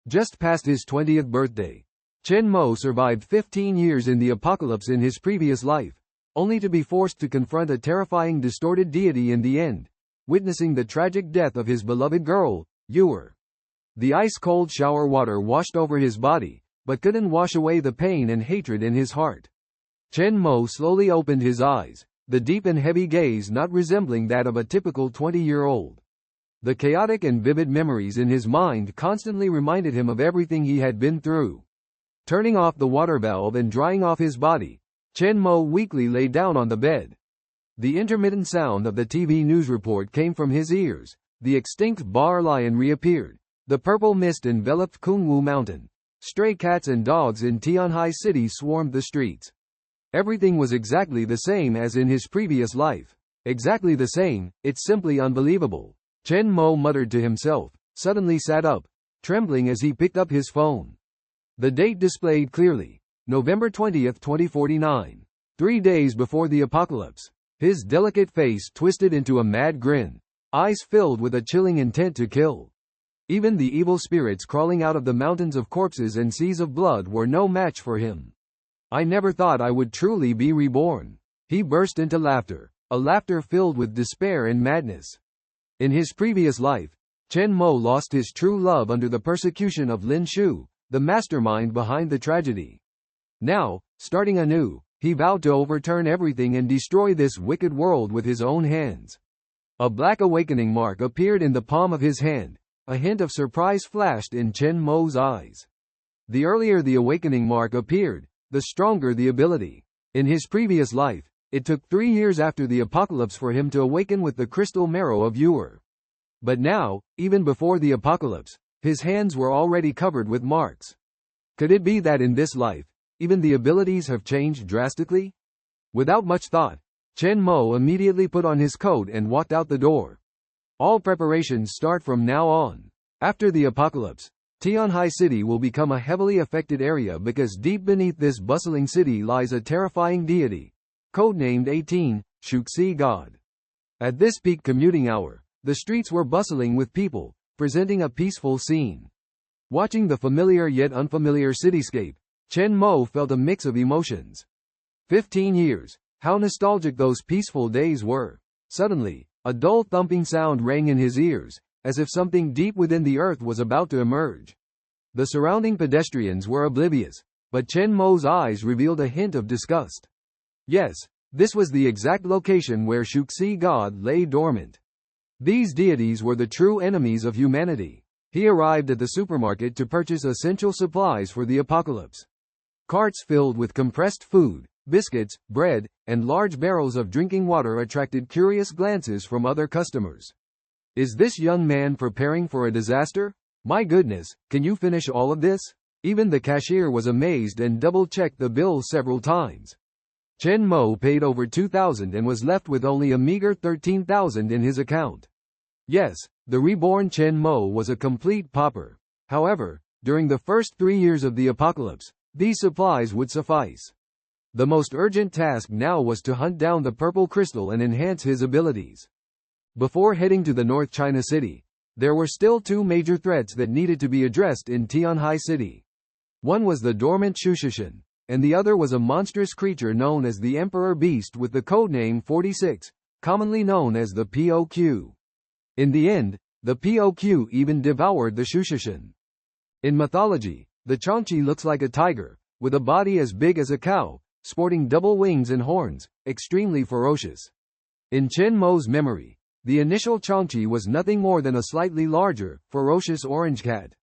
Just past his 20th birthday, Chen Mo survived 15 years in the apocalypse in his previous life, only to be forced to confront a terrifying distorted deity in the end, witnessing the tragic death of his beloved girl, Ewer. The ice-cold shower water washed over his body, but couldn't wash away the pain and hatred in his heart. Chen Mo slowly opened his eyes, the deep and heavy gaze not resembling that of a typical 20-year-old. The chaotic and vivid memories in his mind constantly reminded him of everything he had been through. Turning off the water valve and drying off his body, Chen Mo weakly lay down on the bed. The intermittent sound of the TV news report came from his ears. The extinct bar lion reappeared. The purple mist enveloped Qiongqi Mountain. Stray cats and dogs in Qiongqi City swarmed the streets. Everything was exactly the same as in his previous life. Exactly the same, it's simply unbelievable. Chen Mo muttered to himself, suddenly sat up, trembling as he picked up his phone. The date displayed clearly, November 20, 2049. 3 days before the apocalypse. His delicate face twisted into a mad grin, eyes filled with a chilling intent to kill. Even the evil spirits crawling out of the mountains of corpses and seas of blood were no match for him. I never thought I would truly be reborn. He burst into laughter, a laughter filled with despair and madness. In his previous life, Chen Mo lost his true love under the persecution of Lin Shu, the mastermind behind the tragedy. Now, starting anew, he vowed to overturn everything and destroy this wicked world with his own hands. A black awakening mark appeared in the palm of his hand. A hint of surprise flashed in Chen Mo's eyes. The earlier the awakening mark appeared, the stronger the ability. In his previous life, it took 3 years after the apocalypse for him to awaken with the crystal marrow of Ewer. But now, even before the apocalypse, his hands were already covered with marks. Could it be that in this life, even the abilities have changed drastically? Without much thought, Chen Mo immediately put on his coat and walked out the door. All preparations start from now on. After the apocalypse, Qiongqi City will become a heavily affected area because deep beneath this bustling city lies a terrifying deity, codenamed 18, Qiongqi God. At this peak commuting hour, the streets were bustling with people, presenting a peaceful scene. Watching the familiar yet unfamiliar cityscape, Chen Mo felt a mix of emotions. 15 years, how nostalgic those peaceful days were. Suddenly, a dull thumping sound rang in his ears, as if something deep within the earth was about to emerge. The surrounding pedestrians were oblivious, but Chen Mo's eyes revealed a hint of disgust. Yes, this was the exact location where Qiongqi God lay dormant. These deities were the true enemies of humanity. He arrived at the supermarket to purchase essential supplies for the apocalypse. Carts filled with compressed food, biscuits, bread, and large barrels of drinking water attracted curious glances from other customers. Is this young man preparing for a disaster? My goodness, can you finish all of this? Even the cashier was amazed and double-checked the bill several times. Chen Mo paid over 2,000 and was left with only a meager 13,000 in his account. Yes, the reborn Chen Mo was a complete pauper. However, during the first 3 years of the apocalypse, these supplies would suffice. The most urgent task now was to hunt down the purple crystal and enhance his abilities. Before heading to the North China City, there were still 2 major threats that needed to be addressed in Qiongqi City. One was the dormant Shushishan, and the other was a monstrous creature known as the Emperor Beast with the codename 46, commonly known as the POQ. In the end, the POQ even devoured the Shushishan. In mythology, the Qiongqi looks like a tiger, with a body as big as a cow, sporting double wings and horns, extremely ferocious. In Chen Mo's memory, the initial Qiongqi was nothing more than a slightly larger, ferocious orange cat.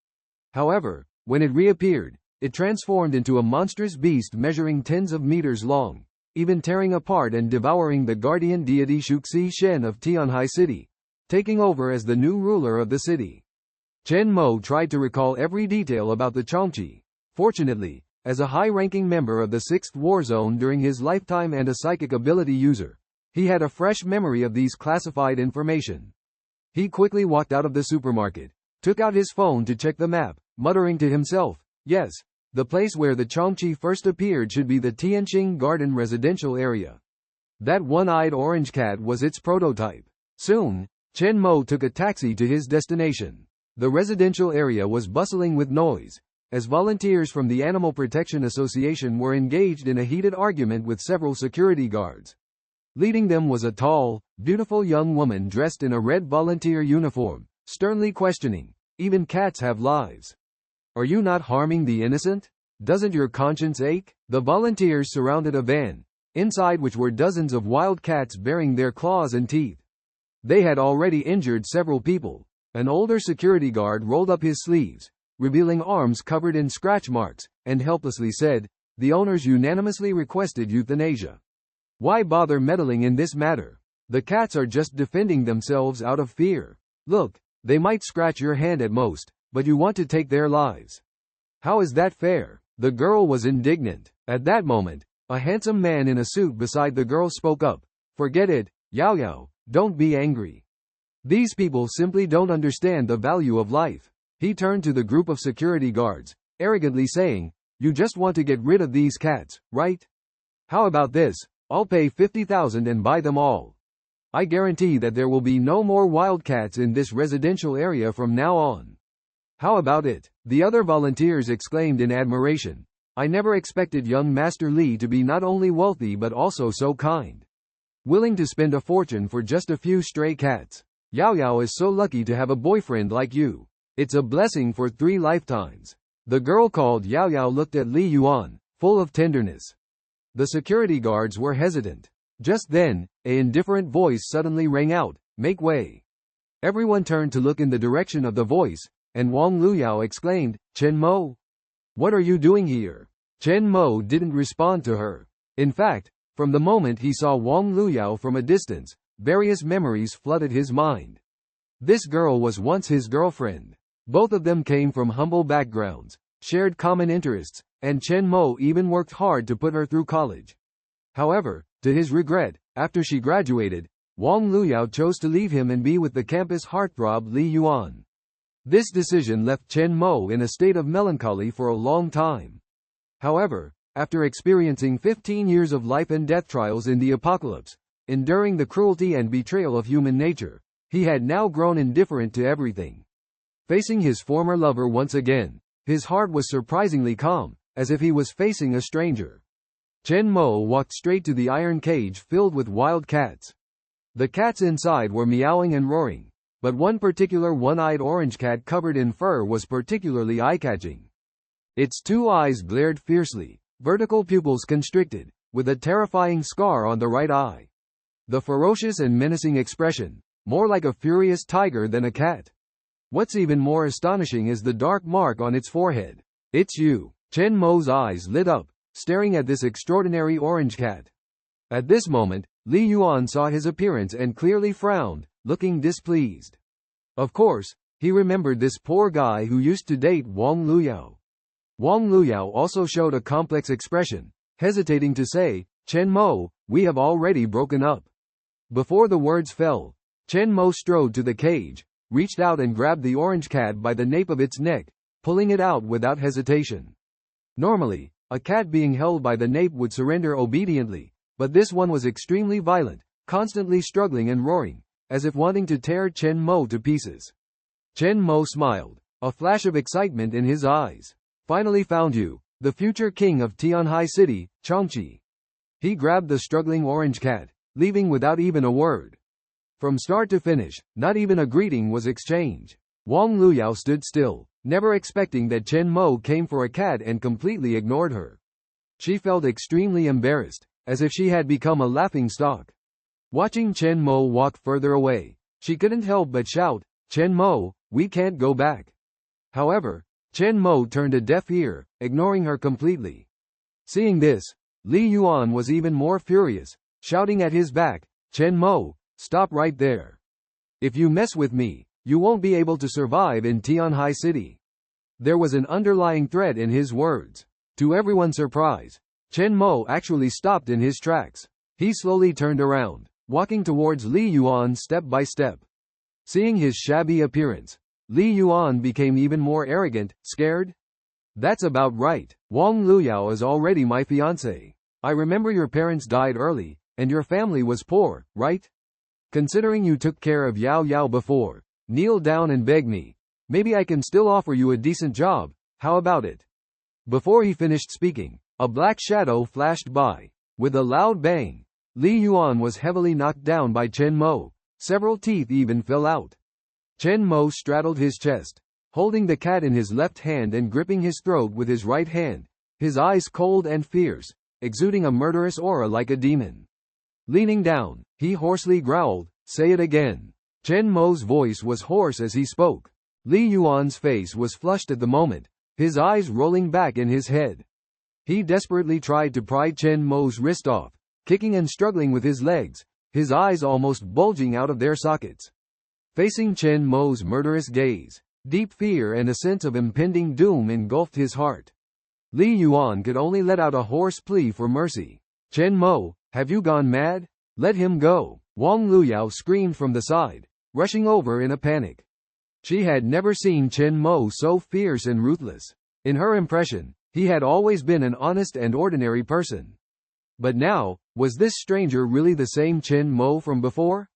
However, when it reappeared, it transformed into a monstrous beast measuring tens of meters long, even tearing apart and devouring the guardian deity Qiongqi Shen of Qiongqi City, taking over as the new ruler of the city. Chen Mo tried to recall every detail about the Qiongqi. Fortunately, as a high-ranking member of the 6th War Zone during his lifetime and a psychic ability user, he had a fresh memory of these classified information. He quickly walked out of the supermarket, took out his phone to check the map, muttering to himself, yes, the place where the Qiongqi first appeared should be the Tianqing Garden residential area. That one-eyed orange cat was its prototype. Soon, Chen Mo took a taxi to his destination. The residential area was bustling with noise, as volunteers from the Animal Protection Association were engaged in a heated argument with several security guards. Leading them was a tall, beautiful young woman dressed in a red volunteer uniform, sternly questioning, "Even cats have lives. Are you not harming the innocent? Doesn't your conscience ache?" The volunteers surrounded a van, inside which were dozens of wild cats baring their claws and teeth. They had already injured several people. An older security guard rolled up his sleeves, revealing arms covered in scratch marks, and helplessly said, "The owners unanimously requested euthanasia. Why bother meddling in this matter? The cats are just defending themselves out of fear. Look, they might scratch your hand at most, but you want to take their lives. How is that fair?" The girl was indignant. At that moment, a handsome man in a suit beside the girl spoke up. "Forget it, Yao Yao, don't be angry. These people simply don't understand the value of life." He turned to the group of security guards, arrogantly saying, "You just want to get rid of these cats, right? How about this? I'll pay 50,000 and buy them all. I guarantee that there will be no more wildcats in this residential area from now on. How about it?" The other volunteers exclaimed in admiration. "I never expected young Master Li to be not only wealthy but also so kind. Willing to spend a fortune for just a few stray cats. Yao Yao is so lucky to have a boyfriend like you. It's a blessing for 3 lifetimes." The girl called Yao Yao looked at Li Yuan, full of tenderness. The security guards were hesitant. Just then, an indifferent voice suddenly rang out, "Make way." Everyone turned to look in the direction of the voice, and Wang Luyao exclaimed, "Chen Mo? What are you doing here?" Chen Mo didn't respond to her. In fact, from the moment he saw Wang Luyao from a distance, various memories flooded his mind. This girl was once his girlfriend. Both of them came from humble backgrounds, shared common interests, and Chen Mo even worked hard to put her through college. However, to his regret, after she graduated, Wang Luyao chose to leave him and be with the campus heartthrob Li Yuan. This decision left Chen Mo in a state of melancholy for a long time. However, after experiencing 15 years of life and death trials in the apocalypse, enduring the cruelty and betrayal of human nature, he had now grown indifferent to everything. Facing his former lover once again, his heart was surprisingly calm, as if he was facing a stranger. Chen Mo walked straight to the iron cage filled with wild cats. The cats inside were meowing and roaring, but one particular one-eyed orange cat covered in fur was particularly eye-catching. Its 2 eyes glared fiercely, vertical pupils constricted, with a terrifying scar on the right eye. The ferocious and menacing expression, more like a furious tiger than a cat. What's even more astonishing is the dark mark on its forehead. "It's you." Chen Mo's eyes lit up, staring at this extraordinary orange cat. At this moment, Li Yuan saw his appearance and clearly frowned, looking displeased. Of course, he remembered this poor guy who used to date Wang Luyao. Wang Luyao also showed a complex expression, hesitating to say, "Chen Mo, we have already broken up." Before the words fell, Chen Mo strode to the cage, reached out and grabbed the orange cat by the nape of its neck, pulling it out without hesitation. Normally, a cat being held by the nape would surrender obediently, but this one was extremely violent, constantly struggling and roaring, as if wanting to tear Chen Mo to pieces. Chen Mo smiled, a flash of excitement in his eyes. "Finally found you, the future king of Qiongqi City, Qiongqi." He grabbed the struggling orange cat, leaving without even a word. From start to finish, not even a greeting was exchanged. Wang Luyao stood still, never expecting that Chen Mo came for a cat and completely ignored her. She felt extremely embarrassed, as if she had become a laughingstock. Watching Chen Mo walk further away, she couldn't help but shout, "Chen Mo, we can't go back." However, Chen Mo turned a deaf ear, ignoring her completely. Seeing this, Li Yuan was even more furious, shouting at his back, "Chen Mo, stop right there. If you mess with me, you won't be able to survive in Qiongqi City." There was an underlying threat in his words. To everyone's surprise, Chen Mo actually stopped in his tracks. He slowly turned around, walking towards Li Yuan step by step. Seeing his shabby appearance, Li Yuan became even more arrogant, scared. "That's about right. Wang Luyao is already my fiancé. I remember your parents died early, and your family was poor, right? Considering you took care of Yao Yao before, kneel down and beg me. Maybe I can still offer you a decent job, how about it? Before he finished speaking, a black shadow flashed by. With a loud bang, Li Yuan was heavily knocked down by Chen Mo. Several teeth even fell out. Chen Mo straddled his chest, holding the cat in his left hand and gripping his throat with his right hand, his eyes cold and fierce, exuding a murderous aura like a demon. Leaning down, he hoarsely growled, "Say it again." Chen Mo's voice was hoarse as he spoke. Li Yuan's face was flushed at the moment, his eyes rolling back in his head. He desperately tried to pry Chen Mo's wrist off, kicking and struggling with his legs, his eyes almost bulging out of their sockets. Facing Chen Mo's murderous gaze, deep fear and a sense of impending doom engulfed his heart. Li Yuan could only let out a hoarse plea for mercy. "Chen Mo, have you gone mad? Let him go!" Wang Luyao screamed from the side, rushing over in a panic. She had never seen Chen Mo so fierce and ruthless. In her impression, he had always been an honest and ordinary person. But now, was this stranger really the same Chen Mo from before?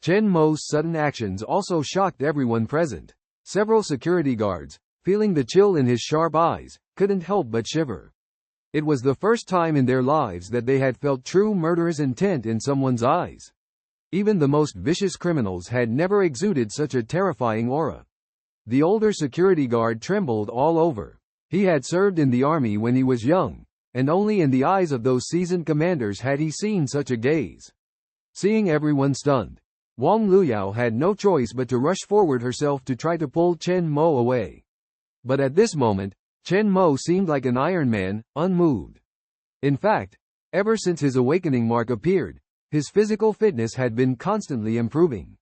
Chen Mo's sudden actions also shocked everyone present. Several security guards, feeling the chill in his sharp eyes, couldn't help but shiver. It was the first time in their lives that they had felt true murderous intent in someone's eyes. Even the most vicious criminals had never exuded such a terrifying aura. The older security guard trembled all over. He had served in the army when he was young, and only in the eyes of those seasoned commanders had he seen such a gaze. Seeing everyone stunned, Wang Luyao had no choice but to rush forward herself to try to pull Chen Mo away. But at this moment, Chen Mo seemed like an Iron Man, unmoved. In fact, ever since his awakening mark appeared, his physical fitness had been constantly improving.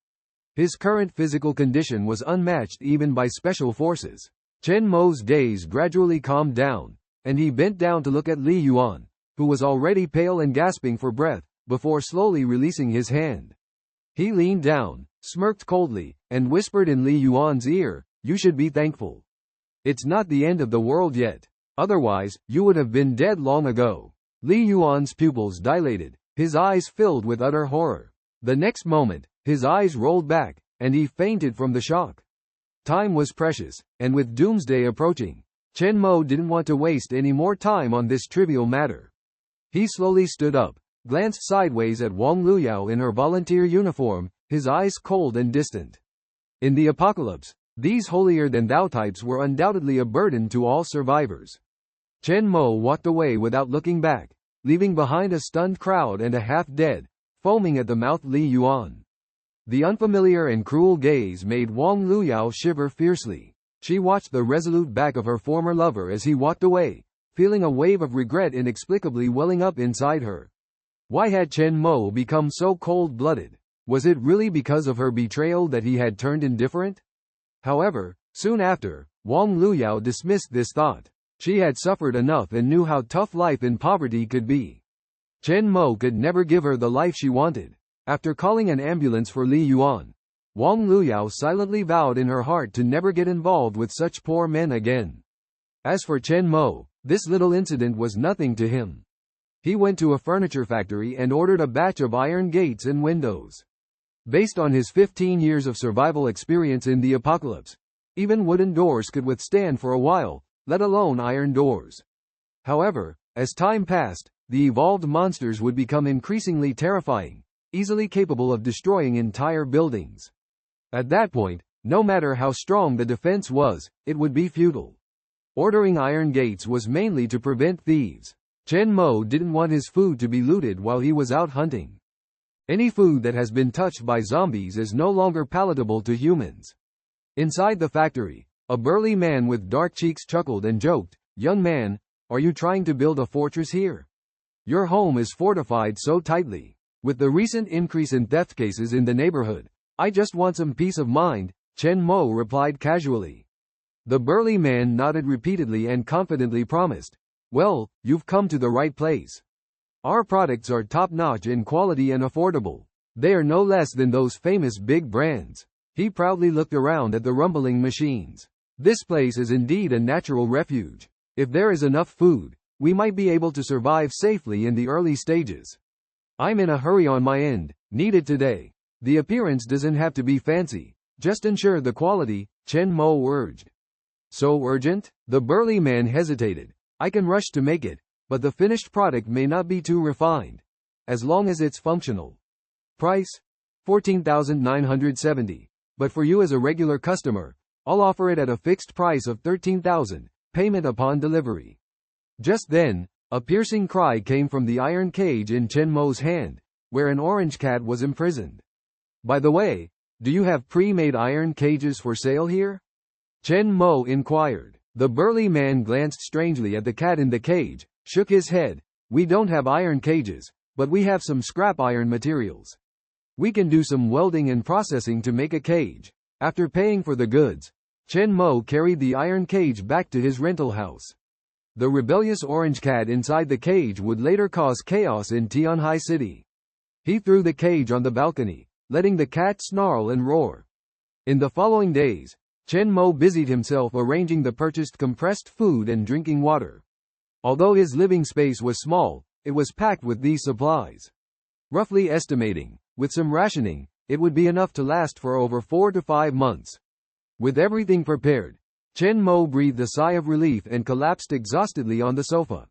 His current physical condition was unmatched even by special forces. Chen Mo's gaze gradually calmed down, and he bent down to look at Li Yuan, who was already pale and gasping for breath, before slowly releasing his hand. He leaned down, smirked coldly, and whispered in Li Yuan's ear, "You should be thankful. It's not the end of the world yet. Otherwise, you would have been dead long ago." Li Yuan's pupils dilated, his eyes filled with utter horror. The next moment, his eyes rolled back, and he fainted from the shock. Time was precious, and with doomsday approaching, Chen Mo didn't want to waste any more time on this trivial matter. He slowly stood up, glanced sideways at Wang Luyao in her volunteer uniform, his eyes cold and distant. In the apocalypse, these holier-than-thou types were undoubtedly a burden to all survivors. Chen Mo walked away without looking back, leaving behind a stunned crowd and a half-dead, foaming at the mouth Li Yuan. The unfamiliar and cruel gaze made Wang Luyao shiver fiercely. She watched the resolute back of her former lover as he walked away, feeling a wave of regret inexplicably welling up inside her. Why had Chen Mo become so cold-blooded? Was it really because of her betrayal that he had turned indifferent? However, soon after, Wang Luyao dismissed this thought. She had suffered enough and knew how tough life in poverty could be. Chen Mo could never give her the life she wanted. After calling an ambulance for Li Yuan, Wang Luyao silently vowed in her heart to never get involved with such poor men again. As for Chen Mo, this little incident was nothing to him. He went to a furniture factory and ordered a batch of iron gates and windows. Based on his 15 years of survival experience in the apocalypse, even wooden doors could withstand for a while, let alone iron doors. However, as time passed, the evolved monsters would become increasingly terrifying, easily capable of destroying entire buildings. At that point, no matter how strong the defense was, it would be futile. Ordering iron gates was mainly to prevent thieves. Chen Mo didn't want his food to be looted while he was out hunting. Any food that has been touched by zombies is no longer palatable to humans. Inside the factory, a burly man with dark cheeks chuckled and joked, "Young man, are you trying to build a fortress here? Your home is fortified so tightly. With the recent increase in theft cases in the neighborhood, I just want some peace of mind," Chen Mo replied casually. The burly man nodded repeatedly and confidently promised, "Well, you've come to the right place. Our products are top-notch in quality and affordable. They are no less than those famous big brands." He proudly looked around at the rumbling machines. "This place is indeed a natural refuge. If there is enough food, we might be able to survive safely in the early stages. I'm in a hurry on my end, need it today. The appearance doesn't have to be fancy, Just ensure the quality, Chen Mo urged. So urgent? The burly man hesitated. I can rush to make it, but the finished product may not be too refined. As long as it's functional. Price? 14,970. But for you as a regular customer, I'll offer it at a fixed price of 13,000, payment upon delivery. Just then, a piercing cry came from the iron cage in Chen Mo's hand, where an orange cat was imprisoned. By the way, do you have pre-made iron cages for sale here? Chen Mo inquired. The burly man glanced strangely at the cat in the cage, shook his head. We don't have iron cages, but we have some scrap iron materials. We can do some welding and processing to make a cage. After paying for the goods, Chen Mo carried the iron cage back to his rental house. The rebellious orange cat inside the cage would later cause chaos in Qiongqi City. He threw the cage on the balcony, letting the cat snarl and roar. In the following days, Chen Mo busied himself arranging the purchased compressed food and drinking water. Although his living space was small, it was packed with these supplies. Roughly estimating, with some rationing, it would be enough to last for over 4 to 5 months. With everything prepared, Chen Mo breathed a sigh of relief and collapsed exhaustedly on the sofa.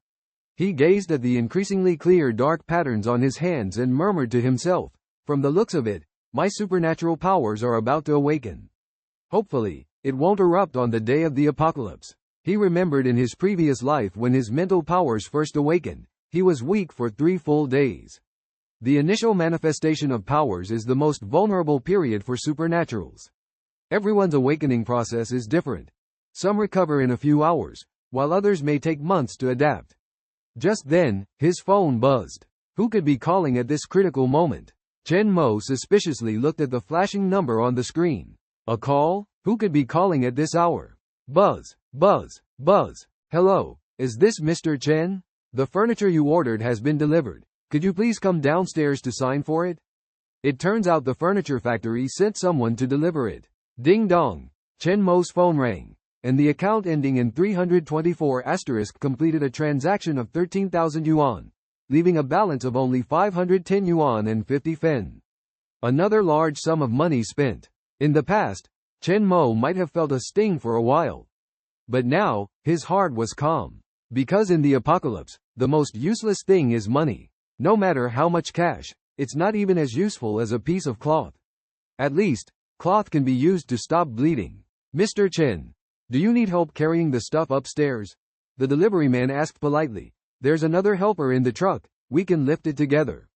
He gazed at the increasingly clear dark patterns on his hands and murmured to himself, from the looks of it, my supernatural powers are about to awaken. Hopefully, it won't erupt on the day of the apocalypse. He remembered in his previous life when his mental powers first awakened, he was weak for 3 full days. The initial manifestation of powers is the most vulnerable period for supernaturals. Everyone's awakening process is different. Some recover in a few hours, while others may take months to adapt. Just then, his phone buzzed. Who could be calling at this critical moment? Chen Mo suspiciously looked at the flashing number on the screen. A call? Who could be calling at this hour? Buzz, buzz, buzz. Hello, is this Mr. Chen? The furniture you ordered has been delivered. Could you please come downstairs to sign for it? It turns out the furniture factory sent someone to deliver it. Ding dong. Chen Mo's phone rang, and the account ending in 324 * completed a transaction of 13,000 yuan, leaving a balance of only 510 yuan and 50 fen. Another large sum of money spent. In the past, Chen Mo might have felt a sting for a while. But now, his heart was calm. Because in the apocalypse, the most useless thing is money. No matter how much cash, it's not even as useful as a piece of cloth. At least, cloth can be used to stop bleeding. Mr. Chen, do you need help carrying the stuff upstairs? The delivery man asked politely. There's another helper in the truck, we can lift it together.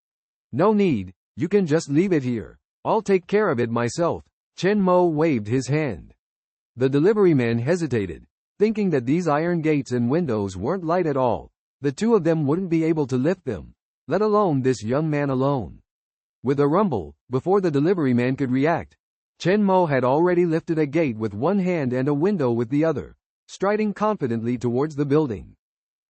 No need, you can just leave it here. I'll take care of it myself. Chen Mo waved his hand. The delivery man hesitated, thinking that these iron gates and windows weren't light at all. The two of them wouldn't be able to lift them, let alone this young man alone. With a rumble, before the delivery man could react, Chen Mo had already lifted a gate with one hand and a window with the other, striding confidently towards the building.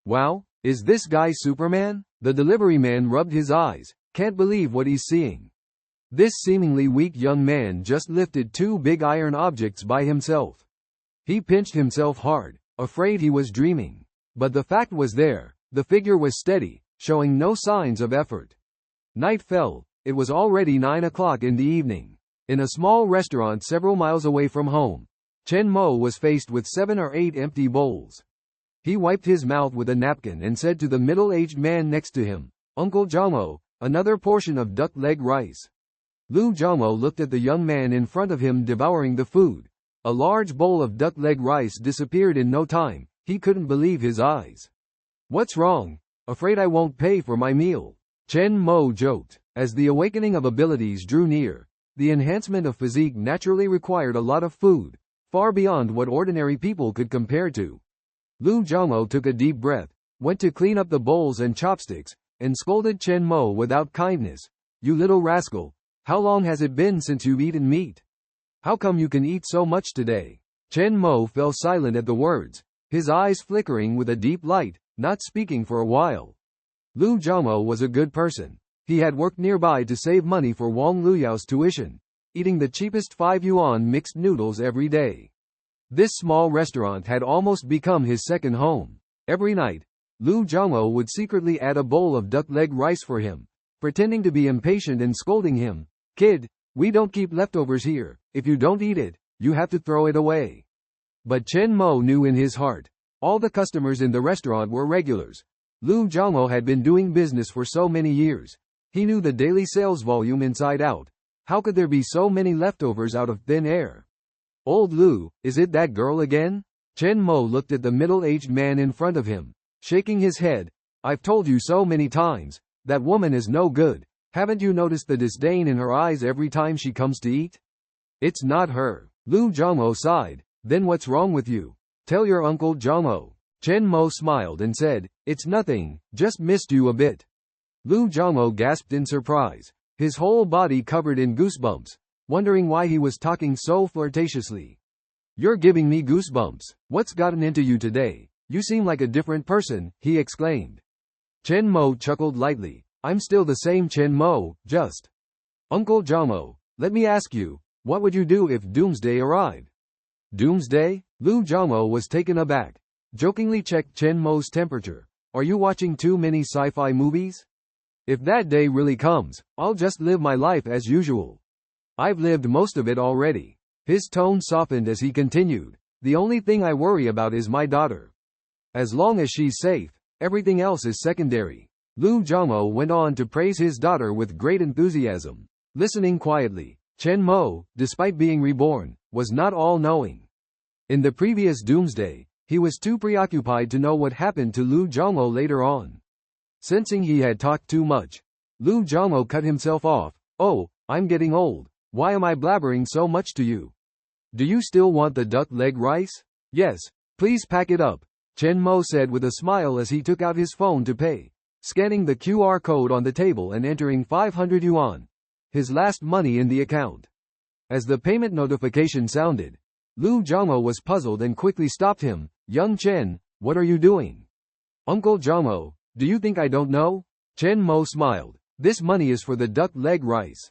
Wow, is this guy Superman? The delivery man rubbed his eyes, can't believe what he's seeing. This seemingly weak young man just lifted 2 big iron objects by himself. He pinched himself hard, afraid he was dreaming. But the fact was there, the figure was steady, showing no signs of effort. Night fell, it was already 9 o'clock in the evening. In a small restaurant several miles away from home, Chen Mo was faced with 7 or 8 empty bowls. He wiped his mouth with a napkin and said to the middle-aged man next to him, Uncle Qiongqi, another portion of duck leg rice. Qiongqi looked at the young man in front of him devouring the food. A large bowl of duck leg rice disappeared in no time. He couldn't believe his eyes. What's wrong? Afraid I won't pay for my meal. Chen Mo joked. As the awakening of abilities drew near, the enhancement of physique naturally required a lot of food, far beyond what ordinary people could compare to. Qiongqi took a deep breath, went to clean up the bowls and chopsticks, and scolded Chen Mo without kindness. You little rascal, how long has it been since you've eaten meat? How come you can eat so much today? Chen Mo fell silent at the words, his eyes flickering with a deep light, not speaking for a while. Qiongqi was a good person. He had worked nearby to save money for Wang Luyao's tuition, eating the cheapest 5 yuan mixed noodles every day. This small restaurant had almost become his second home. Every night, Qiongqi would secretly add a bowl of duck leg rice for him, pretending to be impatient and scolding him. Kid, We don't keep leftovers here. If you don't eat it, you have to throw it away. But Chen Mo knew in his heart, all the customers in the restaurant were regulars. Lu Jiangmo had been doing business for so many years. He knew the daily sales volume inside out. How could there be so many leftovers out of thin air? Old Lu, is it that girl again? Chen Mo looked at the middle-aged man in front of him, shaking his head. I've told you so many times, that woman is no good. Haven't you noticed the disdain in her eyes every time she comes to eat? It's not her. Lu Jiangmo sighed. Then what's wrong with you? Tell your uncle Jiangmo. Chen Mo smiled and said, it's nothing, just missed you a bit. Lu Jiangmo gasped in surprise, his whole body covered in goosebumps, wondering why he was talking so flirtatiously. You're giving me goosebumps. What's gotten into you today? You seem like a different person, he exclaimed. Chen Mo chuckled lightly. I'm still the same Chen Mo, just. Uncle Jiangmo, let me ask you, what would you do if doomsday arrived? Doomsday? Lu Jiangmo was taken aback. Jokingly checked Chen Mo's temperature. Are you watching too many sci-fi movies? If that day really comes, I'll just live my life as usual. I've lived most of it already. His tone softened as he continued. The only thing I worry about is my daughter. As long as she's safe, everything else is secondary. Lu Jiangmo went on to praise his daughter with great enthusiasm. Listening quietly, Chen Mo, despite being reborn, was not all-knowing. In the previous doomsday, he was too preoccupied to know what happened to Lu Jiangmo later on. Sensing he had talked too much, Lu Jiangmo cut himself off. Oh, I'm getting old. Why am I blabbering so much to you? Do you still want the duck leg rice? Yes, please pack it up, Chen Mo said with a smile as he took out his phone to pay, scanning the QR code on the table and entering 500 yuan, his last money in the account. As the payment notification sounded, Lu Jiangmo was puzzled and quickly stopped him. Young Chen, what are you doing? Uncle Jiangmo, do you think I don't know? Chen Mo smiled. This money is for the duck leg rice.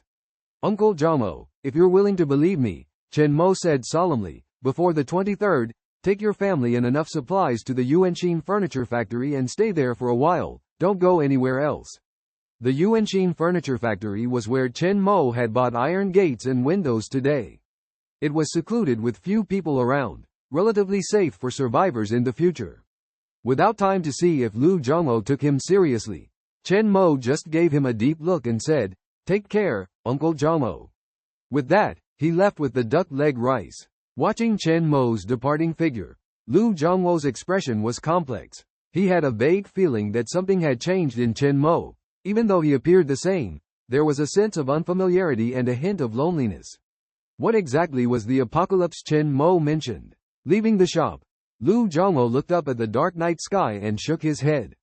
Uncle Jiangmo, if you're willing to believe me, Chen Mo said solemnly, before the 23rd, take your family and enough supplies to the Yuanxin furniture factory and stay there for a while, don't go anywhere else. The Yuanxin furniture factory was where Chen Mo had bought iron gates and windows today. It was secluded with few people around, relatively safe for survivors in the future. Without time to see if Lu Jiangmo took him seriously, Chen Mo just gave him a deep look and said, take care, Uncle Jiangmo. With that, he left with the duck leg rice. Watching Chen Mo's departing figure, Lu Jiangmo's expression was complex. He had a vague feeling that something had changed in Chen Mo. Even though he appeared the same, there was a sense of unfamiliarity and a hint of loneliness. What exactly was the apocalypse Chen Mo mentioned? Leaving the shop, Lu Jiangmo looked up at the dark night sky and shook his head.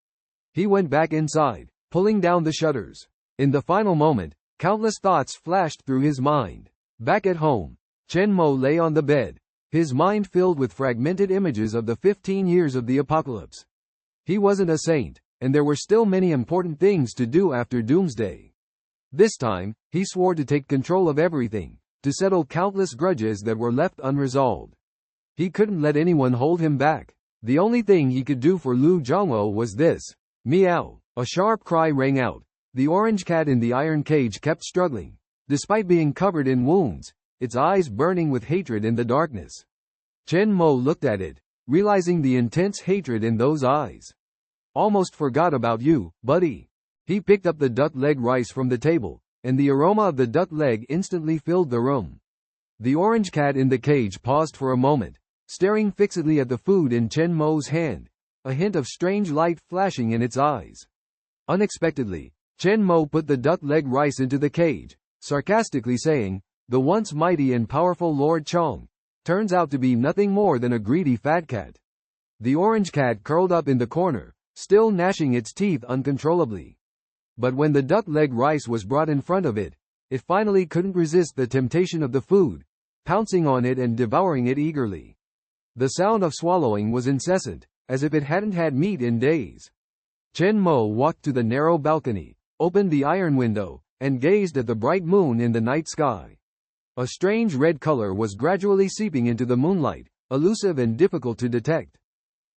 He went back inside, pulling down the shutters. In the final moment, countless thoughts flashed through his mind. Back at home, Chen Mo lay on the bed, his mind filled with fragmented images of the 15 years of the apocalypse. He wasn't a saint, and there were still many important things to do after doomsday. This time, he swore to take control of everything, to settle countless grudges that were left unresolved. He couldn't let anyone hold him back. The only thing he could do for Lu Jiangmo was this. Meow. A sharp cry rang out. The orange cat in the iron cage kept struggling, despite being covered in wounds, its eyes burning with hatred in the darkness. Chen Mo looked at it, realizing the intense hatred in those eyes. Almost forgot about you, buddy. He picked up the duck leg rice from the table, and the aroma of the duck leg instantly filled the room. The orange cat in the cage paused for a moment, staring fixedly at the food in Chen Mo's hand, a hint of strange light flashing in its eyes. Unexpectedly, Chen Mo put the duck leg rice into the cage, sarcastically saying, the once mighty and powerful Lord Qiong turns out to be nothing more than a greedy fat cat. The orange cat curled up in the corner, still gnashing its teeth uncontrollably. But when the duck leg rice was brought in front of it, it finally couldn't resist the temptation of the food, pouncing on it and devouring it eagerly. The sound of swallowing was incessant, as if it hadn't had meat in days. Chen Mo walked to the narrow balcony, opened the iron window, and gazed at the bright moon in the night sky. A strange red color was gradually seeping into the moonlight, elusive and difficult to detect.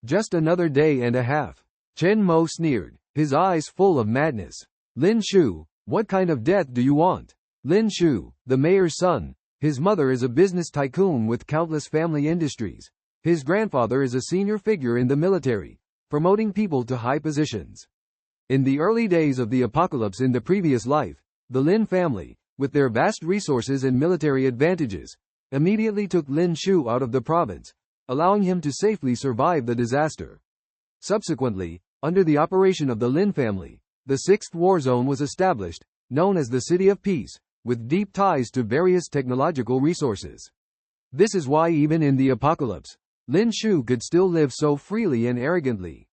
Just another day and a half. Chen Mo sneered, his eyes full of madness. Lin Shu, what kind of death do you want? Lin Shu, the mayor's son. His mother is a business tycoon with countless family industries. His grandfather is a senior figure in the military, promoting people to high positions. In the early days of the apocalypse in the previous life, the Lin family, with their vast resources and military advantages, immediately took Lin Shu out of the province, allowing him to safely survive the disaster. Subsequently, under the operation of the Lin family, the sixth war zone was established, known as the City of Peace, with deep ties to various technological resources. This is why even in the apocalypse, Lin Shu could still live so freely and arrogantly.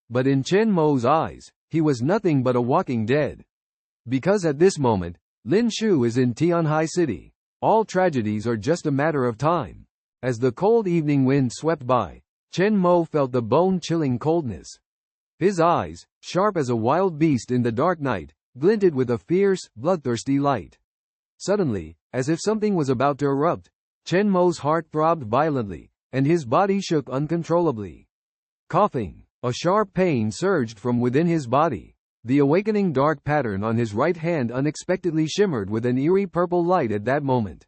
But in Chen Mo's eyes, he was nothing but a walking dead. Because at this moment, Lin Shu is in Tianhai City. All tragedies are just a matter of time. As the cold evening wind swept by, Chen Mo felt the bone-chilling coldness. His eyes, sharp as a wild beast in the dark night, glinted with a fierce, bloodthirsty light. Suddenly, as if something was about to erupt, Chen Mo's heart throbbed violently, and his body shook uncontrollably. Coughing, a sharp pain surged from within his body. The awakening dark pattern on his right hand unexpectedly shimmered with an eerie purple light at that moment.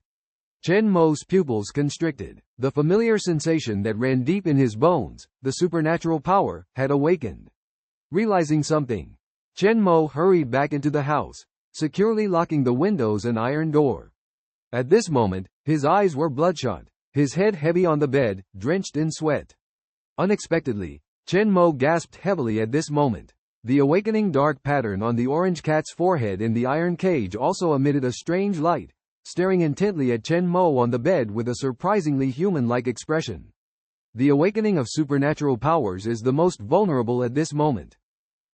Chen Mo's pupils constricted. The familiar sensation that ran deep in his bones, the supernatural power, had awakened. Realizing something, Chen Mo hurried back into the house, securely locking the windows and iron door. At this moment, his eyes were bloodshot, his head heavy on the bed, drenched in sweat. Unexpectedly, Chen Mo gasped heavily at this moment. The awakening dark pattern on the orange cat's forehead in the iron cage also emitted a strange light, staring intently at Chen Mo on the bed with a surprisingly human-like expression. The awakening of supernatural powers is the most vulnerable at this moment.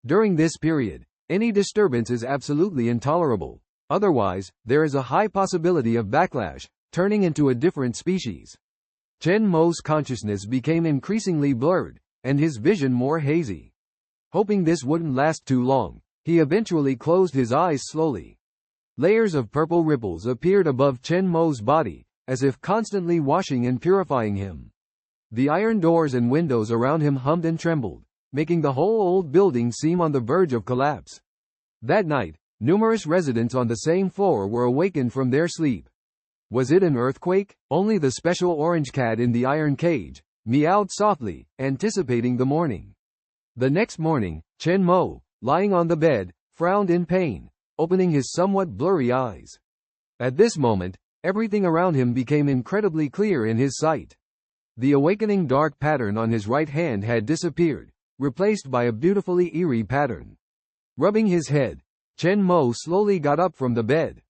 During this period, any disturbance is absolutely intolerable. Otherwise, there is a high possibility of backlash, turning into a different species. Chen Mo's consciousness became increasingly blurred, and his vision more hazy. Hoping this wouldn't last too long, he eventually closed his eyes slowly. Layers of purple ripples appeared above Chen Mo's body, as if constantly washing and purifying him. The iron doors and windows around him hummed and trembled, making the whole old building seem on the verge of collapse. That night, numerous residents on the same floor were awakened from their sleep. Was it an earthquake? Only the special orange cat in the iron cage meowed softly, anticipating the morning. The next morning, Chen Mo, lying on the bed, frowned in pain, opening his somewhat blurry eyes. At this moment, everything around him became incredibly clear in his sight. The awakening dark pattern on his right hand had disappeared, replaced by a beautifully eerie pattern. Rubbing his head, Chen Mo slowly got up from the bed.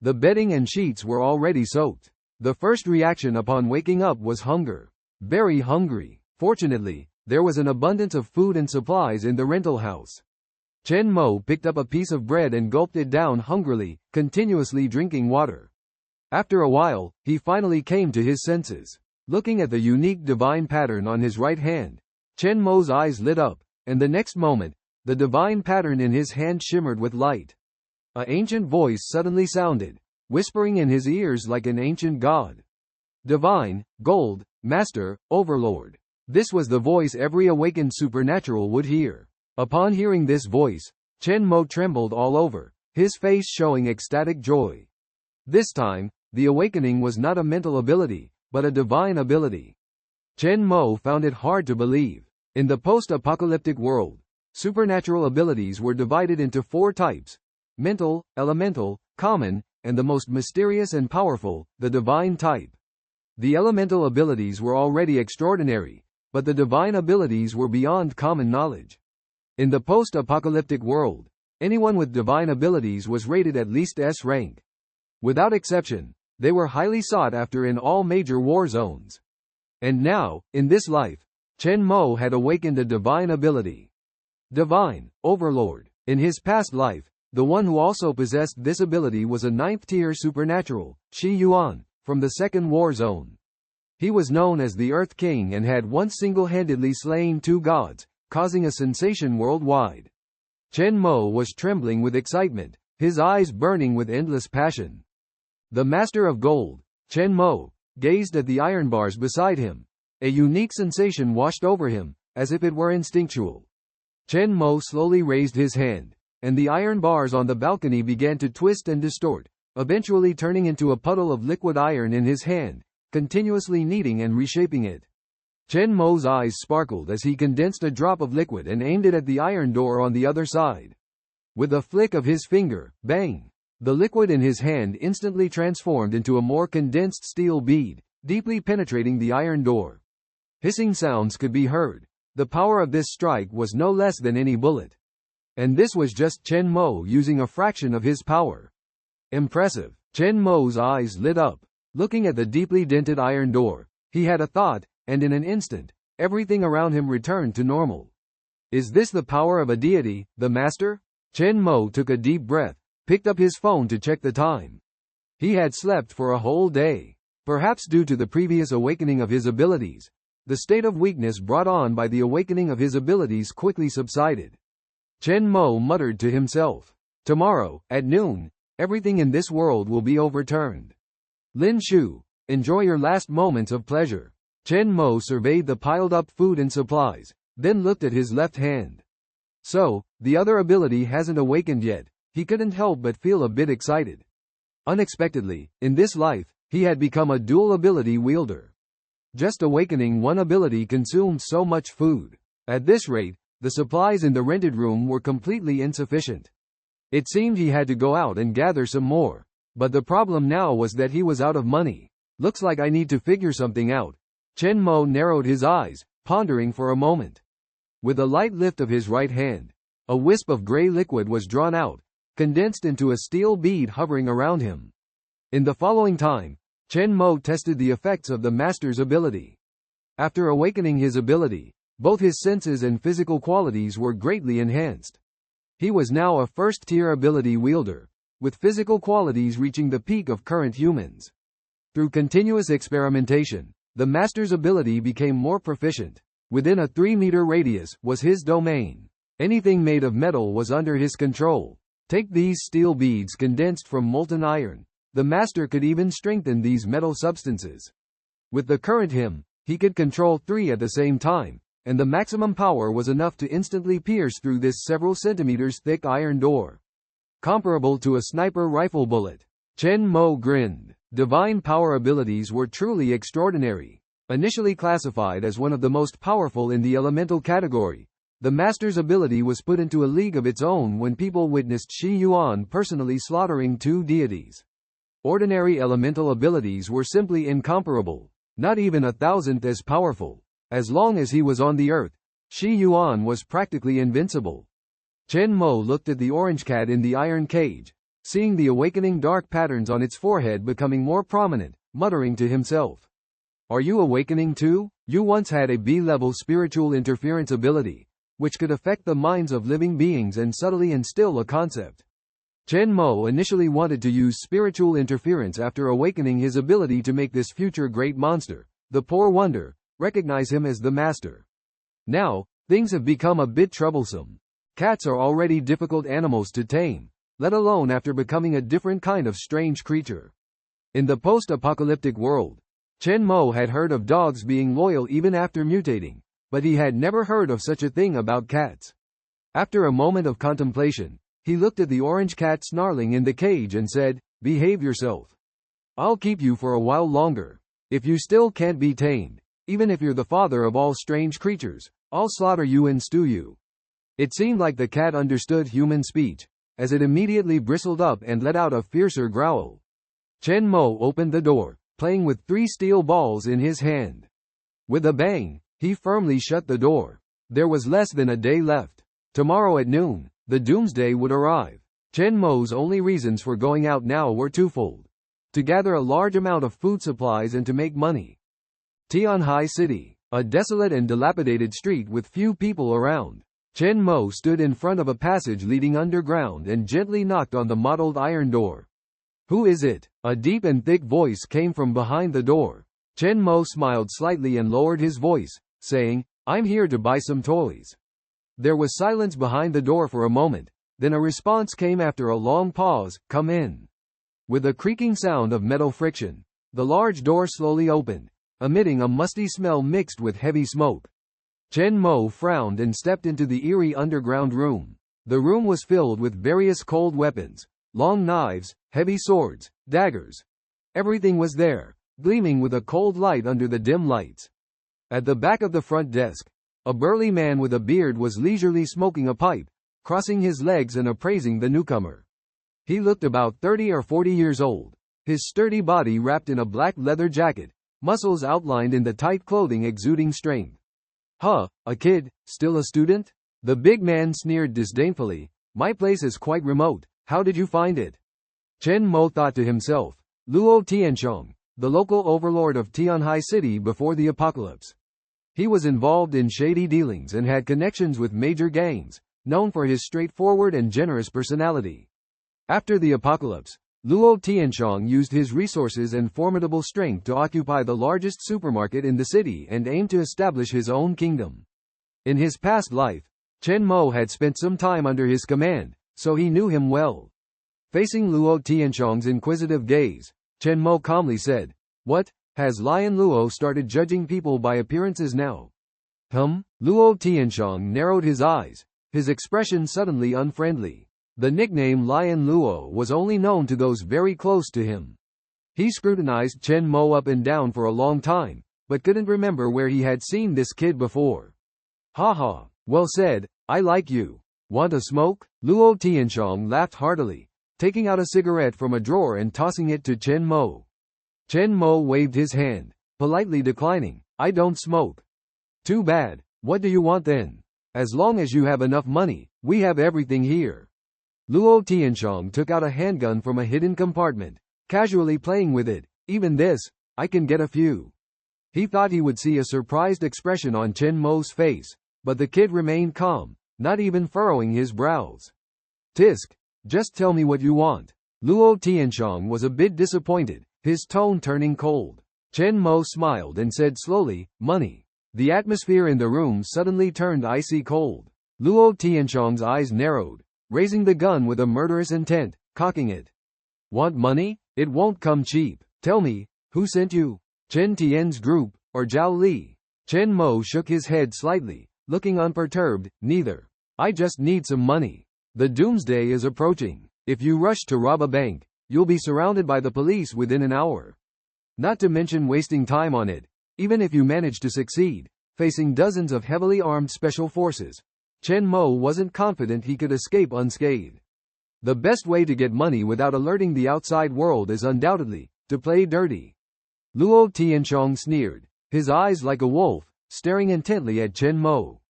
The bedding and sheets were already soaked. The first reaction upon waking up was hunger. Very hungry. Fortunately, there was an abundance of food and supplies in the rental house. Chen Mo picked up a piece of bread and gulped it down hungrily, continuously drinking water. After a while, he finally came to his senses. Looking at the unique divine pattern on his right hand, Chen Mo's eyes lit up, and the next moment, the divine pattern in his hand shimmered with light. An ancient voice suddenly sounded, whispering in his ears like an ancient god. Divine, gold, master, overlord. This was the voice every awakened supernatural would hear. Upon hearing this voice, Chen Mo trembled all over, his face showing ecstatic joy. This time, the awakening was not a mental ability, but a divine ability. Chen Mo found it hard to believe. In the post-apocalyptic world, supernatural abilities were divided into 4 types: mental, elemental, common, and the most mysterious and powerful, the divine type. The elemental abilities were already extraordinary, but the divine abilities were beyond common knowledge. In the post-apocalyptic world, anyone with divine abilities was rated at least S rank. Without exception, they were highly sought after in all major war zones. And now, in this life, Chen Mo had awakened a divine ability. Divine, overlord. In his past life, the one who also possessed this ability was a 9th-tier supernatural, Shi Yuan, from the second war zone. He was known as the Earth King and had once single-handedly slain 2 gods, causing a sensation worldwide. Chen Mo was trembling with excitement, his eyes burning with endless passion. The Master of Gold, Chen Mo, gazed at the iron bars beside him. A unique sensation washed over him, as if it were instinctual. Chen Mo slowly raised his hand, and the iron bars on the balcony began to twist and distort, eventually turning into a puddle of liquid iron in his hand, continuously kneading and reshaping it. Chen Mo's eyes sparkled as he condensed a drop of liquid and aimed it at the iron door on the other side. With a flick of his finger, bang! The liquid in his hand instantly transformed into a more condensed steel bead, deeply penetrating the iron door. Hissing sounds could be heard. The power of this strike was no less than any bullet. And this was just Chen Mo using a fraction of his power. Impressive. Chen Mo's eyes lit up. Looking at the deeply dented iron door, he had a thought, and in an instant, everything around him returned to normal. Is this the power of a deity, the master? Chen Mo took a deep breath, picked up his phone to check the time. He had slept for a whole day. Perhaps due to the previous awakening of his abilities, the state of weakness brought on by the awakening of his abilities quickly subsided. Chen Mo muttered to himself, "Tomorrow, at noon, everything in this world will be overturned. Lin Shu, enjoy your last moments of pleasure." Chen Mo surveyed the piled-up food and supplies, then looked at his left hand. So, the other ability hasn't awakened yet. He couldn't help but feel a bit excited. Unexpectedly, in this life, he had become a dual ability wielder. Just awakening one ability consumed so much food. At this rate, the supplies in the rented room were completely insufficient. It seemed he had to go out and gather some more. But the problem now was that he was out of money. Looks like I need to figure something out. Chen Mo narrowed his eyes, pondering for a moment. With a light lift of his right hand, a wisp of gray liquid was drawn out, condensed into a steel bead hovering around him. In the following time, Chen Mo tested the effects of the master's ability. After awakening his ability, both his senses and physical qualities were greatly enhanced. He was now a first-tier ability wielder, with physical qualities reaching the peak of current humans. Through continuous experimentation, the master's ability became more proficient. Within a 3-meter radius was his domain. Anything made of metal was under his control. Take these steel beads condensed from molten iron. The master could even strengthen these metal substances. With the current him, he could control 3 at the same time, and the maximum power was enough to instantly pierce through this several centimeters thick iron door. Comparable to a sniper rifle bullet. Chen Mo grinned. Divine power abilities were truly extraordinary. Initially classified as one of the most powerful in the elemental category, the master's ability was put into a league of its own when people witnessed Shi Yuan personally slaughtering 2 deities. Ordinary elemental abilities were simply incomparable, not even 1,000th as powerful. As long as he was on the earth, Shi Yuan was practically invincible. Chen Mo looked at the orange cat in the iron cage, seeing the awakening dark patterns on its forehead becoming more prominent, muttering to himself. Are you awakening too? You once had a B-level spiritual interference ability, which could affect the minds of living beings and subtly instill a concept. Chen Mo initially wanted to use spiritual interference after awakening his ability to make this future great monster, the poor wonder, recognize him as the master. Now, things have become a bit troublesome. Cats are already difficult animals to tame, let alone after becoming a different kind of strange creature. In the post-apocalyptic world, Chen Mo had heard of dogs being loyal even after mutating, but he had never heard of such a thing about cats. After a moment of contemplation, he looked at the orange cat snarling in the cage and said, "Behave yourself. I'll keep you for a while longer. If you still can't be tamed, even if you're the father of all strange creatures, I'll slaughter you and stew you." It seemed like the cat understood human speech, as it immediately bristled up and let out a fiercer growl. Chen Mo opened the door, playing with 3 steel balls in his hand. With a bang, he firmly shut the door. There was less than a day left. Tomorrow at noon, the doomsday would arrive. Chen Mo's only reasons for going out now were twofold: to gather a large amount of food supplies and to make money. Tianhai City, a desolate and dilapidated street with few people around. Chen Mo stood in front of a passage leading underground and gently knocked on the mottled iron door. "Who is it?" A deep and thick voice came from behind the door. Chen Mo smiled slightly and lowered his voice, saying, "I'm here to buy some toys." There was silence behind the door for a moment, then a response came after a long pause, "Come in." With a creaking sound of metal friction, the large door slowly opened, emitting a musty smell mixed with heavy smoke. Chen Mo frowned and stepped into the eerie underground room. The room was filled with various cold weapons, long knives, heavy swords, daggers. Everything was there, gleaming with a cold light under the dim lights. At the back of the front desk, a burly man with a beard was leisurely smoking a pipe, crossing his legs and appraising the newcomer. He looked about 30 or 40 years old, his sturdy body wrapped in a black leather jacket, muscles outlined in the tight clothing exuding strength. Huh, a kid, still a student? The big man sneered disdainfully. My place is quite remote, how did you find it? Chen Mo thought to himself. Luo Tianchong, the local overlord of Tianhai City before the apocalypse. He was involved in shady dealings and had connections with major gangs, known for his straightforward and generous personality. After the apocalypse, Luo Tianchong used his resources and formidable strength to occupy the largest supermarket in the city and aimed to establish his own kingdom. In his past life, Chen Mo had spent some time under his command, so he knew him well. Facing Luo Tianchong's inquisitive gaze, Chen Mo calmly said, "What, has Lion Luo started judging people by appearances now?" Luo Tianchong narrowed his eyes, his expression suddenly unfriendly. The nickname Lion Luo was only known to those very close to him. He scrutinized Chen Mo up and down for a long time, but couldn't remember where he had seen this kid before. "Haha, well said, I like you. Want a smoke?" Luo Tianchong laughed heartily, taking out a cigarette from a drawer and tossing it to Chen Mo. Chen Mo waved his hand, politely declining. "I don't smoke." "Too bad, what do you want then? As long as you have enough money, we have everything here." Luo Tianchong took out a handgun from a hidden compartment, casually playing with it. "Even this, I can get a few." He thought he would see a surprised expression on Chen Mo's face, but the kid remained calm, not even furrowing his brows. "Tisk, just tell me what you want." Luo Tianchong was a bit disappointed, his tone turning cold. Chen Mo smiled and said slowly, "Money." The atmosphere in the room suddenly turned icy cold. Luo Tianchong's eyes narrowed, raising the gun with a murderous intent, cocking it. "Want money? It won't come cheap. Tell me, who sent you? Chen Tian's group, or Zhao Li?" Chen Mo shook his head slightly, looking unperturbed. "Neither. I just need some money. The doomsday is approaching. If you rush to rob a bank, you'll be surrounded by the police within an hour. Not to mention wasting time on it, even if you manage to succeed, facing dozens of heavily armed special forces." Chen Mo wasn't confident he could escape unscathed. The best way to get money without alerting the outside world is undoubtedly to play dirty. Luo Tianchong sneered, his eyes like a wolf, staring intently at Chen Mo.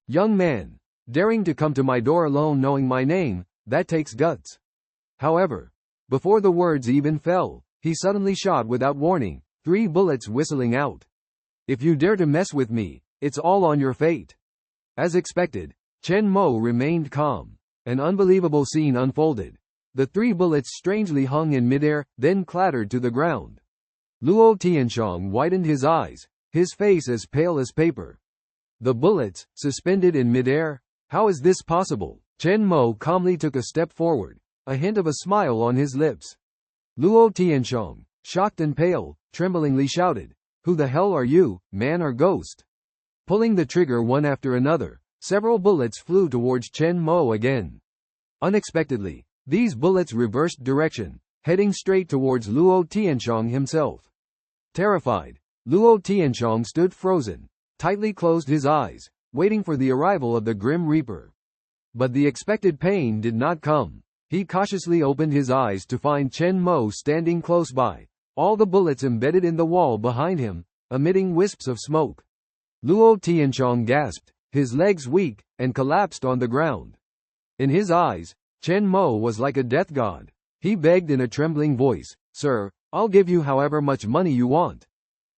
"Young man, daring to come to my door alone knowing my name, that takes guts." However, before the words even fell, he suddenly shot without warning, 3 bullets whistling out. "If you dare to mess with me, it's all on your fate." As expected, Chen Mo remained calm. An unbelievable scene unfolded. The 3 bullets strangely hung in midair, then clattered to the ground. Luo Tianchong widened his eyes, his face as pale as paper. The bullets, suspended in midair? How is this possible? Chen Mo calmly took a step forward, a hint of a smile on his lips. Luo Tianchong, shocked and pale, tremblingly shouted, "Who the hell are you, man or ghost?" Pulling the trigger one after another, several bullets flew towards Chen Mo again. Unexpectedly, these bullets reversed direction, heading straight towards Luo Tianchong himself. Terrified, Luo Tianchong stood frozen, tightly closed his eyes, waiting for the arrival of the Grim Reaper. But the expected pain did not come. He cautiously opened his eyes to find Chen Mo standing close by, all the bullets embedded in the wall behind him, emitting wisps of smoke. Luo Tianchong gasped, his legs weak, and collapsed on the ground. In his eyes, Chen Mo was like a death god. He begged in a trembling voice, "Sir, I'll give you however much money you want.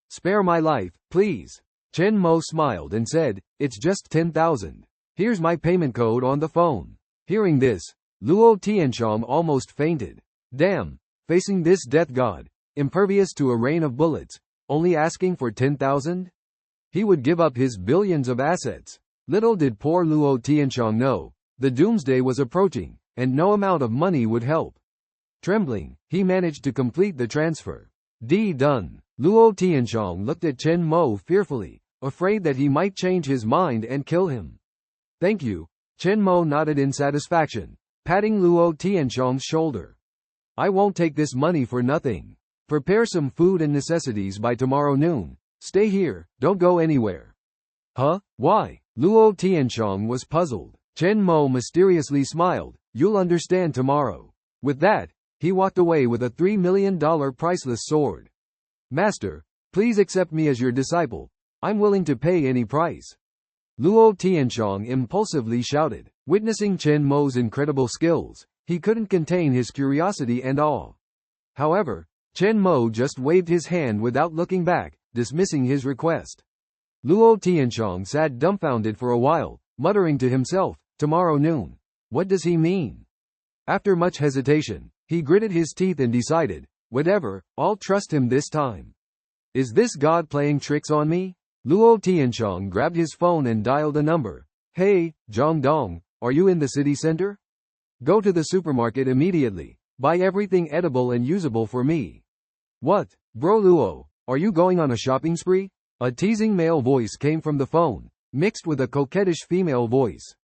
Spare my life, please." Chen Mo smiled and said, "It's just 10,000. Here's my payment code on the phone." Hearing this, Luo Tianchong almost fainted. Damn, facing this death god, impervious to a rain of bullets, only asking for 10,000? He would give up his billions of assets. Little did poor Luo Tianchong know, the doomsday was approaching, and no amount of money would help. Trembling, he managed to complete the transfer. Done. Luo Tianchong looked at Chen Mo fearfully, afraid that he might change his mind and kill him. "Thank you." Chen Mo nodded in satisfaction, patting Luo Tianxiang's shoulder. I won't take this money for nothing. Prepare some food and necessities by tomorrow noon. Stay here, don't go anywhere. Huh? Why? Luo Tianxiang was puzzled. Chen Mo mysteriously smiled. You'll understand tomorrow. With that, he walked away with a $3 million priceless sword. Master, please accept me as your disciple. I'm willing to pay any price. Luo Tianxiang impulsively shouted. Witnessing Chen Mo's incredible skills, he couldn't contain his curiosity and awe. However, Chen Mo just waved his hand without looking back, dismissing his request. Luo Tianxiang sat dumbfounded for a while, muttering to himself, tomorrow noon. What does he mean? After much hesitation, he gritted his teeth and decided, whatever, I'll trust him this time. Is this God playing tricks on me? Luo Tianxiang grabbed his phone and dialed a number. Hey, Zhongdong, are you in the city center? Go to the supermarket immediately. Buy everything edible and usable for me. What, bro Luo, are you going on a shopping spree? A teasing male voice came from the phone, mixed with a coquettish female voice.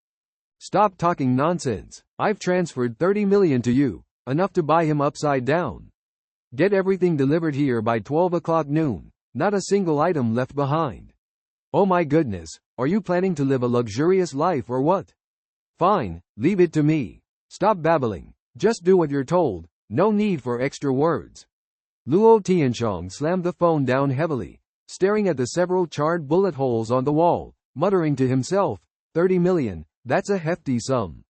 Stop talking nonsense. I've transferred 30 million to you, enough to buy him upside down. Get everything delivered here by 12 o'clock noon, not a single item left behind. Oh my goodness, are you planning to live a luxurious life or what? Fine, leave it to me. Stop babbling. Just do what you're told, no need for extra words. Luo Tianxiang slammed the phone down heavily, staring at the several charred bullet holes on the wall, muttering to himself, 30 million, that's a hefty sum.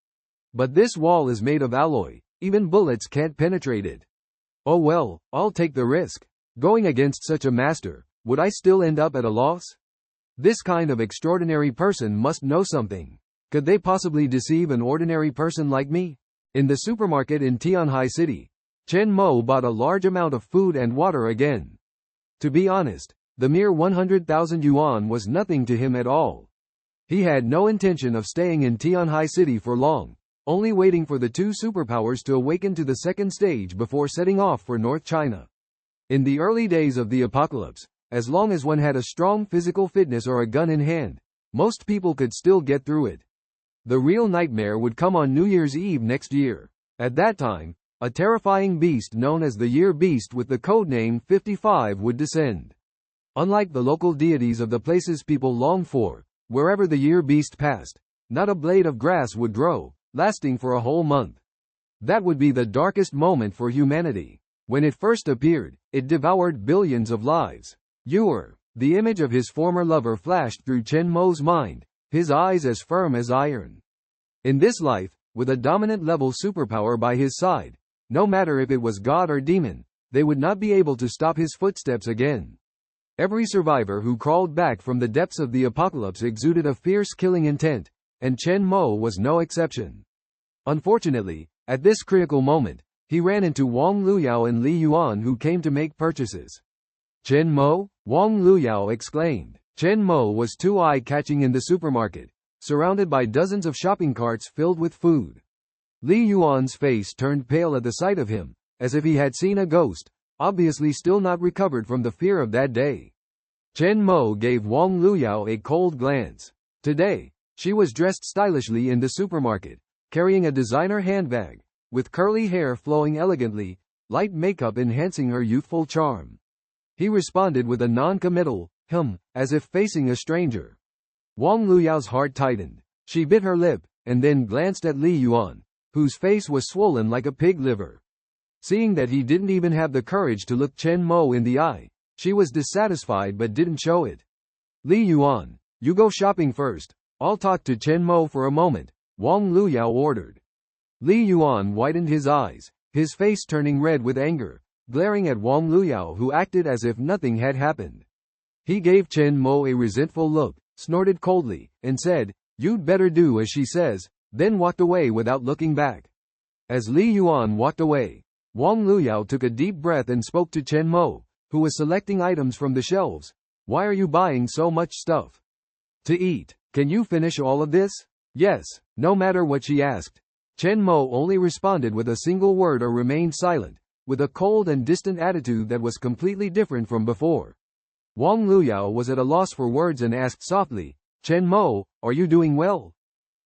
But this wall is made of alloy, even bullets can't penetrate it. Oh well, I'll take the risk. Going against such a master, would I still end up at a loss? This kind of extraordinary person must know something. Could they possibly deceive an ordinary person like me? In the supermarket in Qiongqi City, Chen Mo bought a large amount of food and water again. To be honest, the mere 100,000 yuan was nothing to him at all. He had no intention of staying in Qiongqi City for long, only waiting for the two superpowers to awaken to the second stage before setting off for North China. In the early days of the apocalypse, as long as one had a strong physical fitness or a gun in hand, most people could still get through it. The real nightmare would come on New Year's Eve next year. At that time, a terrifying beast known as the Year Beast with the codename 55 would descend. Unlike the local deities of the places people longed for, wherever the Year Beast passed, not a blade of grass would grow, lasting for a whole month. That would be the darkest moment for humanity. When it first appeared, it devoured billions of lives. The image of his former lover flashed through Chen Mo's mind, his eyes as firm as iron. In this life, with a dominant level superpower by his side, no matter if it was God or demon, they would not be able to stop his footsteps again. Every survivor who crawled back from the depths of the apocalypse exuded a fierce killing intent, and Chen Mo was no exception. Unfortunately, at this critical moment, he ran into Wang Luyao and Li Yuan who came to make purchases. Chen Mo? Wang Luyao exclaimed. Chen Mo was too eye-catching in the supermarket, surrounded by dozens of shopping carts filled with food. Li Yuan's face turned pale at the sight of him, as if he had seen a ghost, obviously still not recovered from the fear of that day. Chen Mo gave Wang Luyao a cold glance. Today, she was dressed stylishly in the supermarket, carrying a designer handbag, with curly hair flowing elegantly, light makeup enhancing her youthful charm. He responded with a non-committal, as if facing a stranger. Wang Luyao's heart tightened. She bit her lip, and then glanced at Li Yuan, whose face was swollen like a pig liver. Seeing that he didn't even have the courage to look Chen Mo in the eye, she was dissatisfied but didn't show it. Li Yuan, you go shopping first. I'll talk to Chen Mo for a moment, Wang Luyao ordered. Li Yuan widened his eyes, his face turning red with anger, glaring at Wang Luyao who acted as if nothing had happened. He gave Chen Mo a resentful look, snorted coldly, and said, "You'd better do as she says," then walked away without looking back. As Li Yuan walked away, Wang Luyao took a deep breath and spoke to Chen Mo, who was selecting items from the shelves. "Why are you buying so much stuff?" "To eat. Can you finish all of this?" "Yes," no matter what she asked. Chen Mo only responded with a single word or remained silent, with a cold and distant attitude that was completely different from before. Wang Luyao was at a loss for words and asked softly, "Chen Mo, are you doing well?"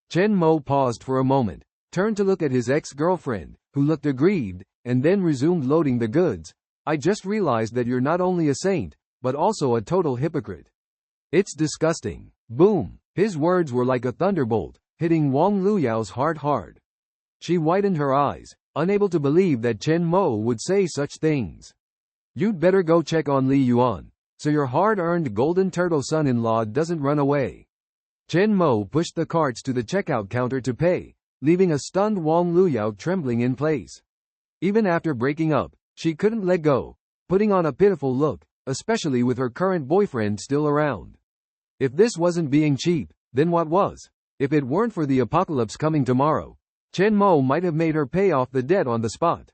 Chen Mo paused for a moment, turned to look at his ex-girlfriend, who looked aggrieved, and then resumed loading the goods. I just realized that you're not only a saint, but also a total hypocrite. It's disgusting. Boom! His words were like a thunderbolt, hitting Wang Luyao's heart hard. She widened her eyes, unable to believe that Chen Mo would say such things. You'd better go check on Li Yuan, so your hard-earned golden turtle son-in-law doesn't run away. Chen Mo pushed the carts to the checkout counter to pay, leaving a stunned Wang Luyao trembling in place. Even after breaking up, she couldn't let go, putting on a pitiful look, especially with her current boyfriend still around. If this wasn't being cheap, then what was? If it weren't for the apocalypse coming tomorrow, Chen Mo might have made her pay off the debt on the spot.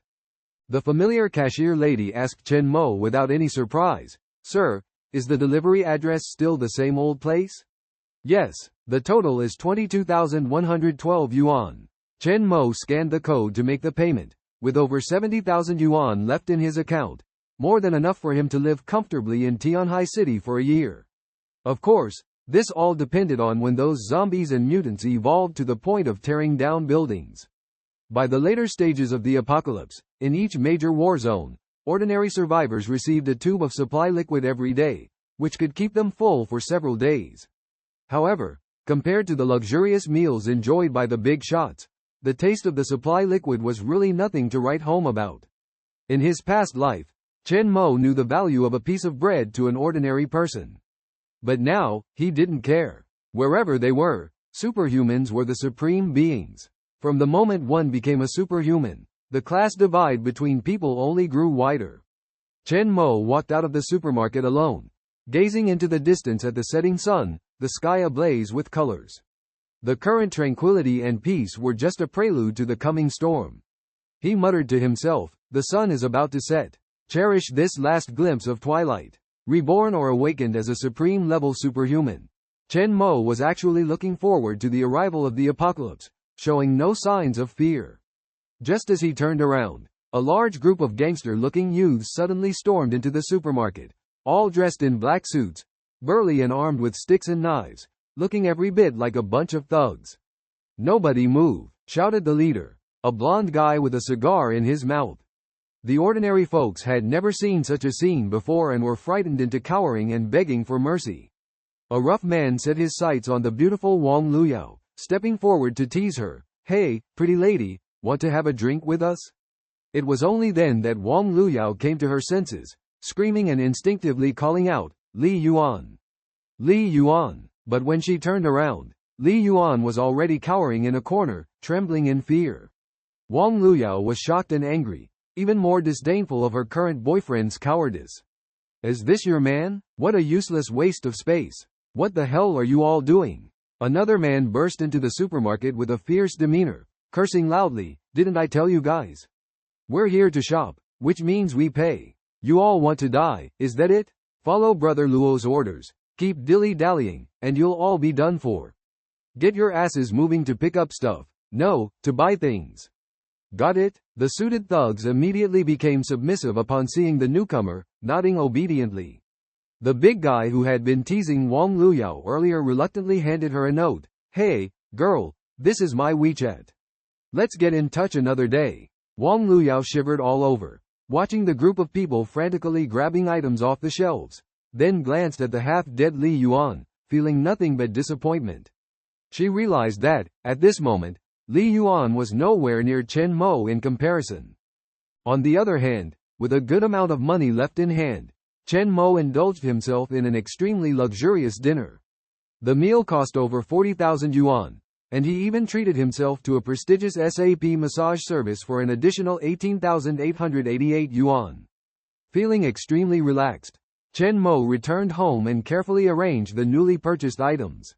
The familiar cashier lady asked Chen Mo without any surprise, "Sir, is the delivery address still the same old place?" "Yes, the total is 22,112 yuan. Chen Mo scanned the code to make the payment, with over 70,000 yuan left in his account, more than enough for him to live comfortably in Tianhai City for a year. Of course, this all depended on when those zombies and mutants evolved to the point of tearing down buildings. By the later stages of the apocalypse, in each major war zone, ordinary survivors received a tube of supply liquid every day, which could keep them full for several days. However, compared to the luxurious meals enjoyed by the big shots, the taste of the supply liquid was really nothing to write home about. In his past life, Chen Mo knew the value of a piece of bread to an ordinary person. But now, he didn't care. Wherever they were, superhumans were the supreme beings. From the moment one became a superhuman, the class divide between people only grew wider. Chen Mo walked out of the supermarket alone, gazing into the distance at the setting sun, the sky ablaze with colors. The current tranquility and peace were just a prelude to the coming storm. He muttered to himself, "The sun is about to set. Cherish this last glimpse of twilight." Reborn or awakened as a supreme-level superhuman, Chen Mo was actually looking forward to the arrival of the apocalypse, showing no signs of fear. Just as he turned around, a large group of gangster-looking youths suddenly stormed into the supermarket, all dressed in black suits, burly and armed with sticks and knives, looking every bit like a bunch of thugs. "Nobody move," shouted the leader, a blonde guy with a cigar in his mouth. The ordinary folks had never seen such a scene before and were frightened into cowering and begging for mercy. A rough man set his sights on the beautiful Wang Luyao, stepping forward to tease her. "Hey, pretty lady, want to have a drink with us?" It was only then that Wang Luyao came to her senses, screaming and instinctively calling out, "Li Yuan! Li Yuan!" But when she turned around, Li Yuan was already cowering in a corner, trembling in fear. Wang Luyao was shocked and angry, even more disdainful of her current boyfriend's cowardice. "Is this your man? What a useless waste of space. What the hell are you all doing?" Another man burst into the supermarket with a fierce demeanor, cursing loudly, "Didn't I tell you guys? We're here to shop, which means we pay. You all want to die, is that it? Follow Brother Luo's orders, keep dilly-dallying, and you'll all be done for. Get your asses moving to pick up stuff. No, to buy things. Got it?" The suited thugs immediately became submissive upon seeing the newcomer, nodding obediently. The big guy who had been teasing Wang Luyao earlier reluctantly handed her a note. "Hey, girl, this is my WeChat. Let's get in touch another day." Wang Luyao shivered all over, watching the group of people frantically grabbing items off the shelves, then glanced at the half-dead Li Yuan, feeling nothing but disappointment. She realized that, at this moment, Li Yuan was nowhere near Chen Mo in comparison. On the other hand, with a good amount of money left in hand, Chen Mo indulged himself in an extremely luxurious dinner. The meal cost over 40,000 yuan, and he even treated himself to a prestigious SAP massage service for an additional 18,888 yuan. Feeling extremely relaxed, Chen Mo returned home and carefully arranged the newly purchased items.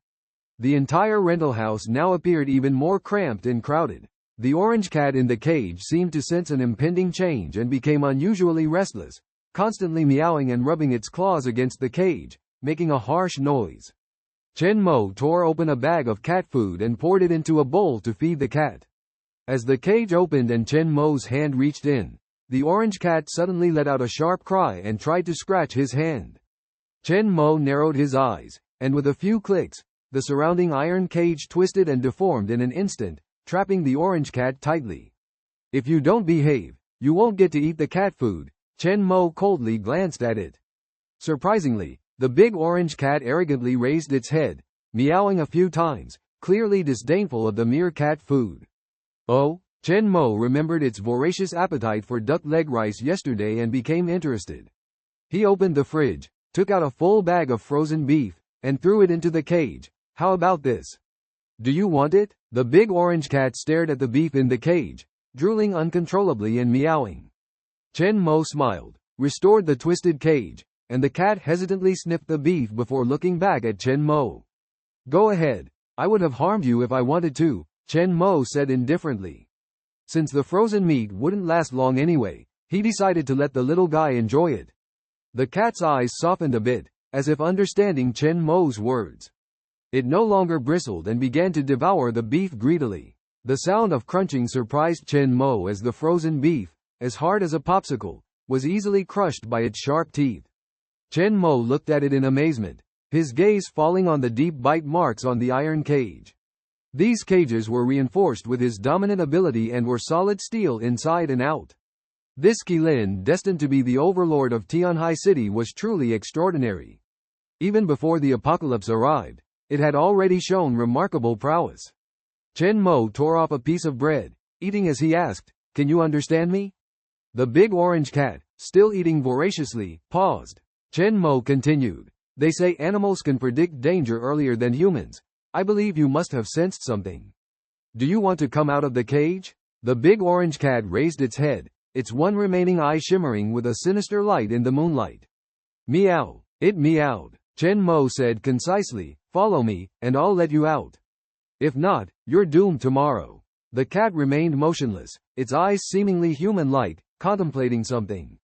The entire rental house now appeared even more cramped and crowded. The orange cat in the cage seemed to sense an impending change and became unusually restless, constantly meowing and rubbing its claws against the cage, making a harsh noise. Chen Mo tore open a bag of cat food and poured it into a bowl to feed the cat. As the cage opened and Chen Mo's hand reached in, the orange cat suddenly let out a sharp cry and tried to scratch his hand. Chen Mo narrowed his eyes, and with a few clicks, the surrounding iron cage twisted and deformed in an instant, trapping the orange cat tightly. If you don't behave, you won't get to eat the cat food. Chen Mo coldly glanced at it. Surprisingly, the big orange cat arrogantly raised its head, meowing a few times, clearly disdainful of the mere cat food. Oh, Chen Mo remembered its voracious appetite for duck leg rice yesterday and became interested. He opened the fridge, took out a full bag of frozen beef, and threw it into the cage. How about this? Do you want it? The big orange cat stared at the beef in the cage, drooling uncontrollably and meowing. Chen Mo smiled, restored the twisted cage, and the cat hesitantly sniffed the beef before looking back at Chen Mo. Go ahead. I would have harmed you if I wanted to, Chen Mo said indifferently. Since the frozen meat wouldn't last long anyway, he decided to let the little guy enjoy it. The cat's eyes softened a bit, as if understanding Chen Mo's words. It no longer bristled and began to devour the beef greedily. The sound of crunching surprised Chen Mo as the frozen beef, as hard as a popsicle, was easily crushed by its sharp teeth. Chen Mo looked at it in amazement, his gaze falling on the deep bite marks on the iron cage. These cages were reinforced with his dominant ability and were solid steel inside and out. This Qilin, destined to be the overlord of Qiongqi City, was truly extraordinary. Even before the apocalypse arrived, it had already shown remarkable prowess. Chen Mo tore off a piece of bread, eating as he asked, "Can you understand me?" The big orange cat, still eating voraciously, paused. Chen Mo continued, "They say animals can predict danger earlier than humans. I believe you must have sensed something. Do you want to come out of the cage?" The big orange cat raised its head, its one remaining eye shimmering with a sinister light in the moonlight. Meow. It meowed. Chen Mo said concisely, "Follow me, and I'll let you out. If not, you're doomed tomorrow." The cat remained motionless, its eyes seemingly human-like, contemplating something.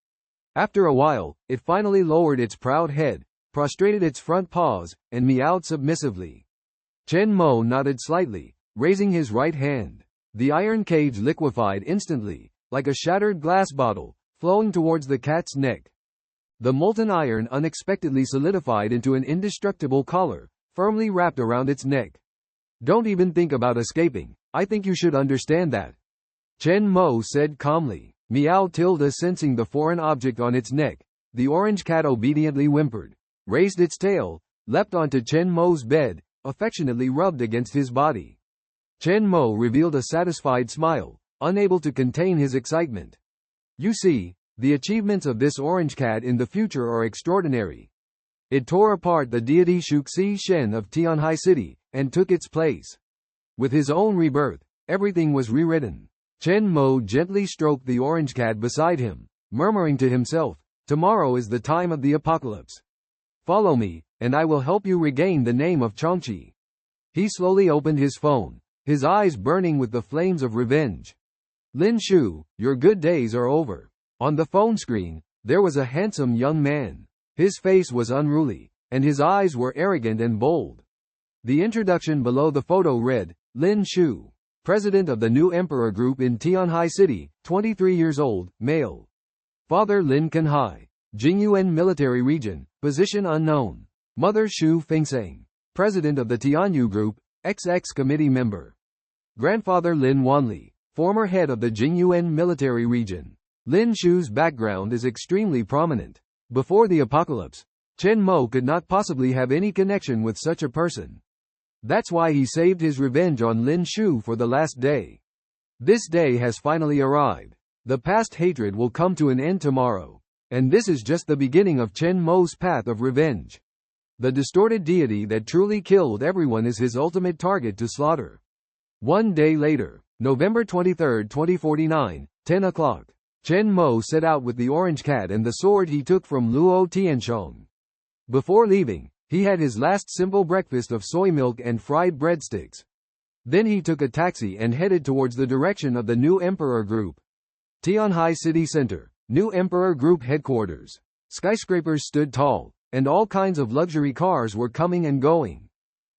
After a while, it finally lowered its proud head, prostrated its front paws, and meowed submissively. Chen Mo nodded slightly, raising his right hand. The iron cage liquefied instantly, like a shattered glass bottle, flowing towards the cat's neck. The molten iron unexpectedly solidified into an indestructible collar, firmly wrapped around its neck. "Don't even think about escaping. I think you should understand that," Chen Mo said calmly. Meow tilde sensing the foreign object on its neck, the orange cat obediently whimpered, raised its tail, leapt onto Chen Mo's bed, affectionately rubbed against his body. Chen Mo revealed a satisfied smile, unable to contain his excitement. "You see, the achievements of this orange cat in the future are extraordinary. It tore apart the deity Qiongqi Shen of Qiongqi City, and took its place. With his own rebirth, everything was rewritten." Chen Mo gently stroked the orange cat beside him, murmuring to himself, "Tomorrow is the time of the apocalypse. Follow me, and I will help you regain the name of Qiongqi." He slowly opened his phone, his eyes burning with the flames of revenge. "Lin Shu, your good days are over." On the phone screen, there was a handsome young man. His face was unruly, and his eyes were arrogant and bold. The introduction below the photo read, "Lin Shu, president of the new emperor group in Qiongqi City, 23 years old, male. Father Lin Kanhai, Jingyuan military region, position unknown. Mother Shu Fengsang, president of the Tianyu group, XX committee member. Grandfather Lin Wanli, former head of the Jingyuan military region." Lin Shu's background is extremely prominent. Before the apocalypse, Chen Mo could not possibly have any connection with such a person. That's why he saved his revenge on Lin Shu for the last day. This day has finally arrived. The past hatred will come to an end tomorrow. And this is just the beginning of Chen Mo's path of revenge. The distorted deity that truly killed everyone is his ultimate target to slaughter. One day later, November 23, 2049, 10 o'clock. Chen Mo set out with the orange cat and the sword he took from Luo Tianshong. Before leaving, he had his last simple breakfast of soy milk and fried breadsticks. Then he took a taxi and headed towards the direction of the new Emperor Group. Qiongqi City Center, new Emperor Group headquarters. Skyscrapers stood tall, and all kinds of luxury cars were coming and going.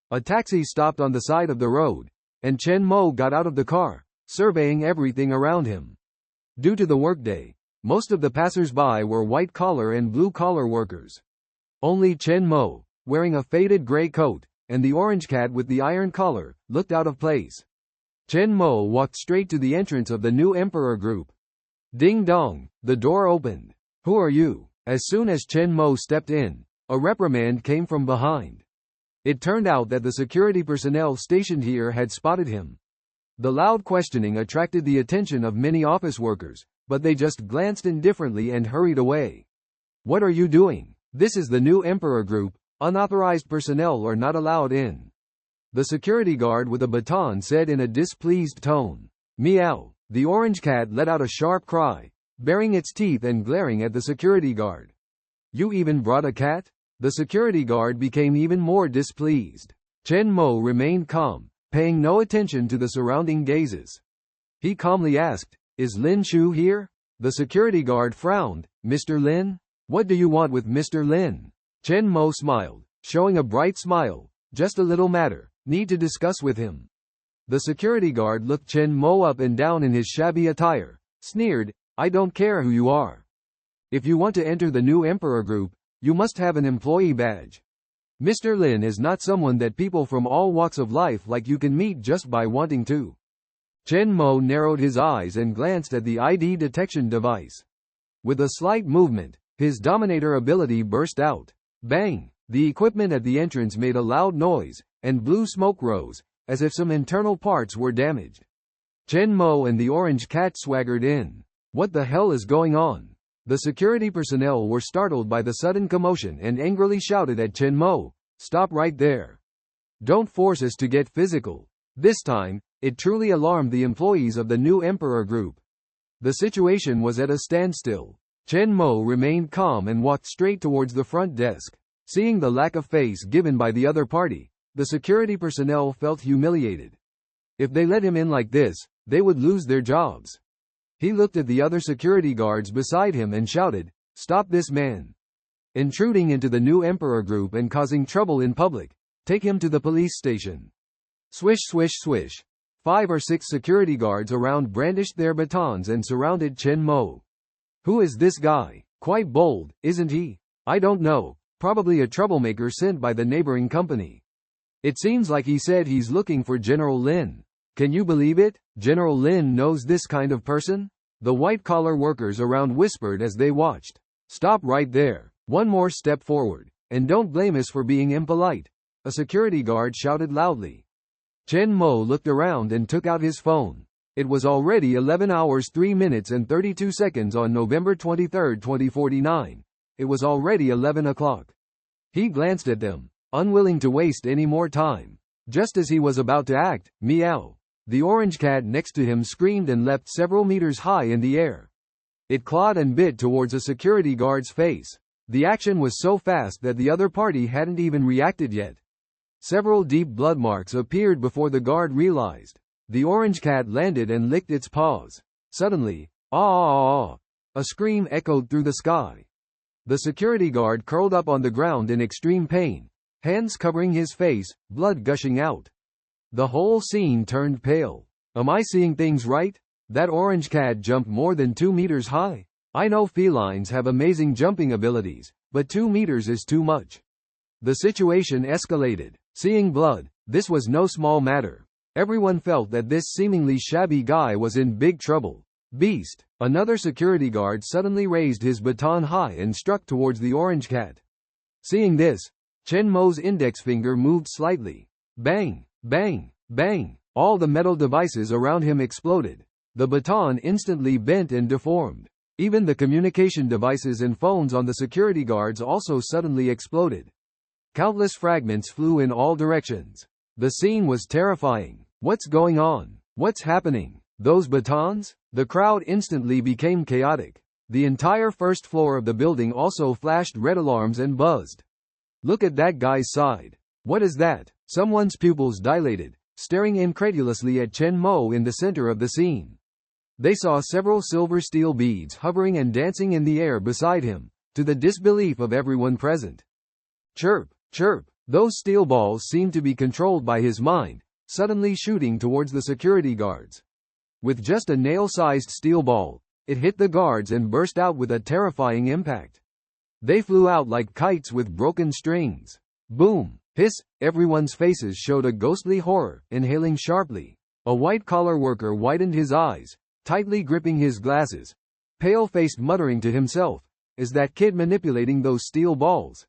A taxi stopped on the side of the road, and Chen Mo got out of the car, surveying everything around him. Due to the workday, most of the passers-by were white-collar and blue-collar workers. Only Chen Mo, wearing a faded gray coat, and the orange cat with the iron collar, looked out of place. Chen Mo walked straight to the entrance of the new Emperor group. Ding dong, the door opened. Who are you? As soon as Chen Mo stepped in, a reprimand came from behind. It turned out that the security personnel stationed here had spotted him. The loud questioning attracted the attention of many office workers, but they just glanced indifferently and hurried away. What are you doing? This is the new Emperor group. Unauthorized personnel are not allowed in. The security guard with a baton said in a displeased tone. Meow. The orange cat let out a sharp cry, baring its teeth and glaring at the security guard. You even brought a cat? The security guard became even more displeased. Chen Mo remained calm, paying no attention to the surrounding gazes. He calmly asked, Is Lin Shu here? The security guard frowned. Mr. Lin? What do you want with Mr. Lin? Chen Mo smiled, showing a bright smile. Just a little matter. Need to discuss with him. The security guard looked Chen Mo up and down in his shabby attire, sneered, I don't care who you are. If you want to enter the new Emperor group, you must have an employee badge. Mr. Lin is not someone that people from all walks of life like you can meet just by wanting to. Chen Mo narrowed his eyes and glanced at the ID detection device. With a slight movement, his dominator ability burst out. Bang! The equipment at the entrance made a loud noise, and blue smoke rose, as if some internal parts were damaged. Chen Mo and the orange cat swaggered in. What the hell is going on? The security personnel were startled by the sudden commotion and angrily shouted at Chen Mo, Stop right there. Don't force us to get physical. This time, it truly alarmed the employees of the new Emperor group. The situation was at a standstill. Chen Mo remained calm and walked straight towards the front desk. Seeing the lack of face given by the other party, the security personnel felt humiliated. If they let him in like this, they would lose their jobs. He looked at the other security guards beside him and shouted, Stop this man. Intruding into the new Emperor group and causing trouble in public. Take him to the police station. Swish swish swish. 5 or 6 security guards around brandished their batons and surrounded Chen Mo. Who is this guy? Quite bold, isn't he? I don't know. Probably a troublemaker sent by the neighboring company. It seems like he said he's looking for General Lin. Can you believe it? General Lin knows this kind of person? The white-collar workers around whispered as they watched. Stop right there. One more step forward. And don't blame us for being impolite. A security guard shouted loudly. Chen Mo looked around and took out his phone. It was already 11 hours 3 minutes and 32 seconds on November 23, 2049. It was already 11 o'clock. He glanced at them, unwilling to waste any more time. Just as he was about to act, meow. The orange cat next to him screamed and leapt several meters high in the air. It clawed and bit towards a security guard's face. The action was so fast that the other party hadn't even reacted yet. Several deep blood marks appeared before the guard realized. The orange cat landed and licked its paws. Suddenly, ah! A scream echoed through the sky. The security guard curled up on the ground in extreme pain, hands covering his face, blood gushing out. The whole scene turned pale. Am I seeing things right? That orange cat jumped more than 2 meters high. I know felines have amazing jumping abilities, but 2 meters is too much. The situation escalated. Seeing blood, this was no small matter. Everyone felt that this seemingly shabby guy was in big trouble. Beast! Another security guard suddenly raised his baton high and struck towards the orange cat. Seeing this, Chen Mo's index finger moved slightly. Bang! Bang! Bang! All the metal devices around him exploded. The baton instantly bent and deformed. Even the communication devices and phones on the security guards also suddenly exploded. Countless fragments flew in all directions. The scene was terrifying. What's going on? What's happening? Those batons? The crowd instantly became chaotic. The entire first floor of the building also flashed red alarms and buzzed. Look at that guy's side. What is that? Someone's pupils dilated, staring incredulously at Chen Mo in the center of the scene. They saw several silver steel beads hovering and dancing in the air beside him, to the disbelief of everyone present. Chirp, chirp. Those steel balls seemed to be controlled by his mind, suddenly shooting towards the security guards. With just a nail-sized steel ball, it hit the guards and burst out with a terrifying impact. They flew out like kites with broken strings. Boom! Hiss! Everyone's faces showed a ghostly horror, inhaling sharply. A white-collar worker widened his eyes, tightly gripping his glasses, pale-faced, muttering to himself, "Is that kid manipulating those steel balls?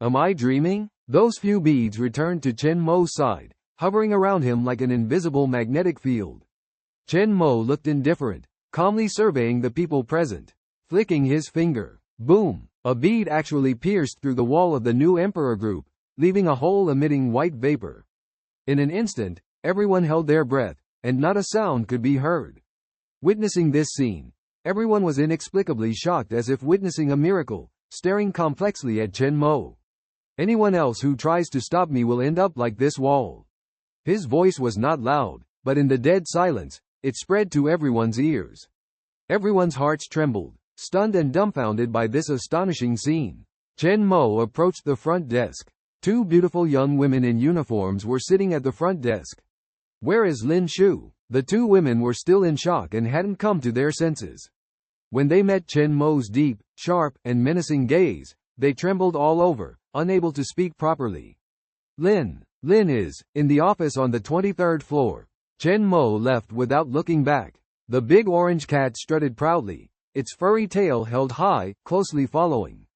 Am I dreaming?" Those few beads returned to Chen Mo's side, hovering around him like an invisible magnetic field. Chen Mo looked indifferent, calmly surveying the people present. Flicking his finger, boom! A bead actually pierced through the wall of the new emperor group, leaving a hole emitting white vapor. In an instant, everyone held their breath, and not a sound could be heard. Witnessing this scene, everyone was inexplicably shocked, as if witnessing a miracle, staring complexly at Chen Mo. "Anyone else who tries to stop me will end up like this wall." His voice was not loud, but in the dead silence, it spread to everyone's ears. Everyone's hearts trembled, stunned and dumbfounded by this astonishing scene. Chen Mo approached the front desk. Two beautiful young women in uniforms were sitting at the front desk. "Where is Lin Shu?" The two women were still in shock and hadn't come to their senses. When they met Chen Mo's deep, sharp, and menacing gaze, they trembled all over, unable to speak properly. Lin is in the office on the 23rd floor." Chen Mo left without looking back. The big orange cat strutted proudly, its furry tail held high, closely following.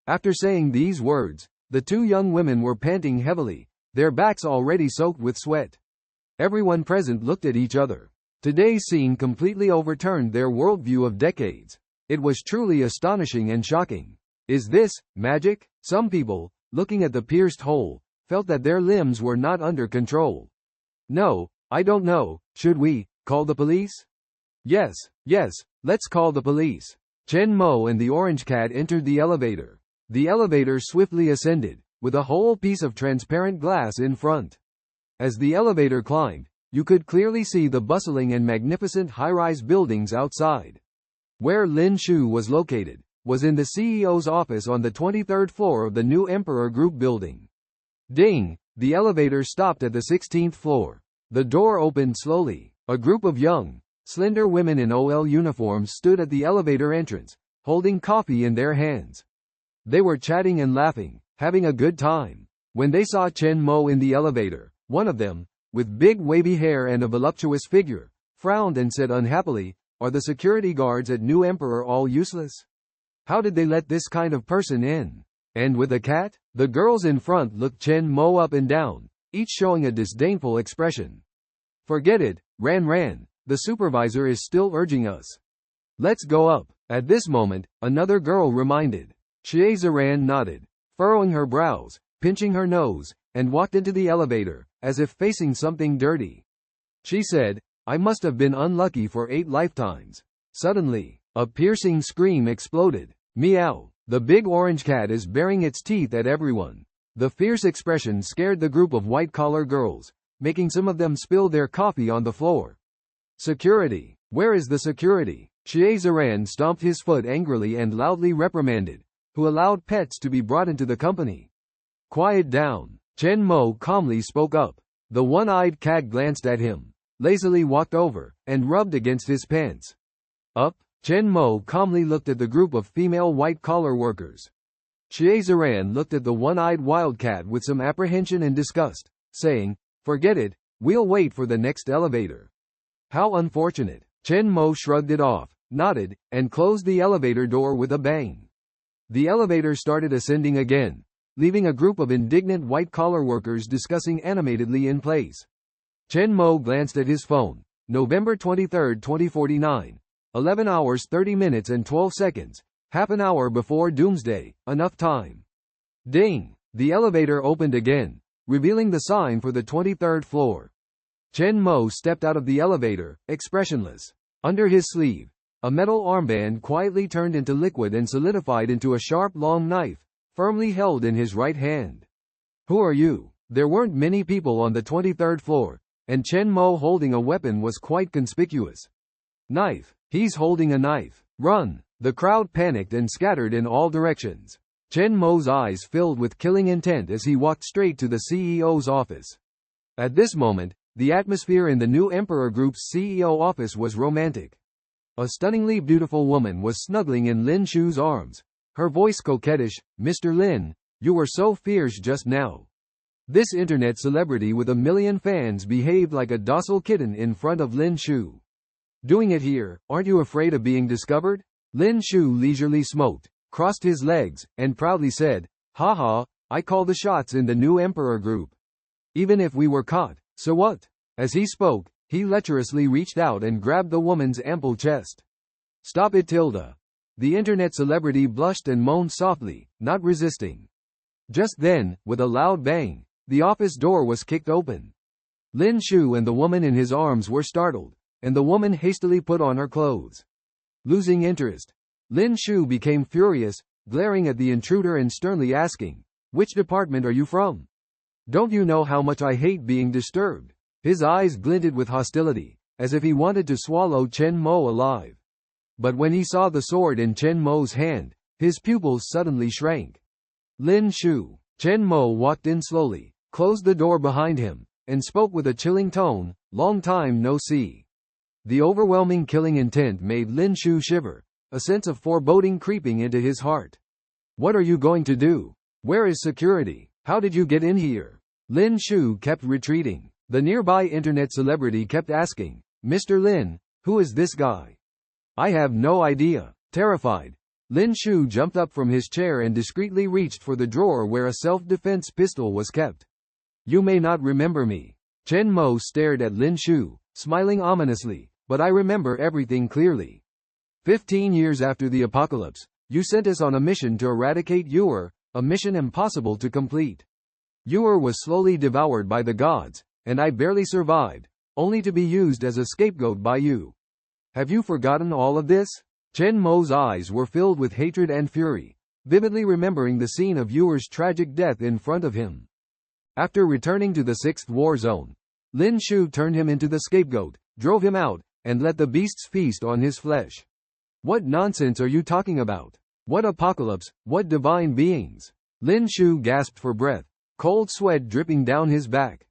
After saying these words, the two young women were panting heavily, their backs already soaked with sweat. Everyone present looked at each other. Today's scene completely overturned their worldview of decades. It was truly astonishing and shocking. Is this magic? Some people, looking at the pierced hole, felt that their limbs were not under control. "No, I don't know. Should we call the police?" Yes, let's call the police." Chen Mo and the orange cat entered the elevator. The elevator swiftly ascended, with a whole piece of transparent glass in front. As the elevator climbed, you could clearly see the bustling and magnificent high-rise buildings outside. Where Lin Shu was located was in the CEO's office on the 23rd floor of the new Emperor Group building. Ding! The elevator stopped at the 16th floor. The door opened slowly. A group of young, slender women in OL uniforms stood at the elevator entrance, holding coffee in their hands. They were chatting and laughing, having a good time. When they saw Chen Mo in the elevator, one of them, with big wavy hair and a voluptuous figure, frowned and said unhappily, "Are the security guards at New Emperor all useless? How did they let this kind of person in? And with a cat?" The girls in front looked Chen Mo up and down, each showing a disdainful expression. "Forget it, Ran. The supervisor is still urging us. Let's go up." At this moment, another girl reminded. Xie Ziran nodded, furrowing her brows, pinching her nose, and walked into the elevator, as if facing something dirty. She said, "I must have been unlucky for 8 lifetimes." Suddenly, a piercing scream exploded. Meow! The big orange cat is baring its teeth at everyone. The fierce expression scared the group of white-collar girls, making some of them spill their coffee on the floor. "Security! Where is the security?" Xie Ziran stomped his foot angrily and loudly reprimanded, "Who allowed pets to be brought into the company?" "Quiet down." Chen Mo calmly spoke up. The one-eyed cat glanced at him, lazily walked over, and rubbed against his pants. "Up?" Chen Mo calmly looked at the group of female white-collar workers. Xie Ziran looked at the one-eyed wildcat with some apprehension and disgust, saying, "Forget it, we'll wait for the next elevator." "How unfortunate." Chen Mo shrugged it off, nodded, and closed the elevator door with a bang. The elevator started ascending again, leaving a group of indignant white-collar workers discussing animatedly in place. Chen Mo glanced at his phone. November 23, 2049. 11 hours 30 minutes and 12 seconds. Half an hour before doomsday. Enough time. Ding! The elevator opened again, revealing the sign for the 23rd floor. Chen Mo stepped out of the elevator, expressionless. Under his sleeve, a metal armband quietly turned into liquid and solidified into a sharp long knife, firmly held in his right hand. "Who are you?" There weren't many people on the 23rd floor, and Chen Mo holding a weapon was quite conspicuous. "Knife. He's holding a knife. Run!" The crowd panicked and scattered in all directions. Chen Mo's eyes filled with killing intent as he walked straight to the CEO's office. At this moment, the atmosphere in the new Emperor Group's CEO office was romantic. A stunningly beautiful woman was snuggling in Lin Shu's arms, her voice coquettish. "Mr. Lin, you were so fierce just now." This internet celebrity with a million fans behaved like a docile kitten in front of Lin Shu. Doing it here, aren't you afraid of being discovered? Lin Shu leisurely smoked, crossed his legs, and proudly said, haha, I call the shots in the new Emperor group. Even if we were caught, so what? As he spoke, he lecherously reached out and grabbed the woman's ample chest. Stop it, Tilda. The internet celebrity blushed and moaned softly, not resisting. Just then, with a loud bang, the office door was kicked open. Lin Shu and the woman in his arms were startled, and the woman hastily put on her clothes. Losing interest, Lin Shu became furious, glaring at the intruder and sternly asking, "Which department are you from? Don't you know how much I hate being disturbed?" His eyes glinted with hostility, as if he wanted to swallow Chen Mo alive. But when he saw the sword in Chen Mo's hand, his pupils suddenly shrank. Lin Shu. Chen Mo walked in slowly, closed the door behind him, and spoke with a chilling tone, "Long time no see." The overwhelming killing intent made Lin Shu shiver, a sense of foreboding creeping into his heart. "What are you going to do? Where is security? How did you get in here?" Lin Shu kept retreating. The nearby internet celebrity kept asking, "Mr. Lin, who is this guy?" "I have no idea." Terrified, Lin Shu jumped up from his chair and discreetly reached for the drawer where a self-defense pistol was kept. "You may not remember me." Chen Mo stared at Lin Shu, smiling ominously, "But I remember everything clearly. 15 years after the apocalypse, you sent us on a mission to eradicate Ur, a mission impossible to complete. Ur was slowly devoured by the gods, and I barely survived, only to be used as a scapegoat by you. Have you forgotten all of this?" Chen Mo's eyes were filled with hatred and fury, vividly remembering the scene of Ur's tragic death in front of him. After returning to the 6th war zone, Lin Shu turned him into the scapegoat, drove him out, and let the beasts feast on his flesh. "What nonsense are you talking about? What apocalypse, what divine beings?" Lin Shu gasped for breath, cold sweat dripping down his back.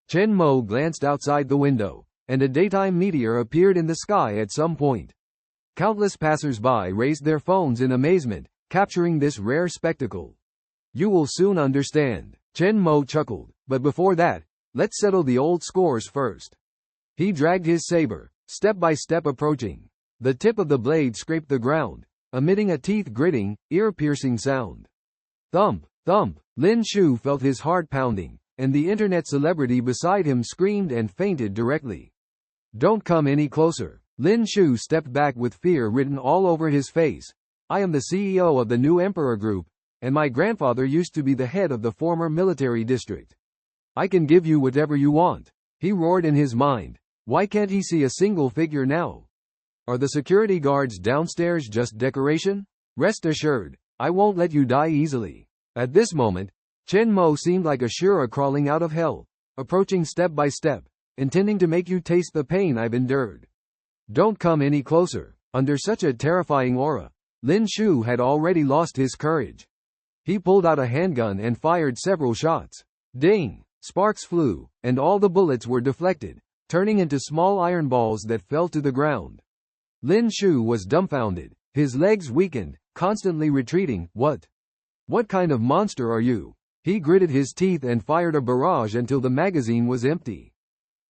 Chen Mo glanced outside the window, and a daytime meteor appeared in the sky at some point. Countless passers-by raised their phones in amazement, capturing this rare spectacle. "You will soon understand," Chen Mo chuckled, "but before that, let's settle the old scores first." He dragged his saber, step by step approaching. The tip of the blade scraped the ground, emitting a teeth-gritting, ear-piercing sound. Thump, thump, Lin Shu felt his heart pounding, and the internet celebrity beside him screamed and fainted directly. "Don't come any closer." Lin Shu stepped back with fear written all over his face. "I am the CEO of the new Emperor Group, and my grandfather used to be the head of the former military district. I can give you whatever you want." He roared in his mind. Why can't he see a single figure now? Are the security guards downstairs just decoration? Rest assured, I won't let you die easily. At this moment, Chen Mo seemed like a Shura crawling out of hell, approaching step by step, intending to make you taste the pain I've endured. "Don't come any closer." Under such a terrifying aura, Lin Shu had already lost his courage. He pulled out a handgun and fired several shots. Ding! Sparks flew, and all the bullets were deflected, turning into small iron balls that fell to the ground. Lin Shu was dumbfounded, his legs weakened, constantly retreating. What kind of monster are you?" He gritted his teeth and fired a barrage until the magazine was empty.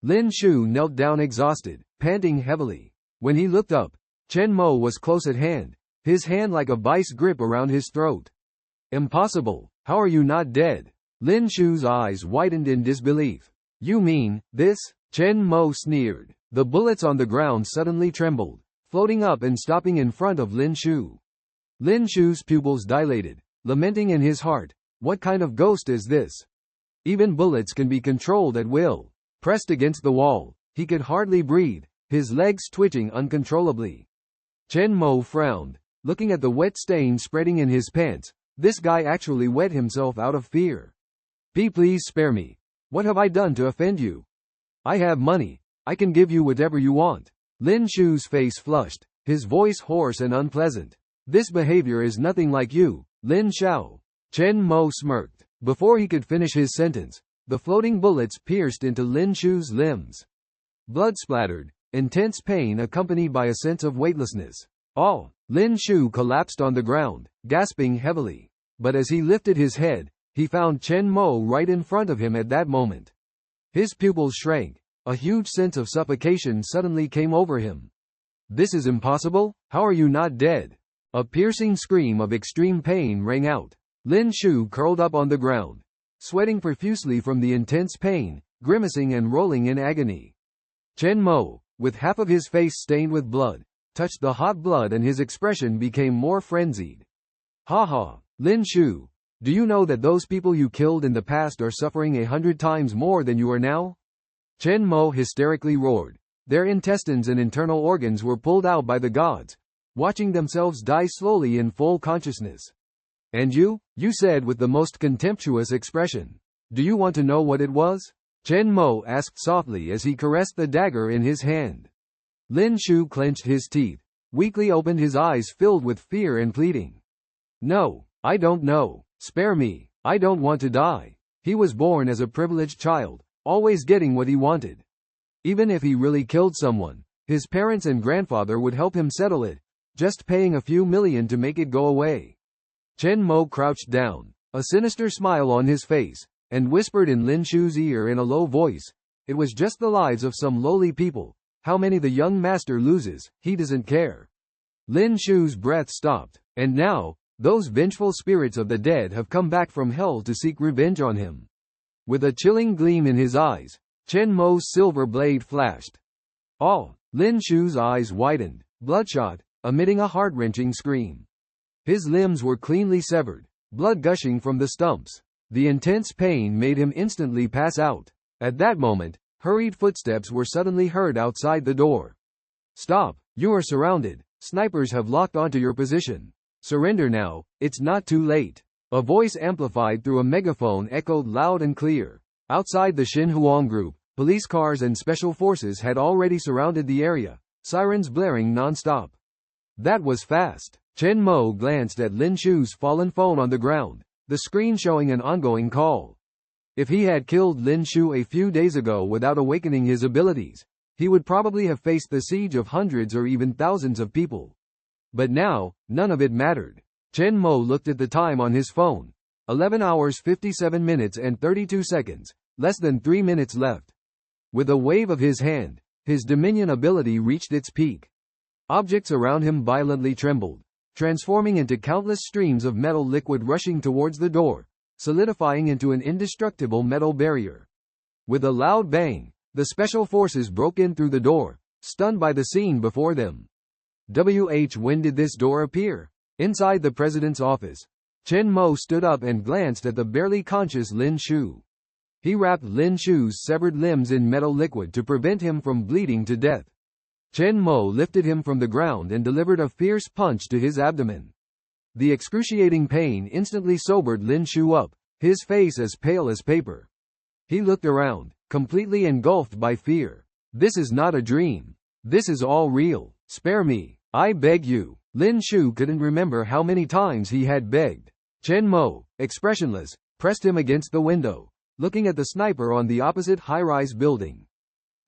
Lin Shu knelt down exhausted, panting heavily. When he looked up, Chen Mo was close at hand, his hand like a vice grip around his throat. "Impossible, how are you not dead?" Lin Shu's eyes widened in disbelief. "You mean, this?" Chen Mo sneered. The bullets on the ground suddenly trembled, floating up and stopping in front of Lin Shu. Lin Shu's pupils dilated, lamenting in his heart, "What kind of ghost is this? Even bullets can be controlled at will." Pressed against the wall, he could hardly breathe, his legs twitching uncontrollably. Chen Mo frowned, looking at the wet stain spreading in his pants. This guy actually wet himself out of fear. Please spare me. What have I done to offend you?" "I have money. I can give you whatever you want." Lin Shu's face flushed, his voice hoarse and unpleasant. "This behavior is nothing like you, Lin Xiao." Chen Mo smirked. Before he could finish his sentence, the floating bullets pierced into Lin Shu's limbs. Blood splattered, intense pain accompanied by a sense of weightlessness. "Oh!" Lin Shu collapsed on the ground, gasping heavily. But as he lifted his head, He found Chen Mo right in front of him at that moment. His pupils shrank. A huge sense of suffocation suddenly came over him. This is impossible? How are you not dead? A piercing scream of extreme pain rang out. Lin Shu curled up on the ground, sweating profusely from the intense pain, grimacing and rolling in agony. Chen Mo, with half of his face stained with blood, touched the hot blood and his expression became more frenzied. Ha ha, Lin Shu. Do you know that those people you killed in the past are suffering 100 times more than you are now? Chen Mo hysterically roared. Their intestines and internal organs were pulled out by the gods, watching themselves die slowly in full consciousness. And you said with the most contemptuous expression. Do you want to know what it was? Chen Mo asked softly as he caressed the dagger in his hand. Lin Shu clenched his teeth, weakly opened his eyes filled with fear and pleading. No, I don't know. Spare me. I don't want to die. He was born as a privileged child, always getting what he wanted. Even if he really killed someone, his parents and grandfather would help him settle it, just paying a few million to make it go away. Chen Mo crouched down, a sinister smile on his face, and whispered in Lin Shu's ear in a low voice, "It was just the lives of some lowly people. How many the young master loses, he doesn't care." Lin Shu's breath stopped, and now, those vengeful spirits of the dead have come back from hell to seek revenge on him. With a chilling gleam in his eyes, Chen Mo's silver blade flashed. Oh! Lin Shu's eyes widened, bloodshot, emitting a heart-wrenching scream. His limbs were cleanly severed, blood gushing from the stumps. The intense pain made him instantly pass out. At that moment, hurried footsteps were suddenly heard outside the door. Stop! You are surrounded. Snipers have locked onto your position. Surrender now, it's not too late. A voice amplified through a megaphone echoed loud and clear. Outside the Xinhuang group, police cars and special forces had already surrounded the area, sirens blaring non-stop. That was fast. Chen Mo glanced at Lin Shu's fallen phone on the ground, the screen showing an ongoing call. If he had killed Lin Shu a few days ago without awakening his abilities, he would probably have faced the siege of hundreds or even thousands of people. But now, none of it mattered. Chen Mo looked at the time on his phone. 11 hours 57 minutes and 32 seconds, less than 3 minutes left. With a wave of his hand, his dominion ability reached its peak. Objects around him violently trembled, transforming into countless streams of metal liquid rushing towards the door, solidifying into an indestructible metal barrier. With a loud bang, the special forces broke in through the door, stunned by the scene before them. When did this door appear? Inside the president's office, Chen Mo stood up and glanced at the barely conscious Lin Shu. He wrapped Lin Shu's severed limbs in metal liquid to prevent him from bleeding to death. Chen Mo lifted him from the ground and delivered a fierce punch to his abdomen. The excruciating pain instantly sobered Lin Shu up, his face as pale as paper. He looked around, completely engulfed by fear. This is not a dream. This is all real. Spare me, I beg you. Lin Shu couldn't remember how many times he had begged. Chen Mo, expressionless, pressed him against the window, looking at the sniper on the opposite high-rise building.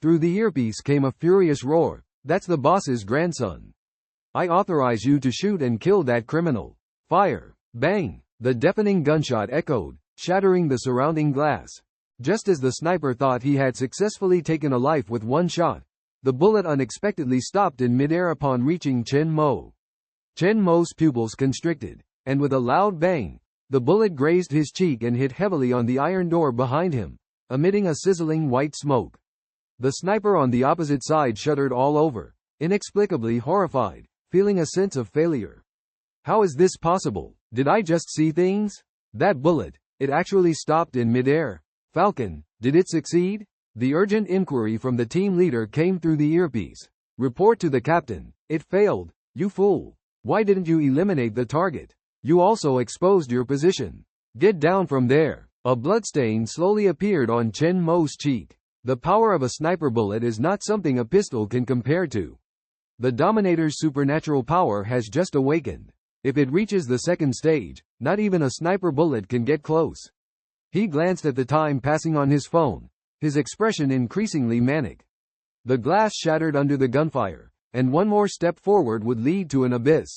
Through the earpiece came a furious roar. That's the boss's grandson. I authorize you to shoot and kill that criminal. Fire. Bang. The deafening gunshot echoed, shattering the surrounding glass. Just as the sniper thought he had successfully taken a life with one shot, the bullet unexpectedly stopped in midair upon reaching Chen Mo. Chen Mo's pupils constricted, and with a loud bang, the bullet grazed his cheek and hit heavily on the iron door behind him, emitting a sizzling white smoke. The sniper on the opposite side shuddered all over, inexplicably horrified, feeling a sense of failure. How is this possible? Did I just see things? That bullet, it actually stopped in midair. Falcon, did it succeed? The urgent inquiry from the team leader came through the earpiece. Report to the captain. It failed. You fool. Why didn't you eliminate the target? You also exposed your position. Get down from there. A bloodstain slowly appeared on Chen Mo's cheek. The power of a sniper bullet is not something a pistol can compare to. The Dominator's supernatural power has just awakened. If it reaches the second stage, not even a sniper bullet can get close. He glanced at the time passing on his phone, his expression increasingly manic. The glass shattered under the gunfire, and one more step forward would lead to an abyss.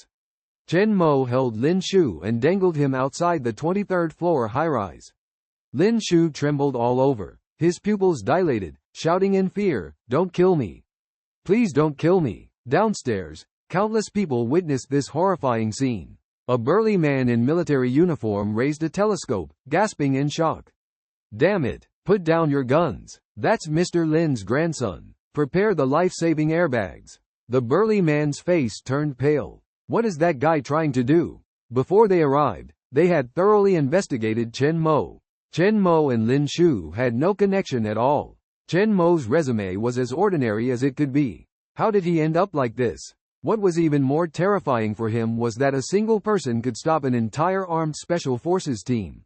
Chen Mo held Lin Shu and dangled him outside the 23rd floor high-rise. Lin Shu trembled all over, his pupils dilated, shouting in fear, "Don't kill me! Please don't kill me!" Downstairs, countless people witnessed this horrifying scene. A burly man in military uniform raised a telescope, gasping in shock. "Damn it! Put down your guns! That's Mr. Lin's grandson. Prepare the life-saving airbags." The burly man's face turned pale. What is that guy trying to do? Before they arrived, they had thoroughly investigated Chen Mo. Chen Mo and Lin Shu had no connection at all. Chen Mo's resume was as ordinary as it could be. How did he end up like this? What was even more terrifying for him was that a single person could stop an entire armed special forces team.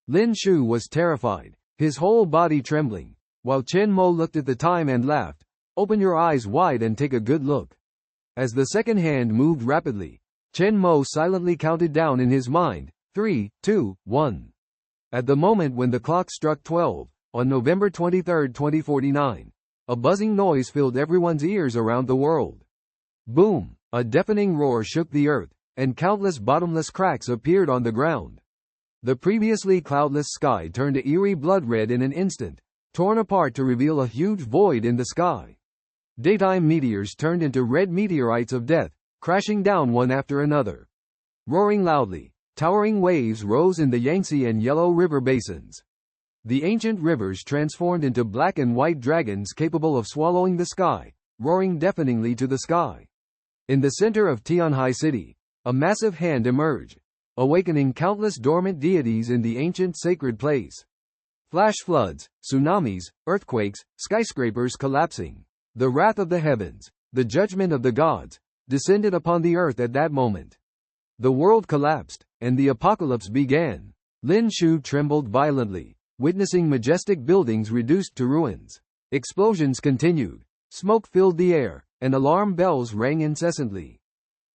Lin Shu was terrified, his whole body trembling, while Chen Mo looked at the time and laughed. "Open your eyes wide and take a good look." As the second hand moved rapidly, Chen Mo silently counted down in his mind, 3, 2, 1. At the moment when the clock struck 12, on November 23, 2049, a buzzing noise filled everyone's ears around the world. Boom! A deafening roar shook the earth, and countless bottomless cracks appeared on the ground. The previously cloudless sky turned to eerie blood red in an instant, torn apart to reveal a huge void in the sky. Daytime meteors turned into red meteorites of death, crashing down one after another. Roaring loudly, towering waves rose in the Yangtze and Yellow River basins. The ancient rivers transformed into black and white dragons capable of swallowing the sky, roaring deafeningly to the sky. In the center of Qiongqi City, a massive hand emerged, awakening countless dormant deities in the ancient sacred place. Flash floods, tsunamis, earthquakes, skyscrapers collapsing. The wrath of the heavens, the judgment of the gods, descended upon the earth at that moment. The world collapsed, and the apocalypse began. Lin Shu trembled violently, witnessing majestic buildings reduced to ruins. Explosions continued, smoke filled the air, and alarm bells rang incessantly.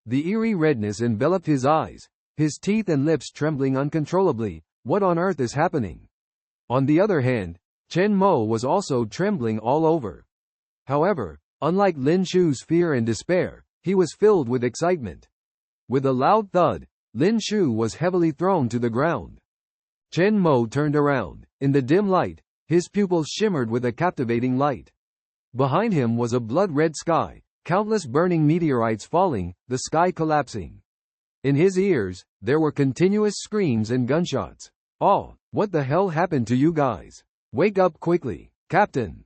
The eerie redness enveloped his eyes, his teeth and lips trembling uncontrollably. What on earth is happening? On the other hand, Chen Mo was also trembling all over. However, unlike Lin Shu's fear and despair, he was filled with excitement. With a loud thud, Lin Shu was heavily thrown to the ground. Chen Mo turned around. In the dim light, his pupils shimmered with a captivating light. Behind him was a blood-red sky, countless burning meteorites falling, the sky collapsing. In his ears, there were continuous screams and gunshots. "Oh, what the hell happened to you guys? Wake up quickly, Captain!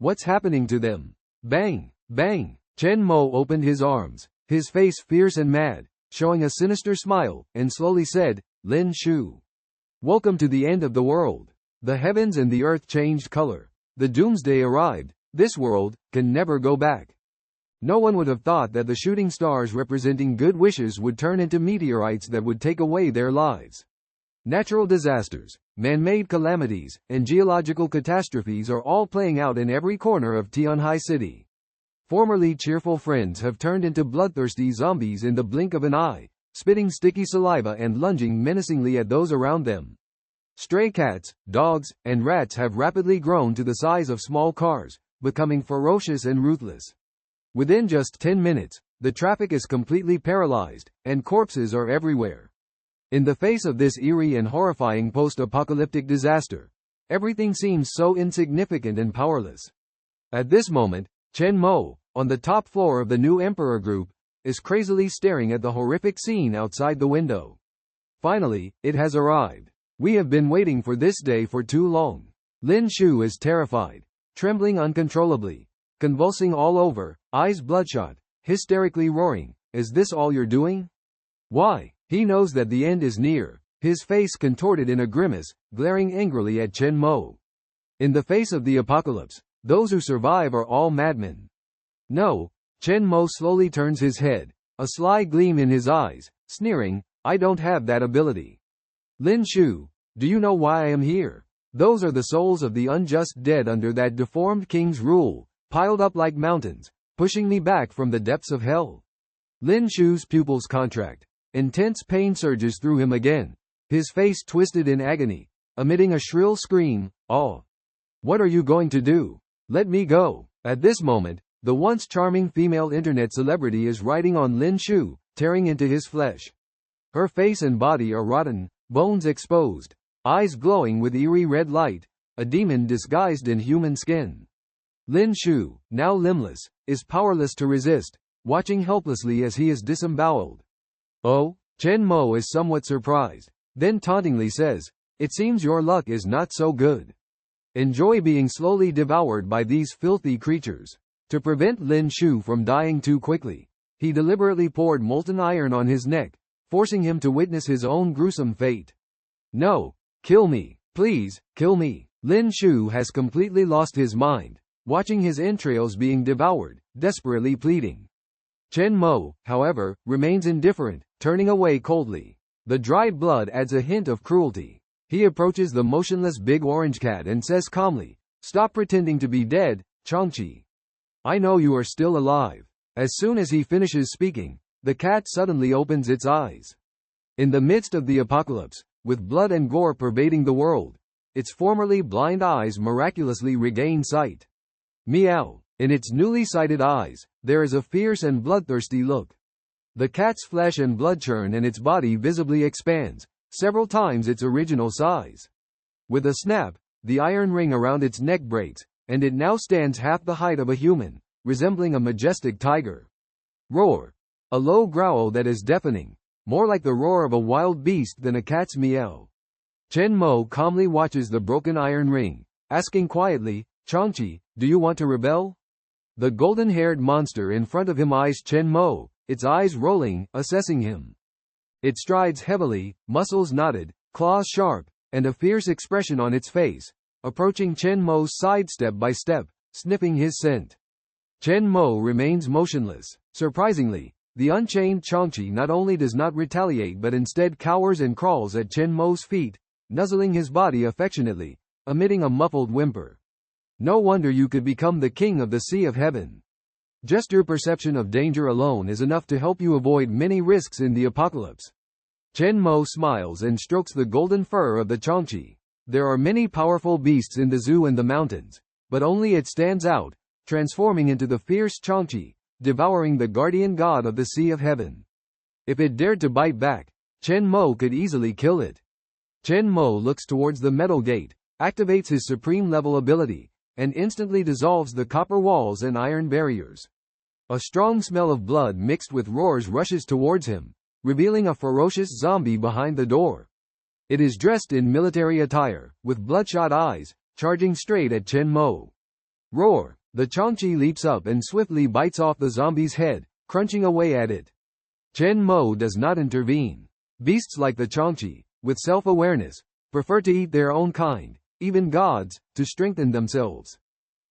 What's happening to them?" Bang! Bang! Chen Mo opened his arms, his face fierce and mad, showing a sinister smile, and slowly said, "Lin Shu. Welcome to the end of the world." The heavens and the earth changed color. The doomsday arrived. This world can never go back. No one would have thought that the shooting stars representing good wishes would turn into meteorites that would take away their lives. Natural disasters, man-made calamities, and geological catastrophes are all playing out in every corner of Qiongqi City. Formerly cheerful friends have turned into bloodthirsty zombies in the blink of an eye, spitting sticky saliva and lunging menacingly at those around them. Stray cats, dogs, and rats have rapidly grown to the size of small cars, becoming ferocious and ruthless. Within just 10 minutes, the traffic is completely paralyzed, and corpses are everywhere. In the face of this eerie and horrifying post-apocalyptic disaster, everything seems so insignificant and powerless. At this moment, Chen Mo, on the top floor of the new Emperor Group, is crazily staring at the horrific scene outside the window. Finally, it has arrived. We have been waiting for this day for too long. Lin Shu is terrified, trembling uncontrollably, convulsing all over, eyes bloodshot, hysterically roaring, "Is this all you're doing?" Why? He knows that the end is near, his face contorted in a grimace, glaring angrily at Chen Mo. In the face of the apocalypse, those who survive are all madmen. No, Chen Mo slowly turns his head, a sly gleam in his eyes, sneering, "I don't have that ability." Lin Shu, do you know why I am here? Those are the souls of the unjust dead under that deformed king's rule, piled up like mountains, pushing me back from the depths of hell. Lin Shu's pupils contract. Intense pain surges through him again, his face twisted in agony, emitting a shrill scream, "Oh! What are you going to do? Let me go." At this moment, the once charming female internet celebrity is riding on Lin Shu, tearing into his flesh. Her face and body are rotten, bones exposed, eyes glowing with eerie red light, a demon disguised in human skin. Lin Shu, now limbless, is powerless to resist, watching helplessly as he is disemboweled. Oh, Chen Mo is somewhat surprised, then tauntingly says, "It seems your luck is not so good. Enjoy being slowly devoured by these filthy creatures." To prevent Lin Shu from dying too quickly, he deliberately poured molten iron on his neck, forcing him to witness his own gruesome fate. "No, kill me, please, kill me." Lin Shu has completely lost his mind, watching his entrails being devoured, desperately pleading. Chen Mo, however, remains indifferent, turning away coldly. The dried blood adds a hint of cruelty. He approaches the motionless big orange cat and says calmly, "Stop pretending to be dead, Qiongqi. I know you are still alive." As soon as he finishes speaking, the cat suddenly opens its eyes. In the midst of the apocalypse, with blood and gore pervading the world, its formerly blind eyes miraculously regain sight. Meow. In its newly sighted eyes, there is a fierce and bloodthirsty look. The cat's flesh and blood churn and its body visibly expands, several times its original size. With a snap, the iron ring around its neck breaks, and it now stands half the height of a human, resembling a majestic tiger. Roar. A low growl that is deafening, more like the roar of a wild beast than a cat's meow. Chen Mo calmly watches the broken iron ring, asking quietly, "Qiongqi, do you want to rebel?" The golden-haired monster in front of him eyes Chen Mo, its eyes rolling, assessing him. It strides heavily, muscles knotted, claws sharp, and a fierce expression on its face, approaching Chen Mo's side step by step, sniffing his scent. Chen Mo remains motionless. Surprisingly, the unchained Qiongqi not only does not retaliate but instead cowers and crawls at Chen Mo's feet, nuzzling his body affectionately, emitting a muffled whimper. No wonder you could become the king of the Sea of Heaven. Just your perception of danger alone is enough to help you avoid many risks in the apocalypse. Chen Mo smiles and strokes the golden fur of the Qiongqi. There are many powerful beasts in the zoo and the mountains, but only it stands out, transforming into the fierce Qiongqi, devouring the guardian god of the Sea of Heaven. If it dared to bite back, Chen Mo could easily kill it. Chen Mo looks towards the metal gate, activates his supreme level ability, and instantly dissolves the copper walls and iron barriers. A strong smell of blood mixed with roars rushes towards him, revealing a ferocious zombie behind the door. It is dressed in military attire, with bloodshot eyes, charging straight at Chen Mo. Roar! The Qiongqi leaps up and swiftly bites off the zombie's head, crunching away at it. Chen Mo does not intervene. Beasts like the Qiongqi, with self-awareness, prefer to eat their own kind, even gods, to strengthen themselves.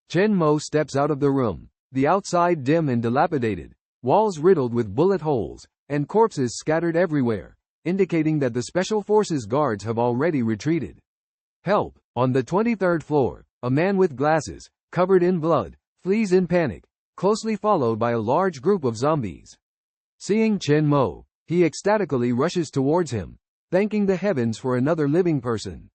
Chen Mo steps out of the room, the outside dim and dilapidated, walls riddled with bullet holes, and corpses scattered everywhere, indicating that the Special Forces guards have already retreated. Help! On the 23rd floor, a man with glasses, covered in blood, flees in panic, closely followed by a large group of zombies. Seeing Chen Mo, he ecstatically rushes towards him, thanking the heavens for another living person.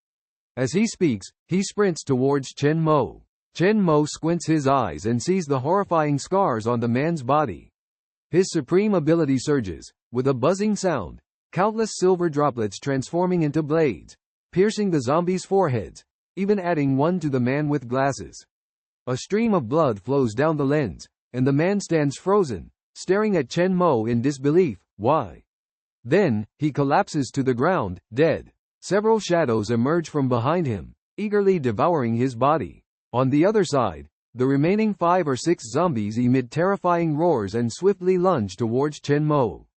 As he speaks, he sprints towards Chen Mo. Chen Mo squints his eyes and sees the horrifying scars on the man's body. His supreme ability surges, with a buzzing sound, countless silver droplets transforming into blades, piercing the zombies' foreheads, even adding one to the man with glasses. A stream of blood flows down the lens, and the man stands frozen, staring at Chen Mo in disbelief. Why? Then, he collapses to the ground, dead. Several shadows emerge from behind him, eagerly devouring his body. On the other side, the remaining 5 or 6 zombies emit terrifying roars and swiftly lunge towards Chen Mo.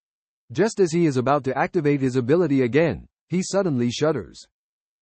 Just as he is about to activate his ability again, he suddenly shudders.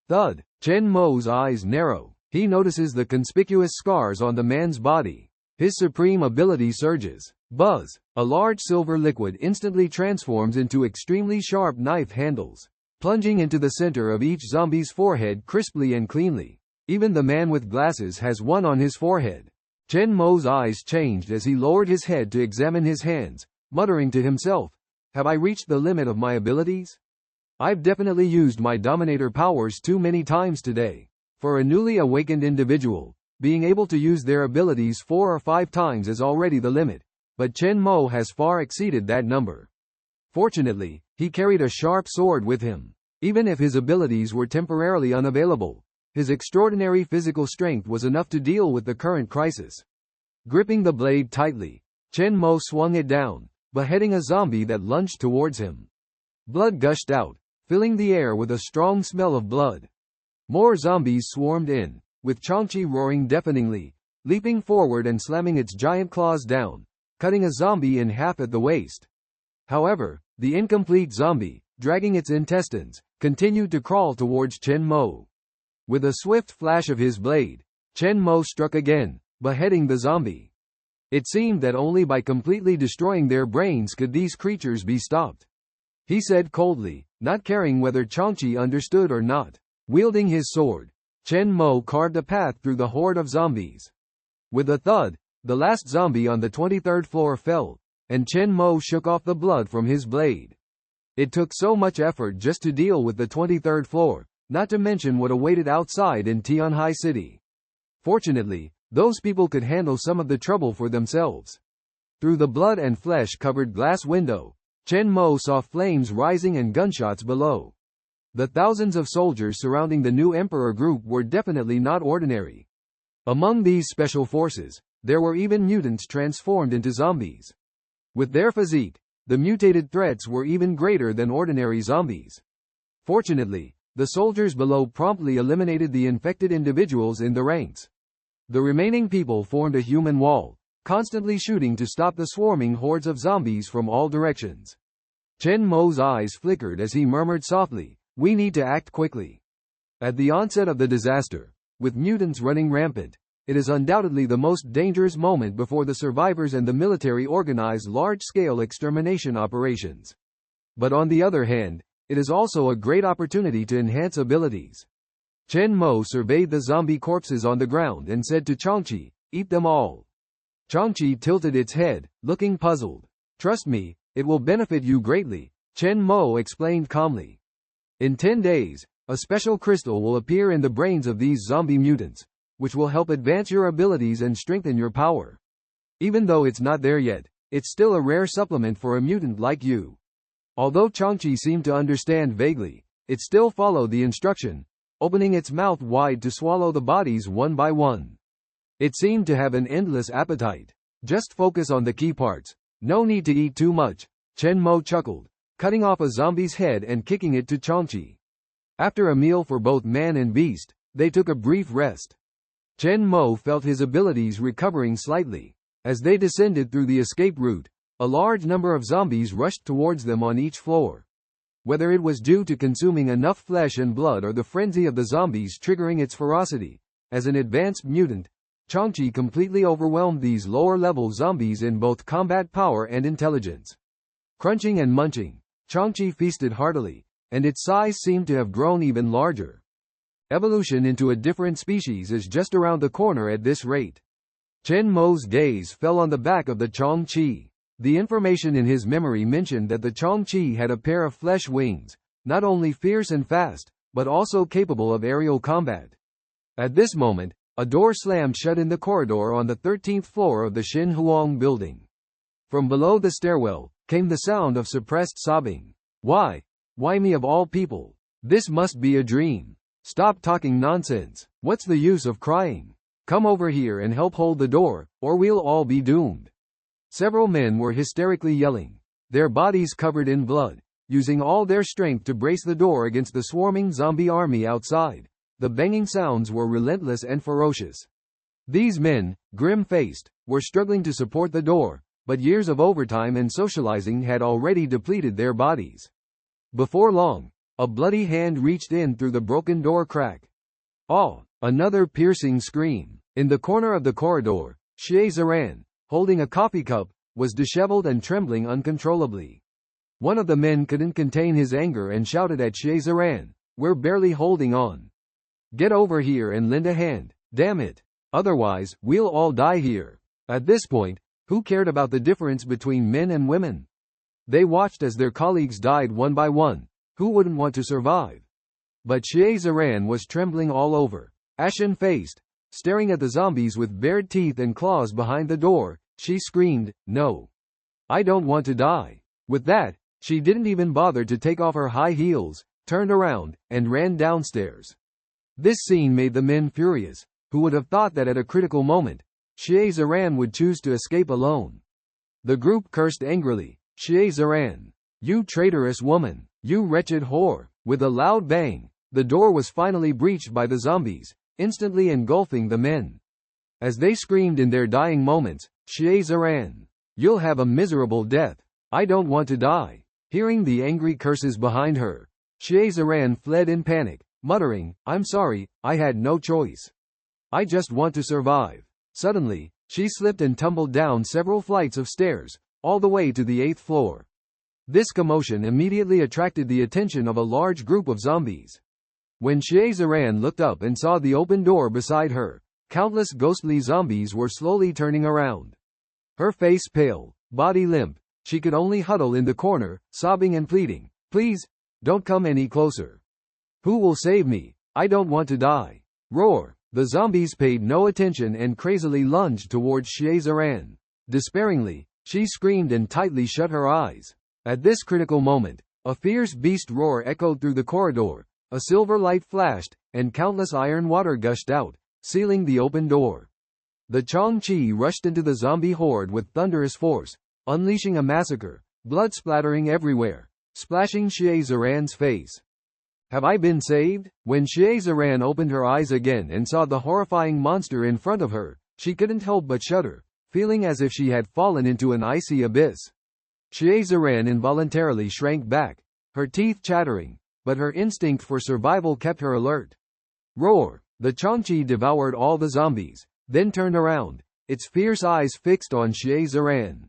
Thud! Chen Mo's eyes narrow. He notices the conspicuous scars on the man's body. His supreme ability surges. Buzz! A large silver liquid instantly transforms into extremely sharp knife handles, plunging into the center of each zombie's forehead crisply and cleanly. Even the man with glasses has one on his forehead. Chen Mo's eyes changed as he lowered his head to examine his hands, muttering to himself, "Have I reached the limit of my abilities? I've definitely used my dominator powers too many times today." For a newly awakened individual, being able to use their abilities 4 or 5 times is already the limit, but Chen Mo has far exceeded that number. Fortunately, he carried a sharp sword with him. Even if his abilities were temporarily unavailable, his extraordinary physical strength was enough to deal with the current crisis. Gripping the blade tightly, Chen Mo swung it down, beheading a zombie that lunged towards him. Blood gushed out, filling the air with a strong smell of blood. More zombies swarmed in, with Qiongqi roaring deafeningly, leaping forward and slamming its giant claws down, cutting a zombie in half at the waist. However, the incomplete zombie, dragging its intestines, continued to crawl towards Chen Mo. With a swift flash of his blade, Chen Mo struck again, beheading the zombie. It seemed that only by completely destroying their brains could these creatures be stopped. He said coldly, not caring whether Qiongqi understood or not. Wielding his sword, Chen Mo carved a path through the horde of zombies. With a thud, the last zombie on the 23rd floor fell, and Chen Mo shook off the blood from his blade. It took so much effort just to deal with the 23rd floor, not to mention what awaited outside in Tianhai City. Fortunately, those people could handle some of the trouble for themselves. Through the blood and flesh-covered glass window, Chen Mo saw flames rising and gunshots below. The thousands of soldiers surrounding the new emperor group were definitely not ordinary. Among these special forces, there were even mutants transformed into zombies. With their physique, the mutated threats were even greater than ordinary zombies. Fortunately, the soldiers below promptly eliminated the infected individuals in the ranks. The remaining people formed a human wall, constantly shooting to stop the swarming hordes of zombies from all directions. Chen Mo's eyes flickered as he murmured softly, "We need to act quickly." At the onset of the disaster, with mutants running rampant, it is undoubtedly the most dangerous moment before the survivors and the military organize large-scale extermination operations. But on the other hand, it is also a great opportunity to enhance abilities. Chen Mo surveyed the zombie corpses on the ground and said to Qiongqi, "Eat them all." Qiongqi tilted its head, looking puzzled. "Trust me, it will benefit you greatly," Chen Mo explained calmly. "In 10 days, a special crystal will appear in the brains of these zombie mutants, which will help advance your abilities and strengthen your power. Even though it's not there yet, it's still a rare supplement for a mutant like you." Although Qiongqi seemed to understand vaguely, it still followed the instruction, opening its mouth wide to swallow the bodies one by one. It seemed to have an endless appetite. "Just focus on the key parts. No need to eat too much," Chen Mo chuckled, cutting off a zombie's head and kicking it to Qiongqi. After a meal for both man and beast, they took a brief rest. Chen Mo felt his abilities recovering slightly. As they descended through the escape route, a large number of zombies rushed towards them on each floor. Whether it was due to consuming enough flesh and blood or the frenzy of the zombies triggering its ferocity, as an advanced mutant, Qiongqi completely overwhelmed these lower-level zombies in both combat power and intelligence. Crunching and munching, Qiongqi feasted heartily, and its size seemed to have grown even larger. Evolution into a different species is just around the corner at this rate. Chen Mo's gaze fell on the back of the Qiongqi. The information in his memory mentioned that the Qiongqi had a pair of flesh wings, not only fierce and fast, but also capable of aerial combat. At this moment, a door slammed shut in the corridor on the 13th floor of the Xinhuang building. From below the stairwell, came the sound of suppressed sobbing. Why me of all people? This must be a dream. Stop talking nonsense. What's the use of crying? Come over here and help hold the door, or we'll all be doomed." Several men were hysterically yelling, their bodies covered in blood, using all their strength to brace the door against the swarming zombie army outside. The banging sounds were relentless and ferocious. These men, grim-faced, were struggling to support the door, but years of overtime and socializing had already depleted their bodies. Before long, a bloody hand reached in through the broken door crack. Oh, another piercing scream. In the corner of the corridor, Xie Ziran, holding a coffee cup, was disheveled and trembling uncontrollably. One of the men couldn't contain his anger and shouted at Xie Ziran, "We're barely holding on. Get over here and lend a hand, damn it. Otherwise, we'll all die here." At this point, who cared about the difference between men and women? They watched as their colleagues died one by one. Who wouldn't want to survive? But Xie Ziran was trembling all over, ashen-faced, staring at the zombies with bared teeth and claws behind the door. She screamed, "No. I don't want to die." With that, She didn't even bother to take off her high heels, turned around, and ran downstairs. This scene made the men furious. Who would have thought that at a critical moment, Xie Ziran would choose to escape alone? The group cursed angrily. Xie Ziran, you traitorous woman, you wretched whore. With a loud bang, the door was finally breached by the zombies, instantly engulfing the men. As they screamed in their dying moments, Xie Ziran, you'll have a miserable death. I don't want to die. Hearing the angry curses behind her, Xie Ziran fled in panic, muttering, I'm sorry, I had no choice. I just want to survive. Suddenly, she slipped and tumbled down several flights of stairs, all the way to the 8th floor. This commotion immediately attracted the attention of a large group of zombies. When Xie Ziran looked up and saw the open door beside her, countless ghostly zombies were slowly turning around. Her face pale, body limp, she could only huddle in the corner, sobbing and pleading, please, don't come any closer. Who will save me? I don't want to die. Roar! The zombies paid no attention and crazily lunged towards Xie Ziran. Despairingly, she screamed and tightly shut her eyes. At this critical moment, a fierce beast roar echoed through the corridor, a silver light flashed, and countless iron water gushed out, sealing the open door. The Qiongqi rushed into the zombie horde with thunderous force, unleashing a massacre, blood splattering everywhere, splashing Xie Ziran's face. Have I been saved? When Xie Ziran opened her eyes again and saw the horrifying monster in front of her, she couldn't help but shudder, feeling as if she had fallen into an icy abyss. Xie Ziran involuntarily shrank back, her teeth chattering, but her instinct for survival kept her alert. Roar! The Qiongqi devoured all the zombies, then turned around, its fierce eyes fixed on Xie Ziran.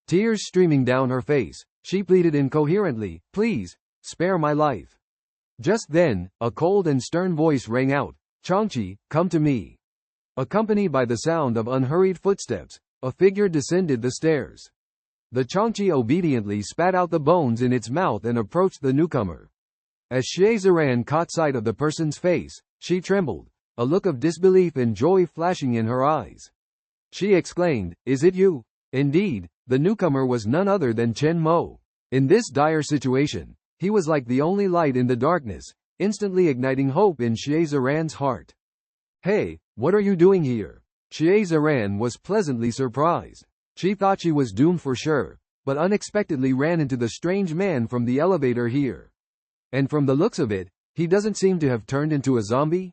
Tears streaming down her face, she pleaded incoherently, please, spare my life. Just then, a cold and stern voice rang out, Qiongqi, come to me. Accompanied by the sound of unhurried footsteps, a figure descended the stairs. The Qiongqi obediently spat out the bones in its mouth and approached the newcomer. As Xie Ziran caught sight of the person's face, she trembled, a look of disbelief and joy flashing in her eyes. She exclaimed, is it you? Indeed, the newcomer was none other than Chen Mo. In this dire situation, he was like the only light in the darkness, instantly igniting hope in Xie Ziran's heart. Hey, what are you doing here? Xie Ziran was pleasantly surprised. She thought she was doomed for sure, but unexpectedly ran into the strange man from the elevator here. And from the looks of it, he doesn't seem to have turned into a zombie?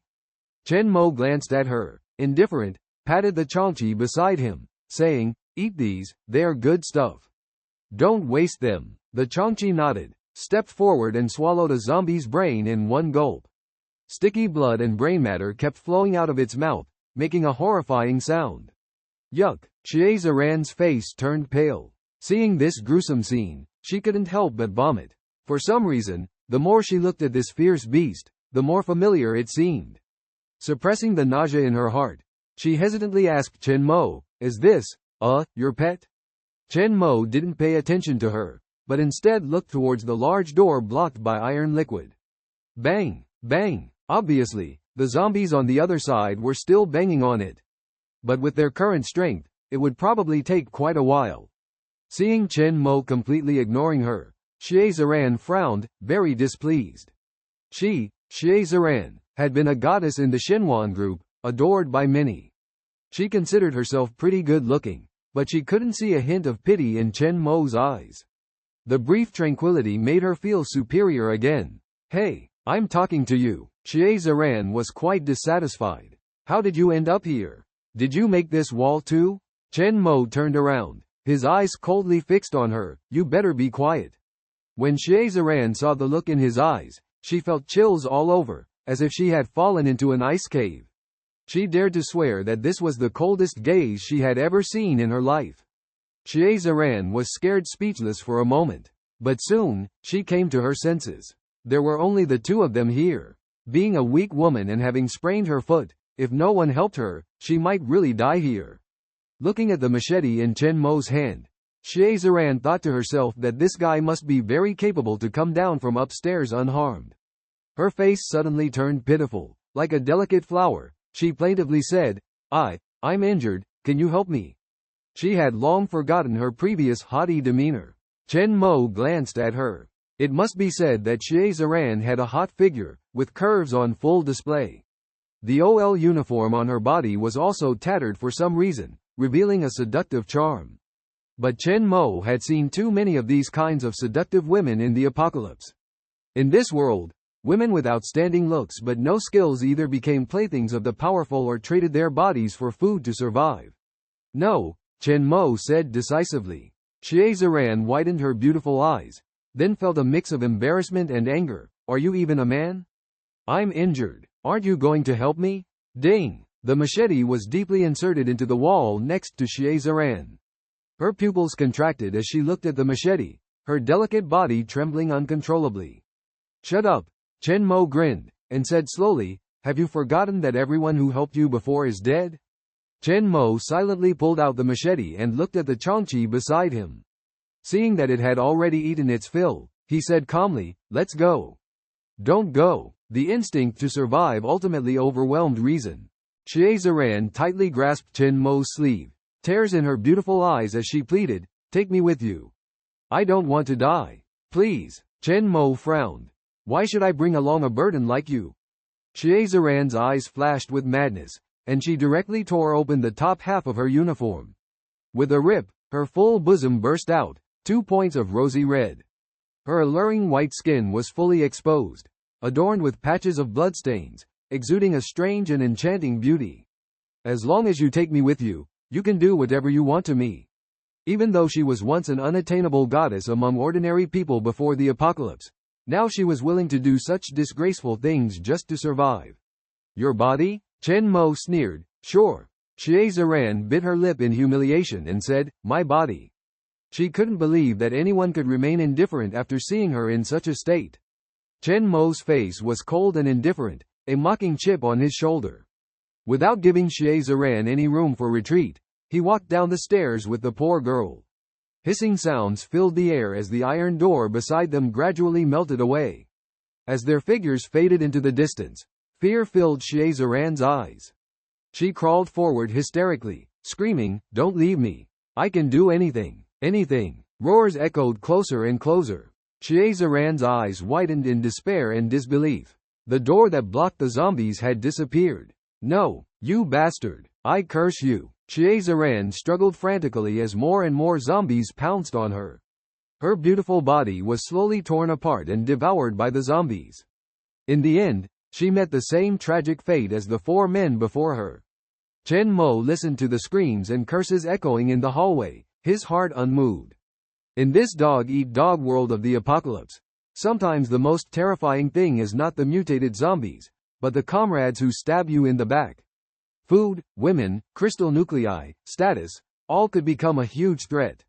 Chen Mo glanced at her, indifferent, patted the Qiongqi beside him, saying, eat these, they are good stuff. Don't waste them. The Qiongqi nodded, stepped forward and swallowed a zombie's brain in one gulp. Sticky blood and brain matter kept flowing out of its mouth, making a horrifying sound. Yuck! Xie Ziran's face turned pale. Seeing this gruesome scene, she couldn't help but vomit. For some reason, the more she looked at this fierce beast, the more familiar it seemed. Suppressing the nausea in her heart, she hesitantly asked Chen Mo, is this, your pet? Chen Mo didn't pay attention to her, but instead looked towards the large door blocked by iron liquid. Bang! Bang! Obviously, the zombies on the other side were still banging on it. But with their current strength, it would probably take quite a while. Seeing Chen Mo completely ignoring her, Xie Ziran frowned, very displeased. Xie Ziran, had been a goddess in the Shenwan group, adored by many. She considered herself pretty good-looking, but she couldn't see a hint of pity in Chen Mo's eyes. The brief tranquility made her feel superior again. Hey, I'm talking to you. Xie Ziran was quite dissatisfied. How did you end up here? Did you make this wall too? Chen Mo turned around, his eyes coldly fixed on her. You better be quiet. When Xie Ziran saw the look in his eyes, she felt chills all over, as if she had fallen into an ice cave. She dared to swear that this was the coldest gaze she had ever seen in her life. Xie Ziran was scared speechless for a moment. But soon, she came to her senses. There were only the two of them here. Being a weak woman and having sprained her foot, if no one helped her, she might really die here. Looking at the machete in Chen Mo's hand, Xie Ziran thought to herself that this guy must be very capable to come down from upstairs unharmed. Her face suddenly turned pitiful. Like a delicate flower, she plaintively said, I'm injured, can you help me? She had long forgotten her previous haughty demeanor. Chen Mo glanced at her. It must be said that Xie Ziran had a hot figure, with curves on full display. The OL uniform on her body was also tattered for some reason, revealing a seductive charm. But Chen Mo had seen too many of these kinds of seductive women in the apocalypse. In this world, women with outstanding looks but no skills either became playthings of the powerful or traded their bodies for food to survive. No, Chen Mo said decisively. Xie Ziran widened her beautiful eyes, then felt a mix of embarrassment and anger. Are you even a man? I'm injured. Aren't you going to help me? Ding! The machete was deeply inserted into the wall next to Xie Ziran. Her pupils contracted as she looked at the machete, her delicate body trembling uncontrollably. Shut up, Chen Mo grinned, and said slowly, have you forgotten that everyone who helped you before is dead? Chen Mo silently pulled out the machete and looked at the Qiongqi beside him. Seeing that it had already eaten its fill, he said calmly, let's go. Don't go. The instinct to survive ultimately overwhelmed reason. Xie Ziran tightly grasped Chen Mo's sleeve, tears in her beautiful eyes as she pleaded, take me with you. I don't want to die. Please. Chen Mo frowned. Why should I bring along a burden like you? Xie Ziran's eyes flashed with madness, and she directly tore open the top half of her uniform. With a rip, her full bosom burst out, 2 points of rosy red. Her alluring white skin was fully exposed, adorned with patches of bloodstains, exuding a strange and enchanting beauty. As long as you take me with you, you can do whatever you want to me. Even though she was once an unattainable goddess among ordinary people before the apocalypse, now she was willing to do such disgraceful things just to survive. Your body? Chen Mo sneered. Sure. Xie Ziran bit her lip in humiliation and said, my body. She couldn't believe that anyone could remain indifferent after seeing her in such a state. Chen Mo's face was cold and indifferent, a mocking chip on his shoulder. Without giving Xie Ziran any room for retreat, he walked down the stairs with the poor girl. Hissing sounds filled the air as the iron door beside them gradually melted away. As their figures faded into the distance, fear filled Xie Ziran's eyes. She crawled forward hysterically, screaming, don't leave me. I can do anything, anything. Roars echoed closer and closer. Xie Ziran's eyes widened in despair and disbelief. The door that blocked the zombies had disappeared. No, you bastard. I curse you. Xie Ziran struggled frantically as more and more zombies pounced on her. Her beautiful body was slowly torn apart and devoured by the zombies. In the end, she met the same tragic fate as the 4 men before her. Chen Mo listened to the screams and curses echoing in the hallway, his heart unmoved. In this dog-eat-dog world of the apocalypse, sometimes the most terrifying thing is not the mutated zombies, but the comrades who stab you in the back. Food, women, crystal nuclei, status, all could become a huge threat.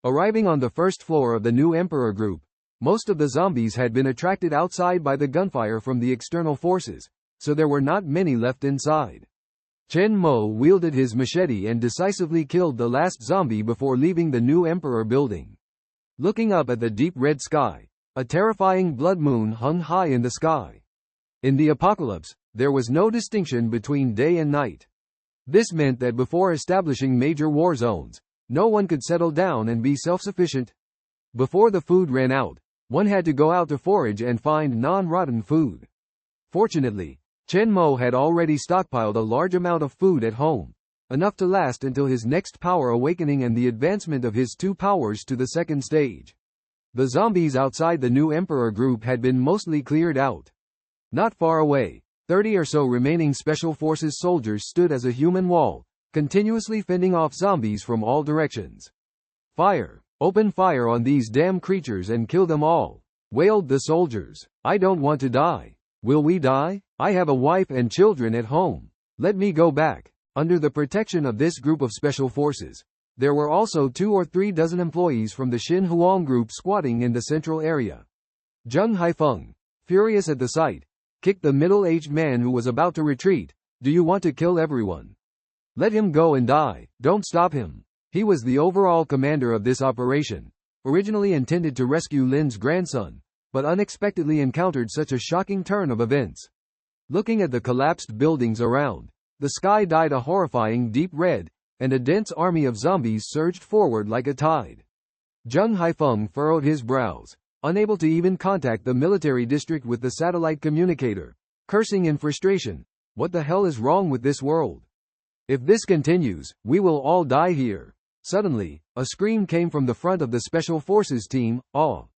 Arriving on the first floor of the new Emperor group, most of the zombies had been attracted outside by the gunfire from the external forces, so there were not many left inside. Chen Mo wielded his machete and decisively killed the last zombie before leaving the new Emperor building. Looking up at the deep red sky, a terrifying blood moon hung high in the sky. In the apocalypse, there was no distinction between day and night. This meant that before establishing major war zones, no one could settle down and be self-sufficient. Before the food ran out, one had to go out to forage and find non-rotten food. Fortunately, Chen Mo had already stockpiled a large amount of food at home, enough to last until his next power awakening and the advancement of his 2 powers to the second stage. The zombies outside the new Emperor group had been mostly cleared out. Not far away, 30 or so remaining Special Forces soldiers stood as a human wall, continuously fending off zombies from all directions. Fire! Open fire on these damn creatures and kill them all, wailed the soldiers. I don't want to die. Will we die? I have a wife and children at home. Let me go back. Under the protection of this group of special forces, there were also 2 or 3 dozen employees from the Xin Huang group squatting in the central area. Zheng Haifeng, furious at the sight, kicked the middle-aged man who was about to retreat. Do you want to kill everyone? Let him go and die. Don't stop him. He was the overall commander of this operation, originally intended to rescue Lin's grandson, but unexpectedly encountered such a shocking turn of events. Looking at the collapsed buildings around, the sky dyed a horrifying deep red, and a dense army of zombies surged forward like a tide. Zheng Haifeng furrowed his brows, unable to even contact the military district with the satellite communicator, cursing in frustration. What the hell is wrong with this world? If this continues, we will all die here. Suddenly, a scream came from the front of the Special Forces team. "Oh!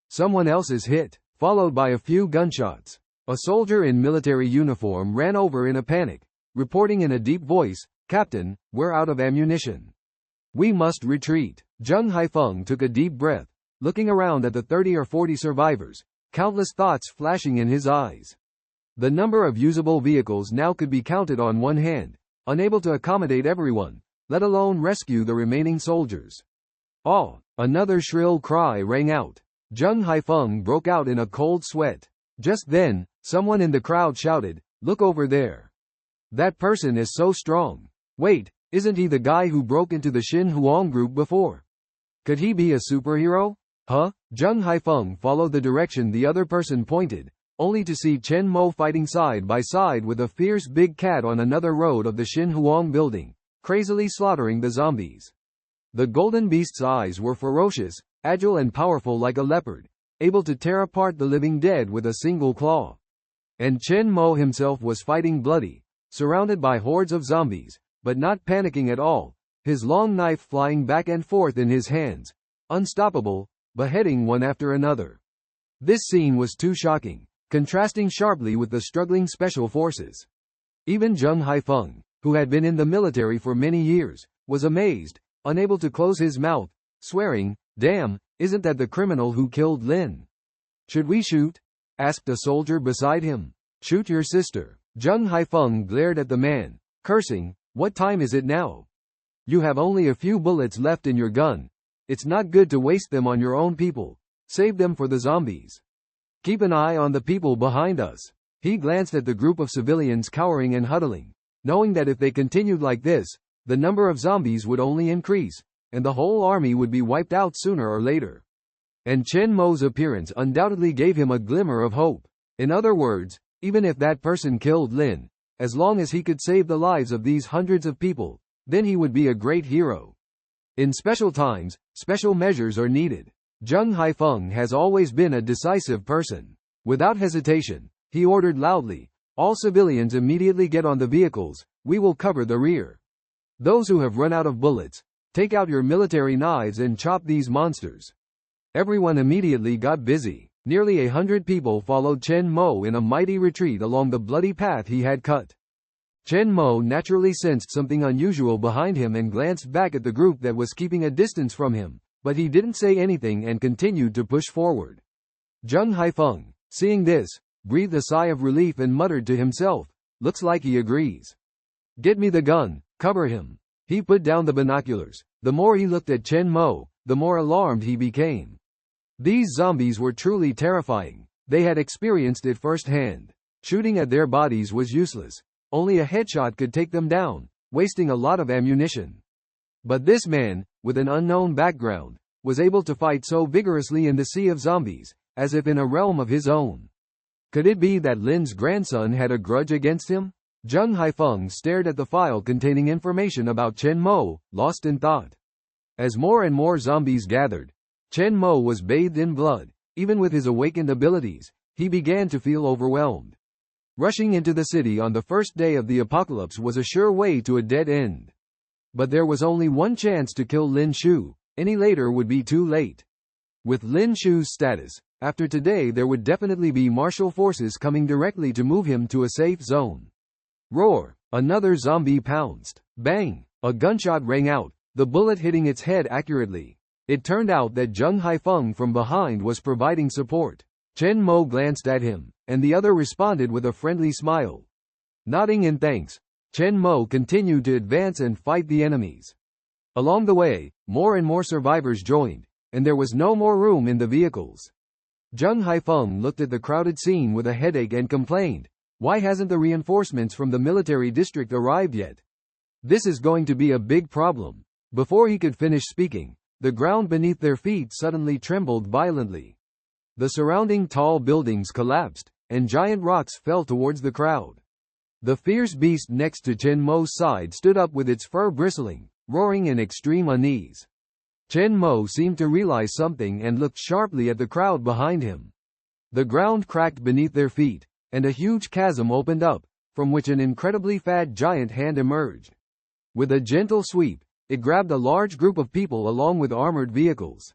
Someone else is hit," followed by a few gunshots. A soldier in military uniform ran over in a panic, reporting in a deep voice, "Captain, we're out of ammunition. We must retreat." Zheng Haifeng took a deep breath, looking around at the 30 or 40 survivors, countless thoughts flashing in his eyes. The number of usable vehicles now could be counted on one hand, unable to accommodate everyone, let alone rescue the remaining soldiers. "Oh!" Another shrill cry rang out. Zheng Haifeng broke out in a cold sweat. Just then, someone in the crowd shouted, "Look over there. That person is so strong. Wait, isn't he the guy who broke into the Xin Huang group before? Could he be a superhero?" "Huh?" Zheng Haifeng followed the direction the other person pointed, only to see Chen Mo fighting side by side with a fierce big cat on another road of the Xin Huang building, crazily slaughtering the zombies. The golden beast's eyes were ferocious, agile and powerful like a leopard, able to tear apart the living dead with a single claw. And Chen Mo himself was fighting bloody, surrounded by hordes of zombies, but not panicking at all, his long knife flying back and forth in his hands, unstoppable, beheading one after another. This scene was too shocking, contrasting sharply with the struggling special forces. Even Zheng Haifeng, who had been in the military for many years, was amazed, unable to close his mouth, swearing, "Damn, isn't that the criminal who killed Lin?" "Should we shoot?" asked a soldier beside him. "Shoot your sister." Zheng Haifeng glared at the man, cursing, "What time is it now? You have only a few bullets left in your gun. It's not good to waste them on your own people. Save them for the zombies. Keep an eye on the people behind us." He glanced at the group of civilians cowering and huddling, knowing that if they continued like this, the number of zombies would only increase, and the whole army would be wiped out sooner or later. And Chen Mo's appearance undoubtedly gave him a glimmer of hope. In other words, even if that person killed Lin, as long as he could save the lives of these hundreds of people, then he would be a great hero. In special times, special measures are needed. Zheng Haifeng has always been a decisive person. Without hesitation, he ordered loudly, "All civilians immediately get on the vehicles, we will cover the rear. Those who have run out of bullets, take out your military knives and chop these monsters." Everyone immediately got busy. Nearly 100 people followed Chen Mo in a mighty retreat along the bloody path he had cut. Chen Mo naturally sensed something unusual behind him and glanced back at the group that was keeping a distance from him, but he didn't say anything and continued to push forward. Zheng Haifeng, seeing this, breathed a sigh of relief and muttered to himself, "Looks like he agrees. Get me the gun, cover him." He put down the binoculars. The more he looked at Chen Mo, the more alarmed he became. These zombies were truly terrifying. They had experienced it firsthand. Shooting at their bodies was useless. Only a headshot could take them down, wasting a lot of ammunition. But this man, with an unknown background, was able to fight so vigorously in the sea of zombies, as if in a realm of his own. Could it be that Lin's grandson had a grudge against him? Zheng Haifeng stared at the file containing information about Chen Mo, lost in thought. As more and more zombies gathered, Chen Mo was bathed in blood. Even with his awakened abilities, he began to feel overwhelmed. Rushing into the city on the first day of the apocalypse was a sure way to a dead end. But there was only one chance to kill Lin Shu. Any later would be too late. With Lin Shu's status, after today there would definitely be martial forces coming directly to move him to a safe zone. Roar! Another zombie pounced. Bang! A gunshot rang out, the bullet hitting its head accurately. It turned out that Zheng Haifeng from behind was providing support. Chen Mo glanced at him, and the other responded with a friendly smile. Nodding in thanks, Chen Mo continued to advance and fight the enemies. Along the way, more and more survivors joined, and there was no more room in the vehicles. Zheng Haifeng looked at the crowded scene with a headache and complained, "Why hasn't the reinforcements from the military district arrived yet? This is going to be a big problem." Before he could finish speaking, the ground beneath their feet suddenly trembled violently. The surrounding tall buildings collapsed, and giant rocks fell towards the crowd. The fierce beast next to Chen Mo's side stood up with its fur bristling, roaring in extreme unease. Chen Mo seemed to realize something and looked sharply at the crowd behind him. The ground cracked beneath their feet, and a huge chasm opened up, from which an incredibly fat giant hand emerged. With a gentle sweep, it grabbed a large group of people along with armored vehicles.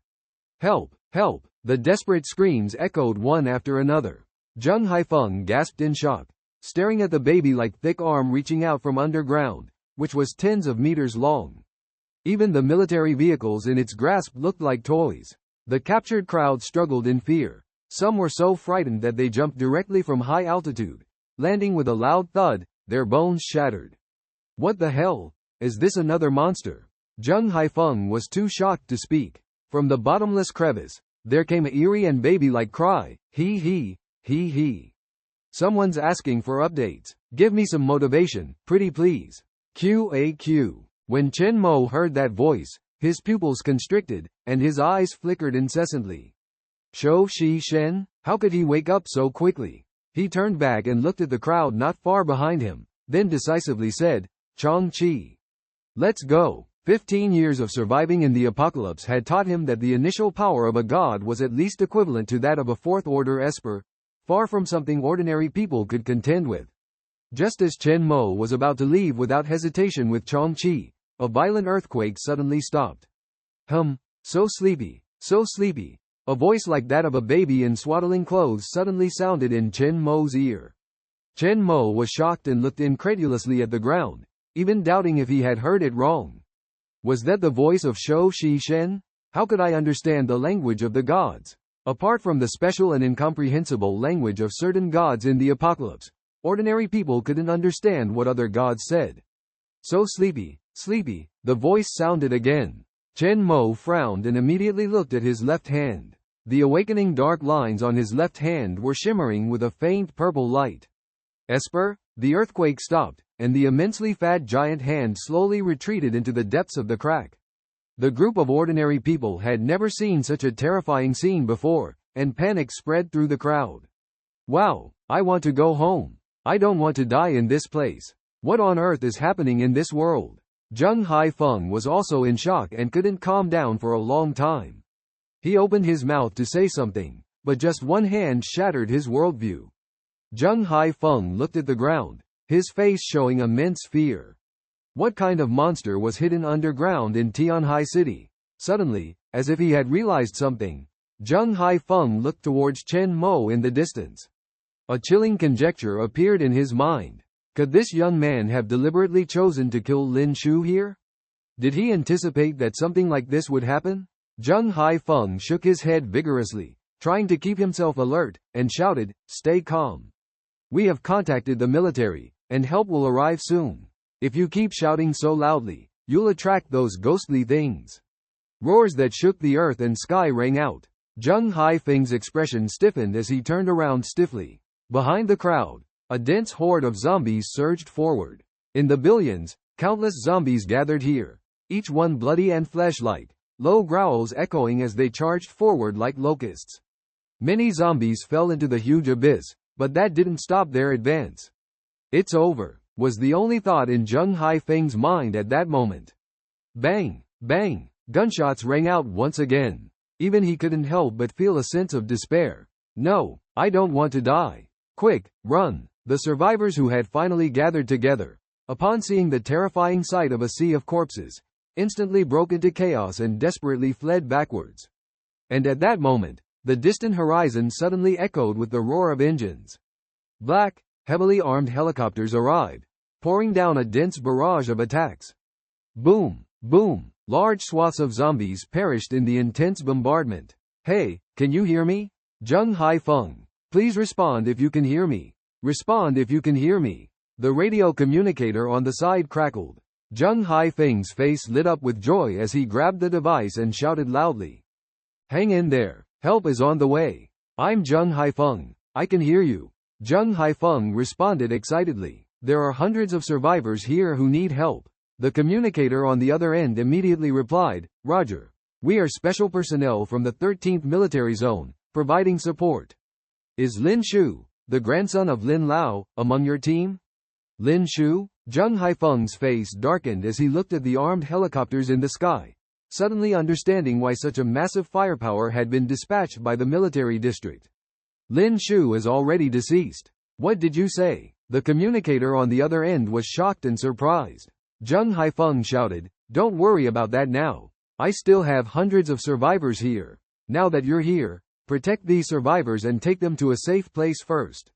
Help! Help! The desperate screams echoed one after another. Zheng Haifeng gasped in shock, staring at the baby-like thick arm reaching out from underground, which was tens of meters long. Even the military vehicles in its grasp looked like toys. The captured crowd struggled in fear. Some were so frightened that they jumped directly from high altitude, landing with a loud thud, their bones shattered. What the hell? Is this another monster? Zheng Haifeng was too shocked to speak. From the bottomless crevice, there came an eerie and baby-like cry, hee hee, hee hee. Someone's asking for updates. Give me some motivation, pretty please. QAQ. When Chen Mo heard that voice, his pupils constricted, and his eyes flickered incessantly. Shou Shi Shen? How could he wake up so quickly? He turned back and looked at the crowd not far behind him, then decisively said, Qiongqi. Let's go. 15 years of surviving in the apocalypse had taught him that the initial power of a god was at least equivalent to that of a fourth-order esper, far from something ordinary people could contend with. Just as Chen Mo was about to leave without hesitation with Qiongqi, a violent earthquake suddenly stopped. So sleepy, so sleepy. A voice like that of a baby in swaddling clothes suddenly sounded in Chen Mo's ear. Chen Mo was shocked and looked incredulously at the ground, even doubting if he had heard it wrong. Was that the voice of Shou Shi Shen? How could I understand the language of the gods? Apart from the special and incomprehensible language of certain gods in the apocalypse, ordinary people couldn't understand what other gods said. So sleepy, sleepy, the voice sounded again. Chen Mo frowned and immediately looked at his left hand. The awakening dark lines on his left hand were shimmering with a faint purple light. Esper? The earthquake stopped, and the immensely fat giant hand slowly retreated into the depths of the crack. The group of ordinary people had never seen such a terrifying scene before, and panic spread through the crowd. Wow, I want to go home. I don't want to die in this place. What on earth is happening in this world? Zheng Haifeng was also in shock and couldn't calm down for a long time. He opened his mouth to say something, but just one hand shattered his worldview. Zheng Haifeng looked at the ground, his face showing immense fear. What kind of monster was hidden underground in Tianhai City? Suddenly, as if he had realized something, Zheng Haifeng looked towards Chen Mo in the distance. A chilling conjecture appeared in his mind. Could this young man have deliberately chosen to kill Lin Shu here? Did he anticipate that something like this would happen? Zheng Haifeng shook his head vigorously, trying to keep himself alert, and shouted, "Stay calm. We have contacted the military, and help will arrive soon. If you keep shouting so loudly, you'll attract those ghostly things." Roars that shook the earth and sky rang out. Zheng Haifeng's expression stiffened as he turned around stiffly. Behind the crowd, a dense horde of zombies surged forward. In the billions, countless zombies gathered here, each one bloody and flesh-like, low growls echoing as they charged forward like locusts. Many zombies fell into the huge abyss, but that didn't stop their advance. It's over, was the only thought in Zheng Haifeng's mind at that moment. Bang! Bang! Gunshots rang out once again. Even he couldn't help but feel a sense of despair. No, I don't want to die. Quick, run! The survivors who had finally gathered together, upon seeing the terrifying sight of a sea of corpses, instantly broke into chaos and desperately fled backwards. And at that moment, the distant horizon suddenly echoed with the roar of engines. Black, heavily armed helicopters arrived, pouring down a dense barrage of attacks. Boom! Boom! Large swaths of zombies perished in the intense bombardment. Hey, can you hear me? Zheng Haifeng. Please respond if you can hear me. Respond if you can hear me. The radio communicator on the side crackled. Zheng Haifeng's face lit up with joy as he grabbed the device and shouted loudly. Hang in there. Help is on the way. I'm Zheng Haifeng. I can hear you. Zheng Haifeng responded excitedly. There are hundreds of survivors here who need help. The communicator on the other end immediately replied, Roger. We are special personnel from the 13th Military Zone, providing support. Is Lin Shu, the grandson of Lin Lao, among your team? Lin Shu? Zheng Haifeng's face darkened as he looked at the armed helicopters in the sky. suddenly understanding why such a massive firepower had been dispatched by the military district. Lin Shu is already deceased. What did you say? The communicator on the other end was shocked and surprised. Zheng Haifeng shouted, don't worry about that now. I still have hundreds of survivors here. Now that you're here, protect these survivors and take them to a safe place first.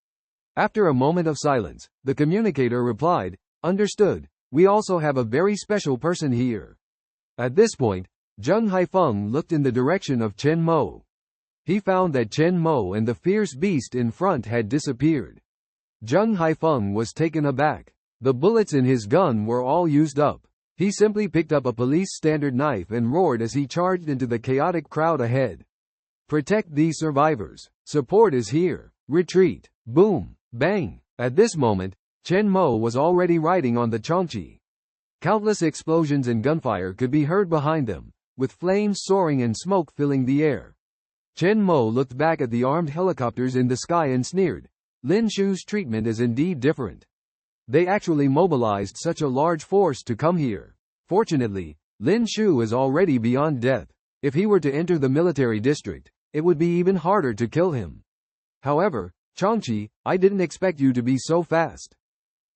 After a moment of silence, the communicator replied, understood. We also have a very special person here. At this point, Zheng Haifeng looked in the direction of Chen Mo. He found that Chen Mo and the fierce beast in front had disappeared. Zheng Haifeng was taken aback. The bullets in his gun were all used up. He simply picked up a police standard knife and roared as he charged into the chaotic crowd ahead. Protect these survivors. Support is here. Retreat. Boom. Bang. At this moment, Chen Mo was already riding on the Qiongqi. Countless explosions and gunfire could be heard behind them, with flames soaring and smoke filling the air. Chen Mo looked back at the armed helicopters in the sky and sneered. Lin Shu's treatment is indeed different. They actually mobilized such a large force to come here. Fortunately, Lin Shu is already beyond death. If he were to enter the military district, it would be even harder to kill him. However, Qiongqi, I didn't expect you to be so fast.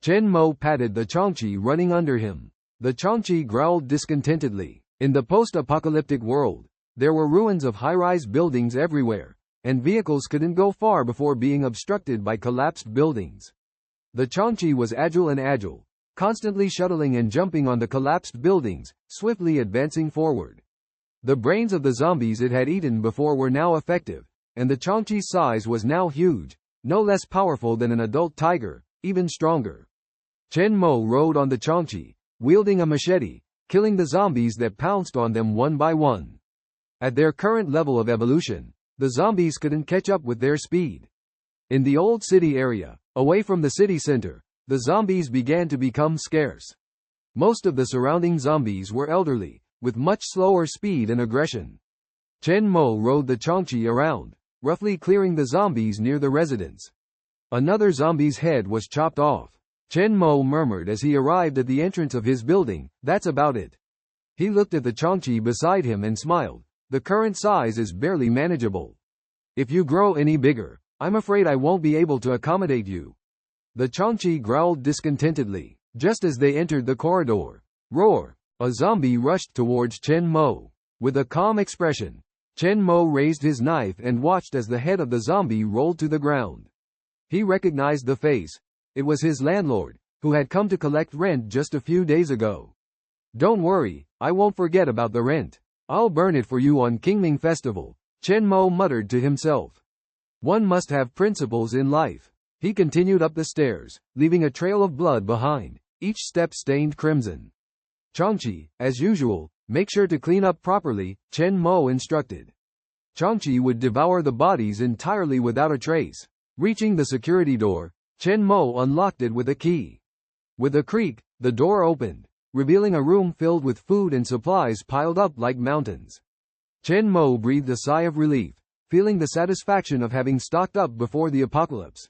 Chen Mo patted the Qiongqi running under him. The Qiongqi growled discontentedly. In the post-apocalyptic world, there were ruins of high-rise buildings everywhere, and vehicles couldn't go far before being obstructed by collapsed buildings. The Qiongqi was agile, constantly shuttling and jumping on the collapsed buildings, swiftly advancing forward. The brains of the zombies it had eaten before were now effective, and the Qiongqi's size was now huge, no less powerful than an adult tiger, even stronger. Chen Mo rode on the Qiongqi, wielding a machete, killing the zombies that pounced on them one by one. At their current level of evolution, the zombies couldn't catch up with their speed. In the old city area, away from the city center, the zombies began to become scarce. Most of the surrounding zombies were elderly, with much slower speed and aggression. Chen Mo rode the Qiongqi around, roughly clearing the zombies near the residence. Another zombie's head was chopped off. Chen Mo murmured as he arrived at the entrance of his building, that's about it. He looked at the Qiongqi beside him and smiled. The current size is barely manageable. If you grow any bigger, I'm afraid I won't be able to accommodate you. The Qiongqi growled discontentedly. Just as they entered the corridor, roar! A zombie rushed towards Chen Mo. With a calm expression, Chen Mo raised his knife and watched as the head of the zombie rolled to the ground. He recognized the face. It was his landlord, who had come to collect rent just a few days ago. Don't worry, I won't forget about the rent. I'll burn it for you on Qingming Festival, Chen Mo muttered to himself. One must have principles in life. He continued up the stairs, leaving a trail of blood behind, each step stained crimson. Qiongqi, as usual, make sure to clean up properly, Chen Mo instructed. Qiongqi would devour the bodies entirely without a trace. Reaching the security door, Chen Mo unlocked it with a key. With a creak, the door opened, revealing a room filled with food and supplies piled up like mountains. Chen Mo breathed a sigh of relief, feeling the satisfaction of having stocked up before the apocalypse.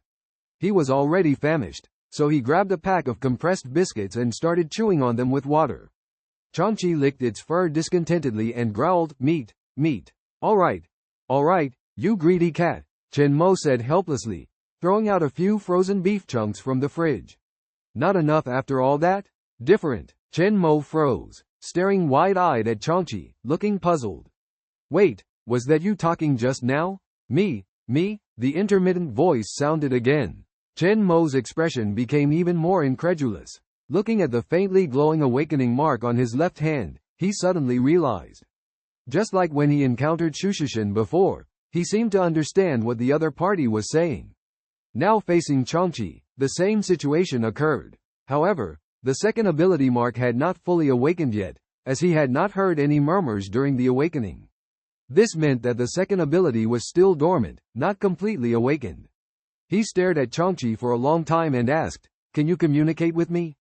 He was already famished, so he grabbed a pack of compressed biscuits and started chewing on them with water. Qiongqi licked its fur discontentedly and growled, meat, meat. All right, you greedy cat, Chen Mo said helplessly, throwing out a few frozen beef chunks from the fridge. Not enough after all that? Different. Chen Mo froze, staring wide-eyed at Qiongqi, looking puzzled. Wait, was that you talking just now? Me? The intermittent voice sounded again. Chen Mo's expression became even more incredulous. Looking at the faintly glowing awakening mark on his left hand, he suddenly realized. Just like when he encountered Shushishin before, he seemed to understand what the other party was saying. Now facing Qiongqi, the same situation occurred. However, the second ability mark had not fully awakened yet, as he had not heard any murmurs during the awakening. This meant that the second ability was still dormant, not completely awakened. He stared at Qiongqi for a long time and asked, "Can you communicate with me?"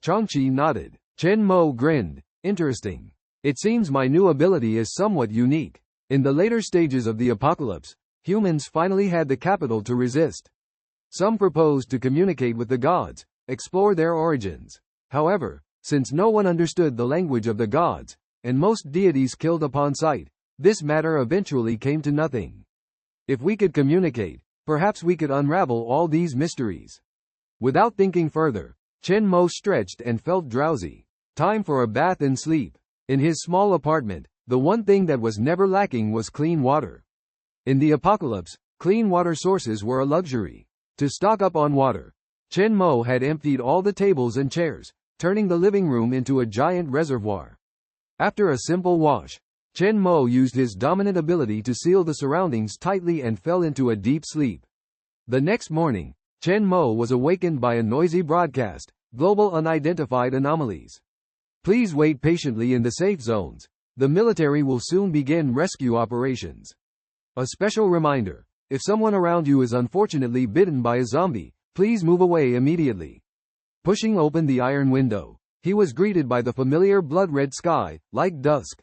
Qiongqi nodded. Chen Mo grinned. Interesting. It seems my new ability is somewhat unique. In the later stages of the apocalypse, humans finally had the capital to resist. Some proposed to communicate with the gods, explore their origins. However, since no one understood the language of the gods, and most deities killed upon sight, this matter eventually came to nothing. If we could communicate, perhaps we could unravel all these mysteries. Without thinking further, Chen Mo stretched and felt drowsy. Time for a bath and sleep. In his small apartment, the one thing that was never lacking was clean water. In the apocalypse, clean water sources were a luxury. To stock up on water, Chen Mo had emptied all the tables and chairs, turning the living room into a giant reservoir. After a simple wash, Chen Mo used his dominant ability to seal the surroundings tightly and fell into a deep sleep. The next morning, Chen Mo was awakened by a noisy broadcast, "Global unidentified anomalies. Please wait patiently in the safe zones. The military will soon begin rescue operations." A special reminder: if someone around you is unfortunately bitten by a zombie, please move away immediately. Pushing open the iron window, he was greeted by the familiar blood-red sky, like dusk.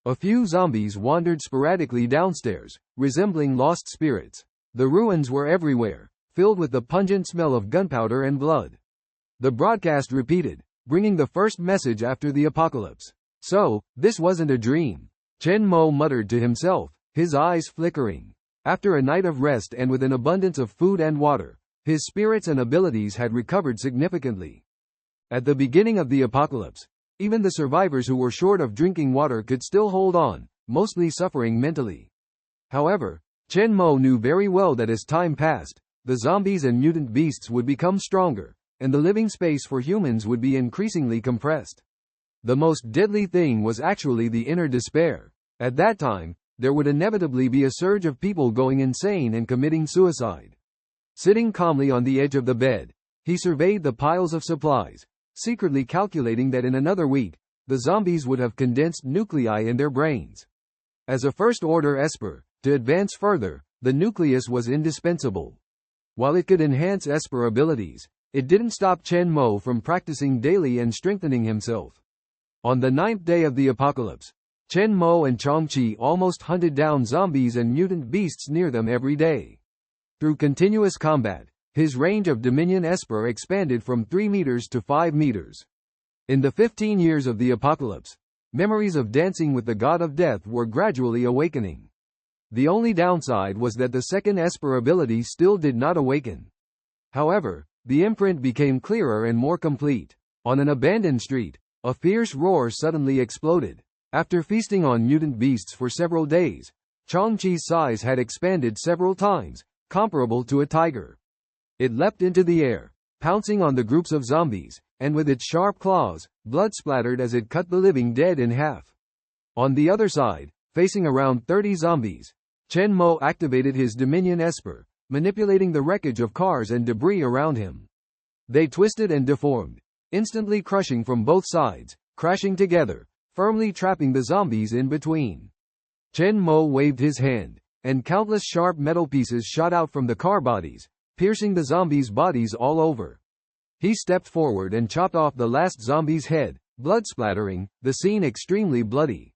A few zombies wandered sporadically downstairs, resembling lost spirits. The ruins were everywhere, filled with the pungent smell of gunpowder and blood. The broadcast repeated, bringing the first message after the apocalypse. So, this wasn't a dream. Chen Mo muttered to himself, his eyes flickering. After a night of rest and with an abundance of food and water, his spirits and abilities had recovered significantly. At the beginning of the apocalypse, even the survivors who were short of drinking water could still hold on, mostly suffering mentally. However, Chen Mo knew very well that as time passed, the zombies and mutant beasts would become stronger, and the living space for humans would be increasingly compressed. The most deadly thing was actually the inner despair. At that time, there would inevitably be a surge of people going insane and committing suicide. Sitting calmly on the edge of the bed, he surveyed the piles of supplies, secretly calculating that in another week, the zombies would have condensed nuclei in their brains. As a first-order Esper, to advance further, the nucleus was indispensable. While it could enhance Esper abilities, it didn't stop Chen Mo from practicing daily and strengthening himself. On the 9th day of the apocalypse, Chen Mo and Qiongqi almost hunted down zombies and mutant beasts near them every day. Through continuous combat, his range of Dominion Esper expanded from 3 meters to 5 meters. In the 15 years of the apocalypse, memories of dancing with the god of death were gradually awakening. The only downside was that the second Esper ability still did not awaken. However, the imprint became clearer and more complete. On an abandoned street, a fierce roar suddenly exploded. After feasting on mutant beasts for several days, Qiongqi's size had expanded several times, comparable to a tiger. It leapt into the air, pouncing on the groups of zombies, and with its sharp claws, blood splattered as it cut the living dead in half. On the other side, facing around 30 zombies, Chen Mo activated his Dominion Esper, manipulating the wreckage of cars and debris around him. They twisted and deformed, instantly crushing from both sides, crashing together, firmly trapping the zombies in between. Chen Mo waved his hand, and countless sharp metal pieces shot out from the car bodies, piercing the zombies' bodies all over. He stepped forward and chopped off the last zombie's head, blood splattering, the scene extremely bloody.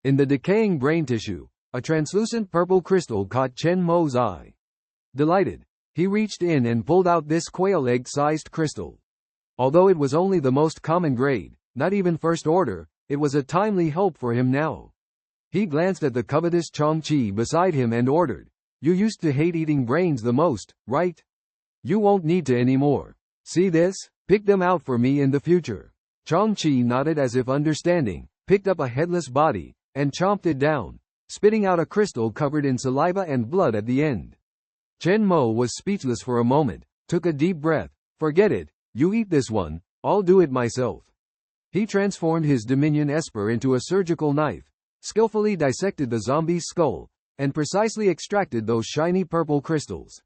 In the decaying brain tissue, a translucent purple crystal caught Chen Mo's eye. Delighted, he reached in and pulled out this quail egg-sized crystal. Although it was only the most common grade, not even first order, it was a timely help for him now. He glanced at the covetous Qiongqi beside him and ordered, "You used to hate eating brains the most, right? You won't need to anymore. See this? Pick them out for me in the future." Qiongqi nodded as if understanding, picked up a headless body, and chomped it down, spitting out a crystal covered in saliva and blood at the end. Chen Mo was speechless for a moment, took a deep breath. "Forget it, you eat this one, I'll do it myself." He transformed his Dominion Esper into a surgical knife, skillfully dissected the zombie's skull, and precisely extracted those shiny purple crystals.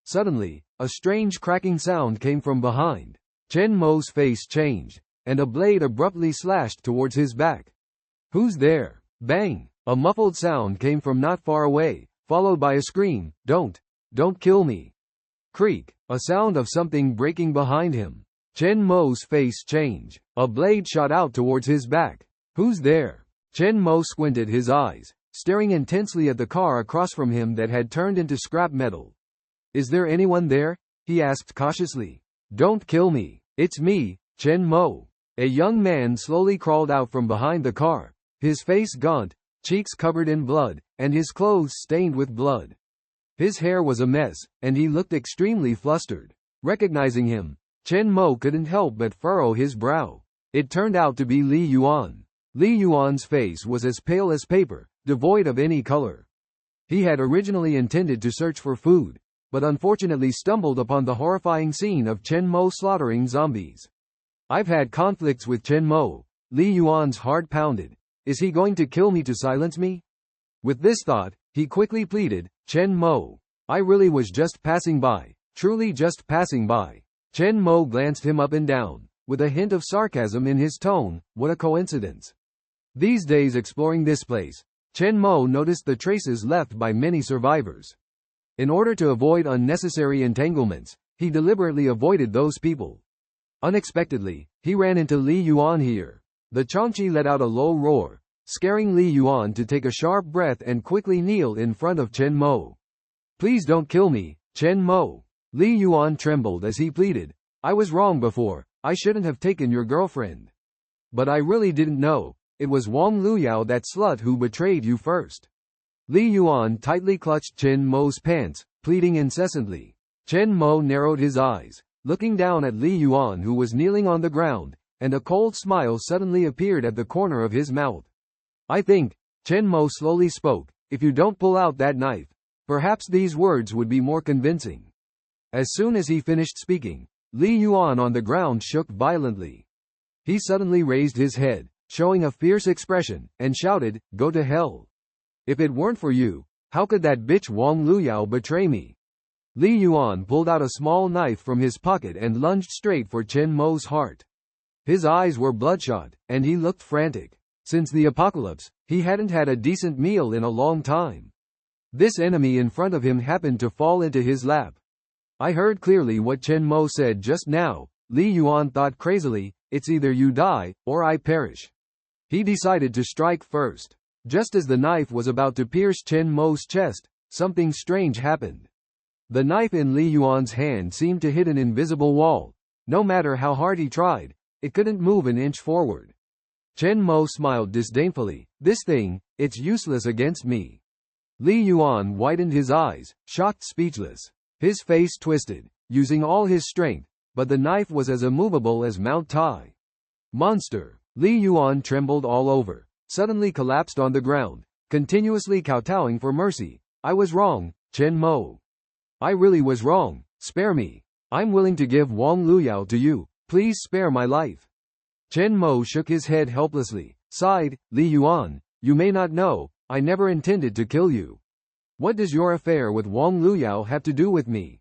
Suddenly, a strange cracking sound came from behind. Chen Mo's face changed, and a blade abruptly slashed towards his back. "Who's there?" Bang! A muffled sound came from not far away, followed by a scream, Don't kill me." Creak! A sound of something breaking behind him. Chen Mo's face changed. A blade shot out towards his back. "Who's there?" Chen Mo squinted his eyes, staring intensely at the car across from him that had turned into scrap metal. "Is there anyone there?" he asked cautiously. "Don't kill me. It's me, Chen Mo." A young man slowly crawled out from behind the car, his face gaunt, cheeks covered in blood, and his clothes stained with blood. His hair was a mess, and he looked extremely flustered. Recognizing him, Chen Mo couldn't help but furrow his brow. It turned out to be Li Yuan. Li Yuan's face was as pale as paper, devoid of any color. He had originally intended to search for food, but unfortunately stumbled upon the horrifying scene of Chen Mo slaughtering zombies. I've had conflicts with Chen Mo. Li Yuan's heart pounded. Is he going to kill me to silence me? With this thought, he quickly pleaded, Chen Mo. I really was just passing by, truly just passing by. Chen Mo glanced him up and down, with a hint of sarcasm in his tone. What a coincidence. These days exploring this place, Chen Mo noticed the traces left by many survivors. In order to avoid unnecessary entanglements, he deliberately avoided those people. Unexpectedly, he ran into Li Yuan here. The Qiongqi let out a low roar, scaring Li Yuan to take a sharp breath and quickly kneel in front of Chen Mo. Please don't kill me, Chen Mo. Li Yuan trembled as he pleaded. I was wrong before, I shouldn't have taken your girlfriend. But I really didn't know, it was Wang Luyao, that slut, who betrayed you first. Li Yuan tightly clutched Chen Mo's pants, pleading incessantly. Chen Mo narrowed his eyes, looking down at Li Yuan, who was kneeling on the ground, and a cold smile suddenly appeared at the corner of his mouth. I think, Chen Mo slowly spoke, if you don't pull out that knife, perhaps these words would be more convincing. As soon as he finished speaking, Li Yuan on the ground shook violently. He suddenly raised his head, showing a fierce expression, and shouted, go to hell. If it weren't for you, how could that bitch Wang Luyao betray me? Li Yuan pulled out a small knife from his pocket and lunged straight for Chen Mo's heart. His eyes were bloodshot, and he looked frantic. Since the apocalypse, he hadn't had a decent meal in a long time. This enemy in front of him happened to fall into his lap. I heard clearly what Chen Mo said just now. Li Yuan thought crazily, it's either you die, or I perish. He decided to strike first. Just as the knife was about to pierce Chen Mo's chest, something strange happened. The knife in Li Yuan's hand seemed to hit an invisible wall. No matter how hard he tried, it couldn't move an inch forward. Chen Mo smiled disdainfully. This thing, it's useless against me. Li Yuan widened his eyes, shocked, speechless. His face twisted, using all his strength, but the knife was as immovable as Mount Tai. Monster! Li Yuan trembled all over, suddenly collapsed on the ground, continuously kowtowing for mercy. I was wrong, Chen Mo. I really was wrong. Spare me. I'm willing to give Wang Luyao to you. Please spare my life. Chen Mo shook his head helplessly, sighed, Li Yuan, you may not know, I never intended to kill you. What does your affair with Wang Luyao have to do with me?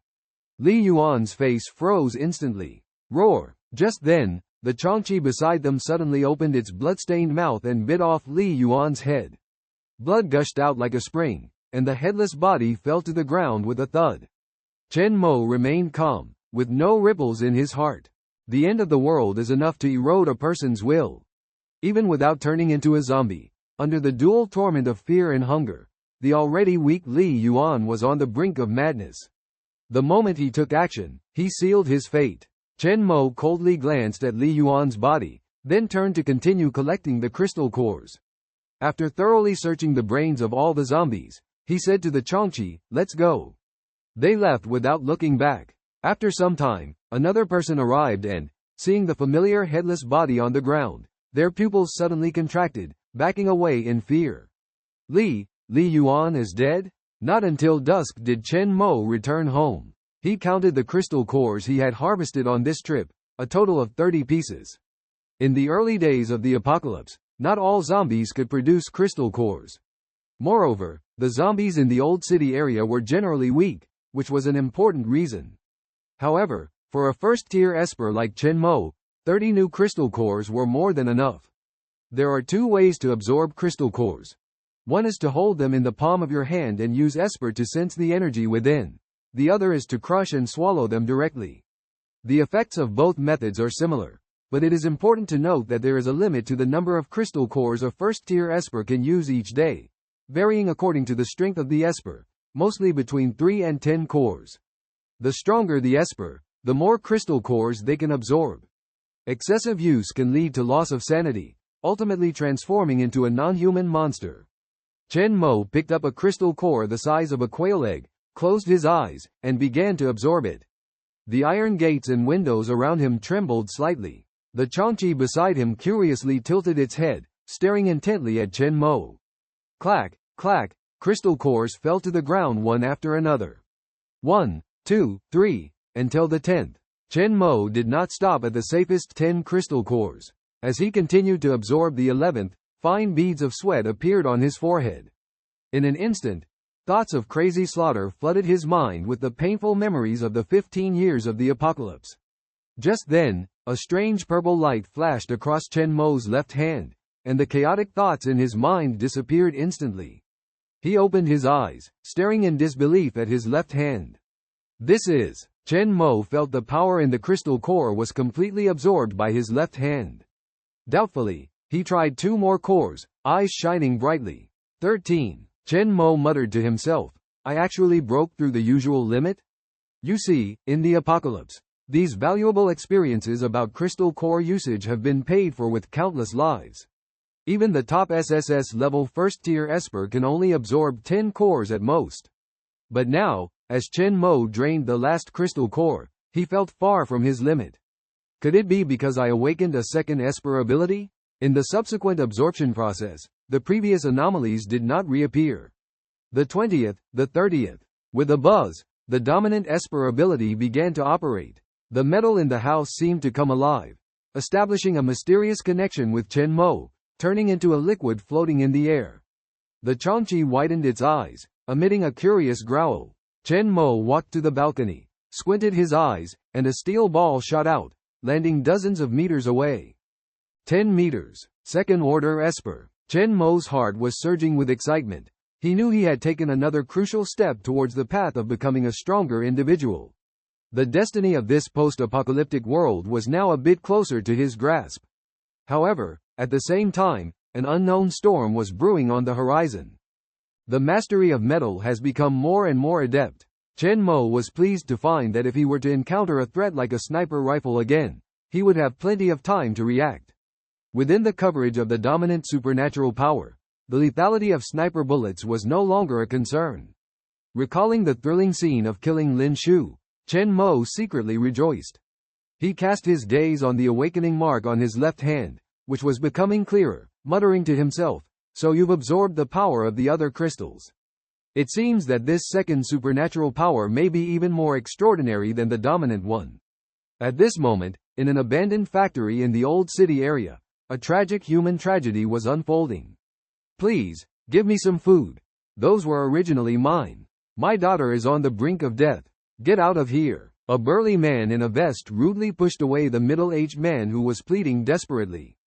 Li Yuan's face froze instantly. Roar! Just then, the Qiongqi beside them suddenly opened its blood-stained mouth and bit off Li Yuan's head. Blood gushed out like a spring, and the headless body fell to the ground with a thud. Chen Mo remained calm, with no ripples in his heart. The end of the world is enough to erode a person's will. Even without turning into a zombie, under the dual torment of fear and hunger, the already weak Li Yuan was on the brink of madness. The moment he took action, he sealed his fate. Chen Mo coldly glanced at Li Yuan's body, then turned to continue collecting the crystal cores. After thoroughly searching the brains of all the zombies, he said to the Qiongqi, let's go. They left without looking back. After some time, another person arrived and, seeing the familiar headless body on the ground, their pupils suddenly contracted, backing away in fear. Li Yuan is dead? Not until dusk did Chen Mo return home. He counted the crystal cores he had harvested on this trip, a total of 30 pieces. In the early days of the apocalypse, not all zombies could produce crystal cores. Moreover, the zombies in the old city area were generally weak, which was an important reason. However, for a first-tier esper like Chen Mo, 30 new crystal cores were more than enough. There are two ways to absorb crystal cores. One is to hold them in the palm of your hand and use esper to sense the energy within. The other is to crush and swallow them directly. The effects of both methods are similar, but it is important to note that there is a limit to the number of crystal cores a first-tier esper can use each day, varying according to the strength of the esper, mostly between 3 and 10 cores. The stronger the esper, the more crystal cores they can absorb. Excessive use can lead to loss of sanity, ultimately transforming into a non-human monster. Chen Mo picked up a crystal core the size of a quail egg, closed his eyes, and began to absorb it. The iron gates and windows around him trembled slightly. The Qiongqi beside him curiously tilted its head, staring intently at Chen Mo. Clack, clack, crystal cores fell to the ground one after another. 1, 2, 3, until the 10th. Chen Mo did not stop at the safest 10 crystal cores. As he continued to absorb the 11th, fine beads of sweat appeared on his forehead. In an instant, thoughts of crazy slaughter flooded his mind with the painful memories of the 15 years of the apocalypse. Just then, a strange purple light flashed across Chen Mo's left hand, and the chaotic thoughts in his mind disappeared instantly. He opened his eyes, staring in disbelief at his left hand. This is... Chen Mo felt the power in the crystal core was completely absorbed by his left hand. Doubtfully, he tried 2 more cores, eyes shining brightly. 13. Chen Mo muttered to himself, I actually broke through the usual limit? You see, in the apocalypse, these valuable experiences about crystal core usage have been paid for with countless lives. Even the top SSS level first tier esper can only absorb 10 cores at most. But now, as Chen Mo drained the last crystal core, he felt far from his limit. Could it be because I awakened a second esper ability? In the subsequent absorption process, the previous anomalies did not reappear. The 20th, the 30th. With a buzz, the dominant esper ability began to operate. The metal in the house seemed to come alive, establishing a mysterious connection with Chen Mo, turning into a liquid floating in the air. The Qiongqi widened its eyes, emitting a curious growl. Chen Mo walked to the balcony, squinted his eyes, and a steel ball shot out, landing dozens of meters away. 10 meters. Second-order esper. Chen Mo's heart was surging with excitement. He knew he had taken another crucial step towards the path of becoming a stronger individual. The destiny of this post-apocalyptic world was now a bit closer to his grasp. However, at the same time, an unknown storm was brewing on the horizon. The mastery of metal has become more and more adept. Chen Mo was pleased to find that if he were to encounter a threat like a sniper rifle again, he would have plenty of time to react. Within the coverage of the dominant supernatural power, the lethality of sniper bullets was no longer a concern. Recalling the thrilling scene of killing Lin Shu, Chen Mo secretly rejoiced. He cast his gaze on the awakening mark on his left hand, which was becoming clearer, muttering to himself, So you've absorbed the power of the other crystals. It seems that this second supernatural power may be even more extraordinary than the dominant one. At this moment, in an abandoned factory in the old city area, a tragic human tragedy was unfolding. Please, give me some food. Those were originally mine. My daughter is on the brink of death. Get out of here. A burly man in a vest rudely pushed away the middle-aged man who was pleading desperately.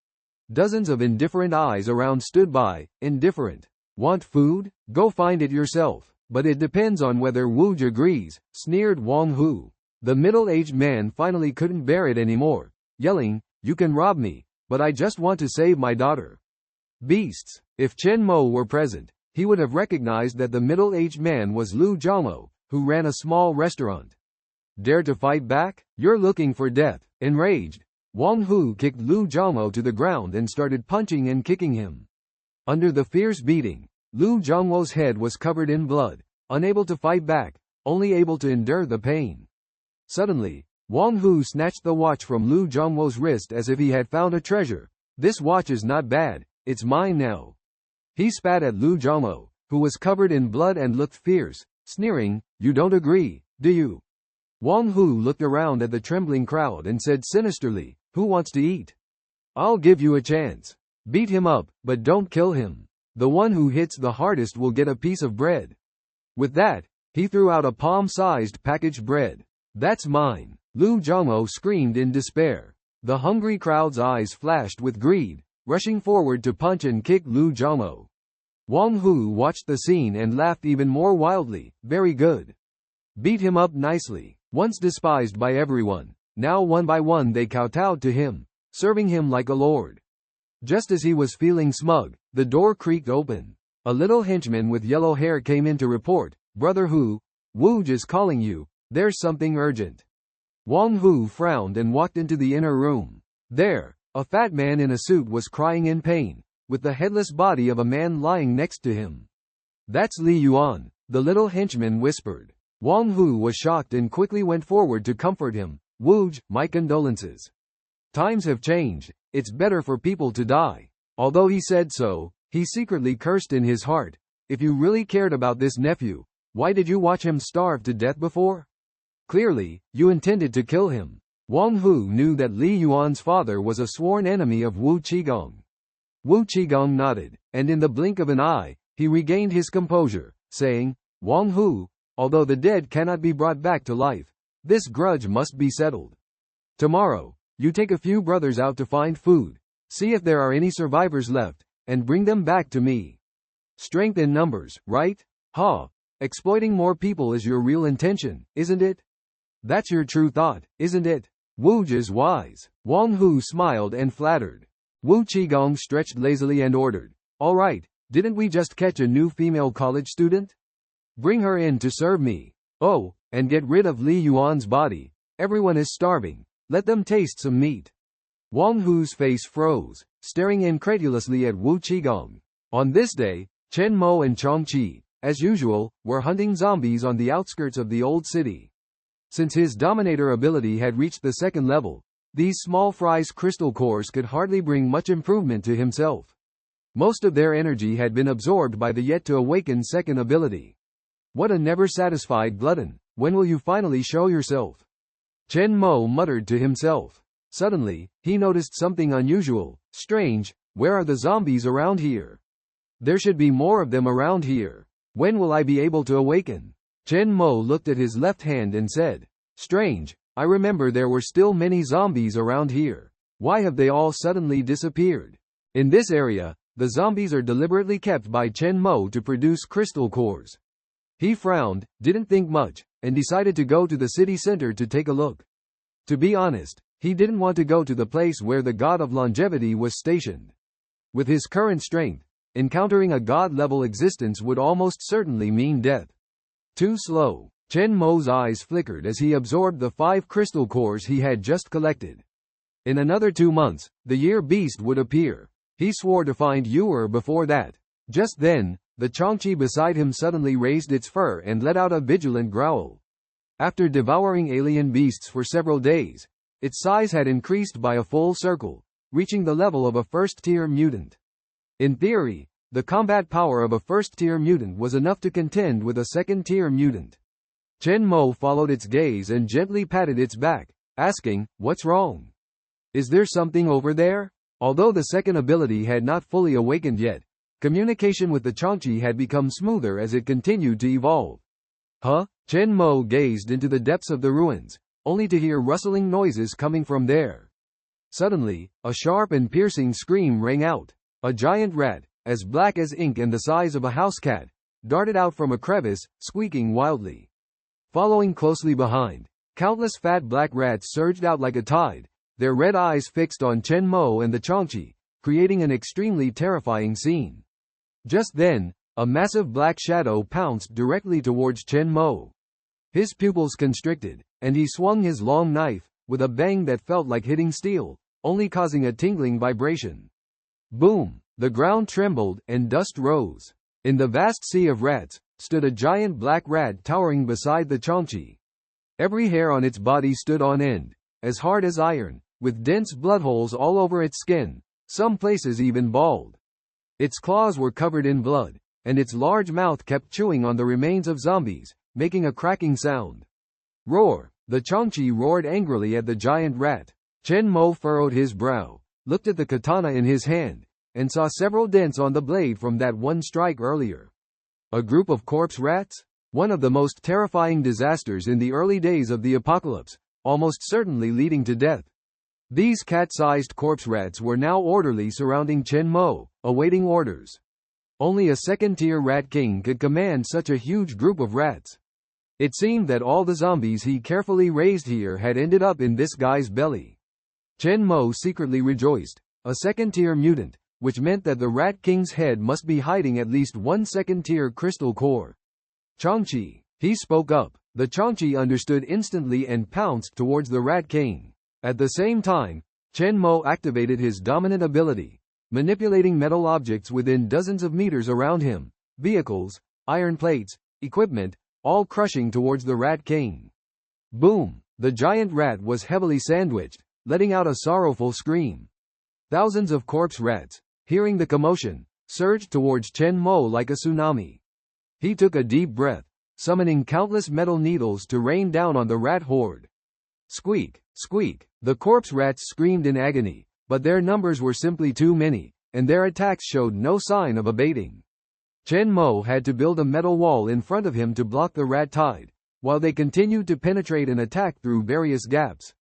Dozens of indifferent eyes around stood by, indifferent. Want food? Go find it yourself. But it depends on whether Wuj agrees, sneered Wang Hu. The middle-aged man finally couldn't bear it anymore, yelling, You can rob me, but I just want to save my daughter. Beasts. If Chen Mo were present, he would have recognized that the middle-aged man was Qiongqi, who ran a small restaurant. Dare to fight back? You're looking for death. Enraged, Wang Hu kicked Qiongqi to the ground and started punching and kicking him. Under the fierce beating, Qiongqi's head was covered in blood, unable to fight back, only able to endure the pain. Suddenly, Wang Hu snatched the watch from Qiongqi's wrist as if he had found a treasure. This watch is not bad, it's mine now. He spat at Qiongqi, who was covered in blood and looked fierce, sneering, You don't agree, do you? Wang Hu looked around at the trembling crowd and said sinisterly, Who wants to eat? I'll give you a chance. Beat him up, but don't kill him. The one who hits the hardest will get a piece of bread. With that, he threw out a palm-sized packaged bread. That's mine. Qiongqi screamed in despair. The hungry crowd's eyes flashed with greed, rushing forward to punch and kick Qiongqi. Wang Hu watched the scene and laughed even more wildly. Very good. Beat him up nicely. Once despised by everyone, now one by one they kowtowed to him, serving him like a lord. Just as he was feeling smug, the door creaked open. A little henchman with yellow hair came in to report, Brother Hu, Wuj is calling you, there's something urgent. Wang Hu frowned and walked into the inner room. There, A fat man in a suit was crying in pain, with the headless body of a man lying next to him. "That's Li Yuan," the little henchman whispered. Wang Hu was shocked and quickly went forward to comfort him. "Wuge, my condolences. Times have changed, it's better for people to die." Although he said so, he secretly cursed in his heart. If you really cared about this nephew, why did you watch him starve to death before? Clearly, you intended to kill him. Wang Hu knew that Li Yuan's father was a sworn enemy of Wu Qigong. Wu Qigong nodded, and in the blink of an eye, he regained his composure, saying, "Wang Hu, although the dead cannot be brought back to life, this grudge must be settled. Tomorrow, you take a few brothers out to find food, see if there are any survivors left, and bring them back to me. Strength in numbers, right? Ha! Exploiting more people is your real intention, isn't it? That's your true thought, isn't it?" Wuge is wise. Wang Hu smiled and flattered. Wu Qigong stretched lazily and ordered, "All right, didn't we just catch a new female college student? Bring her in to serve me. Oh, and get rid of Li Yuan's body. Everyone is starving. Let them taste some meat." Wang Hu's face froze, staring incredulously at Wu Qigong. On this day, Chen Mo and Qiongqi, as usual, were hunting zombies on the outskirts of the old city. Since his Dominator ability had reached the second level, these small fry's crystal cores could hardly bring much improvement to himself. Most of their energy had been absorbed by the yet-to-awaken second ability. "What a never-satisfied glutton, when will you finally show yourself?" Chen Mo muttered to himself. Suddenly, he noticed something unusual. "Strange, where are the zombies around here? There should be more of them around here. When will I be able to awaken?" Chen Mo looked at his left hand and said, "Strange, I remember there were still many zombies around here. Why have they all suddenly disappeared?" In this area, the zombies are deliberately kept by Chen Mo to produce crystal cores. He frowned, didn't think much, and decided to go to the city center to take a look. To be honest, he didn't want to go to the place where the god of longevity was stationed. With his current strength, encountering a god-level existence would almost certainly mean death. Too slow. Chen Mo's eyes flickered as he absorbed the 5 crystal cores he had just collected. In another 2 months, the year beast would appear. He swore to find Yuer before that. Just then, the Qiongqi beside him suddenly raised its fur and let out a vigilant growl. After devouring alien beasts for several days, its size had increased by a full circle, reaching the level of a first-tier mutant. In theory, the combat power of a first-tier mutant was enough to contend with a second-tier mutant. Chen Mo followed its gaze and gently patted its back, asking, "What's wrong? Is there something over there?" Although the second ability had not fully awakened yet, communication with the Qiongqi had become smoother as it continued to evolve. "Huh?" Chen Mo gazed into the depths of the ruins, only to hear rustling noises coming from there. Suddenly, a sharp and piercing scream rang out. A giant rat, as black as ink and the size of a house cat, darted out from a crevice, squeaking wildly. Following closely behind, countless fat black rats surged out like a tide, their red eyes fixed on Chen Mo and the Qiongqi, creating an extremely terrifying scene. Just then, a massive black shadow pounced directly towards Chen Mo. His pupils constricted, and he swung his long knife, with a bang that felt like hitting steel, only causing a tingling vibration. Boom! The ground trembled, and dust rose. In the vast sea of rats, stood a giant black rat towering beside the Qiongqi. Every hair on its body stood on end, as hard as iron, with dense blood holes all over its skin, some places even bald. Its claws were covered in blood, and its large mouth kept chewing on the remains of zombies, making a cracking sound. Roar! The Qiongqi roared angrily at the giant rat. Chen Mo furrowed his brow, looked at the katana in his hand, and saw several dents on the blade from that one strike earlier. A group of corpse rats? One of the most terrifying disasters in the early days of the apocalypse, almost certainly leading to death. These cat-sized corpse rats were now orderly surrounding Chen Mo, awaiting orders. Only a second-tier rat king could command such a huge group of rats. It seemed that all the zombies he carefully raised here had ended up in this guy's belly. Chen Mo secretly rejoiced. A second-tier mutant, which meant that the Rat King's head must be hiding at least one second-tier crystal core. "Qiongqi," he spoke up. The Qiongqi understood instantly and pounced towards the Rat King. At the same time, Chen Mo activated his dominant ability, manipulating metal objects within dozens of meters around him, vehicles, iron plates, equipment, all crushing towards the Rat King. Boom! The giant rat was heavily sandwiched, letting out a sorrowful scream. Thousands of corpse rats, hearing the commotion, surged towards Chen Mo like a tsunami. He took a deep breath, summoning countless metal needles to rain down on the rat horde. Squeak, squeak, the corpse rats screamed in agony, but their numbers were simply too many, and their attacks showed no sign of abating. Chen Mo had to build a metal wall in front of him to block the rat tide, while they continued to penetrate and attack through various gaps.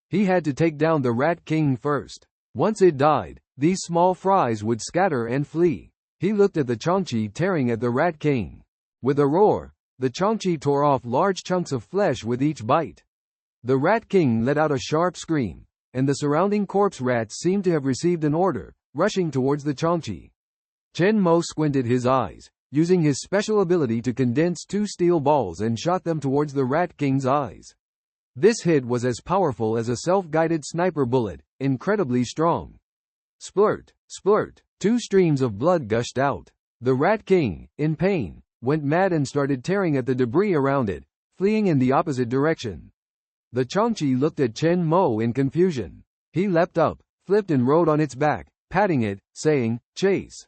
He had to take down the Rat King first. Once it died, these small fries would scatter and flee. He looked at the Qiongqi tearing at the Rat King. With a roar, the Qiongqi tore off large chunks of flesh with each bite. The Rat King let out a sharp scream, and the surrounding corpse rats seemed to have received an order, rushing towards the Qiongqi. Chen Mo squinted his eyes, using his special ability to condense two steel balls and shot them towards the Rat King's eyes. This hit was as powerful as a self-guided sniper bullet, incredibly strong. Splurt, splurt, two streams of blood gushed out. The Rat King, in pain, went mad and started tearing at the debris around it, fleeing in the opposite direction. The Qiongqi looked at Chen Mo in confusion. He leapt up, flipped and rode on its back, patting it, saying, "Chase.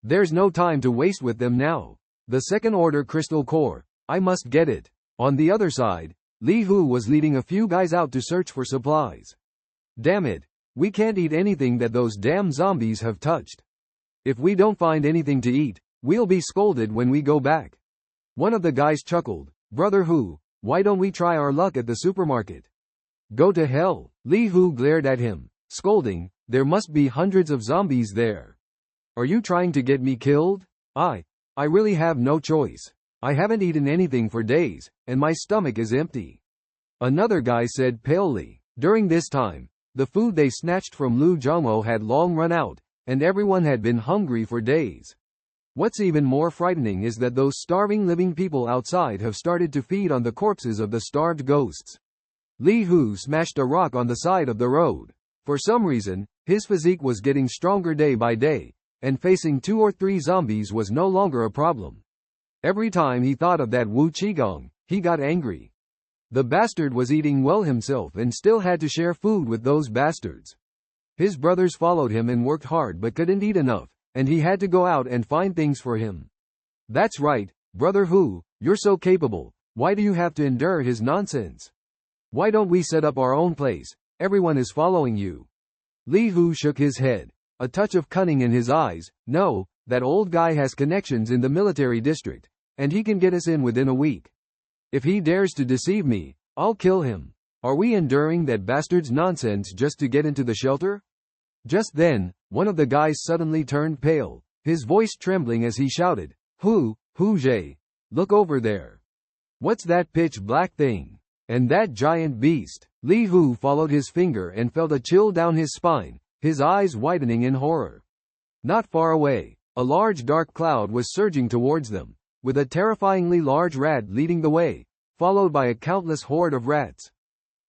There's no time to waste with them now. The second-order crystal core, I must get it." On the other side, Li Hu was leading a few guys out to search for supplies. "Damn it. We can't eat anything that those damn zombies have touched. If we don't find anything to eat, we'll be scolded when we go back." One of the guys chuckled, "Brother Hu, why don't we try our luck at the supermarket?" "Go to hell." Li Hu glared at him, scolding, "There must be hundreds of zombies there. Are you trying to get me killed? I really have no choice. I haven't eaten anything for days, and my stomach is empty." Another guy said palely. During this time, the food they snatched from Lu Zhongmo had long run out, and everyone had been hungry for days. What's even more frightening is that those starving living people outside have started to feed on the corpses of the starved ghosts. Li Hu smashed a rock on the side of the road. For some reason, his physique was getting stronger day by day, and facing 2 or 3 zombies was no longer a problem. Every time he thought of that Wu Qigong, he got angry. The bastard was eating well himself and still had to share food with those bastards. His brothers followed him and worked hard but couldn't eat enough, and he had to go out and find things for him. "That's right, Brother Hu, you're so capable, why do you have to endure his nonsense? Why don't we set up our own place? Everyone is following you." Li Hu shook his head, a touch of cunning in his eyes. "No, that old guy has connections in the military district, and he can get us in within a week. If he dares to deceive me, I'll kill him. Are we enduring that bastard's nonsense just to get into the shelter?" Just then, one of the guys suddenly turned pale, his voice trembling as he shouted, Hu Jie, look over there. What's that pitch black thing? And that giant beast?" Li Hu followed his finger and felt a chill down his spine, his eyes widening in horror. Not far away, a large dark cloud was surging towards them, with a terrifyingly large rat leading the way, followed by a countless horde of rats.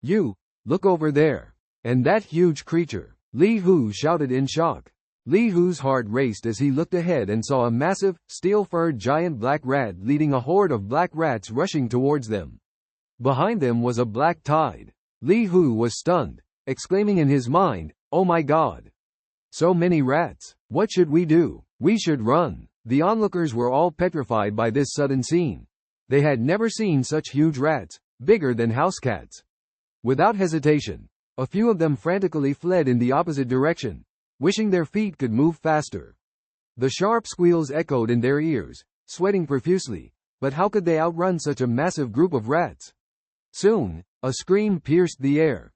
"You, look over there. And that huge creature," Li Hu shouted in shock. Li Hu's heart raced as he looked ahead and saw a massive, steel-furred giant black rat leading a horde of black rats rushing towards them. Behind them was a black tide. Li Hu was stunned, exclaiming in his mind, "Oh my god! So many rats! What should we do? We should run." The onlookers were all petrified by this sudden scene. They had never seen such huge rats, bigger than house cats. Without hesitation, a few of them frantically fled in the opposite direction, wishing their feet could move faster. The sharp squeals echoed in their ears, sweating profusely, but how could they outrun such a massive group of rats? Soon, a scream pierced the air.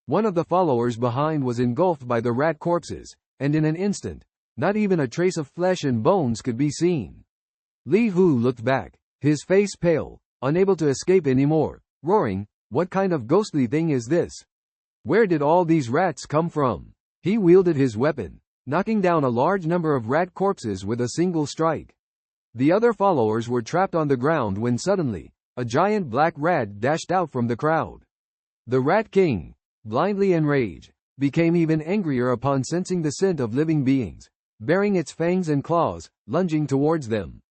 One of the followers behind was engulfed by the rat corpses, and in an instant, not even a trace of flesh and bones could be seen. Li Hu looked back, his face pale, unable to escape anymore, roaring, "What kind of ghostly thing is this? Where did all these rats come from?" He wielded his weapon, knocking down a large number of rat corpses with a single strike. The other followers were trapped on the ground when suddenly, a giant black rat dashed out from the crowd. The Rat King, blindly enraged, became even angrier upon sensing the scent of living beings, baring its fangs and claws, lunging towards them.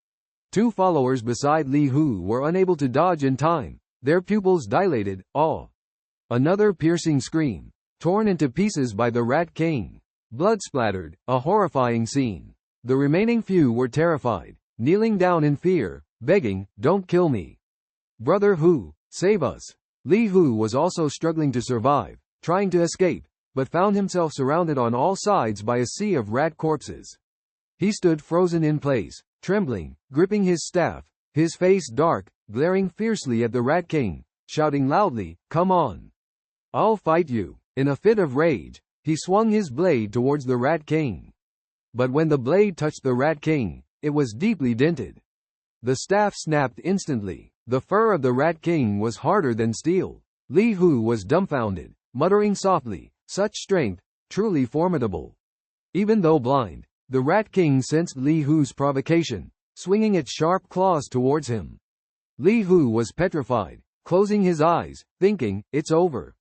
Two followers beside Li Hu were unable to dodge in time, their pupils dilated, awe. Another piercing scream, torn into pieces by the Rat King. Blood splattered, a horrifying scene. The remaining few were terrified, kneeling down in fear, begging, "Don't kill me. Brother Hu, save us." Li Hu was also struggling to survive, trying to escape, but found himself surrounded on all sides by a sea of rat corpses. He stood frozen in place, trembling, gripping his staff, his face dark, glaring fiercely at the Rat King, shouting loudly, "Come on. I'll fight you." In a fit of rage, he swung his blade towards the Rat King. But when the blade touched the Rat King, it was deeply dented. The staff snapped instantly. The fur of the Rat King was harder than steel. Li Hu was dumbfounded, muttering softly, "Such strength, truly formidable." Even though blind, the Rat King sensed Li Hu's provocation, swinging its sharp claws towards him. Li Hu was petrified, closing his eyes, thinking, "It's over."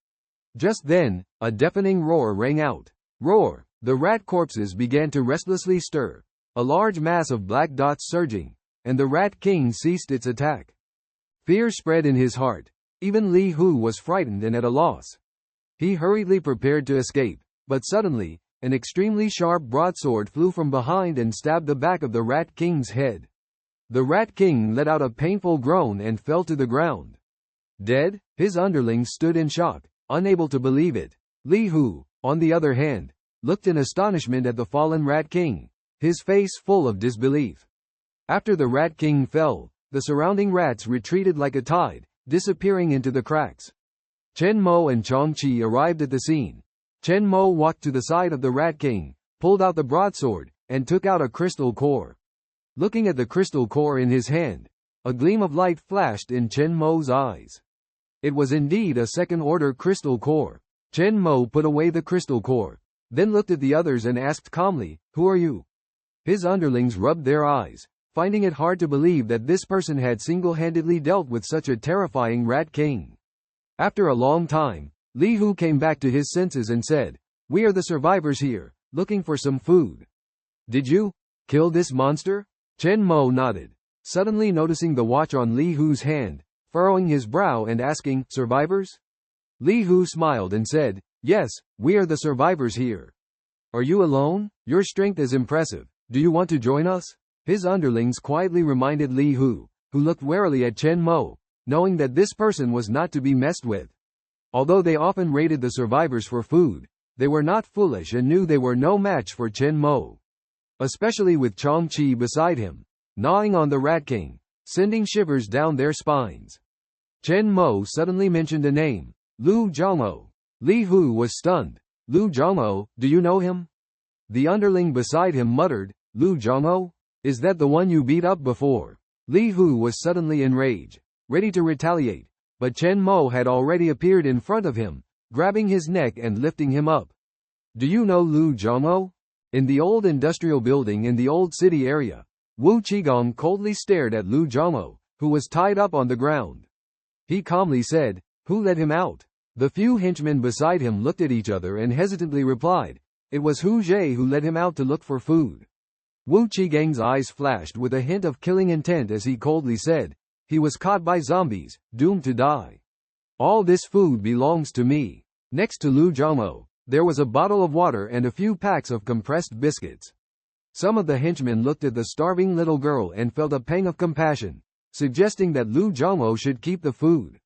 Just then, a deafening roar rang out. Roar! The rat corpses began to restlessly stir, a large mass of black dots surging, and the Rat King ceased its attack. Fear spread in his heart. Even Li Hu was frightened and at a loss. He hurriedly prepared to escape, but suddenly, an extremely sharp broadsword flew from behind and stabbed the back of the Rat King's head. The Rat King let out a painful groan and fell to the ground. Dead? His underlings stood in shock, unable to believe it. Li Hu, on the other hand, looked in astonishment at the fallen Rat King, his face full of disbelief. After the Rat King fell, the surrounding rats retreated like a tide, disappearing into the cracks. Chen Mo and Qiongqi arrived at the scene. Chen Mo walked to the side of the Rat King, pulled out the broadsword, and took out a crystal core. Looking at the crystal core in his hand, a gleam of light flashed in Chen Mo's eyes. It was indeed a second-order crystal core. Chen Mo put away the crystal core, then looked at the others and asked calmly, "Who are you?" His underlings rubbed their eyes, finding it hard to believe that this person had single-handedly dealt with such a terrifying Rat King. After a long time, Li Hu came back to his senses and said, "We are the survivors here, looking for some food. Did you kill this monster?" Chen Mo nodded, suddenly noticing the watch on Li Hu's hand, furrowing his brow and asking, "Survivors?" Li Hu smiled and said, "Yes, we are the survivors here. Are you alone? Your strength is impressive. Do you want to join us?" His underlings quietly reminded Li Hu, who looked warily at Chen Mo, knowing that this person was not to be messed with. Although they often raided the survivors for food, they were not foolish and knew they were no match for Chen Mo. Especially with Qiongqi beside him, gnawing on the Rat King, sending shivers down their spines. Chen Mo suddenly mentioned a name, Lu Zhongmo. Li Hu was stunned. "Lu Zhongmo, do you know him?" The underling beside him muttered, "Lu Zhongmo? Is that the one you beat up before?" Li Hu was suddenly enraged, ready to retaliate, but Chen Mo had already appeared in front of him, grabbing his neck and lifting him up. "Do you know Lu Zhongmo?" In the old industrial building in the old city area, Wu Qigong coldly stared at Lu Zhongmo, who was tied up on the ground. He calmly said, "Who let him out?" The few henchmen beside him looked at each other and hesitantly replied, "It was Hu Zhe who led him out to look for food." Wu Qigong's eyes flashed with a hint of killing intent as he coldly said, "He was caught by zombies, doomed to die. All this food belongs to me." Next to Lu Zhongmo, there was a bottle of water and a few packs of compressed biscuits. Some of the henchmen looked at the starving little girl and felt a pang of compassion, suggesting that Lu Zhongmo should keep the food.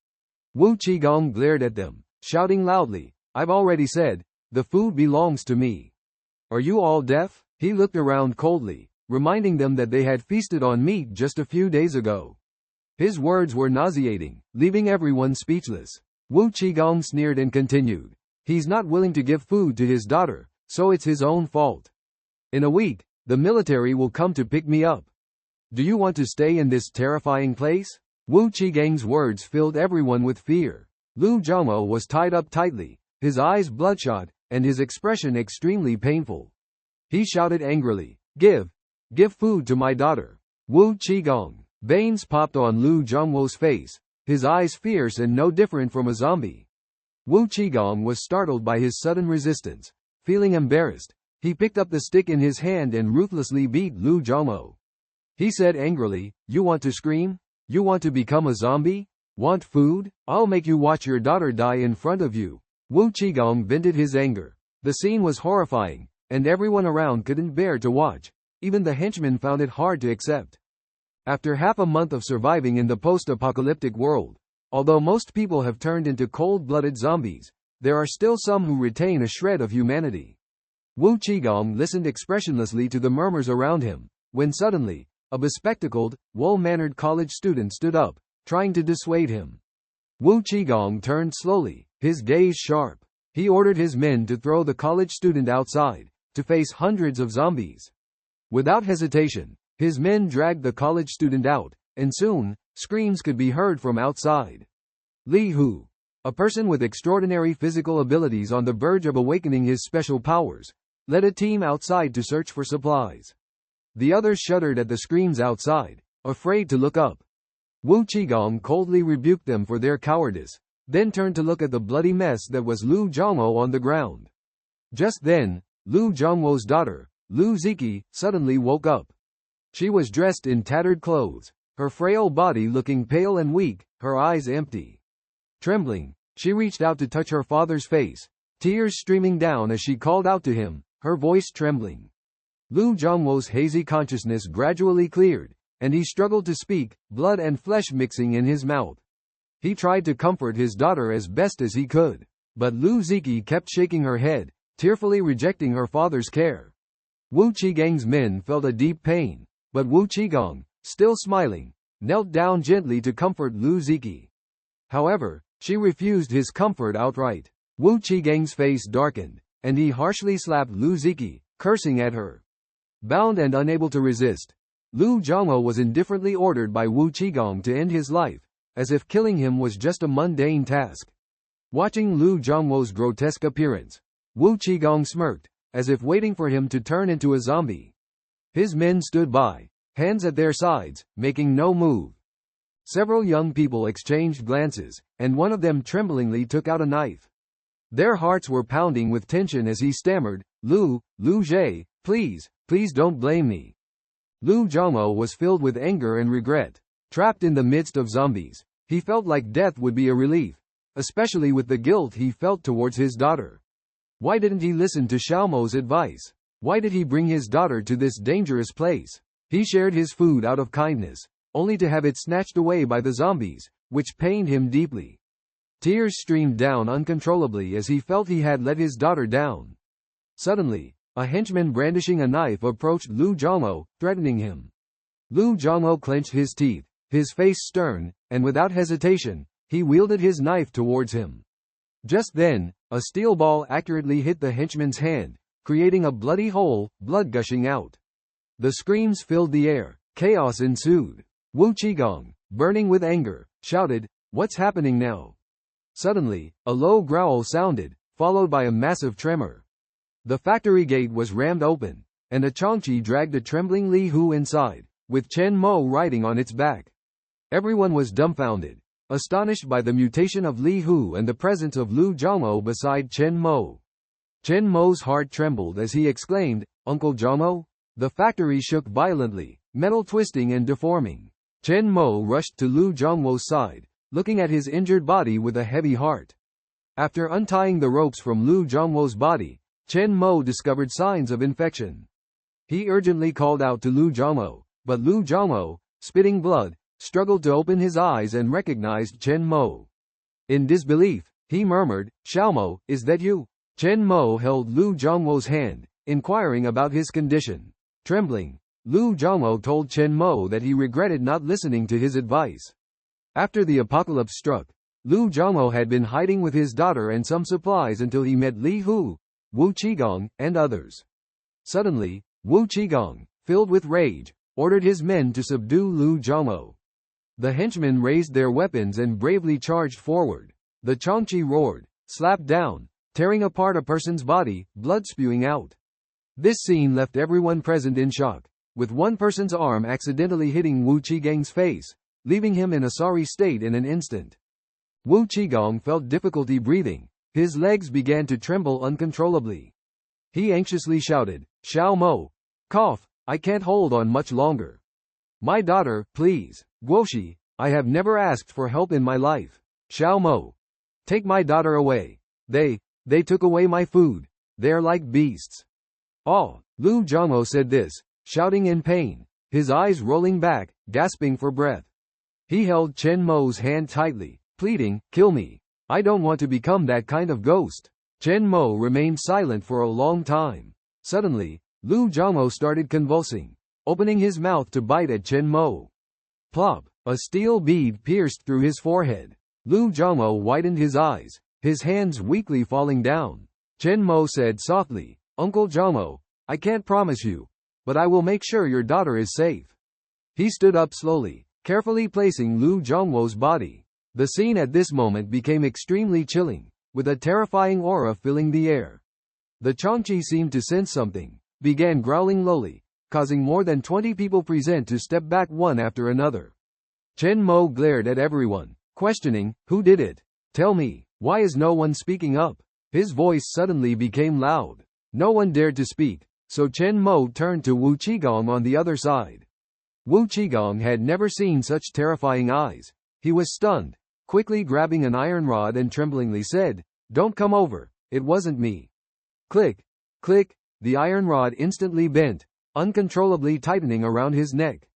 Wu Qigong glared at them, shouting loudly, "I've already said, the food belongs to me. Are you all deaf?" He looked around coldly, reminding them that they had feasted on meat just a few days ago. His words were nauseating, leaving everyone speechless. Wu Qigong sneered and continued, "He's not willing to give food to his daughter, so it's his own fault. In a week, the military will come to pick me up. Do you want to stay in this terrifying place?" Wu Qigong's words filled everyone with fear. Lu Zhongmo was tied up tightly, his eyes bloodshot, and his expression extremely painful. He shouted angrily, Give food to my daughter." Wu Qigong. Veins popped on Lu Zhongmo's face, his eyes fierce and no different from a zombie. Wu Qigong was startled by his sudden resistance. Feeling embarrassed, he picked up the stick in his hand and ruthlessly beat Lu Zhongmo. He said angrily, "You want to scream? You want to become a zombie? Want food? I'll make you watch your daughter die in front of you." Wu Qigong vented his anger. The scene was horrifying, and everyone around couldn't bear to watch. Even the henchmen found it hard to accept. After half a month of surviving in the post-apocalyptic world, although most people have turned into cold-blooded zombies, there are still some who retain a shred of humanity. Wu Qigong listened expressionlessly to the murmurs around him, when suddenly, a bespectacled, well-mannered college student stood up, trying to dissuade him. Wu Qigong turned slowly, his gaze sharp. He ordered his men to throw the college student outside, to face hundreds of zombies. Without hesitation, his men dragged the college student out, and soon, screams could be heard from outside. Li Hu, a person with extraordinary physical abilities on the verge of awakening his special powers, led a team outside to search for supplies. The others shuddered at the screams outside, afraid to look up. Wu Qigong coldly rebuked them for their cowardice, then turned to look at the bloody mess that was Lu Zhongmo on the ground. Just then, Lu Zhongmo's daughter, Lu Ziqi, suddenly woke up. She was dressed in tattered clothes, her frail body looking pale and weak, her eyes empty. Trembling, she reached out to touch her father's face, tears streaming down as she called out to him, her voice trembling. Lu Zhongmo's hazy consciousness gradually cleared, and he struggled to speak, blood and flesh mixing in his mouth. He tried to comfort his daughter as best as he could, but Lu Ziqi kept shaking her head, tearfully rejecting her father's care. Wu Qigong's men felt a deep pain, but Wu Qigong, still smiling, knelt down gently to comfort Lu Ziqi. However, she refused his comfort outright. Wu Qigong's face darkened, and he harshly slapped Lu Ziqi, cursing at her. Bound and unable to resist, Lu Zhongmo was indifferently ordered by Wu Qigong to end his life, as if killing him was just a mundane task. Watching Lu Zhongmo's grotesque appearance, Wu Qigong smirked, as if waiting for him to turn into a zombie. His men stood by, hands at their sides, making no move. Several young people exchanged glances, and one of them tremblingly took out a knife. Their hearts were pounding with tension as he stammered, Lu Zhe, please don't blame me." Lu Zhongmo was filled with anger and regret. Trapped in the midst of zombies, he felt like death would be a relief, especially with the guilt he felt towards his daughter. Why didn't he listen to Chen Mo's advice? Why did he bring his daughter to this dangerous place? He shared his food out of kindness, only to have it snatched away by the zombies, which pained him deeply. Tears streamed down uncontrollably as he felt he had let his daughter down. Suddenly, a henchman brandishing a knife approached Lu Zhongmo, threatening him. Lu Zhongmo clenched his teeth, his face stern, and without hesitation, he wielded his knife towards him. Just then, a steel ball accurately hit the henchman's hand, creating a bloody hole, blood gushing out. The screams filled the air, chaos ensued. Wu Qigong, burning with anger, shouted, "What's happening now?" Suddenly, a low growl sounded, followed by a massive tremor. The factory gate was rammed open, and a Qiongqi dragged a trembling Li Hu inside, with Chen Mo riding on its back. Everyone was dumbfounded, astonished by the mutation of Li Hu and the presence of Lu Zhongmo beside Chen Mo. Chen Mo's heart trembled as he exclaimed, "Uncle Zhongmo?" The factory shook violently, metal twisting and deforming. Chen Mo rushed to Lu Zhongmo's side, looking at his injured body with a heavy heart. After untying the ropes from Lu Zhongmo's body, Chen Mo discovered signs of infection. He urgently called out to Lu Zhongmo, but Lu Zhongmo, spitting blood, struggled to open his eyes and recognized Chen Mo. In disbelief, he murmured, "Xiao Mo, is that you?" Chen Mo held Lu Zhongmo's hand, inquiring about his condition. Trembling, Lu Zhongmo told Chen Mo that he regretted not listening to his advice. After the apocalypse struck, Lu Zhongmo had been hiding with his daughter and some supplies until he met Li Hu, Wu Qigong, and others. Suddenly, Wu Qigong, filled with rage, ordered his men to subdue Lu Zhongmo. The henchmen raised their weapons and bravely charged forward. The Qiongqi roared, slapped down, tearing apart a person's body, blood spewing out. This scene left everyone present in shock, with one person's arm accidentally hitting Wu Qigong's face, leaving him in a sorry state in an instant. Wu Qigong felt difficulty breathing, His legs began to tremble uncontrollably. He anxiously shouted, "Xiao Mo! Cough, I can't hold on much longer. My daughter, please. Guoshi, I have never asked for help in my life. Xiao Mo! Take my daughter away. They took away my food. They're like beasts." "Oh," Lu Zhongmo said this, shouting in pain, his eyes rolling back, gasping for breath. He held Chen Mo's hand tightly, pleading, "Kill me. I don't want to become that kind of ghost." Chen Mo remained silent for a long time. Suddenly, Lu Zhongmo started convulsing, opening his mouth to bite at Chen Mo. Plop! A steel bead pierced through his forehead. Lu Zhongmo widened his eyes, his hands weakly falling down. Chen Mo said softly, "Uncle Zhongmo, I can't promise you, but I will make sure your daughter is safe." He stood up slowly, carefully placing Lu Zhongmo's body. The scene at this moment became extremely chilling, with a terrifying aura filling the air. The Qiongqi seemed to sense something, began growling lowly, causing more than 20 people present to step back one after another. Chen Mo glared at everyone, questioning, "Who did it? Tell me, why is no one speaking up?" His voice suddenly became loud. No one dared to speak, so Chen Mo turned to Wu Qigong on the other side. Wu Qigong had never seen such terrifying eyes. He was stunned, quickly grabbing an iron rod and tremblingly said, "Don't come over, it wasn't me." Click, click, the iron rod instantly bent, uncontrollably tightening around his neck.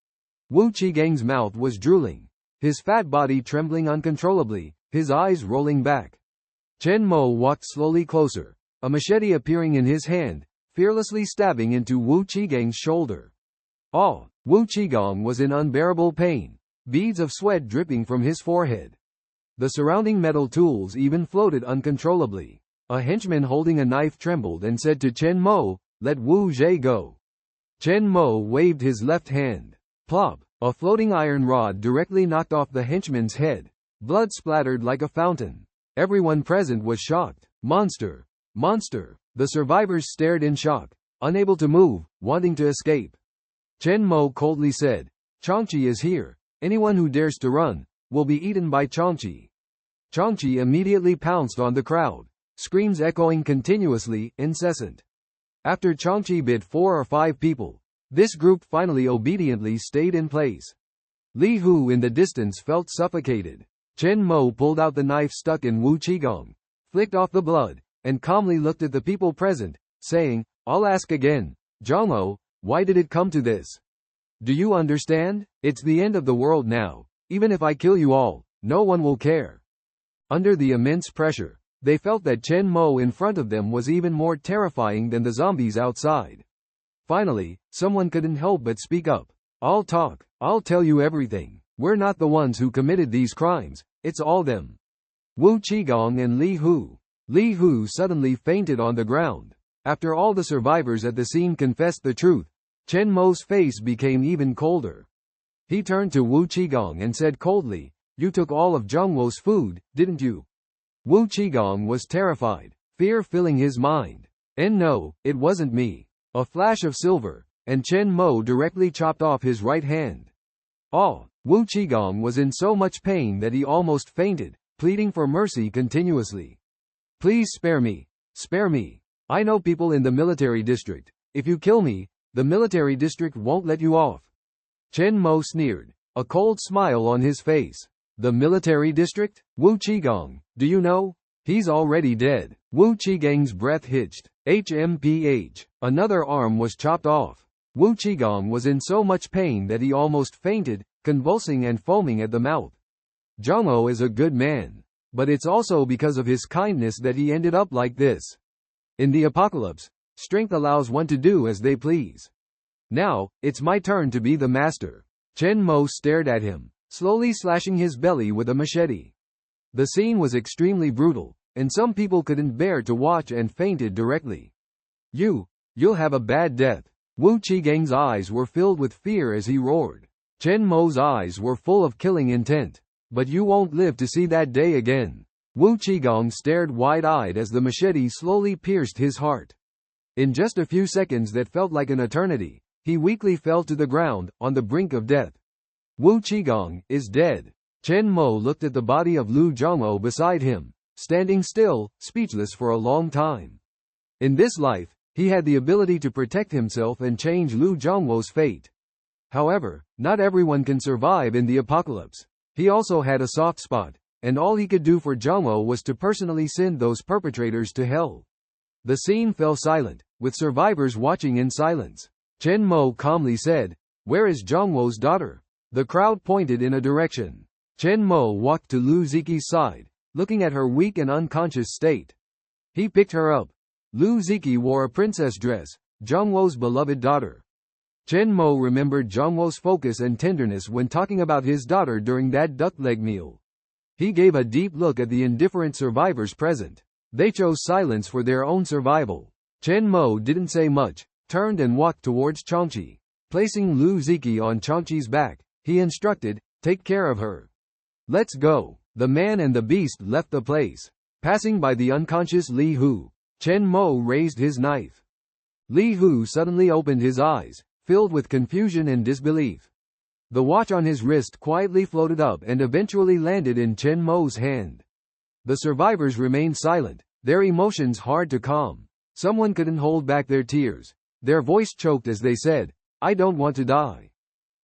Wu Qigong's mouth was drooling, his fat body trembling uncontrollably, his eyes rolling back. Chen Mo walked slowly closer, a machete appearing in his hand, fearlessly stabbing into Wu Qigong's shoulder. Oh! Wu Qigong was in unbearable pain, beads of sweat dripping from his forehead. The surrounding metal tools even floated uncontrollably. A henchman holding a knife trembled and said to Chen Mo, "Let Wu Zhe go." Chen Mo waved his left hand. Plop! A floating iron rod directly knocked off the henchman's head. Blood splattered like a fountain. Everyone present was shocked. Monster! Monster! The survivors stared in shock, unable to move, wanting to escape. Chen Mo coldly said, "Qiongqi is here. Anyone who dares to run will be eaten by Qiongqi." Qiongqi immediately pounced on the crowd, screams echoing continuously, incessant. After Qiongqi bit 4 or 5 people, this group finally obediently stayed in place. Li Hu in the distance felt suffocated. Chen Mo pulled out the knife stuck in Wu Qigong, flicked off the blood, and calmly looked at the people present, saying, "I'll ask again. Zhongmo, why did it come to this? Do you understand? It's the end of the world now. Even if I kill you all, no one will care." Under the immense pressure, they felt that Chen Mo in front of them was even more terrifying than the zombies outside. Finally, someone couldn't help but speak up. "I'll talk. I'll tell you everything. We're not the ones who committed these crimes, it's all them." Wu Qigong and Li Hu. Li Hu suddenly fainted on the ground. After all the survivors at the scene confessed the truth, Chen Mo's face became even colder. He turned to Wu Qigong and said coldly, "You took all of Zhongwo's food, didn't you?" Wu Qigong was terrified, fear filling his mind. "And no, it wasn't me." A flash of silver, and Chen Mo directly chopped off his right hand. Oh! Wu Qigong was in so much pain that he almost fainted, pleading for mercy continuously. "Please spare me. Spare me. I know people in the military district. If you kill me, the military district won't let you off." Chen Mo sneered, a cold smile on his face. "The military district? Wu Qigong, do you know? He's already dead." Wu Qigong's breath hitched. HMPH. Another arm was chopped off. Wu Qigong was in so much pain that he almost fainted, convulsing and foaming at the mouth. Zhongmo is a good man. But it's also because of his kindness that he ended up like this. In the apocalypse, strength allows one to do as they please. Now, it's my turn to be the master. Chen Mo stared at him, slowly slashing his belly with a machete. The scene was extremely brutal, and some people couldn't bear to watch and fainted directly. You'll have a bad death." Wu Qigong's eyes were filled with fear as he roared. Chen Mo's eyes were full of killing intent. "But you won't live to see that day again." Wu Qigong stared wide-eyed as the machete slowly pierced his heart. In just a few seconds that felt like an eternity, he weakly fell to the ground, on the brink of death. Wu Qigong is dead. Chen Mo looked at the body of Lu Zhongmo beside him, standing still, speechless for a long time. In this life, he had the ability to protect himself and change Lu Zhongwo's fate. However, not everyone can survive in the apocalypse. He also had a soft spot, and all he could do for Qiongqi was to personally send those perpetrators to hell. The scene fell silent, with survivors watching in silence. Chen Mo calmly said, "Where is Zhongwo's daughter?" The crowd pointed in a direction. Chen Mo walked to Lu Ziqi's side, looking at her weak and unconscious state. He picked her up. Lu Ziqi wore a princess dress, Zhongwo's beloved daughter. Chen Mo remembered Zhongwo's focus and tenderness when talking about his daughter during that duck leg meal. He gave a deep look at the indifferent survivors present. They chose silence for their own survival. Chen Mo didn't say much, turned and walked towards Qiongqi. Placing Lu Ziqi on Qiongqi's back, he instructed, "Take care of her." "Let's go." The man and the beast left the place. Passing by the unconscious Li Hu, Chen Mo raised his knife. Li Hu suddenly opened his eyes, filled with confusion and disbelief. The watch on his wrist quietly floated up and eventually landed in Chen Mo's hand. The survivors remained silent, their emotions hard to calm. Someone couldn't hold back their tears. Their voice choked as they said, "I don't want to die.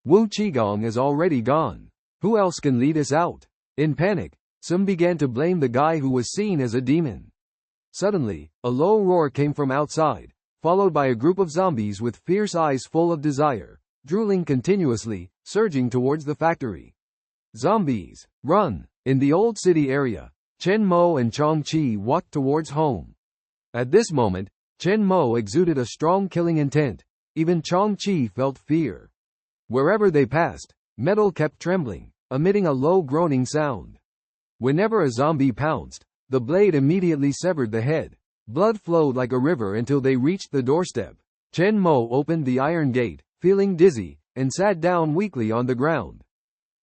Wu Qigong is already gone. Who else can lead us out?" In panic, some began to blame the guy who was seen as a demon. Suddenly, a low roar came from outside, followed by a group of zombies with fierce eyes full of desire, drooling continuously, surging towards the factory. Zombies, run! In the old city area, Chen Mo and Qiongqi walked towards home. At this moment, Chen Mo exuded a strong killing intent. Even Qiongqi felt fear. Wherever they passed, metal kept trembling, emitting a low groaning sound. Whenever a zombie pounced, the blade immediately severed the head. Blood flowed like a river until they reached the doorstep. Chen Mo opened the iron gate, feeling dizzy, and sat down weakly on the ground.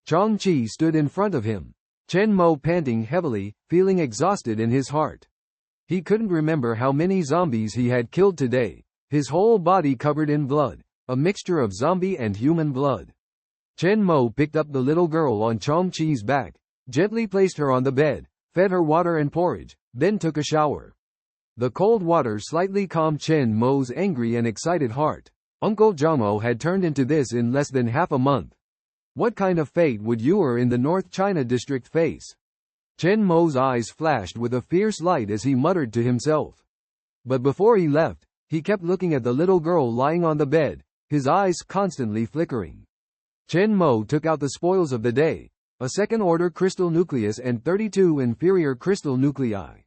Qiongqi stood in front of him. Chen Mo panting heavily, feeling exhausted in his heart. He couldn't remember how many zombies he had killed today, his whole body covered in blood, a mixture of zombie and human blood. Chen Mo picked up the little girl on Qiongqi's back, gently placed her on the bed, fed her water and porridge, then took a shower. The cold water slightly calmed Chen Mo's angry and excited heart. Uncle Qiongqi had turned into this in less than half a month. What kind of fate would Yuer in the North China district face? Chen Mo's eyes flashed with a fierce light as he muttered to himself. But before he left, he kept looking at the little girl lying on the bed, his eyes constantly flickering. Chen Mo took out the spoils of the day, a second-order crystal nucleus and 32 inferior crystal nuclei.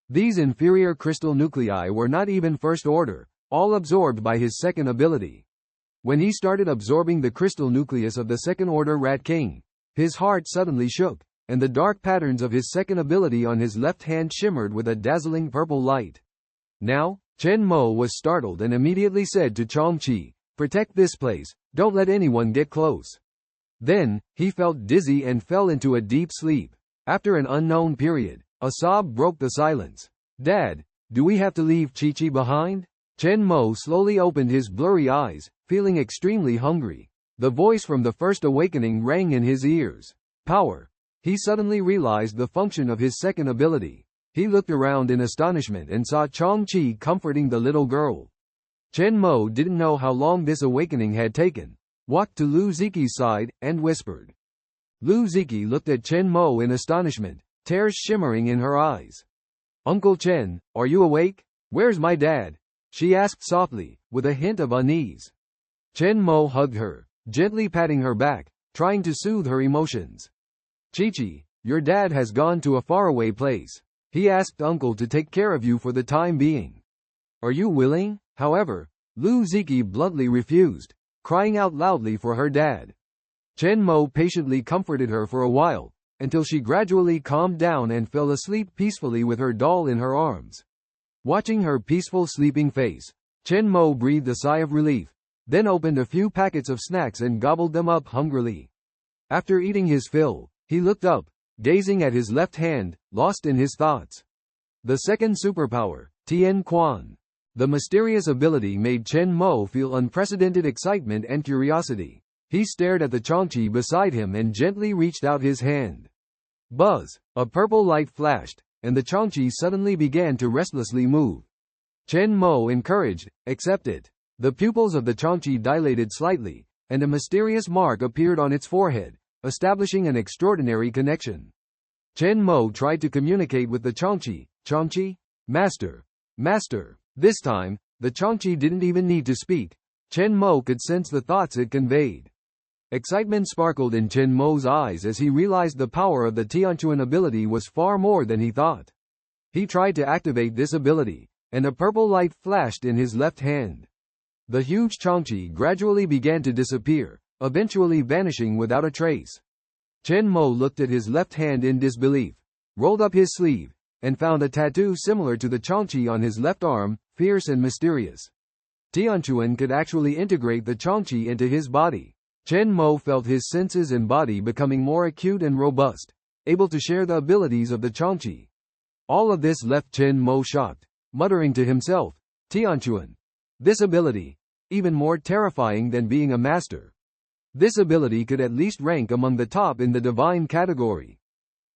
These inferior crystal nuclei were not even first order, all absorbed by his second ability. When he started absorbing the crystal nucleus of the second-order Rat King, his heart suddenly shook, and the dark patterns of his second ability on his left hand shimmered with a dazzling purple light. Now, Chen Mo was startled and immediately said to Qiongqi, "Protect this place, don't let anyone get close." Then, he felt dizzy and fell into a deep sleep. After an unknown period, a sob broke the silence. "Dad, do we have to leave Qiqi behind?" Chen Mo slowly opened his blurry eyes, feeling extremely hungry. The voice from the first awakening rang in his ears. Power. He suddenly realized the function of his second ability. He looked around in astonishment and saw Qiongqi comforting the little girl. Chen Mo didn't know how long this awakening had taken, walked to Lu Ziqi's side, and whispered. Lu Ziqi looked at Chen Mo in astonishment, tears shimmering in her eyes. "Uncle Chen, are you awake? Where's my dad?" she asked softly, with a hint of unease. Chen Mo hugged her, gently patting her back, trying to soothe her emotions. "Qiqi, your dad has gone to a faraway place. He asked Uncle to take care of you for the time being. Are you willing?" However, Lu Ziqi bluntly refused, crying out loudly for her dad. Chen Mo patiently comforted her for a while, until she gradually calmed down and fell asleep peacefully with her doll in her arms. Watching her peaceful sleeping face, Chen Mo breathed a sigh of relief, then opened a few packets of snacks and gobbled them up hungrily. After eating his fill, he looked up, gazing at his left hand, lost in his thoughts. The second superpower, Tian Quan. The mysterious ability made Chen Mo feel unprecedented excitement and curiosity. He stared at the Qiongqi beside him and gently reached out his hand. Buzz! A purple light flashed, and the Qiongqi suddenly began to restlessly move. Chen Mo, encouraged, accepted. The pupils of the Qiongqi dilated slightly, and a mysterious mark appeared on its forehead, establishing an extraordinary connection. Chen Mo tried to communicate with the Qiongqi. Qiongqi? Master. Master. This time, the Qiongqi didn't even need to speak. Chen Mo could sense the thoughts it conveyed. Excitement sparkled in Chen Mo's eyes as he realized the power of the Tianquan ability was far more than he thought. He tried to activate this ability, and a purple light flashed in his left hand. The huge Qiongqi gradually began to disappear, eventually vanishing without a trace. Chen Mo looked at his left hand in disbelief, rolled up his sleeve, and found a tattoo similar to the Qiongqi on his left arm, fierce and mysterious. Tianquan could actually integrate the Qiongqi into his body. Chen Mo felt his senses and body becoming more acute and robust, able to share the abilities of the Qiongqi. All of this left Chen Mo shocked, muttering to himself, Tianquan. This ability, even more terrifying than being a master. This ability could at least rank among the top in the divine category.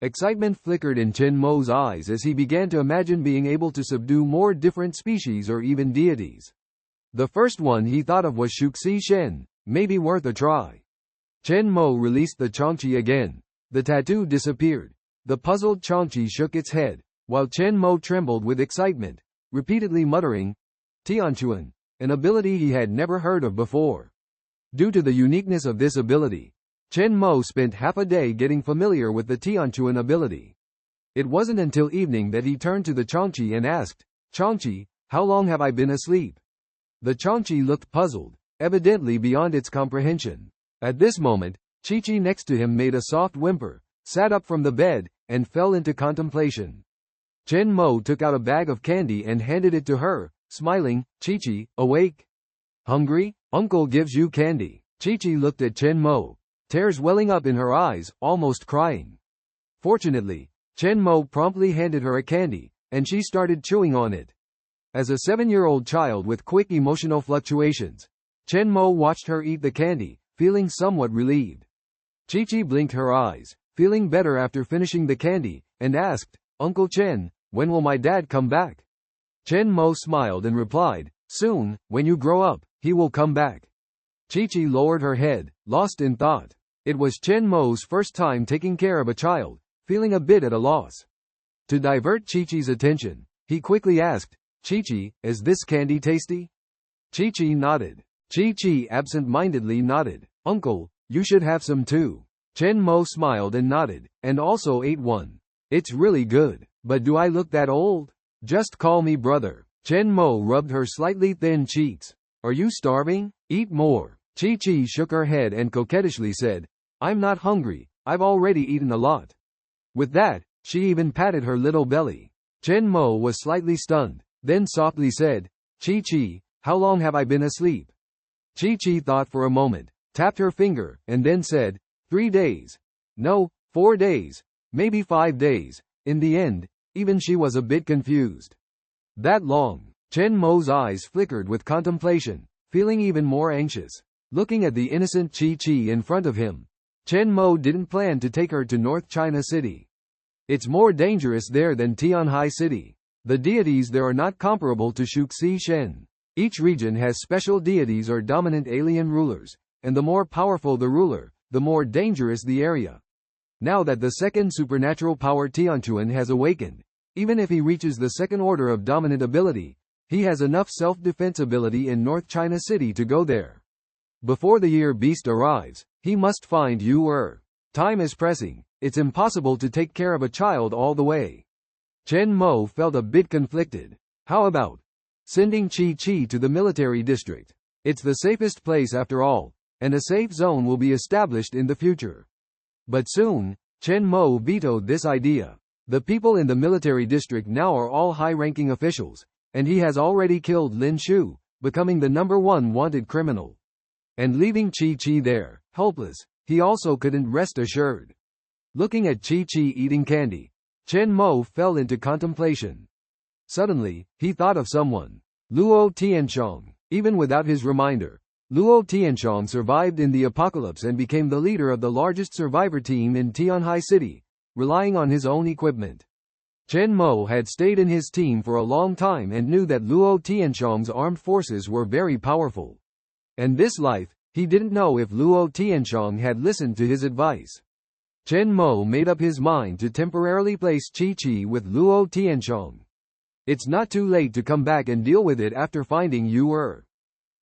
Excitement flickered in Chen Mo's eyes as he began to imagine being able to subdue more different species or even deities. The first one he thought of was Shuxi Shen, maybe worth a try. Chen Mo released the Qiongqi again. The tattoo disappeared. The puzzled Qiongqi shook its head, while Chen Mo trembled with excitement, repeatedly muttering, Tianquan, an ability he had never heard of before. Due to the uniqueness of this ability, Chen Mo spent half a day getting familiar with the Tianquan ability. It wasn't until evening that he turned to the Qiongqi and asked, Qiongqi, how long have I been asleep? The Qiongqi looked puzzled, evidently beyond its comprehension. At this moment, Qiqi next to him made a soft whimper, sat up from the bed, and fell into contemplation. Chen Mo took out a bag of candy and handed it to her, smiling, Qiqi, awake? Hungry? Uncle gives you candy. Qiqi looked at Chen Mo, tears welling up in her eyes, almost crying. Fortunately, Chen Mo promptly handed her a candy, and she started chewing on it. As a 7-year-old child with quick emotional fluctuations, Chen Mo watched her eat the candy, feeling somewhat relieved. Qiqi blinked her eyes, feeling better after finishing the candy, and asked, Uncle Chen, when will my dad come back? Chen Mo smiled and replied, soon, when you grow up, he will come back. Qiqi lowered her head, lost in thought. It was Chen Mo's first time taking care of a child, feeling a bit at a loss. To divert Qiqi's attention, he quickly asked, Qiqi, is this candy tasty? Qiqi nodded. Qiqi absent-mindedly nodded. Uncle, you should have some too. Chen Mo smiled and nodded, and also ate one. It's really good. But do I look that old? Just call me brother. Chen Mo rubbed her slightly thin cheeks. Are you starving? Eat more. Qiqi shook her head and coquettishly said, I'm not hungry, I've already eaten a lot. With that, she even patted her little belly. Chen Mo was slightly stunned, then softly said, Qiqi, how long have I been asleep? Qiqi thought for a moment, tapped her finger, and then said, 3 days. No, 4 days. Maybe 5 days. In the end, even she was a bit confused. That long? Chen Mo's eyes flickered with contemplation, feeling even more anxious. Looking at the innocent Qiqi in front of him, Chen Mo didn't plan to take her to North China City. It's more dangerous there than Tianhai City. The deities there are not comparable to Shuxi Shen. Each region has special deities or dominant alien rulers, and the more powerful the ruler, the more dangerous the area. Now that the second supernatural power Tianquan has awakened, even if he reaches the second order of dominant ability, he has enough self-defense ability in North China City to go there. Before the year beast arrives, he must find Yu. Time is pressing, it's impossible to take care of a child all the way. Chen Mo felt a bit conflicted. How about sending Qiqi to the military district? It's the safest place after all, and a safe zone will be established in the future. But soon, Chen Mo vetoed this idea. The people in the military district now are all high-ranking officials, and he has already killed Lin Shu, becoming the #1 wanted criminal. And leaving Qiqi there, helpless, he also couldn't rest assured. Looking at Qiqi eating candy, Chen Mo fell into contemplation. Suddenly, he thought of someone. Luo Tianqiong. Even without his reminder, Luo Tianqiong survived in the apocalypse and became the leader of the largest survivor team in Tianhai City, relying on his own equipment. Chen Mo had stayed in his team for a long time and knew that Luo Tianxiong's armed forces were very powerful. And this life, he didn't know if Luo Tianxiong had listened to his advice. Chen Mo made up his mind to temporarily place Qiongqi with Luo Tianxiong. It's not too late to come back and deal with it after finding Yu.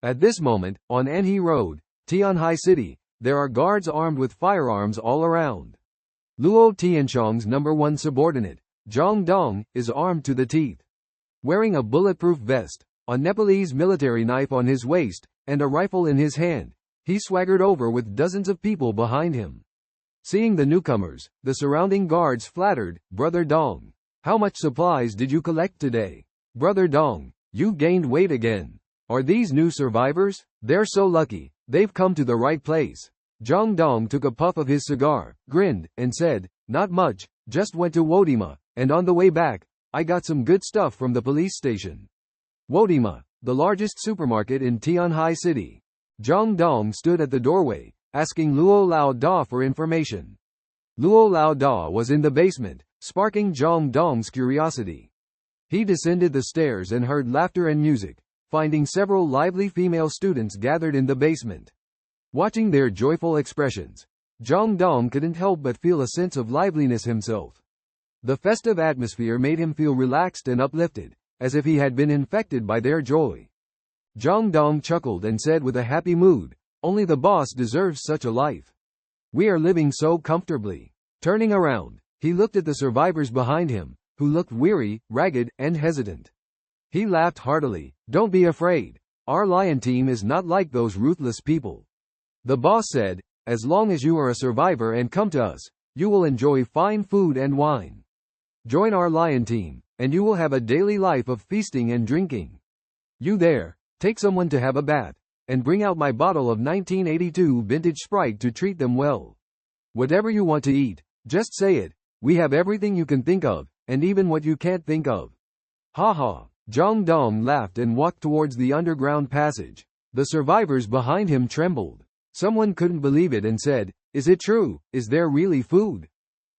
At this moment, on Anhe Road, Tianhai City, there are guards armed with firearms all around. Luo Tianxiong's #1 subordinate, Zhang Dong, is armed to the teeth. Wearing a bulletproof vest, a Nepalese military knife on his waist, and a rifle in his hand, he swaggered over with dozens of people behind him. Seeing the newcomers, the surrounding guards flattered, "Brother Dong, how much supplies did you collect today? Brother Dong, you gained weight again. Are these new survivors? They're so lucky, they've come to the right place." Zhang Dong took a puff of his cigar, grinned, and said, "Not much, just went to Wodima, and on the way back, I got some good stuff from the police station." Wodima, the largest supermarket in Tianhai City. Zhang Dong stood at the doorway, asking Luo Lao Da for information. Luo Lao Da was in the basement, sparking Zhang Dong's curiosity. He descended the stairs and heard laughter and music, finding several lively female students gathered in the basement. Watching their joyful expressions, Zhang Dong couldn't help but feel a sense of liveliness himself. The festive atmosphere made him feel relaxed and uplifted, as if he had been infected by their joy. Zhang Dong chuckled and said with a happy mood, "Only the boss deserves such a life. We are living so comfortably." Turning around, he looked at the survivors behind him, who looked weary, ragged, and hesitant. He laughed heartily. "Don't be afraid. Our lion team is not like those ruthless people." The boss said, "As long as you are a survivor and come to us, you will enjoy fine food and wine. Join our lion team, and you will have a daily life of feasting and drinking. You there, take someone to have a bath, and bring out my bottle of 1982 vintage Sprite to treat them well. Whatever you want to eat, just say it. We have everything you can think of, and even what you can't think of." "Ha ha." Zhang Dong laughed and walked towards the underground passage. The survivors behind him trembled. Someone couldn't believe it and said, "Is it true? Is there really food?"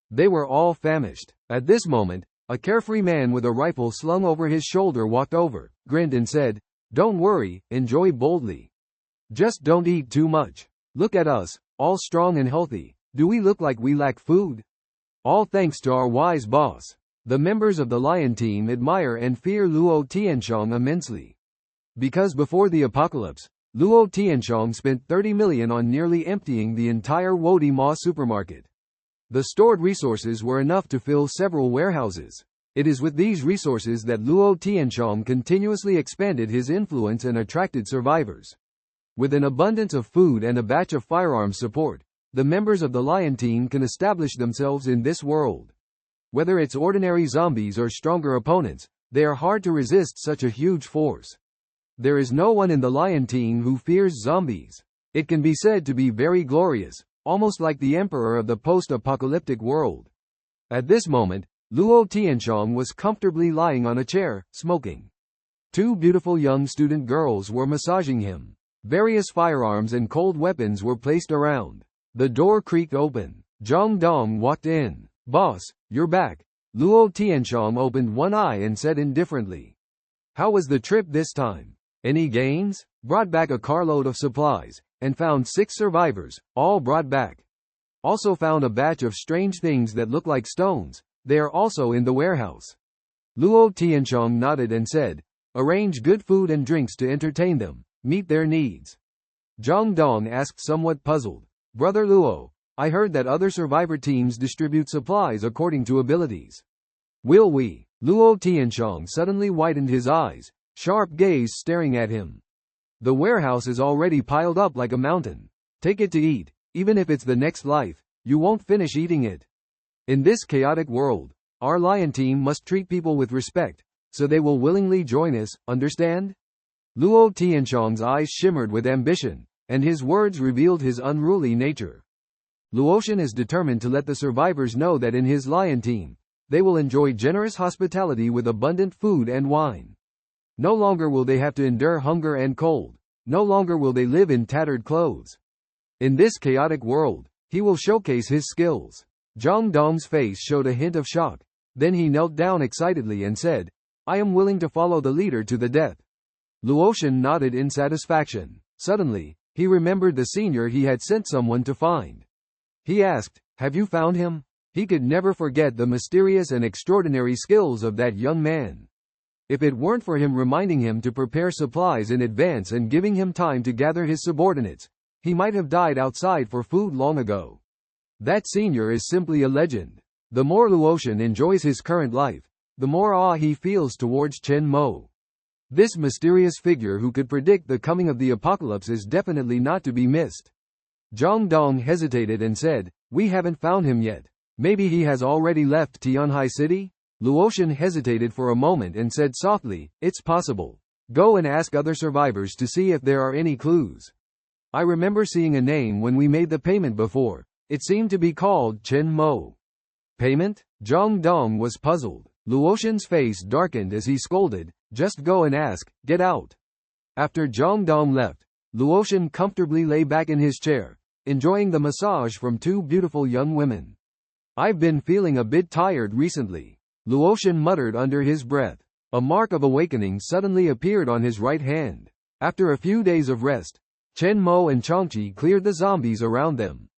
They were all famished. At this moment, a carefree man with a rifle slung over his shoulder walked over, grinned and said, "Don't worry, enjoy boldly. Just don't eat too much. Look at us, all strong and healthy. Do we look like we lack food? All thanks to our wise boss." The members of the lion team admire and fear Luo Tianxiong immensely. Because before the apocalypse, Luo Tianxiong spent 30 million on nearly emptying the entire Wodima supermarket. The stored resources were enough to fill several warehouses. It is with these resources that Luo Tianxiong continuously expanded his influence and attracted survivors. With an abundance of food and a batch of firearms support, the members of the lion team can establish themselves in this world. Whether it's ordinary zombies or stronger opponents, they are hard to resist such a huge force. There is no one in the lion team who fears zombies. It can be said to be very glorious, almost like the emperor of the post-apocalyptic world. At this moment, Luo Tianxiong was comfortably lying on a chair, smoking. Two beautiful young student girls were massaging him. Various firearms and cold weapons were placed around. The door creaked open. Zhang Dong walked in. "Boss, you're back." Luo Tianxiong opened one eye and said indifferently, "How was the trip this time? Any gains?" "Brought back a carload of supplies, and found 6 survivors, all brought back. Also found a batch of strange things that look like stones. They are also in the warehouse." Luo Tianxiong nodded and said, "Arrange good food and drinks to entertain them, meet their needs." Zhang Dong asked, somewhat puzzled, "Brother Luo, I heard that other survivor teams distribute supplies according to abilities. Will we?" Luo Tianxiong suddenly widened his eyes, sharp gaze staring at him. "The warehouse is already piled up like a mountain. Take it to eat. Even if it's the next life, you won't finish eating it. In this chaotic world, our lion team must treat people with respect, so they will willingly join us, understand?" Luo Tianxiong's eyes shimmered with ambition, and his words revealed his unruly nature. Luotian is determined to let the survivors know that in his lion team, they will enjoy generous hospitality with abundant food and wine. No longer will they have to endure hunger and cold. No longer will they live in tattered clothes. In this chaotic world, he will showcase his skills. Zhang Dong's face showed a hint of shock. Then he knelt down excitedly and said, I am willing to follow the leader to the death. Luotian nodded in satisfaction. Suddenly, he remembered the senior he had sent someone to find. He asked, have you found him? He could never forget the mysterious and extraordinary skills of that young man. If it weren't for him reminding him to prepare supplies in advance and giving him time to gather his subordinates, he might have died outside for food long ago. That senior is simply a legend. The more Luotian enjoys his current life, the more awe he feels towards Chen Mo. This mysterious figure who could predict the coming of the apocalypse is definitely not to be missed. Zhang Dong hesitated and said, we haven't found him yet. Maybe he has already left Qiongqi City? Luotian hesitated for a moment and said softly, it's possible. Go and ask other survivors to see if there are any clues. I remember seeing a name when we made the payment before. It seemed to be called Chen Mo. Payment? Zhang Dong was puzzled. Luotian's face darkened as he scolded, just go and ask, get out. After Zhang Dong left, Luotian comfortably lay back in his chair, enjoying the massage from two beautiful young women. I've been feeling a bit tired recently. Luotian muttered under his breath. A mark of awakening suddenly appeared on his right hand. After a few days of rest, Chen Mo and Qiongqi cleared the zombies around them.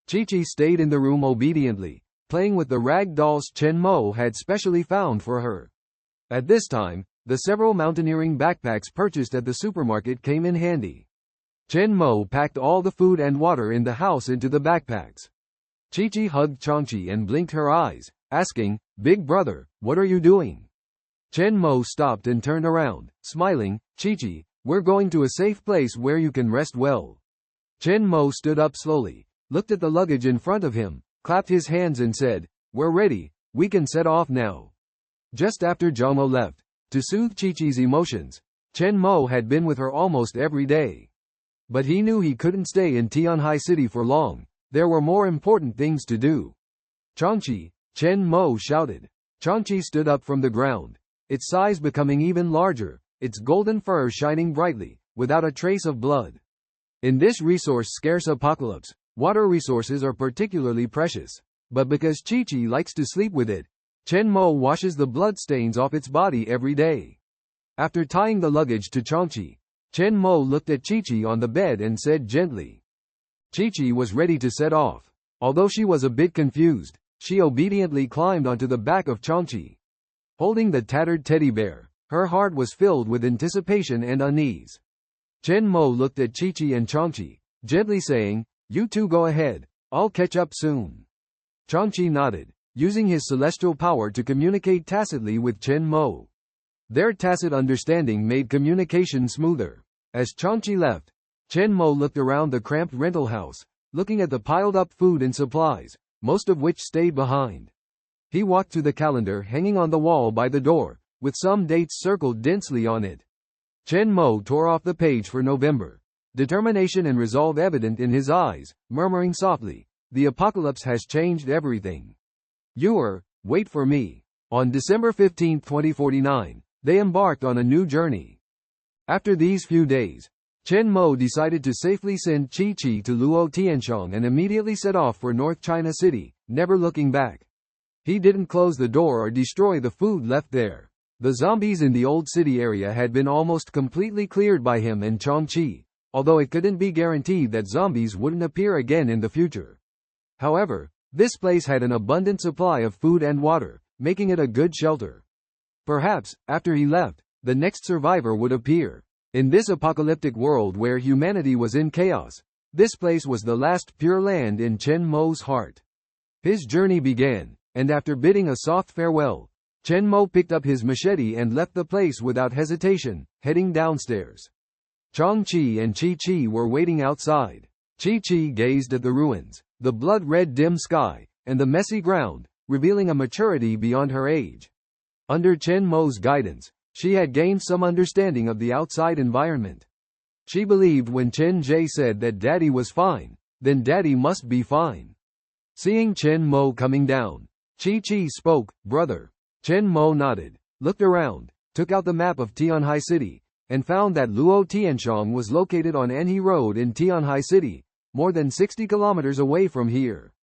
Qiqi stayed in the room obediently, playing with the rag dolls Chen Mo had specially found for her. At this time, the several mountaineering backpacks purchased at the supermarket came in handy. Chen Mo packed all the food and water in the house into the backpacks. Qiqi hugged Qiongqi and blinked her eyes, asking, Big brother, what are you doing? Chen Mo stopped and turned around, smiling, Qiqi, we're going to a safe place where you can rest well. Chen Mo stood up slowly, looked at the luggage in front of him, clapped his hands and said, we're ready, we can set off now. Just after Qiong Mo left, to soothe Qiqi's emotions, Chen Mo had been with her almost every day. But he knew he couldn't stay in Qiongqi City for long, there were more important things to do. Qiongqi, Chen Mo shouted. Qiongqi stood up from the ground, its size becoming even larger, its golden fur shining brightly, without a trace of blood. In this resource-scarce apocalypse, water resources are particularly precious. But because Qiqi likes to sleep with it, Chen Mo washes the bloodstains off its body every day. After tying the luggage to Qiongqi, Chen Mo looked at Qiqi on the bed and said gently. Qiqi was ready to set off. Although she was a bit confused, she obediently climbed onto the back of Qiongqi. Holding the tattered teddy bear, her heart was filled with anticipation and unease. Chen Mo looked at Qiqi and Qiongqi, gently saying, you two go ahead, I'll catch up soon. Qiongqi nodded, using his celestial power to communicate tacitly with Chen Mo. Their tacit understanding made communication smoother. As Qiongqi left, Chen Mo looked around the cramped rental house, looking at the piled-up food and supplies, most of which stayed behind. He walked to the calendar hanging on the wall by the door, with some dates circled densely on it. Chen Mo tore off the page for November, determination and resolve evident in his eyes, murmuring softly, the apocalypse has changed everything. Wait for me. On December 15, 2049, they embarked on a new journey. After these few days, Chen Mo decided to safely send Qiqi to Luo Tianshang and immediately set off for North China City, never looking back. He didn't close the door or destroy the food left there. The zombies in the old city area had been almost completely cleared by him and Qiongqi, although it couldn't be guaranteed that zombies wouldn't appear again in the future. However, this place had an abundant supply of food and water, making it a good shelter. Perhaps, after he left, the next survivor would appear. In this apocalyptic world where humanity was in chaos, this place was the last pure land in Chen Mo's heart. His journey began, and after bidding a soft farewell, Chen Mo picked up his machete and left the place without hesitation, heading downstairs. Qiongqi and Qiqi were waiting outside. Qiqi gazed at the ruins, the blood-red dim sky, and the messy ground, revealing a maturity beyond her age. Under Chen Mo's guidance, she had gained some understanding of the outside environment. She believed when Chen Jie said that daddy was fine, then daddy must be fine. Seeing Chen Mo coming down, Qiqi spoke, brother. Chen Mo nodded, looked around, took out the map of Qiongqi City, and found that Luo Tianshang was located on Enhe Road in Qiongqi City, more than 60 kilometers away from here.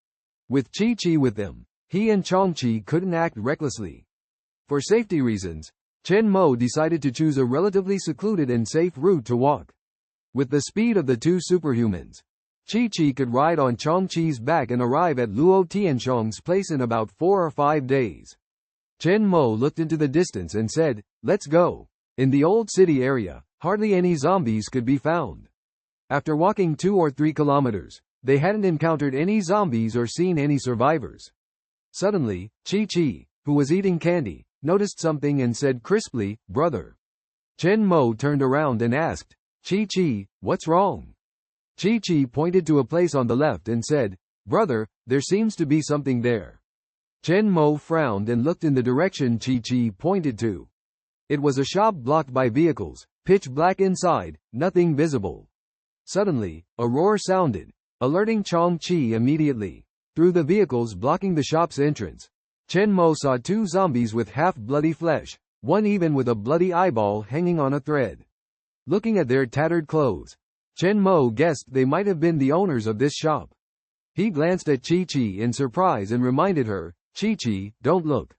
With Qiqi with them, he and Qiongqi couldn't act recklessly. For safety reasons, Chen Mo decided to choose a relatively secluded and safe route to walk. With the speed of the two superhumans, Qi could ride on Qiongqi's back and arrive at Luo Tianxiong's place in about 4 or 5 days. Chen Mo looked into the distance and said, "Let's go." In the old city area, hardly any zombies could be found. After walking 2 or 3 kilometers, they hadn't encountered any zombies or seen any survivors. Suddenly, Qi, who was eating candy, noticed something and said crisply, "Brother." Chen Mo turned around and asked, "Qi, what's wrong?" Qi pointed to a place on the left and said, "Brother, there seems to be something there." Chen Mo frowned and looked in the direction Qi pointed to. It was a shop blocked by vehicles, pitch black inside, nothing visible. Suddenly, a roar sounded, alerting Qiongqi immediately. Through the vehicles blocking the shop's entrance, Chen Mo saw 2 zombies with half-bloody flesh, one even with a bloody eyeball hanging on a thread. Looking at their tattered clothes, Chen Mo guessed they might have been the owners of this shop. He glanced at Qi in surprise and reminded her, "Qi, don't look."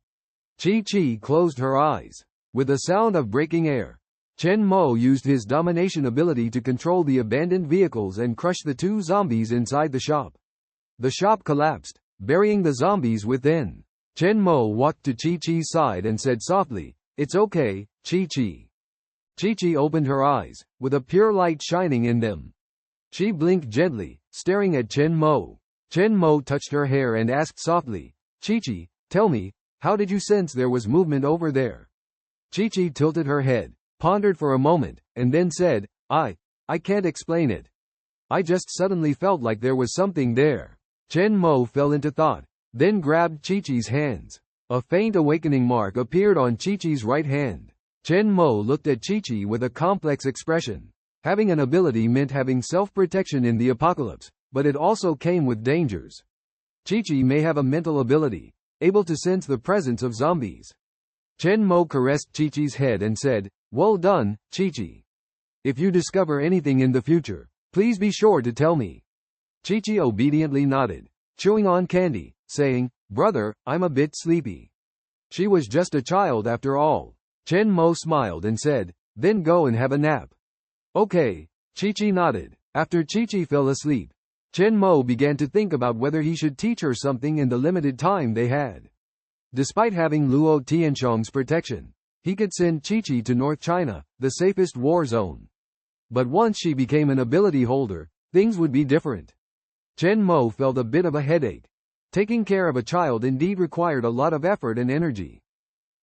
Qi closed her eyes. With a sound of breaking air, Chen Mo used his domination ability to control the abandoned vehicles and crush the 2 zombies inside the shop. The shop collapsed, burying the zombies within. Chen Mo walked to Qi's side and said softly, "It's okay, Qi." Qi opened her eyes, with a pure light shining in them. She blinked gently, staring at Chen Mo. Chen Mo touched her hair and asked softly, "Qi, tell me, how did you sense there was movement over there?" Qi tilted her head, pondered for a moment, and then said, I can't explain it. I just suddenly felt like there was something there." Chen Mo fell into thought, then grabbed Qi's hands. A faint awakening mark appeared on Qi's right hand. Chen Mo looked at Qi with a complex expression. Having an ability meant having self-protection in the apocalypse, but it also came with dangers. Qi may have a mental ability, able to sense the presence of zombies. Chen Mo caressed Qi's head and said, "Well done, Qi. If you discover anything in the future, please be sure to tell me." Qi obediently nodded, chewing on candy, saying, "Brother, I'm a bit sleepy." She was just a child after all. Chen Mo smiled and said, "Then go and have a nap." "Okay." Qi nodded. After Qi fell asleep, Chen Mo began to think about whether he should teach her something in the limited time they had. Despite having Luo Tianxiong's protection, he could send Qi to North China, the safest war zone. But once she became an ability holder, things would be different. Chen Mo felt a bit of a headache. Taking care of a child indeed required a lot of effort and energy.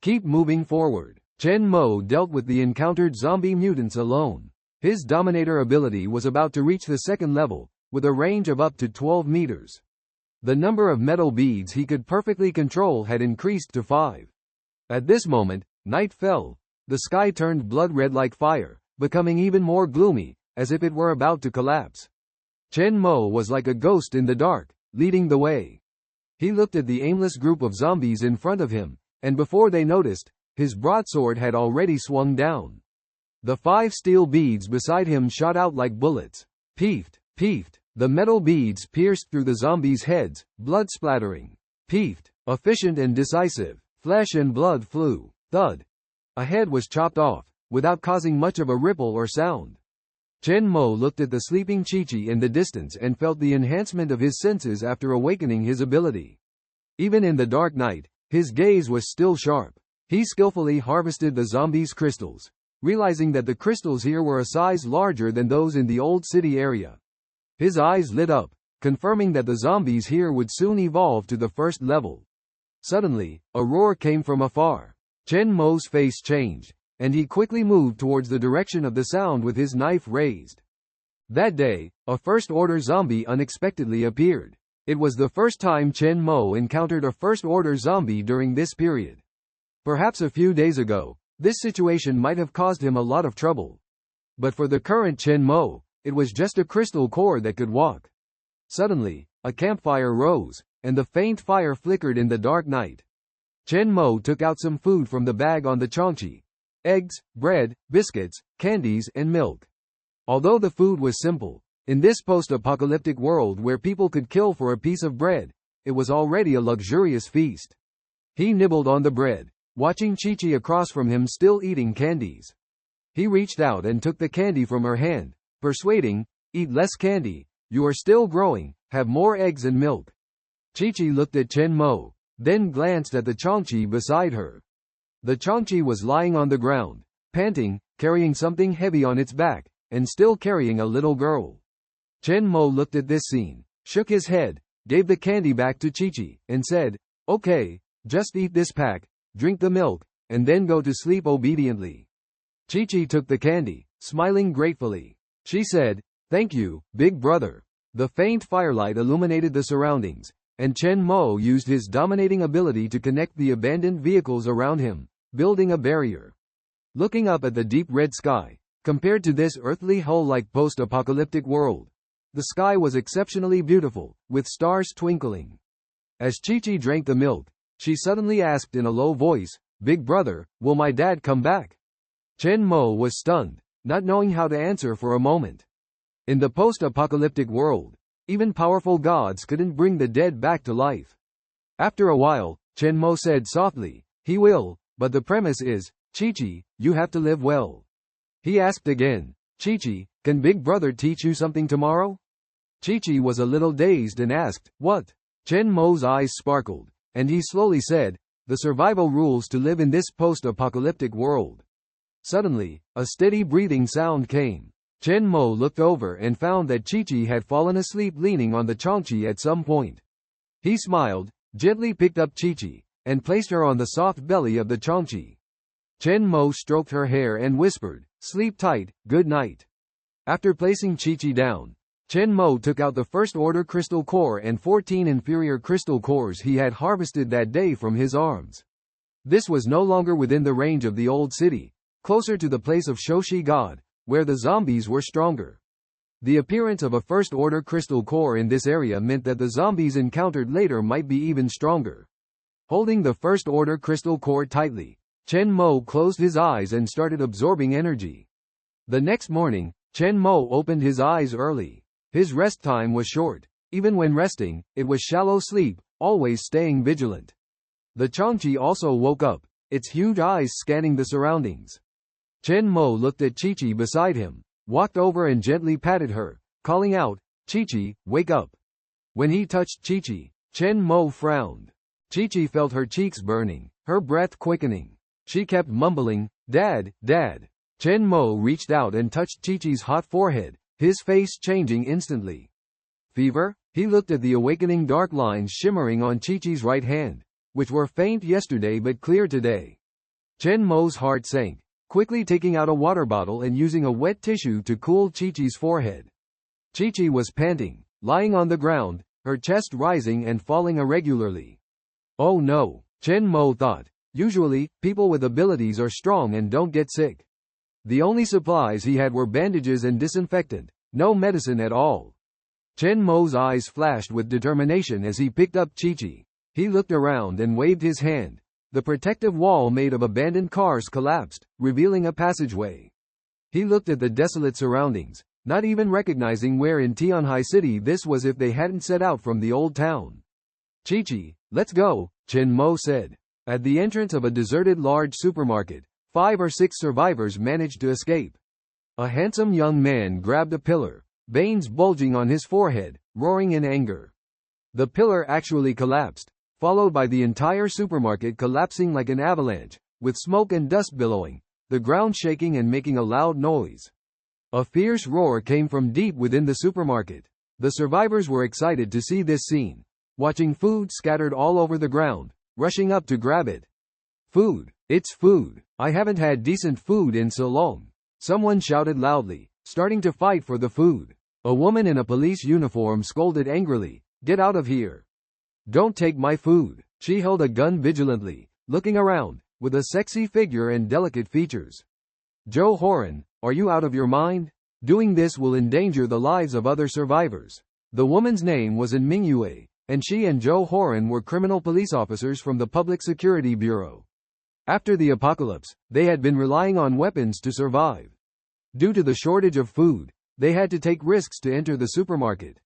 Keep moving forward. Chen Mo dealt with the encountered zombie mutants alone. His Dominator ability was about to reach the 2nd level, with a range of up to 12 meters. The number of metal beads he could perfectly control had increased to 5. At this moment, night fell. The sky turned blood-red like fire, becoming even more gloomy, as if it were about to collapse. Chen Mo was like a ghost in the dark, leading the way. He looked at the aimless group of zombies in front of him, and before they noticed, his broadsword had already swung down. The 5 steel beads beside him shot out like bullets. Peefed, peefed. The metal beads pierced through the zombies' heads, blood splattering. Peefed. Efficient and decisive. Flesh and blood flew. Thud. A head was chopped off, without causing much of a ripple or sound. Chen Mo looked at the sleeping Qi in the distance and felt the enhancement of his senses after awakening his ability. Even in the dark night, his gaze was still sharp. He skillfully harvested the zombies' crystals, realizing that the crystals here were a size larger than those in the old city area. His eyes lit up, confirming that the zombies here would soon evolve to the 1st level. Suddenly, a roar came from afar. Chen Mo's face changed, and he quickly moved towards the direction of the sound with his knife raised. That day, a 1st-order zombie unexpectedly appeared. It was the first time Chen Mo encountered a 1st-order zombie during this period. Perhaps a few days ago, this situation might have caused him a lot of trouble. But for the current Chen Mo, it was just a crystal core that could walk. Suddenly, a campfire rose, and the faint fire flickered in the dark night. Chen Mo took out some food from the bag on the Qiongqi. Eggs, bread, biscuits, candies, and milk. Although the food was simple, in this post-apocalyptic world where people could kill for a piece of bread, it was already a luxurious feast. He nibbled on the bread, watching Qiongqi across from him still eating candies. He reached out and took the candy from her hand, persuading, "Eat less candy, you are still growing, have more eggs and milk." Qiongqi looked at Chen Mo, then glanced at the Qiongqi beside her. The Qiongqi was lying on the ground, panting, carrying something heavy on its back, and still carrying a little girl. Chen Mo looked at this scene, shook his head, gave the candy back to Qiongqi, and said, "Okay, just eat this pack, drink the milk, and then go to sleep obediently." Qiongqi took the candy, smiling gratefully. She said, "Thank you, big brother." The faint firelight illuminated the surroundings, and Chen Mo used his dominating ability to connect the abandoned vehicles around him, building a barrier. Looking up at the deep red sky, compared to this earthly hull-like post-apocalyptic world, the sky was exceptionally beautiful, with stars twinkling. As Qiongqi drank the milk, she suddenly asked in a low voice, "Big brother, will my dad come back?" Chen Mo was stunned, not knowing how to answer for a moment. In the post-apocalyptic world, even powerful gods couldn't bring the dead back to life. After a while, Chen Mo said softly, "He will, but the premise is, Qiongqi, you have to live well." He asked again, "Qiongqi, can Big Brother teach you something tomorrow?" Qiongqi was a little dazed and asked, "What?" Chen Mo's eyes sparkled, and he slowly said, "The survival rules to live in this post-apocalyptic world." Suddenly, a steady breathing sound came. Chen Mo looked over and found that Qiongqi had fallen asleep leaning on the Qiongqi at some point. He smiled, gently picked up Qiongqi, and placed her on the soft belly of the Qiongqi. Chen Mo stroked her hair and whispered, "Sleep tight, good night." After placing Qiongqi down, Chen Mo took out the first-order crystal core and 14 inferior crystal cores he had harvested that day from his arms. This was no longer within the range of the old city, closer to the place of Shoshi God, where the zombies were stronger. The appearance of a first-order crystal core in this area meant that the zombies encountered later might be even stronger. Holding the first-order crystal core tightly, Chen Mo closed his eyes and started absorbing energy. The next morning, Chen Mo opened his eyes early. His rest time was short. Even when resting, it was shallow sleep, always staying vigilant. The Qiongqi also woke up, its huge eyes scanning the surroundings. Chen Mo looked at Qiongqi beside him, walked over and gently patted her, calling out, "Qiongqi, wake up." When he touched Qiongqi, Chen Mo frowned. Qiongqi felt her cheeks burning, her breath quickening. She kept mumbling, "Dad, Dad." Chen Mo reached out and touched Qiongqi's hot forehead, his face changing instantly. "Fever?" He looked at the awakening dark lines shimmering on Qiongqi's right hand, which were faint yesterday but clear today. Chen Mo's heart sank, quickly taking out a water bottle and using a wet tissue to cool Qiongqi's forehead. Qiongqi was panting, lying on the ground, her chest rising and falling irregularly. Oh no, Chen Mo thought. Usually, people with abilities are strong and don't get sick. The only supplies he had were bandages and disinfectant, no medicine at all. Chen Mo's eyes flashed with determination as he picked up Qiongqi. He looked around and waved his hand. The protective wall made of abandoned cars collapsed, revealing a passageway. He looked at the desolate surroundings, not even recognizing where in Qiongqi City this was if they hadn't set out from the old town. "Qiongqi, let's go," Chen Mo said. At the entrance of a deserted large supermarket, 5 or 6 survivors managed to escape. A handsome young man grabbed a pillar, veins bulging on his forehead, roaring in anger. The pillar actually collapsed, followed by the entire supermarket collapsing like an avalanche, with smoke and dust billowing, the ground shaking and making a loud noise. A fierce roar came from deep within the supermarket. The survivors were excited to see this scene, watching food scattered all over the ground, rushing up to grab it. "Food! It's food! I haven't had decent food in so long," someone shouted loudly, starting to fight for the food. A woman in a police uniform scolded angrily, "Get out of here! Don't take my food." She held a gun vigilantly, looking around, with a sexy figure and delicate features. "Joe Horan, are you out of your mind? Doing this will endanger the lives of other survivors." The woman's name was In Mingyue, and she and Joe Horan were criminal police officers from the Public Security Bureau. After the apocalypse, they had been relying on weapons to survive. Due to the shortage of food, they had to take risks to enter the supermarket.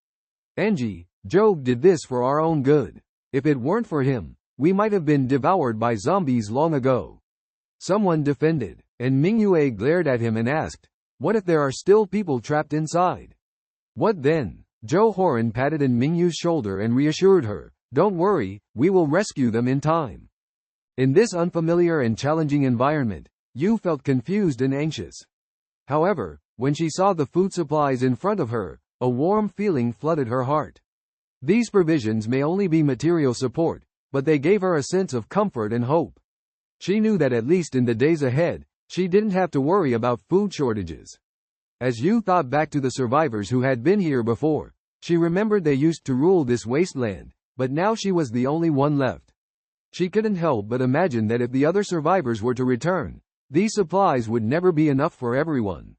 "Angie, Joe did this for our own good. If it weren't for him, we might have been devoured by zombies long ago. Someone defended, and Mingyue glared at him and asked, what if there are still people trapped inside? What then? Zhou Horan patted on Mingyu's shoulder and reassured her, don't worry, we will rescue them in time. In this unfamiliar and challenging environment, Yu felt confused and anxious. However, when she saw the food supplies in front of her, a warm feeling flooded her heart. These provisions may only be material support, but they gave her a sense of comfort and hope. She knew that at least in the days ahead, she didn't have to worry about food shortages. As Yu thought back to the survivors who had been here before, she remembered they used to rule this wasteland, but now she was the only one left. She couldn't help but imagine that if the other survivors were to return, these supplies would never be enough for everyone.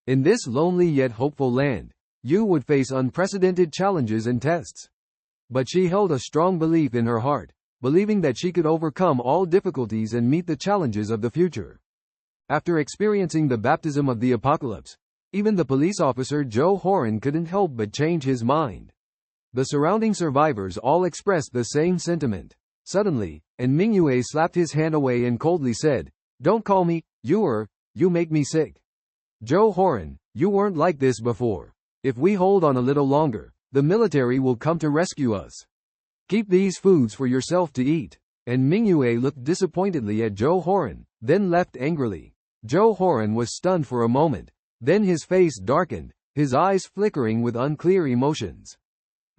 In this lonely yet hopeful land, Yu would face unprecedented challenges and tests. But she held a strong belief in her heart, believing that she could overcome all difficulties and meet the challenges of the future. After experiencing the baptism of the apocalypse, even the police officer Zhou Horan couldn't help but change his mind. The surrounding survivors all expressed the same sentiment. Suddenly, and Mingyue slapped his hand away and coldly said, don't call me, Yuer, you make me sick. Zhou Horan, you weren't like this before. If we hold on a little longer, the military will come to rescue us. Keep these foods for yourself to eat. And Mingyue looked disappointedly at Zhou Horan, then left angrily. Zhou Horan was stunned for a moment. Then his face darkened, his eyes flickering with unclear emotions.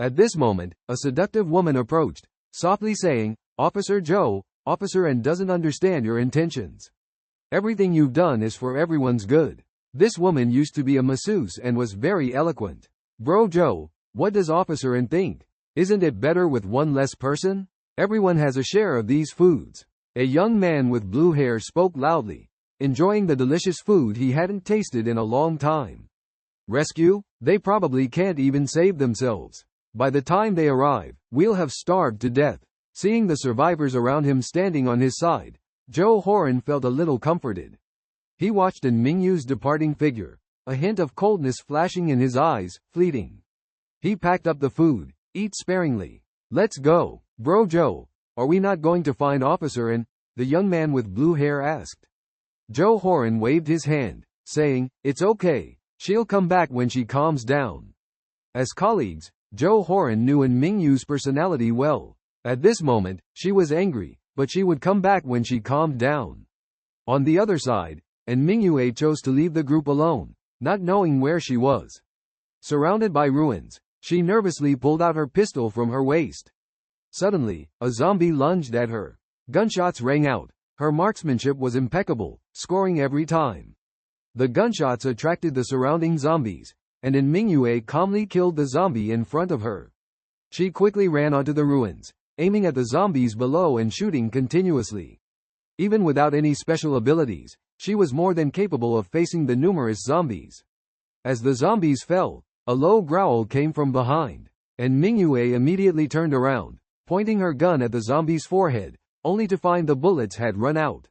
At this moment, a seductive woman approached, softly saying, Officer Zhou, officer and doesn't understand your intentions. Everything you've done is for everyone's good. This woman used to be a masseuse and was very eloquent. Bro Zhou, what does officer and think? Isn't it better with one less person? Everyone has a share of these foods. A young man with blue hair spoke loudly, enjoying the delicious food he hadn't tasted in a long time. Rescue? They probably can't even save themselves. By the time they arrive, we'll have starved to death. Seeing the survivors around him standing on his side, Zhou Horan felt a little comforted. He watched in Mingyu's departing figure, a hint of coldness flashing in his eyes, fleeting. He packed up the food, eat sparingly. Let's go, bro Zhou. Are we not going to find officer and? The young man with blue hair asked. Zhou Horan waved his hand, saying, it's okay, she'll come back when she calms down. As colleagues, Zhou Horan knew in Mingyu's personality well. At this moment, she was angry, but she would come back when she calmed down. On the other side, and Mingyue chose to leave the group alone, not knowing where she was. Surrounded by ruins, she nervously pulled out her pistol from her waist. Suddenly, a zombie lunged at her. Gunshots rang out. Her marksmanship was impeccable, scoring every time. The gunshots attracted the surrounding zombies, and Mingyue calmly killed the zombie in front of her. She quickly ran onto the ruins, aiming at the zombies below and shooting continuously. Even without any special abilities, she was more than capable of facing the numerous zombies. As the zombies fell, a low growl came from behind, and Mingyue immediately turned around, pointing her gun at the zombie's forehead, only to find the bullets had run out.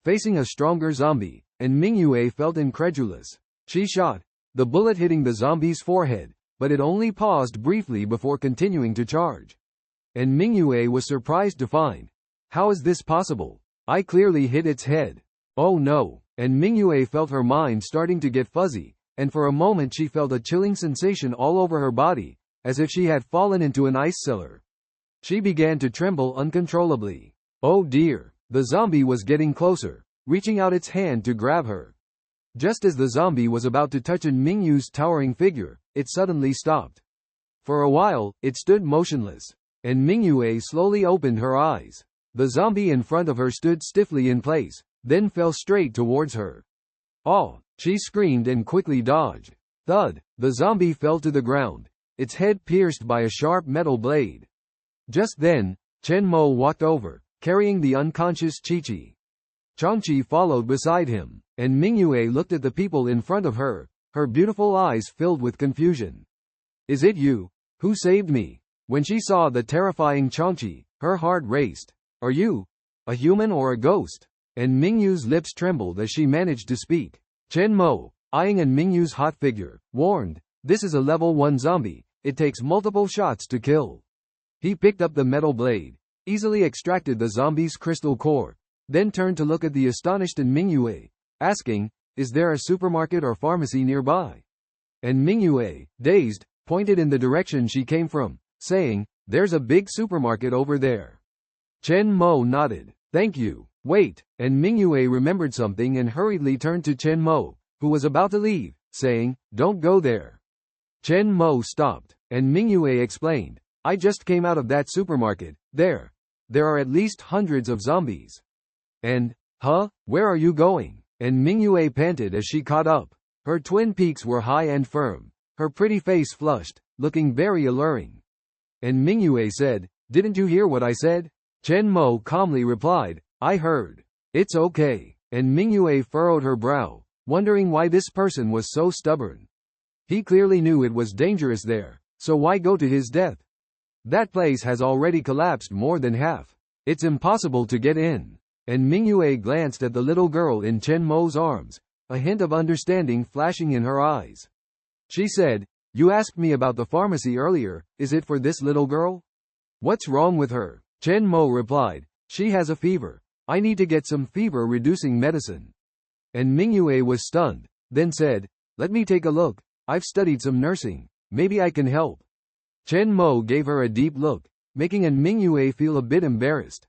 Facing a stronger zombie, and Mingyue felt incredulous. She shot, the bullet hitting the zombie's forehead, but it only paused briefly before continuing to charge. And Mingyue was surprised to find, how is this possible? I clearly hit its head. Oh no, and Mingyue felt her mind starting to get fuzzy, and for a moment she felt a chilling sensation all over her body, as if she had fallen into an ice cellar. She began to tremble uncontrollably. Oh dear, the zombie was getting closer, reaching out its hand to grab her. Just as the zombie was about to touch Mingyu's towering figure, it suddenly stopped. For a while, it stood motionless, and Mingyue slowly opened her eyes. The zombie in front of her stood stiffly in place, then fell straight towards her. Oh! She screamed and quickly dodged. Thud! The zombie fell to the ground, its head pierced by a sharp metal blade. Just then, Chen Mo walked over, carrying the unconscious Qiongqi. Qiongqi followed beside him, and Mingyue looked at the people in front of her, her beautiful eyes filled with confusion. Is it you? Who saved me? When she saw the terrifying Qiongqi, her heart raced. Are you a human or a ghost? And Mingyu's lips trembled as she managed to speak. Chen Mo, eyeing Mingyu's hot figure, warned, this is a level 1 zombie, it takes multiple shots to kill. He picked up the metal blade, easily extracted the zombie's crystal core, then turned to look at the astonished Mingyue, asking, "Is there a supermarket or pharmacy nearby?" And Mingyue, dazed, pointed in the direction she came from, saying, "There's a big supermarket over there." Chen Mo nodded. "Thank you. Wait," and Mingyue remembered something and hurriedly turned to Chen Mo, who was about to leave, saying, "Don't go there." Chen Mo stopped, and Mingyue explained, "I just came out of that supermarket. There are at least hundreds of zombies." And, "Huh? Where are you going?" And Mingyue panted as she caught up. Her twin peaks were high and firm, her pretty face flushed, looking very alluring. And Mingyue said, "Didn't you hear what I said?" Chen Mo calmly replied, "I heard. It's okay." And Mingyue furrowed her brow, wondering why this person was so stubborn. He clearly knew it was dangerous there, so why go to his death? That place has already collapsed more than half. It's impossible to get in. And Mingyue glanced at the little girl in Chen Mo's arms, a hint of understanding flashing in her eyes. She said, "You asked me about the pharmacy earlier, is it for this little girl? What's wrong with her?" Chen Mo replied, "She has a fever. I need to get some fever-reducing medicine." And Mingyue was stunned, then said, "Let me take a look. I've studied some nursing. Maybe I can help." Chen Mo gave her a deep look, making Mingyue feel a bit embarrassed.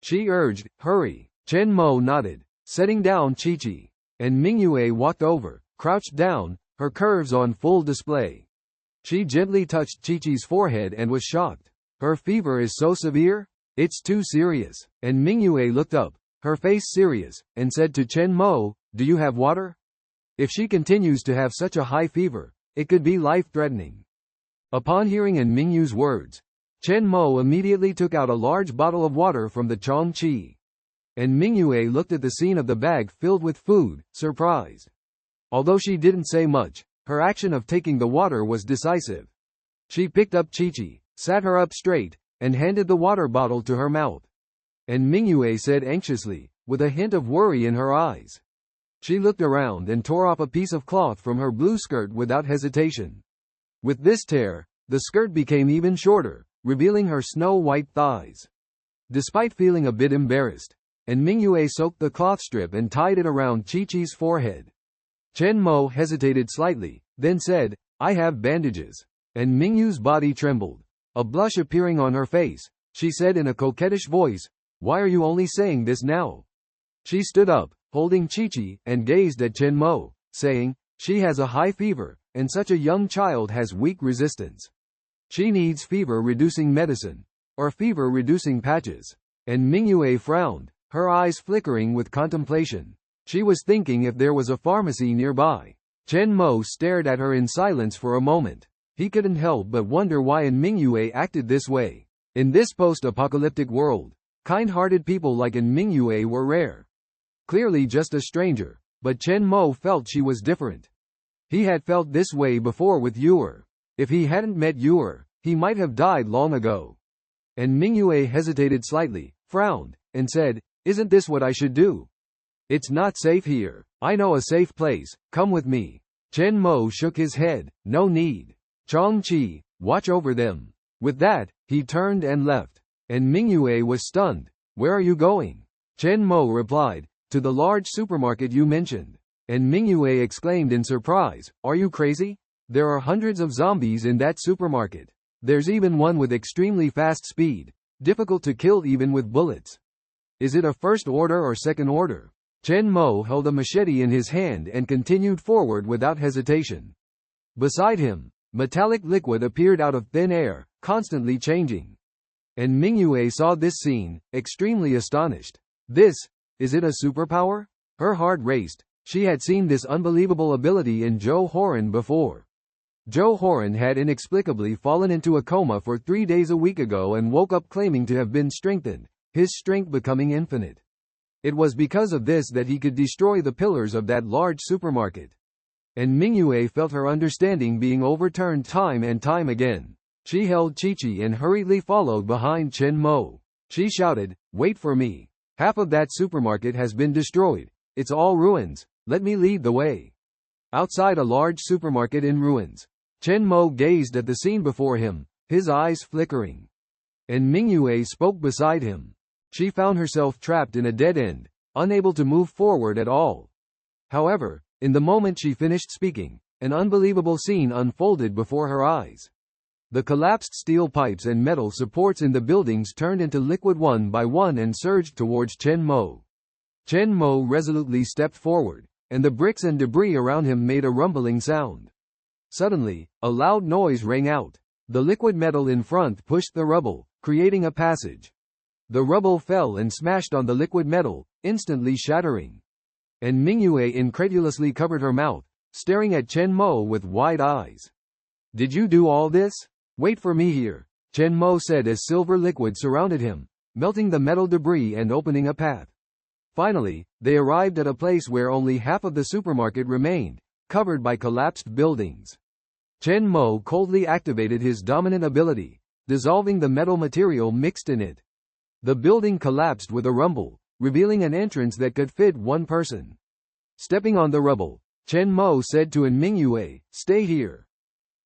She urged, "Hurry." Chen Mo nodded, setting down Qiongqi, and Mingyue walked over, crouched down, her curves on full display. She gently touched Qiqi's forehead and was shocked. "Her fever is so severe? It's too serious." And Mingyue looked up, her face serious, and said to Chen Mo, "Do you have water? If she continues to have such a high fever, it could be life-threatening." Upon hearing Mingyue's words, Chen Mo immediately took out a large bottle of water from the Qiongqi. And Mingyue looked at the scene of the bag filled with food, surprised. Although she didn't say much, her action of taking the water was decisive. She picked up Qiongqi, sat her up straight, and handed the water bottle to her mouth. And Mingyue said anxiously, with a hint of worry in her eyes. She looked around and tore off a piece of cloth from her blue skirt without hesitation. With this tear, the skirt became even shorter, revealing her snow-white thighs. Despite feeling a bit embarrassed, and Mingyue soaked the cloth strip and tied it around Qiqi's forehead. Chen Mo hesitated slightly, then said, "I have bandages." And Mingyue's body trembled, a blush appearing on her face. She said in a coquettish voice, "Why are you only saying this now?" She stood up, holding Qiongqi, and gazed at Chen Mo, saying, "She has a high fever, and such a young child has weak resistance. She needs fever-reducing medicine, or fever-reducing patches." And Mingyue frowned, her eyes flickering with contemplation. She was thinking if there was a pharmacy nearby. Chen Mo stared at her in silence for a moment. He couldn't help but wonder why Mingyue acted this way. In this post-apocalyptic world, kind-hearted people like Mingyue were rare. Clearly just a stranger, but Chen Mo felt she was different. He had felt this way before with Yuer. If he hadn't met Yuer, he might have died long ago. And Mingyue hesitated slightly, frowned, and said, "Isn't this what I should do? It's not safe here. I know a safe place, come with me." Chen Mo shook his head, "No need. Qiongqi, watch over them." With that, he turned and left. And Mingyue was stunned. "Where are you going?" Chen Mo replied, "To the large supermarket you mentioned." And Mingyue exclaimed in surprise, "Are you crazy? There are hundreds of zombies in that supermarket. There's even one with extremely fast speed, difficult to kill even with bullets. Is it a first order or second order?" Chen Mo held a machete in his hand and continued forward without hesitation. Beside him, metallic liquid appeared out of thin air, constantly changing. And Mingyue saw this scene, extremely astonished. Is it a superpower? Her heart raced. She had seen this unbelievable ability in Zhou Horan before. Zhou Horan had inexplicably fallen into a coma for 3 days a week ago and woke up claiming to have been strengthened, his strength becoming infinite. It was because of this that he could destroy the pillars of that large supermarket. And Mingyue felt her understanding being overturned time and time again. She held Qiongqi and hurriedly followed behind Chen Mo. She shouted, "Wait for me. Half of that supermarket has been destroyed. It's all ruins. Let me lead the way." Outside a large supermarket in ruins, Chen Mo gazed at the scene before him, his eyes flickering. and Mingyue spoke beside him. She found herself trapped in a dead end, unable to move forward at all. However, in the moment she finished speaking, an unbelievable scene unfolded before her eyes. The collapsed steel pipes and metal supports in the buildings turned into liquid one by one and surged towards Chen Mo. Chen Mo resolutely stepped forward, and the bricks and debris around him made a rumbling sound. Suddenly, a loud noise rang out. The liquid metal in front pushed the rubble, creating a passage. The rubble fell and smashed on the liquid metal, instantly shattering. And Mingyue incredulously covered her mouth, staring at Chen Mo with wide eyes. "Did you do all this? Wait for me here," Chen Mo said as silver liquid surrounded him, melting the metal debris and opening a path. Finally, they arrived at a place where only half of the supermarket remained, covered by collapsed buildings. Chen Mo coldly activated his dominant ability, dissolving the metal material mixed in it. The building collapsed with a rumble, revealing an entrance that could fit one person. Stepping on the rubble, Chen Mo said to Mingyue, "Stay here."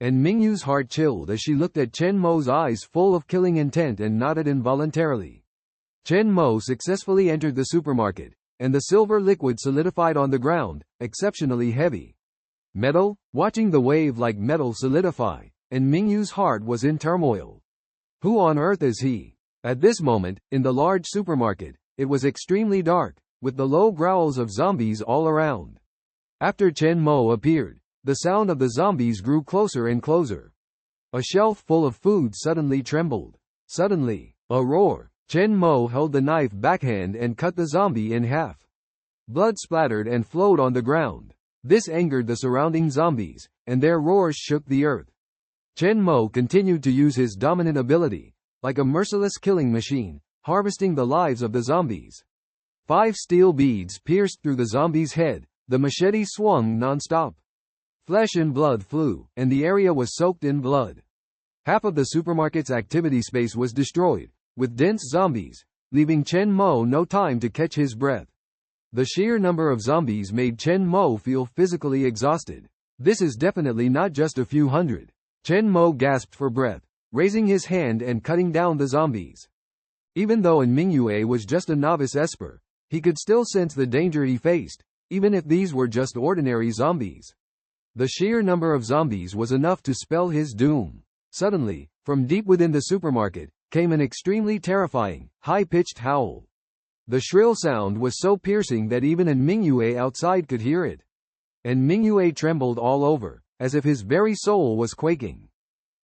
And Mingyu's heart chilled as she looked at Chen Mo's eyes full of killing intent and nodded involuntarily. Chen Mo successfully entered the supermarket, and the silver liquid solidified on the ground, exceptionally heavy. Metal? Watching the wave-like metal solidify, and Mingyu's heart was in turmoil. Who on earth is he? At this moment, in the large supermarket, it was extremely dark, with the low growls of zombies all around. After Chen Mo appeared, the sound of the zombies grew closer and closer. A shelf full of food suddenly trembled. Suddenly, a roar. Chen Mo held the knife backhand and cut the zombie in half. Blood splattered and flowed on the ground. This angered the surrounding zombies, and their roars shook the earth. Chen Mo continued to use his dominant ability, like a merciless killing machine, harvesting the lives of the zombies. 5 steel beads pierced through the zombie's head, the machete swung non-stop. Flesh and blood flew, and the area was soaked in blood. Half of the supermarket's activity space was destroyed, with dense zombies, leaving Chen Mo no time to catch his breath. The sheer number of zombies made Chen Mo feel physically exhausted. This is definitely not just a few hundred. Chen Mo gasped for breath, raising his hand and cutting down the zombies. Even though Mingyue was just a novice esper, he could still sense the danger he faced, even if these were just ordinary zombies. The sheer number of zombies was enough to spell his doom. Suddenly, from deep within the supermarket, came an extremely terrifying, high-pitched howl. The shrill sound was so piercing that even Mingyue outside could hear it. And Mingyue trembled all over, as if his very soul was quaking.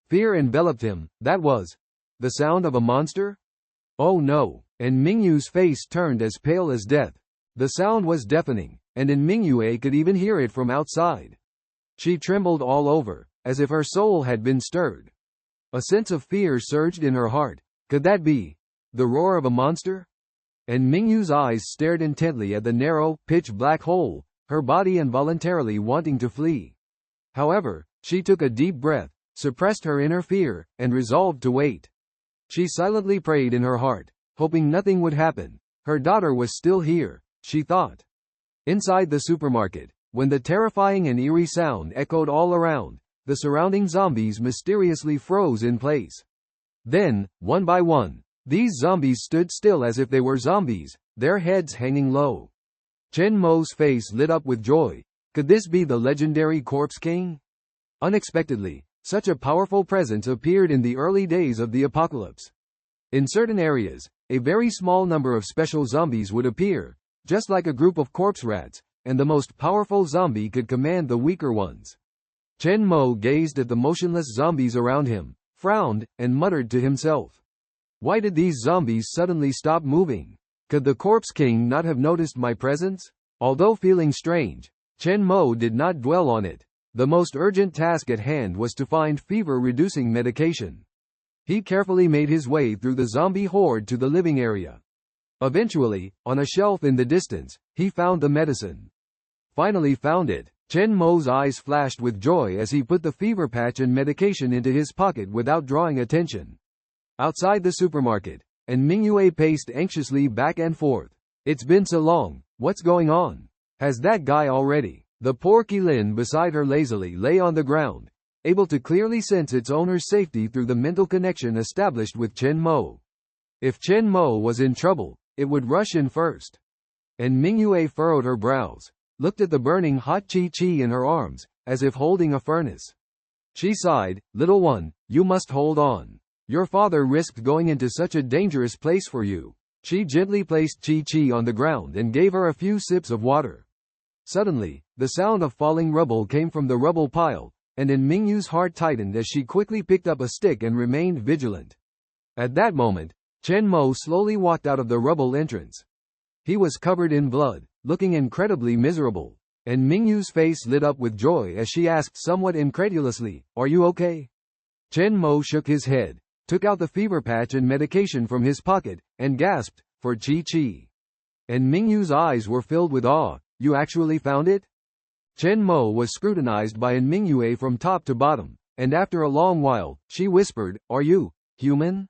Fear enveloped him. That was the sound of a monster? Oh no! And Mingyu's face turned as pale as death. The sound was deafening, and Mingyue could even hear it from outside. She trembled all over, as if her soul had been stirred. A sense of fear surged in her heart. Could that be the roar of a monster? And Mingyu's eyes stared intently at the narrow, pitch-black hole, her body involuntarily wanting to flee. However, she took a deep breath, suppressed her inner fear, and resolved to wait. She silently prayed in her heart, hoping nothing would happen. Her daughter was still here, she thought. Inside the supermarket, when the terrifying and eerie sound echoed all around, the surrounding zombies mysteriously froze in place. Then, one by one, these zombies stood still as if they were zombies, their heads hanging low. Chen Mo's face lit up with joy. Could this be the legendary Corpse King? Unexpectedly, such a powerful presence appeared in the early days of the apocalypse. In certain areas, a very small number of special zombies would appear, just like a group of corpse rats, and the most powerful zombie could command the weaker ones. Chen Mo gazed at the motionless zombies around him, frowned, and muttered to himself. Why did these zombies suddenly stop moving? Could the Corpse King not have noticed my presence? Although feeling strange, Chen Mo did not dwell on it. The most urgent task at hand was to find fever-reducing medication. He carefully made his way through the zombie horde to the living area. Eventually, on a shelf in the distance, he found the medicine. Finally found it. Chen Mo's eyes flashed with joy as he put the fever patch and medication into his pocket without drawing attention. Outside the supermarket, and Mingyue paced anxiously back and forth. It's been so long, what's going on? Has that guy already? The poor Qilin beside her lazily lay on the ground, able to clearly sense its owner's safety through the mental connection established with Chen Mo. If Chen Mo was in trouble, it would rush in first. And Mingyue furrowed her brows, looked at the burning hot Qiongqi in her arms, as if holding a furnace. She sighed, "Little one, you must hold on. Your father risked going into such a dangerous place for you." She gently placed Qiongqi on the ground and gave her a few sips of water. Suddenly, the sound of falling rubble came from the rubble pile, and then Mingyu's heart tightened as she quickly picked up a stick and remained vigilant. At that moment, Chen Mo slowly walked out of the rubble entrance. He was covered in blood, looking incredibly miserable, and Mingyu's face lit up with joy as she asked somewhat incredulously, "Are you okay?" Chen Mo shook his head, took out the fever patch and medication from his pocket, and gasped, "For Qiongqi." And Mingyu's eyes were filled with awe. "You actually found it?" Chen Mo was scrutinized by Mingyue from top to bottom, and after a long while, she whispered, "Are you human?"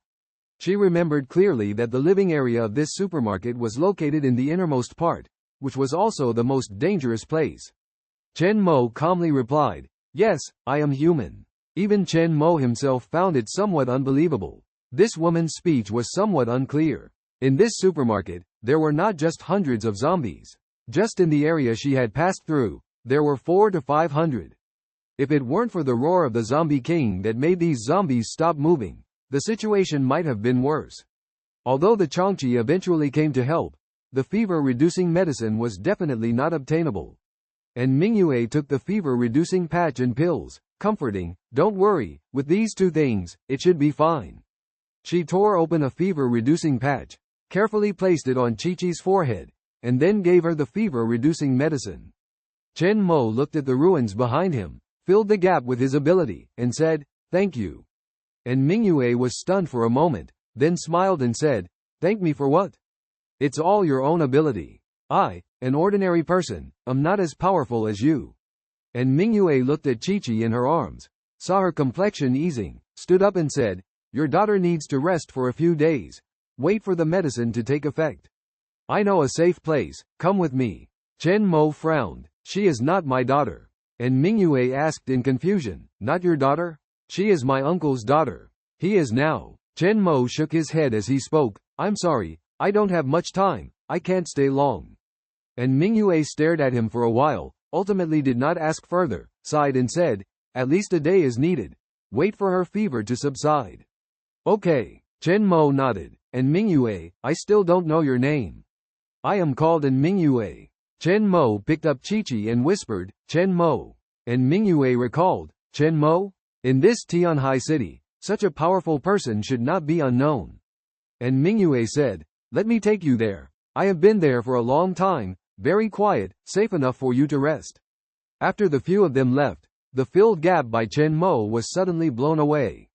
She remembered clearly that the living area of this supermarket was located in the innermost part, which was also the most dangerous place. Chen Mo calmly replied, "Yes, I am human." Even Chen Mo himself found it somewhat unbelievable. This woman's speech was somewhat unclear. In this supermarket, there were not just hundreds of zombies. Just in the area she had passed through, there were 400 to 500. If it weren't for the roar of the zombie king that made these zombies stop moving, the situation might have been worse. Although the Qiongqi eventually came to help, the fever-reducing medicine was definitely not obtainable. And Mingyue took the fever-reducing patch and pills, comforting, "Don't worry, with these two things, it should be fine." She tore open a fever-reducing patch, carefully placed it on Qiqi's forehead, and then gave her the fever-reducing medicine. Chen Mo looked at the ruins behind him, filled the gap with his ability, and said, "Thank you." And Mingyue was stunned for a moment, then smiled and said, "Thank me for what? It's all your own ability. I, an ordinary person, am not as powerful as you." And Mingyue looked at Qiqi in her arms, saw her complexion easing, stood up and said, "Your daughter needs to rest for a few days. Wait for the medicine to take effect. I know a safe place, come with me." Chen Mo frowned, "She is not my daughter." And Mingyue asked in confusion, "Not your daughter?" "She is my uncle's daughter. He is now." Chen Mo shook his head as he spoke, "I'm sorry, I don't have much time, I can't stay long." And Mingyue stared at him for a while, ultimately did not ask further, sighed and said, "At least a day is needed. Wait for her fever to subside." "Okay." Chen Mo nodded, and Mingyue, "I still don't know your name." "I am called An Mingyue." Chen Mo picked up Qiqi and whispered, "Chen Mo." And Mingyue recalled, "Chen Mo? In this Tianhai city, such a powerful person should not be unknown." And Mingyue said, "Let me take you there. I have been there for a long time, very quiet, safe enough for you to rest." After the few of them left, the filled gap by Chen Mo was suddenly blown away.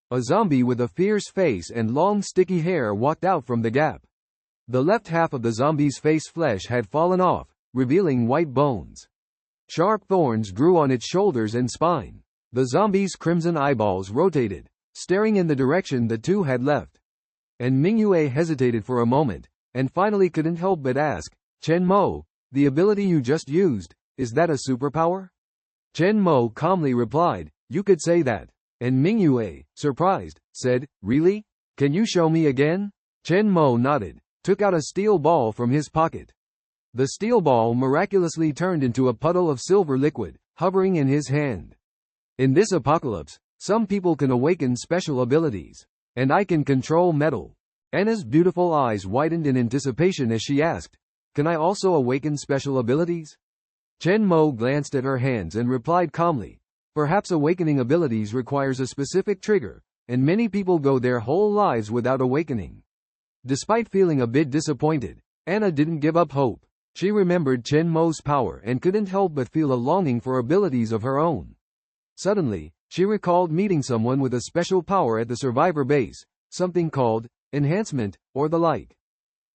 A zombie with a fierce face and long sticky hair walked out from the gap. The left half of the zombie's face flesh had fallen off, revealing white bones. Sharp thorns grew on its shoulders and spine. The zombie's crimson eyeballs rotated, staring in the direction the two had left. And Mingyue hesitated for a moment, and finally couldn't help but ask, "Chen Mo, the ability you just used, is that a superpower?" Chen Mo calmly replied, "You could say that." And Mingyue, surprised, said, "Really? Can you show me again?" Chen Mo nodded, took out a steel ball from his pocket. The steel ball miraculously turned into a puddle of silver liquid, hovering in his hand. "In this apocalypse, some people can awaken special abilities. And I can control metal." Anna's beautiful eyes widened in anticipation as she asked, "Can I also awaken special abilities?" Chen Mo glanced at her hands and replied calmly, "Perhaps awakening abilities requires a specific trigger, and many people go their whole lives without awakening." Despite feeling a bit disappointed, Anna didn't give up hope. She remembered Chen Mo's power and couldn't help but feel a longing for abilities of her own. Suddenly, she recalled meeting someone with a special power at the survivor base, something called enhancement, or the like.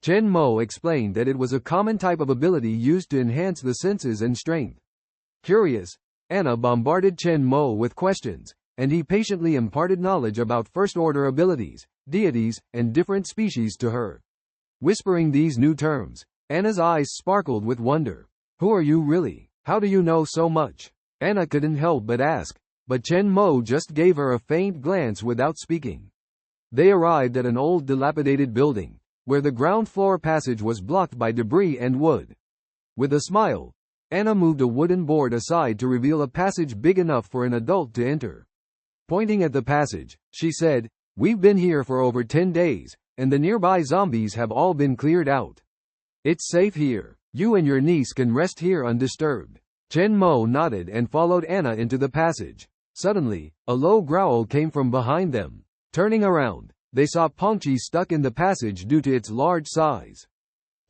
Chen Mo explained that it was a common type of ability used to enhance the senses and strength. Curious, Anna bombarded Chen Mo with questions, and he patiently imparted knowledge about first-order abilities, deities, and different species to her. Whispering these new terms, Anna's eyes sparkled with wonder. "Who are you really? How do you know so much?" Anna couldn't help but ask, but Chen Mo just gave her a faint glance without speaking. They arrived at an old dilapidated building, where the ground floor passage was blocked by debris and wood. With a smile, Anna moved a wooden board aside to reveal a passage big enough for an adult to enter. Pointing at the passage, she said, "We've been here for over 10 days, and the nearby zombies have all been cleared out. It's safe here. You and your niece can rest here undisturbed." Chen Mo nodded and followed Anna into the passage. Suddenly, a low growl came from behind them. Turning around, they saw Qiongqi stuck in the passage due to its large size.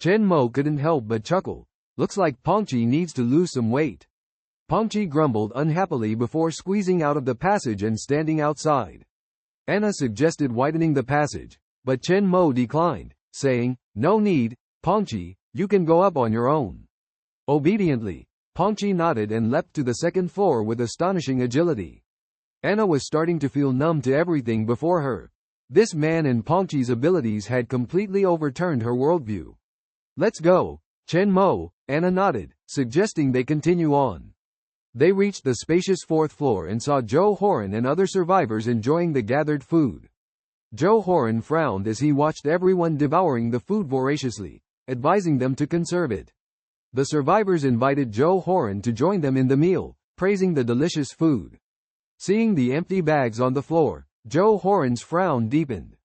Chen Mo couldn't help but chuckle. Looks like Qiongqi needs to lose some weight. Qiongqi grumbled unhappily before squeezing out of the passage and standing outside. Anna suggested widening the passage, but Chen Mo declined, saying, "No need, Qiongqi, you can go up on your own." Obediently, Qiongqi nodded and leapt to the second floor with astonishing agility. Anna was starting to feel numb to everything before her. This man and Qiongqi's abilities had completely overturned her worldview. "Let's go, Chen Mo," Anna nodded, suggesting they continue on. They reached the spacious fourth floor and saw Zhou Horan and other survivors enjoying the gathered food. Zhou Horan frowned as he watched everyone devouring the food voraciously, advising them to conserve it. The survivors invited Zhou Horan to join them in the meal, praising the delicious food. Seeing the empty bags on the floor, Zhou Horan's frown deepened.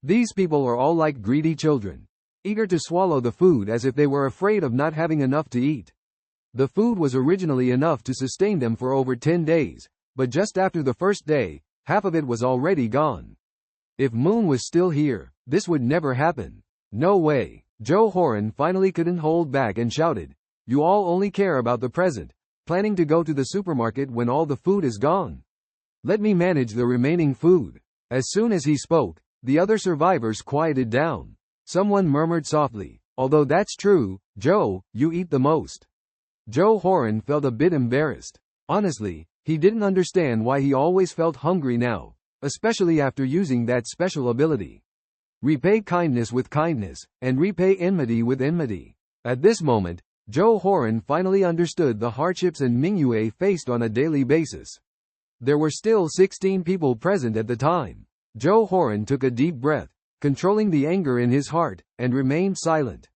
These people are all like greedy children, eager to swallow the food as if they were afraid of not having enough to eat. The food was originally enough to sustain them for over 10 days, but just after the first day, half of it was already gone. If Moon was still here, this would never happen. No way. Zhou Horan finally couldn't hold back and shouted, "You all only care about the present, planning to go to the supermarket when all the food is gone. Let me manage the remaining food." As soon as he spoke, the other survivors quieted down. Someone murmured softly, "Although that's true, Zhou, you eat the most." Zhou Horan felt a bit embarrassed. Honestly, he didn't understand why he always felt hungry now, especially after using that special ability. Repay kindness with kindness, and repay enmity with enmity. At this moment, Zhou Horan finally understood the hardships and Mingyue faced on a daily basis. There were still 16 people present at the time. Zhou Horan took a deep breath, controlling the anger in his heart, and remained silent.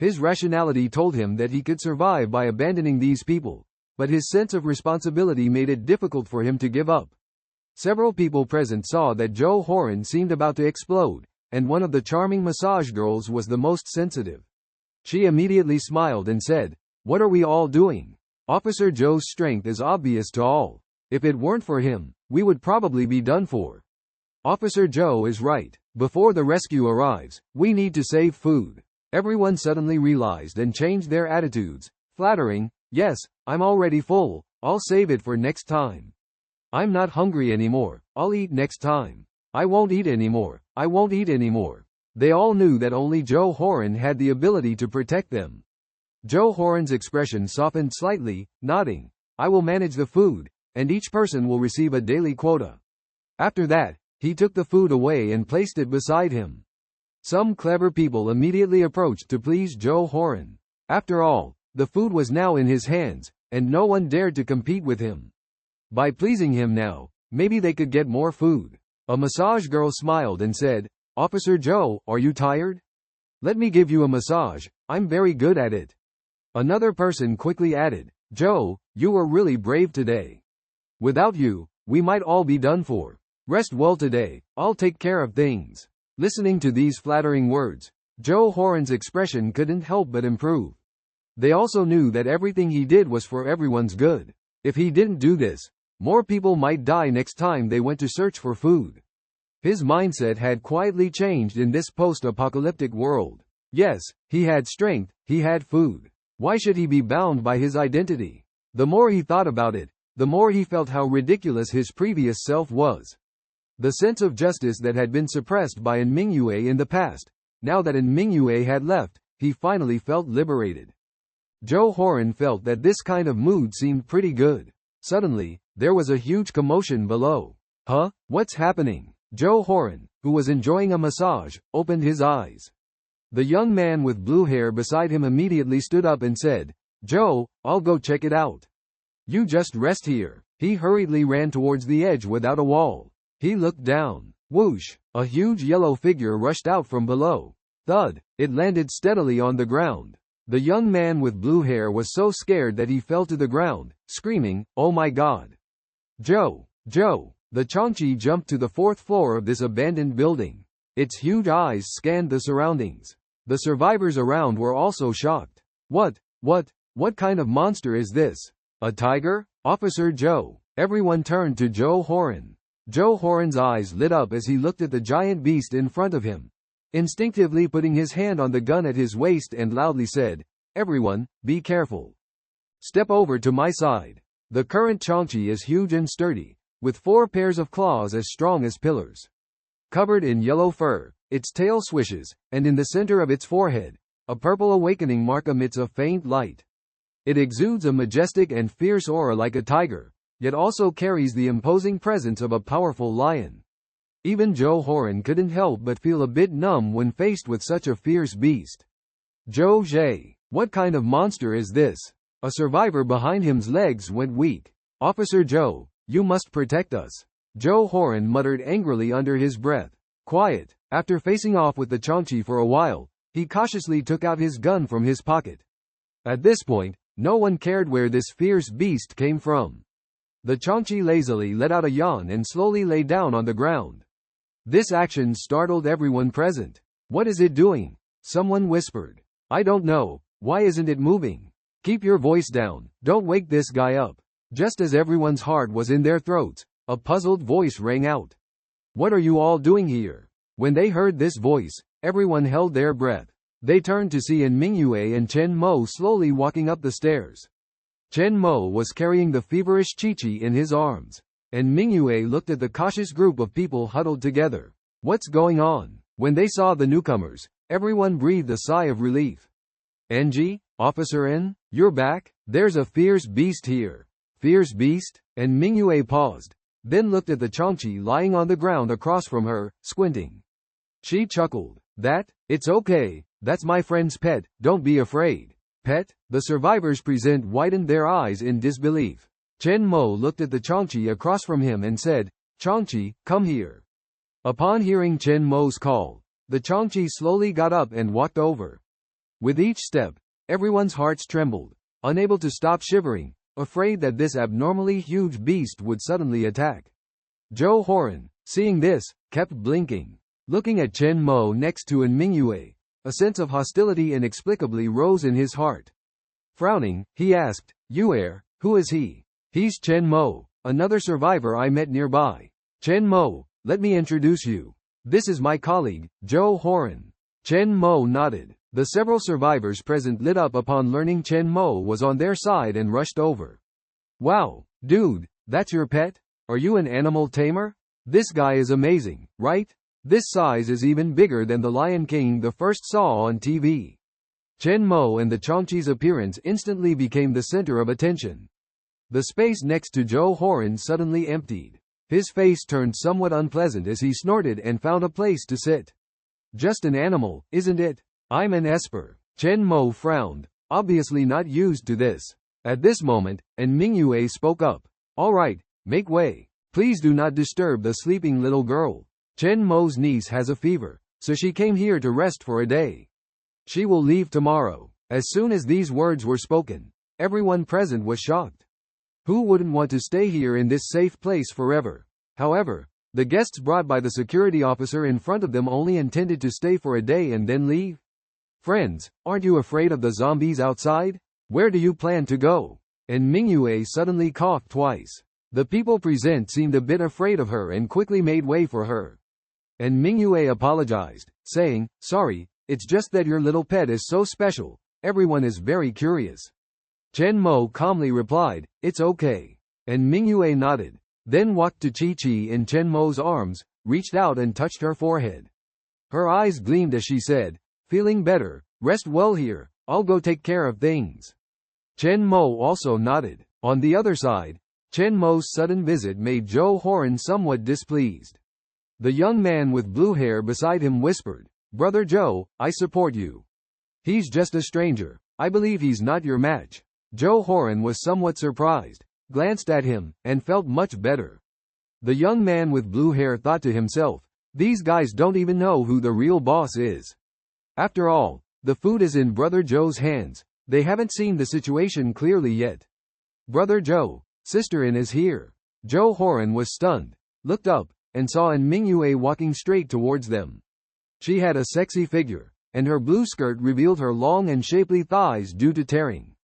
His rationality told him that he could survive by abandoning these people, but his sense of responsibility made it difficult for him to give up. Several people present saw that Zhou Horan seemed about to explode, and one of the charming massage girls was the most sensitive. She immediately smiled and said, "What are we all doing? Officer Zhou's strength is obvious to all. If it weren't for him, we would probably be done for. Officer Zhou is right. Before the rescue arrives, we need to save food." Everyone suddenly realized and changed their attitudes, flattering, "Yes, I'm already full, I'll save it for next time. I'm not hungry anymore, I'll eat next time. I won't eat anymore, I won't eat anymore." They all knew that only Zhou Horan had the ability to protect them. Zhou Horan's expression softened slightly, nodding, "I will manage the food, and each person will receive a daily quota." After that, he took the food away and placed it beside him. Some clever people immediately approached to please Zhou Horan. After all, the food was now in his hands, and no one dared to compete with him. By pleasing him now, maybe they could get more food. A massage girl smiled and said, "Officer Zhou, are you tired? Let me give you a massage, I'm very good at it." Another person quickly added, "Zhou, you were really brave today. Without you, we might all be done for. Rest well today, I'll take care of things." Listening to these flattering words, Zhou Horan's expression couldn't help but improve. They also knew that everything he did was for everyone's good. If he didn't do this, more people might die next time they went to search for food. His mindset had quietly changed in this post-apocalyptic world. Yes, he had strength, he had food. Why should he be bound by his identity? The more he thought about it, the more he felt how ridiculous his previous self was. The sense of justice that had been suppressed by An Mingyue in the past, now that An Mingyue had left, he finally felt liberated. Zhou Horan felt that this kind of mood seemed pretty good. Suddenly, there was a huge commotion below. "Huh? What's happening?" Zhou Horan, who was enjoying a massage, opened his eyes. The young man with blue hair beside him immediately stood up and said, "Zhou, I'll go check it out. You just rest here." He hurriedly ran towards the edge without a wall. He looked down. Whoosh! A huge yellow figure rushed out from below. Thud! It landed steadily on the ground. The young man with blue hair was so scared that he fell to the ground, screaming, "Oh my God! Joe! Joe!" The Qiongqi jumped to the fourth floor of this abandoned building. Its huge eyes scanned the surroundings. The survivors around were also shocked. What kind of monster is this? A tiger? Officer Joe. Everyone turned to Joe Horan. Joe Horan's eyes lit up as he looked at the giant beast in front of him. Instinctively putting his hand on the gun at his waist and loudly said, "Everyone, be careful. Step over to my side." The current Qiongqi is huge and sturdy, with 4 pairs of claws as strong as pillars. Covered in yellow fur, its tail swishes, and in the center of its forehead, a purple awakening mark emits a faint light. It exudes a majestic and fierce aura like a tiger, yet also carries the imposing presence of a powerful lion. Even Joe Horan couldn't help but feel a bit numb when faced with such a fierce beast. Joe Jay, what kind of monster is this? A survivor behind him's legs went weak. "Officer Joe, you must protect us," Joe Horan muttered angrily under his breath. Quiet. After facing off with the Qiongqi for a while, he cautiously took out his gun from his pocket. At this point, no one cared where this fierce beast came from. The Qiongqi lazily let out a yawn and slowly lay down on the ground. This action startled everyone present. "What is it doing?" someone whispered. "I don't know. Why isn't it moving?" "Keep your voice down. Don't wake this guy up." Just as everyone's heart was in their throats, a puzzled voice rang out. "What are you all doing here?" When they heard this voice, everyone held their breath. They turned to see Mingyue and Chen Mo slowly walking up the stairs. Chen Mo was carrying the feverish Qiqi in his arms, and Mingyue looked at the cautious group of people huddled together. What's going on? When they saw the newcomers, everyone breathed a sigh of relief. "NG, Officer N, you're back? There's a fierce beast here." "Fierce beast?" And Mingyue paused, then looked at the Qiongqi lying on the ground across from her, squinting. She chuckled. It's okay, that's my friend's pet, don't be afraid." "Pet?" The survivors present widened their eyes in disbelief. Chen Mo looked at the Qiongqi across from him and said, "Qiongqi, come here." Upon hearing Chen Mo's call, the Qiongqi slowly got up and walked over. With each step, everyone's hearts trembled, unable to stop shivering, afraid that this abnormally huge beast would suddenly attack. Joe Horan, seeing this, kept blinking. Looking at Chen Mo next to Mingyue, a sense of hostility inexplicably rose in his heart. Frowning, he asked, "Yuer, who is he?" "He's Chen Mo, another survivor I met nearby." "Chen Mo, let me introduce you. This is my colleague, Joe Horan." Chen Mo nodded. The several survivors present lit up upon learning Chen Mo was on their side and rushed over. "Wow, dude, that's your pet? Are you an animal tamer? This guy is amazing, right? This size is even bigger than the Lion King the first saw on TV." Chen Mo and the Qiongqi's appearance instantly became the center of attention. The space next to Joe Horan suddenly emptied. His face turned somewhat unpleasant as he snorted and found a place to sit. "Just an animal, isn't it? I'm an esper." Chen Mo frowned, obviously not used to this. At this moment, Mingyue spoke up. "All right, make way. Please do not disturb the sleeping little girl. Chen Mo's niece has a fever, so she came here to rest for a day. She will leave tomorrow." As soon as these words were spoken, everyone present was shocked. Who wouldn't want to stay here in this safe place forever? However, the guests brought by the security officer in front of them only intended to stay for a day and then leave. "Friends, aren't you afraid of the zombies outside? Where do you plan to go?" And Mingyue suddenly coughed twice. The people present seemed a bit afraid of her and quickly made way for her. And Mingyue apologized, saying, "Sorry, it's just that your little pet is so special, everyone is very curious." Chen Mo calmly replied, "It's okay." And Mingyue nodded, then walked to Qiqi in Chen Mo's arms, reached out and touched her forehead. Her eyes gleamed as she said, "Feeling better, rest well here, I'll go take care of things." Chen Mo also nodded. On the other side, Chen Mo's sudden visit made Joe Horan somewhat displeased. The young man with blue hair beside him whispered, "Brother Joe, I support you. He's just a stranger. I believe he's not your match." Joe Horan was somewhat surprised. glanced at him, and felt much better. The young man with blue hair thought to himself, these guys don't even know who the real boss is. After all, the food is in Brother Joe's hands. They haven't seen the situation clearly yet. Brother Joe, Sister In is here. Joe Horan was stunned, looked up, and saw En Mingyue walking straight towards them. She had a sexy figure, and her blue skirt revealed her long and shapely thighs due to tearing.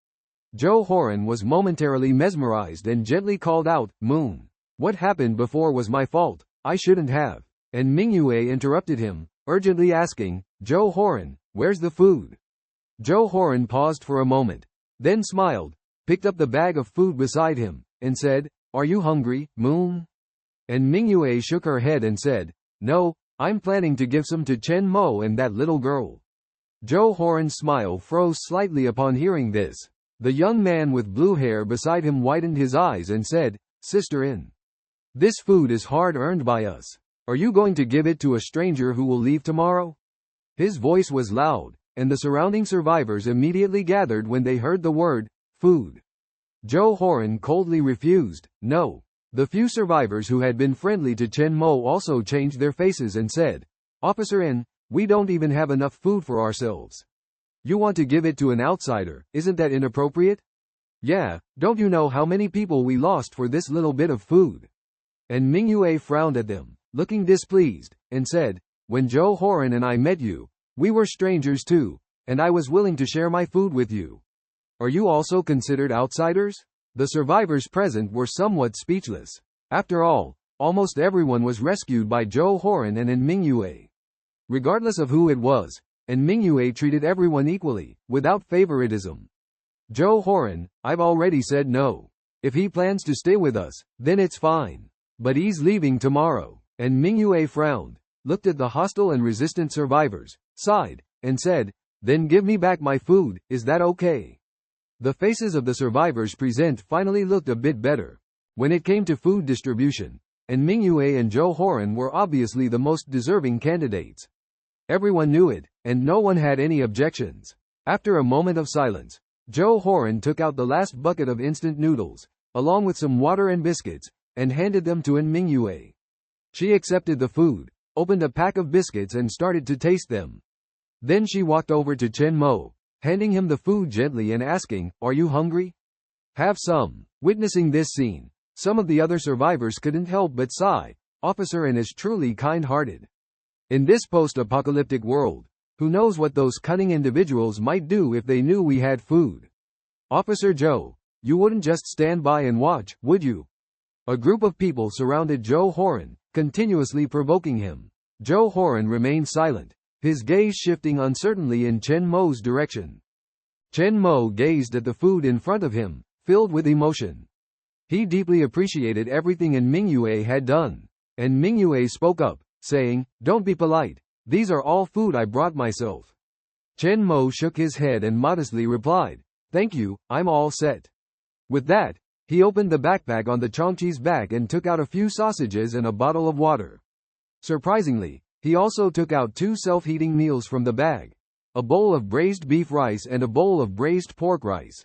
Joe Horan was momentarily mesmerized and gently called out, Moon. What happened before was my fault, I shouldn't have. En Mingyue interrupted him, urgently asking, Joe Horan, where's the food? Joe Horan paused for a moment, then smiled, picked up the bag of food beside him, and said, Are you hungry, Moon? En Mingyue shook her head and said, No, I'm planning to give some to Chen Mo and that little girl. Joe Horan's smile froze slightly upon hearing this. The young man with blue hair beside him widened his eyes and said, Sister In, this food is hard-earned by us. Are you going to give it to a stranger who will leave tomorrow? His voice was loud, and the surrounding survivors immediately gathered when they heard the word, food. Joe Horan coldly refused, no. The few survivors who had been friendly to Chen Mo also changed their faces and said, Officer In, we don't even have enough food for ourselves. You want to give it to an outsider, isn't that inappropriate? Yeah, don't you know how many people we lost for this little bit of food? En Mingyue frowned at them, looking displeased, and said, When Joe Horan and I met you, we were strangers too, and I was willing to share my food with you. Are you also considered outsiders? The survivors present were somewhat speechless. After all, almost everyone was rescued by Joe Horan and En Mingyue. Regardless of who it was, En Mingyue treated everyone equally, without favoritism. Joe Horan, I've already said no. If he plans to stay with us, then it's fine. But he's leaving tomorrow. En Mingyue frowned, looked at the hostile and resistant survivors, sighed, and said, Then give me back my food, is that okay? The faces of the survivors present finally looked a bit better. When it came to food distribution, En Mingyue and Joe Horan were obviously the most deserving candidates. Everyone knew it, and no one had any objections. After a moment of silence, Joe Horan took out the last bucket of instant noodles, along with some water and biscuits, and handed them to En Mingyue. She accepted the food, opened a pack of biscuits and started to taste them. Then she walked over to Chen Mo, handing him the food gently and asking, Are you hungry? Have some. Witnessing this scene, some of the other survivors couldn't help but sigh. Officer In is truly kind-hearted. In this post-apocalyptic world, who knows what those cunning individuals might do if they knew we had food? Officer Joe, you wouldn't just stand by and watch, would you? A group of people surrounded Joe Horan, continuously provoking him. Joe Horan remained silent, his gaze shifting uncertainly in Chen Mo's direction. Chen Mo gazed at the food in front of him, filled with emotion. He deeply appreciated everything En Mingyue had done. En Mingyue spoke up, saying, Don't be polite, these are all food I brought myself. Chen Mo shook his head and modestly replied, Thank you, I'm all set. With that, he opened the backpack on the Qiongqi's back and took out a few sausages and a bottle of water. Surprisingly, he also took out 2 self-heating meals from the bag, a bowl of braised beef rice and a bowl of braised pork rice.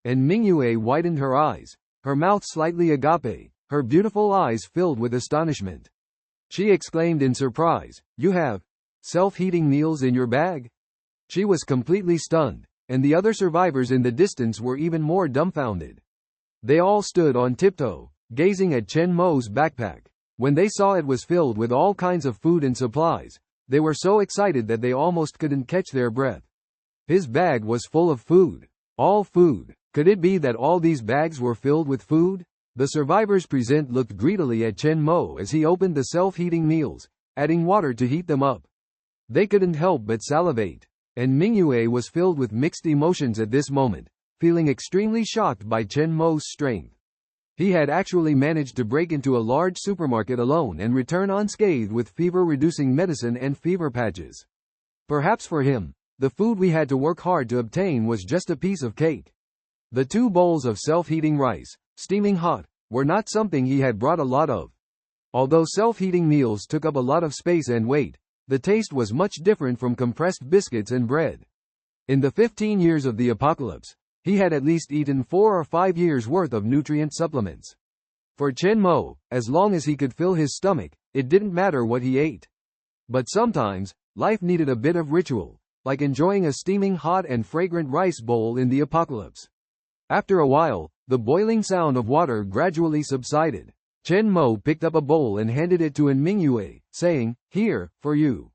En Mingyue widened her eyes, her mouth slightly agape, her beautiful eyes filled with astonishment. She exclaimed in surprise, You have self-heating meals in your bag? She was completely stunned, and the other survivors in the distance were even more dumbfounded. They all stood on tiptoe, gazing at Chen Mo's backpack. When they saw it was filled with all kinds of food and supplies, they were so excited that they almost couldn't catch their breath. His bag was full of food. All food. Could it be that all these bags were filled with food? The survivors present looked greedily at Chen Mo as he opened the self-heating meals, adding water to heat them up. They couldn't help but salivate. And Mingyue was filled with mixed emotions at this moment, feeling extremely shocked by Chen Mo's strength. He had actually managed to break into a large supermarket alone and return unscathed with fever-reducing medicine and fever patches. Perhaps for him, the food we had to work hard to obtain was just a piece of cake. The 2 bowls of self-heating rice, steaming hot, were not something he had brought a lot of. Although self-heating meals took up a lot of space and weight, the taste was much different from compressed biscuits and bread. In the 15 years of the apocalypse, He had at least eaten 4 or 5 years' worth of nutrient supplements. For Chen Mo, as long as he could fill his stomach, it didn't matter what he ate. But sometimes, life needed a bit of ritual, like enjoying a steaming hot and fragrant rice bowl in the apocalypse. After a while, the boiling sound of water gradually subsided. Chen Mo picked up a bowl and handed it to Enmingyue, saying, "Here, for you."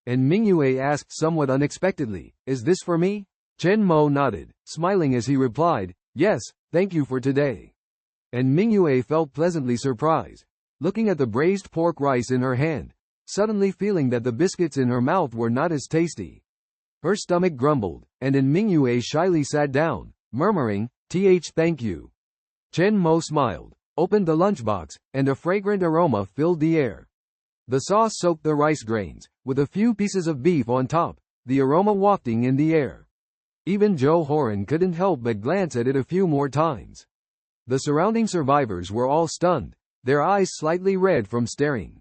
Enmingyue asked somewhat unexpectedly, "Is this for me?" Chen Mo nodded, smiling as he replied, "Yes, thank you for today." Enmingyue felt pleasantly surprised, looking at the braised pork rice in her hand, suddenly feeling that the biscuits in her mouth were not as tasty. Her stomach grumbled, and Enmingyue shyly sat down, murmuring, Thank you." Chen Mo smiled, opened the lunchbox, and a fragrant aroma filled the air. The sauce soaked the rice grains, with a few pieces of beef on top, the aroma wafting in the air. Even Zhou Horan couldn't help but glance at it a few more times. The surrounding survivors were all stunned, their eyes slightly red from staring.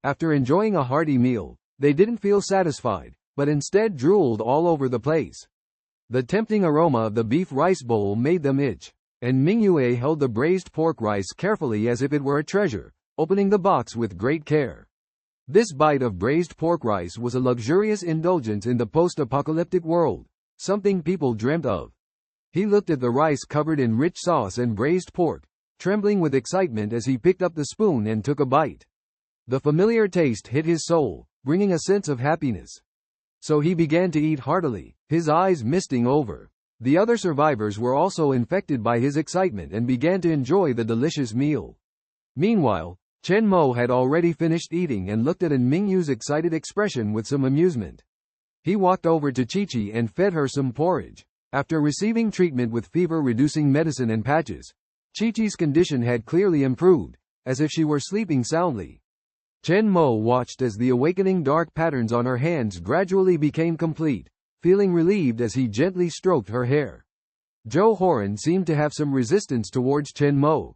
After enjoying a hearty meal, they didn't feel satisfied, but instead drooled all over the place. The tempting aroma of the beef rice bowl made them itch, and Mingyue held the braised pork rice carefully as if it were a treasure, opening the box with great care. This bite of braised pork rice was a luxurious indulgence in the post-apocalyptic world, something people dreamt of. He looked at the rice covered in rich sauce and braised pork, trembling with excitement as he picked up the spoon and took a bite. The familiar taste hit his soul, bringing a sense of happiness. So he began to eat heartily, his eyes misting over. The other survivors were also infected by his excitement and began to enjoy the delicious meal. Meanwhile, Chen Mo had already finished eating and looked at Enmingyu's excited expression with some amusement. He walked over to Qiqi and fed her some porridge. After receiving treatment with fever-reducing medicine and patches, Qiqi's condition had clearly improved, as if she were sleeping soundly. Chen Mo watched as the awakening dark patterns on her hands gradually became complete, feeling relieved as he gently stroked her hair. Zhou Horan seemed to have some resistance towards Chen Mo.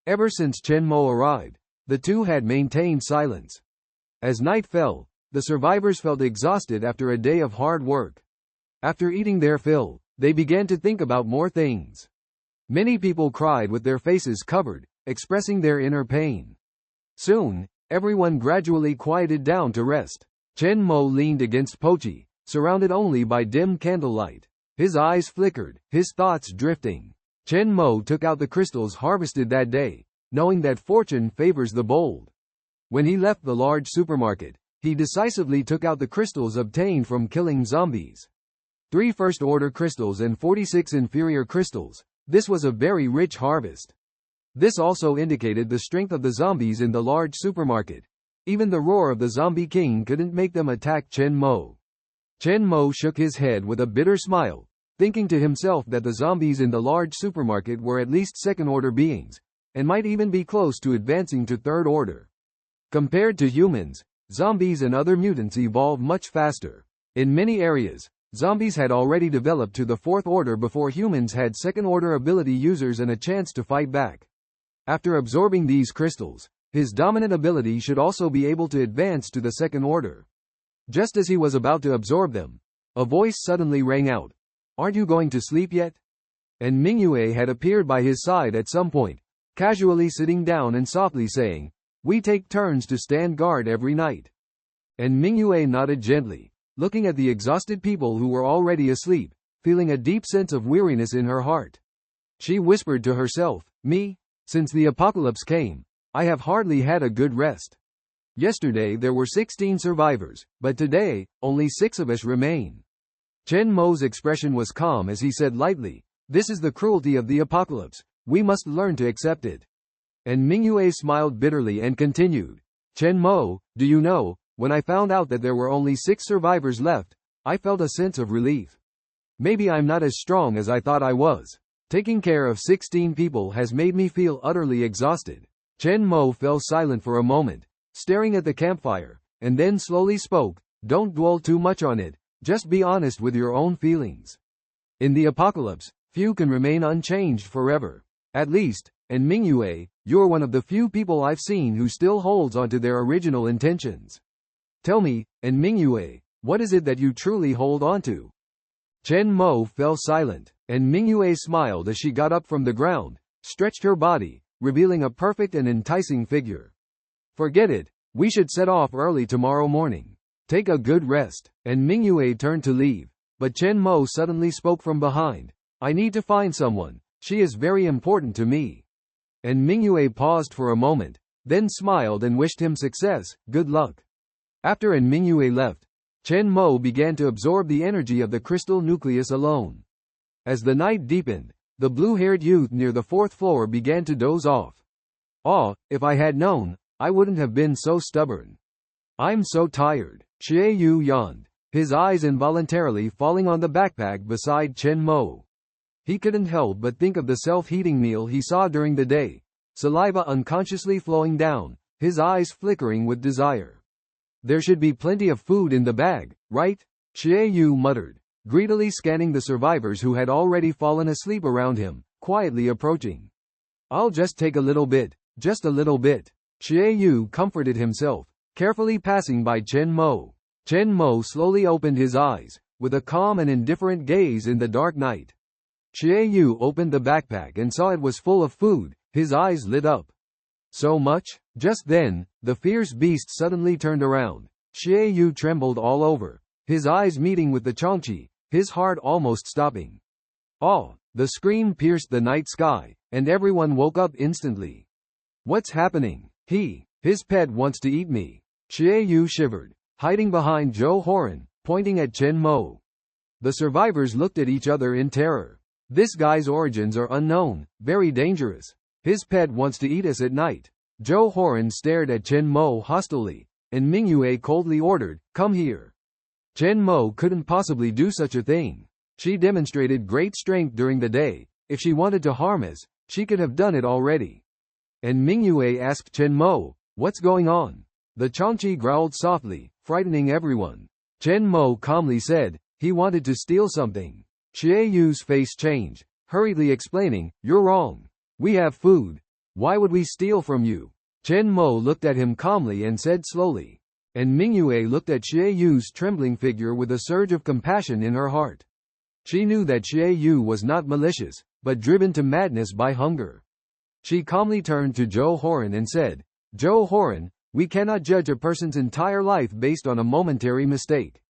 Ever since Chen Mo arrived, the two had maintained silence. As night fell, the survivors felt exhausted after a day of hard work. After eating their fill, they began to think about more things. Many people cried with their faces covered, expressing their inner pain. Soon, everyone gradually quieted down to rest. Chen Mo leaned against Pochi, surrounded only by dim candlelight. His eyes flickered, his thoughts drifting. Chen Mo took out the crystals harvested that day, knowing that fortune favors the bold. When he left the large supermarket, he decisively took out the crystals obtained from killing zombies. 3 first-order crystals and 46 inferior crystals. This was a very rich harvest. This also indicated the strength of the zombies in the large supermarket. Even the roar of the zombie king couldn't make them attack Chen Mo. Chen Mo shook his head with a bitter smile, thinking to himself that the zombies in the large supermarket were at least second-order beings, and might even be close to advancing to third order. Compared to humans, zombies and other mutants evolve much faster. In many areas, zombies had already developed to the fourth order before humans had second-order ability users and a chance to fight back. After absorbing these crystals, his dominant ability should also be able to advance to the second order. Just as he was about to absorb them, a voice suddenly rang out. "Aren't you going to sleep yet?" And Mingyue had appeared by his side at some point, casually sitting down and softly saying, "We take turns to stand guard every night." And Mingyue nodded gently, looking at the exhausted people who were already asleep, feeling a deep sense of weariness in her heart. She whispered to herself, "Me? Since the apocalypse came, I have hardly had a good rest. Yesterday there were 16 survivors, but today, only 6 of us remain." Chen Mo's expression was calm as he said lightly, "This is the cruelty of the apocalypse. We must learn to accept it." And Mingyue smiled bitterly and continued, "Chen Mo, do you know, when I found out that there were only 6 survivors left, I felt a sense of relief. Maybe I'm not as strong as I thought I was. Taking care of 16 people has made me feel utterly exhausted." Chen Mo fell silent for a moment, staring at the campfire, and then slowly spoke, "Don't dwell too much on it, just be honest with your own feelings. In the apocalypse, few can remain unchanged forever. At least, and Mingyue, you're one of the few people I've seen who still holds onto their original intentions. Tell me, and Mingyue, what is it that you truly hold onto?" Chen Mo fell silent. And Mingyue smiled as she got up from the ground, stretched her body, revealing a perfect and enticing figure. Forget it, we should set off early tomorrow morning. Take a good rest. And Mingyue turned to leave, but Chen Mo suddenly spoke from behind. I need to find someone, she is very important to me. And Mingyue paused for a moment, then smiled and wished him success, good luck. After and Mingyue left, Chen Mo began to absorb the energy of the crystal nucleus alone. As the night deepened, the blue-haired youth near the fourth floor began to doze off. If I had known, I wouldn't have been so stubborn. I'm so tired. Xie Yu yawned, his eyes involuntarily falling on the backpack beside Chen Mo. He couldn't help but think of the self-heating meal he saw during the day, saliva unconsciously flowing down, his eyes flickering with desire. There should be plenty of food in the bag, right? Xie Yu muttered, greedily scanning the survivors who had already fallen asleep around him, quietly approaching. I'll just take a little bit, just a little bit. Xie Yu comforted himself, carefully passing by Chen Mo. Chen Mo slowly opened his eyes, with a calm and indifferent gaze in the dark night. Xie Yu opened the backpack and saw it was full of food, his eyes lit up. So much? Just then, the fierce beast suddenly turned around. Xie Yu trembled all over, his eyes meeting with the Qiongqi, his heart almost stopping. The scream pierced the night sky, and everyone woke up instantly. What's happening? His pet wants to eat me. Xie Yu shivered, hiding behind Zhou Horan, pointing at Chen Mo. The survivors looked at each other in terror. This guy's origins are unknown, very dangerous. His pet wants to eat us at night. Zhou Horan stared at Chen Mo hostilely, and Mingyue coldly ordered, come here. Chen Mo couldn't possibly do such a thing. She demonstrated great strength during the day. If she wanted to harm us, she could have done it already. And Mingyue asked Chen Mo, what's going on? The Qiongqi growled softly, frightening everyone. Chen Mo calmly said, he wanted to steal something. Xie Yu's face changed, hurriedly explaining, you're wrong. We have food. Why would we steal from you? Chen Mo looked at him calmly and said slowly. And Mingyue looked at Xie Yu's trembling figure with a surge of compassion in her heart. She knew that Xie Yu was not malicious, but driven to madness by hunger. She calmly turned to Zhou Horan and said, Zhou Horan, we cannot judge a person's entire life based on a momentary mistake.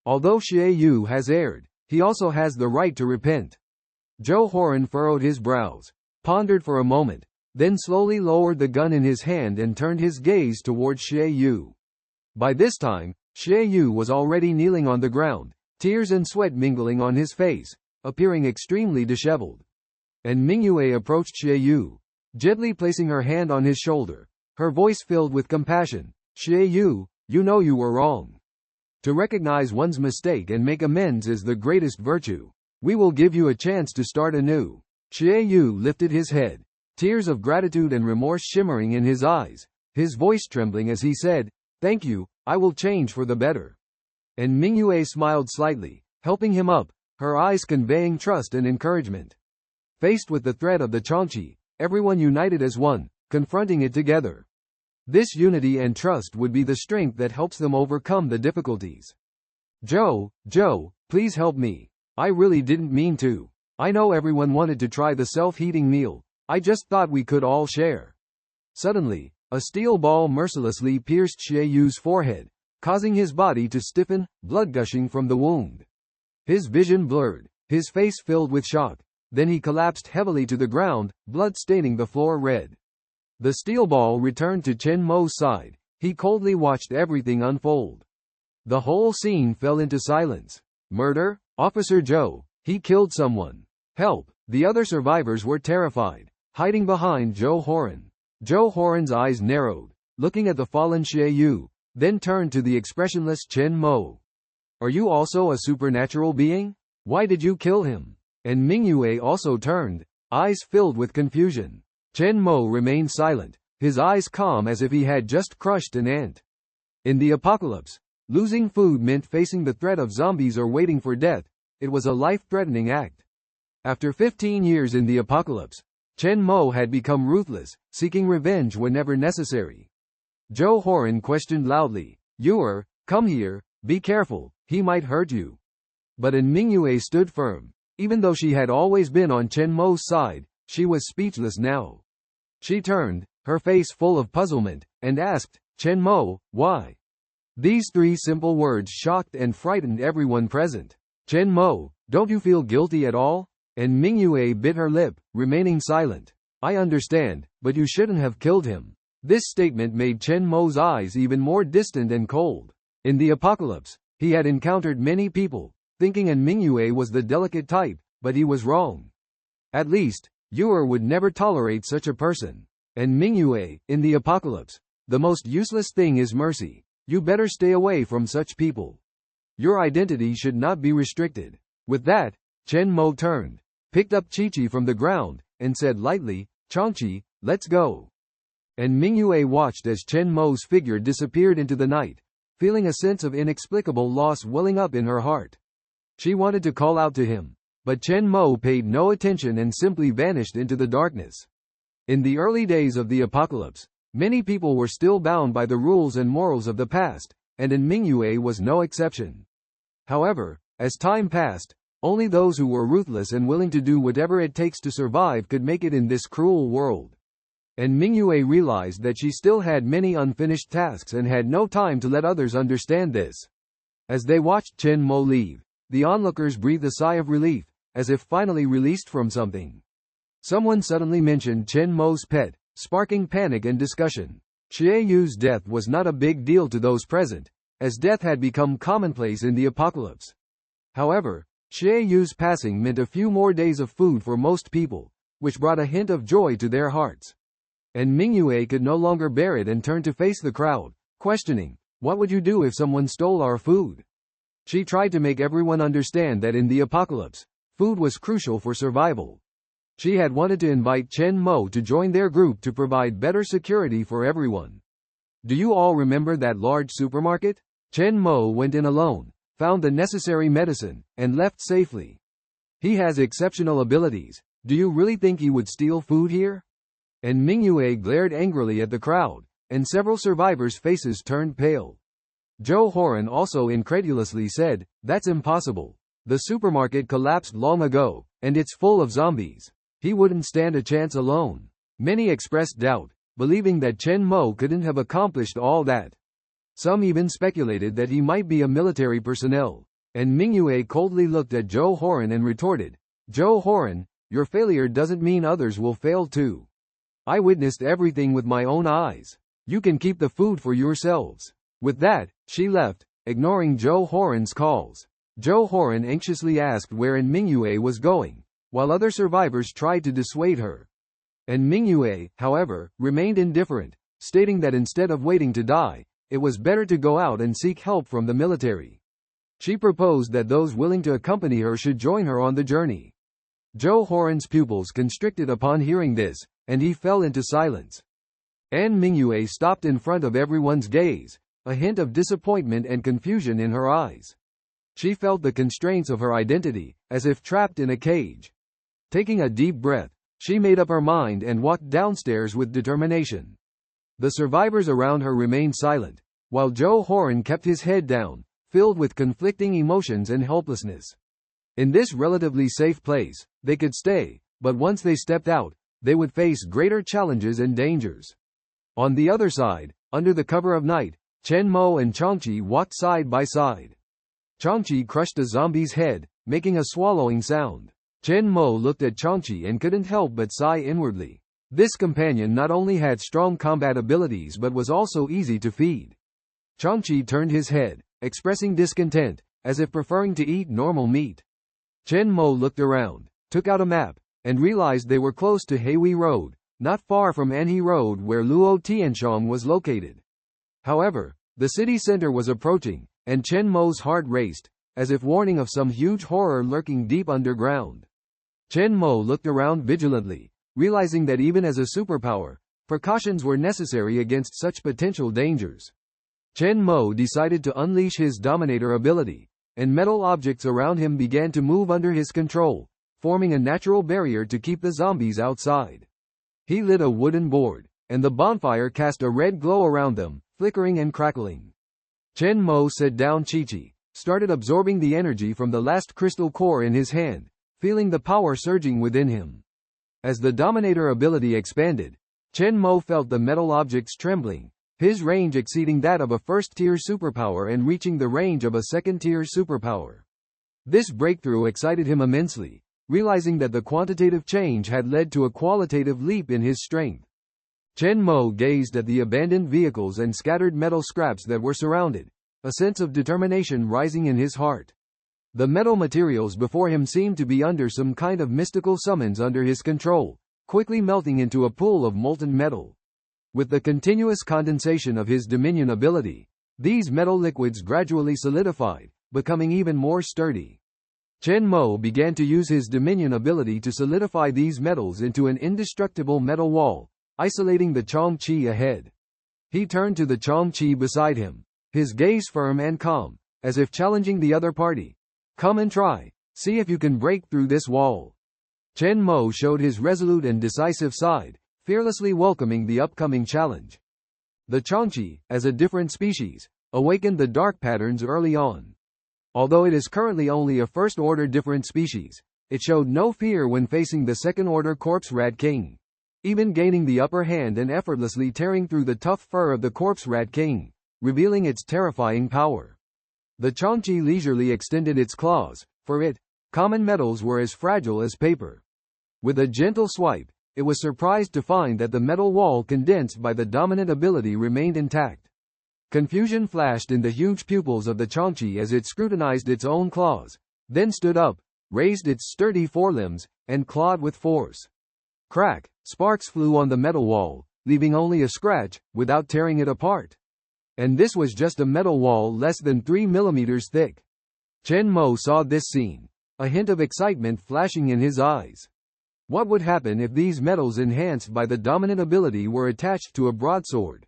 Although Xie Yu has erred, he also has the right to repent. Zhou Horan furrowed his brows, pondered for a moment, then slowly lowered the gun in his hand and turned his gaze towards Xie Yu. By this time, Xie Yu was already kneeling on the ground, tears and sweat mingling on his face, appearing extremely disheveled. And Mingyue approached Xie Yu, gently placing her hand on his shoulder, her voice filled with compassion. Xie Yu, you know you were wrong. To recognize one's mistake and make amends is the greatest virtue. We will give you a chance to start anew. Xie Yu lifted his head, tears of gratitude and remorse shimmering in his eyes, his voice trembling as he said, thank you, I will change for the better. And Mingyue smiled slightly, helping him up, her eyes conveying trust and encouragement. Faced with the threat of the Qiongqi, everyone united as one, confronting it together. This unity and trust would be the strength that helps them overcome the difficulties. Joe, please help me. I really didn't mean to. I know everyone wanted to try the self-heating meal. I just thought we could all share. Suddenly, a steel ball mercilessly pierced Xie Yu's forehead, causing his body to stiffen, blood gushing from the wound. His vision blurred, his face filled with shock. Then he collapsed heavily to the ground, blood staining the floor red. The steel ball returned to Chen Mo's side. He coldly watched everything unfold. The whole scene fell into silence. Murder? Officer Zhou, he killed someone. Help! The other survivors were terrified, hiding behind Zhou Horan. Zhou Horan's eyes narrowed, looking at the fallen Xie Yu, then turned to the expressionless Chen Mo. Are you also a supernatural being? Why did you kill him? And Mingyue also turned, eyes filled with confusion. Chen Mo remained silent, his eyes calm as if he had just crushed an ant. In the apocalypse, losing food meant facing the threat of zombies or waiting for death. It was a life-threatening act. After 15 years in the apocalypse, Chen Mo had become ruthless, seeking revenge whenever necessary. Zhou Horan questioned loudly, come here, be careful, he might hurt you. But Mingyue stood firm. Even though she had always been on Chen Mo's side, she was speechless now. She turned, her face full of puzzlement, and asked, Chen Mo, why? These three simple words shocked and frightened everyone present. Chen Mo, don't you feel guilty at all? And Mingyue bit her lip, remaining silent. I understand, but you shouldn't have killed him. This statement made Chen Mo's eyes even more distant and cold. In the apocalypse, he had encountered many people, thinking Mingyue was the delicate type, but he was wrong. At least, Yuer would never tolerate such a person. And Mingyue, in the apocalypse, the most useless thing is mercy. You better stay away from such people. Your identity should not be restricted. With that, Chen Mo turned, picked up Qiongqi from the ground, and said lightly, Qiongqi, let's go. And Mingyue watched as Chen Mo's figure disappeared into the night, feeling a sense of inexplicable loss welling up in her heart. She wanted to call out to him, but Chen Mo paid no attention and simply vanished into the darkness. In the early days of the apocalypse, many people were still bound by the rules and morals of the past, and Mingyue was no exception. However, as time passed, only those who were ruthless and willing to do whatever it takes to survive could make it in this cruel world. And Mingyue realized that she still had many unfinished tasks and had no time to let others understand this. As they watched Chen Mo leave, the onlookers breathed a sigh of relief, as if finally released from something. Someone suddenly mentioned Chen Mo's pet, sparking panic and discussion. Xie Yu's death was not a big deal to those present, as death had become commonplace in the apocalypse. However, Xie Yu's passing meant a few more days of food for most people, which brought a hint of joy to their hearts. And Mingyue could no longer bear it and turned to face the crowd, questioning, what would you do if someone stole our food? She tried to make everyone understand that in the apocalypse, food was crucial for survival. She had wanted to invite Chen Mo to join their group to provide better security for everyone. Do you all remember that large supermarket? Chen Mo went in alone, found the necessary medicine, and left safely. He has exceptional abilities. Do you really think he would steal food here? And Mingyue glared angrily at the crowd, and several survivors' faces turned pale. Zhou Horan also incredulously said, that's impossible. The supermarket collapsed long ago, and it's full of zombies. He wouldn't stand a chance alone. Many expressed doubt, believing that Chen Mo couldn't have accomplished all that. Some even speculated that he might be a military personnel. And Mingyue coldly looked at Zhou Horan and retorted, Zhou Horan, your failure doesn't mean others will fail too. I witnessed everything with my own eyes. You can keep the food for yourselves. With that, she left, ignoring Zhou Horan's calls. Zhou Horan anxiously asked where Mingyue was going, while other survivors tried to dissuade her. And Mingyue, however, remained indifferent, stating that instead of waiting to die, it was better to go out and seek help from the military. She proposed that those willing to accompany her should join her on the journey. Zhou Horan's pupils constricted upon hearing this, and he fell into silence. And Mingyue stopped in front of everyone's gaze, a hint of disappointment and confusion in her eyes. She felt the constraints of her identity, as if trapped in a cage. Taking a deep breath, she made up her mind and walked downstairs with determination. The survivors around her remained silent, while Zhou Horan kept his head down, filled with conflicting emotions and helplessness. In this relatively safe place, they could stay, but once they stepped out, they would face greater challenges and dangers. On the other side, under the cover of night, Chen Mo and Qiongqi walked side by side. Qiongqi crushed a zombie's head, making a swallowing sound. Chen Mo looked at Qiongqi and couldn't help but sigh inwardly. This companion not only had strong combat abilities but was also easy to feed. Qiongqi turned his head, expressing discontent, as if preferring to eat normal meat. Chen Mo looked around, took out a map, and realized they were close to Heihui Road, not far from Anhe Road where Luo Tianshang was located. However, the city center was approaching, and Chen Mo's heart raced, as if warning of some huge horror lurking deep underground. Chen Mo looked around vigilantly, realizing that even as a superpower, precautions were necessary against such potential dangers. Chen Mo decided to unleash his dominator ability, and metal objects around him began to move under his control, forming a natural barrier to keep the zombies outside. He lit a wooden board, and the bonfire cast a red glow around them, flickering and crackling. Chen Mo set down Qiongqi, started absorbing the energy from the last crystal core in his hand, feeling the power surging within him. As the Dominator ability expanded, Chen Mo felt the metal objects trembling, his range exceeding that of a first-tier superpower and reaching the range of a second-tier superpower. This breakthrough excited him immensely, realizing that the quantitative change had led to a qualitative leap in his strength. Chen Mo gazed at the abandoned vehicles and scattered metal scraps that were surrounded, a sense of determination rising in his heart. The metal materials before him seemed to be under some kind of mystical summons under his control, quickly melting into a pool of molten metal. With the continuous condensation of his Dominion ability, these metal liquids gradually solidified, becoming even more sturdy. Chen Mo began to use his Dominion ability to solidify these metals into an indestructible metal wall, isolating the Qiongqi ahead. He turned to the Qiongqi beside him, his gaze firm and calm, as if challenging the other party. Come and try. See if you can break through this wall. Chen Mo showed his resolute and decisive side, fearlessly welcoming the upcoming challenge. The Qiongqi, as a different species, awakened the dark patterns early on. Although it is currently only a first-order different species, it showed no fear when facing the second-order corpse rat king, even gaining the upper hand and effortlessly tearing through the tough fur of the corpse rat king, revealing its terrifying power. The Qiongqi leisurely extended its claws. For it, common metals were as fragile as paper. With a gentle swipe, it was surprised to find that the metal wall condensed by the dominant ability remained intact. Confusion flashed in the huge pupils of the Qiongqi as it scrutinized its own claws, then stood up, raised its sturdy forelimbs, and clawed with force. Crack! Sparks flew on the metal wall, leaving only a scratch, without tearing it apart. And this was just a metal wall less than 3 millimeters thick. Chen Mo saw this scene, a hint of excitement flashing in his eyes. What would happen if these metals enhanced by the dominant ability were attached to a broadsword?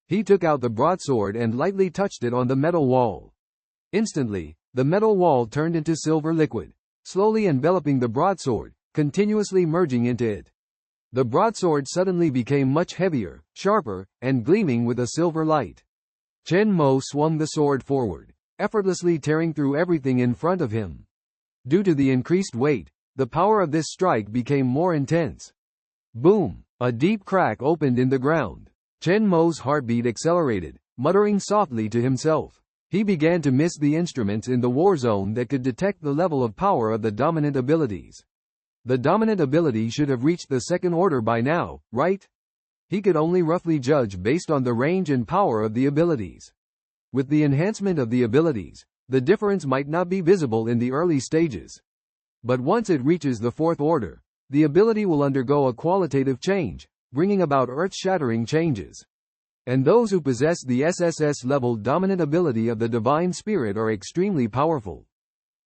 He took out the broadsword and lightly touched it on the metal wall. Instantly, the metal wall turned into silver liquid, slowly enveloping the broadsword, continuously merging into it. The broadsword suddenly became much heavier, sharper, and gleaming with a silver light. Chen Mo swung the sword forward, effortlessly tearing through everything in front of him. Due to the increased weight, the power of this strike became more intense. Boom! A deep crack opened in the ground. Chen Mo's heartbeat accelerated, muttering softly to himself. He began to miss the instruments in the war zone that could detect the level of power of the dominant abilities. The dominant ability should have reached the second order by now, right? He could only roughly judge based on the range and power of the abilities. With the enhancement of the abilities, the difference might not be visible in the early stages. But once it reaches the fourth order, the ability will undergo a qualitative change, bringing about earth-shattering changes. And those who possess the SSS-level dominant ability of the Divine Spirit are extremely powerful.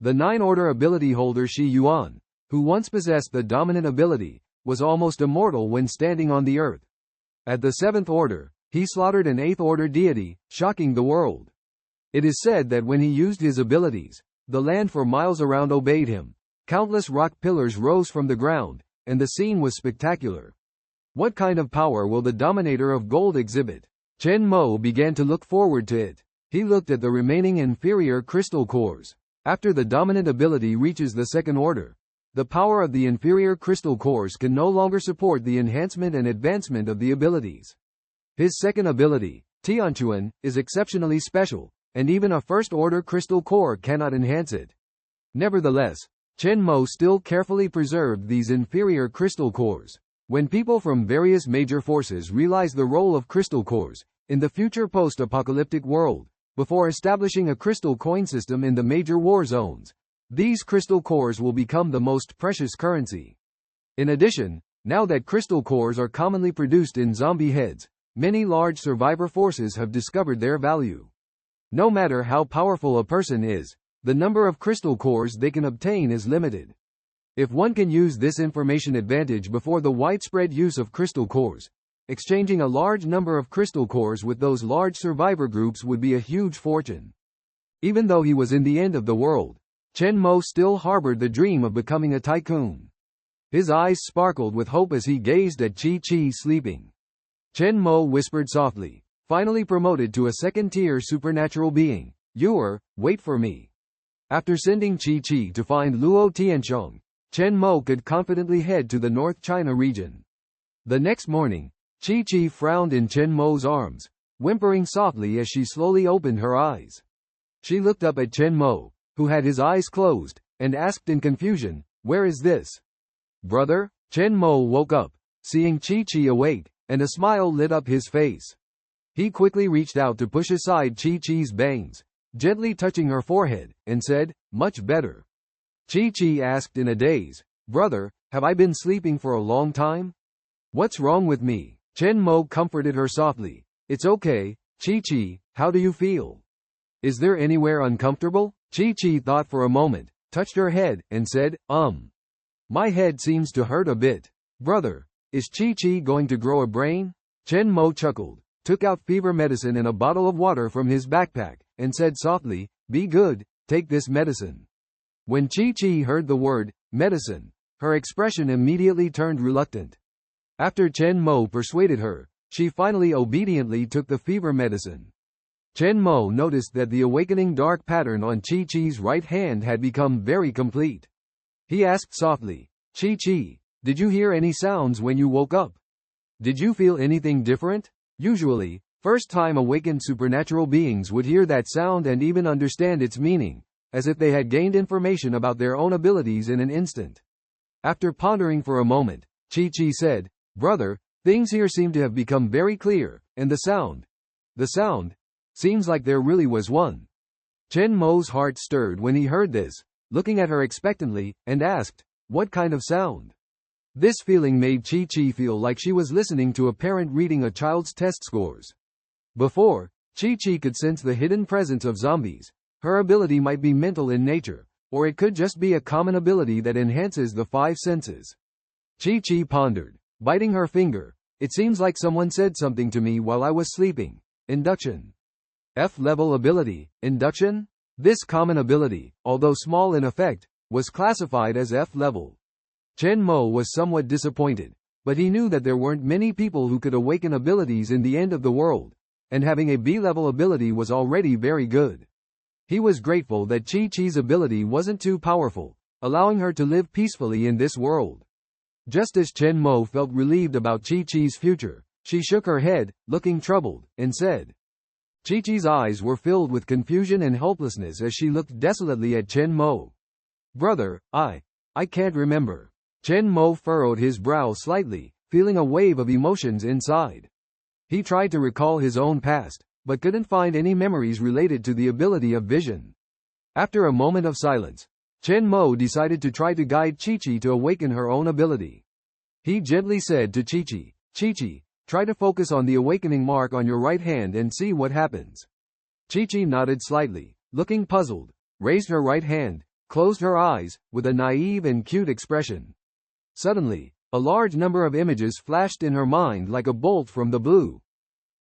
The 9th-order ability holder Shi Yuan, who once possessed the dominant ability, was almost immortal when standing on the earth. At the 7th order, he slaughtered an 8th-order deity, shocking the world. It is said that when he used his abilities, the land for miles around obeyed him. Countless rock pillars rose from the ground, and the scene was spectacular. What kind of power will the Dominator of Gold exhibit? Chen Mo began to look forward to it. He looked at the remaining inferior crystal cores. After the dominant ability reaches the second order, the power of the inferior crystal cores can no longer support the enhancement and advancement of the abilities. His second ability, Qiongqi, is exceptionally special, and even a first-order crystal core cannot enhance it. Nevertheless, Chen Mo still carefully preserved these inferior crystal cores. When people from various major forces realize the role of crystal cores in the future post-apocalyptic world, before establishing a crystal coin system in the major war zones, these crystal cores will become the most precious currency. In addition, now that crystal cores are commonly produced in zombie heads, many large survivor forces have discovered their value. No matter how powerful a person is, the number of crystal cores they can obtain is limited. If one can use this information advantage before the widespread use of crystal cores, exchanging a large number of crystal cores with those large survivor groups would be a huge fortune. Even though he was in the end of the world, Chen Mo still harbored the dream of becoming a tycoon. His eyes sparkled with hope as he gazed at Qiongqi sleeping. Chen Mo whispered softly, finally promoted to a second-tier supernatural being, "Wait for me." After sending Qiongqi to find Luo Tiansheng, Chen Mo could confidently head to the North China region. The next morning, Qiongqi frowned in Chen Mo's arms, whimpering softly as she slowly opened her eyes. She looked up at Chen Mo, who had his eyes closed, and asked in confusion, "Where is this?" "Brother?" Chen Mo woke up, seeing Qiongqi awake, and a smile lit up his face. He quickly reached out to push aside Qiongqi's bangs, gently touching her forehead, and said, "Much better." Qiongqi asked in a daze, "Brother, have I been sleeping for a long time? What's wrong with me?" Chen Mo comforted her softly. "It's okay, Qiongqi, how do you feel? Is there anywhere uncomfortable?" Qiongqi thought for a moment, touched her head, and said, My head seems to hurt a bit. Brother, is Qiongqi going to grow a brain?" Chen Mo chuckled, took out fever medicine and a bottle of water from his backpack, and said softly, "Be good, take this medicine." When Qiongqi heard the word, medicine, her expression immediately turned reluctant. After Chen Mo persuaded her, she finally obediently took the fever medicine. Chen Mo noticed that the awakening dark pattern on Qiongqi's right hand had become very complete. He asked softly, "Qiongqi, did you hear any sounds when you woke up? Did you feel anything different?" Usually, first-time awakened supernatural beings would hear that sound and even understand its meaning, as if they had gained information about their own abilities in an instant. After pondering for a moment, Qiongqi said, "Brother, things here seem to have become very clear, and the sound, seems like there really was one." Chen Mo's heart stirred when he heard this, looking at her expectantly, and asked, "What kind of sound?" This feeling made Qiongqi feel like she was listening to a parent reading a child's test scores. Before, Qiongqi could sense the hidden presence of zombies. Her ability might be mental in nature, or it could just be a common ability that enhances the five senses. Qiongqi pondered, biting her finger. "It seems like someone said something to me while I was sleeping. Induction. F-level ability, induction?" This common ability, although small in effect, was classified as F-level. Chen Mo was somewhat disappointed, but he knew that there weren't many people who could awaken abilities in the end of the world, and having a B-level ability was already very good. He was grateful that Qiongqi's ability wasn't too powerful, allowing her to live peacefully in this world. Just as Chen Mo felt relieved about Qiongqi's future, she shook her head, looking troubled, and said. Qiongqi's eyes were filled with confusion and helplessness as she looked desolately at Chen Mo. "Brother, I can't remember." Chen Mo furrowed his brow slightly, feeling a wave of emotions inside. He tried to recall his own past, but couldn't find any memories related to the ability of vision. After a moment of silence, Chen Mo decided to try to guide Qiongqi to awaken her own ability. He gently said to Qiongqi, "Qiongqi, try to focus on the awakening mark on your right hand and see what happens." Qiongqi nodded slightly, looking puzzled, raised her right hand, closed her eyes, with a naive and cute expression. Suddenly, a large number of images flashed in her mind like a bolt from the blue.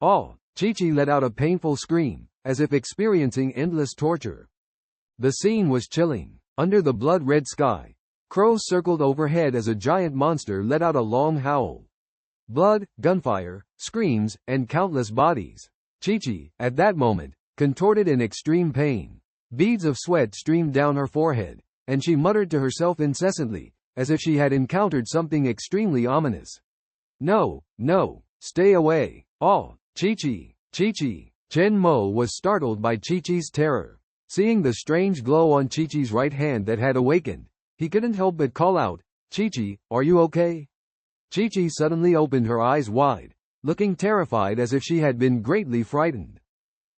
"Oh!" Qiongqi let out a painful scream, as if experiencing endless torture. The scene was chilling. Under the blood-red sky, crows circled overhead as a giant monster let out a long howl. Blood, gunfire, screams, and countless bodies. Qiongqi, at that moment, contorted in extreme pain. Beads of sweat streamed down her forehead, and she muttered to herself incessantly, as if she had encountered something extremely ominous. "No, no, stay away. Oh, Qiongqi, Qiongqi." Chen Mo was startled by Qiongqi's terror. Seeing the strange glow on Qiongqi's right hand that had awakened, he couldn't help but call out, "Qiongqi, are you okay?" Qiongqi suddenly opened her eyes wide, looking terrified as if she had been greatly frightened.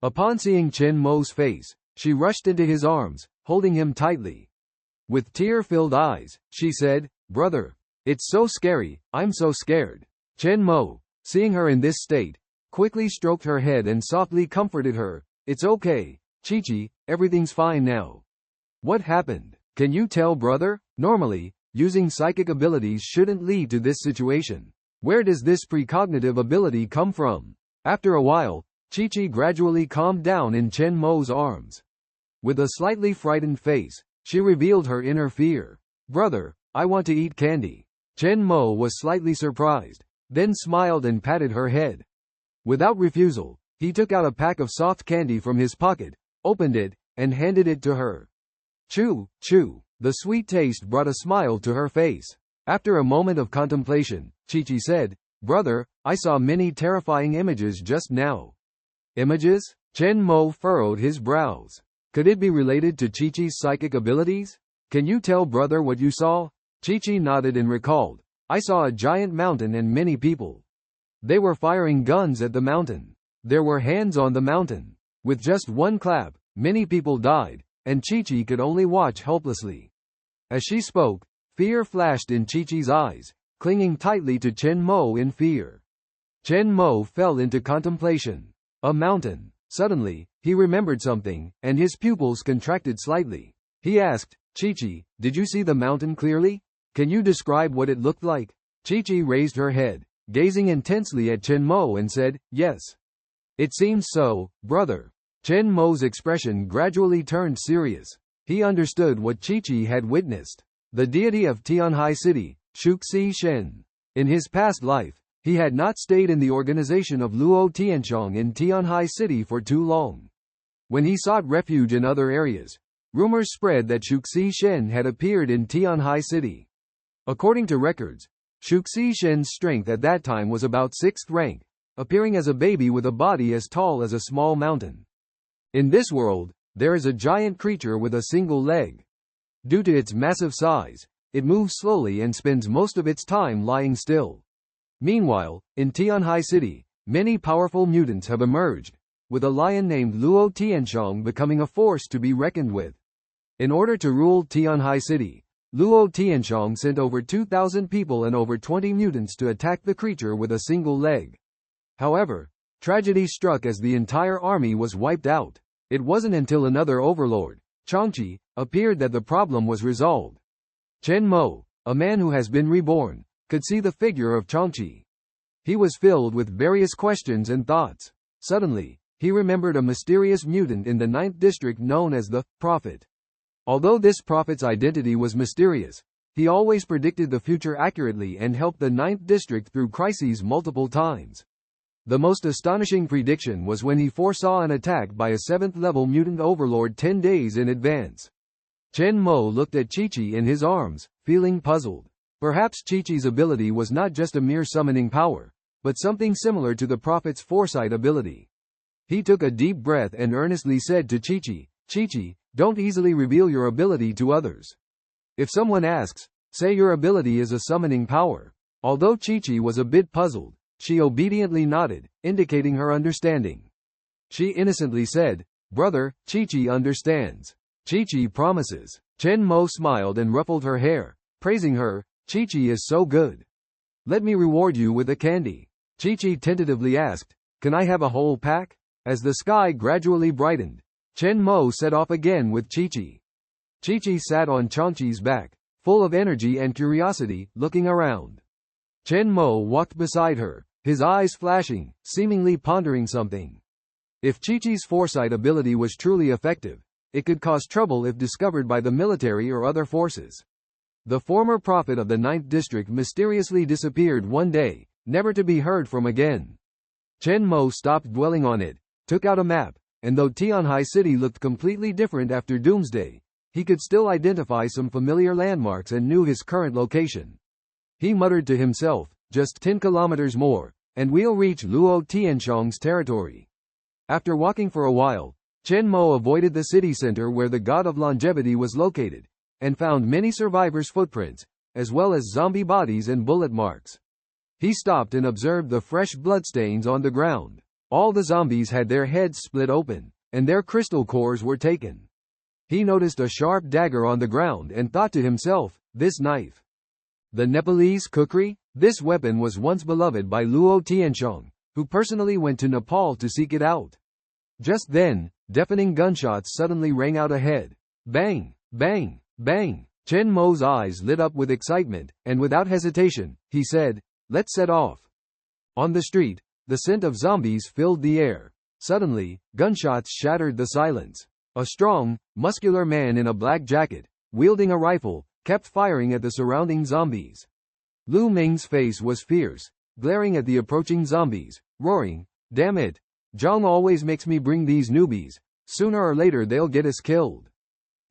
Upon seeing Chen Mo's face, she rushed into his arms, holding him tightly. With tear-filled eyes, she said, "Brother, it's so scary, I'm so scared." Chen Mo, seeing her in this state, quickly stroked her head and softly comforted her. "It's okay, Qiongqi, everything's fine now." "What happened? Can you tell, brother?" Normally, using psychic abilities shouldn't lead to this situation. Where does this precognitive ability come from? After a while, Qiongqi gradually calmed down in Chen Mo's arms. With a slightly frightened face, she revealed her inner fear. "Brother, I want to eat candy." Chen Mo was slightly surprised, then smiled and patted her head. Without refusal, he took out a pack of soft candy from his pocket, opened it, and handed it to her. "Chew, chew." The sweet taste brought a smile to her face. After a moment of contemplation, Qiongqi said, "Brother, I saw many terrifying images just now." Images? Chen Mo furrowed his brows. Could it be related to Qiongqi's psychic abilities? Can you tell brother what you saw? Qiongqi nodded and recalled. I saw a giant mountain and many people. They were firing guns at the mountain. There were hands on the mountain. With just one clap, many people died, and Qiongqi could only watch helplessly. As she spoke, fear flashed in Qiongqi's eyes, clinging tightly to Chen Mo in fear. Chen Mo fell into contemplation. A mountain. Suddenly, he remembered something, and his pupils contracted slightly. He asked, Qiongqi, did you see the mountain clearly? Can you describe what it looked like? Qiongqi raised her head, gazing intensely at Chen Mo and said, yes. It seems so, brother. Chen Mo's expression gradually turned serious. He understood what Qiongqi had witnessed. The deity of Qiongqi City, Qiongqi Shen. In his past life, he had not stayed in the organization of Luo Tianchong in Qiongqi City for too long. When he sought refuge in other areas, rumors spread that Qiongqi Shen had appeared in Qiongqi City. According to records, Qiongqi Shen's strength at that time was about 6th rank, appearing as a baby with a body as tall as a small mountain. In this world, there is a giant creature with a single leg. Due to its massive size, it moves slowly and spends most of its time lying still. Meanwhile, in Qiongqi City, many powerful mutants have emerged, with a lion named Luo Tianchong becoming a force to be reckoned with. In order to rule Qiongqi City, Luo Tianchong sent over 2,000 people and over 20 mutants to attack the creature with a single leg. However, tragedy struck as the entire army was wiped out. It wasn't until another overlord, Qiongqi, appeared that the problem was resolved. Chen Mo, a man who has been reborn, could see the figure of Qiongqi. He was filled with various questions and thoughts. Suddenly, he remembered a mysterious mutant in the 9th district known as the Prophet. Although this prophet's identity was mysterious, he always predicted the future accurately and helped the 9th district through crises multiple times. The most astonishing prediction was when he foresaw an attack by a 7th-level mutant overlord 10 days in advance. Chen Mo looked at Qiongqi in his arms, feeling puzzled. Perhaps Qiongqi's ability was not just a mere summoning power, but something similar to the prophet's foresight ability. He took a deep breath and earnestly said to Qiongqi, Qiongqi, don't easily reveal your ability to others. If someone asks, say your ability is a summoning power. Although Qiongqi was a bit puzzled, she obediently nodded, indicating her understanding. She innocently said, brother, Qiongqi understands. Qiongqi promises. Chen Mo smiled and ruffled her hair, praising her, Qiongqi is so good. Let me reward you with a candy. Qiongqi tentatively asked, can I have a whole pack? As the sky gradually brightened, Chen Mo set off again with Qiongqi. Qiongqi sat on Qiongqi's back, full of energy and curiosity, looking around. Chen Mo walked beside her, his eyes flashing, seemingly pondering something. If Qiongqi's foresight ability was truly effective, it could cause trouble if discovered by the military or other forces. The former prophet of the 9th district mysteriously disappeared one day, never to be heard from again. Chen Mo stopped dwelling on it, took out a map, and though Qiongqi City looked completely different after Doomsday, he could still identify some familiar landmarks and knew his current location. He muttered to himself, just 10 kilometers more, and we'll reach Luo Tianchong's territory. After walking for a while, Chen Mo avoided the city center where the god of longevity was located, and found many survivors' footprints, as well as zombie bodies and bullet marks. He stopped and observed the fresh bloodstains on the ground. All the zombies had their heads split open, and their crystal cores were taken. He noticed a sharp dagger on the ground and thought to himself, this knife. The Nepalese kukri? This weapon was once beloved by Luo Tianchong, who personally went to Nepal to seek it out. Just then, deafening gunshots suddenly rang out ahead. Bang! Bang! Bang! Chen Mo's eyes lit up with excitement, and without hesitation, he said, let's set off. On the street, the scent of zombies filled the air. Suddenly, gunshots shattered the silence. A strong, muscular man in a black jacket, wielding a rifle, kept firing at the surrounding zombies. Lu Ming's face was fierce, glaring at the approaching zombies, roaring, damn it! Zhang always makes me bring these newbies. Sooner or later they'll get us killed.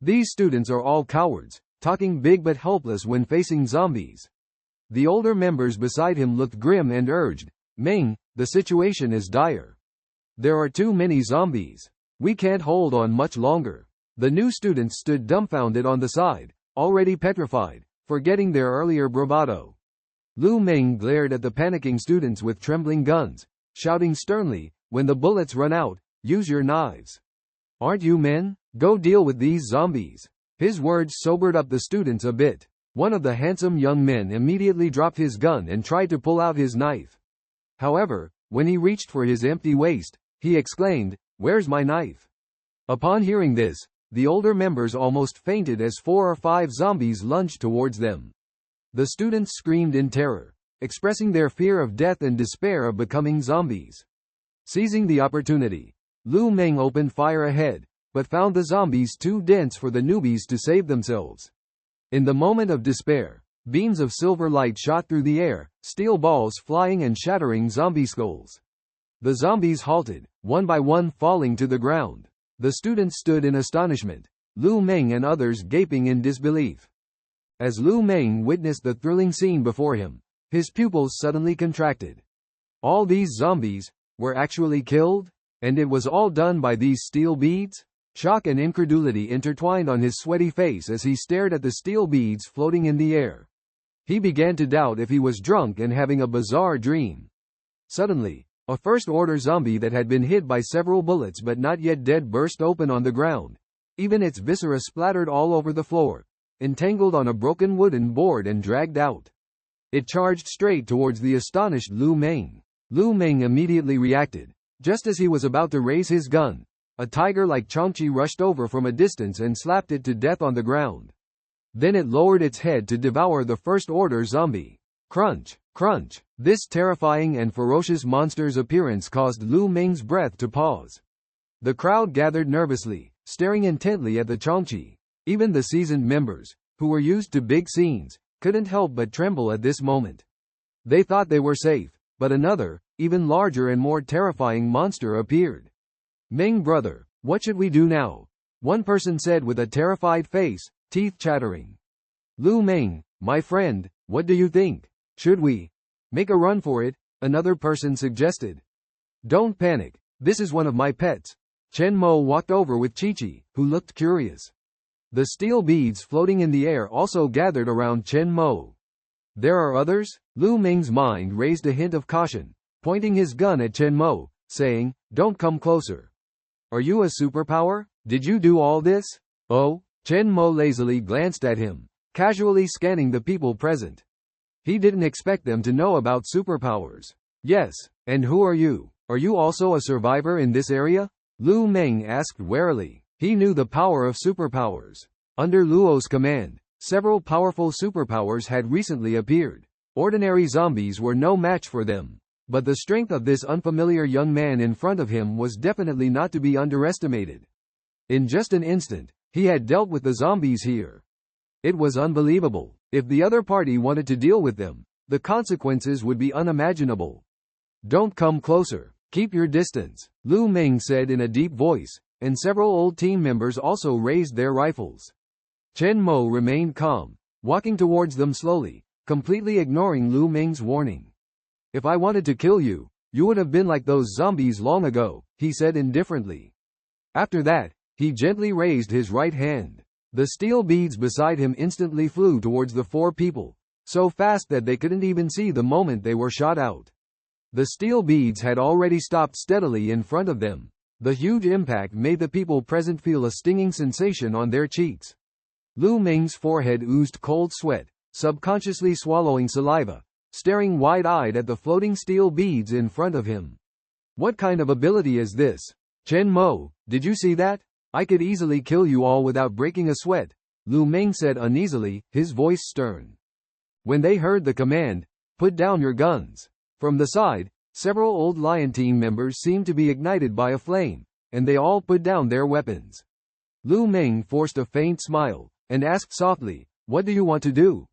These students are all cowards. talking big but helpless when facing zombies. The older members beside him looked grim and urged, "Meng, the situation is dire. There are too many zombies. We can't hold on much longer." The new students stood dumbfounded on the side, already petrified, forgetting their earlier bravado. Lu Meng glared at the panicking students with trembling guns, shouting sternly, "When the bullets run out, use your knives. Aren't you men? Go deal with these zombies." His words sobered up the students a bit. One of the handsome young men immediately dropped his gun and tried to pull out his knife. However, when he reached for his empty waist, he exclaimed, "Where's my knife?" Upon hearing this, the older members almost fainted as 4 or 5 zombies lunged towards them. The students screamed in terror, expressing their fear of death and despair of becoming zombies. Seizing the opportunity, Lu Meng opened fire ahead, but found the zombies too dense for the newbies to save themselves. In the moment of despair, beams of silver light shot through the air, steel balls flying and shattering zombie skulls. The zombies halted, one by one falling to the ground. The students stood in astonishment, Lu Meng and others gaping in disbelief. As Lu Meng witnessed the thrilling scene before him, his pupils suddenly contracted. All these zombies were actually killed? And it was all done by these steel beads? Shock and incredulity intertwined on his sweaty face as he stared at the steel beads floating in the air. He began to doubt if he was drunk and having a bizarre dream. Suddenly, a first-order zombie that had been hit by several bullets but not yet dead burst open on the ground. Even its viscera splattered all over the floor, entangled on a broken wooden board and dragged out. It charged straight towards the astonished Lu Meng. Lu Meng immediately reacted. Just as he was about to raise his gun, a tiger like Qiongqi rushed over from a distance and slapped it to death on the ground. Then it lowered its head to devour the first-order zombie. Crunch, crunch. This terrifying and ferocious monster's appearance caused Lu Meng's breath to pause. The crowd gathered nervously, staring intently at the Qiongqi. Even the seasoned members, who were used to big scenes, couldn't help but tremble at this moment. They thought they were safe, but another, even larger and more terrifying monster appeared. "Meng brother, what should we do now?" one person said with a terrified face, teeth chattering. "Lu Meng, my friend, what do you think? Should we make a run for it?" another person suggested. "Don't panic, this is one of my pets." Chen Mo walked over with Qiongqi, who looked curious. The steel beads floating in the air also gathered around Chen Mo. "There are others?" Lu Meng's mind raised a hint of caution, pointing his gun at Chen Mo, saying, "Don't come closer. Are you a superpower? Did you do all this?" "Oh?" Chen Mo lazily glanced at him, casually scanning the people present. He didn't expect them to know about superpowers. "Yes, and who are you? Are you also a survivor in this area?" Lu Meng asked warily. He knew the power of superpowers. Under Luo's command, several powerful superpowers had recently appeared. Ordinary zombies were no match for them. But the strength of this unfamiliar young man in front of him was definitely not to be underestimated. In just an instant, he had dealt with the zombies here. It was unbelievable. If the other party wanted to deal with them, the consequences would be unimaginable. "Don't come closer. Keep your distance," Lu Meng said in a deep voice, and several old team members also raised their rifles. Chen Mo remained calm, walking towards them slowly, completely ignoring Lu Meng's warning. "If I wanted to kill you, you would have been like those zombies long ago," he said indifferently. After that, he gently raised his right hand. The steel beads beside him instantly flew towards the 4 people, so fast that they couldn't even see the moment they were shot out. The steel beads had already stopped steadily in front of them. The huge impact made the people present feel a stinging sensation on their cheeks. Lu Meng's forehead oozed cold sweat, subconsciously swallowing saliva, staring wide-eyed at the floating steel beads in front of him. "What kind of ability is this? Chen Mo, did you see that? I could easily kill you all without breaking a sweat," Lu Meng said uneasily, his voice stern. When they heard the command, "Put down your guns," from the side, several old Lion Team members seemed to be ignited by a flame, and they all put down their weapons. Lu Meng forced a faint smile, and asked softly, "What do you want to do?"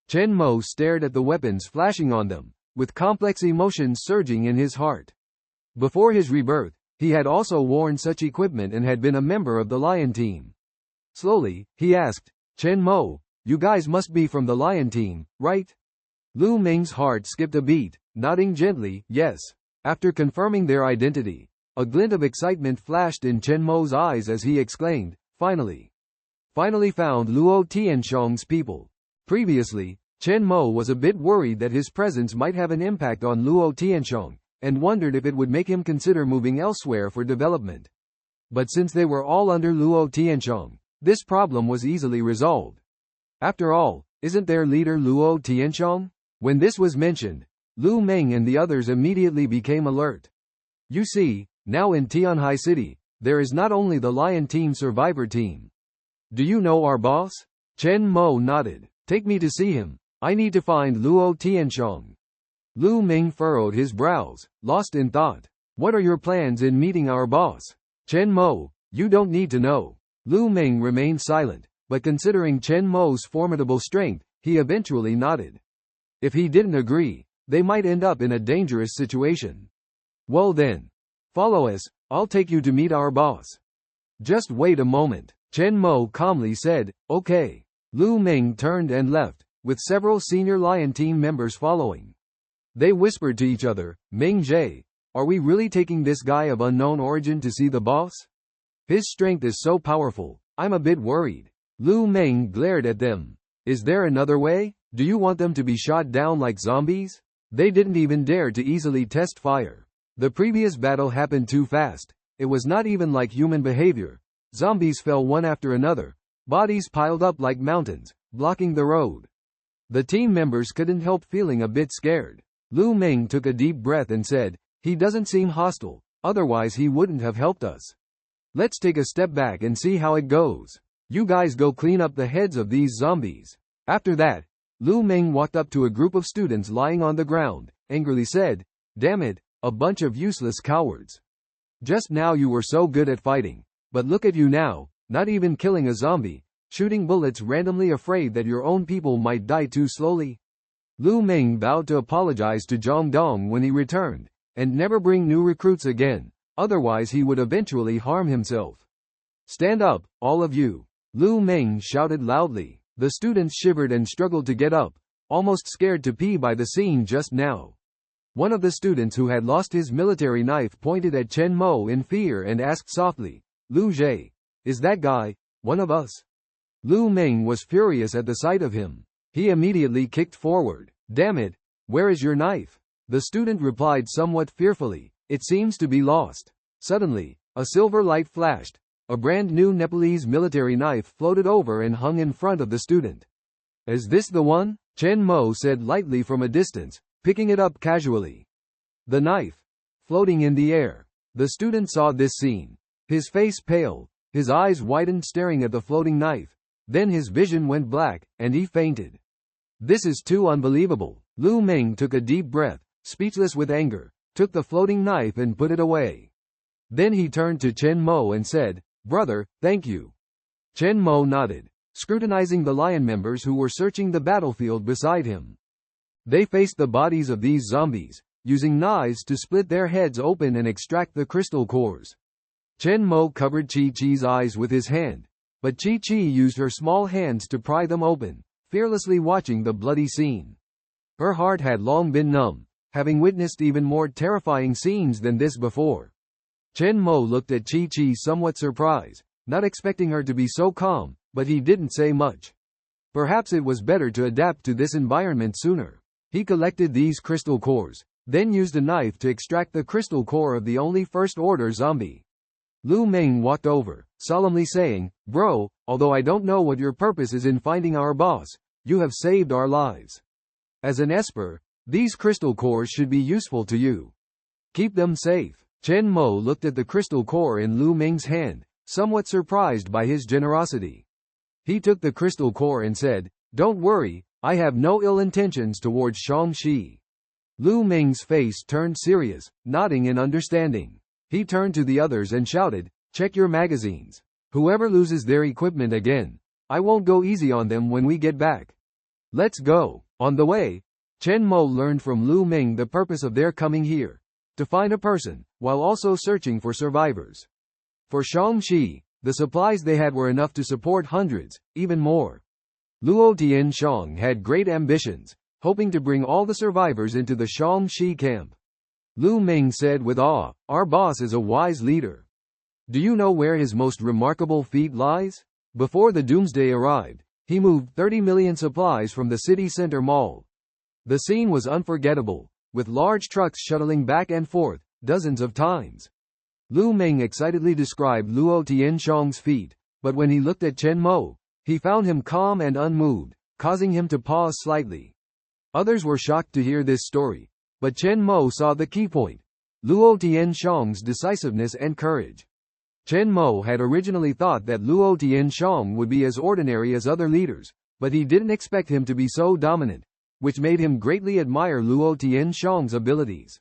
Chen Mo stared at the weapons flashing on them, with complex emotions surging in his heart. Before his rebirth, he had also worn such equipment and had been a member of the Lion Team. Slowly, he asked, "Chen Mo, You guys must be from the lion team, right? Lu Ming's heart skipped a beat, nodding gently, yes. After confirming their identity, a glint of excitement flashed in Chen Mo's eyes as he exclaimed, finally. Finally found Luo Tianxiong's people. Previously, Chen Mo was a bit worried that his presence might have an impact on Luo Tianxiong, and wondered if it would make him consider moving elsewhere for development. But since they were all under Luo Tianxiong, this problem was easily resolved. After all, isn't their leader Luo Tianxiong? When this was mentioned, Lu Meng and the others immediately became alert. You see, now in Tianhai City, there is not only the Lion Team Survivor team. Do you know our boss? Chen Mo nodded. Take me to see him. I need to find Luo Tianxiong. Lu Meng furrowed his brows, lost in thought. What are your plans in meeting our boss? Chen Mo, you don't need to know. Lu Meng remained silent, but considering Chen Mo's formidable strength, he eventually nodded. If he didn't agree, they might end up in a dangerous situation. Well then, follow us, I'll take you to meet our boss. Just wait a moment, Chen Mo calmly said, okay. Lu Meng turned and left, with several senior Lion Team members following. They whispered to each other, Meng Jie, are we really taking this guy of unknown origin to see the boss? His strength is so powerful, I'm a bit worried. Lu Meng glared at them. Is there another way? Do you want them to be shot down like zombies? They didn't even dare to easily test fire. The previous battle happened too fast. It was not even like human behavior. Zombies fell one after another. Bodies piled up like mountains, blocking the road. The team members couldn't help feeling a bit scared. Lu Meng took a deep breath and said, he doesn't seem hostile, otherwise he wouldn't have helped us. Let's take a step back and see how it goes. You guys go clean up the heads of these zombies. After that, Lu Meng walked up to a group of students lying on the ground, angrily said, damn it, a bunch of useless cowards. Just now you were so good at fighting, but look at you now, not even killing a zombie, shooting bullets randomly afraid that your own people might die too slowly. Lu Meng vowed to apologize to Zhang Dong when he returned, and never bring new recruits again, otherwise he would eventually harm himself. Stand up, all of you. Lu Meng shouted loudly. The students shivered and struggled to get up, almost scared to pee by the scene just now. One of the students who had lost his military knife pointed at Chen Mo in fear and asked softly, Lu Jie, is that guy one of us? Lu Meng was furious at the sight of him. He immediately kicked forward. Damn it, where is your knife? The student replied somewhat fearfully, it seems to be lost. Suddenly, a silver light flashed. A brand new Nepalese military knife floated over and hung in front of the student. Is this the one? Chen Mo said lightly from a distance, picking it up casually. The knife, floating in the air. The student saw this scene. His face paled, his eyes widened staring at the floating knife. Then his vision went black, and he fainted. This is too unbelievable. Lu Meng took a deep breath, speechless with anger, took the floating knife and put it away. Then he turned to Chen Mo and said, brother, thank you. Chen Mo nodded, scrutinizing the lion members who were searching the battlefield beside him. They faced the bodies of these zombies, using knives to split their heads open and extract the crystal cores. Chen Mo covered Chi-Chi's eyes with his hand, but Chi-Chi used her small hands to pry them open, fearlessly watching the bloody scene. Her heart had long been numb, having witnessed even more terrifying scenes than this before. Chen Mo looked at Chi-Chi somewhat surprised, not expecting her to be so calm, but he didn't say much. Perhaps it was better to adapt to this environment sooner. He collected these crystal cores, then used a knife to extract the crystal core of the only first-order zombie. Lu Meng walked over, solemnly saying, bro, although I don't know what your purpose is in finding our boss, you have saved our lives. As an Esper, these crystal cores should be useful to you. Keep them safe. Chen Mo looked at the crystal core in Lu Meng's hand, somewhat surprised by his generosity. He took the crystal core and said, don't worry, I have no ill intentions towards Qiongqi. Lu Meng's face turned serious, nodding in understanding. He turned to the others and shouted, check your magazines. Whoever loses their equipment again, I won't go easy on them when we get back. Let's go. On the way, Chen Mo learned from Lu Meng the purpose of their coming here. To find a person, while also searching for survivors. For Qiongqi, the supplies they had were enough to support hundreds, even more. Luo Tianxiang had great ambitions, hoping to bring all the survivors into the Qiongqi camp. Lu Meng said with awe, "Our boss is a wise leader. Do you know where his most remarkable feat lies?" Before the doomsday arrived, he moved 30 million supplies from the city center mall. The scene was unforgettable, with large trucks shuttling back and forth, dozens of times. Lu Meng excitedly described Luo Tianxiang's feat, but when he looked at Chen Mo, he found him calm and unmoved, causing him to pause slightly. Others were shocked to hear this story, but Chen Mo saw the key point: Luo Tianxiang's decisiveness and courage. Chen Mo had originally thought that Luo Tianxiang would be as ordinary as other leaders, but he didn't expect him to be so dominant, which made him greatly admire Luo Tianxiang's abilities.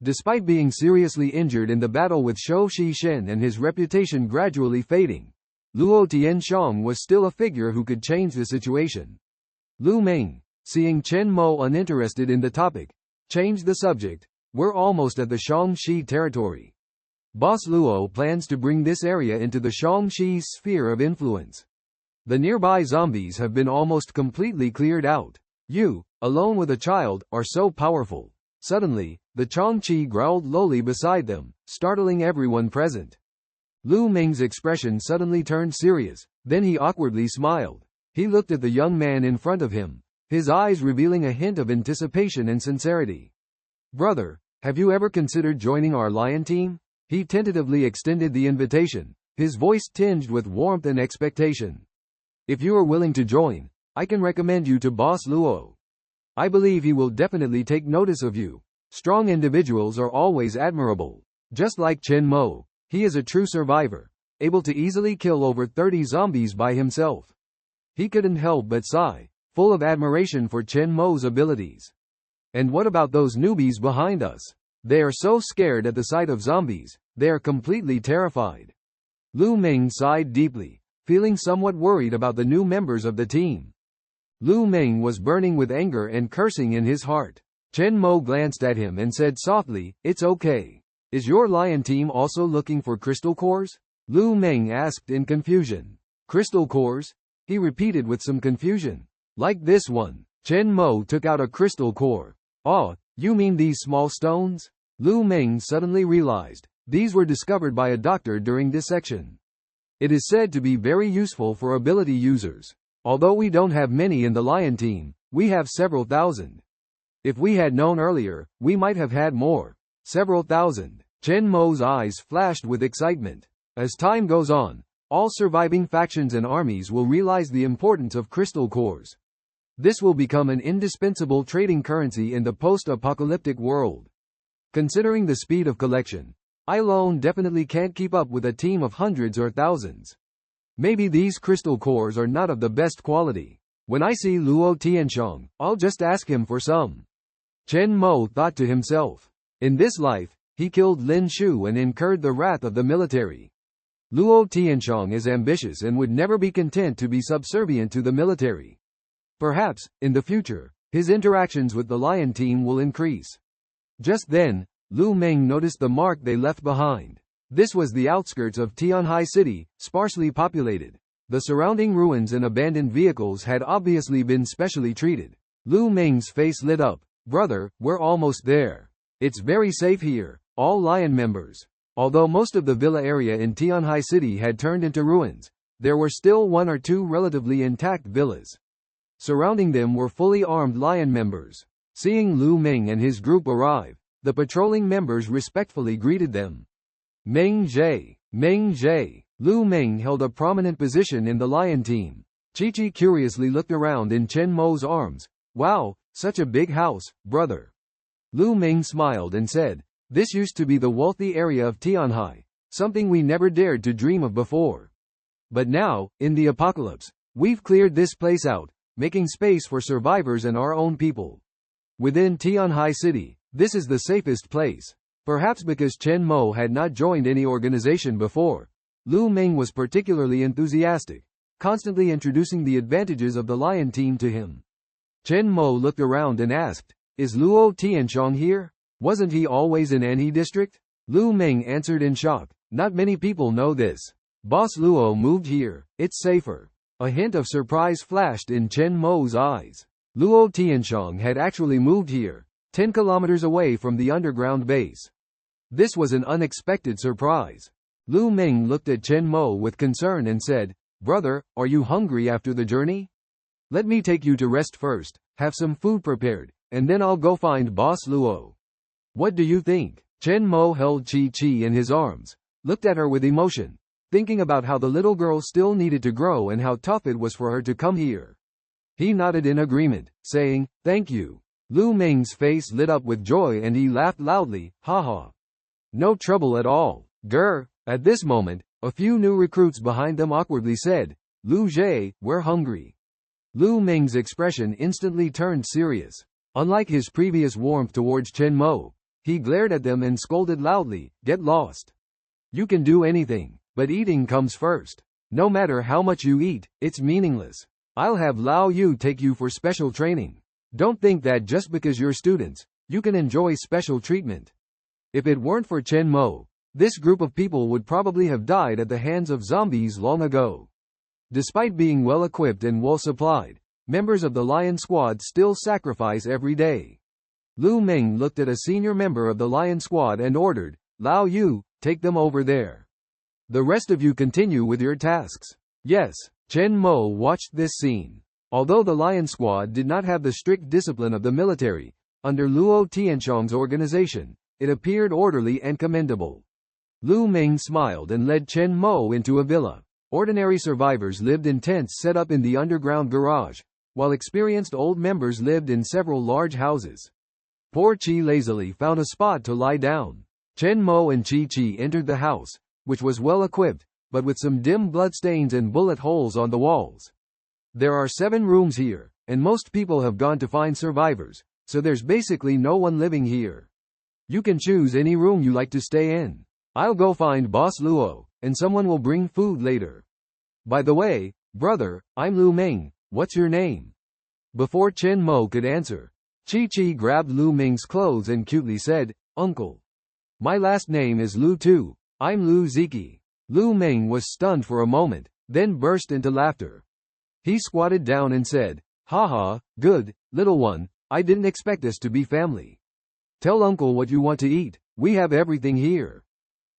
Despite being seriously injured in the battle with Shou Shishen and his reputation gradually fading, Luo Tianxiang was still a figure who could change the situation. Lu Meng, seeing Chen Mo uninterested in the topic, changed the subject. "We're almost at the Qiongqi territory. Boss Luo plans to bring this area into the Qiongqi's sphere of influence. The nearby zombies have been almost completely cleared out. You, alone with a child, are so powerful." Suddenly, the Qiongqi growled lowly beside them, startling everyone present. Lu Meng's expression suddenly turned serious, then he awkwardly smiled. He looked at the young man in front of him, his eyes revealing a hint of anticipation and sincerity. "Brother, have you ever considered joining our lion team?" He tentatively extended the invitation, his voice tinged with warmth and expectation. "If you are willing to join, I can recommend you to Boss Luo. I believe he will definitely take notice of you. Strong individuals are always admirable. Just like Chen Mo, he is a true survivor, able to easily kill over 30 zombies by himself." He couldn't help but sigh, full of admiration for Chen Mo's abilities. "And what about those newbies behind us? They are so scared at the sight of zombies, they are completely terrified." Lu Meng sighed deeply, feeling somewhat worried about the new members of the team. Lu Meng was burning with anger and cursing in his heart. Chen Mo glanced at him and said softly, "It's okay. Is your lion team also looking for crystal cores?" Lu Meng asked in confusion. "Crystal cores?" he repeated with some confusion. "Like this one." Chen Mo took out a crystal core. "Oh, you mean these small stones?" Lu Meng suddenly realized, these were discovered by a doctor during dissection. It is said to be very useful for ability users. Although we don't have many in the lion team, we have several thousand. If we had known earlier, we might have had more. Several thousand. Chen Mo's eyes flashed with excitement. As time goes on, all surviving factions and armies will realize the importance of crystal cores. This will become an indispensable trading currency in the post-apocalyptic world. Considering the speed of collection, I alone definitely can't keep up with a team of hundreds or thousands. Maybe these crystal cores are not of the best quality. When I see Luo Tianxiang, I'll just ask him for some. Chen Mo thought to himself. In this life, he killed Lin Shu and incurred the wrath of the military. Luo Tianxiang is ambitious and would never be content to be subservient to the military. Perhaps, in the future, his interactions with the lion team will increase. Just then, Lu Meng noticed the mark they left behind. This was the outskirts of Qiongqi City, sparsely populated. The surrounding ruins and abandoned vehicles had obviously been specially treated. Lu Meng's face lit up. "Brother, we're almost there. It's very safe here." All lion members. Although most of the villa area in Qiongqi City had turned into ruins, there were still one or two relatively intact villas. Surrounding them were fully armed lion members. Seeing Lu Meng and his group arrive, the patrolling members respectfully greeted them. Meng Jie. Meng Jie. Lu Meng held a prominent position in the lion team. Chi-Chi curiously looked around in Chen Mo's arms. "Wow, such a big house, brother." Lu Meng smiled and said, "This used to be the wealthy area of Qiongqi, something we never dared to dream of before. But now, in the apocalypse, we've cleared this place out, making space for survivors and our own people. Within Qiongqi City, this is the safest place." Perhaps because Chen Mo had not joined any organization before, Lu Meng was particularly enthusiastic, constantly introducing the advantages of the lion team to him. Chen Mo looked around and asked, "Is Luo Tianxiang here? Wasn't he always in Anhe district?" Lu Meng answered in shock, "Not many people know this. Boss Luo moved here, it's safer." A hint of surprise flashed in Chen Mo's eyes. Luo Tianxiang had actually moved here, 10 kilometers away from the underground base. This was an unexpected surprise. Lu Meng looked at Chen Mo with concern and said, "Brother, are you hungry after the journey? Let me take you to rest first, have some food prepared, and then I'll go find Boss Luo. What do you think?" Chen Mo held Qiongqi in his arms, looked at her with emotion, thinking about how the little girl still needed to grow and how tough it was for her to come here. He nodded in agreement, saying, "Thank you." Lu Meng's face lit up with joy and he laughed loudly, "Haha. No trouble at all, grr." At this moment, a few new recruits behind them awkwardly said, "Lu Zhe, we're hungry." Lu Meng's expression instantly turned serious. Unlike his previous warmth towards Chen Mo, he glared at them and scolded loudly, "Get lost. You can do anything, but eating comes first. No matter how much you eat, it's meaningless. I'll have Lao Yu take you for special training. Don't think that just because you're students, you can enjoy special treatment." If it weren't for Chen Mo, this group of people would probably have died at the hands of zombies long ago. Despite being well equipped and well supplied, members of the Lion Squad still sacrifice every day. Lu Meng looked at a senior member of the Lion Squad and ordered, "Lao Yu, take them over there. The rest of you continue with your tasks." Yes, Chen Mo watched this scene. Although the Lion Squad did not have the strict discipline of the military, under Luo Tianxiang's organization, it appeared orderly and commendable. Lu Meng smiled and led Chen Mo into a villa. Ordinary survivors lived in tents set up in the underground garage, while experienced old members lived in several large houses. Poor Qi lazily found a spot to lie down. Chen Mo and Qi entered the house, which was well equipped, but with some dim bloodstains and bullet holes on the walls. There are 7 rooms here, and most people have gone to find survivors, so there's basically no one living here. You can choose any room you like to stay in. I'll go find Boss Luo, and someone will bring food later. By the way, brother, I'm Lu Meng, what's your name? Before Chen Mo could answer, Qi grabbed Lu Meng's clothes and cutely said, "Uncle. My last name is Lu too. I'm Lu Ziki." Lu Meng was stunned for a moment, then burst into laughter. He squatted down and said, "Haha, good, little one, I didn't expect us to be family. Tell uncle what you want to eat, we have everything here."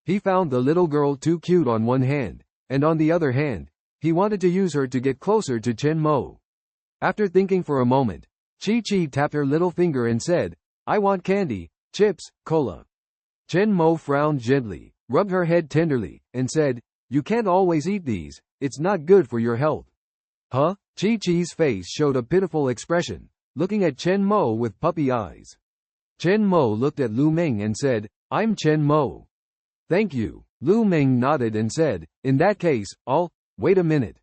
He found the little girl too cute on one hand, and on the other hand, he wanted to use her to get closer to Chen Mo. After thinking for a moment, Qi tapped her little finger and said, "I want candy, chips, cola." Chen Mo frowned gently, rubbed her head tenderly, and said, "You can't always eat these, it's not good for your health." Huh? Qi's face showed a pitiful expression, looking at Chen Mo with puppy eyes. Chen Mo looked at Lu Meng and said, "I'm Chen Mo." "Thank you." Lu Meng nodded and said, "In that case, wait a minute."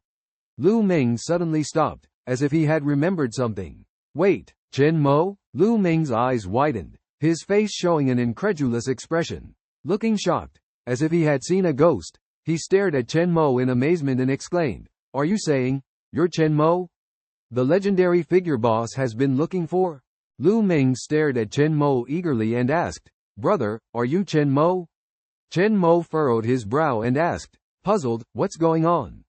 Lu Meng suddenly stopped, as if he had remembered something. "Wait, Chen Mo?" Lu Meng's eyes widened, his face showing an incredulous expression. Looking shocked, as if he had seen a ghost, he stared at Chen Mo in amazement and exclaimed, "Are you saying, you're Chen Mo? The legendary figure boss has been looking for?" Lu Meng stared at Chen Mo eagerly and asked, "Brother, are you Chen Mo?" Chen Mo furrowed his brow and asked, puzzled, "What's going on?"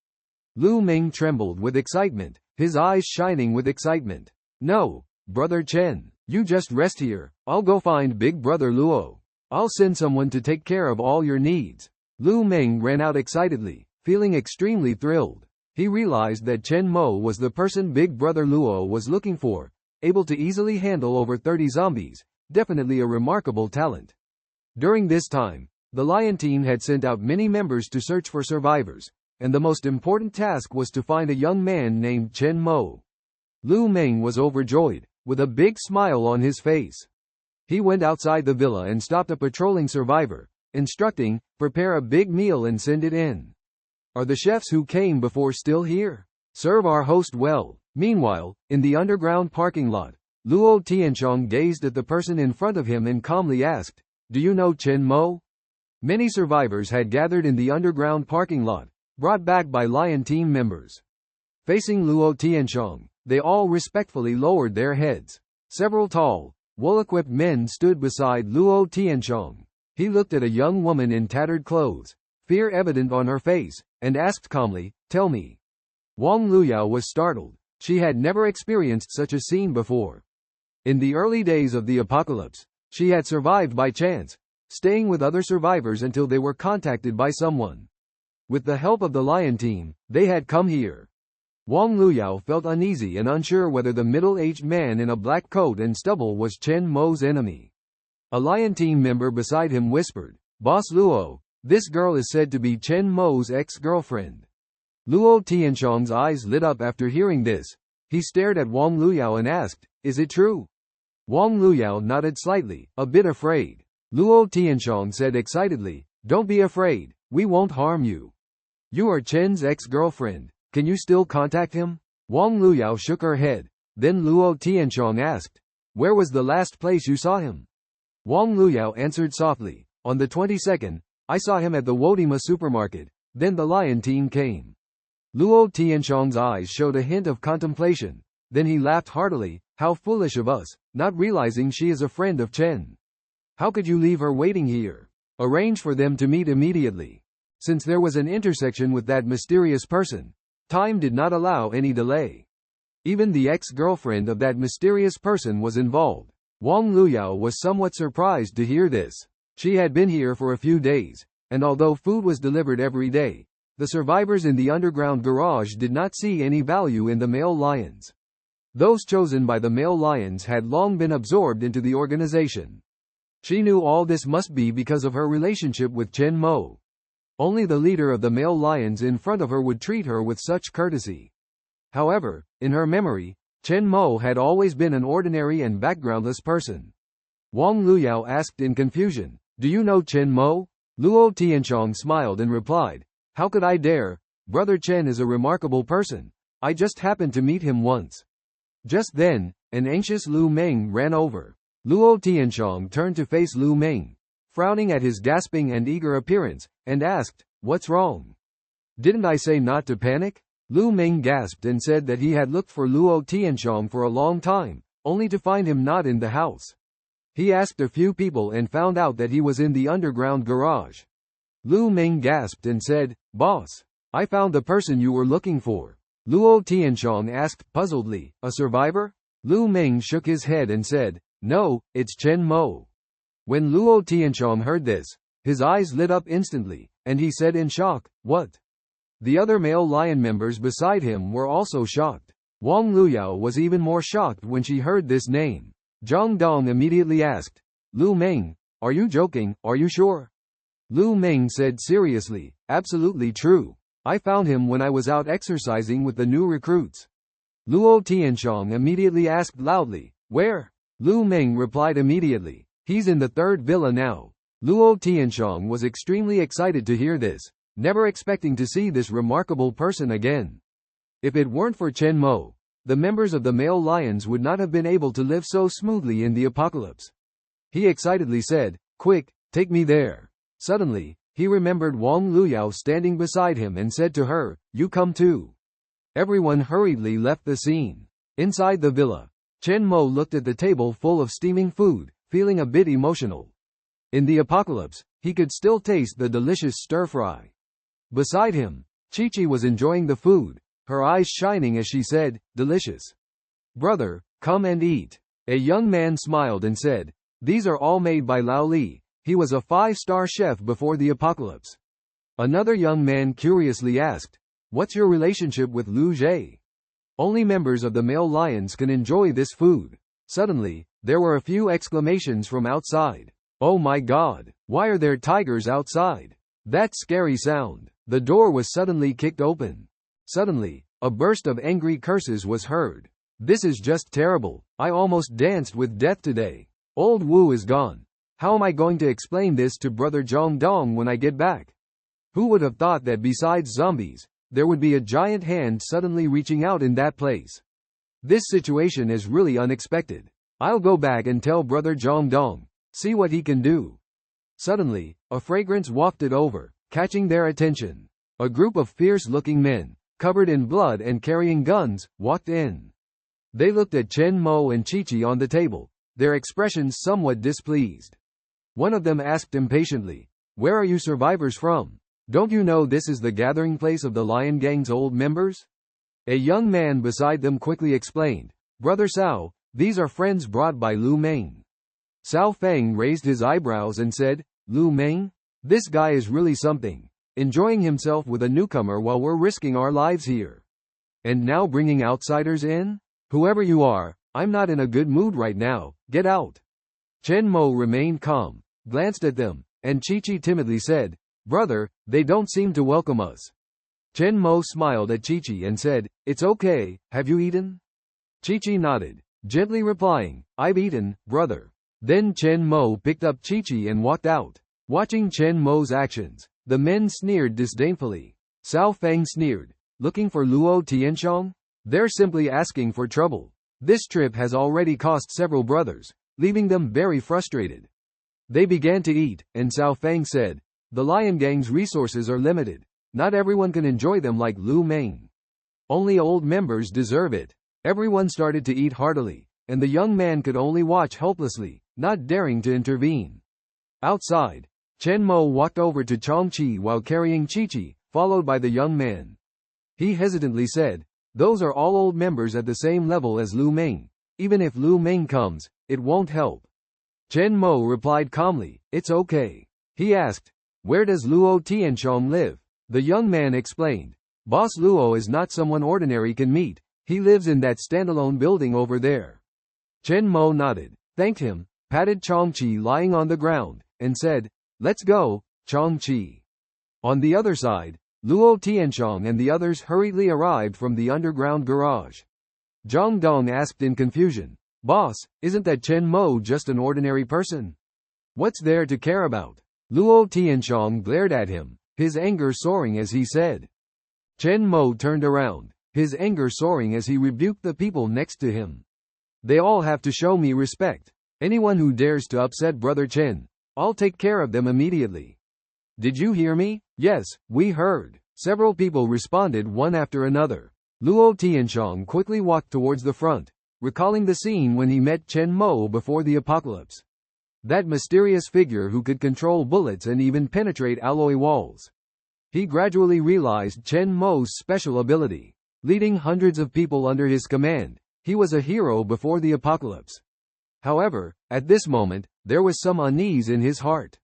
Lu Meng trembled with excitement, his eyes shining with excitement. "No, brother Chen, you just rest here, I'll go find big brother Luo. I'll send someone to take care of all your needs." Lu Meng ran out excitedly, feeling extremely thrilled. He realized that Chen Mo was the person big brother Luo was looking for, able to easily handle over 30 zombies, definitely a remarkable talent. During this time, the Lion team had sent out many members to search for survivors, and the most important task was to find a young man named Chen Mo. Lu Meng was overjoyed, with a big smile on his face. He went outside the villa and stopped a patrolling survivor, instructing, "Prepare a big meal and send it in. Are the chefs who came before still here? Serve our host well." Meanwhile, in the underground parking lot, Luo Tianxiang gazed at the person in front of him and calmly asked, "Do you know Chen Mo?" Many survivors had gathered in the underground parking lot, brought back by Lion team members. Facing Luo Tianxiang, they all respectfully lowered their heads. Several tall, well-equipped men stood beside Luo Tianxiang. He looked at a young woman in tattered clothes, fear evident on her face, and asked calmly, "Tell me, Wang Luyao was startled. She had never experienced such a scene before. In the early days of the apocalypse, she had survived by chance, staying with other survivors until they were contacted by someone. With the help of the lion team, they had come here. Wang Luyao felt uneasy and unsure whether the middle-aged man in a black coat and stubble was Chen Mo's enemy. A lion team member beside him whispered, "Boss Luo, this girl is said to be Chen Mo's ex-girlfriend." Luo Tianxiang's eyes lit up after hearing this. He stared at Wang Luyao and asked, "Is it true?" Wang Luyao nodded slightly, a bit afraid. Luo Tianxiang said excitedly, "Don't be afraid, we won't harm you. You are Chen's ex-girlfriend. Can you still contact him?" Wang Luyao shook her head. Then Luo Tianxiang asked, "Where was the last place you saw him?" Wang Luyao answered softly, "On the 22nd, I saw him at the Wodima supermarket. Then the lion team came." Luo Tianxiang's eyes showed a hint of contemplation. Then he laughed heartily, "How foolish of us, not realizing she is a friend of Chen. How could you leave her waiting here? Arrange for them to meet immediately." Since there was an intersection with that mysterious person, time did not allow any delay. Even the ex-girlfriend of that mysterious person was involved. Wang Luyao was somewhat surprised to hear this. She had been here for a few days, and although food was delivered every day, the survivors in the underground garage did not see any value in the male lions. Those chosen by the male lions had long been absorbed into the organization. She knew all this must be because of her relationship with Chen Mo. Only the leader of the male lions in front of her would treat her with such courtesy. However, in her memory, Chen Mo had always been an ordinary and backgroundless person. Wang Luyao asked in confusion, "Do you know Chen Mo?" Luo Tianxiang smiled and replied, "How could I dare? Brother Chen is a remarkable person. I just happened to meet him once." Just then, an anxious Lu Meng ran over. Luo Tianxiang turned to face Lu Meng, frowning at his gasping and eager appearance, and asked, "What's wrong? Didn't I say not to panic?" Lu Meng gasped and said that he had looked for Luo Tianxiang for a long time, only to find him not in the house. He asked a few people and found out that he was in the underground garage. Lu Meng gasped and said, "Boss, I found the person you were looking for." Luo Tianxiang asked puzzledly, "A survivor?" Lu Meng shook his head and said, "No, it's Chen Mo." When Luo Tianxiang heard this, his eyes lit up instantly, and he said in shock, "What?" The other male lion members beside him were also shocked. Wang Luyao was even more shocked when she heard this name. Zhang Dong immediately asked, "Lu Meng, are you joking? Are you sure?" Lu Meng said seriously, "Absolutely true. I found him when I was out exercising with the new recruits." Luo Tianxiang immediately asked loudly, "Where?" Lu Meng replied immediately, "He's in the third villa now." Luo Tianxiang was extremely excited to hear this, never expecting to see this remarkable person again. If it weren't for Chen Mo, the members of the male lions would not have been able to live so smoothly in the apocalypse. He excitedly said, "Quick, take me there." Suddenly, he remembered Wang Luyao standing beside him and said to her, "You come too." Everyone hurriedly left the scene. Inside the villa, Chen Mo looked at the table full of steaming food, feeling a bit emotional. In the apocalypse, he could still taste the delicious stir-fry. Beside him, Qiongqi was enjoying the food, her eyes shining as she said, "Delicious. Brother, come and eat." A young man smiled and said, "These are all made by Lao Li. He was a 5-star chef before the apocalypse." Another young man curiously asked, "What's your relationship with Lu Zhe?" Only members of the male lions can enjoy this food. Suddenly, there were a few exclamations from outside. "Oh my God, why are there tigers outside? That scary sound." The door was suddenly kicked open. Suddenly, a burst of angry curses was heard. "This is just terrible. I almost danced with death today. Old Wu is gone. How am I going to explain this to Brother Zhang Dong when I get back? Who would have thought that besides zombies, there would be a giant hand suddenly reaching out in that place? This situation is really unexpected. I'll go back and tell Brother Zhang Dong, see what he can do." Suddenly, a fragrance wafted over, catching their attention. A group of fierce-looking men, covered in blood and carrying guns, walked in. They looked at Chen Mo and Qiongqi on the table, their expressions somewhat displeased. One of them asked impatiently, "Where are you survivors from? Don't you know this is the gathering place of the Lion Gang's old members?" A young man beside them quickly explained, Brother Cao, these are friends brought by Lu Meng. Cao Feng raised his eyebrows and said, Lu Meng? This guy is really something. Enjoying himself with a newcomer while we're risking our lives here. And now bringing outsiders in? Whoever you are, I'm not in a good mood right now, get out. Chen Mo remained calm, glanced at them, and Qiongqi timidly said, Brother, they don't seem to welcome us. Chen Mo smiled at Qiongqi and said, It's okay, have you eaten? Qiongqi nodded, gently replying, I've eaten, brother. Then Chen Mo picked up Qiongqi and walked out. Watching Chen Mo's actions, the men sneered disdainfully. Cao Feng sneered, looking for Luo Tianxiong? They're simply asking for trouble. This trip has already cost several brothers, leaving them very frustrated. They began to eat, and Cao Feng said, The Lion Gang's resources are limited. Not everyone can enjoy them like Lu Meng. Only old members deserve it. Everyone started to eat heartily, and the young man could only watch helplessly, not daring to intervene. Outside, Chen Mo walked over to Qiongqi while carrying Qiongqi, followed by the young man. He hesitantly said, Those are all old members at the same level as Lu Meng. Even if Lu Meng comes, it won't help. Chen Mo replied calmly, It's okay. He asked, Where does Luo Tianxiong live? The young man explained, Boss Luo is not someone ordinary can meet. He lives in that standalone building over there. Chen Mo nodded, thanked him, patted Qiongqi lying on the ground, and said, Let's go, Qiongqi. On the other side, Luo Tianxiong and the others hurriedly arrived from the underground garage. Zhang Dong asked in confusion, Boss, isn't that Chen Mo just an ordinary person? What's there to care about? Luo Tianxiong glared at him, his anger soaring as he said. Chen Mo turned around, his anger soaring as he rebuked the people next to him. They all have to show me respect. Anyone who dares to upset Brother Chen, I'll take care of them immediately. Did you hear me? Yes, we heard. Several people responded one after another. Luo Tianxiong quickly walked towards the front, recalling the scene when he met Chen Mo before the apocalypse. That mysterious figure who could control bullets and even penetrate alloy walls. He gradually realized Chen Mo's special ability. Leading hundreds of people under his command, he was a hero before the apocalypse. However, at this moment, there was some unease in his heart.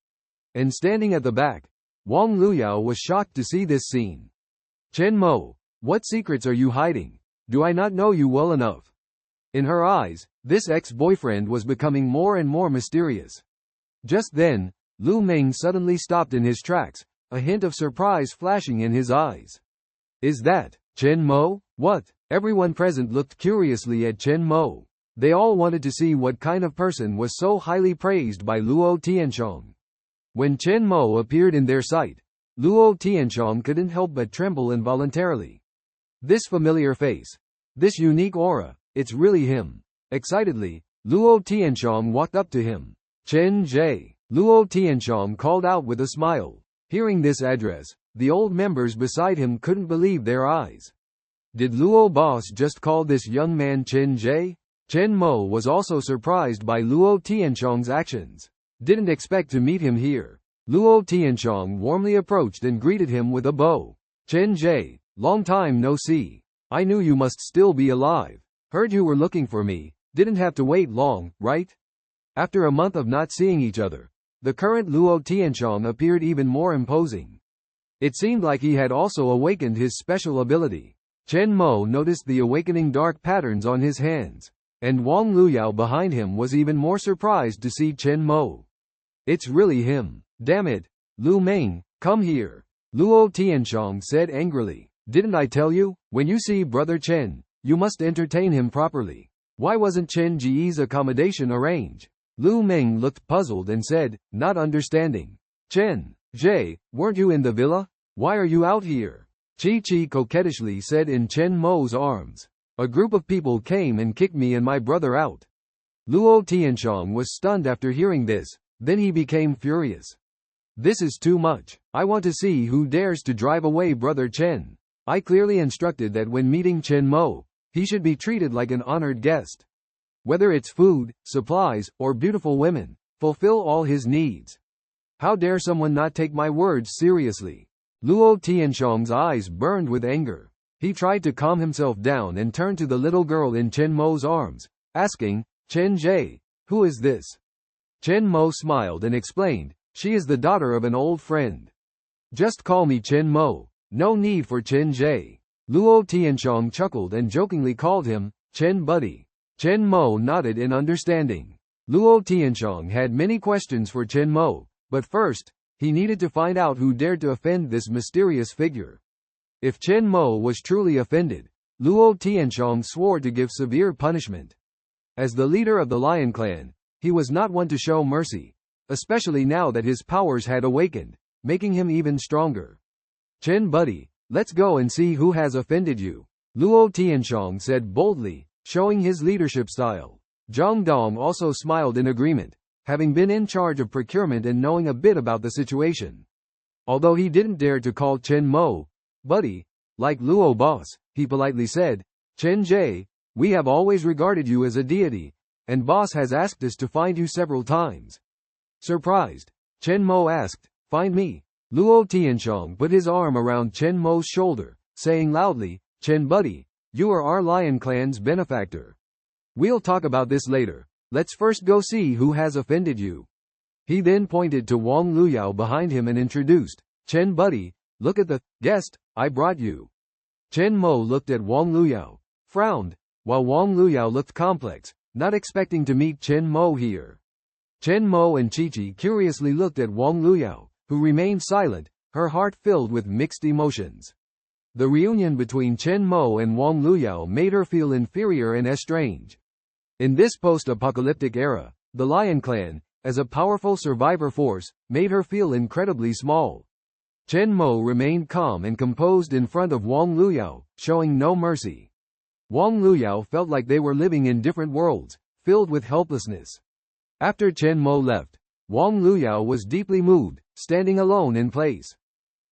And standing at the back, Wang Luyao was shocked to see this scene. Chen Mo, what secrets are you hiding? Do I not know you well enough? In her eyes, this ex-boyfriend was becoming more and more mysterious. Just then, Lu Meng suddenly stopped in his tracks, a hint of surprise flashing in his eyes. Is that Chen Mo? What? Everyone present looked curiously at Chen Mo. They all wanted to see what kind of person was so highly praised by Luo Tianxiong. When Chen Mo appeared in their sight, Luo Tianxiong couldn't help but tremble involuntarily. This familiar face. This unique aura. It's really him. Excitedly, Luo Tianxiong walked up to him. Chen Jie. Luo Tianxiong called out with a smile. Hearing this address, the old members beside him couldn't believe their eyes. Did Luo boss just call this young man Chen Jie? Chen Mo was also surprised by Luo Tianxiong's actions. Didn't expect to meet him here. Luo Tianxiong warmly approached and greeted him with a bow. Chen Jie, long time no see. I knew you must still be alive. Heard you were looking for me. Didn't have to wait long, right? After a month of not seeing each other, the current Luo Tianxiong appeared even more imposing. It seemed like he had also awakened his special ability. Chen Mo noticed the awakening dark patterns on his hands, and Wang Luyao behind him was even more surprised to see Chen Mo. It's really him. Damn it. Lu Meng, come here. Luo Tianxiong said angrily. Didn't I tell you? When you see Brother Chen, you must entertain him properly. Why wasn't Chen Ji's accommodation arranged? Lu Meng looked puzzled and said, not understanding. Chen Jie, weren't you in the villa? Why are you out here? Qiongqi coquettishly said in Chen Mo's arms. A group of people came and kicked me and my brother out. Luo Tianxiong was stunned after hearing this, then he became furious. This is too much. I want to see who dares to drive away Brother Chen. I clearly instructed that when meeting Chen Mo, he should be treated like an honored guest. Whether it's food, supplies, or beautiful women, fulfill all his needs. How dare someone not take my words seriously? Luo Tianxiong's eyes burned with anger. He tried to calm himself down and turned to the little girl in Chen Mo's arms, asking, Chen Jie, who is this? Chen Mo smiled and explained, she is the daughter of an old friend. Just call me Chen Mo, no need for Chen Jie. Luo Tianxiong chuckled and jokingly called him, Chen Buddy. Chen Mo nodded in understanding. Luo Tianxiong had many questions for Chen Mo, but first, he needed to find out who dared to offend this mysterious figure. If Chen Mo was truly offended, Luo Tianxiong swore to give severe punishment. As the leader of the Lion Clan, he was not one to show mercy, especially now that his powers had awakened, making him even stronger. Chen Buddy, let's go and see who has offended you, Luo Tianxiong said boldly, showing his leadership style. Zhang Dong also smiled in agreement, having been in charge of procurement and knowing a bit about the situation. Although he didn't dare to call Chen Mo Buddy, like Luo Boss, he politely said, Chen Jie, we have always regarded you as a deity, and Boss has asked us to find you several times. Surprised, Chen Mo asked, find me? Luo Tianxiong put his arm around Chen Mo's shoulder, saying loudly, Chen Buddy, you are our Lion Clan's benefactor. We'll talk about this later, let's first go see who has offended you. He then pointed to Wang Luyao behind him and introduced, Chen Buddy, look at the guest I brought you. Chen Mo looked at Wang Luyao, frowned, while Wang Luyao looked complex, not expecting to meet Chen Mo here. Chen Mo and Chi-Chi curiously looked at Wang Luyao, who remained silent, her heart filled with mixed emotions. The reunion between Chen Mo and Wang Luyao made her feel inferior and estranged. In this post-apocalyptic era, the Lion Clan, as a powerful survivor force, made her feel incredibly small. Chen Mo remained calm and composed in front of Wang Luyao, showing no mercy. Wang Luyao felt like they were living in different worlds, filled with helplessness. After Chen Mo left, Wang Luyao was deeply moved, standing alone in place.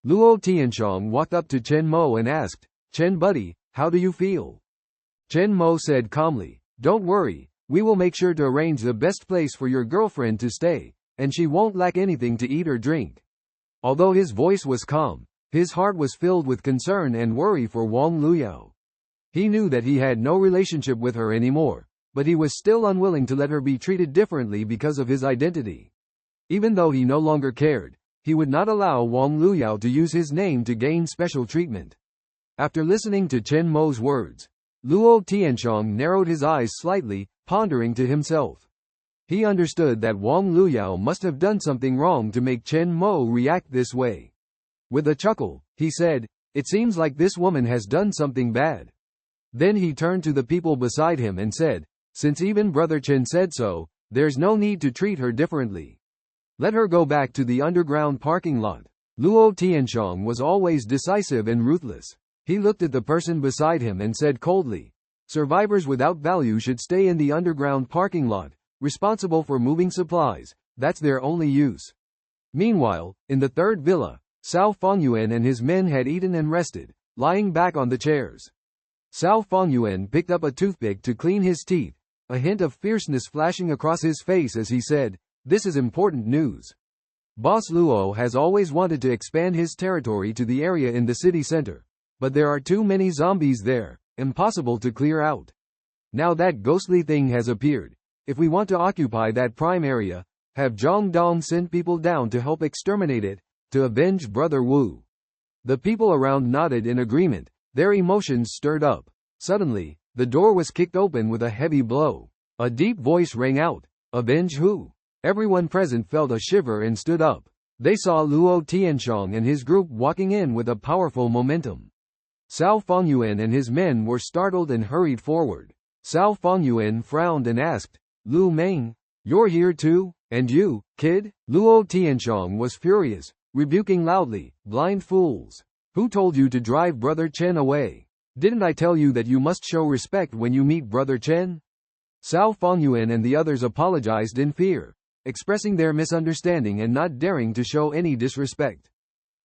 Luo Tianxiong walked up to Chen Mo and asked, Chen Buddy, how do you feel? Chen Mo said calmly, don't worry, we will make sure to arrange the best place for your girlfriend to stay, and she won't lack anything to eat or drink. Although his voice was calm, his heart was filled with concern and worry for Wang Luyao. He knew that he had no relationship with her anymore, but he was still unwilling to let her be treated differently because of his identity. Even though he no longer cared, he would not allow Wang Luyao to use his name to gain special treatment. After listening to Chen Mo's words, Luo Tianxiong narrowed his eyes slightly, pondering to himself. He understood that Wang Luyao must have done something wrong to make Chen Mo react this way. With a chuckle, he said, it seems like this woman has done something bad. Then he turned to the people beside him and said, since even Brother Chen said so, there's no need to treat her differently. Let her go back to the underground parking lot. Luo Tianxiong was always decisive and ruthless. He looked at the person beside him and said coldly, survivors without value should stay in the underground parking lot, responsible for moving supplies, that's their only use. Meanwhile, in the third villa, Cao Fengyuan and his men had eaten and rested, lying back on the chairs. Cao Fengyuan picked up a toothpick to clean his teeth, a hint of fierceness flashing across his face as he said, this is important news. Boss Luo has always wanted to expand his territory to the area in the city center, but there are too many zombies there, impossible to clear out. Now that ghostly thing has appeared, if we want to occupy that prime area, have Zhang Dong send people down to help exterminate it, to avenge Brother Wu. The people around nodded in agreement, their emotions stirred up. Suddenly, the door was kicked open with a heavy blow. A deep voice rang out, avenge who? Everyone present felt a shiver and stood up. They saw Luo Tianxiong and his group walking in with a powerful momentum. Cao Fengyuan and his men were startled and hurried forward. Cao Fengyuan frowned and asked, Lu Meng, you're here too? And you, kid? Luo Tianxiong was furious, rebuking loudly, blind fools. Who told you to drive Brother Chen away? Didn't I tell you that you must show respect when you meet Brother Chen? Cao Fengyuan and the others apologized in fear, expressing their misunderstanding and not daring to show any disrespect.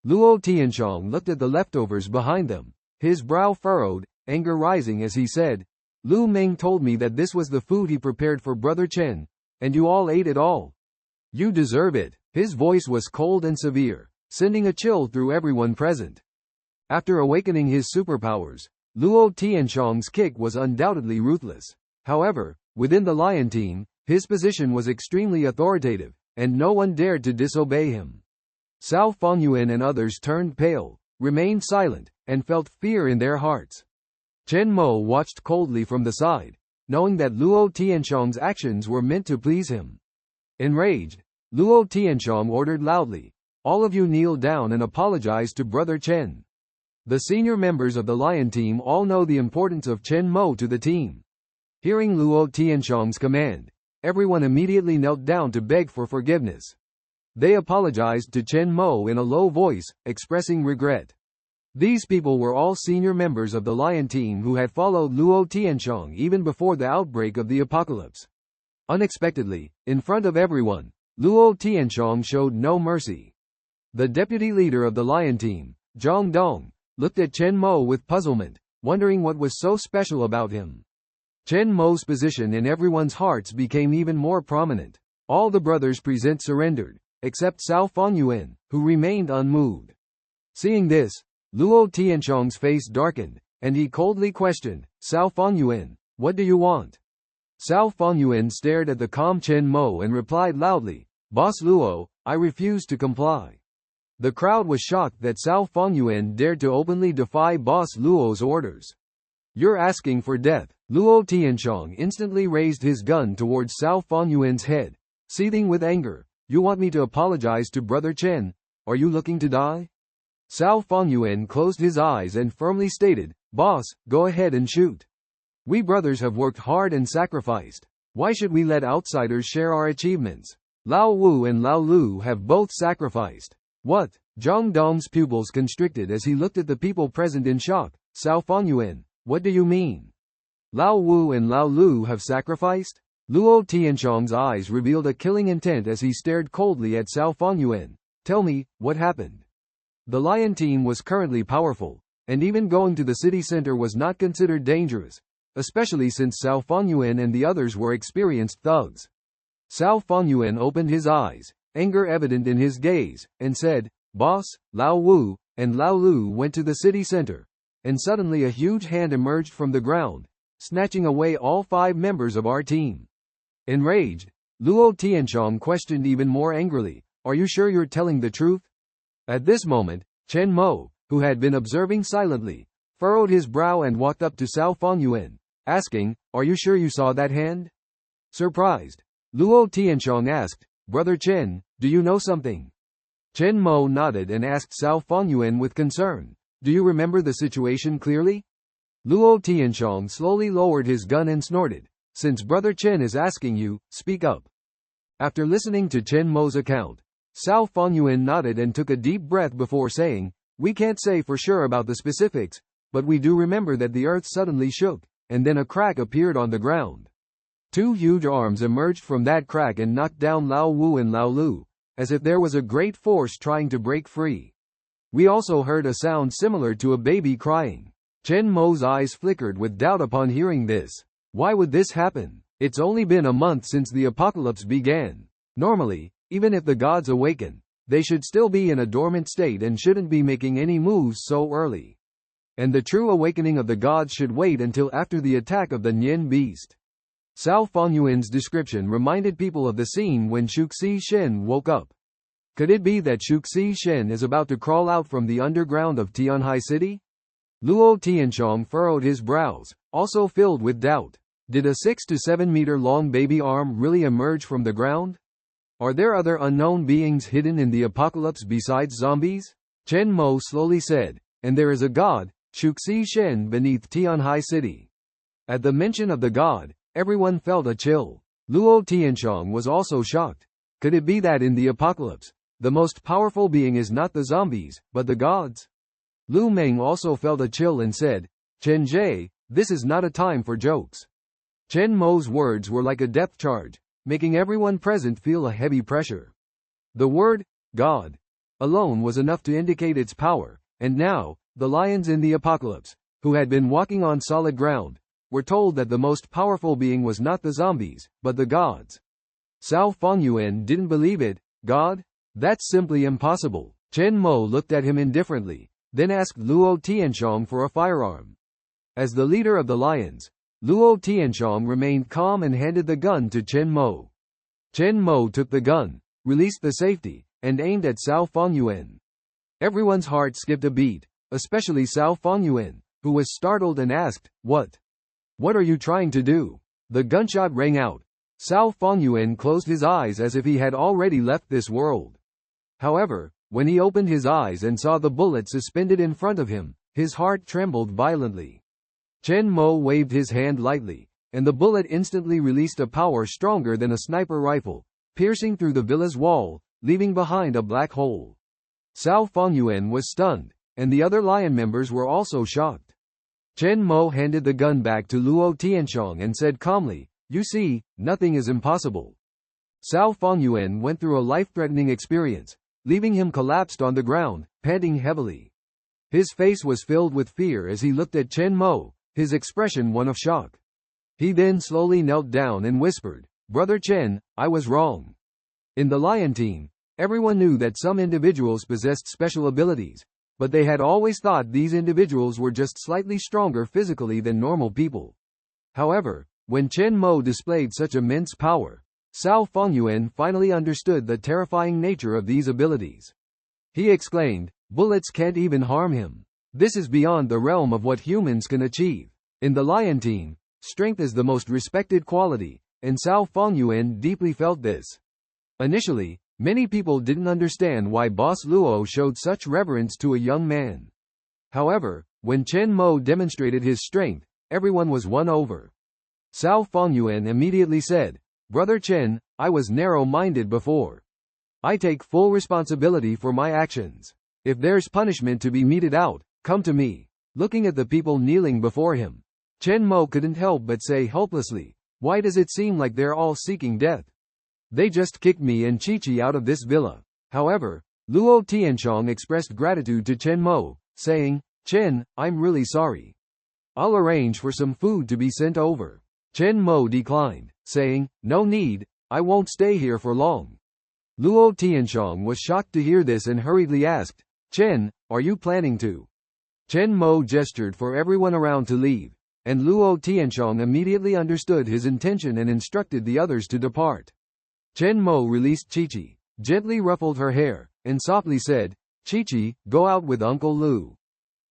Luo Tianxiong looked at the leftovers behind them, his brow furrowed, anger rising as he said, Lu Meng told me that this was the food he prepared for Brother Chen, and you all ate it all. You deserve it. His voice was cold and severe, sending a chill through everyone present. After awakening his superpowers, Luo Tianxiang's kick was undoubtedly ruthless. However, within the lion team, his position was extremely authoritative, and no one dared to disobey him. Cao Fengyuan and others turned pale, remained silent, and felt fear in their hearts. Chen Mo watched coldly from the side, knowing that Luo Tianxiang's actions were meant to please him. Enraged, Luo Tianxiang ordered loudly, "All of you kneel down and apologize to Brother Chen." The senior members of the lion team all know the importance of Chen Mo to the team. Hearing Luo Tianxiang's command, everyone immediately knelt down to beg for forgiveness. They apologized to Chen Mo in a low voice, expressing regret. These people were all senior members of the lion team who had followed Luo Tianxiang even before the outbreak of the apocalypse. Unexpectedly, in front of everyone, Luo Tianxiang showed no mercy. The deputy leader of the lion team, Zhang Dong, looked at Chen Mo with puzzlement, wondering what was so special about him. Chen Mo's position in everyone's hearts became even more prominent. All the brothers present surrendered, except Cao Fengyuan, who remained unmoved. Seeing this, Luo Tianxiang's face darkened, and he coldly questioned, "Cao Fengyuan, what do you want?" Cao Fengyuan stared at the calm Chen Mo and replied loudly, "Boss Luo, I refuse to comply." The crowd was shocked that Cao Fengyuan dared to openly defy Boss Luo's orders. "You're asking for death." Luo Tianxiang instantly raised his gun towards Cao Fengyuan's head, seething with anger. "You want me to apologize to Brother Chen? Are you looking to die?" Cao Fengyuan closed his eyes and firmly stated, "Boss, go ahead and shoot. We brothers have worked hard and sacrificed. Why should we let outsiders share our achievements? Lao Wu and Lao Lu have both sacrificed." "What?" Zhang Dong's pupils constricted as he looked at the people present in shock. "Cao Fengyuan, what do you mean? Lao Wu and Lao Lu have sacrificed?" Luo Tianxiang's eyes revealed a killing intent as he stared coldly at Cao Fengyuan. "Tell me, what happened?" The lion team was currently powerful, and even going to the city center was not considered dangerous, especially since Cao Fengyuan and the others were experienced thugs. Cao Fengyuan opened his eyes, anger evident in his gaze, and said, "Boss, Lao Wu and Lao Lu went to the city center." And suddenly a huge hand emerged from the ground, snatching away all 5 members of our team. Enraged, Luo Tianxiang questioned even more angrily, "Are you sure you're telling the truth?" At this moment, Chen Mo, who had been observing silently, furrowed his brow and walked up to Cao Fengyuan, asking, "Are you sure you saw that hand?" Surprised, Luo Tianxiang asked, "Brother Chen, do you know something?" Chen Mo nodded and asked Cao Fengyuan with concern, "Do you remember the situation clearly?" Luo Tianxiang slowly lowered his gun and snorted, "Since Brother Chen is asking you, speak up." After listening to Chen Mo's account, Cao Fengyuan nodded and took a deep breath before saying, "We can't say for sure about the specifics, but we do remember that the earth suddenly shook, and then a crack appeared on the ground. 2 huge arms emerged from that crack and knocked down Lao Wu and Lao Lu, as if there was a great force trying to break free. We also heard a sound similar to a baby crying." Chen Mo's eyes flickered with doubt upon hearing this. Why would this happen? It's only been a month since the apocalypse began. Normally, even if the gods awaken, they should still be in a dormant state and shouldn't be making any moves so early. And the true awakening of the gods should wait until after the attack of the Nian beast. Cao Fengyuan's description reminded people of the scene when Qiongqi Shen woke up. Could it be that Qiongqi Shen is about to crawl out from the underground of Tianhai City? Luo Tianxiang furrowed his brows, also filled with doubt. Did a 6 to 7 meter long baby arm really emerge from the ground? Are there other unknown beings hidden in the apocalypse besides zombies? Chen Mo slowly said, "And there is a god, Qiongqi Shen, beneath Tianhai City." At the mention of the god, everyone felt a chill. Luo Tianxiang was also shocked. Could it be that in the apocalypse, the most powerful being is not the zombies, but the gods? Lu Meng also felt a chill and said, "Chen Jie, this is not a time for jokes." Chen Mo's words were like a depth charge, making everyone present feel a heavy pressure. The word, God, alone was enough to indicate its power, and now, the lions in the apocalypse, who had been walking on solid ground, were told that the most powerful being was not the zombies, but the gods. Cao Fengyuan didn't believe it. God? That's simply impossible. Chen Mo looked at him indifferently, then asked Luo Tianxiong for a firearm. As the leader of the lions, Luo Tianxiong remained calm and handed the gun to Chen Mo. Chen Mo took the gun, released the safety, and aimed at Cao Fengyuan. Everyone's heart skipped a beat, especially Cao Fengyuan, who was startled and asked, "What? What are you trying to do?" The gunshot rang out. Cao Fengyuan closed his eyes as if he had already left this world. However, when he opened his eyes and saw the bullet suspended in front of him, his heart trembled violently. Chen Mo waved his hand lightly, and the bullet instantly released a power stronger than a sniper rifle, piercing through the villa's wall, leaving behind a black hole. Cao Fengyuan was stunned, and the other lion members were also shocked. Chen Mo handed the gun back to Luo Tianxiong and said calmly, "You see, nothing is impossible." Cao Fengyuan went through a life-threatening experience, leaving him collapsed on the ground, panting heavily. His face was filled with fear as he looked at Chen Mo, his expression one of shock. He then slowly knelt down and whispered, "Brother Chen, I was wrong." In the lion team, everyone knew that some individuals possessed special abilities, but they had always thought these individuals were just slightly stronger physically than normal people. However, when Chen Mo displayed such immense power, Cao Fengyuan finally understood the terrifying nature of these abilities. He exclaimed, "Bullets can't even harm him. This is beyond the realm of what humans can achieve." In the lion team, strength is the most respected quality, and Cao Fengyuan deeply felt this. Initially, many people didn't understand why Boss Luo showed such reverence to a young man. However, when Chen Mo demonstrated his strength, everyone was won over. Cao Fengyuan immediately said, "Brother Chen, I was narrow-minded before. I take full responsibility for my actions. If there's punishment to be meted out, come to me." Looking at the people kneeling before him, Chen Mo couldn't help but say helplessly, "Why does it seem like they're all seeking death? They just kicked me and Qiongqi out of this villa." However, Luo Tianxiong expressed gratitude to Chen Mo, saying, "Chen, I'm really sorry. I'll arrange for some food to be sent over." Chen Mo declined, saying, "No need, I won't stay here for long." Luo Tianxiong was shocked to hear this and hurriedly asked, "Chen, are you planning to?" Chen Mo gestured for everyone around to leave, and Luo Tianxiong immediately understood his intention and instructed the others to depart. Chen Mo released Qiongqi, gently ruffled her hair, and softly said, "Qiongqi, go out with Uncle Lu."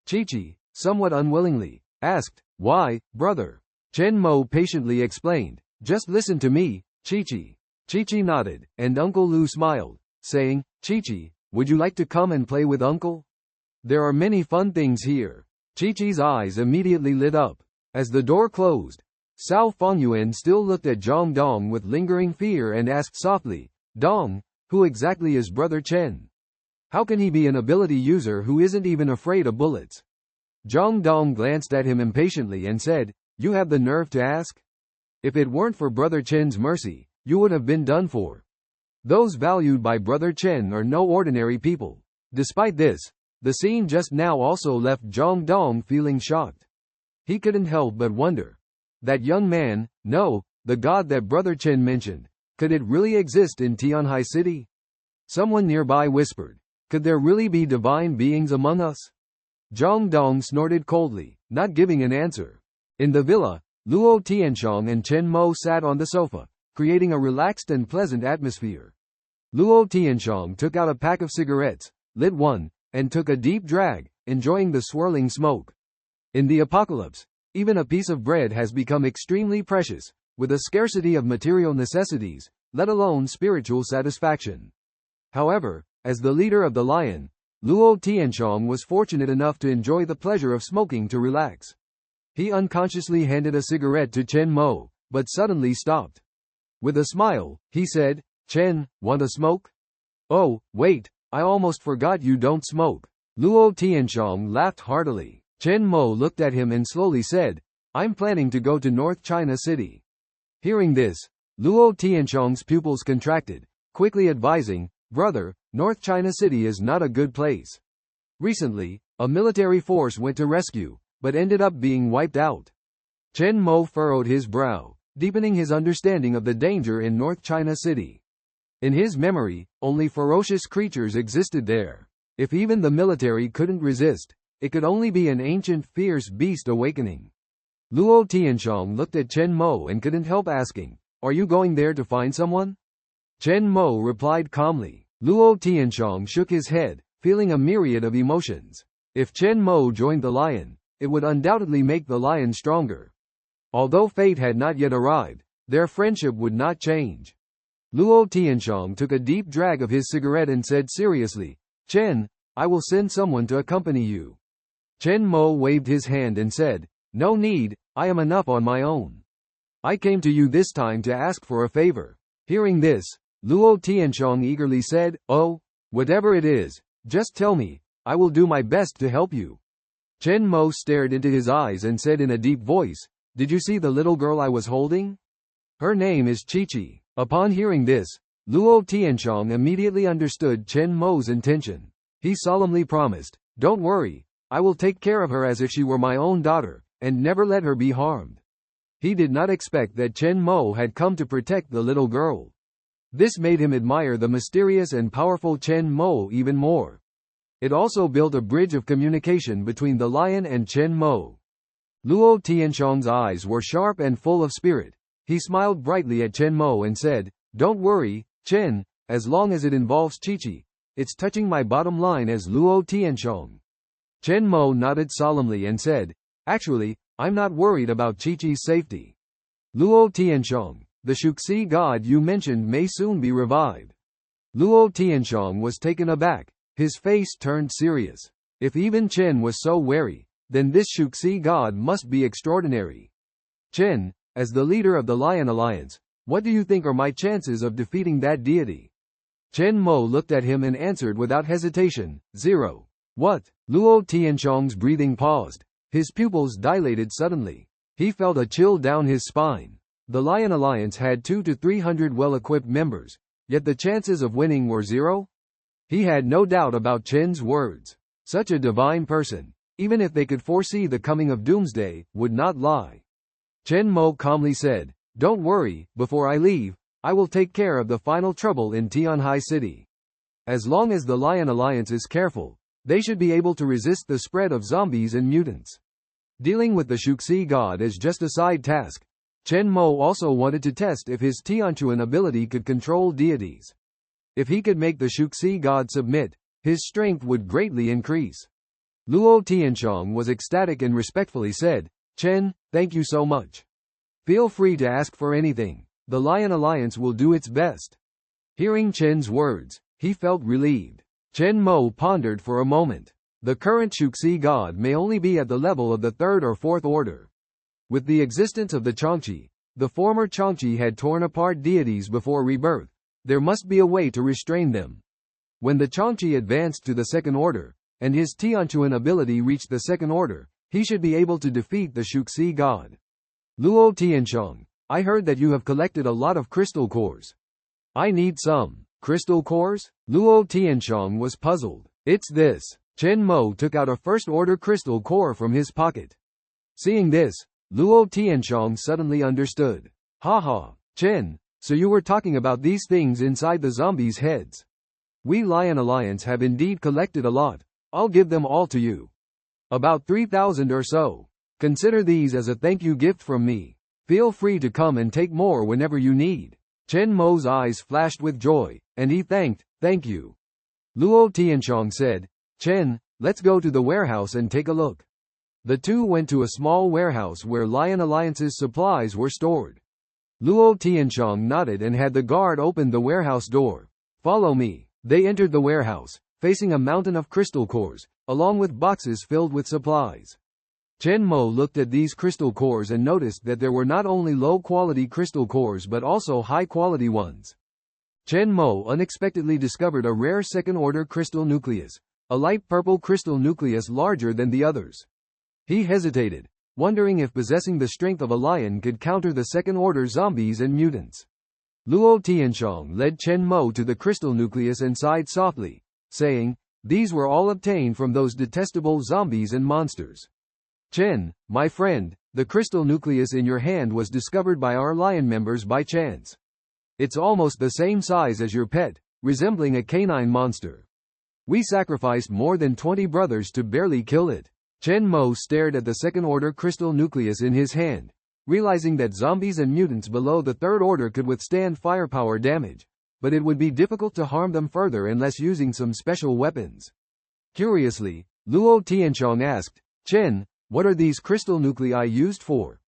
Qiongqi, somewhat unwillingly, asked, "Why, brother?" Chen Mo patiently explained, "Just listen to me, Qiongqi." Qiongqi nodded, and Uncle Lu smiled, saying, "Qiongqi, would you like to come and play with Uncle? There are many fun things here." Qiongqi's eyes immediately lit up. As the door closed, Cao Fengyuan still looked at Zhang Dong with lingering fear and asked softly, "Dong, who exactly is Brother Chen? How can he be an ability user who isn't even afraid of bullets?" Zhang Dong glanced at him impatiently and said, "You have the nerve to ask? If it weren't for Brother Chen's mercy, you would have been done for. Those valued by Brother Chen are no ordinary people." Despite this, the scene just now also left Zhang Dong feeling shocked. He couldn't help but wonder. That young man, no, the god that Brother Chen mentioned, could it really exist in Qiongqi City? Someone nearby whispered, "Could there really be divine beings among us?" Zhang Dong snorted coldly, not giving an answer. In the villa, Luo Tianxiong and Chen Mo sat on the sofa, creating a relaxed and pleasant atmosphere. Luo Tianxiong took out a pack of cigarettes, lit one, and took a deep drag, enjoying the swirling smoke. In the apocalypse, even a piece of bread has become extremely precious, with a scarcity of material necessities, let alone spiritual satisfaction. However, as the leader of the lion, Luo Tianxiong was fortunate enough to enjoy the pleasure of smoking to relax. He unconsciously handed a cigarette to Chen Mo, but suddenly stopped. With a smile, he said, "Chen, want a smoke?" "Oh, wait, I almost forgot you don't smoke." Luo Tianxiong laughed heartily. Chen Mo looked at him and slowly said, "I'm planning to go to North China City." Hearing this, Luo Tianxiong's pupils contracted, quickly advising, "Brother, North China City is not a good place. Recently, a military force went to rescue, but ended up being wiped out." Chen Mo furrowed his brow, deepening his understanding of the danger in North China City. In his memory, only ferocious creatures existed there. If even the military couldn't resist, it could only be an ancient fierce beast awakening. Luo Tianxiong looked at Chen Mo and couldn't help asking, "Are you going there to find someone?" Chen Mo replied calmly. Luo Tianxiong shook his head, feeling a myriad of emotions. If Chen Mo joined the lion, it would undoubtedly make the lion stronger. Although fate had not yet arrived, their friendship would not change. Luo Tianxiong took a deep drag of his cigarette and said seriously, "Chen, I will send someone to accompany you." Chen Mo waved his hand and said, "No need, I am enough on my own. I came to you this time to ask for a favor." Hearing this, Luo Tianxiong eagerly said, "Oh, whatever it is, just tell me, I will do my best to help you." Chen Mo stared into his eyes and said in a deep voice, "Did you see the little girl I was holding? Her name is Qiongqi." Upon hearing this, Luo Tianxiong immediately understood Chen Mo's intention. He solemnly promised, "Don't worry, I will take care of her as if she were my own daughter, and never let her be harmed." He did not expect that Chen Mo had come to protect the little girl. This made him admire the mysterious and powerful Chen Mo even more. It also built a bridge of communication between the lion and Chen Mo. Luo Tianxiong's eyes were sharp and full of spirit. He smiled brightly at Chen Mo and said, "Don't worry, Chen, as long as it involves Qiongqi, it's touching my bottom line as Luo Tianxiong." Chen Mo nodded solemnly and said, "Actually, I'm not worried about Qiongqi's safety. Luo Tianxiong, the Qiongqi god you mentioned may soon be revived." Luo Tianxiong was taken aback. His face turned serious. If even Chen was so wary, then this Qiongqi god must be extraordinary. "Chen, as the leader of the Lion Alliance, what do you think are my chances of defeating that deity?" Chen Mo looked at him and answered without hesitation, "0. "What?" Luo Tianxiong's breathing paused. His pupils dilated suddenly. He felt a chill down his spine. The Lion Alliance had 200 to 300 well-equipped members, yet the chances of winning were 0? He had no doubt about Chen's words. Such a divine person, even if they could foresee the coming of doomsday, would not lie. Chen Mo calmly said, "Don't worry, before I leave, I will take care of the final trouble in Tianhai City. As long as the Lion Alliance is careful, they should be able to resist the spread of zombies and mutants." Dealing with the Qiongqi god is just a side task. Chen Mo also wanted to test if his Tianquan ability could control deities. If he could make the Qiongqi god submit, his strength would greatly increase. Luo Tianxiong was ecstatic and respectfully said, "Chen, thank you so much. Feel free to ask for anything. The Lion Alliance will do its best." Hearing Chen's words, he felt relieved. Chen Mo pondered for a moment. The current Qiongqi god may only be at the level of the 3rd or 4th order. With the existence of the Qiongqi, the former Qiongqi had torn apart deities before rebirth. There must be a way to restrain them. When the Qiongqi advanced to the 2nd order, and his Tianquan ability reached the 2nd order, he should be able to defeat the Qiongqi god. "Luo Tianxiong, I heard that you have collected a lot of crystal cores. I need some." "Crystal cores?" Luo Tianxiong was puzzled. "It's this." Chen Mo took out a 1st order crystal core from his pocket. Seeing this, Luo Tianxiong suddenly understood. "Haha, Chen, so you were talking about these things inside the zombies' heads. We Lion Alliance have indeed collected a lot. I'll give them all to you. About 3,000 or so. Consider these as a thank you gift from me. Feel free to come and take more whenever you need." Chen Mo's eyes flashed with joy, and he thanked, "Thank you." Luo Tianxiong said, "Chen, let's go to the warehouse and take a look." The two went to a small warehouse where Lion Alliance's supplies were stored. Luo Tianxiong nodded and had the guard open the warehouse door. "Follow me." They entered the warehouse, facing a mountain of crystal cores, along with boxes filled with supplies. Chen Mo looked at these crystal cores and noticed that there were not only low-quality crystal cores but also high-quality ones. Chen Mo unexpectedly discovered a rare 2nd-order crystal nucleus, a light purple crystal nucleus larger than the others. He hesitated, wondering if possessing the strength of a lion could counter the 2nd-order zombies and mutants. Luo Tianxiong led Chen Mo to the crystal nucleus and sighed softly, saying, "These were all obtained from those detestable zombies and monsters. Chen, my friend, the crystal nucleus in your hand was discovered by our lion members by chance. It's almost the same size as your pet, resembling a canine monster." We sacrificed more than 20 brothers to barely kill it. Chen Mo stared at the second-order crystal nucleus in his hand, realizing that zombies and mutants below the third order could withstand firepower damage, but it would be difficult to harm them further unless using some special weapons. Curiously, Luo Tianchong asked, Chen, what are these crystal nuclei used for?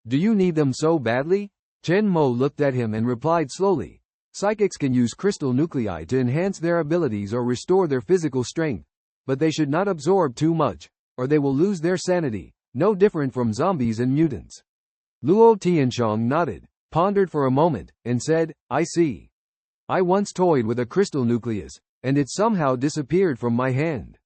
Do you need them so badly? Chen Mo looked at him and replied slowly, psychics can use crystal nuclei to enhance their abilities or restore their physical strength, but they should not absorb too much, or they will lose their sanity, no different from zombies and mutants. Luo Tianchong nodded, pondered for a moment, and said, I see. I once toyed with a crystal nucleus, and it somehow disappeared from my hand.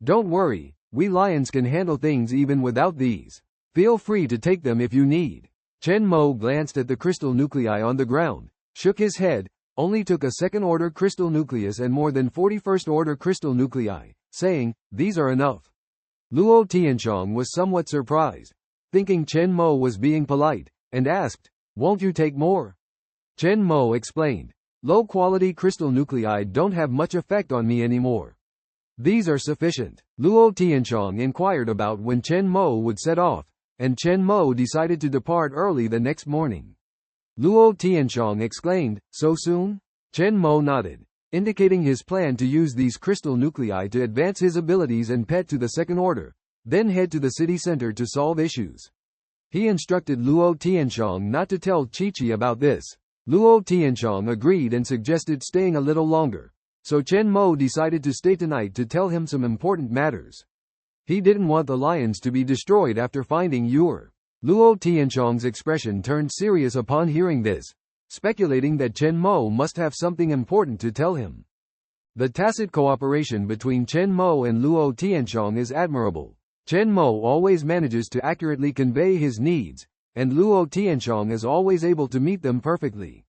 Don't worry, we lions can handle things even without these. Feel free to take them if you need. Chen Mo glanced at the crystal nuclei on the ground, shook his head, only took a second-order crystal nucleus and more than 41st-order crystal nuclei, saying, these are enough. Luo Tianchong was somewhat surprised, thinking Chen Mo was being polite, and asked, won't you take more? Chen Mo explained, low-quality crystal nuclei don't have much effect on me anymore. These are sufficient. Luo Tianchong inquired about when Chen Mo would set off, and Chen Mo decided to depart early the next morning. Luo Tianchong exclaimed, so soon? Chen Mo nodded, indicating his plan to use these crystal nuclei to advance his abilities and pet to the second order, then head to the city center to solve issues. He instructed Luo Tianchong not to tell Qiongqi about this. Luo Tianchong agreed and suggested staying a little longer, so Chen Mo decided to stay tonight to tell him some important matters. He didn't want the lions to be destroyed after finding Ur. Luo Tianchong's expression turned serious upon hearing this, speculating that Chen Mo must have something important to tell him. The tacit cooperation between Chen Mo and Luo Tianchong is admirable. Chen Mo always manages to accurately convey his needs, and Luo Tianchong is always able to meet them perfectly.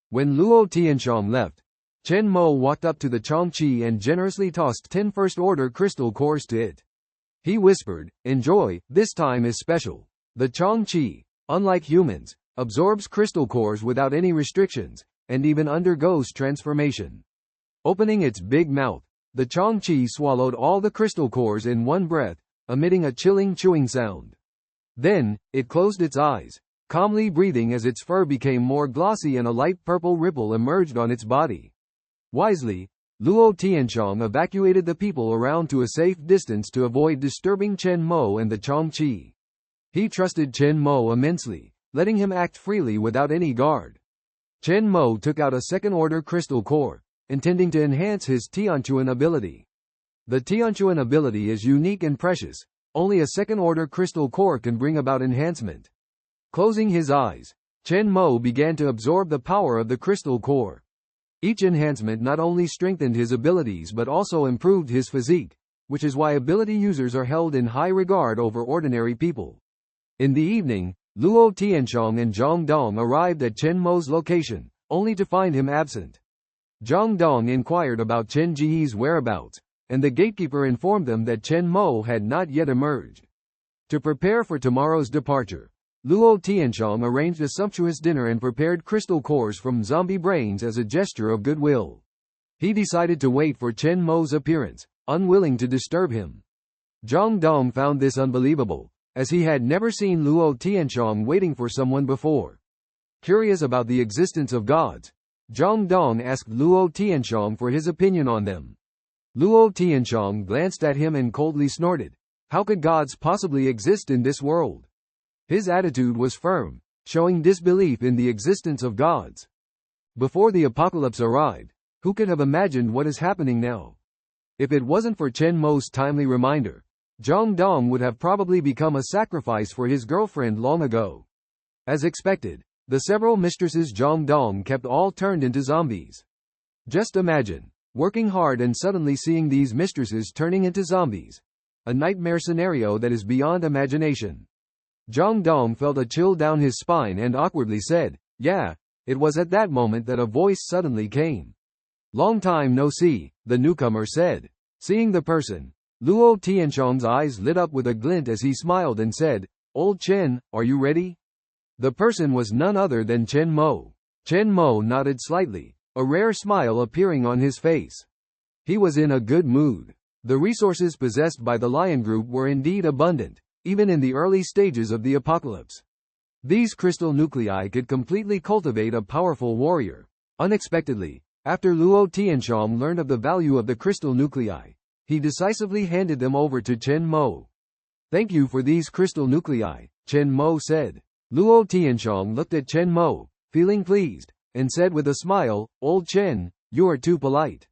When Luo Tianchong left, Chen Mo walked up to the Qiongqi and generously tossed 10 first-order crystal cores to it. He whispered, enjoy, this time is special. The Qiongqi, unlike humans, absorbs crystal cores without any restrictions, and even undergoes transformation. Opening its big mouth, the Qiongqi swallowed all the crystal cores in one breath, emitting a chilling chewing sound. Then, it closed its eyes, calmly breathing as its fur became more glossy and a light purple ripple emerged on its body. Wisely, Luo Tianchong evacuated the people around to a safe distance to avoid disturbing Chen Mo and the Qiongqi. He trusted Chen Mo immensely, letting him act freely without any guard. Chen Mo took out a second-order crystal core, intending to enhance his Tianquan ability. The Tianquan ability is unique and precious. Only a second-order crystal core can bring about enhancement. Closing his eyes, Chen Mo began to absorb the power of the crystal core. Each enhancement not only strengthened his abilities but also improved his physique, which is why ability users are held in high regard over ordinary people. In the evening, Luo Tianchong and Zhang Dong arrived at Chen Mo's location, only to find him absent. Zhang Dong inquired about Chen Ji's whereabouts, and the gatekeeper informed them that Chen Mo had not yet emerged. To prepare for tomorrow's departure, Luo Tianchong arranged a sumptuous dinner and prepared crystal cores from zombie brains as a gesture of goodwill. He decided to wait for Chen Mo's appearance, unwilling to disturb him. Zhang Dong found this unbelievable, as he had never seen Luo Tianchong waiting for someone before. Curious about the existence of gods, Zhang Dong asked Luo Tianchong for his opinion on them. Luo Tianchong glanced at him and coldly snorted, how could gods possibly exist in this world? His attitude was firm, showing disbelief in the existence of gods. Before the apocalypse arrived, who could have imagined what is happening now? If it wasn't for Chen Mo's timely reminder, Zhang Dong would have probably become a sacrifice for his girlfriend long ago. As expected, the several mistresses Zhang Dong kept all turned into zombies. Just imagine, working hard and suddenly seeing these mistresses turning into zombies. A nightmare scenario that is beyond imagination. Zhang Dong felt a chill down his spine and awkwardly said, yeah, it was at that moment that a voice suddenly came. Long time no see, the newcomer said. Seeing the person, Luo Tianchong's eyes lit up with a glint as he smiled and said, Old Chen, are you ready? The person was none other than Chen Mo. Chen Mo nodded slightly, a rare smile appearing on his face. He was in a good mood. The resources possessed by the lion group were indeed abundant, even in the early stages of the apocalypse. These crystal nuclei could completely cultivate a powerful warrior. Unexpectedly, after Luo Tianxiong learned of the value of the crystal nuclei, he decisively handed them over to Chen Mo. "Thank you for these crystal nuclei," Chen Mo said. Luo Tianxiong looked at Chen Mo, feeling pleased, and said with a smile, "Old Chen, you are too polite.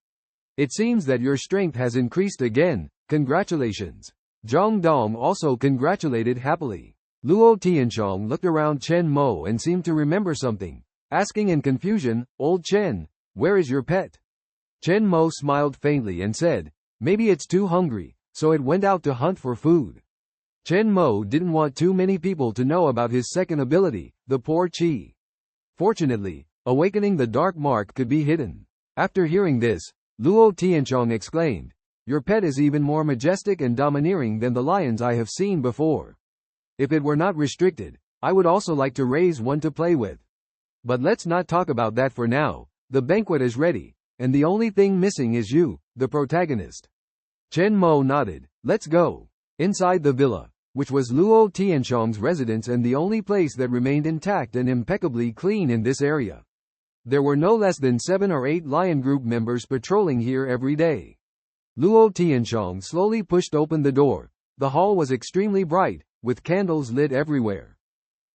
It seems that your strength has increased again, congratulations." Zhang Dong also congratulated happily. Luo Tianxiong looked around Chen Mo and seemed to remember something, asking in confusion, "Old Chen, where is your pet?" Chen Mo smiled faintly and said, "Maybe it's too hungry, so it went out to hunt for food." Chen Mo didn't want too many people to know about his second ability, the poor Qi. Fortunately, awakening the dark mark could be hidden. After hearing this, Luo Tianxiong exclaimed, "Your pet is even more majestic and domineering than the lions I have seen before. If it were not restricted, I would also like to raise one to play with. But let's not talk about that for now. The banquet is ready, and the only thing missing is you, the protagonist." Chen Mo nodded. "Let's go." Inside the villa, which was Luo Tianxiong's residence and the only place that remained intact and impeccably clean in this area, there were no less than 7 or 8 lion group members patrolling here every day. Luo Tianxiong slowly pushed open the door. The hall was extremely bright, with candles lit everywhere.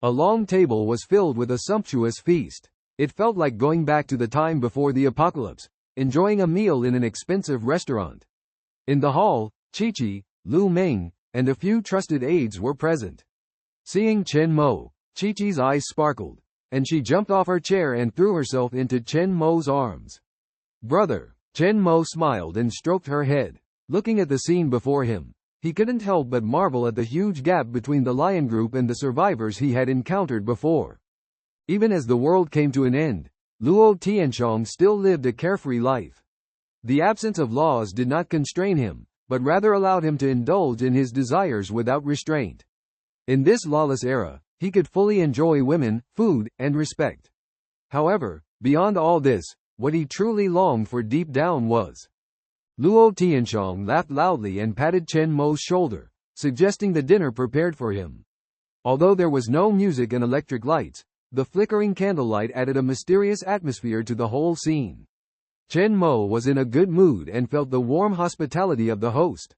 A long table was filled with a sumptuous feast. It felt like going back to the time before the apocalypse, enjoying a meal in an expensive restaurant. In the hall, Qiongqi, Lu Meng, and a few trusted aides were present. Seeing Chen Mo, Qiqi's eyes sparkled, and she jumped off her chair and threw herself into Chen Mo's arms. "Brother," Chen Mo smiled and stroked her head. Looking at the scene before him, he couldn't help but marvel at the huge gap between the lion group and the survivors he had encountered before. Even as the world came to an end, Luo Tianxiong still lived a carefree life. The absence of laws did not constrain him, but rather allowed him to indulge in his desires without restraint. In this lawless era, he could fully enjoy women, food, and respect. However, beyond all this, what he truly longed for deep down was. Luo Tianxiong laughed loudly and patted Chen Mo's shoulder, suggesting the dinner prepared for him. Although there was no music and electric lights, the flickering candlelight added a mysterious atmosphere to the whole scene. Chen Mo was in a good mood and felt the warm hospitality of the host.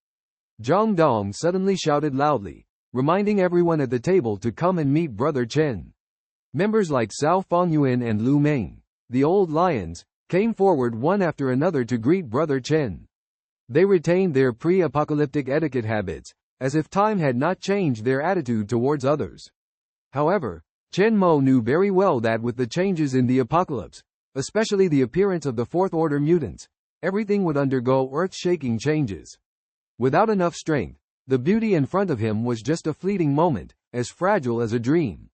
Zhang Dong suddenly shouted loudly, reminding everyone at the table to come and meet Brother Chen. Members like Cao Fengyuan and Lu Meng, the old lions, came forward one after another to greet Brother Chen. They retained their pre-apocalyptic etiquette habits, as if time had not changed their attitude towards others. However, Chen Mo knew very well that with the changes in the apocalypse, especially the appearance of the Fourth-Order mutants, everything would undergo earth-shaking changes. Without enough strength, the beauty in front of him was just a fleeting moment, as fragile as a dream.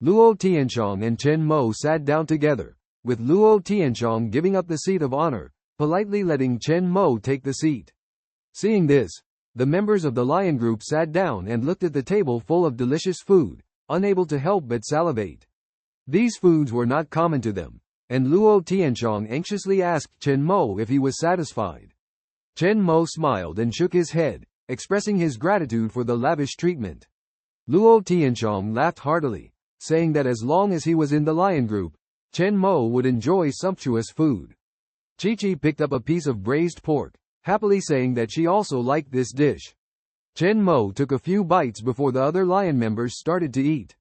Luo Tianxiong and Chen Mo sat down together, with Luo Tianxiong giving up the seat of honor, politely letting Chen Mo take the seat. Seeing this, the members of the lion group sat down and looked at the table full of delicious food, unable to help but salivate. These foods were not common to them, and Luo Tianxiong anxiously asked Chen Mo if he was satisfied. Chen Mo smiled and shook his head, expressing his gratitude for the lavish treatment. Luo Tianxiong laughed heartily, saying that as long as he was in the lion group, Chen Mo would enjoy sumptuous food. Qiqi picked up a piece of braised pork, happily saying that she also liked this dish. Chen Mo took a few bites before the other lion members started to eat.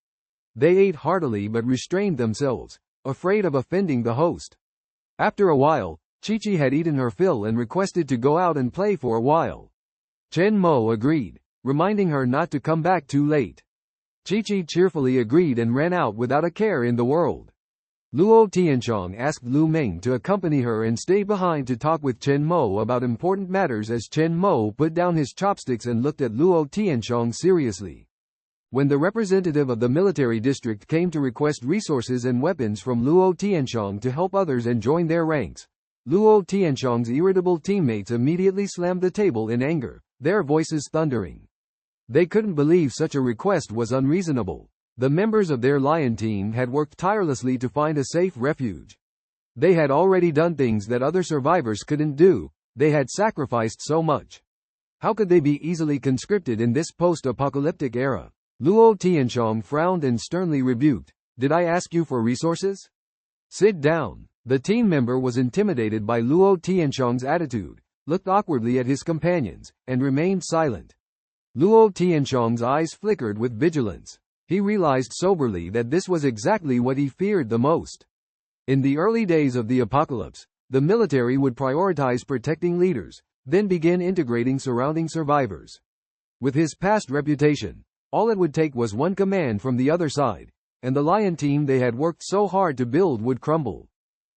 They ate heartily but restrained themselves, afraid of offending the host. After a while, Qiqi had eaten her fill and requested to go out and play for a while. Chen Mo agreed, reminding her not to come back too late. Qiqi cheerfully agreed and ran out without a care in the world. Luo Tianxiong asked Lu Meng to accompany her and stay behind to talk with Chen Mo about important matters as Chen Mo put down his chopsticks and looked at Luo Tianxiong seriously. When the representative of the military district came to request resources and weapons from Luo Tianxiong to help others and join their ranks, Luo Tianxiong's irritable teammates immediately slammed the table in anger, their voices thundering. They couldn't believe such a request was unreasonable. The members of their lion team had worked tirelessly to find a safe refuge. They had already done things that other survivors couldn't do, They had sacrificed so much. How could they be easily conscripted in this post-apocalyptic era? Luo Tianxiong frowned and sternly rebuked. Did I ask you for resources? Sit down. The team member was intimidated by Luo Tianxiong's attitude, looked awkwardly at his companions, and remained silent. Luo Tianxiong's eyes flickered with vigilance. He realized soberly that this was exactly what he feared the most. In the early days of the apocalypse, the military would prioritize protecting leaders, then begin integrating surrounding survivors. With his past reputation, all it would take was one command from the other side, and the lion team they had worked so hard to build would crumble.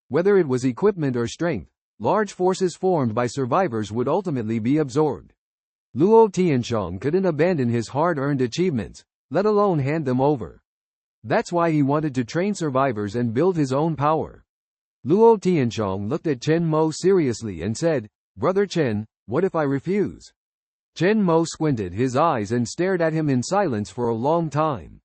Whether it was equipment or strength, large forces formed by survivors would ultimately be absorbed. Luo Tianxiong couldn't abandon his hard-earned achievements, let alone hand them over. That's why he wanted to train survivors and build his own power. Luo Tianxiong looked at Chen Mo seriously and said, "Brother Chen, what if I refuse?" Chen Mo squinted his eyes and stared at him in silence for a long time.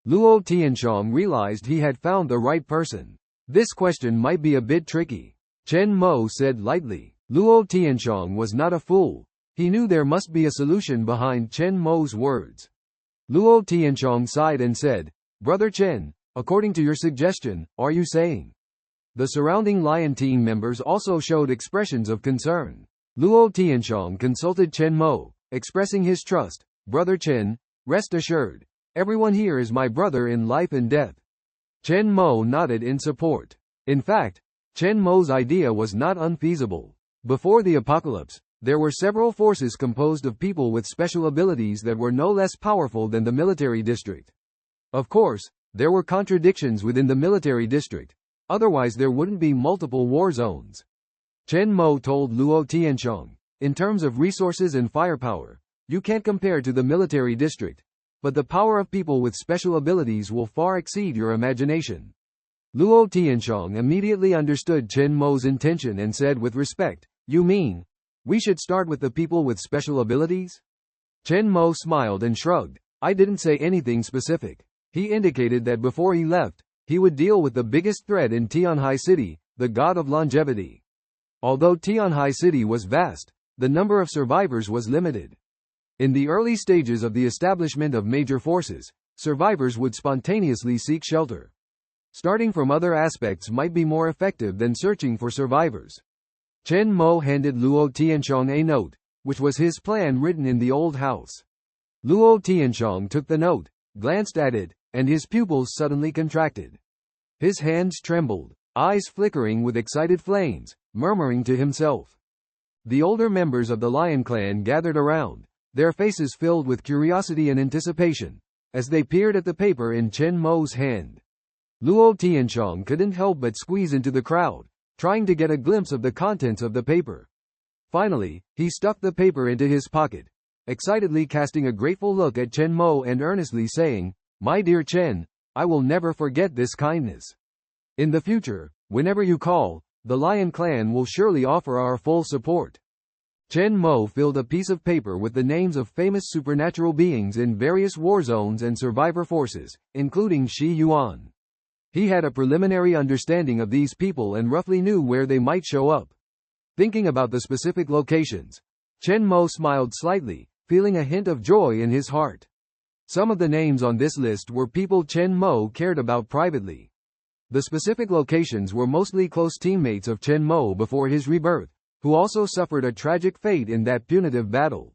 Luo Tianxiong realized he had found the right person. This question might be a bit tricky. Chen Mo said lightly. Luo Tianxiong was not a fool. He knew there must be a solution behind Chen Mo's words. Luo Tianxiong sighed and said, "Brother Chen, according to your suggestion, are you saying?" The surrounding lion team members also showed expressions of concern. Luo Tianxiong consulted Chen Mo, expressing his trust. "Brother Chen, rest assured, everyone here is my brother in life and death." Chen Mo nodded in support. In fact, Chen Mo's idea was not unfeasible. Before the apocalypse, there were several forces composed of people with special abilities that were no less powerful than the military district. Of course, there were contradictions within the military district. Otherwise there wouldn't be multiple war zones. Chen Mo told Luo Tianxiong, "In terms of resources and firepower, you can't compare to the military district, but the power of people with special abilities will far exceed your imagination." Luo Tianxiong immediately understood Chen Mo's intention and said with respect, "You mean, we should start with the people with special abilities?" Chen Mo smiled and shrugged. "I didn't say anything specific." He indicated that before he left, he would deal with the biggest threat in Qiongqi City, the god of longevity. Although Qiongqi City was vast, the number of survivors was limited. In the early stages of the establishment of major forces, survivors would spontaneously seek shelter. Starting from other aspects might be more effective than searching for survivors. Chen Mo handed Luo Tianxiong a note, which was his plan written in the old house. Luo Tianxiong took the note, glanced at it, and his pupils suddenly contracted. His hands trembled, eyes flickering with excited flames, murmuring to himself. The older members of the Lion Clan gathered around, their faces filled with curiosity and anticipation, as they peered at the paper in Chen Mo's hand. Luo Tianxiong couldn't help but squeeze into the crowd, trying to get a glimpse of the contents of the paper. Finally, he stuffed the paper into his pocket, excitedly casting a grateful look at Chen Mo and earnestly saying, "My dear Chen, I will never forget this kindness. In the future, whenever you call, the Lion Clan will surely offer our full support." Chen Mo filled a piece of paper with the names of famous supernatural beings in various war zones and survivor forces, including Shi Yuan. He had a preliminary understanding of these people and roughly knew where they might show up. Thinking about the specific locations, Chen Mo smiled slightly, feeling a hint of joy in his heart. Some of the names on this list were people Chen Mo cared about privately. The specific locations were mostly close teammates of Chen Mo before his rebirth, who also suffered a tragic fate in that punitive battle.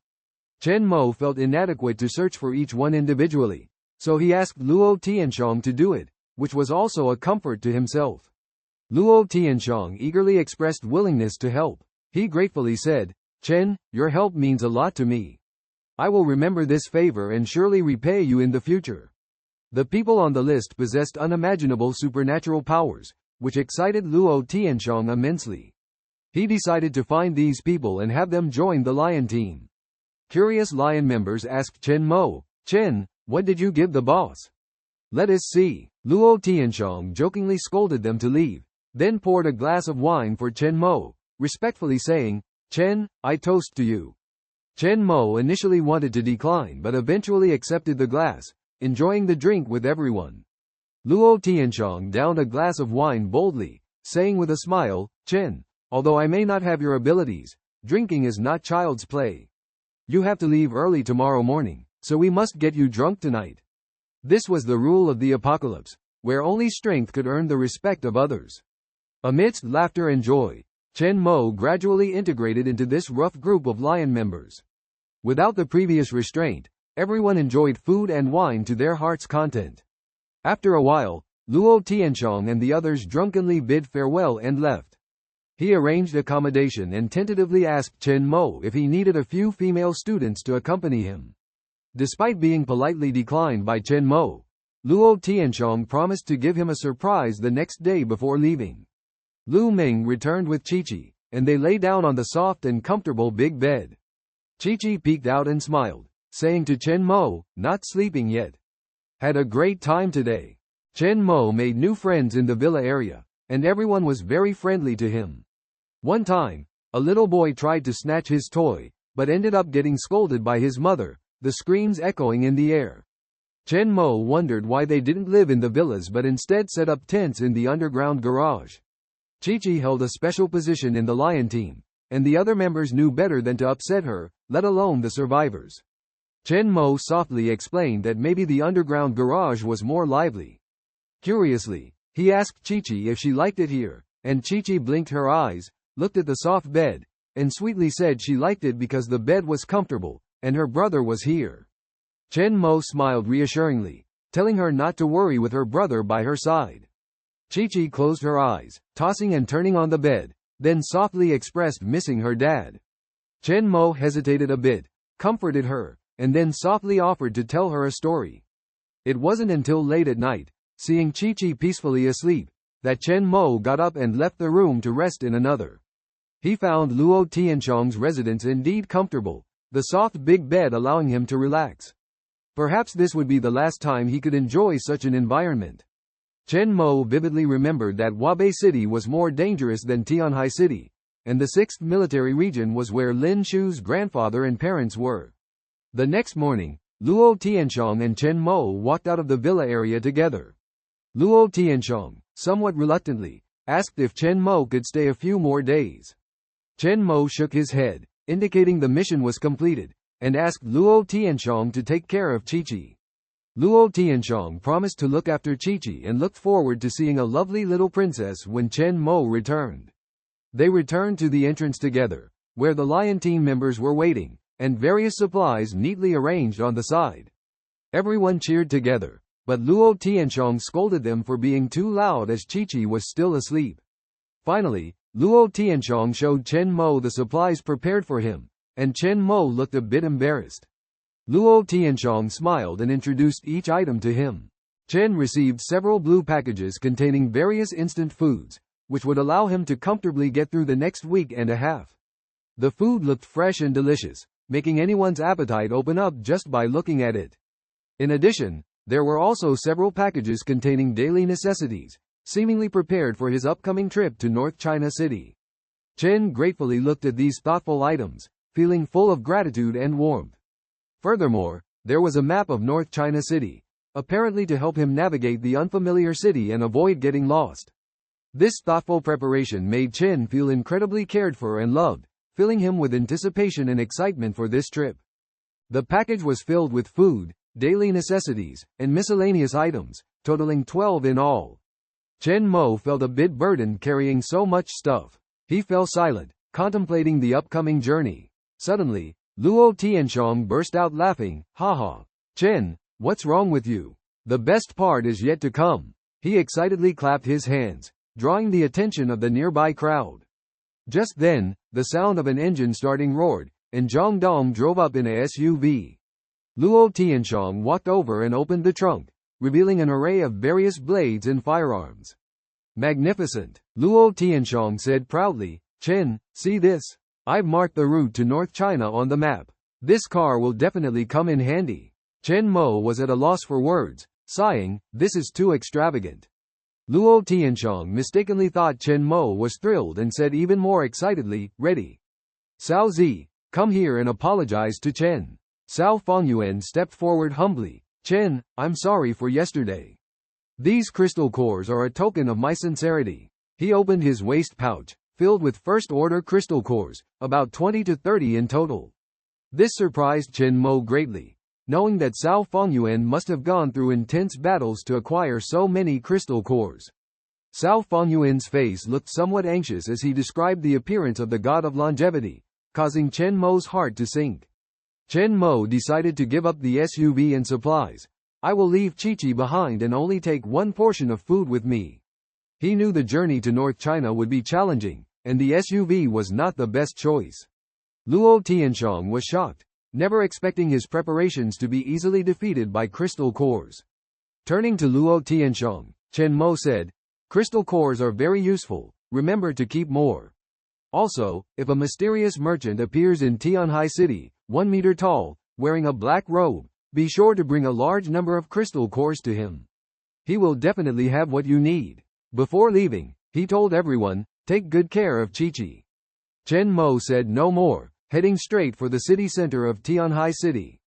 Chen Mo felt inadequate to search for each one individually, so he asked Luo Tianxiong to do it, which was also a comfort to himself. Luo Tianxiong eagerly expressed willingness to help. He gratefully said, "Chen, your help means a lot to me. I will remember this favor and surely repay you in the future." The people on the list possessed unimaginable supernatural powers, which excited Luo Tianxiong immensely. He decided to find these people and have them join the lion team. Curious lion members asked Chen Mo, "Chen, what did you give the boss?" "Let us see." Luo Tianxiong jokingly scolded them to leave, then poured a glass of wine for Chen Mo, respectfully saying, "Chen, I toast to you." Chen Mo initially wanted to decline but eventually accepted the glass, enjoying the drink with everyone. Luo Tianxiong downed a glass of wine boldly, saying with a smile, "Chen, although I may not have your abilities, drinking is not child's play. You have to leave early tomorrow morning, so we must get you drunk tonight. This was the rule of the apocalypse, where only strength could earn the respect of others. Amidst laughter and joy, Chen Mo gradually integrated into this rough group of lion members. Without the previous restraint, everyone enjoyed food and wine to their heart's content. After a while, Luo Tianxiong and the others drunkenly bid farewell and left. He arranged accommodation and tentatively asked Chen Mo if he needed a few female students to accompany him. Despite being politely declined by Chen Mo, Luo Tianxiong promised to give him a surprise the next day before leaving. Lu Ming returned with Qiongqi, and they lay down on the soft and comfortable big bed. Qiongqi peeked out and smiled, saying to Chen Mo, "Not sleeping yet. Had a great time today." Chen Mo made new friends in the villa area, and everyone was very friendly to him. One time, a little boy tried to snatch his toy, but ended up getting scolded by his mother, the screams echoing in the air. Chen Mo wondered why they didn't live in the villas but instead set up tents in the underground garage. Qiongqi held a special position in the lion team, and the other members knew better than to upset her, let alone the survivors. Chen Mo softly explained that maybe the underground garage was more lively. Curiously, he asked Qiongqi if she liked it here, and Qiongqi blinked her eyes, looked at the soft bed, and sweetly said she liked it because the bed was comfortable, and her brother was here. Chen Mo smiled reassuringly, telling her not to worry with her brother by her side. Qiongqi closed her eyes, tossing and turning on the bed, then softly expressed missing her dad. Chen Mo hesitated a bit, comforted her, and then softly offered to tell her a story. It wasn't until late at night, seeing Qiongqi peacefully asleep, that Chen Mo got up and left the room to rest in another. He found Luo Tianxiong's residence indeed comfortable, the soft big bed allowing him to relax. Perhaps this would be the last time he could enjoy such an environment. Chen Mo vividly remembered that Hubei City was more dangerous than Tianhai City, and the 6th military region was where Lin Shu's grandfather and parents were. The next morning, Luo Tianxiong and Chen Mo walked out of the villa area together. Luo Tianxiong, somewhat reluctantly, asked if Chen Mo could stay a few more days. Chen Mo shook his head, indicating the mission was completed, and asked Luo Tianxiong to take care of Qiongqi. Luo Tianxiong promised to look after Qiongqi and looked forward to seeing a lovely little princess when Chen Mo returned. They returned to the entrance together, where the lion team members were waiting, and various supplies neatly arranged on the side. Everyone cheered together, but Luo Tianxiong scolded them for being too loud as Qiongqi was still asleep. Finally, Luo Tianxiong showed Chen Mo the supplies prepared for him, and Chen Mo looked a bit embarrassed. Luo Tianxiong smiled and introduced each item to him. Chen received several blue packages containing various instant foods, which would allow him to comfortably get through the next week and a half. The food looked fresh and delicious, making anyone's appetite open up just by looking at it. In addition, there were also several packages containing daily necessities, seemingly prepared for his upcoming trip to North China City. Chen gratefully looked at these thoughtful items, feeling full of gratitude and warmth. Furthermore, there was a map of North China City, apparently to help him navigate the unfamiliar city and avoid getting lost. This thoughtful preparation made Chen feel incredibly cared for and loved, filling him with anticipation and excitement for this trip. The package was filled with food, daily necessities, and miscellaneous items, totaling 12 in all. Chen Mo felt a bit burdened carrying so much stuff. He fell silent, contemplating the upcoming journey. Suddenly, Luo Tianxiong burst out laughing, "Haha. Chen, what's wrong with you? The best part is yet to come." He excitedly clapped his hands, drawing the attention of the nearby crowd. Just then, the sound of an engine starting roared, and Zhang Dong drove up in a SUV. Luo Tianxiong walked over and opened the trunk, revealing an array of various blades and firearms. "Magnificent," Luo Tianxiong said proudly. "Chen, see this? I've marked the route to North China on the map. This car will definitely come in handy." Chen Mo was at a loss for words, sighing, "This is too extravagant." Luo Tianxiong mistakenly thought Chen Mo was thrilled and said even more excitedly, "Ready. Cao Zi, come here and apologize to Chen." Cao Fengyuan stepped forward humbly. "Chen, I'm sorry for yesterday. These crystal cores are a token of my sincerity." He opened his waist pouch, filled with first-order crystal cores, about 20 to 30 in total. This surprised Chen Mo greatly, knowing that Cao Fengyuan must have gone through intense battles to acquire so many crystal cores. Cao Fengyuan's face looked somewhat anxious as he described the appearance of the god of longevity, causing Chen Mo's heart to sink. Chen Mo decided to give up the SUV and supplies. I will leave Qiongqi behind and only take one portion of food with me. He knew the journey to North China would be challenging, and the SUV was not the best choice. Luo Tianxiong was shocked, never expecting his preparations to be easily defeated by crystal cores. Turning to Luo Tianxiong, Chen Mo said, "Crystal cores are very useful, remember to keep more. Also, if a mysterious merchant appears in Qiongqi City, 1 meter tall, wearing a black robe, be sure to bring a large number of crystal cores to him. He will definitely have what you need." Before leaving, he told everyone, "Take good care of Qiongqi." Chen Mo said no more, heading straight for the city center of Qiongqi City.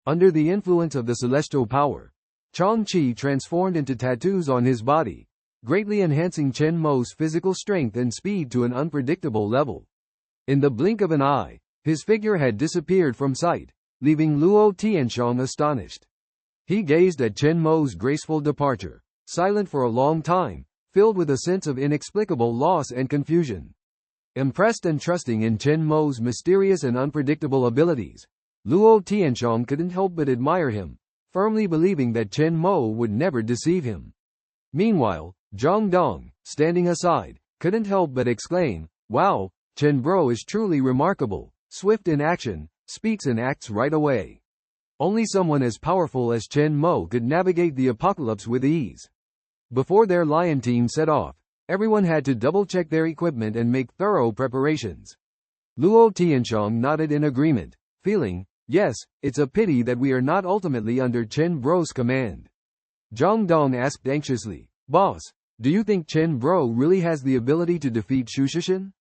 Under the influence of the celestial power, Qiongqi transformed into tattoos on his body, greatly enhancing Chen Mo's physical strength and speed to an unpredictable level. In the blink of an eye, his figure had disappeared from sight, leaving Luo Tianxiong astonished. He gazed at Chen Mo's graceful departure, silent for a long time, filled with a sense of inexplicable loss and confusion. Impressed and trusting in Chen Mo's mysterious and unpredictable abilities, Luo Tianxiong couldn't help but admire him, firmly believing that Chen Mo would never deceive him. Meanwhile, Zhang Dong, standing aside, couldn't help but exclaim, "Wow, Chen Bro is truly remarkable, swift in action, speaks and acts right away. Only someone as powerful as Chen Mo could navigate the apocalypse with ease." Before their lion team set off, everyone had to double-check their equipment and make thorough preparations. Luo Tianxiong nodded in agreement, feeling, "Yes, it's a pity that we are not ultimately under Chen Bro's command." Zhang Dong asked anxiously, "Boss, do you think Chen Bro really has the ability to defeat Xu Shixin?"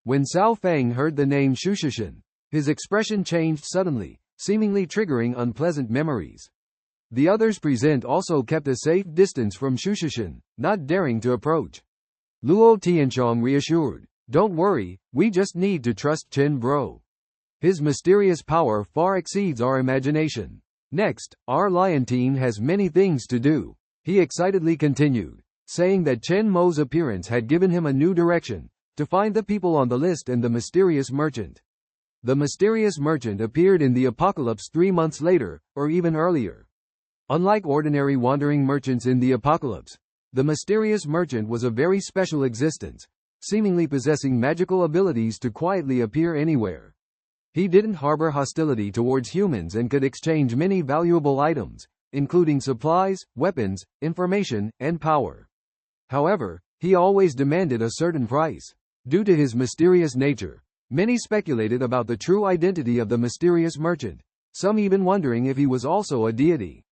When Cao Feng heard the name Xu Shixin, his expression changed suddenly, seemingly triggering unpleasant memories. The others present also kept a safe distance from Xu Shixin, not daring to approach. Luo Tianxiong reassured, "Don't worry, we just need to trust Chen Bro. His mysterious power far exceeds our imagination. Next, our lion team has many things to do," he excitedly continued, saying that Chen Mo's appearance had given him a new direction, to find the people on the list and the mysterious merchant. The mysterious merchant appeared in the apocalypse 3 months later, or even earlier. Unlike ordinary wandering merchants in the apocalypse, the mysterious merchant was a very special existence, seemingly possessing magical abilities to quietly appear anywhere. He didn't harbor hostility towards humans and could exchange many valuable items, including supplies, weapons, information, and power. However, he always demanded a certain price. Due to his mysterious nature, many speculated about the true identity of the mysterious merchant, some even wondering if he was also a deity.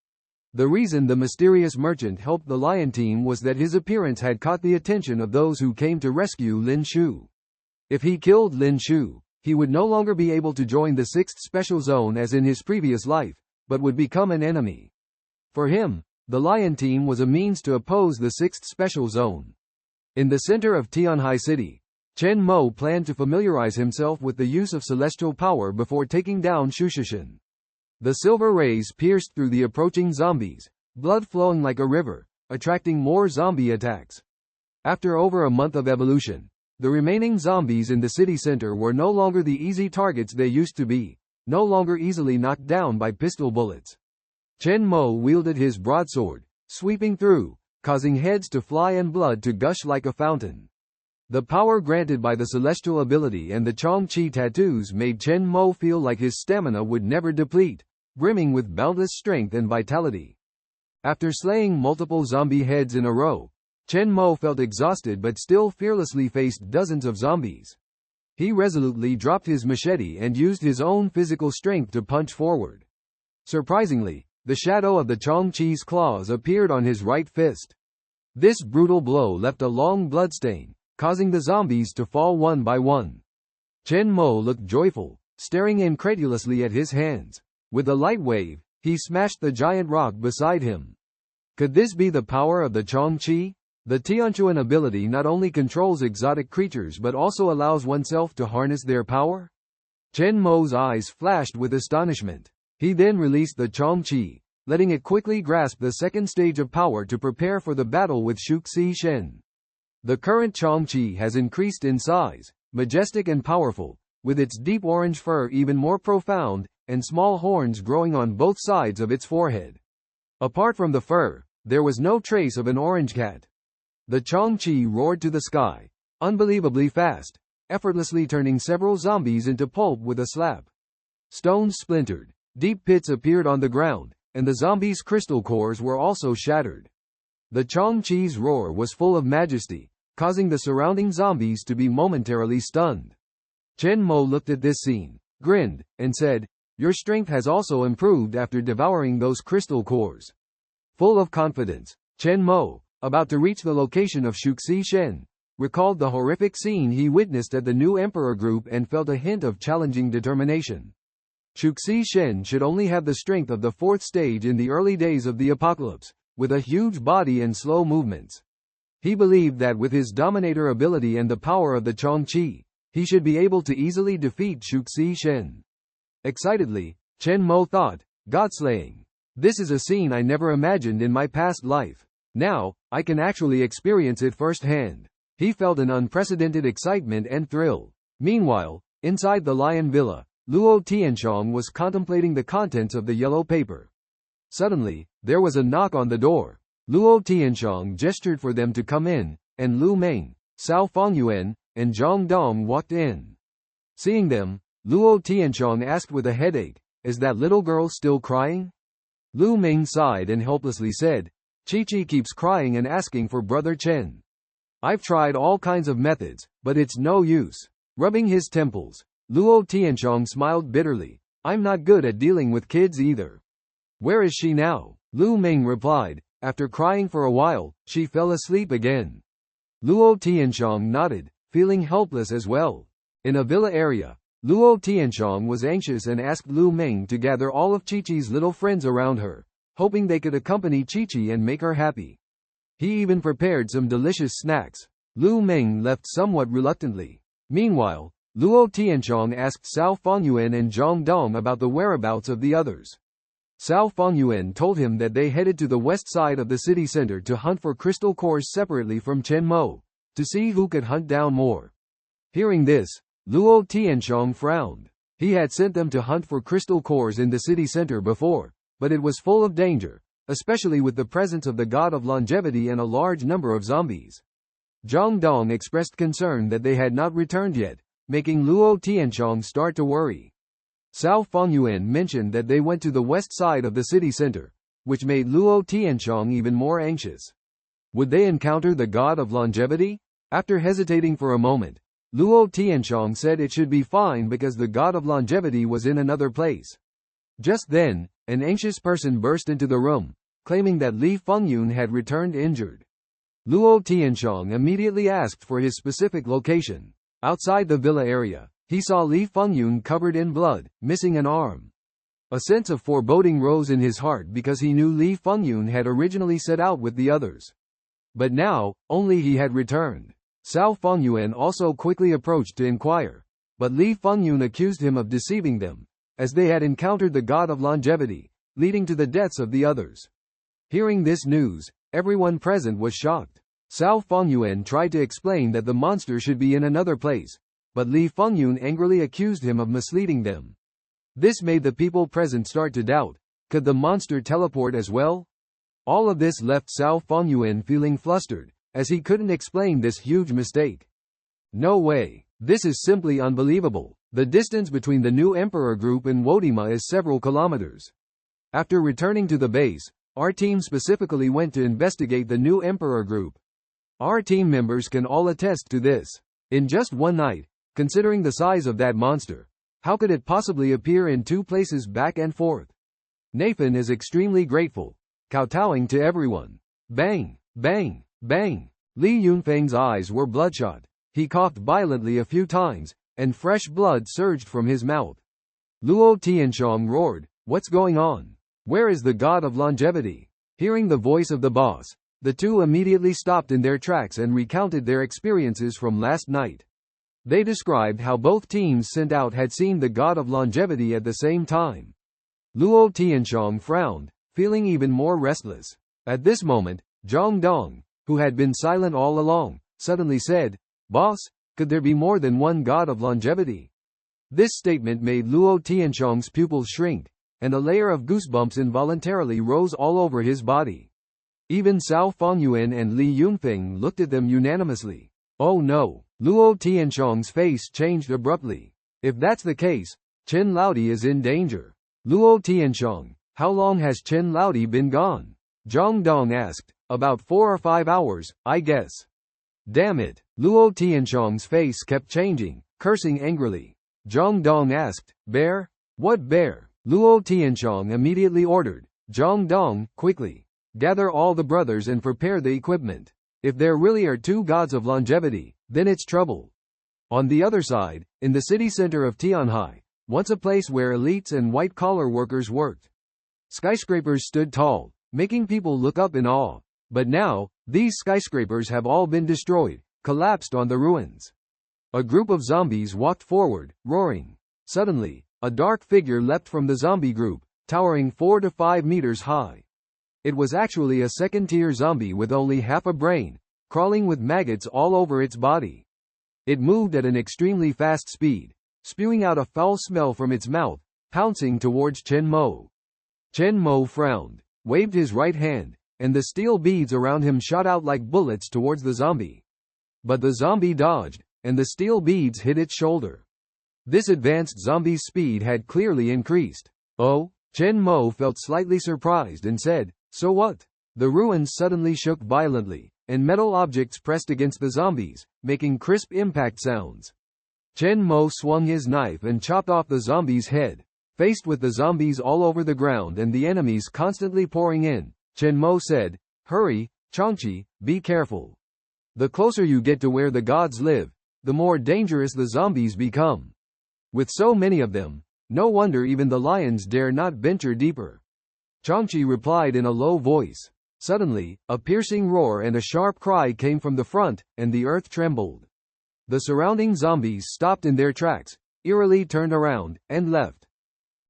The reason the mysterious merchant helped the lion team was that his appearance had caught the attention of those who came to rescue Lin Shu. If he killed Lin Shu, he would no longer be able to join the 6th Special Zone as in his previous life, but would become an enemy. For him, the lion team was a means to oppose the 6th Special Zone. In the center of Qiongqi City, Chen Mo planned to familiarize himself with the use of celestial power before taking down Xu Shixin. The silver rays pierced through the approaching zombies, blood flowing like a river, attracting more zombie attacks. After over a month of evolution, the remaining zombies in the city center were no longer the easy targets they used to be, no longer easily knocked down by pistol bullets. Chen Mo wielded his broadsword, sweeping through, causing heads to fly and blood to gush like a fountain. The power granted by the celestial ability and the Qiongqi tattoos made Chen Mo feel like his stamina would never deplete, brimming with boundless strength and vitality. After slaying multiple zombie heads in a row, Chen Mo felt exhausted but still fearlessly faced dozens of zombies. He resolutely dropped his machete and used his own physical strength to punch forward. Surprisingly, the shadow of the Qiongqi's claws appeared on his right fist. This brutal blow left a long bloodstain, causing the zombies to fall one by one. Chen Mo looked joyful, staring incredulously at his hands. With a light wave, he smashed the giant rock beside him. Could this be the power of the Qiongqi? The Tianquan ability not only controls exotic creatures but also allows oneself to harness their power? Chen Mo's eyes flashed with astonishment. He then released the Qiongqi, letting it quickly grasp the second stage of power to prepare for the battle with Qiongqi Shen. The current Qiongqi has increased in size, majestic and powerful, with its deep orange fur even more profound, and small horns growing on both sides of its forehead. Apart from the fur, there was no trace of an orange cat. The Qiongqi roared to the sky, unbelievably fast, effortlessly turning several zombies into pulp with a slap. Stones splintered, deep pits appeared on the ground, and the zombies' crystal cores were also shattered. The Qiongqi's roar was full of majesty, causing the surrounding zombies to be momentarily stunned. Chen Mo looked at this scene, grinned, and said, "Your strength has also improved after devouring those crystal cores." Full of confidence, Chen Mo, about to reach the location of Qiongqi Shen, recalled the horrific scene he witnessed at the new Emperor group and felt a hint of challenging determination. Qiongqi Shen should only have the strength of the fourth stage in the early days of the apocalypse, with a huge body and slow movements. He believed that with his dominator ability and the power of the Qiongqi, he should be able to easily defeat Qiongqi Shen. Excitedly, Chen Mo thought, "God-slaying. This is a scene I never imagined in my past life. Now, I can actually experience it firsthand." He felt an unprecedented excitement and thrill. Meanwhile, inside the Lion Villa, Luo Tianqiong was contemplating the contents of the yellow paper. Suddenly, there was a knock on the door. Luo Tianqiong gestured for them to come in, and Lu Meng, Cao Fengyuan, and Zhang Dong walked in. Seeing them, Luo Tianqiong asked with a headache, "Is that little girl still crying?" Lu Meng sighed and helplessly said, "Qiqi keeps crying and asking for Brother Chen. I've tried all kinds of methods, but it's no use." Rubbing his temples, Luo Tianqiong smiled bitterly, "I'm not good at dealing with kids either." "Where is she now?" Lu Meng replied. "After crying for a while, she fell asleep again." Luo Tianqiong nodded, feeling helpless as well. In a villa area, Luo Tianqiong was anxious and asked Lu Meng to gather all of Qiqi's little friends around her, hoping they could accompany Qiqi and make her happy. He even prepared some delicious snacks. Lu Meng left somewhat reluctantly. Meanwhile, Luo Tianqiong asked Cao Fengyuan and Zhang Dong about the whereabouts of the others. Cao Fengyuan told him that they headed to the west side of the city center to hunt for crystal cores separately from Chen Mo, to see who could hunt down more. Hearing this, Luo Tianqiong frowned. He had sent them to hunt for crystal cores in the city center before, but it was full of danger, especially with the presence of the god of longevity and a large number of zombies. Zhang Dong expressed concern that they had not returned yet, making Luo Tianqiong start to worry. Cao Fengyuan mentioned that they went to the west side of the city center, which made Luo Tianqiong even more anxious. Would they encounter the god of longevity? After hesitating for a moment, Luo Tianqiong said it should be fine because the god of longevity was in another place. Just then, an anxious person burst into the room, claiming that Li Fengyun had returned injured. Luo Tianqiong immediately asked for his specific location. Outside the villa area, he saw Li Fengyun covered in blood, missing an arm. A sense of foreboding rose in his heart because he knew Li Fengyun had originally set out with the others. But now, only he had returned. Cao Fengyuan also quickly approached to inquire, but Li Fengyun accused him of deceiving them, as they had encountered the god of longevity, leading to the deaths of the others. Hearing this news, everyone present was shocked. Cao Fengyuan tried to explain that the monster should be in another place, but Li Fengyun angrily accused him of misleading them. This made the people present start to doubt, could the monster teleport as well? All of this left Cao Fengyuan feeling flustered, as he couldn't explain this huge mistake. No way, this is simply unbelievable. The distance between the new Emperor group and Wodima is several kilometers. After returning to the base, our team specifically went to investigate the new Emperor group. Our team members can all attest to this. In just one night, considering the size of that monster, how could it possibly appear in two places back and forth? Nathan is extremely grateful, kowtowing to everyone. Bang, bang, bang. Li Yunfeng's eyes were bloodshot. He coughed violently a few times, and fresh blood surged from his mouth. Luo Tianqiong roared, "What's going on? Where is the god of longevity?" Hearing the voice of the boss, The two immediately stopped in their tracks and recounted their experiences from last night. They described how both teams sent out had seen the god of longevity at the same time. Luo Tianxiong frowned, feeling even more restless. At this moment, Zhang Dong, who had been silent all along, suddenly said, "Boss, could there be more than one god of longevity?" This statement made Luo Tianxiong's pupils shrink, and a layer of goosebumps involuntarily rose all over his body. Even Cao Fengyuan and Li Yunfeng looked at them unanimously. Oh no! Luo Tianxiong's face changed abruptly. If that's the case, Chen Laodi is in danger. Luo Tianxiong, how long has Chen Laodi been gone? Zhang Dong asked. About 4 or 5 hours, I guess. Damn it! Luo Tianxiong's face kept changing, cursing angrily. Zhang Dong asked, "Bear? What bear?" Luo Tianxiong immediately ordered, "Zhang Dong, quickly. Gather all the brothers and prepare the equipment. If there really are two gods of longevity, then it's trouble." On the other side, in the city center of Tianhai, once a place where elites and white-collar workers worked. Skyscrapers stood tall, making people look up in awe. But now, these skyscrapers have all been destroyed, collapsed on the ruins. A group of zombies walked forward, roaring. Suddenly, a dark figure leapt from the zombie group, towering 4 to 5 meters high. It was actually a second-tier zombie with only half a brain, crawling with maggots all over its body. It moved at an extremely fast speed, spewing out a foul smell from its mouth, pouncing towards Chen Mo. Chen Mo frowned, waved his right hand, and the steel beads around him shot out like bullets towards the zombie. But the zombie dodged, and the steel beads hit its shoulder. This advanced zombie's speed had clearly increased. Oh? Chen Mo felt slightly surprised and said, "So what?" The ruins suddenly shook violently, and metal objects pressed against the zombies, making crisp impact sounds. Chen Mo swung his knife and chopped off the zombie's head. Faced with the zombies all over the ground and the enemies constantly pouring in, Chen Mo said, "Hurry, Qiongqi, be careful. The closer you get to where the gods live, the more dangerous the zombies become. With so many of them, no wonder even the lions dare not venture deeper." Qiongqi replied in a low voice. Suddenly, a piercing roar and a sharp cry came from the front, and the earth trembled. The surrounding zombies stopped in their tracks, eerily turned around, and left.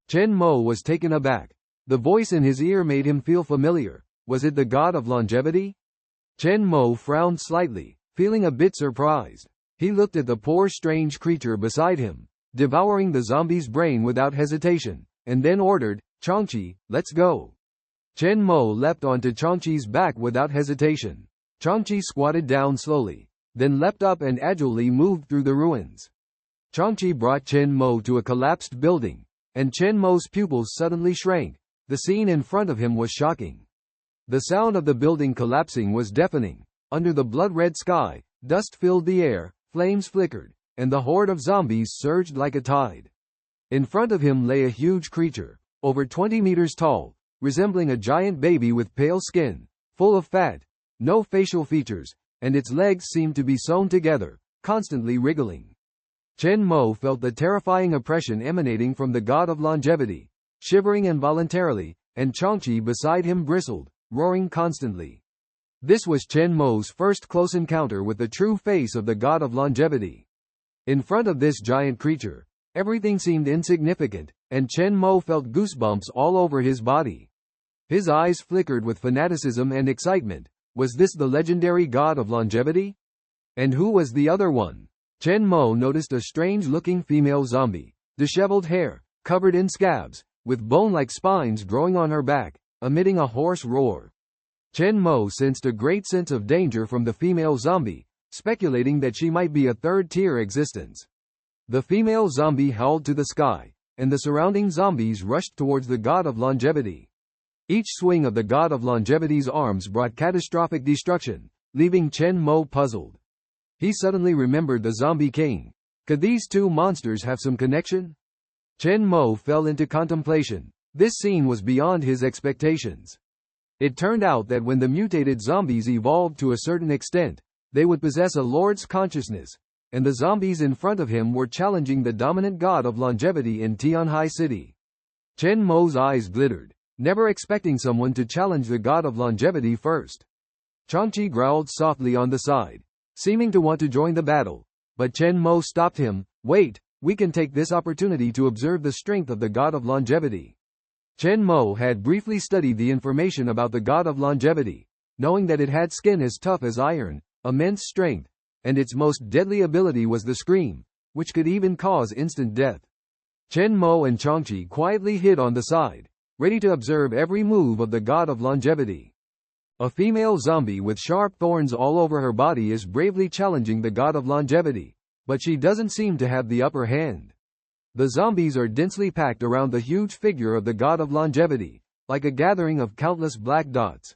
Chen Mo was taken aback. The voice in his ear made him feel familiar. Was it the god of longevity? Chen Mo frowned slightly, feeling a bit surprised. He looked at the poor strange creature beside him, devouring the zombie's brain without hesitation, and then ordered, "Qiongqi, let's go." Chen Mo leapt onto Qiongqi's back without hesitation. Qiongqi squatted down slowly, then leapt up and agilely moved through the ruins. Qiongqi brought Chen Mo to a collapsed building, and Chen Mo's pupils suddenly shrank. The scene in front of him was shocking. The sound of the building collapsing was deafening. Under the blood-red sky, dust filled the air, flames flickered, and the horde of zombies surged like a tide. In front of him lay a huge creature, over 20 meters tall, resembling a giant baby with pale skin, full of fat, no facial features, and its legs seemed to be sewn together, constantly wriggling. Chen Mo felt the terrifying oppression emanating from the god of longevity, shivering involuntarily, and Qiongqi beside him bristled, roaring constantly. This was Chen Mo's first close encounter with the true face of the god of longevity. In front of this giant creature, everything seemed insignificant, and Chen Mo felt goosebumps all over his body. His eyes flickered with fanaticism and excitement. Was this the legendary god of longevity? And who was the other one? Chen Mo noticed a strange-looking female zombie, disheveled hair, covered in scabs, with bone-like spines growing on her back, emitting a hoarse roar. Chen Mo sensed a great sense of danger from the female zombie, speculating that she might be a third-tier existence. The female zombie howled to the sky, and the surrounding zombies rushed towards the god of longevity. Each swing of the god of longevity's arms brought catastrophic destruction, leaving Chen Mo puzzled. He suddenly remembered the zombie king. Could these two monsters have some connection? Chen Mo fell into contemplation. This scene was beyond his expectations. It turned out that when the mutated zombies evolved to a certain extent, they would possess a lord's consciousness, and the zombies in front of him were challenging the dominant god of longevity in Tianhai City. Chen Mo's eyes glittered, never expecting someone to challenge the god of longevity first. Qiongqi growled softly on the side, seeming to want to join the battle, but Chen Mo stopped him. Wait, we can take this opportunity to observe the strength of the god of longevity. Chen Mo had briefly studied the information about the god of longevity, knowing that it had skin as tough as iron, immense strength, and its most deadly ability was the scream, which could even cause instant death. Chen Mo and Qiongqi quietly hid on the side, ready to observe every move of the god of longevity. A female zombie with sharp thorns all over her body is bravely challenging the god of longevity, but she doesn't seem to have the upper hand. The zombies are densely packed around the huge figure of the god of longevity, like a gathering of countless black dots.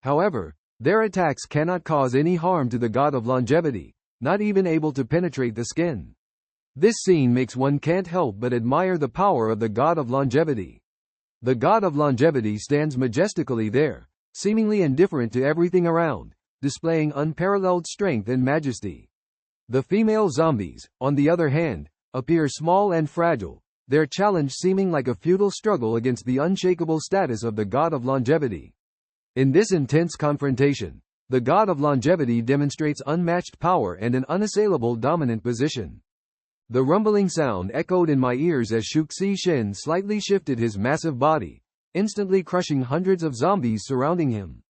However, their attacks cannot cause any harm to the god of longevity, not even able to penetrate the skin. This scene makes one can't help but admire the power of the god of longevity. The god of longevity stands majestically there, seemingly indifferent to everything around, displaying unparalleled strength and majesty. The female zombies, on the other hand, appear small and fragile, their challenge seeming like a futile struggle against the unshakable status of the god of longevity. In this intense confrontation, the god of longevity demonstrates unmatched power and an unassailable dominant position. The rumbling sound echoed in my ears as Qiongqi Shen slightly shifted his massive body, instantly crushing hundreds of zombies surrounding him.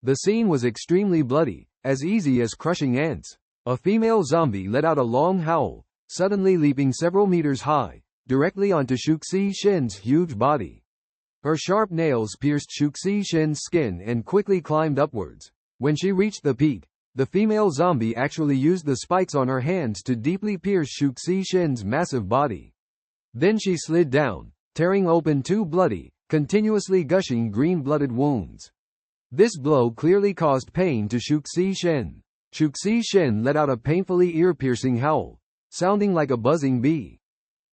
The scene was extremely bloody, as easy as crushing ants. A female zombie let out a long howl, suddenly leaping several meters high, directly onto Qiongqi Shen's huge body. Her sharp nails pierced Qiongqi Shen's skin and quickly climbed upwards. When she reached the peak, the female zombie actually used the spikes on her hands to deeply pierce Qiongqi Shen's massive body. Then she slid down, tearing open two bloody, continuously gushing green-blooded wounds. This blow clearly caused pain to Qiongqi Shen. Qiongqi Shen let out a painfully ear-piercing howl, sounding like a buzzing bee.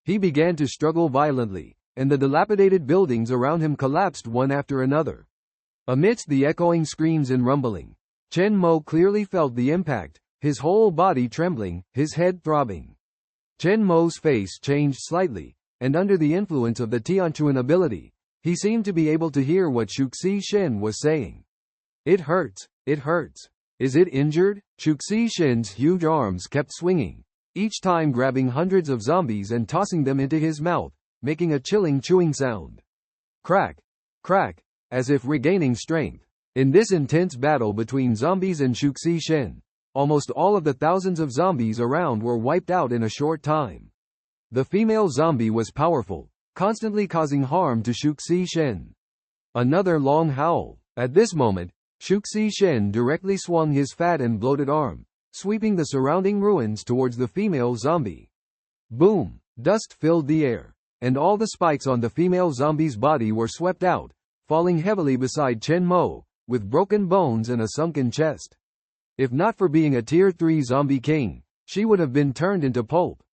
He began to struggle violently, and the dilapidated buildings around him collapsed one after another. Amidst the echoing screams and rumbling, Chen Mo clearly felt the impact, his whole body trembling, his head throbbing. Chen Mo's face changed slightly, and under the influence of the Qiongqi ability, he seemed to be able to hear what Qiongqi Shen was saying. It hurts, it hurts. Is it injured? Qiongqi Shen's huge arms kept swinging, each time grabbing hundreds of zombies and tossing them into his mouth, making a chilling chewing sound. Crack, crack, as if regaining strength. In this intense battle between zombies and Qiongqi Shen, almost all of the thousands of zombies around were wiped out in a short time. The female zombie was powerful, constantly causing harm to Qiongqi Shen. Another long howl. At this moment, Qiongqi Shen directly swung his fat and bloated arm, sweeping the surrounding ruins towards the female zombie. Boom! Dust filled the air, and all the spikes on the female zombie's body were swept out, falling heavily beside Chen Mo, with broken bones and a sunken chest. If not for being a Tier 3 zombie king, she would have been turned into pulp.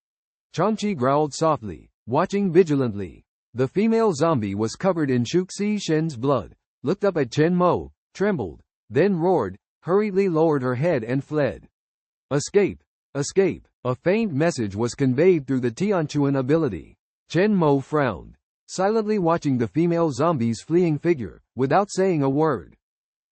Qiongqi growled softly, watching vigilantly. The female zombie was covered in Qiongqi Shen's blood, looked up at Chen Mo, trembled, then roared, hurriedly lowered her head and fled. Escape! Escape! A faint message was conveyed through the Qiongqi ability. Chen Mo frowned, silently watching the female zombie's fleeing figure, without saying a word.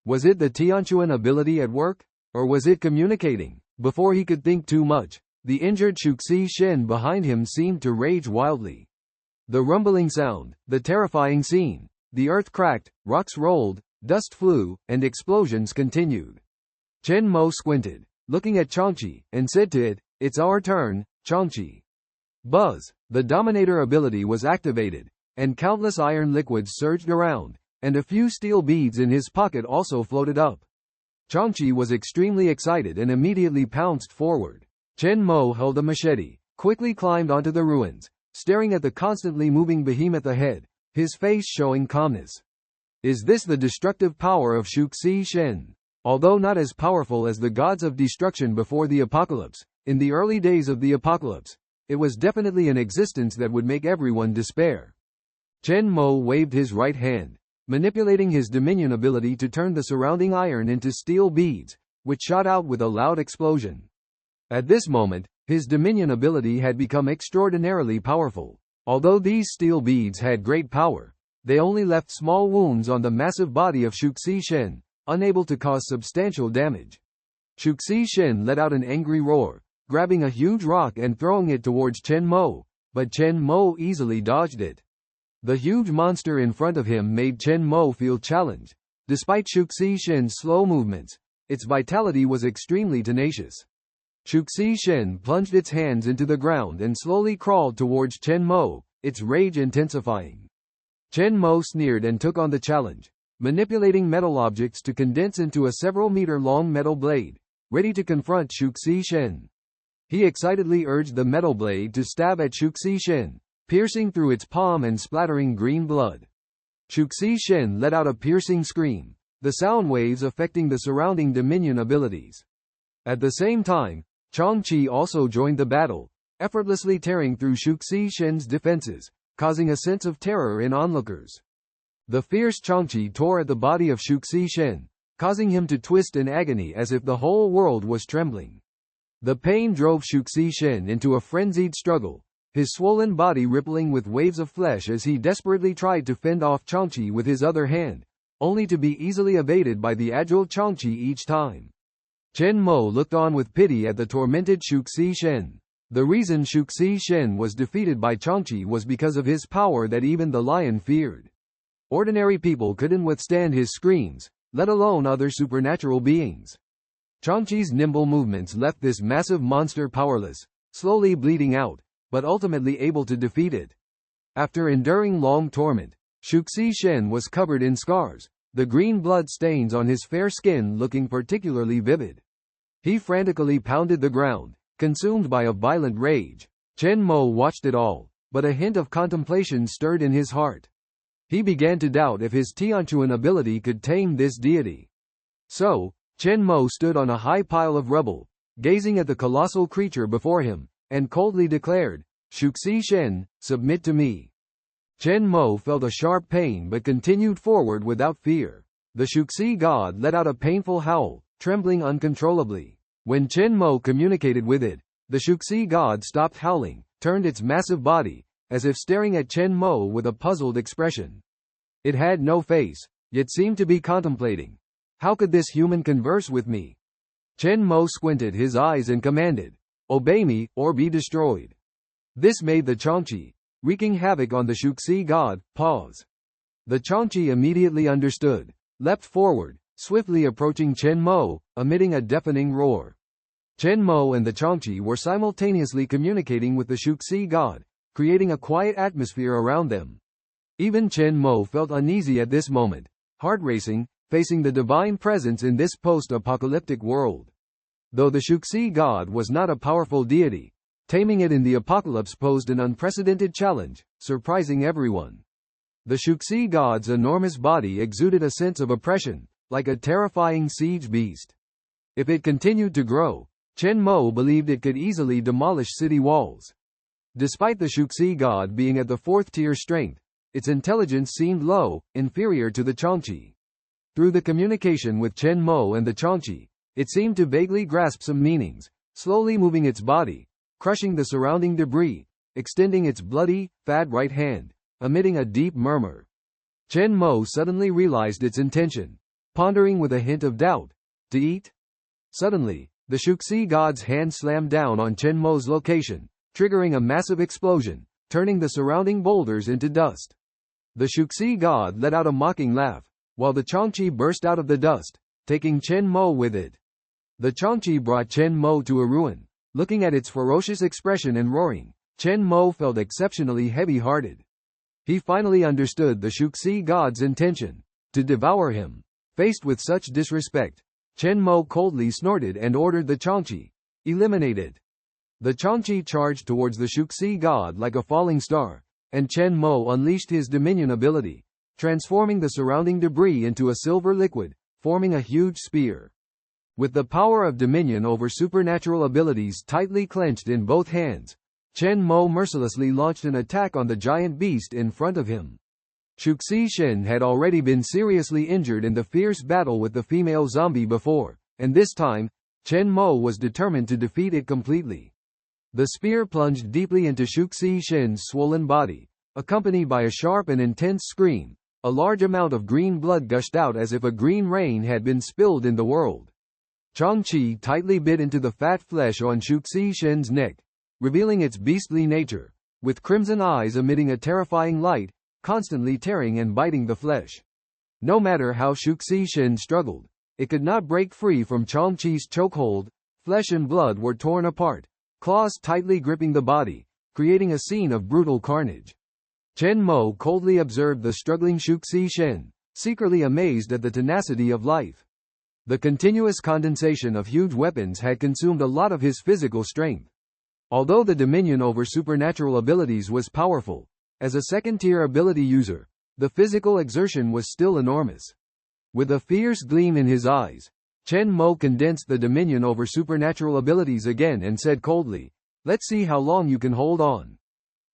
Was it the Qiongqi ability at work? Or was it communicating? Before he could think too much, the injured Qiongqi Shen behind him seemed to rage wildly. The rumbling sound, the terrifying scene, the earth cracked, rocks rolled, dust flew, and explosions continued. Chen Mo squinted, looking at Qiongqi, and said to it, "It's our turn, Qiongqi." Buzz! The Dominator ability was activated, and countless iron liquids surged around, and a few steel beads in his pocket also floated up. Qiongqi was extremely excited and immediately pounced forward. Chen Mo held a machete, quickly climbed onto the ruins, staring at the constantly moving behemoth ahead, his face showing calmness. Is this the destructive power of Qiongqi Shen? Although not as powerful as the gods of destruction before the apocalypse, in the early days of the apocalypse, it was definitely an existence that would make everyone despair. Chen Mo waved his right hand, manipulating his dominion ability to turn the surrounding iron into steel beads, which shot out with a loud explosion. At this moment, his dominion ability had become extraordinarily powerful. Although these steel beads had great power, they only left small wounds on the massive body of Qiongqi Shen, unable to cause substantial damage. Qiongqi Shen let out an angry roar, grabbing a huge rock and throwing it towards Chen Mo, but Chen Mo easily dodged it. The huge monster in front of him made Chen Mo feel challenged. Despite Qiongqi Shen's slow movements, its vitality was extremely tenacious. Qiongqi Shen plunged its hands into the ground and slowly crawled towards Chen Mo, its rage intensifying. Chen Mo sneered and took on the challenge, manipulating metal objects to condense into a several-meter-long metal blade, ready to confront Qiongqi Shen. He excitedly urged the metal blade to stab at Qiongqi Shen, piercing through its palm and splattering green blood. Qiongqi Shen let out a piercing scream, the sound waves affecting the surrounding Dominion abilities. At the same time, Qiongqi also joined the battle, effortlessly tearing through Qiongqi Shen's defenses, causing a sense of terror in onlookers. The fierce Qiongqi tore at the body of Qiongqi Shen, causing him to twist in agony as if the whole world was trembling. The pain drove Qiongqi Shen into a frenzied struggle, his swollen body rippling with waves of flesh as he desperately tried to fend off Qiongqi with his other hand, only to be easily evaded by the agile Qiongqi each time. Chen Mo looked on with pity at the tormented Qiongqi Shen. The reason Qiongqi Shen was defeated by Qiongqi was because of his power that even the lion feared. Ordinary people couldn't withstand his screams, let alone other supernatural beings. Qiongqi's nimble movements left this massive monster powerless, slowly bleeding out, but ultimately able to defeat it. After enduring long torment, Qiongqi Shen was covered in scars, the green blood stains on his fair skin looking particularly vivid. He frantically pounded the ground, consumed by a violent rage. Chen Mo watched it all, but a hint of contemplation stirred in his heart. He began to doubt if his Qiongqi ability could tame this deity. So, Chen Mo stood on a high pile of rubble, gazing at the colossal creature before him, and coldly declared, "Qiongqi Shen, submit to me." Chen Mo felt a sharp pain but continued forward without fear. The Qiongqi god let out a painful howl, trembling uncontrollably. When Chen Mo communicated with it, the Qiongqi god stopped howling, turned its massive body, as if staring at Chen Mo with a puzzled expression. It had no face, yet seemed to be contemplating. How could this human converse with me? Chen Mo squinted his eyes and commanded, "Obey me, or be destroyed." This made the Qiongqi, wreaking havoc on the Qiongqi god, pause. The Qiongqi immediately understood, leapt forward, swiftly approaching Chen Mo, emitting a deafening roar. Chen Mo and the Qiongqi were simultaneously communicating with the Qiongqi god, creating a quiet atmosphere around them. Even Chen Mo felt uneasy at this moment, heart racing, facing the divine presence in this post-apocalyptic world. Though the Qiongqi god was not a powerful deity, taming it in the apocalypse posed an unprecedented challenge, surprising everyone. The Qiongqi god's enormous body exuded a sense of oppression, like a terrifying siege beast. If it continued to grow, Chen Mo believed it could easily demolish city walls. Despite the Qiongqi god being at the 4th tier strength, its intelligence seemed low, inferior to the Qiongqi. Through the communication with Chen Mo and the Qiongqi, it seemed to vaguely grasp some meanings, slowly moving its body, crushing the surrounding debris, extending its bloody, fat right hand, emitting a deep murmur. Chen Mo suddenly realized its intention, pondering with a hint of doubt. To eat? Suddenly, the Qiongqi god's hand slammed down on Chen Mo's location, triggering a massive explosion, turning the surrounding boulders into dust. The Qiongqi god let out a mocking laugh, while the Qiongqi burst out of the dust, taking Chen Mo with it. The Qiongqi brought Chen Mo to a ruin. Looking at its ferocious expression and roaring, Chen Mo felt exceptionally heavy-hearted. He finally understood the Qiongqi god's intention, to devour him. Faced with such disrespect, Chen Mo coldly snorted and ordered the Qiongqi, "Eliminate it." The Qiongqi charged towards the Qiongqi god like a falling star, and Chen Mo unleashed his dominion ability, transforming the surrounding debris into a silver liquid, forming a huge spear. With the power of dominion over supernatural abilities tightly clenched in both hands, Chen Mo mercilessly launched an attack on the giant beast in front of him. Qiongqi Shen had already been seriously injured in the fierce battle with the female zombie before, and this time, Chen Mo was determined to defeat it completely. The spear plunged deeply into Qiongqi Shen's swollen body, accompanied by a sharp and intense scream, A large amount of green blood gushed out as if a green rain had been spilled in the world. Qiongqi tightly bit into the fat flesh on Shuxi Shen's neck, revealing its beastly nature, with crimson eyes emitting a terrifying light, constantly tearing and biting the flesh. No matter how Shuxi Shen struggled, it could not break free from Qiongqi's chokehold. Flesh and blood were torn apart, claws tightly gripping the body, creating a scene of brutal carnage. Chen Mo coldly observed the struggling Shuxi Shen, secretly amazed at the tenacity of life. The continuous condensation of huge weapons had consumed a lot of his physical strength. Although the dominion over supernatural abilities was powerful, as a second-tier ability user, the physical exertion was still enormous. With a fierce gleam in his eyes, Chen Mo condensed the dominion over supernatural abilities again and said coldly, "Let's see how long you can hold on."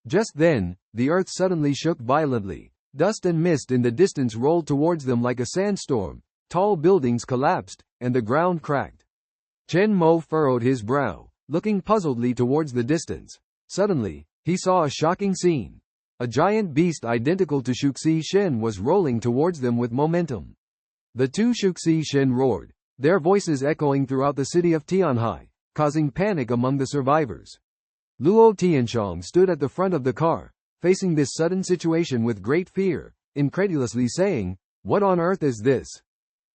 Just then, the earth suddenly shook violently. Dust and mist in the distance rolled towards them like a sandstorm, tall buildings collapsed, and the ground cracked. Chen Mo furrowed his brow, looking puzzledly towards the distance. Suddenly, he saw a shocking scene. A giant beast identical to Shuxi Shen was rolling towards them with momentum. The two Shuxi Shen roared, their voices echoing throughout the city of Tianhai, causing panic among the survivors. Luo Tianxiang stood at the front of the car, facing this sudden situation with great fear, incredulously saying, "What on earth is this?"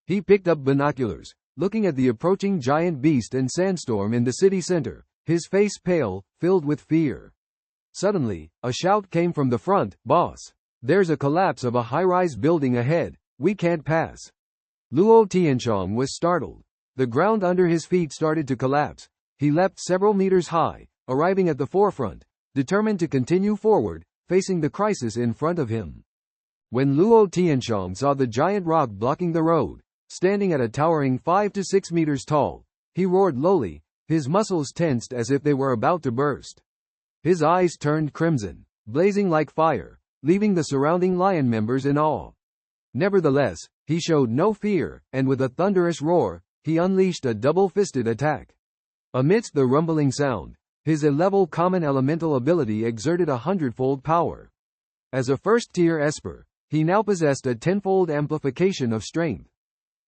He picked up binoculars, looking at the approaching giant beast and sandstorm in the city center, his face pale, filled with fear. Suddenly, a shout came from the front, "Boss! There's a collapse of a high-rise building ahead, we can't pass." Luo Tianxiang was startled. The ground under his feet started to collapse. He leapt several meters high, arriving at the forefront, determined to continue forward, facing the crisis in front of him. When Luo Tianxiang saw the giant rock blocking the road, standing at a towering 5 to 6 meters tall, he roared lowly, his muscles tensed as if they were about to burst. His eyes turned crimson, blazing like fire, leaving the surrounding lion members in awe. Nevertheless, he showed no fear, and with a thunderous roar, he unleashed a double-fisted attack. Amidst the rumbling sound, his A-level common elemental ability exerted 100-fold power. As a first-tier Esper, he now possessed a 10-fold amplification of strength.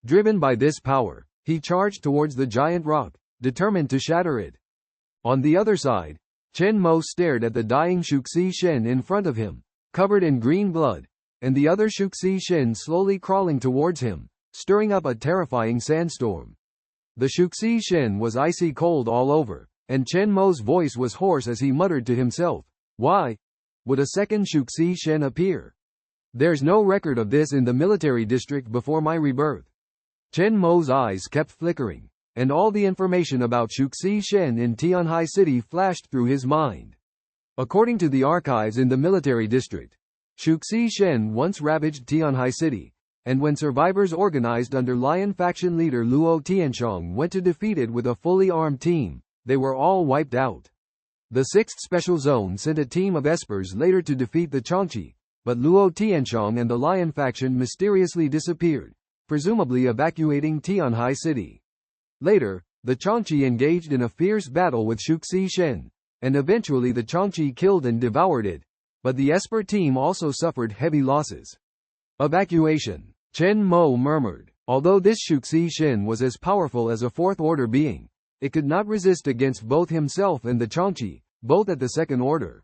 Driven by this power, he charged towards the giant rock, determined to shatter it. On the other side, Chen Mo stared at the dying Shuxi Shen in front of him, covered in green blood, and the other Shuxi Shen slowly crawling towards him, stirring up a terrifying sandstorm. The Shuxi Shen was icy cold all over, and Chen Mo's voice was hoarse as he muttered to himself, "Why would a second Shuxi Shen appear? There's no record of this in the military district before my rebirth." Chen Mo's eyes kept flickering, and all the information about Shuxi Shen in Tianhai City flashed through his mind. According to the archives in the military district, Shuxi Shen once ravaged Tianhai City, and when survivors organized under Lion faction leader Luo Tianxiang went to defeat it with a fully armed team, they were all wiped out. The 6th Special Zone sent a team of Espers later to defeat the Qiongqi, but Luo Tianxiang and the Lion faction mysteriously disappeared, presumably evacuating Tianhai City. Later, the Qiongqi engaged in a fierce battle with Shuxi Shen, and eventually the Qiongqi killed and devoured it, but the Esper team also suffered heavy losses. Evacuation, Chen Mo murmured. Although this Shuxi Shen was as powerful as a fourth-order being, it could not resist against both himself and the Qiongqi, both at the second order.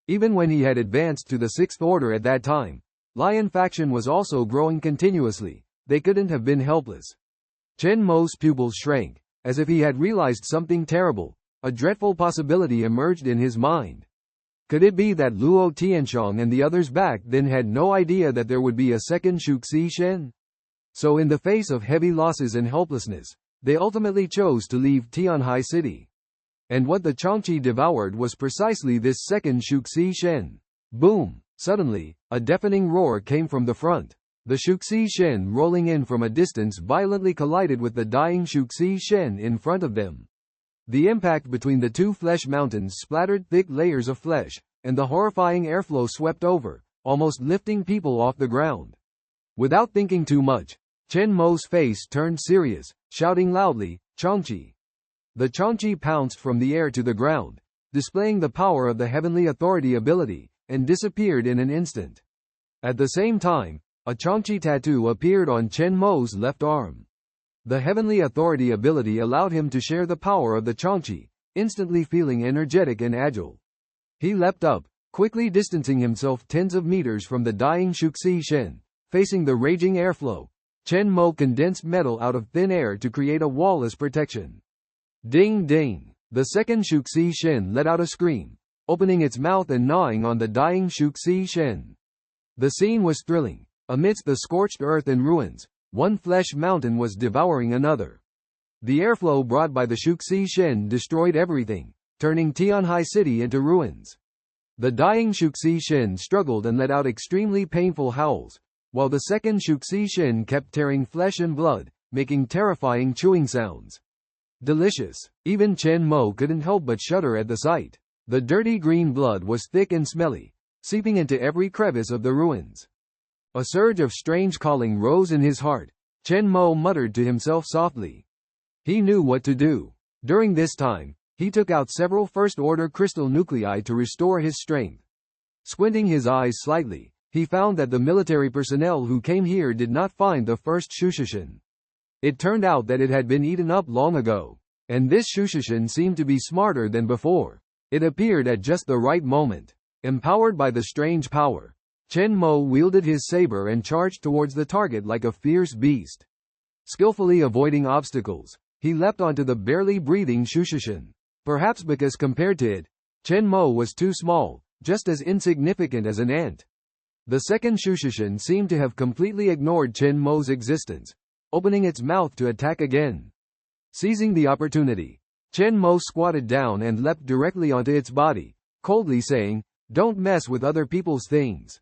Even when he had advanced to the 6th order at that time, Lion faction was also growing continuously, they couldn't have been helpless. Chen Mo's pupils shrank, as if he had realized something terrible. A dreadful possibility emerged in his mind. Could it be that Luo Tianxiang and the others back then had no idea that there would be a second Shuxi Shen? So in the face of heavy losses and helplessness, they ultimately chose to leave Tianhai City. And what the Qiongqi devoured was precisely this second Shuxi Shen. Boom! Suddenly, a deafening roar came from the front. The Shuxi Shen rolling in from a distance violently collided with the dying Shuxi Shen in front of them. The impact between the two flesh mountains splattered thick layers of flesh, and the horrifying airflow swept over, almost lifting people off the ground. Without thinking too much, Chen Mo's face turned serious, shouting loudly, "Qiongqi!" The Qiongqi pounced from the air to the ground, displaying the power of the heavenly authority ability, and disappeared in an instant. At the same time, A Qiongqi tattoo appeared on Chen Mo's left arm. The heavenly authority ability allowed him to share the power of the Qiongqi, instantly feeling energetic and agile. He leapt up, quickly distancing himself tens of meters from the dying Qiongqi Shen. Facing the raging airflow, Chen Mo condensed metal out of thin air to create a wall-less protection. Ding ding! The second Qiongqi Shen let out a scream, opening its mouth and gnawing on the dying Qiongqi Shen. The scene was thrilling. Amidst the scorched earth and ruins, one flesh mountain was devouring another. The airflow brought by the Qiongqi Shen destroyed everything, turning Tianhai City into ruins. The dying Qiongqi Shen struggled and let out extremely painful howls, while the second Qiongqi Shen kept tearing flesh and blood, making terrifying chewing sounds. Delicious. Even Chen Mo couldn't help but shudder at the sight. The dirty green blood was thick and smelly, seeping into every crevice of the ruins. A surge of strange calling rose in his heart. Chen Mo muttered to himself softly. He knew what to do. During this time, he took out several first-order crystal nuclei to restore his strength. Squinting his eyes slightly, he found that the military personnel who came here did not find the first Shushishin. It turned out that it had been eaten up long ago, and this Shushishin seemed to be smarter than before. It appeared at just the right moment. Empowered by the strange power, Chen Mo wielded his saber and charged towards the target like a fierce beast. Skillfully avoiding obstacles, he leapt onto the barely breathing Shushishin. Perhaps because compared to it, Chen Mo was too small, just as insignificant as an ant. The second Shushishin seemed to have completely ignored Chen Mo's existence, opening its mouth to attack again. Seizing the opportunity, Chen Mo squatted down and leapt directly onto its body, coldly saying, "Don't mess with other people's things."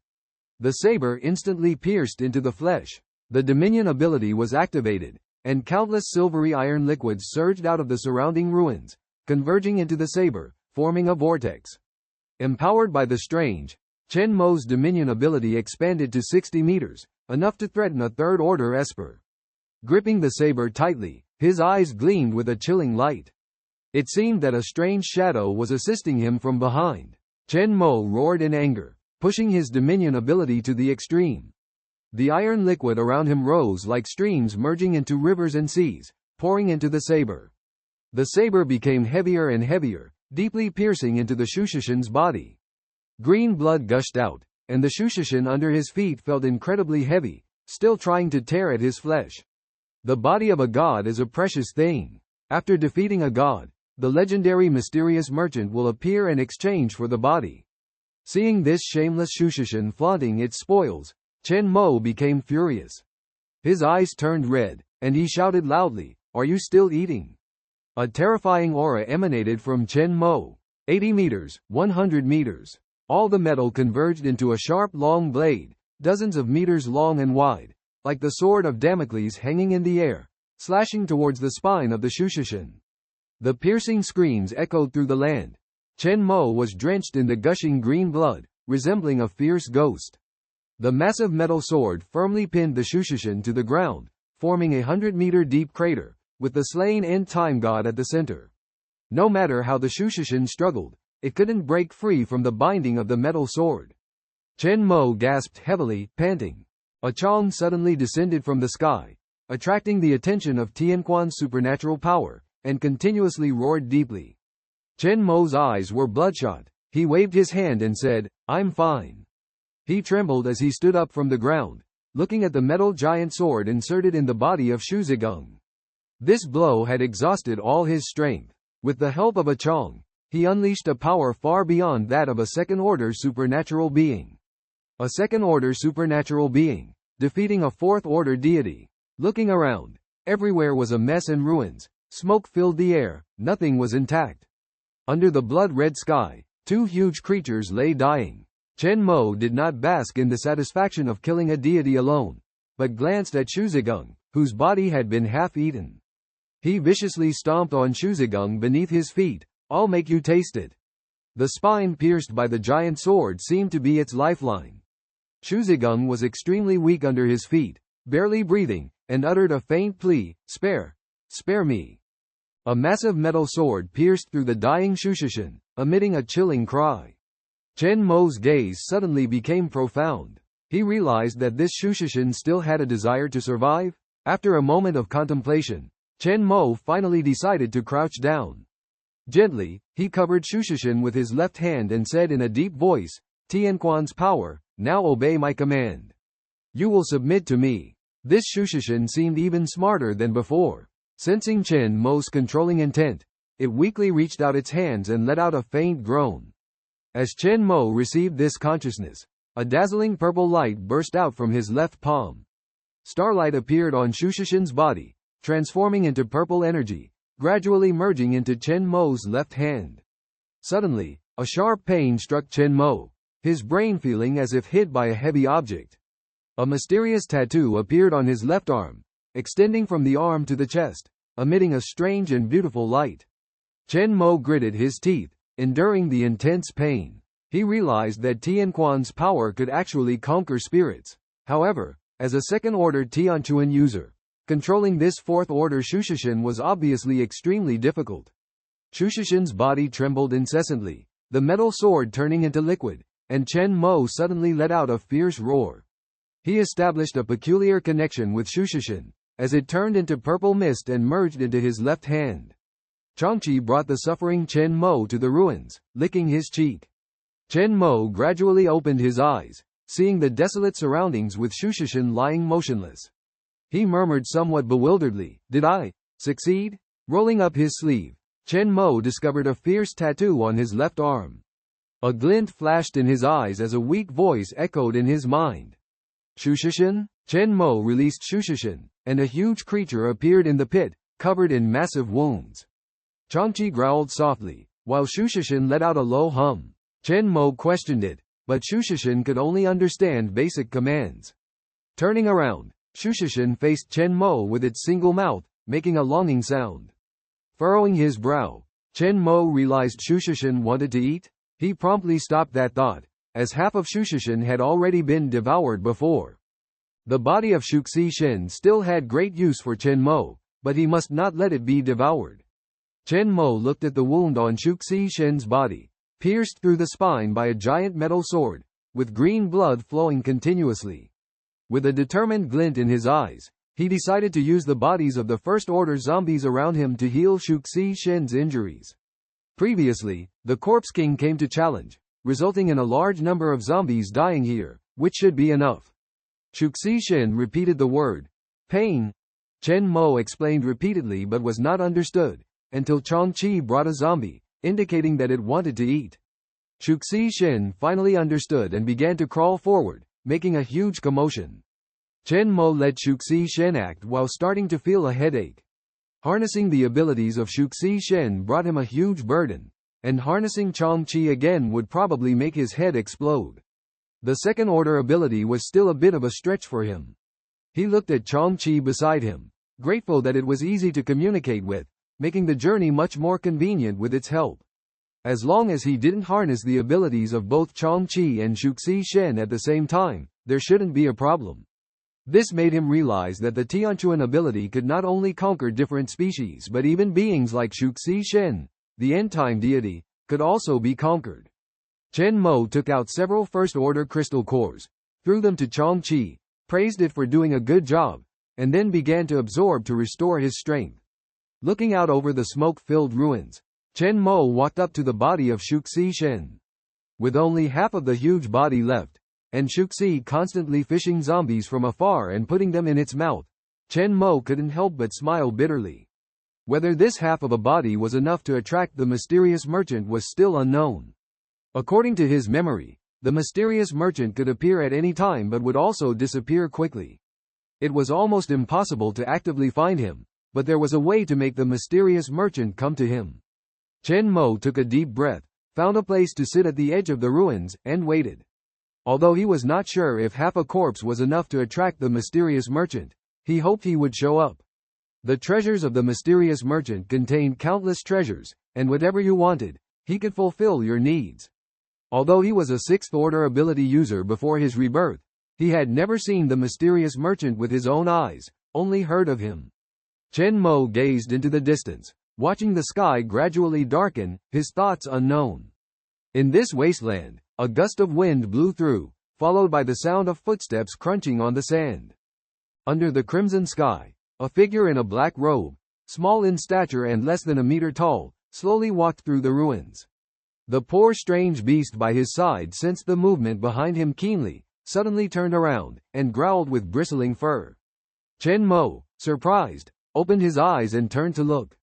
The saber instantly pierced into the flesh. The Dominion ability was activated, and countless silvery iron liquids surged out of the surrounding ruins, converging into the saber, forming a vortex. Empowered by the strange, Chen Mo's Dominion ability expanded to 60 meters, enough to threaten a third-order Esper. Gripping the saber tightly, his eyes gleamed with a chilling light. It seemed that a strange shadow was assisting him from behind. Chen Mo roared in anger, pushing his Dominion ability to the extreme. The iron liquid around him rose like streams merging into rivers and seas, pouring into the saber. The saber became heavier and heavier, deeply piercing into the Shushishin's body. Green blood gushed out, and the Shushishin under his feet felt incredibly heavy, still trying to tear at his flesh. The body of a god is a precious thing. After defeating a god, the legendary mysterious merchant will appear and exchange for the body. Seeing this shameless Shushishin flaunting its spoils, Chen Mo became furious. His eyes turned red, and he shouted loudly, "Are you still eating?" A terrifying aura emanated from Chen Mo. 80 meters, 100 meters. All the metal converged into a sharp long blade, dozens of meters long and wide, like the sword of Damocles hanging in the air, slashing towards the spine of the Shushishin. The piercing screams echoed through the land. Chen Mo was drenched in the gushing green blood, resembling a fierce ghost. The massive metal sword firmly pinned the Shushishin to the ground, forming a 100-meter deep crater, with the slain end-time god at the center. No matter how the Shushishin struggled, it couldn't break free from the binding of the metal sword. Chen Mo gasped heavily, panting. A Chong suddenly descended from the sky, attracting the attention of Tianquan's supernatural power, and continuously roared deeply. Chen Mo's eyes were bloodshot. He waved his hand and said, "I'm fine." He trembled as he stood up from the ground, looking at the metal giant sword inserted in the body of Shuzhigung. This blow had exhausted all his strength. With the help of a Chong, he unleashed a power far beyond that of a second-order supernatural being. A second-order supernatural being, defeating a fourth-order deity. Looking around, everywhere was a mess and ruins. Smoke filled the air, nothing was intact. Under the blood-red sky, two huge creatures lay dying. Chen Mo did not bask in the satisfaction of killing a deity alone, but glanced at Shuzhigung, whose body had been half-eaten. He viciously stomped on Shuzhigung beneath his feet. "I'll make you taste it." The spine pierced by the giant sword seemed to be its lifeline. Shuzhigung was extremely weak under his feet, barely breathing, and uttered a faint plea, "Spare me." A massive metal sword pierced through the dying Shushishin, emitting a chilling cry. Chen Mo's gaze suddenly became profound. He realized that this Shushishin still had a desire to survive. After a moment of contemplation, Chen Mo finally decided to crouch down. Gently, he covered Shushishin with his left hand and said in a deep voice, Tianquan's power, now obey my command. You will submit to me. This Shushishin seemed even smarter than before. Sensing Chen Mo's controlling intent, it weakly reached out its hands and let out a faint groan. As Chen Mo received this consciousness, a dazzling purple light burst out from his left palm. Starlight appeared on Shushishin's body, transforming into purple energy, gradually merging into Chen Mo's left hand. Suddenly, a sharp pain struck Chen Mo, his brain feeling as if hit by a heavy object. A mysterious tattoo appeared on his left arm, extending from the arm to the chest, emitting a strange and beautiful light. Chen Mo gritted his teeth, enduring the intense pain. He realized that Tianquan's power could actually conquer spirits. However, as a second-order Tianquan user, controlling this fourth-order Shushishin was obviously extremely difficult. Shushishin's body trembled incessantly, the metal sword turning into liquid, and Chen Mo suddenly let out a fierce roar. He established a peculiar connection with Shushishin, as it turned into purple mist and merged into his left hand. Qiongqi brought the suffering Chen Mo to the ruins, licking his cheek. Chen Mo gradually opened his eyes, seeing the desolate surroundings with Shushishin lying motionless. He murmured somewhat bewilderedly, "Did I succeed?" Rolling up his sleeve, Chen Mo discovered a fierce tattoo on his left arm. A glint flashed in his eyes as a weak voice echoed in his mind. Shushishin? Chen Mo released Shushishin, and a huge creature appeared in the pit, covered in massive wounds. Qiongqi growled softly, while Shushishin let out a low hum. Chen Mo questioned it, but Shushishin could only understand basic commands. Turning around, Shushishin faced Chen Mo with its single mouth, making a longing sound. Furrowing his brow, Chen Mo realized Shushishin wanted to eat. He promptly stopped that thought, as half of Shushishin had already been devoured before. The body of Shushishin still had great use for Chen Mo, but he must not let it be devoured. Chen Mo looked at the wound on Shushishin's body, pierced through the spine by a giant metal sword, with green blood flowing continuously. With a determined glint in his eyes, he decided to use the bodies of the first-order zombies around him to heal Shushishin's injuries. Previously, the Corpse King came to challenge, resulting in a large number of zombies dying here, which should be enough. Shushishin repeated the word, pain. Chen Mo explained repeatedly but was not understood, until Qiongqi brought a zombie, indicating that it wanted to eat. Shushishin finally understood and began to crawl forward, making a huge commotion. Chen Mo let Shushishin act while starting to feel a headache. Harnessing the abilities of Shushishin brought him a huge burden, and harnessing Qiongqi again would probably make his head explode. The second-order ability was still a bit of a stretch for him. He looked at Qiongqi beside him, grateful that it was easy to communicate with, making the journey much more convenient with its help. As long as he didn't harness the abilities of both Qiongqi and Shushishin at the same time, there shouldn't be a problem. This made him realize that the Tianquan ability could not only conquer different species but even beings like Shushishin, the end-time deity, could also be conquered. Chen Mo took out several first-order crystal cores, threw them to Qiongqi, praised it for doing a good job, and then began to absorb to restore his strength. Looking out over the smoke-filled ruins, Chen Mo walked up to the body of Shushishin. With only half of the huge body left, and Shushishin constantly fishing zombies from afar and putting them in its mouth, Chen Mo couldn't help but smile bitterly. Whether this half of a body was enough to attract the mysterious merchant was still unknown. According to his memory, the mysterious merchant could appear at any time but would also disappear quickly. It was almost impossible to actively find him, but there was a way to make the mysterious merchant come to him. Chen Mo took a deep breath, found a place to sit at the edge of the ruins, and waited. Although he was not sure if half a corpse was enough to attract the mysterious merchant, he hoped he would show up. The treasures of the mysterious merchant contained countless treasures, and whatever you wanted, he could fulfill your needs. Although he was a sixth-order ability user before his rebirth, he had never seen the mysterious merchant with his own eyes, only heard of him. Chen Mo gazed into the distance, watching the sky gradually darken, his thoughts unknown. In this wasteland, a gust of wind blew through, followed by the sound of footsteps crunching on the sand. Under the crimson sky, a figure in a black robe, small in stature and less than a meter tall, slowly walked through the ruins. The poor strange beast by his side sensed the movement behind him keenly, suddenly turned around, and growled with bristling fur. Chen Mo, surprised, opened his eyes and turned to look.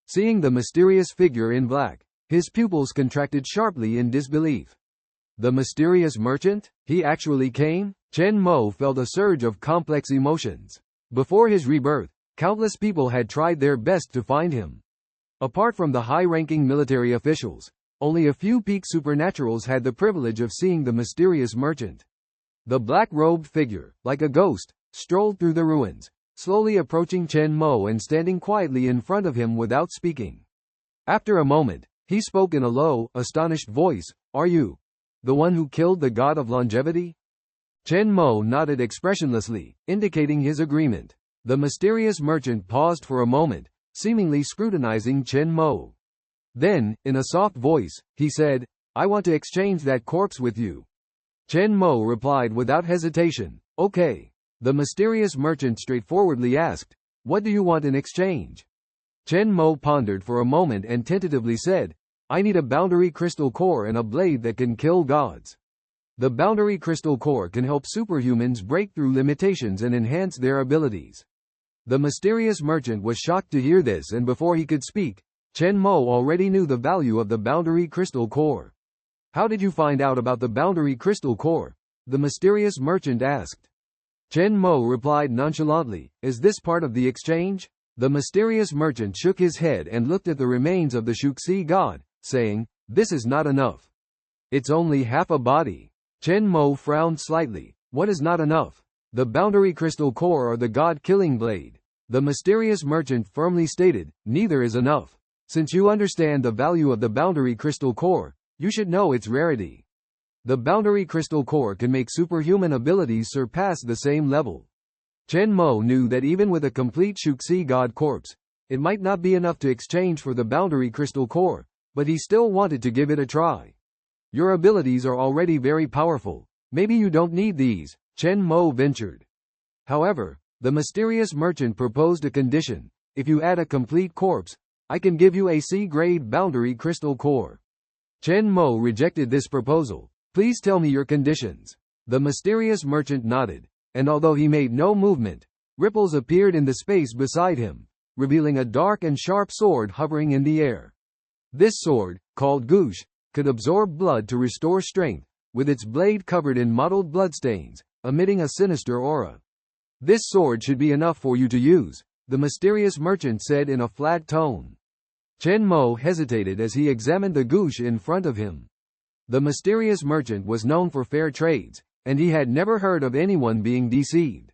Seeing the mysterious figure in black, his pupils contracted sharply in disbelief. The mysterious merchant? He actually came? Chen Mo felt a surge of complex emotions. Before his rebirth, countless people had tried their best to find him. Apart from the high-ranking military officials, only a few peak supernaturals had the privilege of seeing the mysterious merchant. The black-robed figure, like a ghost, strolled through the ruins, slowly approaching Chen Mo and standing quietly in front of him without speaking. After a moment, he spoke in a low, astonished voice, "Are you the one who killed the god of longevity?" Chen Mo nodded expressionlessly, indicating his agreement. The mysterious merchant paused for a moment, seemingly scrutinizing Chen Mo. Then, in a soft voice, he said, "I want to exchange that corpse with you." Chen Mo replied without hesitation, "Okay." The mysterious merchant straightforwardly asked, "What do you want in exchange?" Chen Mo pondered for a moment and tentatively said, "I need a boundary crystal core and a blade that can kill gods." The boundary crystal core can help superhumans break through limitations and enhance their abilities. The mysterious merchant was shocked to hear this, and before he could speak, Chen Mo already knew the value of the boundary crystal core. "How did you find out about the boundary crystal core?" the mysterious merchant asked. Chen Mo replied nonchalantly, "Is this part of the exchange?" The mysterious merchant shook his head and looked at the remains of the Qiongqi god, saying, "This is not enough. It's only half a body." Chen Mo frowned slightly. "What is not enough? The boundary crystal core or the god-killing blade?" The mysterious merchant firmly stated, "Neither is enough. Since you understand the value of the boundary crystal core, you should know its rarity. The boundary crystal core can make superhuman abilities surpass the same level." Chen Mo knew that even with a complete Qiongqi god corpse, it might not be enough to exchange for the boundary crystal core, but he still wanted to give it a try. "Your abilities are already very powerful. Maybe you don't need these," Chen Mo ventured. However, the mysterious merchant proposed a condition: "If you add a complete corpse, I can give you a C-grade boundary crystal core." Chen Mo rejected this proposal. "Please tell me your conditions." The mysterious merchant nodded, and although he made no movement, ripples appeared in the space beside him, revealing a dark and sharp sword hovering in the air. This sword, called Gush, could absorb blood to restore strength, with its blade covered in mottled bloodstains, emitting a sinister aura. "This sword should be enough for you to use," the mysterious merchant said in a flat tone. Chen Mo hesitated as he examined the Gush in front of him. The mysterious merchant was known for fair trades, and he had never heard of anyone being deceived.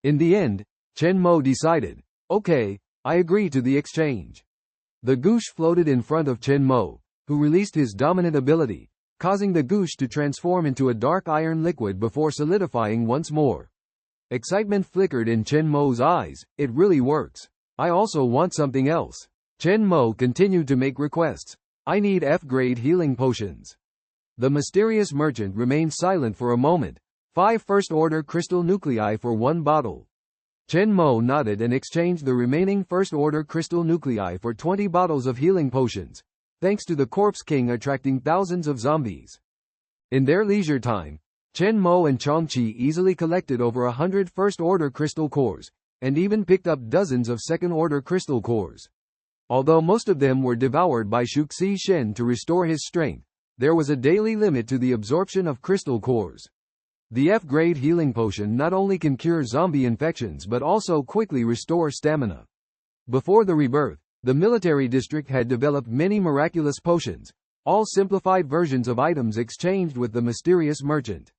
In the end, Chen Mo decided, "Okay, I agree to the exchange." The Gush floated in front of Chen Mo, who released his dominant ability, causing the Gush to transform into a dark iron liquid before solidifying once more. Excitement flickered in Chen Mo's eyes. "It really works. I also want something else." Chen Mo continued to make requests. "I need F-grade healing potions." The mysterious merchant remained silent for a moment. 5 first-order crystal nuclei for 1 bottle. Chen Mo nodded and exchanged the remaining first-order crystal nuclei for 20 bottles of healing potions, thanks to the Corpse King attracting thousands of zombies. In their leisure time, Chen Mo and Qiongqi easily collected over 100 first-order crystal cores, and even picked up dozens of second-order crystal cores. Although most of them were devoured by Qiongqi Shen to restore his strength, there was a daily limit to the absorption of crystal cores. The F-grade healing potion not only can cure zombie infections but also quickly restore stamina. Before the rebirth, the military district had developed many miraculous potions, all simplified versions of items exchanged with the mysterious merchant.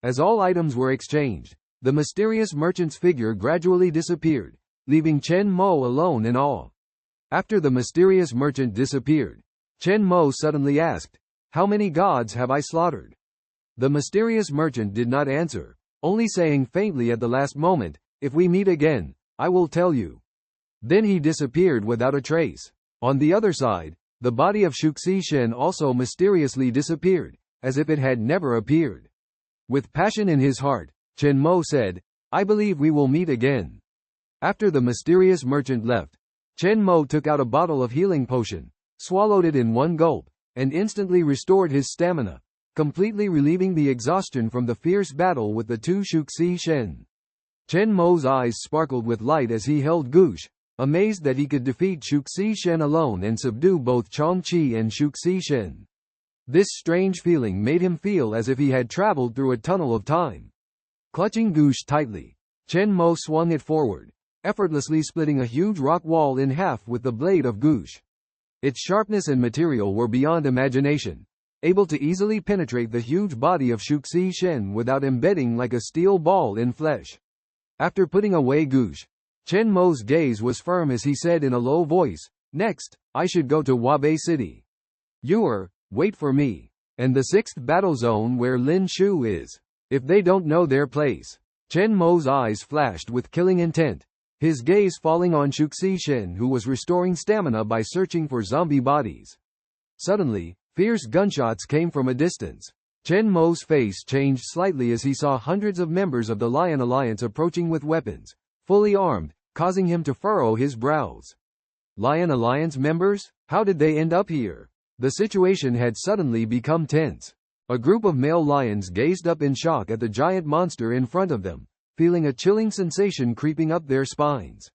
As all items were exchanged, the mysterious merchant's figure gradually disappeared, leaving Chen Mo alone in awe. After the mysterious merchant disappeared, Chen Mo suddenly asked, "How many gods have I slaughtered?" The mysterious merchant did not answer, only saying faintly at the last moment, "If we meet again, I will tell you." Then he disappeared without a trace. On the other side, the body of Qiongqi Shen also mysteriously disappeared, as if it had never appeared. With passion in his heart, Chen Mo said, "I believe we will meet again." After the mysterious merchant left, Chen Mo took out a bottle of healing potion, swallowed it in one gulp, and instantly restored his stamina, completely relieving the exhaustion from the fierce battle with the two Qiongqi Shen. Chen Mo's eyes sparkled with light as he held Gush, amazed that he could defeat Qiongqi Shen alone and subdue both Qiongqi and Qiongqi Shen. This strange feeling made him feel as if he had traveled through a tunnel of time. Clutching Gush tightly, Chen Mo swung it forward, effortlessly splitting a huge rock wall in half with the blade of Gush. Its sharpness and material were beyond imagination, able to easily penetrate the huge body of Qiongqi Shen without embedding like a steel ball in flesh. After putting away Gush, Chen Mo's gaze was firm as he said in a low voice, "Next, I should go to Wabe City. Wait for me. And the 6th battle zone where Lin Shu is. If they don't know their place." Chen Mo's eyes flashed with killing intent, his gaze falling on Qiongqi Shen who was restoring stamina by searching for zombie bodies. Suddenly, fierce gunshots came from a distance. Chen Mo's face changed slightly as he saw hundreds of members of the Lion Alliance approaching with weapons, fully armed, causing him to furrow his brows. Lion Alliance members? How did they end up here? The situation had suddenly become tense. A group of male lions gazed up in shock at the giant monster in front of them, feeling a chilling sensation creeping up their spines.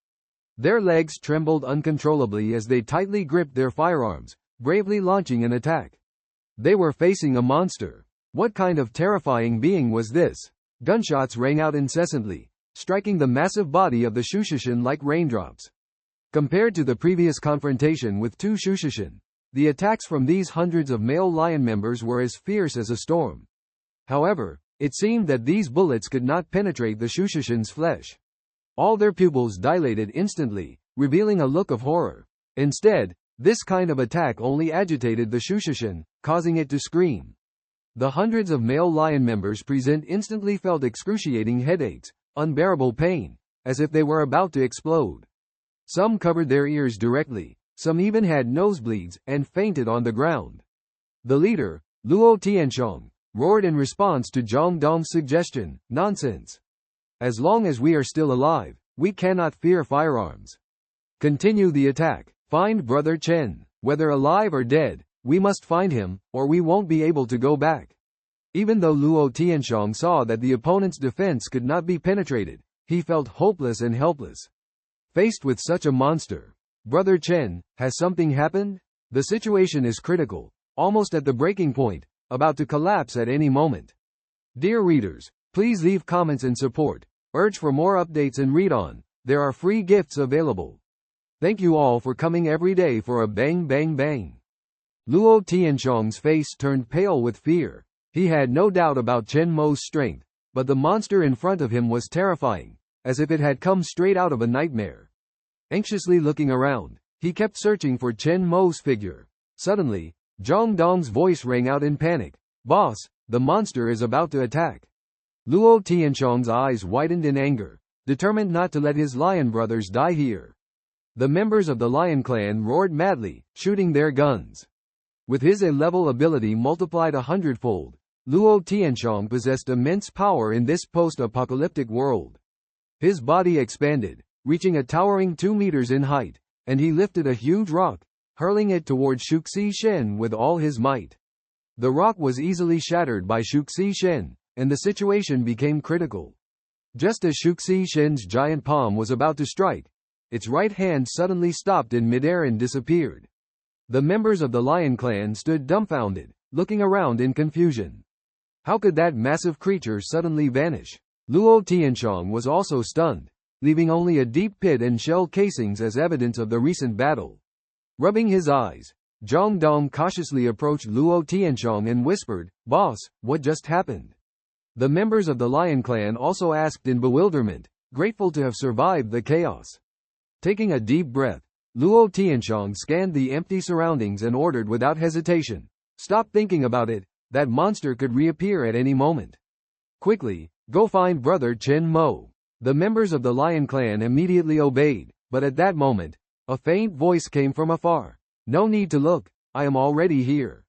Their legs trembled uncontrollably as they tightly gripped their firearms, bravely launching an attack. They were facing a monster. What kind of terrifying being was this? Gunshots rang out incessantly, striking the massive body of the Shushishin like raindrops. Compared to the previous confrontation with two Shushishin, the attacks from these hundreds of male lion members were as fierce as a storm. However, it seemed that these bullets could not penetrate the Shushishin's flesh. All their pupils dilated instantly, revealing a look of horror. Instead, this kind of attack only agitated the Shushishin, causing it to scream. The hundreds of male lion members present instantly felt excruciating headaches, unbearable pain, as if they were about to explode. Some covered their ears directly, some even had nosebleeds, and fainted on the ground. The leader, Luo Tianxiong, roared in response to Zhang Dong's suggestion, "Nonsense. As long as we are still alive, we cannot fear firearms. Continue the attack. Find Brother Chen. Whether alive or dead, we must find him, or we won't be able to go back." Even though Luo Tianxiong saw that the opponent's defense could not be penetrated, he felt hopeless and helpless. Faced with such a monster, "Brother Chen, has something happened? The situation is critical, almost at the breaking point, about to collapse at any moment." Dear readers, please leave comments and support. Urge for more updates and read on. There are free gifts available. Thank you all for coming every day for a bang bang bang. Luo Tianxiong's face turned pale with fear. He had no doubt about Chen Mo's strength, but the monster in front of him was terrifying, as if it had come straight out of a nightmare. Anxiously looking around, he kept searching for Chen Mo's figure. Suddenly, Zhang Dong's voice rang out in panic. "Boss, the monster is about to attack." Luo Tianxiong's eyes widened in anger, determined not to let his lion brothers die here. The members of the lion clan roared madly, shooting their guns. With his A-level ability multiplied 100-fold, Luo Tianxiong possessed immense power in this post-apocalyptic world. His body expanded, reaching a towering 2 meters in height, and he lifted a huge rock, hurling it towards Qiongqi Shen with all his might. The rock was easily shattered by Qiongqi Shen, and the situation became critical. Just as Qiongqi Shen's giant palm was about to strike, its right hand suddenly stopped in midair and disappeared. The members of the Lion Clan stood dumbfounded, looking around in confusion. How could that massive creature suddenly vanish? Luo Tianxiong was also stunned, leaving only a deep pit and shell casings as evidence of the recent battle. Rubbing his eyes, Zhang Dong cautiously approached Luo Tianxiong and whispered, "Boss, what just happened?" The members of the Lion Clan also asked in bewilderment, grateful to have survived the chaos. Taking a deep breath, Luo Tianxiong scanned the empty surroundings and ordered without hesitation, "Stop thinking about it, that monster could reappear at any moment. Quickly, go find Brother Chen Mo." The members of the Lion Clan immediately obeyed, but at that moment, a faint voice came from afar. "No need to look, I am already here."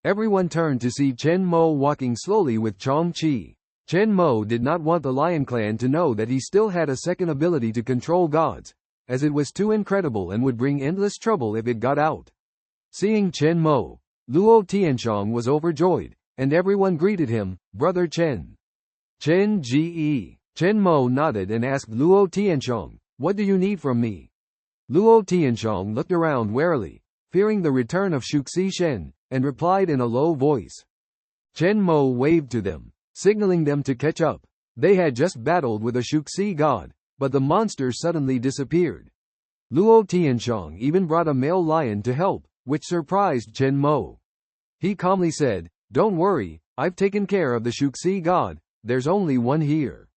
Everyone turned to see Chen Mo walking slowly with Qiongqi. Chen Mo did not want the Lion Clan to know that he still had a second ability to control gods, as it was too incredible and would bring endless trouble if it got out. Seeing Chen Mo, Luo Tianxiong was overjoyed, and everyone greeted him, Brother Chen. Chen Ge. Chen Mo nodded and asked Luo Tianxiong, what do you need from me? Luo Tianxiong looked around warily, fearing the return of Shuxi Shen, and replied in a low voice. Chen Mo waved to them, signaling them to catch up. They had just battled with a Shuxi god, but the monster suddenly disappeared. Luo Tianxiong even brought a male lion to help, which surprised Chen Mo. He calmly said, don't worry, I've taken care of the Shuxi god, there's only one here.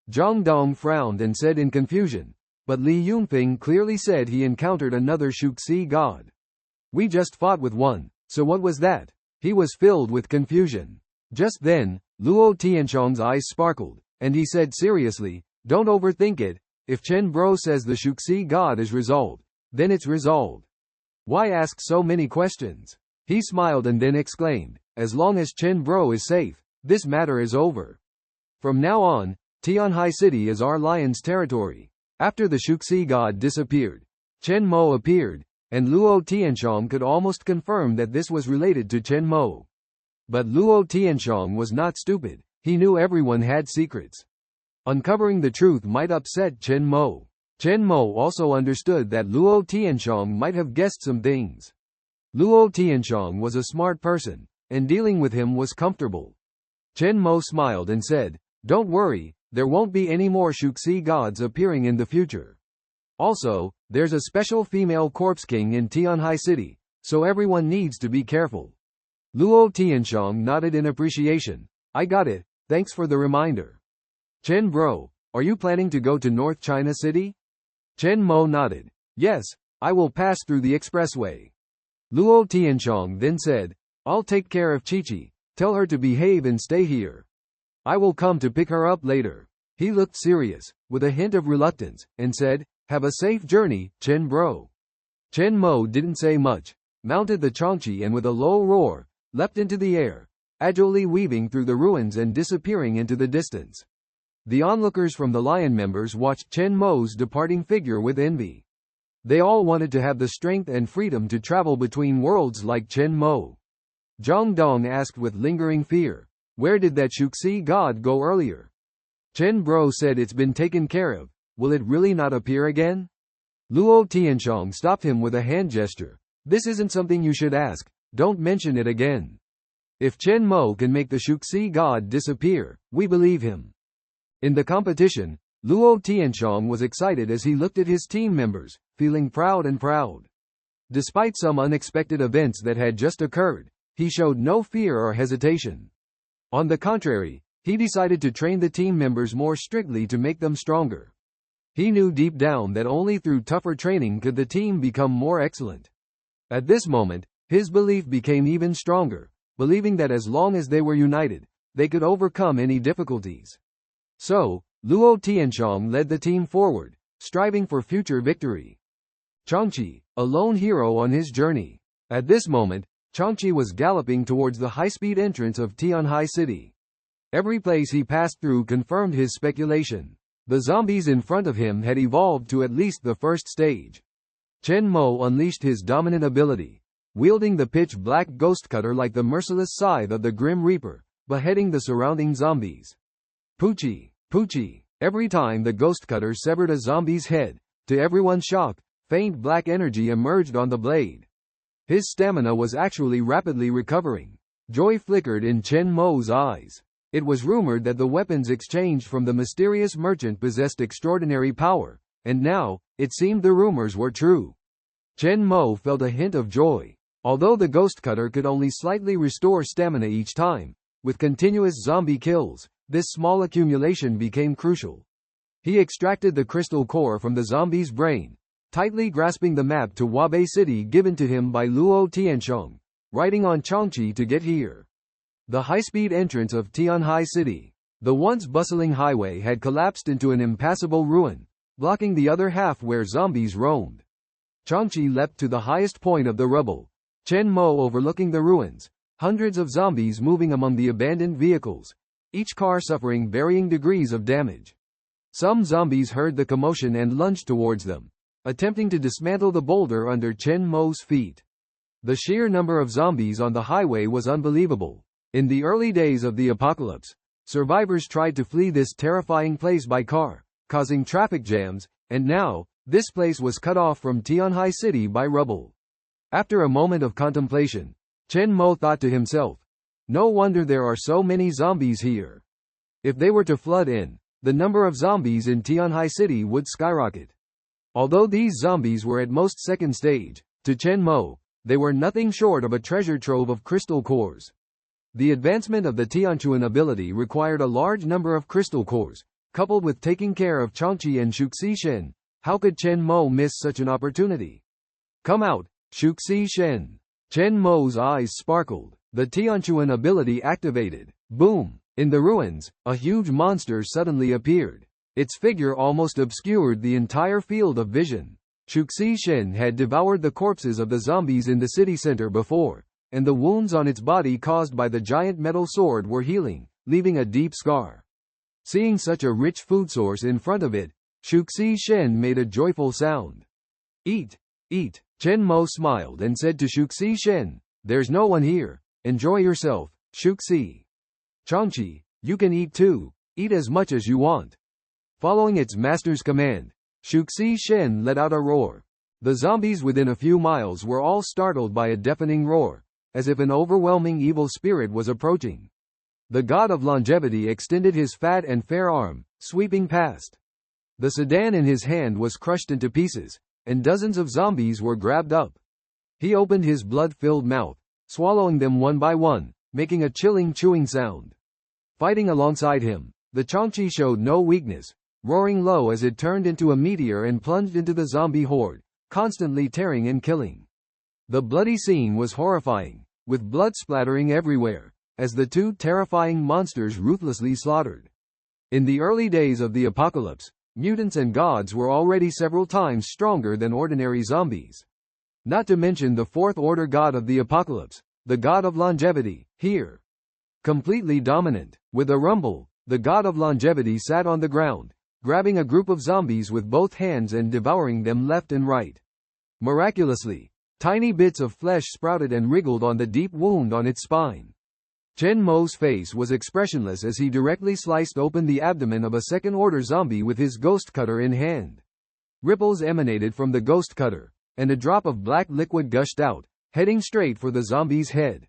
Zhang Dong frowned and said in confusion, but Li Yunfeng clearly said he encountered another Shuxi god. We just fought with one, so what was that? He was filled with confusion. Just then, Luo Tianxiong's eyes sparkled, and he said seriously, don't overthink it, if Chen Bro says the Shuxi god is resolved, then it's resolved. Why ask so many questions? He smiled and then exclaimed, as long as Chen Bro is safe, this matter is over. From now on, Tianhai City is our lion's territory. After the Shuxi god disappeared, Chen Mo appeared, and Luo Tianxiong could almost confirm that this was related to Chen Mo. But Luo Tianxiong was not stupid, he knew everyone had secrets. Uncovering the truth might upset Chen Mo. Chen Mo also understood that Luo Tianxiong might have guessed some things. Luo Tianxiong was a smart person, and dealing with him was comfortable. Chen Mo smiled and said, don't worry, there won't be any more Shuxi gods appearing in the future. Also, there's a special female corpse king in Tianhai City, so everyone needs to be careful. Luo Tianxiong nodded in appreciation. I got it, thanks for the reminder. Chen Bro, are you planning to go to North China City? Chen Mo nodded. Yes, I will pass through the expressway. Luo Tianxiong then said, I'll take care of Qiqi, tell her to behave and stay here. I will come to pick her up later. He looked serious, with a hint of reluctance, and said, have a safe journey, Chen Bro. Chen Mo didn't say much, mounted the Qiongqi and with a low roar, leapt into the air, agilely weaving through the ruins and disappearing into the distance. The onlookers from the lion members watched Chen Mo's departing figure with envy. They all wanted to have the strength and freedom to travel between worlds like Chen Mo. Zhang Dong asked with lingering fear, where did that Shuxi god go earlier? Chen Bro said it's been taken care of, will it really not appear again? Luo Tianxiong stopped him with a hand gesture. This isn't something you should ask, don't mention it again. If Chen Mo can make the Shuxi god disappear, we believe him. In the competition, Luo Tianxiong was excited as he looked at his team members, feeling proud. Despite some unexpected events that had just occurred, he showed no fear or hesitation. On the contrary, he decided to train the team members more strictly to make them stronger. He knew deep down that only through tougher training could the team become more excellent. At this moment, his belief became even stronger, believing that as long as they were united, they could overcome any difficulties. So, Luo Tianxiong led the team forward, striving for future victory. Qiongqi, a lone hero on his journey. At this moment, Qiongqi was galloping towards the high-speed entrance of Tianhai City. Every place he passed through confirmed his speculation. The zombies in front of him had evolved to at least the first stage. Chen Mo unleashed his dominant ability, wielding the pitch-black ghost cutter like the merciless scythe of the Grim Reaper, beheading the surrounding zombies. Poochie, Poochie. Every time the ghost cutter severed a zombie's head, to everyone's shock, faint black energy emerged on the blade. His stamina was actually rapidly recovering. Joy flickered in Chen Mo's eyes. It was rumored that the weapons exchanged from the mysterious merchant possessed extraordinary power, and now, it seemed the rumors were true. Chen Mo felt a hint of joy. Although the ghost cutter could only slightly restore stamina each time, with continuous zombie kills, this small accumulation became crucial. He extracted the crystal core from the zombie's brain, tightly grasping the map to Wabe City given to him by Luo Tianxiong, riding on Qiongqi to get here. The high-speed entrance of Tianhai City, the once bustling highway, had collapsed into an impassable ruin, blocking the other half where zombies roamed. Qiongqi leapt to the highest point of the rubble, Chen Mo overlooking the ruins, hundreds of zombies moving among the abandoned vehicles, each car suffering varying degrees of damage. Some zombies heard the commotion and lunged towards them, attempting to dismantle the boulder under Chen Mo's feet. The sheer number of zombies on the highway was unbelievable. In the early days of the apocalypse, survivors tried to flee this terrifying place by car, causing traffic jams, and now, this place was cut off from Qiongqi City by rubble. After a moment of contemplation, Chen Mo thought to himself, no wonder there are so many zombies here. If they were to flood in, the number of zombies in Qiongqi City would skyrocket. Although these zombies were at most second stage, to Chen Mo, they were nothing short of a treasure trove of crystal cores. The advancement of the Qiongqi ability required a large number of crystal cores, coupled with taking care of Qiongqi and Shuxi Shen. How could Chen Mo miss such an opportunity? Come out, Shuxi Shen. Chen Mo's eyes sparkled. The Qiongqi ability activated. Boom! In the ruins, a huge monster suddenly appeared. Its figure almost obscured the entire field of vision. Shuxi Shen had devoured the corpses of the zombies in the city center before, and the wounds on its body caused by the giant metal sword were healing, leaving a deep scar. Seeing such a rich food source in front of it, Shuxi Shen made a joyful sound. Eat, eat. Chen Mo smiled and said to Shuxi Shen, there's no one here. Enjoy yourself, Shuxi. Qiongqi, you can eat too. Eat as much as you want. Following its master's command, Shuxi Shen let out a roar. The zombies within a few miles were all startled by a deafening roar, as if an overwhelming evil spirit was approaching. The god of longevity extended his fat and fair arm, sweeping past. The sedan in his hand was crushed into pieces, and dozens of zombies were grabbed up. He opened his blood-filled mouth, swallowing them one by one, making a chilling chewing sound. Fighting alongside him, the Qiongqi showed no weakness, roaring low as it turned into a meteor and plunged into the zombie horde, constantly tearing and killing. The bloody scene was horrifying, with blood splattering everywhere, as the two terrifying monsters ruthlessly slaughtered. In the early days of the apocalypse, mutants and gods were already several times stronger than ordinary zombies. Not to mention the fourth-order god of the apocalypse, the god of longevity, here. Completely dominant. With a rumble, the god of longevity sat on the ground, grabbing a group of zombies with both hands and devouring them left and right. Miraculously, tiny bits of flesh sprouted and wriggled on the deep wound on its spine. Chen Mo's face was expressionless as he directly sliced open the abdomen of a second-order zombie with his ghost cutter in hand. Ripples emanated from the ghost cutter, and a drop of black liquid gushed out, heading straight for the zombie's head.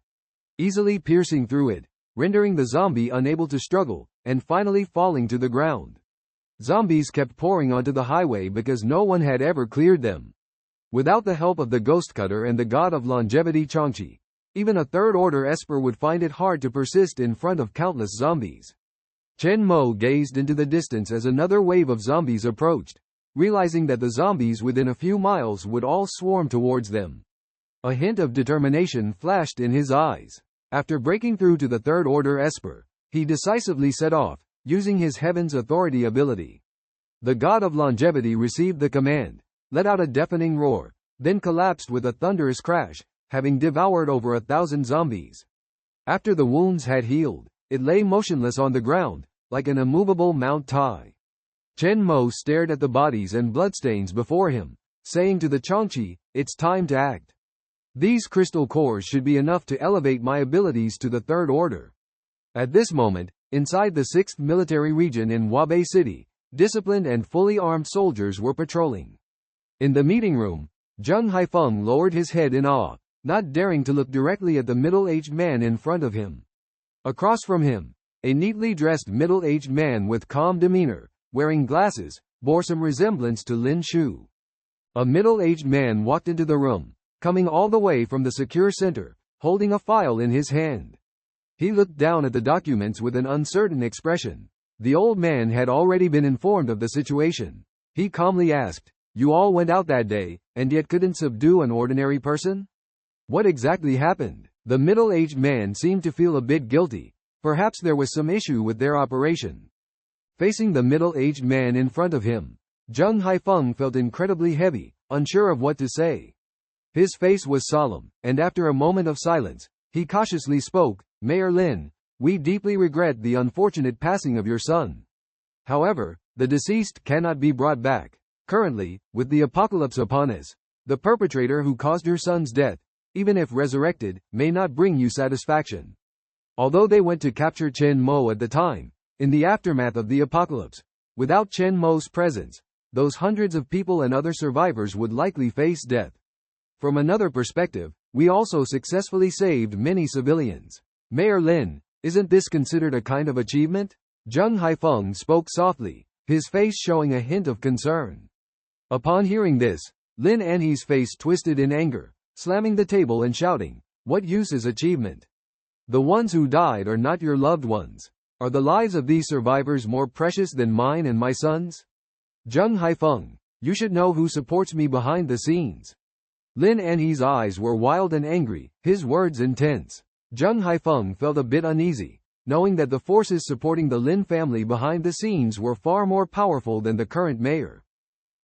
Easily piercing through it, rendering the zombie unable to struggle, and finally falling to the ground. Zombies kept pouring onto the highway because no one had ever cleared them. Without the help of the ghost cutter and the god of longevity Qiongqi, even a third-order esper would find it hard to persist in front of countless zombies. Chen Mo gazed into the distance as another wave of zombies approached, realizing that the zombies within a few miles would all swarm towards them. A hint of determination flashed in his eyes. After breaking through to the third-order esper, he decisively set off, using his Heaven's Authority ability. The god of longevity received the command, let out a deafening roar, then collapsed with a thunderous crash, having devoured over 1,000 zombies. After the wounds had healed, it lay motionless on the ground, like an immovable Mount Tai. Chen Mo stared at the bodies and bloodstains before him, saying to the Qiongqi, it's time to act. These crystal cores should be enough to elevate my abilities to the third order. At this moment, inside the 6th military region in Wabe City, disciplined and fully armed soldiers were patrolling. In the meeting room, Zheng Haifeng lowered his head in awe, not daring to look directly at the middle-aged man in front of him. Across from him, a neatly dressed middle-aged man with calm demeanor, wearing glasses, bore some resemblance to Lin Shu. A middle-aged man walked into the room, coming all the way from the secure center, holding a file in his hand. He looked down at the documents with an uncertain expression. The old man had already been informed of the situation. He calmly asked, "You all went out that day, and yet couldn't subdue an ordinary person? What exactly happened?" The middle-aged man seemed to feel a bit guilty. Perhaps there was some issue with their operation. Facing the middle-aged man in front of him, Zheng Haifeng felt incredibly heavy, unsure of what to say. His face was solemn, and after a moment of silence, he cautiously spoke, "Mayor Lin, We deeply regret the unfortunate passing of your son. However, the deceased cannot be brought back. Currently, with the apocalypse upon us, the perpetrator who caused your son's death, even if resurrected, may not bring you satisfaction. Although they went to capture Chen Mo at the time, in the aftermath of the apocalypse, without Chen Mo's presence, those hundreds of people and other survivors would likely face death. From another perspective, we also successfully saved many civilians. Mayor Lin, isn't this considered a kind of achievement? Zheng Haifeng spoke softly, his face showing a hint of concern. Upon hearing this, Lin Anhe's face twisted in anger, slamming the table and shouting, "What use is achievement? The ones who died are not your loved ones. Are the lives of these survivors more precious than mine and my son's? Zheng Haifeng, you should know who supports me behind the scenes." Lin Anhe's eyes were wild and angry, his words intense. Zheng Haifeng felt a bit uneasy, knowing that the forces supporting the Lin family behind the scenes were far more powerful than the current mayor.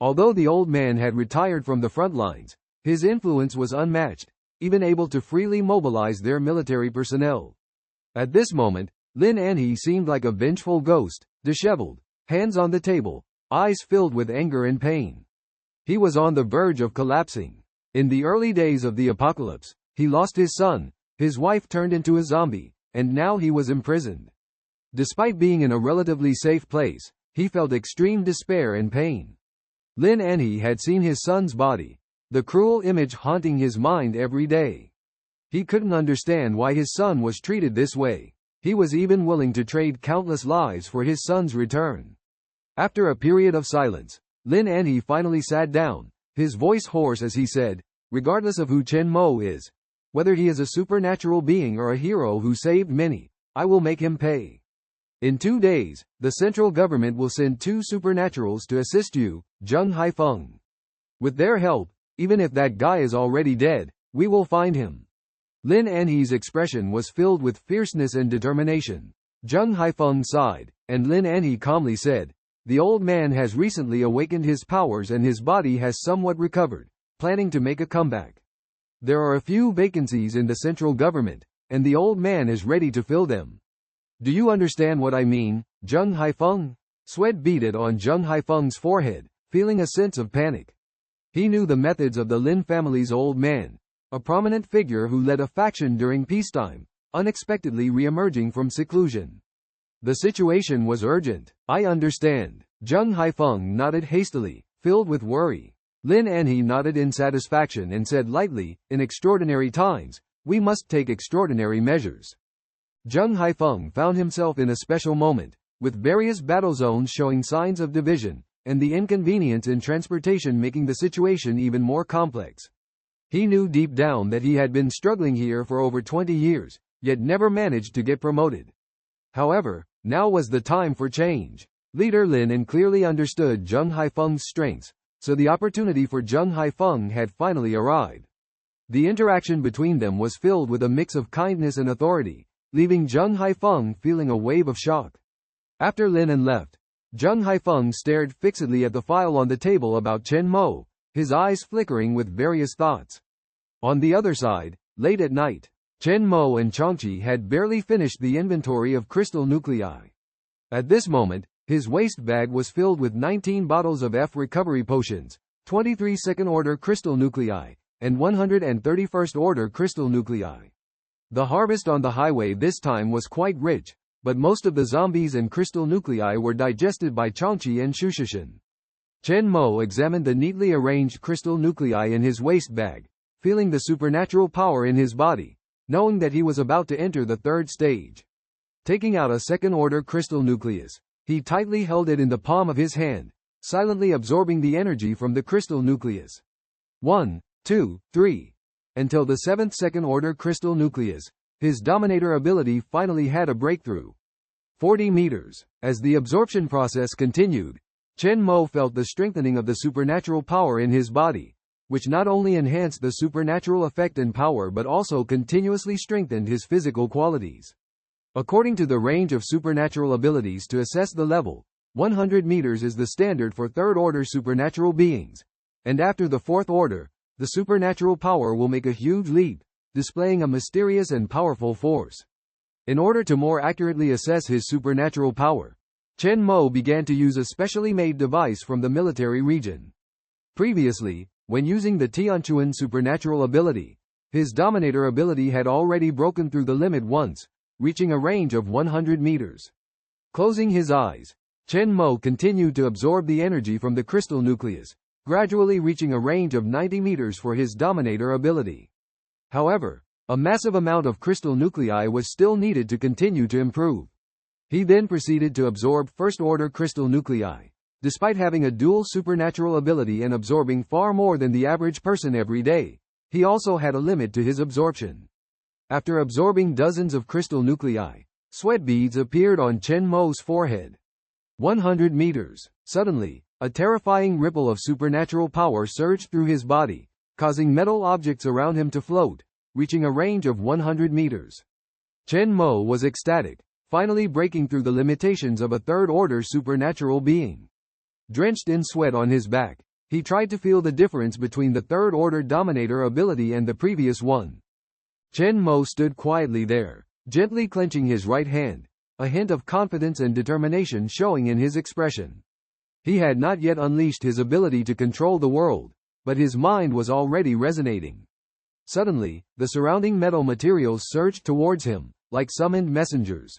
Although the old man had retired from the front lines, his influence was unmatched, even able to freely mobilize their military personnel. At this moment, Lin Anhe seemed like a vengeful ghost, disheveled, hands on the table, eyes filled with anger and pain. He was on the verge of collapsing. In the early days of the apocalypse, he lost his son, his wife turned into a zombie, and now he was imprisoned. Despite being in a relatively safe place, he felt extreme despair and pain. Lin Anhe had seen his son's body, the cruel image haunting his mind every day. He couldn't understand why his son was treated this way. He was even willing to trade countless lives for his son's return. After a period of silence, Lin Anhe finally sat down, his voice hoarse as he said, "Regardless of who Chen Mo is, whether he is a supernatural being or a hero who saved many, I will make him pay. In 2 days, the central government will send 2 supernaturals to assist you, Zheng Haifeng. With their help, even if that guy is already dead, we will find him." Lin Anhe's expression was filled with fierceness and determination. Zheng Haifeng sighed, and Lin Anhe calmly said, "The old man has recently awakened his powers and his body has somewhat recovered, planning to make a comeback. There are a few vacancies in the central government, and the old man is ready to fill them. Do you understand what I mean, Zheng Haifeng?" Sweat beaded on Zheng Haifeng's forehead, feeling a sense of panic. He knew the methods of the Lin family's old man, a prominent figure who led a faction during peacetime, unexpectedly re-emerging from seclusion. The situation was urgent. "I understand." Zheng Haifeng nodded hastily, filled with worry. Lin Anhe nodded in satisfaction and said lightly, "In extraordinary times, we must take extraordinary measures." Zheng Haifeng found himself in a special moment, with various battle zones showing signs of division, and the inconvenience in transportation making the situation even more complex. He knew deep down that he had been struggling here for over 20 years, yet never managed to get promoted. However, now was the time for change. Leader Lin clearly understood Zheng Haifeng's strengths, so the opportunity for Zheng Haifeng had finally arrived. The interaction between them was filled with a mix of kindness and authority, leaving Zheng Haifeng feeling a wave of shock. After Lin left, Zheng Haifeng stared fixedly at the file on the table about Chen Mo, his eyes flickering with various thoughts. On the other side, late at night, Chen Mo and Qiongqi had barely finished the inventory of crystal nuclei. At this moment, his waste bag was filled with 19 bottles of F recovery potions, 23 second-order crystal nuclei, and 131st order crystal nuclei. The harvest on the highway this time was quite rich, but most of the zombies and crystal nuclei were digested by Qiongqi and Shushishin. Chen Mo examined the neatly arranged crystal nuclei in his waste bag, feeling the supernatural power in his body, knowing that he was about to enter the 3rd stage. Taking out a second-order crystal nucleus, he tightly held it in the palm of his hand, silently absorbing the energy from the crystal nucleus. 1, 2, 3. Until the 7th second-order crystal nucleus, his dominator ability finally had a breakthrough. 40 meters. As the absorption process continued, Chen Mo felt the strengthening of the supernatural power in his body, which not only enhanced the supernatural effect and power but also continuously strengthened his physical qualities. According to the range of supernatural abilities to assess the level, 100 meters is the standard for 3rd-order supernatural beings, and after the 4th order, the supernatural power will make a huge leap, displaying a mysterious and powerful force. In order to more accurately assess his supernatural power, Chen Mo began to use a specially made device from the military region. Previously, when using the Qiongqi supernatural ability, his dominator ability had already broken through the limit once, reaching a range of 100 meters. Closing his eyes, Chen Mo continued to absorb the energy from the crystal nucleus, gradually reaching a range of 90 meters for his dominator ability. However, a massive amount of crystal nuclei was still needed to continue to improve. He then proceeded to absorb first-order crystal nuclei. Despite having a dual supernatural ability and absorbing far more than the average person every day, he also had a limit to his absorption. After absorbing dozens of crystal nuclei, sweat beads appeared on Chen Mo's forehead. 100 meters. Suddenly, a terrifying ripple of supernatural power surged through his body, causing metal objects around him to float, reaching a range of 100 meters. Chen Mo was ecstatic, finally breaking through the limitations of a third-order supernatural being. Drenched in sweat on his back, he tried to feel the difference between the third-order dominator ability and the previous one. Chen Mo stood quietly there, gently clenching his right hand, a hint of confidence and determination showing in his expression. He had not yet unleashed his ability to control the world, but his mind was already resonating. Suddenly, the surrounding metal materials surged towards him, like summoned messengers.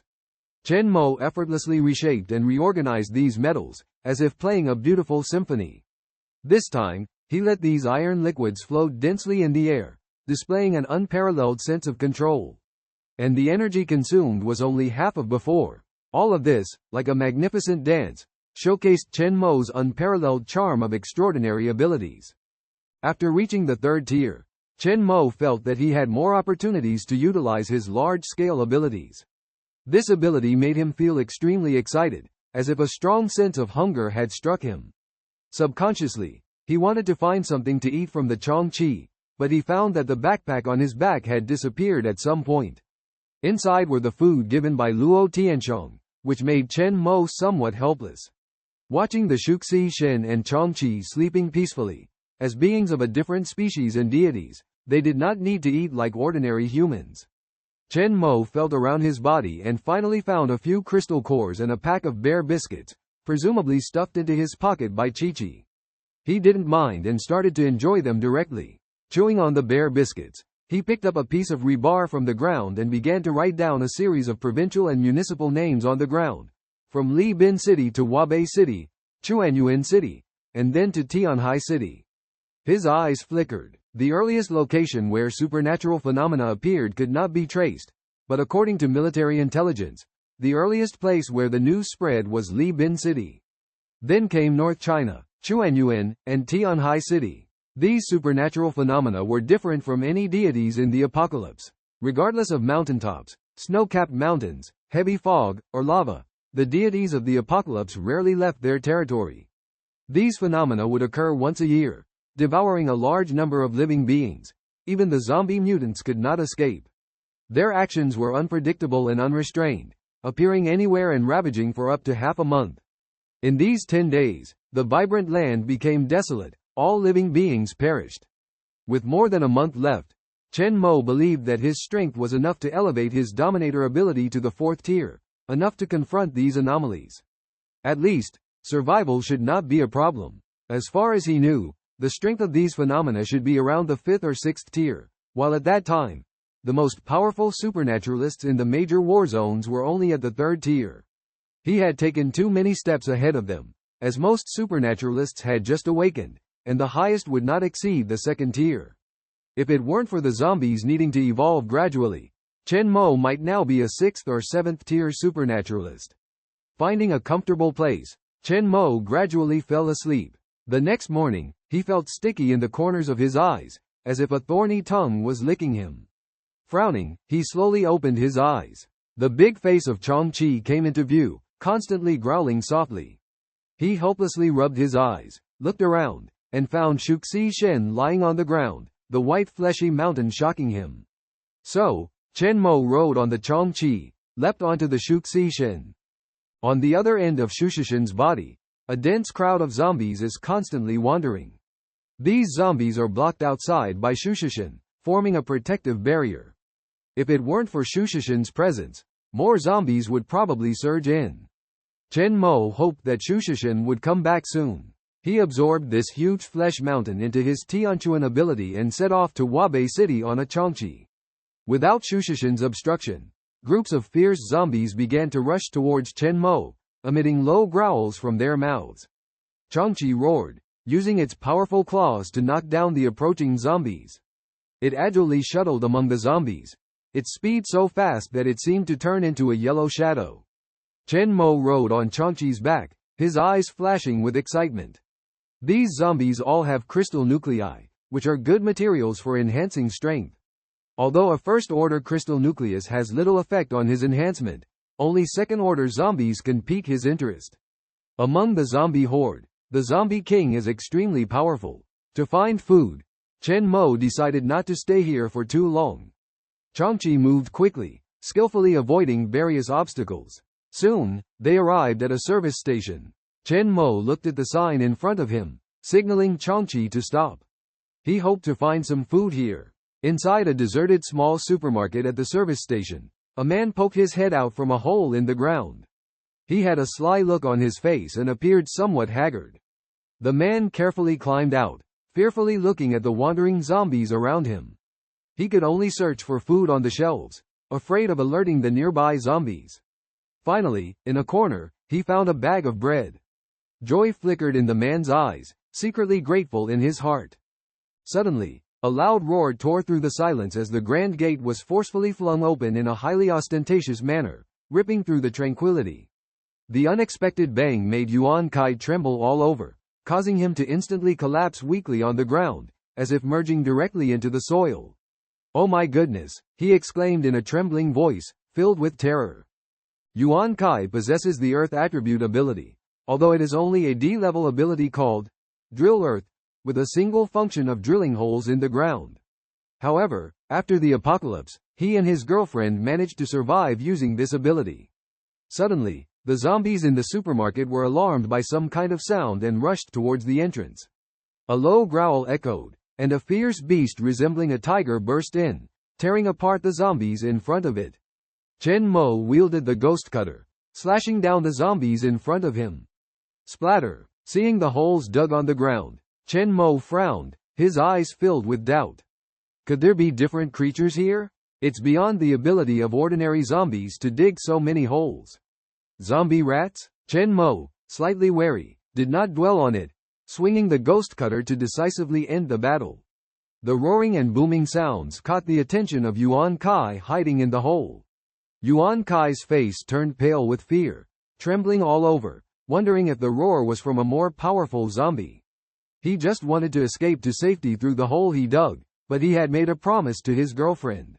Chen Mo effortlessly reshaped and reorganized these metals, as if playing a beautiful symphony. This time, he let these iron liquids float densely in the air, displaying an unparalleled sense of control. And the energy consumed was only half of before. All of this, like a magnificent dance, showcased Chen Mo's unparalleled charm of extraordinary abilities. After reaching the third tier, Chen Mo felt that he had more opportunities to utilize his large-scale abilities. This ability made him feel extremely excited, as if a strong sense of hunger had struck him. Subconsciously, he wanted to find something to eat from the Qiongqi, but he found that the backpack on his back had disappeared at some point. Inside were the food given by Luo Tiansheng, which made Chen Mo somewhat helpless. Watching the Shuxi Shen and Qiongqi sleeping peacefully, as beings of a different species and deities, they did not need to eat like ordinary humans. Chen Mo felt around his body and finally found a few crystal cores and a pack of bear biscuits, presumably stuffed into his pocket by Qiqi. He didn't mind and started to enjoy them directly. Chewing on the bear biscuits, he picked up a piece of rebar from the ground and began to write down a series of provincial and municipal names on the ground, from Li Bin City to Huabei City, Chuanyuan City, and then to Tianhai City. His eyes flickered. The earliest location where supernatural phenomena appeared could not be traced, but according to military intelligence, the earliest place where the news spread was Li Bin City. Then came North China, Chuanyuan, and Tianhai City. These supernatural phenomena were different from any deities in the apocalypse. Regardless of mountaintops, snow-capped mountains, heavy fog, or lava, the deities of the apocalypse rarely left their territory. These phenomena would occur once a year, devouring a large number of living beings. Even the zombie mutants could not escape. Their actions were unpredictable and unrestrained, appearing anywhere and ravaging for up to half a month. In these 10 days, the vibrant land became desolate, all living beings perished. With more than a month left, Chen Mo believed that his strength was enough to elevate his dominator ability to the 4th tier, enough to confront these anomalies. At least, survival should not be a problem. As far as he knew, the strength of these phenomena should be around the 5th or 6th tier, while at that time, the most powerful supernaturalists in the major war zones were only at the 3rd tier. He had taken too many steps ahead of them, as most supernaturalists had just awakened, and the highest would not exceed the 2nd tier. If it weren't for the zombies needing to evolve gradually, Chen Mo might now be a 6th or 7th tier supernaturalist. Finding a comfortable place, Chen Mo gradually fell asleep. The next morning, he felt sticky in the corners of his eyes, as if a thorny tongue was licking him. Frowning, he slowly opened his eyes. The big face of Qiongqi came into view, constantly growling softly. He helplessly rubbed his eyes, looked around, and found Shuxi Shen lying on the ground, the white fleshy mountain shocking him. So, Chen Mo rode on the Qiongqi, leapt onto the Shuxi Shen. On the other end of Shuxishen's body, a dense crowd of zombies is constantly wandering. These zombies are blocked outside by Shuxishen, forming a protective barrier. If it weren't for Shuxishen's presence, more zombies would probably surge in. Chen Mo hoped that Shushishan would come back soon. He absorbed this huge flesh mountain into his Tianquan ability and set off to Wabe City on a Qiongqi. Without Shushishan's obstruction, groups of fierce zombies began to rush towards Chen Mo, emitting low growls from their mouths. Qiongqi roared, using its powerful claws to knock down the approaching zombies. It agilely shuttled among the zombies, its speed so fast that it seemed to turn into a yellow shadow. Chen Mo rode on Qiongqi's back, his eyes flashing with excitement. These zombies all have crystal nuclei, which are good materials for enhancing strength. Although a first-order crystal nucleus has little effect on his enhancement, only second-order zombies can pique his interest. Among the zombie horde, the zombie king is extremely powerful. To find food, Chen Mo decided not to stay here for too long. Qiongqi moved quickly, skillfully avoiding various obstacles. Soon, they arrived at a service station. Chen Mo looked at the sign in front of him, signaling Qiongqi to stop. He hoped to find some food here. Inside a deserted small supermarket at the service station, a man poked his head out from a hole in the ground. He had a sly look on his face and appeared somewhat haggard. The man carefully climbed out, fearfully looking at the wandering zombies around him. He could only search for food on the shelves, afraid of alerting the nearby zombies. Finally, in a corner, he found a bag of bread. Joy flickered in the man's eyes, secretly grateful in his heart. Suddenly, a loud roar tore through the silence as the grand gate was forcefully flung open in a highly ostentatious manner, ripping through the tranquility. The unexpected bang made Qiongqi tremble all over, causing him to instantly collapse weakly on the ground, as if merging directly into the soil. "Oh my goodness," he exclaimed in a trembling voice, filled with terror. Qiongqi possesses the Earth attribute ability, although it is only a D-level ability called Drill Earth, with a single function of drilling holes in the ground. However, after the apocalypse, he and his girlfriend managed to survive using this ability. Suddenly, the zombies in the supermarket were alarmed by some kind of sound and rushed towards the entrance. A low growl echoed, and a fierce beast resembling a tiger burst in, tearing apart the zombies in front of it. Chen Mo wielded the ghost cutter, slashing down the zombies in front of him. Splatter! Seeing the holes dug on the ground, Chen Mo frowned, his eyes filled with doubt. Could there be different creatures here? It's beyond the ability of ordinary zombies to dig so many holes. Zombie rats? Chen Mo, slightly wary, did not dwell on it, swinging the ghost cutter to decisively end the battle. The roaring and booming sounds caught the attention of Qiongqi hiding in the hole. Qiongqi's face turned pale with fear, trembling all over, wondering if the roar was from a more powerful zombie. He just wanted to escape to safety through the hole he dug, but he had made a promise to his girlfriend.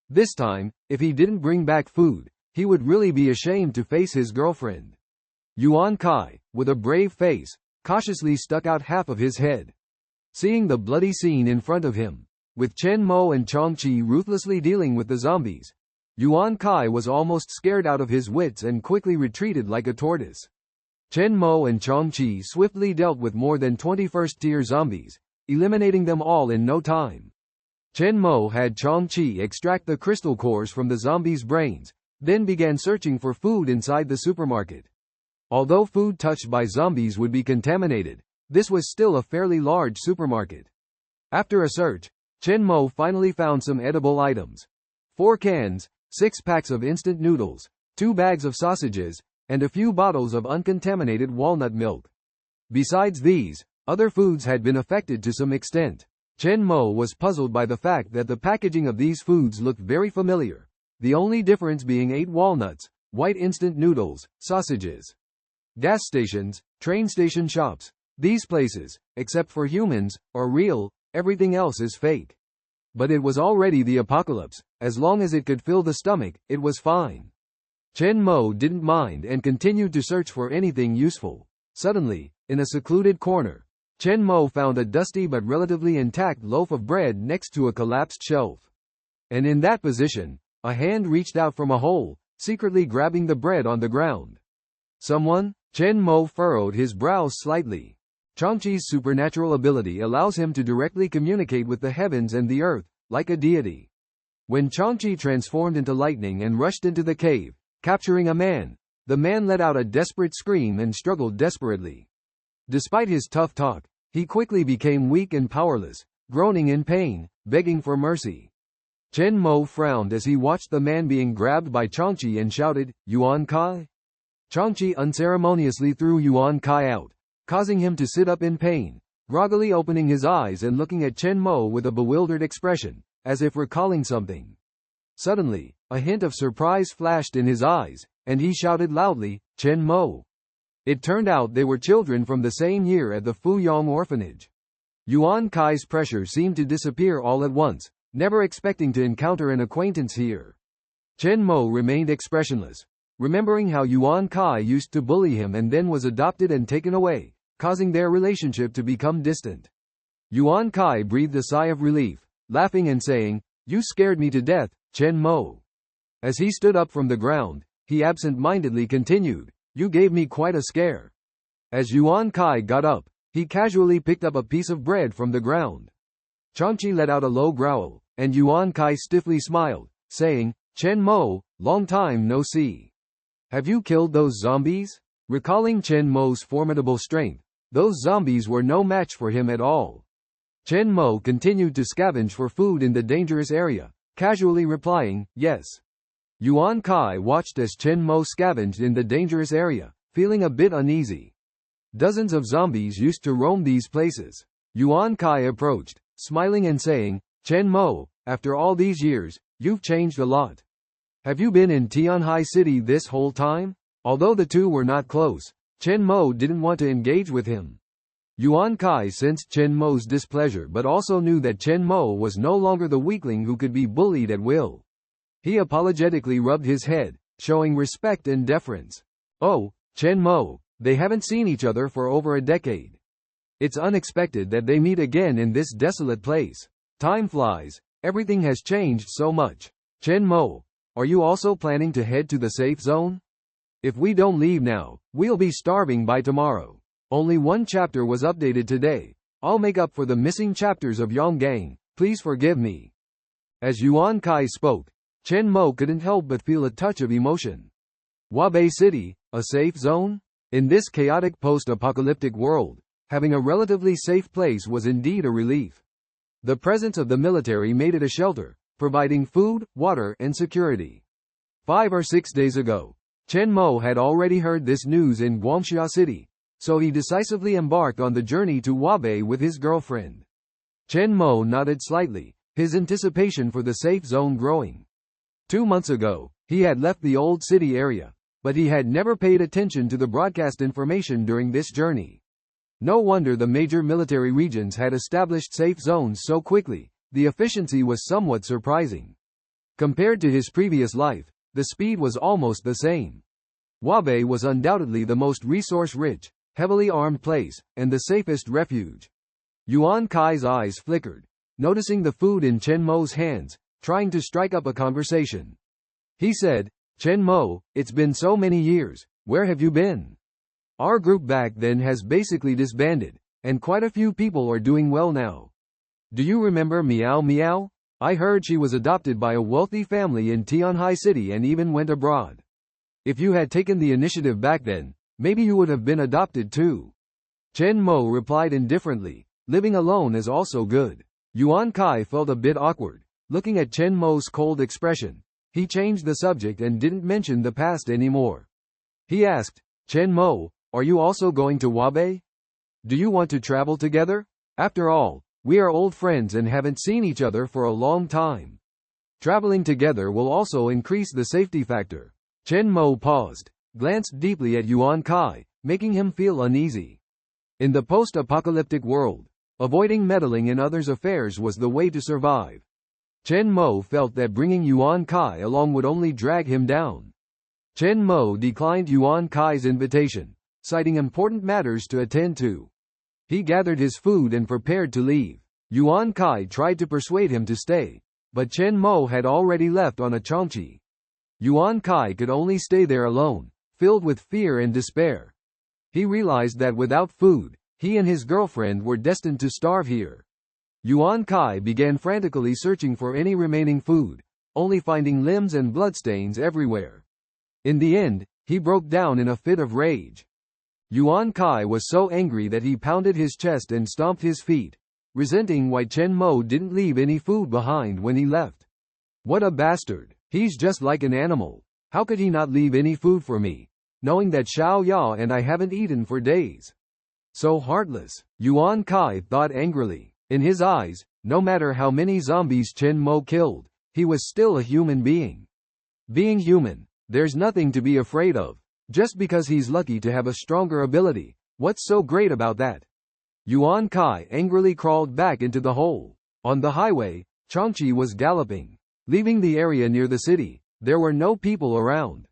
This time, if he didn't bring back food, he would really be ashamed to face his girlfriend. Qiongqi, with a brave face, cautiously stuck out half of his head. Seeing the bloody scene in front of him, with Chen Mo and Qiongqi ruthlessly dealing with the zombies, Qiongqi was almost scared out of his wits and quickly retreated like a tortoise. Chen Mo and Qiongqi swiftly dealt with more than 21st-tier zombies, eliminating them all in no time. Chen Mo had Qiongqi extract the crystal cores from the zombies' brains, then began searching for food inside the supermarket. Although food touched by zombies would be contaminated, this was still a fairly large supermarket. After a search, Chen Mo finally found some edible items. 4 cans, 6 packs of instant noodles, 2 bags of sausages, and a few bottles of uncontaminated walnut milk. Besides these, other foods had been affected to some extent. Chen Mo was puzzled by the fact that the packaging of these foods looked very familiar, the only difference being 8 walnuts, white instant noodles, sausages. Gas stations, train station shops. These places, except for humans, are real, everything else is fake. But it was already the apocalypse, as long as it could fill the stomach, it was fine. Chen Mo didn't mind and continued to search for anything useful. Suddenly, in a secluded corner, Chen Mo found a dusty but relatively intact loaf of bread next to a collapsed shelf. And in that position, a hand reached out from a hole, secretly grabbing the bread on the ground. Someone? Chen Mo furrowed his brows slightly. Qiongqi's supernatural ability allows him to directly communicate with the heavens and the earth, like a deity. When Qiongqi transformed into lightning and rushed into the cave, capturing a man, the man let out a desperate scream and struggled desperately. Despite his tough talk, he quickly became weak and powerless, groaning in pain, begging for mercy. Chen Mo frowned as he watched the man being grabbed by Qiongqi and shouted, "Yuan Kai?" Qiongqi unceremoniously threw Yuan Kai out, causing him to sit up in pain, groggily opening his eyes and looking at Chen Mo with a bewildered expression, as if recalling something. Suddenly, a hint of surprise flashed in his eyes, and he shouted loudly, "Chen Mo!" It turned out they were children from the same year at the Fuyong orphanage. Yuan Kai's pressure seemed to disappear all at once, never expecting to encounter an acquaintance here. Chen Mo remained expressionless, remembering how Yuan Kai used to bully him and then was adopted and taken away, causing their relationship to become distant. Yuan Kai breathed a sigh of relief, laughing and saying, "You scared me to death, Chen Mo." As he stood up from the ground, he absent-mindedly continued, "You gave me quite a scare." As Yuan Kai got up, he casually picked up a piece of bread from the ground. Qiongqi let out a low growl, and Yuan Kai stiffly smiled, saying, "Chen Mo, long time no see. Have you killed those zombies?" Recalling Chen Mo's formidable strength, those zombies were no match for him at all. Chen Mo continued to scavenge for food in the dangerous area, casually replying, "Yes." Yuan Kai watched as Chen Mo scavenged in the dangerous area, feeling a bit uneasy. Dozens of zombies used to roam these places. Yuan Kai approached, smiling and saying, "Chen Mo, after all these years, you've changed a lot. Have you been in Qiongqi City this whole time?" Although the two were not close, Chen Mo didn't want to engage with him. Yuan Kai sensed Chen Mo's displeasure but also knew that Chen Mo was no longer the weakling who could be bullied at will. He apologetically rubbed his head, showing respect and deference. "Oh, Chen Mo, they haven't seen each other for over a decade. It's unexpected that they meet again in this desolate place. Time flies, everything has changed so much. Chen Mo, are you also planning to head to the safe zone? If we don't leave now, we'll be starving by tomorrow. Only one chapter was updated today. I'll make up for the missing chapters of Qiongqi, please forgive me." As Yuan Kai spoke, Chen Mo couldn't help but feel a touch of emotion. Wabe City, a safe zone? In this chaotic post-apocalyptic world, having a relatively safe place was indeed a relief. The presence of the military made it a shelter, providing food, water, and security. 5 or 6 days ago, Chen Mo had already heard this news in Qiongqi City, so he decisively embarked on the journey to Wabe with his girlfriend. Chen Mo nodded slightly, his anticipation for the safe zone growing. 2 months ago, he had left the old city area, but he had never paid attention to the broadcast information during this journey. No wonder the major military regions had established safe zones so quickly, the efficiency was somewhat surprising. Compared to his previous life, the speed was almost the same. Wabe was undoubtedly the most resource-rich, heavily armed place, and the safest refuge. Yuan Kai's eyes flickered, noticing the food in Chen Mo's hands, trying to strike up a conversation. He said, "Chen Mo, it's been so many years, where have you been? Our group back then has basically disbanded, and quite a few people are doing well now. Do you remember Meow Meow? I heard she was adopted by a wealthy family in Qiongqi City and even went abroad. If you had taken the initiative back then, maybe you would have been adopted too." Chen Mo replied indifferently, "Living alone is also good." Yuan Kai felt a bit awkward, looking at Chen Mo's cold expression. He changed the subject and didn't mention the past anymore. He asked, "Chen Mo, are you also going to Wabe? Do you want to travel together? After all, we are old friends and haven't seen each other for a long time. Traveling together will also increase the safety factor." Chen Mo paused, glanced deeply at Yuan Kai, making him feel uneasy. In the post-apocalyptic world, avoiding meddling in others' affairs was the way to survive. Chen Mo felt that bringing Yuan Kai along would only drag him down. Chen Mo declined Yuan Kai's invitation, citing important matters to attend to. He gathered his food and prepared to leave. Yuan Kai tried to persuade him to stay, but Chen Mo had already left on a Qiongqi. Yuan Kai could only stay there alone, filled with fear and despair. He realized that without food, he and his girlfriend were destined to starve here. Yuan Kai began frantically searching for any remaining food, only finding limbs and bloodstains everywhere. In the end, he broke down in a fit of rage. Qiongqi was so angry that he pounded his chest and stomped his feet, resenting why Chen Mo didn't leave any food behind when he left. What a bastard! He's just like an animal. How could he not leave any food for me, knowing that Xiao Ya and I haven't eaten for days? So heartless, Qiongqi thought angrily. In his eyes, no matter how many zombies Chen Mo killed, he was still a human being. Being human, there's nothing to be afraid of. Just because he's lucky to have a stronger ability, what's so great about that? Qiongqi angrily crawled back into the hole. On the highway, Qiongqi was galloping. Leaving the area near the city, there were no people around.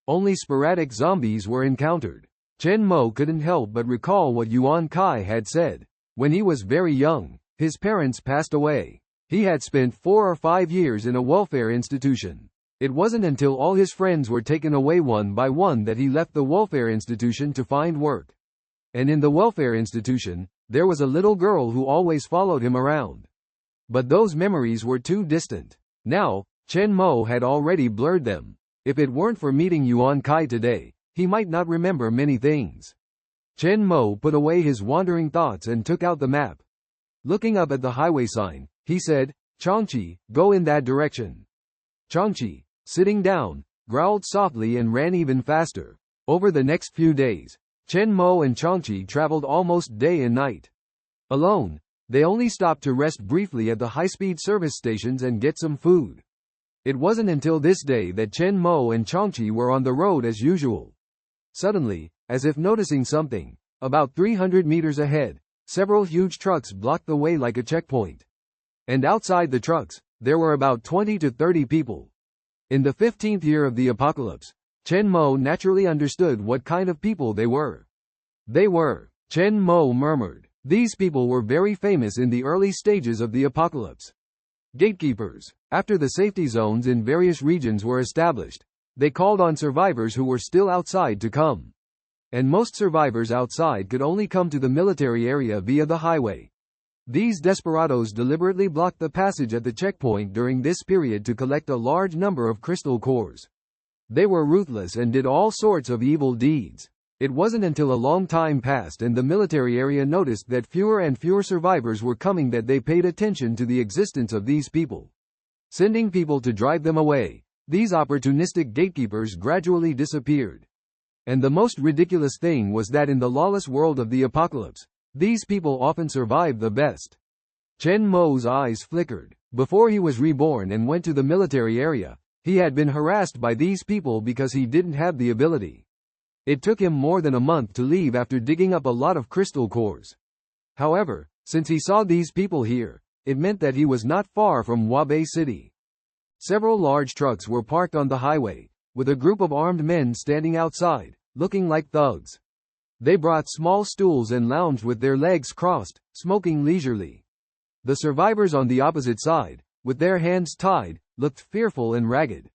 Only sporadic zombies were encountered. Chen Mo couldn't help but recall what Qiongqi had said. When he was very young, his parents passed away. He had spent 4 or 5 years in a welfare institution. It wasn't until all his friends were taken away one by one that he left the welfare institution to find work. And in the welfare institution, there was a little girl who always followed him around. But those memories were too distant. Now, Chen Mo had already blurred them. If it weren't for meeting Qiongqi today, he might not remember many things. Chen Mo put away his wandering thoughts and took out the map. Looking up at the highway sign, he said, "Qiongqi, go in that direction." Qiongqi, sitting down, growled softly and ran even faster. Over the next few days, Chen Mo and Qiongqi traveled almost day and night. Alone, they only stopped to rest briefly at the high-speed service stations and get some food. It wasn't until this day that Chen Mo and Qiongqi were on the road as usual. Suddenly, as if noticing something, about 300 meters ahead, several huge trucks blocked the way like a checkpoint. And outside the trucks, there were about 20 to 30 people. In the 15th year of the apocalypse, Chen Mo naturally understood what kind of people they were. Chen Mo murmured. These people were very famous in the early stages of the apocalypse. Gatekeepers. After the safety zones in various regions were established, they called on survivors who were still outside to come. And most survivors outside could only come to the military area via the highway. These desperados deliberately blocked the passage at the checkpoint during this period to collect a large number of crystal cores. They were ruthless and did all sorts of evil deeds. It wasn't until a long time passed and the military area noticed that fewer and fewer survivors were coming that they paid attention to the existence of these people. Sending people to drive them away, these opportunistic gatekeepers gradually disappeared. And the most ridiculous thing was that in the lawless world of the apocalypse, these people often survived the best. Chen Mo's eyes flickered. Before he was reborn and went to the military area, he had been harassed by these people because he didn't have the ability. It took him more than a month to leave after digging up a lot of crystal cores. However, since he saw these people here, it meant that he was not far from Wabe City. Several large trucks were parked on the highway, with a group of armed men standing outside, looking like thugs. They brought small stools and lounged with their legs crossed, smoking leisurely. The survivors on the opposite side, with their hands tied, looked fearful and ragged.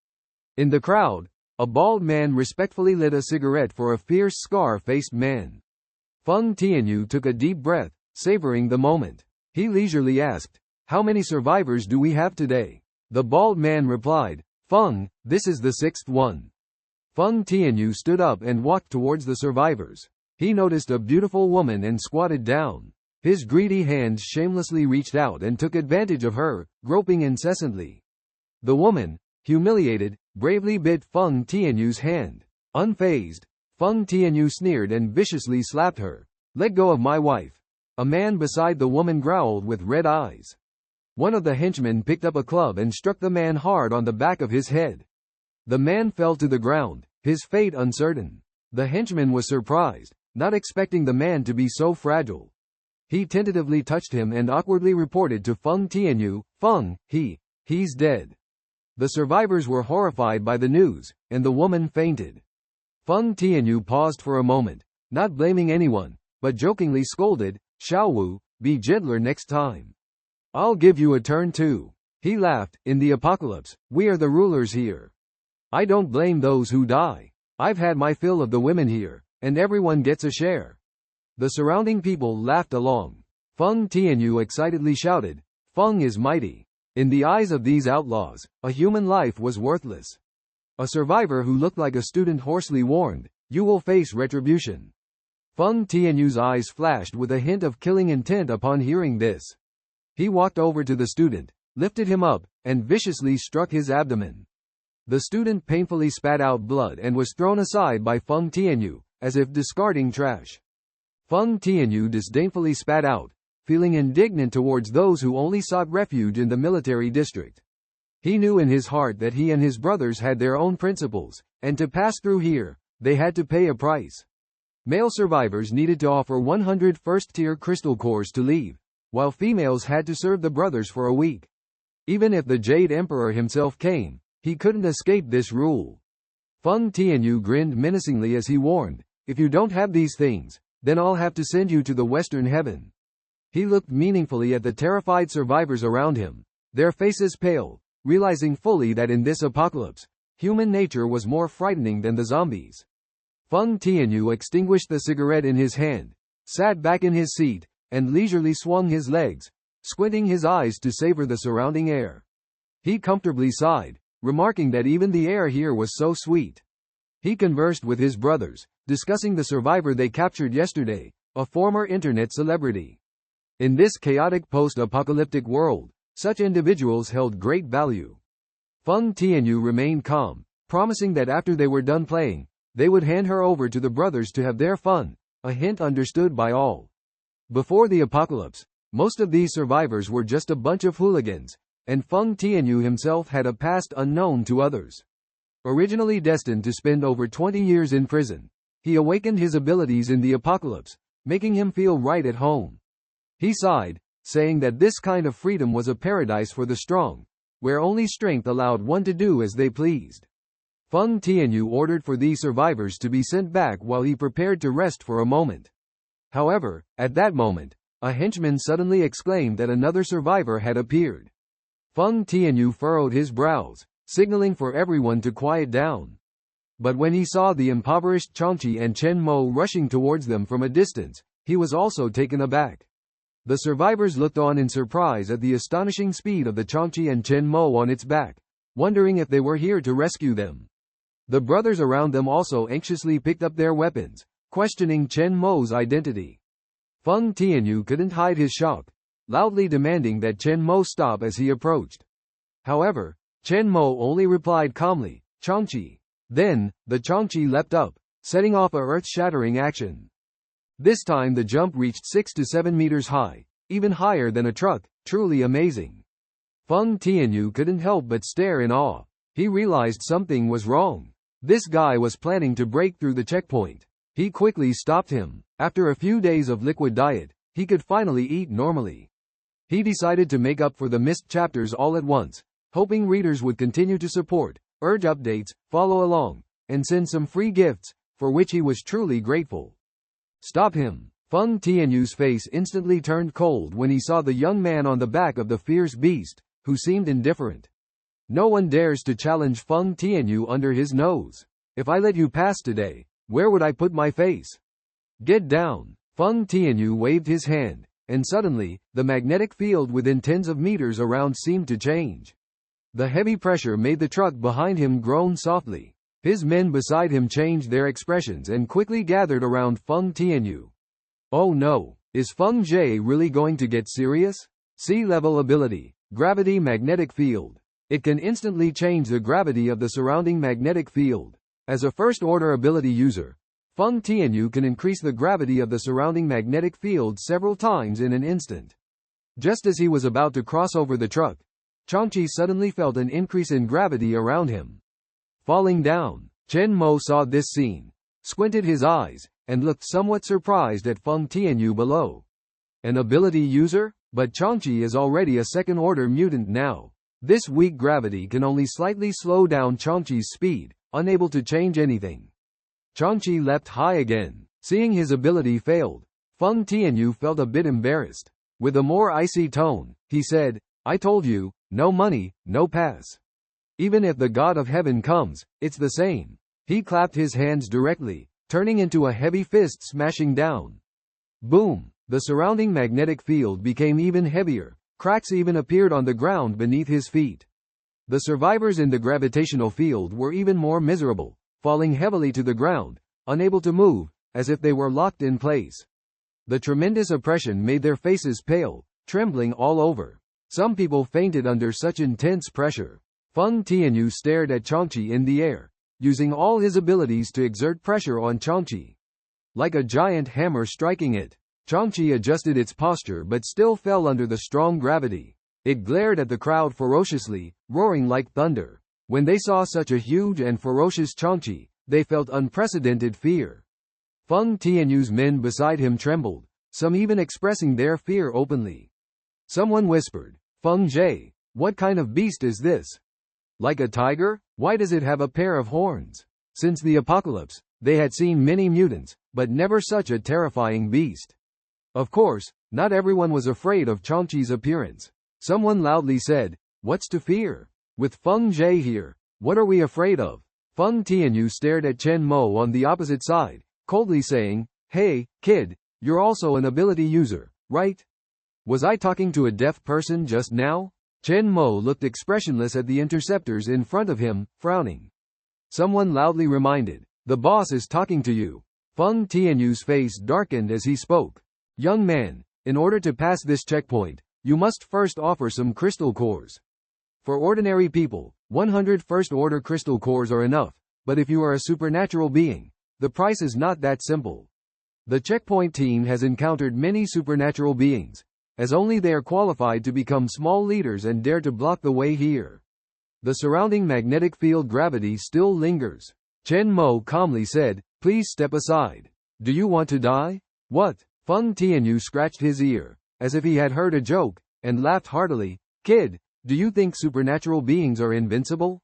In the crowd, a bald man respectfully lit a cigarette for a fierce scar-faced man. Feng Tianyu took a deep breath, savoring the moment. He leisurely asked, "How many survivors do we have today?" The bald man replied, "Feng, this is the 6th one." Feng Tianyu stood up and walked towards the survivors. He noticed a beautiful woman and squatted down. His greedy hands shamelessly reached out and took advantage of her, groping incessantly. The woman, humiliated, bravely bit Feng Tianyu's hand. Unfazed, Feng Tianyu sneered and viciously slapped her. "Let go of my wife." A man beside the woman growled with red eyes. One of the henchmen picked up a club and struck the man hard on the back of his head. The man fell to the ground, his fate uncertain. The henchman was surprised, not expecting the man to be so fragile. He tentatively touched him and awkwardly reported to Feng Tianyu, "Feng, he's dead." The survivors were horrified by the news, and the woman fainted. Feng Tianyu paused for a moment, not blaming anyone, but jokingly scolded, "Xiaowu, be gentler next time. I'll give you a turn too." He laughed, "In the apocalypse, we are the rulers here. I don't blame those who die. I've had my fill of the women here, and everyone gets a share." The surrounding people laughed along. Feng Tianyu excitedly shouted, "Feng is mighty. In the eyes of these outlaws, a human life was worthless. A survivor who looked like a student hoarsely warned, "You will face retribution." Feng Tianyu's eyes flashed with a hint of killing intent upon hearing this. He walked over to the student, lifted him up, and viciously struck his abdomen. The student painfully spat out blood and was thrown aside by Feng Tianyu, as if discarding trash. Feng Tianyu disdainfully spat out, feeling indignant towards those who only sought refuge in the military district. He knew in his heart that he and his brothers had their own principles, and to pass through here, they had to pay a price. Male survivors needed to offer 100 first-tier crystal cores to leave, while females had to serve the brothers for a week. Even if the Jade Emperor himself came, he couldn't escape this rule. Feng Tianyu grinned menacingly as he warned, "If you don't have these things, then I'll have to send you to the Western Heaven." He looked meaningfully at the terrified survivors around him, their faces pale, realizing fully that in this apocalypse, human nature was more frightening than the zombies. Feng Tianyu extinguished the cigarette in his hand, sat back in his seat, and leisurely swung his legs, squinting his eyes to savor the surrounding air. He comfortably sighed, remarking that even the air here was so sweet. He conversed with his brothers, discussing the survivor they captured yesterday, a former internet celebrity. In this chaotic post-apocalyptic world, such individuals held great value. Feng Tianyu remained calm, promising that after they were done playing, they would hand her over to the brothers to have their fun, a hint understood by all. Before the apocalypse, most of these survivors were just a bunch of hooligans, and Feng Tianyu himself had a past unknown to others. Originally destined to spend over 20 years in prison, he awakened his abilities in the apocalypse, making him feel right at home. He sighed, saying that this kind of freedom was a paradise for the strong, where only strength allowed one to do as they pleased. Feng Tianyu ordered for these survivors to be sent back while he prepared to rest for a moment. However, at that moment, a henchman suddenly exclaimed that another survivor had appeared. Feng Tianyu furrowed his brows, signaling for everyone to quiet down. But when he saw the impoverished Qiongqi and Chen Mo rushing towards them from a distance, he was also taken aback. The survivors looked on in surprise at the astonishing speed of the Qiongqi and Chen Mo on its back, wondering if they were here to rescue them. The brothers around them also anxiously picked up their weapons, questioning Chen Mo's identity. Feng Tianyu couldn't hide his shock, loudly demanding that Chen Mo stop as he approached. However, Chen Mo only replied calmly, "Qiongqi." Then, the Qiongqi leapt up, setting off a earth-shattering action. This time the jump reached 6 to 7 meters high, even higher than a truck, truly amazing. Feng Tianyu couldn't help but stare in awe. He realized something was wrong. This guy was planning to break through the checkpoint. He quickly stopped him. After a few days of liquid diet, he could finally eat normally. He decided to make up for the missed chapters all at once, hoping readers would continue to support, urge updates, follow along, and send some free gifts, for which he was truly grateful. Stop him. Feng Tianyu's face instantly turned cold when he saw the young man on the back of the fierce beast, who seemed indifferent. No one dares to challenge Feng Tianyu under his nose. If I let you pass today, where would I put my face? Get down. Feng Tianyu waved his hand, and suddenly, the magnetic field within tens of meters around seemed to change. The heavy pressure made the truck behind him groan softly. His men beside him changed their expressions and quickly gathered around Feng Tianyu. Oh no, is Feng Jie really going to get serious? Sea-level ability, gravity magnetic field. It can instantly change the gravity of the surrounding magnetic field. As a first-order ability user, Feng Tianyu can increase the gravity of the surrounding magnetic field several times in an instant. Just as he was about to cross over the truck, Qiongqi suddenly felt an increase in gravity around him. Falling down, Chen Mo saw this scene, squinted his eyes, and looked somewhat surprised at Feng Tianyu below. An ability user? But Qiongqi is already a second-order mutant now. This weak gravity can only slightly slow down Qiongqi's speed, unable to change anything. Qiongqi leapt high again. Seeing his ability failed, Feng Tianyu felt a bit embarrassed. With a more icy tone, he said, I told you, no money, no pass. Even if the God of Heaven comes, it's the same. He clapped his hands directly, turning into a heavy fist smashing down. Boom! The surrounding magnetic field became even heavier, Cracks even appeared on the ground beneath his feet. The survivors in the gravitational field were even more miserable, falling heavily to the ground, unable to move, as if they were locked in place. The tremendous oppression made their faces pale, trembling all over. Some people fainted under such intense pressure. Feng Tianyu stared at Qiongqi in the air, using all his abilities to exert pressure on Qiongqi. Like a giant hammer striking it, Qiongqi adjusted its posture but still fell under the strong gravity. It glared at the crowd ferociously, roaring like thunder. When they saw such a huge and ferocious Qiongqi, they felt unprecedented fear. Feng Tianyu's men beside him trembled, some even expressing their fear openly. Someone whispered, "Feng Jie, what kind of beast is this? Like a tiger? Why does it have a pair of horns?" Since the apocalypse, they had seen many mutants, but never such a terrifying beast. Of course, not everyone was afraid of Qiongqi's appearance. Someone loudly said, "What's to fear? With Feng Jie here, what are we afraid of?" Feng Tianyu stared at Chen Mo on the opposite side, coldly saying, "Hey, kid, you're also an ability user, right? Was I talking to a deaf person just now?" Chen Mo looked expressionless at the interceptors in front of him, frowning. Someone loudly reminded, "The boss is talking to you." Feng Tianyu's face darkened as he spoke. "Young man, in order to pass this checkpoint, you must first offer some crystal cores. For ordinary people, 100 first-order crystal cores are enough, but if you are a supernatural being, the price is not that simple. The checkpoint team has encountered many supernatural beings, as only they are qualified to become small leaders and dare to block the way here. The surrounding magnetic field gravity still lingers." Chen Mo calmly said, "Please step aside. Do you want to die?" "What?" Feng Tianyu scratched his ear, as if he had heard a joke, and laughed heartily. "Kid, do you think supernatural beings are invincible?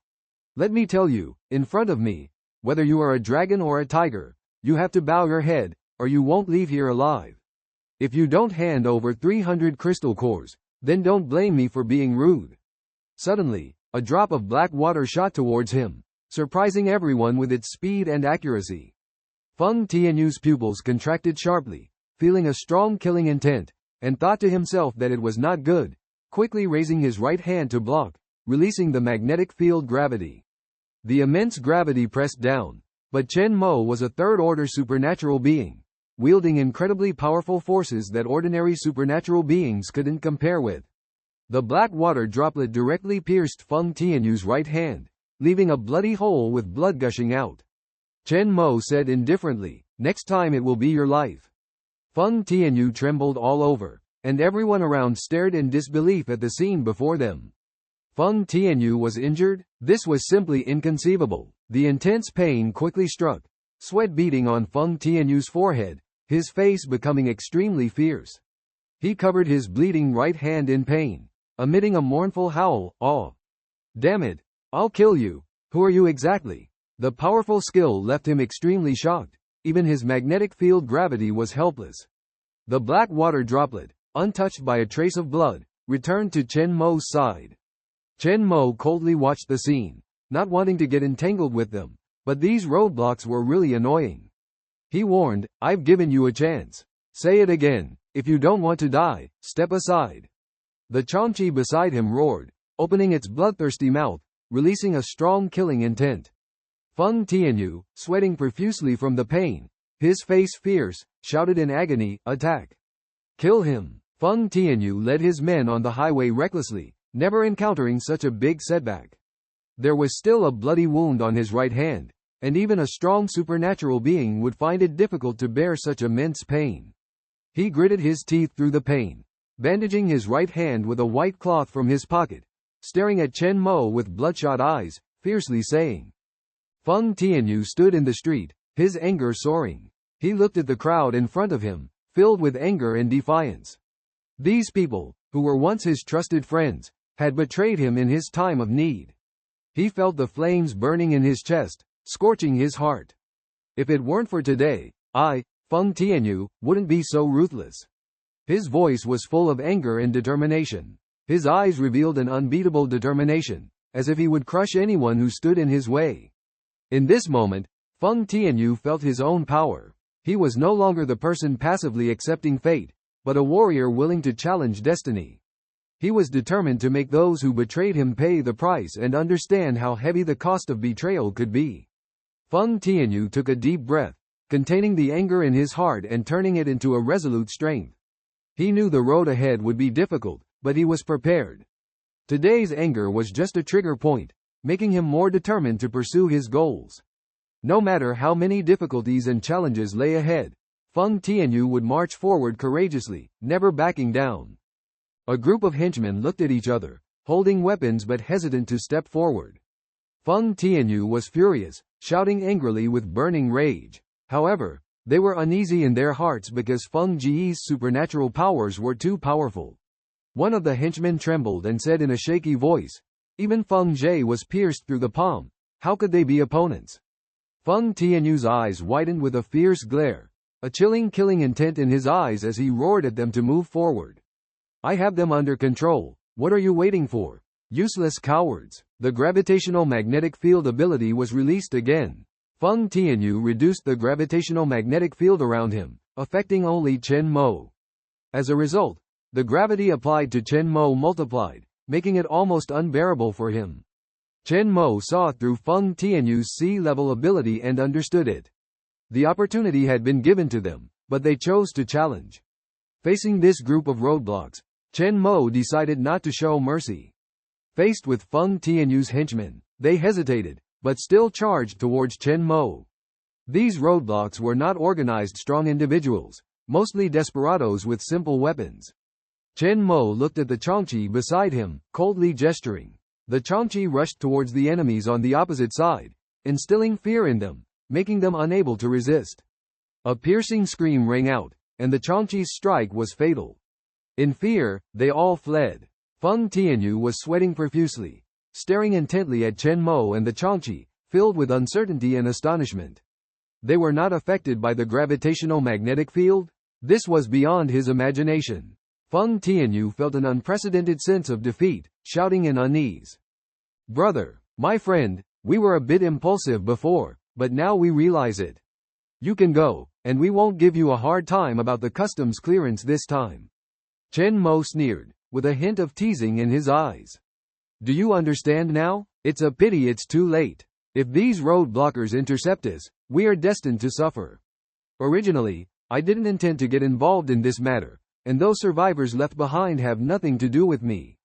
Let me tell you, in front of me, whether you are a dragon or a tiger, you have to bow your head, or you won't leave here alive. If you don't hand over 300 crystal cores, then don't blame me for being rude." Suddenly, a drop of black water shot towards him, surprising everyone with its speed and accuracy. Feng Tianyu's pupils contracted sharply, feeling a strong killing intent, and thought to himself that it was not good, quickly raising his right hand to block, releasing the magnetic field gravity. The immense gravity pressed down, but Chen Mo was a third-order supernatural being, wielding incredibly powerful forces that ordinary supernatural beings couldn't compare with. The black water droplet directly pierced Feng Tianyu's right hand, leaving a bloody hole with blood gushing out. Chen Mo said indifferently, "Next time it will be your life." Feng Tianyu trembled all over, and everyone around stared in disbelief at the scene before them. Feng Tianyu was injured? This was simply inconceivable. The intense pain quickly struck, sweat beading on Feng Tianyu's forehead, his face becoming extremely fierce. He covered his bleeding right hand in pain, emitting a mournful howl. "Oh, damn it! I'll kill you! Who are you exactly?" The powerful skill left him extremely shocked. Even his magnetic field gravity was helpless. The black water droplet, untouched by a trace of blood, returned to Chen Mo's side. Chen Mo coldly watched the scene, not wanting to get entangled with them, but these roadblocks were really annoying. He warned, "I've given you a chance. Say it again. If you don't want to die, step aside." The Qiongqi beside him roared, opening its bloodthirsty mouth, releasing a strong killing intent. Feng Tianyu, sweating profusely from the pain, his face fierce, shouted in agony, "Attack! Kill him!" Feng Tianyu led his men on the highway recklessly, never encountering such a big setback. There was still a bloody wound on his right hand, and even a strong supernatural being would find it difficult to bear such immense pain. He gritted his teeth through the pain, bandaging his right hand with a white cloth from his pocket, staring at Chen Mo with bloodshot eyes, fiercely saying. Feng Tianyu stood in the street, his anger soaring. He looked at the crowd in front of him, filled with anger and defiance. These people, who were once his trusted friends, had betrayed him in his time of need. He felt the flames burning in his chest, scorching his heart. If it weren't for today, I, Feng Tianyu, wouldn't be so ruthless. His voice was full of anger and determination. His eyes revealed an unbeatable determination, as if he would crush anyone who stood in his way. In this moment, Feng Tianyu felt his own power. He was no longer the person passively accepting fate, but a warrior willing to challenge destiny. He was determined to make those who betrayed him pay the price and understand how heavy the cost of betrayal could be. Feng Tianyu took a deep breath, containing the anger in his heart and turning it into a resolute strength. He knew the road ahead would be difficult, but he was prepared. Today's anger was just a trigger point, making him more determined to pursue his goals. No matter how many difficulties and challenges lay ahead, Feng Tianyu would march forward courageously, never backing down. A group of henchmen looked at each other, holding weapons but hesitant to step forward. Feng Tianyu was furious, shouting angrily with burning rage. However, they were uneasy in their hearts because Feng Ji's supernatural powers were too powerful. One of the henchmen trembled and said in a shaky voice, "Even Feng Jie was pierced through the palm. How could they be opponents?" Feng Tianyu's eyes widened with a fierce glare, a chilling killing intent in his eyes as he roared at them to move forward. "I have them under control. What are you waiting for? Useless cowards." The gravitational magnetic field ability was released again. Feng Tianyu reduced the gravitational magnetic field around him, affecting only Chen Mo. As a result, the gravity applied to Chen Mo multiplied, making it almost unbearable for him. Chen Mo saw through Feng Tianyu's sea-level ability and understood it. The opportunity had been given to them, but they chose to challenge. Facing this group of roadblocks, Chen Mo decided not to show mercy. Faced with Feng Tianyu's henchmen, they hesitated, but still charged towards Chen Mo. These roadblocks were not organized strong individuals, mostly desperados with simple weapons. Chen Mo looked at the Qiongqi beside him, coldly gesturing. The Qiongqi rushed towards the enemies on the opposite side, instilling fear in them, making them unable to resist. A piercing scream rang out, and the Qiongqi's strike was fatal. In fear, they all fled. Feng Tianyu was sweating profusely, staring intently at Chen Mo and the Qiongqi, filled with uncertainty and astonishment. They were not affected by the gravitational magnetic field? This was beyond his imagination. Feng Tianyu felt an unprecedented sense of defeat, shouting in unease. "Brother, my friend, we were a bit impulsive before, but now we realize it. You can go, and we won't give you a hard time about the customs clearance this time." Chen Mo sneered, with a hint of teasing in his eyes. "Do you understand now? It's a pity it's too late. If these road blockers intercept us, we are destined to suffer. Originally, I didn't intend to get involved in this matter, and those survivors left behind have nothing to do with me.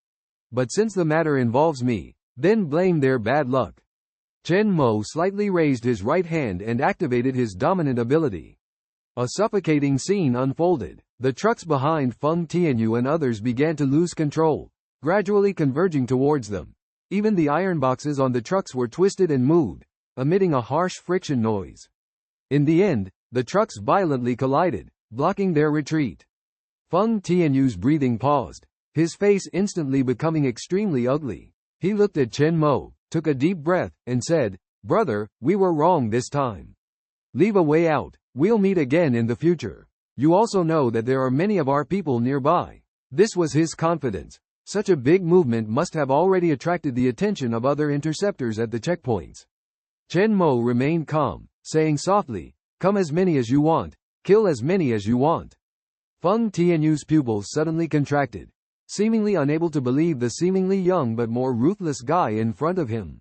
But since the matter involves me, then blame their bad luck." Chen Mo slightly raised his right hand and activated his dominant ability. A suffocating scene unfolded. The trucks behind Feng Tianyu and others began to lose control, gradually converging towards them. Even the iron boxes on the trucks were twisted and moved, emitting a harsh friction noise. In the end, the trucks violently collided, blocking their retreat. Feng Tianyu's breathing paused, his face instantly becoming extremely ugly. He looked at Chen Mo, took a deep breath, and said, "Brother, we were wrong this time. Leave a way out. We'll meet again in the future. You also know that there are many of our people nearby." This was his confidence. Such a big movement must have already attracted the attention of other interceptors at the checkpoints. Chen Mo remained calm, saying softly, "Come as many as you want, kill as many as you want." Feng Tianyu's pupils suddenly contracted, seemingly unable to believe the seemingly young but more ruthless guy in front of him.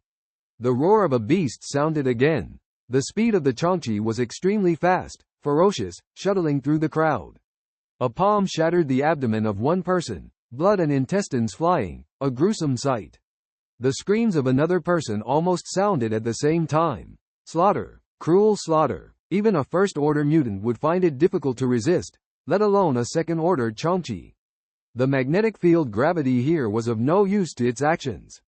The roar of a beast sounded again. The speed of the Qiongqi was extremely fast, ferocious, shuttling through the crowd. A palm shattered the abdomen of one person, blood and intestines flying, a gruesome sight. The screams of another person almost sounded at the same time. Slaughter, cruel slaughter. Even a first-order mutant would find it difficult to resist, let alone a second-order Qiongqi. The magnetic field gravity here was of no use to its actions.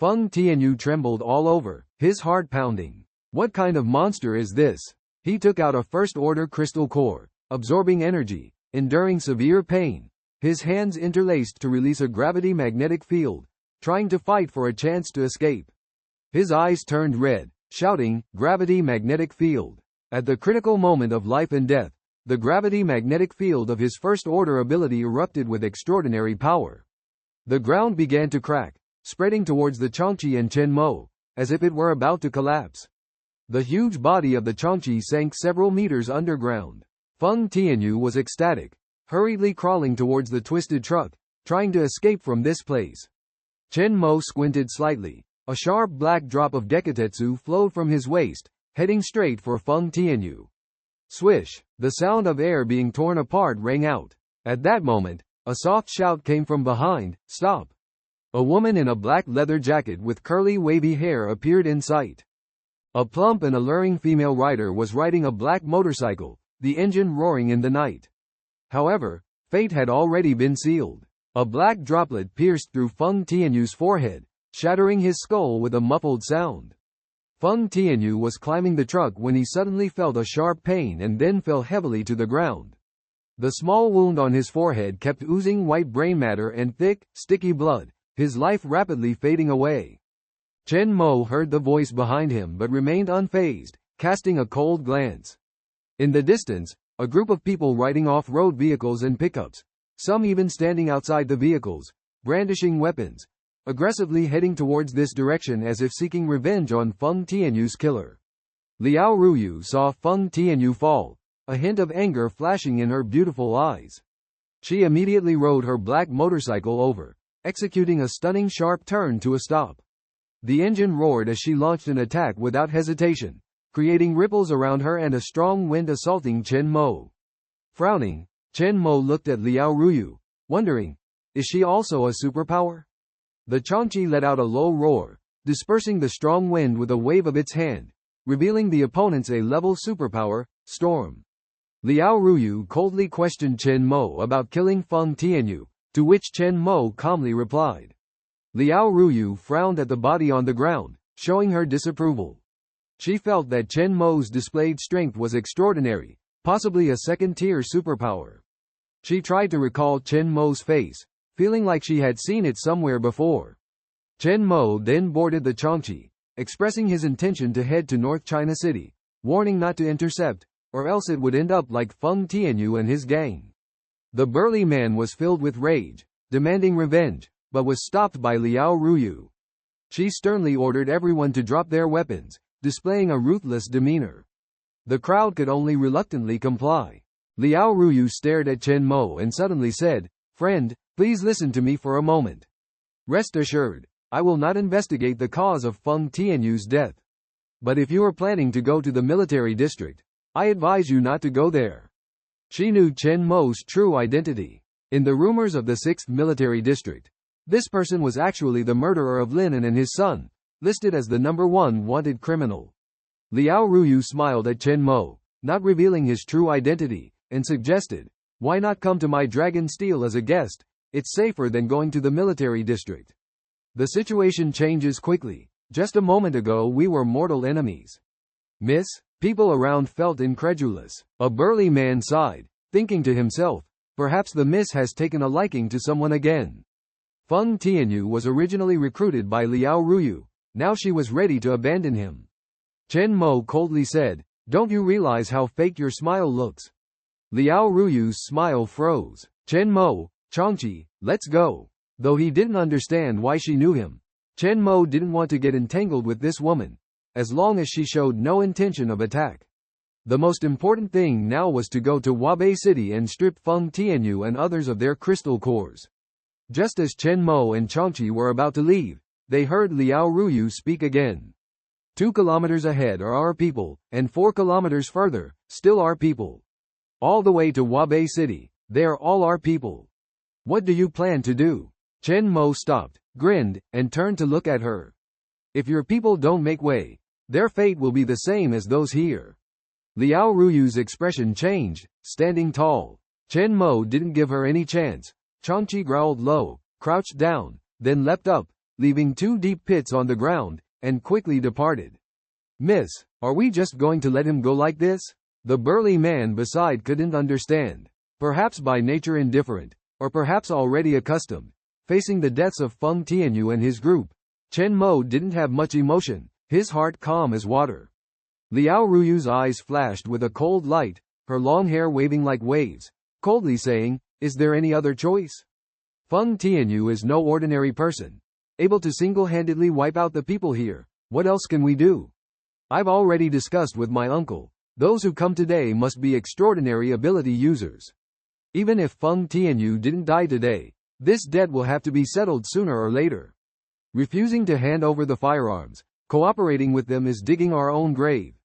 Feng Tianyu trembled all over, his heart pounding. What kind of monster is this? He took out a first-order crystal core, absorbing energy, enduring severe pain, his hands interlaced to release a gravity magnetic field, trying to fight for a chance to escape. His eyes turned red, shouting, "Gravity magnetic field." At the critical moment of life and death, the gravity magnetic field of his first-order ability erupted with extraordinary power. The ground began to crack, spreading towards the Qiongqi and Chen Mo, as if it were about to collapse. The huge body of the Qiongqi sank several meters underground. Feng Tianyu was ecstatic, hurriedly crawling towards the twisted truck, trying to escape from this place. Chen Mo squinted slightly. A sharp black drop of Dekitetsu flowed from his waist, heading straight for Feng Tianyu. Swish! The sound of air being torn apart rang out. At that moment, a soft shout came from behind, "Stop!" A woman in a black leather jacket with curly wavy hair appeared in sight. A plump and alluring female rider was riding a black motorcycle, the engine roaring in the night. However, fate had already been sealed. A black droplet pierced through Feng Tianyu's forehead, shattering his skull with a muffled sound. Feng Tianyu was climbing the truck when he suddenly felt a sharp pain and then fell heavily to the ground. The small wound on his forehead kept oozing white brain matter and thick, sticky blood, his life rapidly fading away. Chen Mo heard the voice behind him but remained unfazed, casting a cold glance. In the distance, a group of people riding off-road vehicles and pickups, some even standing outside the vehicles, brandishing weapons, aggressively heading towards this direction as if seeking revenge on Feng Tianyu's killer. Liao Ruyu saw Feng Tianyu fall, a hint of anger flashing in her beautiful eyes. She immediately rode her black motorcycle over, executing a stunning sharp turn to a stop. The engine roared as she launched an attack without hesitation, creating ripples around her and a strong wind assaulting Chen Mo. Frowning, Chen Mo looked at Liao Ruyu, wondering, is she also a superpower? The Qiongqi let out a low roar, dispersing the strong wind with a wave of its hand, revealing the opponent's A-level superpower, Storm. Liao Ruyu coldly questioned Chen Mo about killing Feng Tianyu, to which Chen Mo calmly replied. Liao Ruyu frowned at the body on the ground, showing her disapproval. She felt that Chen Mo's displayed strength was extraordinary, possibly a second-tier superpower. She tried to recall Chen Mo's face, feeling like she had seen it somewhere before. Chen Mo then boarded the Qiongqi, expressing his intention to head to North China City, warning not to intercept, or else it would end up like Feng Tianyu and his gang. The burly man was filled with rage, demanding revenge, but was stopped by Liao Ruyu. She sternly ordered everyone to drop their weapons, displaying a ruthless demeanor. The crowd could only reluctantly comply. Liao Ruyu stared at Chen Mo and suddenly said, "Friend, please listen to me for a moment. Rest assured, I will not investigate the cause of Feng Tianyu's death. But if you are planning to go to the military district, I advise you not to go there." She knew Chen Mo's true identity. In the rumors of the 6th military district, this person was actually the murderer of Lin and his son, listed as the #1 wanted criminal. Liao Ruyu smiled at Chen Mo, not revealing his true identity, and suggested, "Why not come to my Dragon Steel as a guest? It's safer than going to the military district." The situation changes quickly. Just a moment ago we were mortal enemies. Miss? People around felt incredulous. A burly man sighed, thinking to himself, perhaps the miss has taken a liking to someone again. Feng Tianyu was originally recruited by Liao Ruyu, now she was ready to abandon him. Chen Mo coldly said, "Don't you realize how fake your smile looks?" Liao Ruyu's smile froze. "Chen Mo, Qiongqi, let's go." Though he didn't understand why she knew him, Chen Mo didn't want to get entangled with this woman, as long as she showed no intention of attack. The most important thing now was to go to Wabe City and strip Feng Tianyu and others of their crystal cores. Just as Chen Mo and Qiongqi were about to leave, they heard Liao Ruyu speak again. 2 kilometers ahead are our people, and 4 kilometers further, still our people. All the way to Wabe City, they're all our people. What do you plan to do? Chen Mo stopped, grinned, and turned to look at her. If your people don't make way, their fate will be the same as those here. Liao Ruyu's expression changed, standing tall. Chen Mo didn't give her any chance. Qiongqi growled low, crouched down, then leapt up, leaving 2 deep pits on the ground, and quickly departed. "Miss, are we just going to let him go like this?" The burly man beside couldn't understand. Perhaps by nature indifferent, or perhaps already accustomed. Facing the deaths of Feng Tianyu and his group, Chen Mo didn't have much emotion, his heart calm as water. Liao Ruyu's eyes flashed with a cold light, her long hair waving like waves, coldly saying, "Is there any other choice? Feng Tianyu is no ordinary person, able to single-handedly wipe out the people here. What else can we do? I've already discussed with my uncle. Those who come today must be extraordinary ability users. Even if Feng Tianyu didn't die today, This debt will have to be settled sooner or later. Refusing to hand over the firearms, cooperating with them is digging our own grave.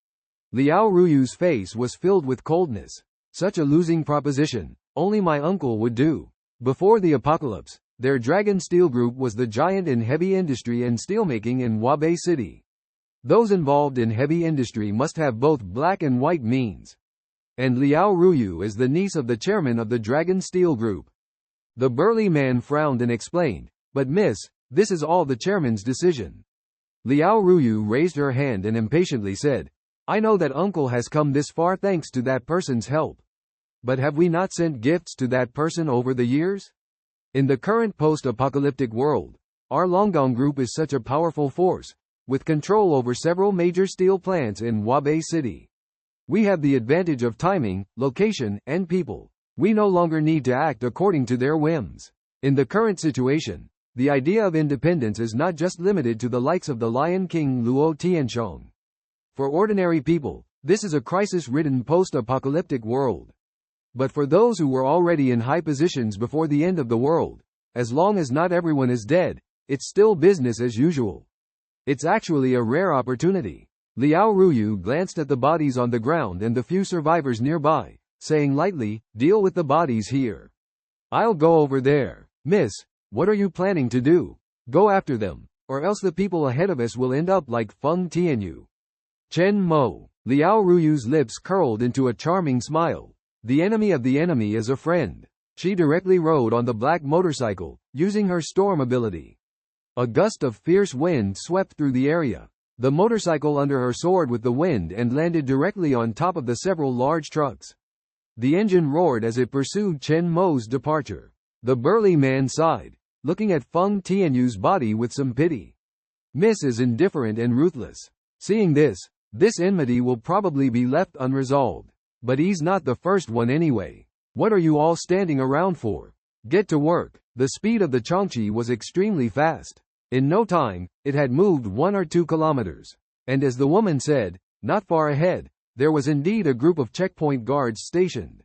Liao Ruyu's face was filled with coldness. Such a losing proposition. Only my uncle would do. Before the apocalypse, their Dragon Steel Group was the giant in heavy industry and steelmaking in Wabe City. Those involved in heavy industry must have both black and white means. And Liao Ruyu is the niece of the chairman of the Dragon Steel Group. The burly man frowned and explained, "But miss, this is all the chairman's decision." Liao Ruyu raised her hand and impatiently said, "I know that uncle has come this far thanks to that person's help. But have we not sent gifts to that person over the years? In the current post-apocalyptic world, our Longgong Group is such a powerful force, with control over several major steel plants in Wabe City. We have the advantage of timing, location, and people. We no longer need to act according to their whims. In the current situation, the idea of independence is not just limited to the likes of the Lion King Luo Tianshong. For ordinary people, this is a crisis-ridden post-apocalyptic world. But for those who were already in high positions before the end of the world, as long as not everyone is dead, it's still business as usual. It's actually a rare opportunity." Liao Ruyu glanced at the bodies on the ground and the few survivors nearby, saying lightly, "Deal with the bodies here. I'll go over there." "Miss, what are you planning to do? Go after them, or else the people ahead of us will end up like Feng Tianyu." Chen Mo. Liao Ruyu's lips curled into a charming smile. The enemy of the enemy is a friend. She directly rode on the black motorcycle, using her storm ability. A gust of fierce wind swept through the area. The motorcycle under her soared with the wind and landed directly on top of the several large trucks. The engine roared as it pursued Chen Mo's departure. The burly man sighed, looking at Feng Tianyu's body with some pity. Miss is indifferent and ruthless. Seeing this enmity will probably be left unresolved. But he's not the first one anyway. What are you all standing around for? Get to work. The speed of the Qiongqi was extremely fast. In no time, it had moved 1 or 2 kilometers. And as the woman said, not far ahead, there was indeed a group of checkpoint guards stationed.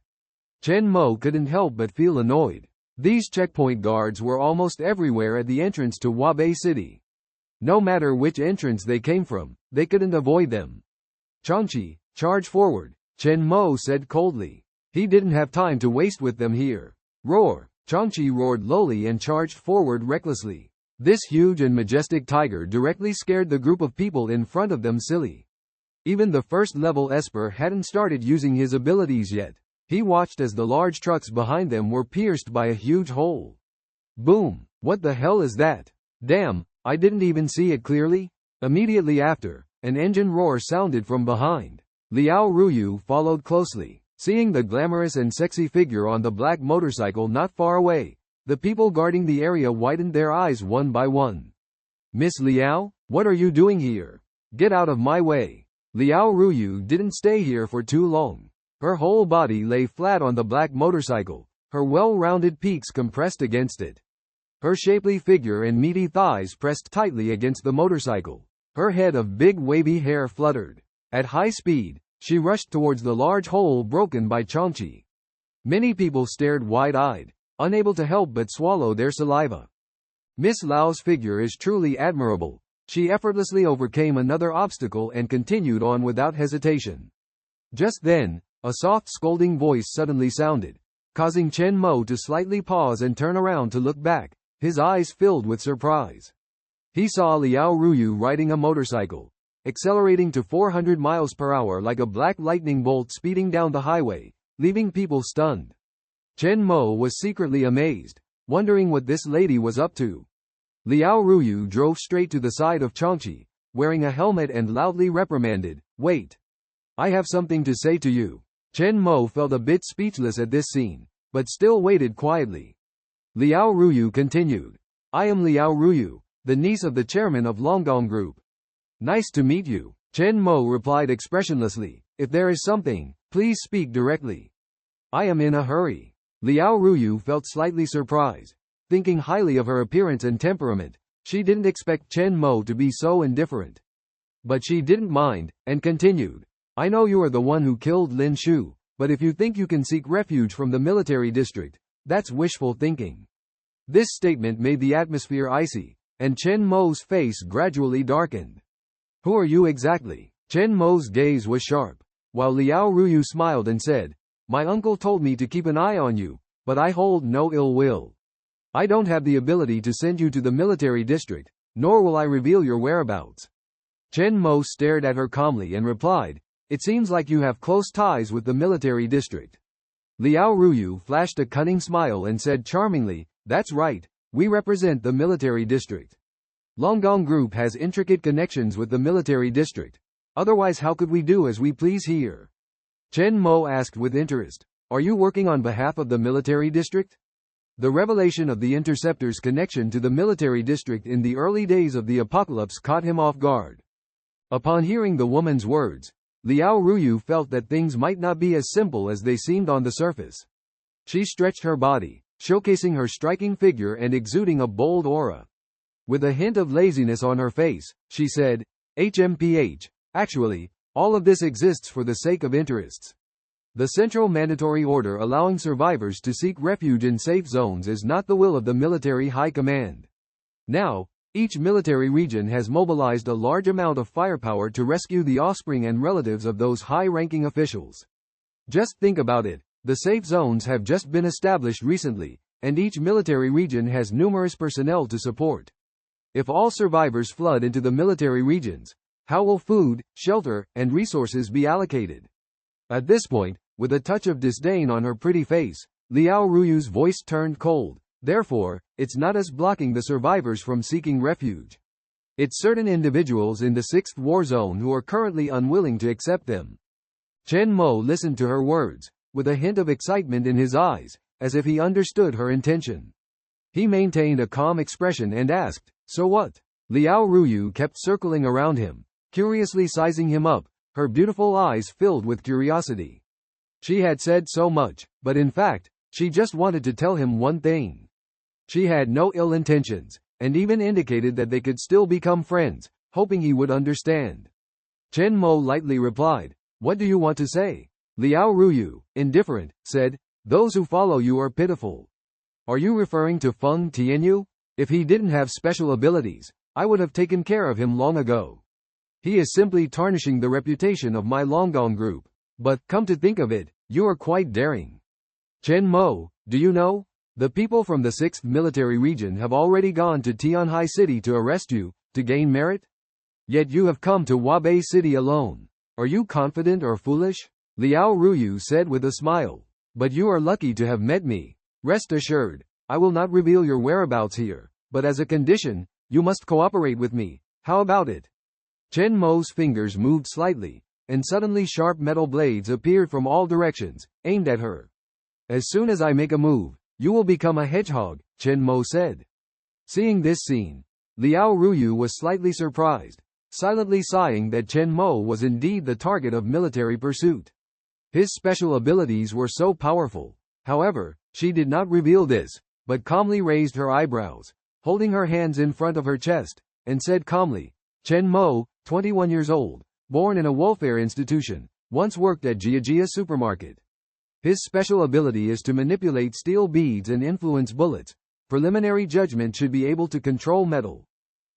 Chen Mo couldn't help but feel annoyed. These checkpoint guards were almost everywhere at the entrance to Wabe City. No matter which entrance they came from, they couldn't avoid them. "Qiongqi, charge forward," Chen Mo said coldly. He didn't have time to waste with them here. "Roar!" Qiongqi roared lowly and charged forward recklessly. This huge and majestic tiger directly scared the group of people in front of them silly. Even the first-level Esper hadn't started using his abilities yet. He watched as the large trucks behind them were pierced by a huge hole. Boom! What the hell is that? Damn, I didn't even see it clearly. Immediately after, an engine roar sounded from behind. Liao Ruyu followed closely. Seeing the glamorous and sexy figure on the black motorcycle not far away, the people guarding the area widened their eyes one by one. "Miss Liao, what are you doing here? Get out of my way." Liao Ruyu didn't stay here for too long. Her whole body lay flat on the black motorcycle, her well-rounded peaks compressed against it. Her shapely figure and meaty thighs pressed tightly against the motorcycle. Her head of big wavy hair fluttered. At high speed, she rushed towards the large hole broken by Qiongqi. Many people stared wide-eyed, unable to help but swallow their saliva. Miss Lao's figure is truly admirable. She effortlessly overcame another obstacle and continued on without hesitation. Just then, a soft scolding voice suddenly sounded, causing Chen Mo to slightly pause and turn around to look back, his eyes filled with surprise. He saw Liao Ruyu riding a motorcycle, accelerating to 400 miles per hour like a black lightning bolt speeding down the highway, leaving people stunned. Chen Mo was secretly amazed, wondering what this lady was up to. Liao Ruyu drove straight to the side of Qiongqi, wearing a helmet and loudly reprimanded, "Wait. I have something to say to you." Chen Mo felt a bit speechless at this scene, but still waited quietly. Liao Ruyu continued, "I am Liao Ruyu, the niece of the chairman of Longgong Group." "Nice to meet you," Chen Mo replied expressionlessly. "If there is something, please speak directly. I am in a hurry." Liao Ruyu felt slightly surprised. Thinking highly of her appearance and temperament, she didn't expect Chen Mo to be so indifferent. But she didn't mind, and continued, "I know you are the one who killed Lin Shu, but if you think you can seek refuge from the military district, that's wishful thinking. This statement made the atmosphere icy, and Chen Mo's face gradually darkened. Who are you exactly? Chen Mo's gaze was sharp, while Liao Ruyu smiled and said, my uncle told me to keep an eye on you, but I hold no ill will. I don't have the ability to send you to the military district, nor will I reveal your whereabouts. Chen Mo stared at her calmly and replied, it seems like you have close ties with the military district. Liao Ruyu flashed a cunning smile and said charmingly, that's right, we represent the military district. Longgong Group has intricate connections with the military district. Otherwise how could we do as we please here? Chen Mo asked with interest, are you working on behalf of the military district? The revelation of the Interceptor's connection to the military district in the early days of the apocalypse caught him off guard. Upon hearing the woman's words, Liao Ruyu felt that things might not be as simple as they seemed on the surface. She stretched her body, showcasing her striking figure and exuding a bold aura. With a hint of laziness on her face, she said, HMPH, actually, all of this exists for the sake of interests. The Central Mandatory Order allowing survivors to seek refuge in safe zones is not the will of the military high command. Now, each military region has mobilized a large amount of firepower to rescue the offspring and relatives of those high-ranking officials. Just think about it, the safe zones have just been established recently, and each military region has numerous personnel to support. If all survivors flood into the military regions, how will food, shelter, and resources be allocated? At this point, with a touch of disdain on her pretty face, Liao Ruyu's voice turned cold. Therefore, it's not us blocking the survivors from seeking refuge. It's certain individuals in the 6th war zone who are currently unwilling to accept them. Chen Mo listened to her words, with a hint of excitement in his eyes, as if he understood her intention. He maintained a calm expression and asked, so what? Liao Ruyu kept circling around him, curiously sizing him up, her beautiful eyes filled with curiosity. She had said so much, but in fact, she just wanted to tell him one thing. She had no ill intentions, and even indicated that they could still become friends, hoping he would understand. Chen Mo lightly replied, what do you want to say? Liao Ruyu, indifferent, said, those who follow you are pitiful. Are you referring to Feng Tianyu? If he didn't have special abilities, I would have taken care of him long ago. He is simply tarnishing the reputation of my Longgong group. But, come to think of it, you are quite daring. Chen Mo, do you know? The people from the 6th military region have already gone to Tianhai City to arrest you, to gain merit? Yet you have come to Wabe City alone. Are you confident or foolish? Liao Ruyu said with a smile. But you are lucky to have met me. Rest assured, I will not reveal your whereabouts here, but as a condition, you must cooperate with me. How about it? Chen Mo's fingers moved slightly, and suddenly sharp metal blades appeared from all directions, aimed at her. As soon as I make a move, you will become a hedgehog, Chen Mo said. Seeing this scene, Liao Ruyu was slightly surprised, silently sighing that Chen Mo was indeed the target of military pursuit. His special abilities were so powerful. However, she did not reveal this, but calmly raised her eyebrows, holding her hands in front of her chest, and said calmly, Chen Mo, 21 years old, born in a welfare institution, once worked at Jiajia supermarket. His special ability is to manipulate steel beads and influence bullets. Preliminary judgment should be able to control metal.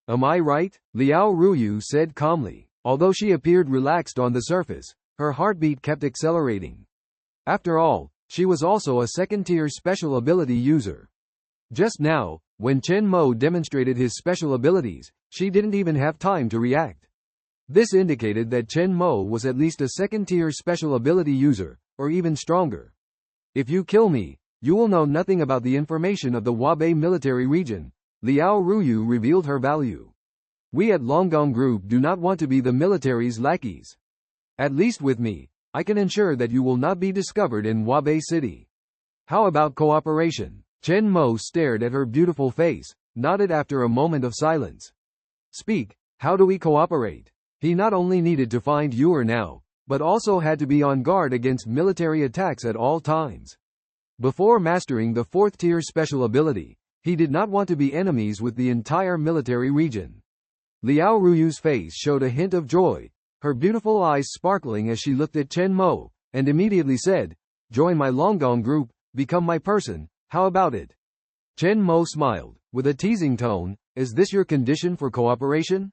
Am I right? Liao Ruyu said calmly. Although she appeared relaxed on the surface, her heartbeat kept accelerating. After all, she was also a second-tier special ability user. Just now, when Chen Mo demonstrated his special abilities, she didn't even have time to react. This indicated that Chen Mo was at least a second-tier special ability user, or even stronger. If you kill me, you will know nothing about the information of the Wabe military region. Liao Ruyu revealed her value. We at Longgong Group do not want to be the military's lackeys. At least with me, I can ensure that you will not be discovered in Wabe City. How about cooperation? Chen Mo stared at her beautiful face, nodded after a moment of silence. Speak, how do we cooperate? He not only needed to find Yuer now, but also had to be on guard against military attacks at all times. Before mastering the 4th-tier special ability, he did not want to be enemies with the entire military region. Liao Ruyu's face showed a hint of joy, her beautiful eyes sparkling as she looked at Chen Mo, and immediately said, join my Longgong group, become my person, how about it? Chen Mo smiled, with a teasing tone. Is this your condition for cooperation?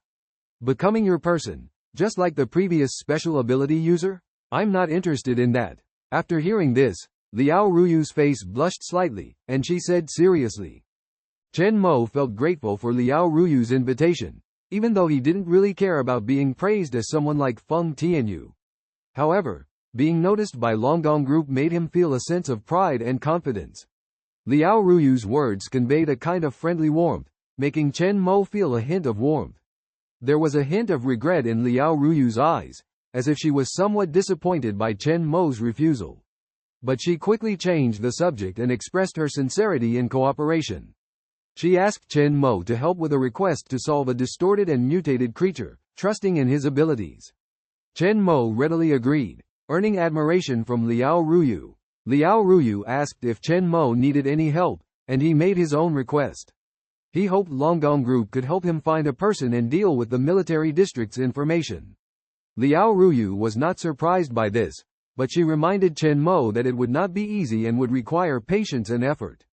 Becoming your person, just like the previous special ability user? I'm not interested in that. After hearing this, Liao Ruyu's face blushed slightly, and she said seriously. Chen Mo felt grateful for Liao Ruyu's invitation, even though he didn't really care about being praised as someone like Feng Tianyu. However, being noticed by Longgong Group made him feel a sense of pride and confidence. Liao Ruyu's words conveyed a kind of friendly warmth, making Chen Mo feel a hint of warmth. There was a hint of regret in Liao Ruyu's eyes, as if she was somewhat disappointed by Chen Mo's refusal. But she quickly changed the subject and expressed her sincerity in cooperation. She asked Chen Mo to help with a request to solve a distorted and mutated creature, trusting in his abilities. Chen Mo readily agreed, earning admiration from Liao Ruyu. Liao Ruyu asked if Chen Mo needed any help, and he made his own request. He hoped Longgong Group could help him find a person and deal with the military district's information. Liao Ruyu was not surprised by this, but she reminded Chen Mo that it would not be easy and would require patience and effort.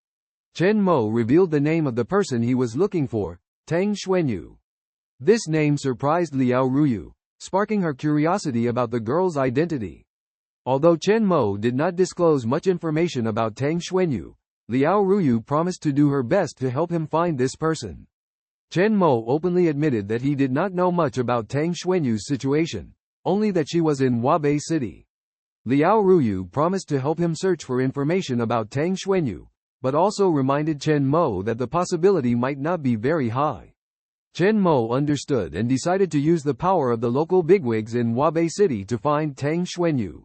Chen Mo revealed the name of the person he was looking for, Tang Xuanyu. This name surprised Liao Ruyu, sparking her curiosity about the girl's identity. Although Chen Mo did not disclose much information about Tang Xuanyu, Liao Ruyu promised to do her best to help him find this person. Chen Mo openly admitted that he did not know much about Tang Xuanyu's situation, only that she was in Wabe City. Liao Ruyu promised to help him search for information about Tang Xuanyu, but also reminded Chen Mo that the possibility might not be very high. Chen Mo understood and decided to use the power of the local bigwigs in Wabe City to find Tang Xuanyu.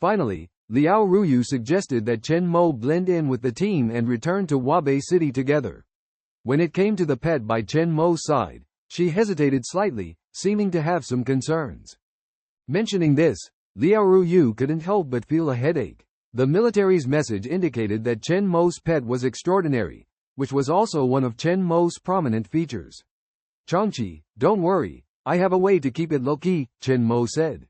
Finally, Liao Ruyu suggested that Chen Mo blend in with the team and return to Wabe City together. When it came to the pet by Chen Mo's side, she hesitated slightly, seeming to have some concerns. Mentioning this, Liao Ruyu couldn't help but feel a headache. The military's message indicated that Chen Mo's pet was extraordinary, which was also one of Chen Mo's prominent features. Qiongqi, don't worry, I have a way to keep it low-key, Chen Mo said.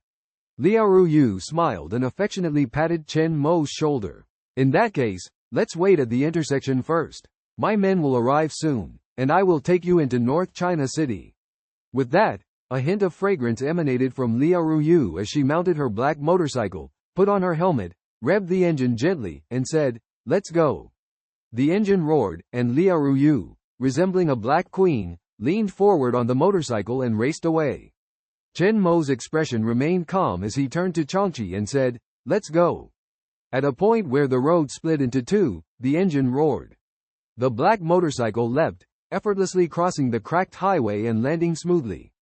Liao Ruyu smiled and affectionately patted Chen Mo's shoulder. In that case, let's wait at the intersection first. My men will arrive soon, and I will take you into North China City. With that, a hint of fragrance emanated from Liao Ruyu as she mounted her black motorcycle, put on her helmet, revved the engine gently, and said, "Let's go." The engine roared, and Liao Ruyu, resembling a black queen, leaned forward on the motorcycle and raced away. Chen Mo's expression remained calm as he turned to Qiongqi and said, "Let's go." At a point where the road split into two, the engine roared. The black motorcycle leapt, effortlessly crossing the cracked highway and landing smoothly.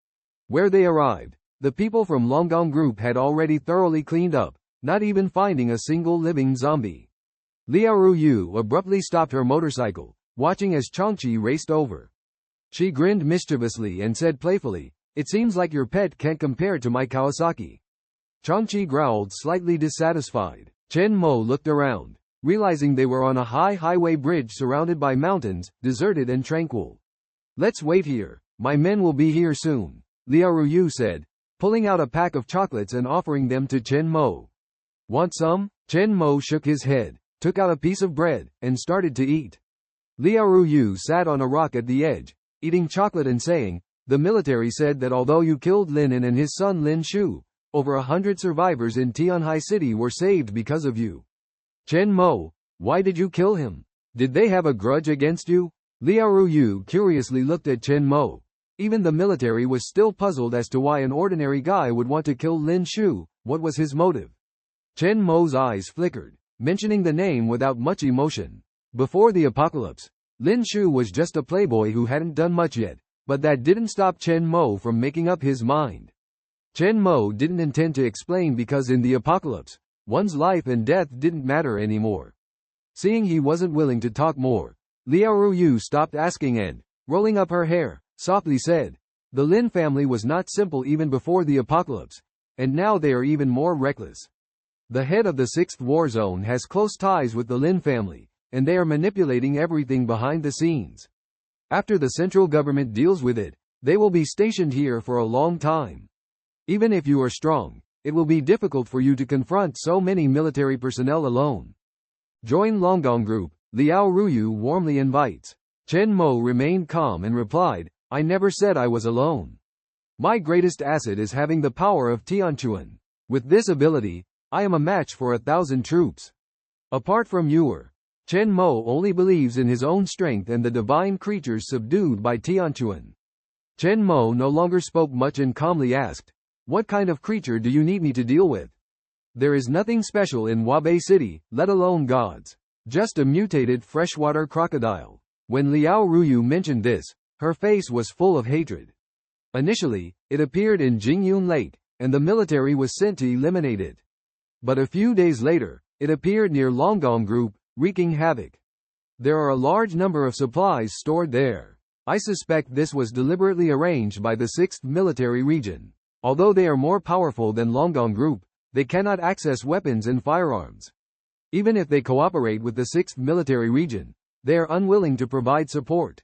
Where they arrived, the people from Longgong Group had already thoroughly cleaned up, not even finding a single living zombie. Liao Ruyu abruptly stopped her motorcycle, watching as Qiongqi raced over. She grinned mischievously and said playfully, "It seems like your pet can't compare to my Kawasaki." Qiongqi growled, slightly dissatisfied. Chen Mo looked around, realizing they were on a high highway bridge surrounded by mountains, deserted and tranquil. "Let's wait here, my men will be here soon," Liao Ruyu said, pulling out a pack of chocolates and offering them to Chen Mo. "Want some?" Chen Mo shook his head, took out a piece of bread, and started to eat. Liao Ruyu sat on a rock at the edge, eating chocolate and saying, "The military said that although you killed Lin An and his son Lin Shu, over 100 survivors in Tianhai City were saved because of you. Chen Mo, why did you kill him? Did they have a grudge against you?" Liao Ruyu curiously looked at Chen Mo. Even the military was still puzzled as to why an ordinary guy would want to kill Lin Shu. What was his motive? Chen Mo's eyes flickered, mentioning the name without much emotion. Before the apocalypse, Lin Shu was just a playboy who hadn't done much yet, but that didn't stop Chen Mo from making up his mind. Chen Mo didn't intend to explain because in the apocalypse, one's life and death didn't matter anymore. Seeing he wasn't willing to talk more, Liao Ruyu stopped asking and, rolling up her hair, softly said, "The Lin family was not simple even before the apocalypse, and now they are even more reckless. The head of the 6th war zone has close ties with the Lin family, and they are manipulating everything behind the scenes. After the central government deals with it, they will be stationed here for a long time. Even if you are strong, it will be difficult for you to confront so many military personnel alone. Join Longgong Group, Liao Ruyu warmly invites. Chen Mo remained calm and replied, I never said I was alone. My greatest asset is having the power of Tianquan. With this ability, I am a match for 1,000 troops. Apart from Yuer, Chen Mo only believes in his own strength and the divine creatures subdued by Tianquan. Chen Mo no longer spoke much and calmly asked, what kind of creature do you need me to deal with? There is nothing special in Wabe City, let alone gods. Just a mutated freshwater crocodile. When Liao Ruyu mentioned this, her face was full of hatred. Initially, it appeared in Jingyun Lake, and the military was sent to eliminate it. But a few days later, it appeared near Longgong Group, wreaking havoc. There are a large number of supplies stored there. I suspect this was deliberately arranged by the 6th Military Region. Although they are more powerful than Longgong Group, they cannot access weapons and firearms. Even if they cooperate with the 6th Military Region, they are unwilling to provide support.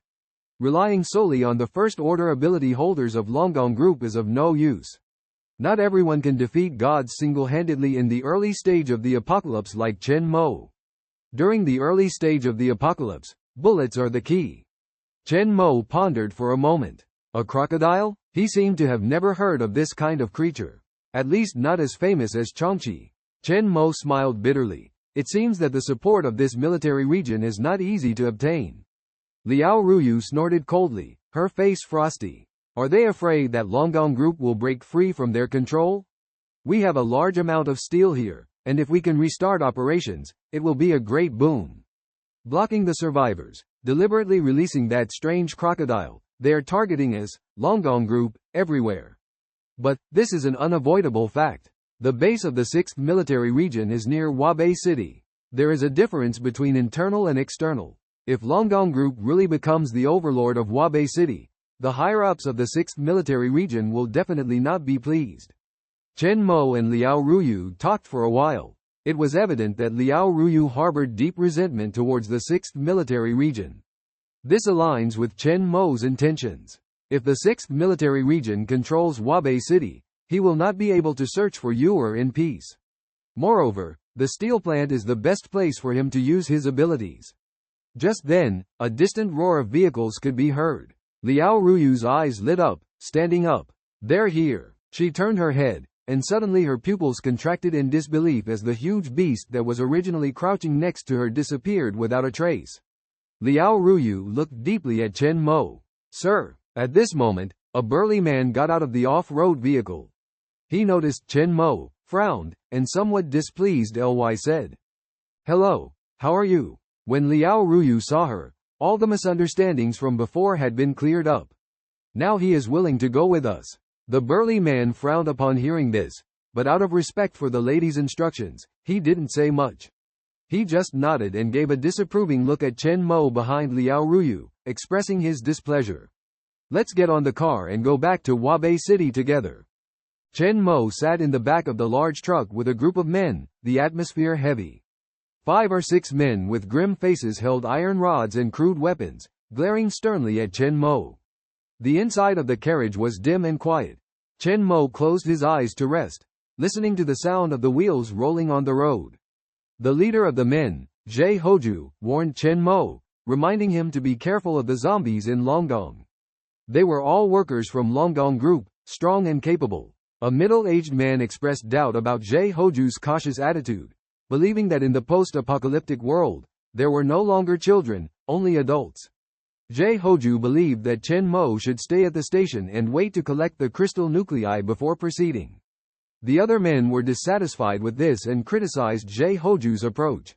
Relying solely on the first-order ability holders of Longgong Group is of no use. Not everyone can defeat gods single-handedly in the early stage of the apocalypse like Chen Mo. During the early stage of the apocalypse, bullets are the key. Chen Mo pondered for a moment. A crocodile? He seemed to have never heard of this kind of creature. At least not as famous as Qiongqi. Chen Mo smiled bitterly. It seems that the support of this military region is not easy to obtain. Liao Ruyu snorted coldly, her face frosty. Are they afraid that Longgong Group will break free from their control? We have a large amount of steel here, and if we can restart operations, it will be a great boon. Blocking the survivors, deliberately releasing that strange crocodile, they are targeting us, Longgong Group, everywhere. But, this is an unavoidable fact. The base of the 6th Military Region is near Wabe City. There is a difference between internal and external. If Longgong Group really becomes the overlord of Wabe City, the higher-ups of the 6th Military Region will definitely not be pleased. Chen Mo and Liao Ruyu talked for a while. It was evident that Liao Ruyu harbored deep resentment towards the 6th Military Region. This aligns with Chen Mo's intentions. If the 6th Military Region controls Wabe City, he will not be able to search for Yuer in peace. Moreover, the steel plant is the best place for him to use his abilities. Just then, a distant roar of vehicles could be heard. Liao Ruyu's eyes lit up, standing up. They're here. She turned her head, and suddenly her pupils contracted in disbelief as the huge beast that was originally crouching next to her disappeared without a trace. Liao Ruyu looked deeply at Chen Mo. Sir. At this moment, a burly man got out of the off-road vehicle. He noticed Chen Mo, frowned, and somewhat displeased said, Hello, how are you? When Liao Ruyu saw her, all the misunderstandings from before had been cleared up. Now he is willing to go with us. The burly man frowned upon hearing this, but out of respect for the lady's instructions, he didn't say much. He just nodded and gave a disapproving look at Chen Mo behind Liao Ruyu, expressing his displeasure. Let's get on the car and go back to Wabe City together. Chen Mo sat in the back of the large truck with a group of men, the atmosphere heavy. 5 or 6 men with grim faces held iron rods and crude weapons, glaring sternly at Chen Mo. The inside of the carriage was dim and quiet. Chen Mo closed his eyes to rest, listening to the sound of the wheels rolling on the road. The leader of the men, Zhe Hoju, warned Chen Mo, reminding him to be careful of the zombies in Longgong. They were all workers from Longgong Group, strong and capable. A middle-aged man expressed doubt about Zhe Hoju's cautious attitude, believing that in the post-apocalyptic world, there were no longer children, only adults. Zhe Hoju believed that Chen Mo should stay at the station and wait to collect the crystal nuclei before proceeding. The other men were dissatisfied with this and criticized Zhe Hoju's approach.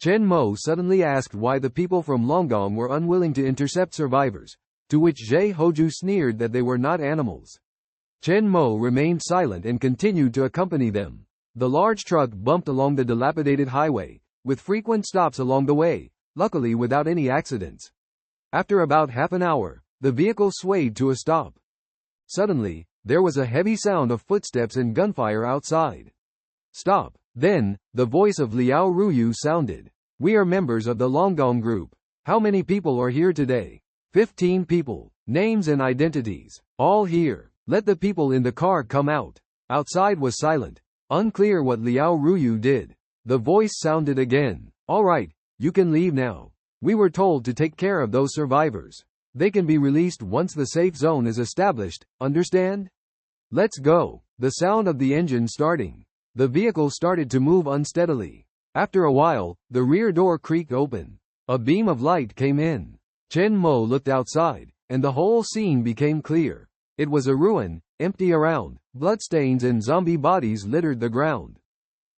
Chen Mo suddenly asked why the people from Longgong were unwilling to intercept survivors, to which Zhe Hoju sneered that they were not animals. Chen Mo remained silent and continued to accompany them. The large truck bumped along the dilapidated highway, with frequent stops along the way, luckily without any accidents. After about half an hour, the vehicle swayed to a stop. Suddenly, there was a heavy sound of footsteps and gunfire outside. Stop. Then, the voice of Liao Ruyu sounded. We are members of the Longgong Group. How many people are here today? 15 people. Names and identities. All here. Let the people in the car come out. Outside was silent. Unclear what Liao Ruyu did. The voice sounded again. All right, You can leave now. We were told to take care of those survivors. They can be released once the safe zone is established, understand? Let's go. The sound of the engine starting. The vehicle started to move unsteadily. After a while, the rear door creaked open. A beam of light came in. Chen Mo looked outside, and the whole scene became clear. It was a ruin, empty around. Bloodstains and zombie bodies littered the ground.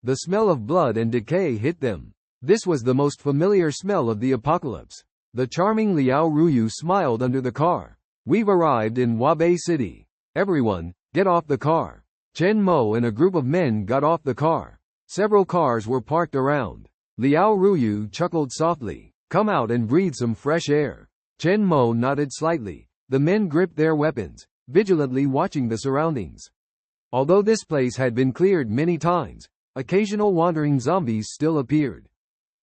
The smell of blood and decay hit them. This was the most familiar smell of the apocalypse. The charming Liao Ruyu smiled under the car. We've arrived in Wabe City. Everyone, get off the car. Chen Mo and a group of men got off the car. Several cars were parked around. Liao Ruyu chuckled softly. Come out and breathe some fresh air. Chen Mo nodded slightly. The men gripped their weapons, vigilantly watching the surroundings. Although this place had been cleared many times, occasional wandering zombies still appeared.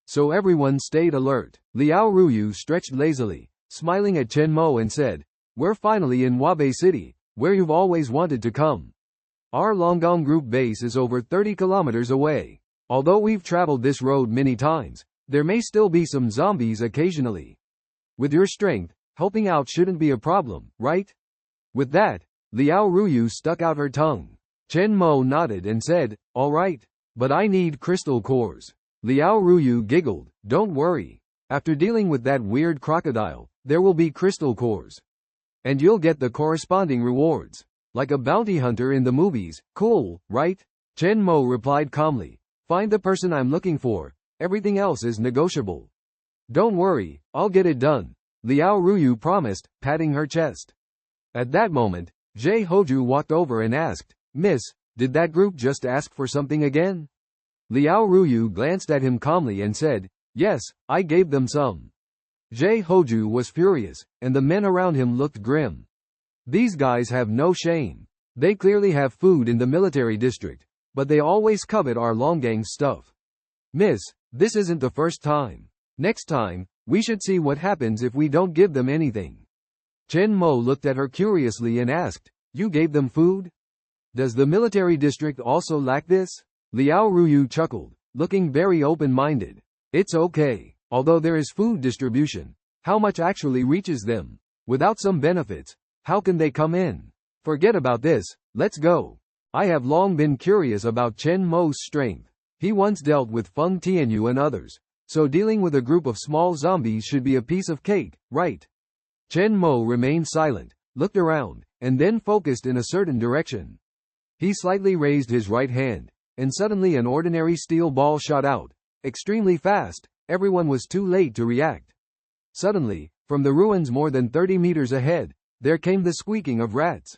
So everyone stayed alert. Liao Ruyu stretched lazily, smiling at Chen Mo and said, We're finally in Wabe City, where you've always wanted to come. Our Longgang group base is over 30 kilometers away. Although we've traveled this road many times, there may still be some zombies occasionally. With your strength, helping out shouldn't be a problem, right? With that, Liao Ruyu stuck out her tongue. Chen Mo nodded and said, All right, but I need crystal cores. Liao Ruyu giggled, Don't worry. After dealing with that weird crocodile, there will be crystal cores. And you'll get the corresponding rewards. Like a bounty hunter in the movies, cool, right? Chen Mo replied calmly, Find the person I'm looking for, everything else is negotiable. Don't worry, I'll get it done, Liao Ruyu promised, patting her chest. At that moment, Zhe Hoju walked over and asked, Miss, did that group just ask for something again? Liao Ruyu glanced at him calmly and said, Yes, I gave them some. Zhe Hoju was furious, and the men around him looked grim. These guys have no shame. They clearly have food in the military district, but they always covet our Longgang stuff. Miss, this isn't the first time. Next time, we should see what happens if we don't give them anything. Chen Mo looked at her curiously and asked, You gave them food? Does the military district also lack this? Liao Ruyu chuckled, looking very open-minded. It's okay. Although there is food distribution, how much actually reaches them? Without some benefits, how can they come in? Forget about this, let's go. I have long been curious about Chen Mo's strength. He once dealt with Feng Tianyu and others, so dealing with a group of small zombies should be a piece of cake, right? Chen Mo remained silent, looked around, and then focused in a certain direction. He slightly raised his right hand, and suddenly an ordinary steel ball shot out. Extremely fast, everyone was too late to react. Suddenly, from the ruins more than 30 meters ahead, there came the squeaking of rats.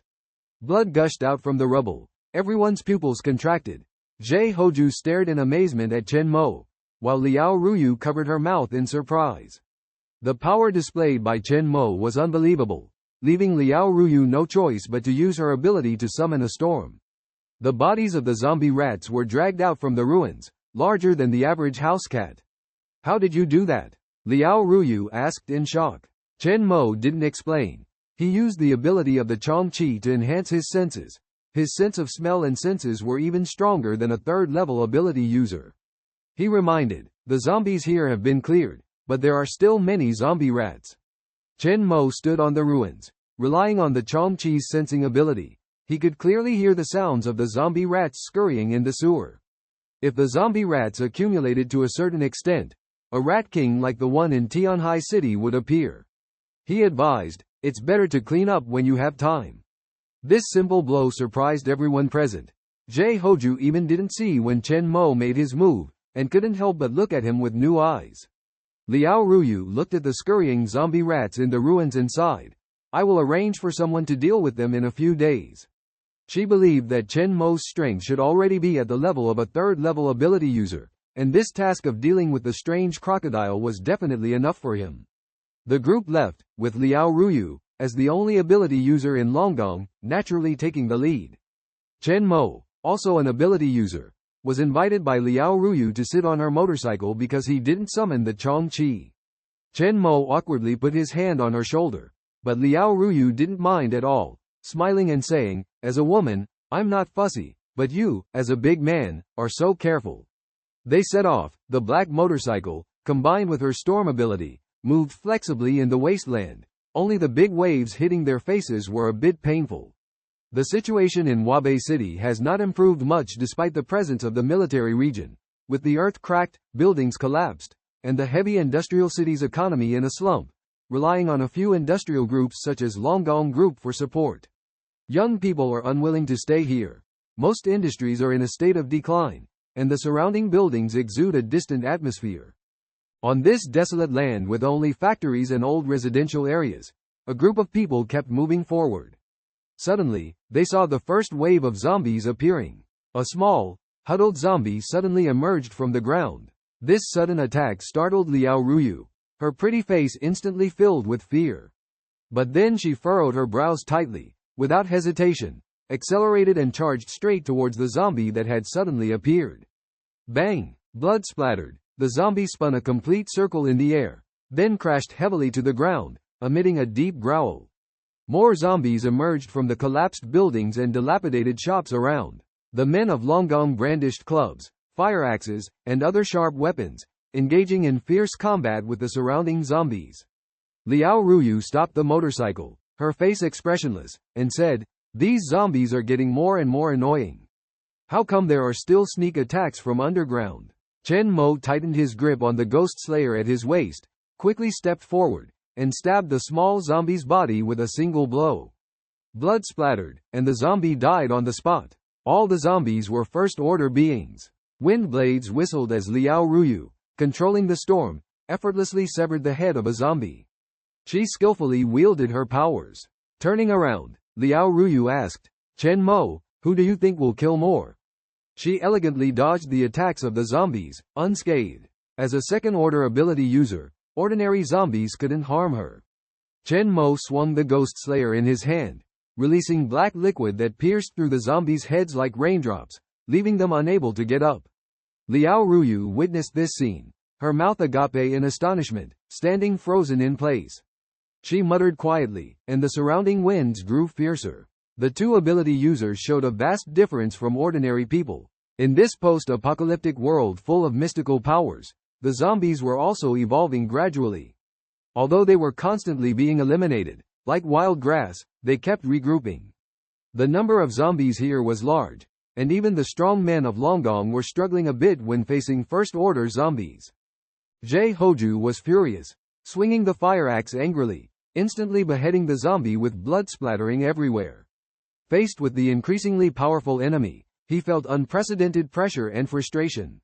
Blood gushed out from the rubble. Everyone's pupils contracted. Zhe Hoju stared in amazement at Chen Mo, while Liao Ruyu covered her mouth in surprise. The power displayed by Chen Mo was unbelievable, leaving Liao Ruyu no choice but to use her ability to summon a storm. The bodies of the zombie rats were dragged out from the ruins, larger than the average house cat. How did you do that? Liao Ruyu asked in shock. Chen Mo didn't explain. He used the ability of the Qiongqi to enhance his senses. His sense of smell and senses were even stronger than a third-level ability user. He reminded, the zombies here have been cleared, but there are still many zombie rats. Chen Mo stood on the ruins, relying on the Qiongqi's sensing ability. He could clearly hear the sounds of the zombie rats scurrying in the sewer. If the zombie rats accumulated to a certain extent, a rat king like the one in Tianhai City would appear. He advised, it's better to clean up when you have time. This simple blow surprised everyone present. Zhe Hoju even didn't see when Chen Mo made his move, and couldn't help but look at him with new eyes. Liao Ruyu looked at the scurrying zombie rats in the ruins and sighed. I will arrange for someone to deal with them in a few days. She believed that Chen Mo's strength should already be at the level of a third-level ability user, and this task of dealing with the strange crocodile was definitely enough for him. The group left, with Liao Ruyu, as the only ability user in Longgang, naturally taking the lead. Chen Mo, also an ability user, was invited by Liao Ruyu to sit on her motorcycle because he didn't summon the Qiongqi. Chen Mo awkwardly put his hand on her shoulder, but Liao Ruyu didn't mind at all, smiling and saying, as a woman, I'm not fussy, but you, as a big man, are so careful. They set off, the black motorcycle, combined with her storm ability, moved flexibly in the wasteland. Only the big waves hitting their faces were a bit painful. The situation in Wabe City has not improved much despite the presence of the military region, with the earth cracked, buildings collapsed, and the heavy industrial city's economy in a slump, relying on a few industrial groups such as Longgong Group for support. Young people are unwilling to stay here. Most industries are in a state of decline, and the surrounding buildings exude a distant atmosphere. On this desolate land with only factories and old residential areas, a group of people kept moving forward. Suddenly, they saw the first wave of zombies appearing. A small, huddled zombie suddenly emerged from the ground. This sudden attack startled Liao Ruyu, her pretty face instantly filled with fear. But then she furrowed her brows tightly, without hesitation, accelerated and charged straight towards the zombie that had suddenly appeared. Bang! Blood splattered. The zombie spun a complete circle in the air, then crashed heavily to the ground, emitting a deep growl. More zombies emerged from the collapsed buildings and dilapidated shops around. The men of Longgong brandished clubs, fire axes, and other sharp weapons, engaging in fierce combat with the surrounding zombies. Liao Ruyu stopped the motorcycle, her face expressionless, and said, "These zombies are getting more and more annoying. How come there are still sneak attacks from underground?" Chen Mo tightened his grip on the ghost slayer at his waist, quickly stepped forward, and stabbed the small zombie's body with a single blow. Blood splattered, and the zombie died on the spot. All the zombies were first-order beings. Wind blades whistled as Liao Ruyu, controlling the storm, effortlessly severed the head of a zombie. She skillfully wielded her powers. Turning around, Liao Ruyu asked, "Chen Mo, who do you think will kill more?" She elegantly dodged the attacks of the zombies, unscathed. As a second-order ability user, ordinary zombies couldn't harm her. Chen Mo swung the ghost slayer in his hand, releasing black liquid that pierced through the zombies' heads like raindrops, leaving them unable to get up. Liao Ruyu witnessed this scene, her mouth agape in astonishment, standing frozen in place. She muttered quietly, and the surrounding winds grew fiercer. The two ability users showed a vast difference from ordinary people. In this post-apocalyptic world full of mystical powers, the zombies were also evolving gradually. Although they were constantly being eliminated, like wild grass, they kept regrouping. The number of zombies here was large, and even the strong men of Longgong were struggling a bit when facing first-order zombies. Jie Hoju was furious, swinging the fire axe angrily, instantly beheading the zombie with blood splattering everywhere. Faced with the increasingly powerful enemy, he felt unprecedented pressure and frustration.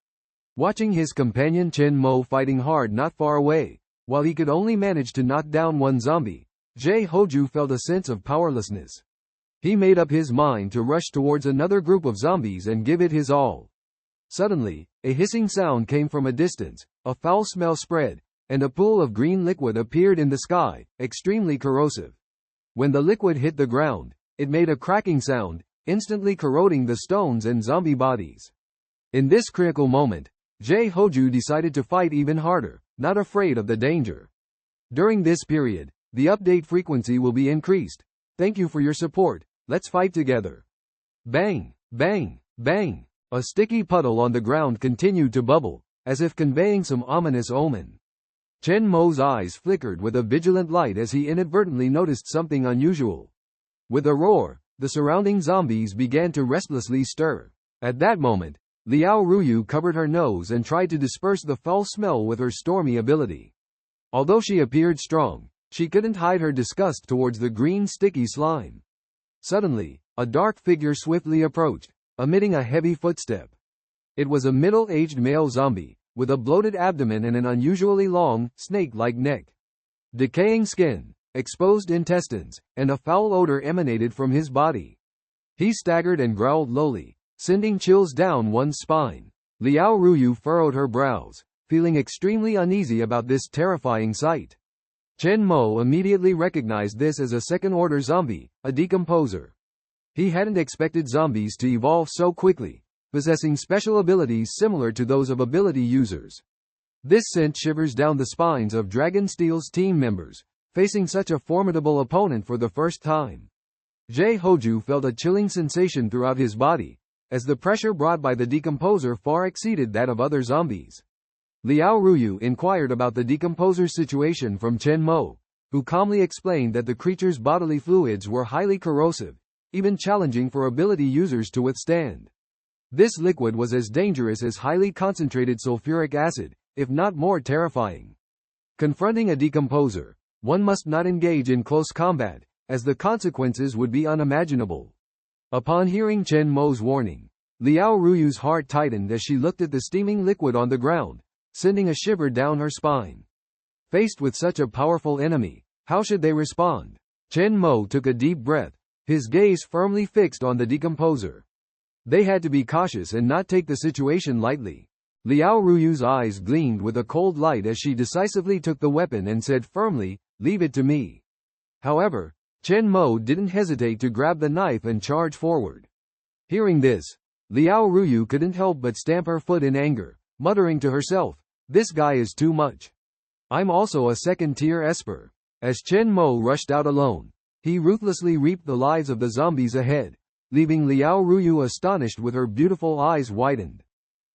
Watching his companion Chen Mo fighting hard not far away, while he could only manage to knock down one zombie, Jie Hoju felt a sense of powerlessness. He made up his mind to rush towards another group of zombies and give it his all. Suddenly, a hissing sound came from a distance, a foul smell spread, and a pool of green liquid appeared in the sky, extremely corrosive. When the liquid hit the ground, it made a cracking sound, instantly corroding the stones and zombie bodies. In this critical moment, Jie Hoju decided to fight even harder, not afraid of the danger. During this period, the update frequency will be increased. Thank you for your support. Let's fight together. Bang, bang, bang. A sticky puddle on the ground continued to bubble, as if conveying some ominous omen. Chen Mo's eyes flickered with a vigilant light as he inadvertently noticed something unusual. With a roar, the surrounding zombies began to restlessly stir. At that moment, Liao Ruyu covered her nose and tried to disperse the foul smell with her stormy ability. Although she appeared strong, she couldn't hide her disgust towards the green sticky slime. Suddenly, a dark figure swiftly approached, emitting a heavy footstep. It was a middle-aged male zombie, with a bloated abdomen and an unusually long, snake-like neck. Decaying skin, exposed intestines, and a foul odor emanated from his body. He staggered and growled lowly, sending chills down one's spine. Liao Ruyu furrowed her brows, feeling extremely uneasy about this terrifying sight. Chen Mo immediately recognized this as a second-order zombie, a decomposer. He hadn't expected zombies to evolve so quickly, possessing special abilities similar to those of ability users. This sent shivers down the spines of Dragonsteel's team members, facing such a formidable opponent for the first time. Jie Hoju felt a chilling sensation throughout his body, as the pressure brought by the decomposer far exceeded that of other zombies. Liao Ruyu inquired about the decomposer's situation from Chen Mo, who calmly explained that the creature's bodily fluids were highly corrosive, even challenging for ability users to withstand. This liquid was as dangerous as highly concentrated sulfuric acid, if not more terrifying. Confronting a decomposer, one must not engage in close combat, as the consequences would be unimaginable. Upon hearing Chen Mo's warning, Liao Ruyu's heart tightened as she looked at the steaming liquid on the ground, sending a shiver down her spine. Faced with such a powerful enemy, how should they respond? Chen Mo took a deep breath, his gaze firmly fixed on the decomposer. They had to be cautious and not take the situation lightly. Liao Ruyu's eyes gleamed with a cold light as she decisively took the weapon and said firmly, "Leave it to me." However, Chen Mo didn't hesitate to grab the knife and charge forward. Hearing this, Liao Ruyu couldn't help but stamp her foot in anger, muttering to herself, "This guy is too much. I'm also a second-tier esper." As Chen Mo rushed out alone, he ruthlessly reaped the lives of the zombies ahead, leaving Liao Ruyu astonished with her beautiful eyes widened.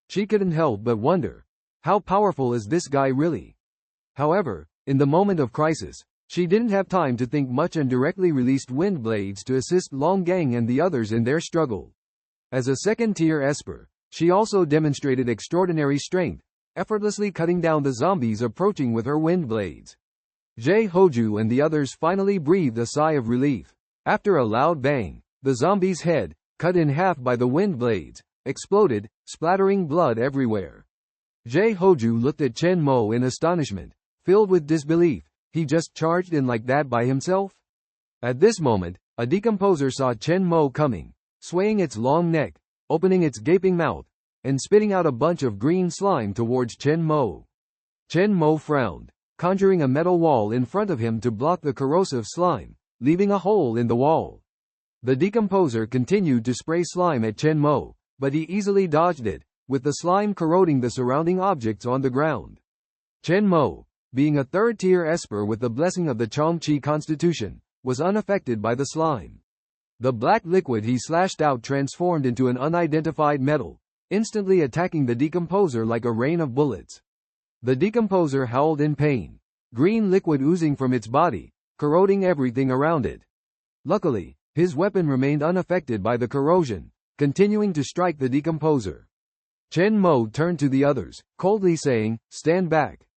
She couldn't help but wonder, how powerful is this guy really? However, in the moment of crisis, she didn't have time to think much and directly released wind blades to assist Longgang and the others in their struggle. As a second-tier esper, she also demonstrated extraordinary strength, effortlessly cutting down the zombies approaching with her wind blades. Jie Hoju and the others finally breathed a sigh of relief. After a loud bang, the zombie's head, cut in half by the wind blades, exploded, splattering blood everywhere. Jie Hoju looked at Chen Mo in astonishment, filled with disbelief. He just charged in like that by himself? At this moment, a decomposer saw Chen Mo coming, swaying its long neck, opening its gaping mouth, and spitting out a bunch of green slime towards Chen Mo. Chen Mo frowned, conjuring a metal wall in front of him to block the corrosive slime, leaving a hole in the wall. The decomposer continued to spray slime at Chen Mo, but he easily dodged it, with the slime corroding the surrounding objects on the ground. Chen Mo, being a third-tier esper with the blessing of the Qiongqi constitution, was unaffected by the slime. The black liquid he slashed out transformed into an unidentified metal, instantly attacking the decomposer like a rain of bullets. The decomposer howled in pain, green liquid oozing from its body, corroding everything around it. Luckily, his weapon remained unaffected by the corrosion, continuing to strike the decomposer. Chen Mo turned to the others, coldly saying, "Stand back."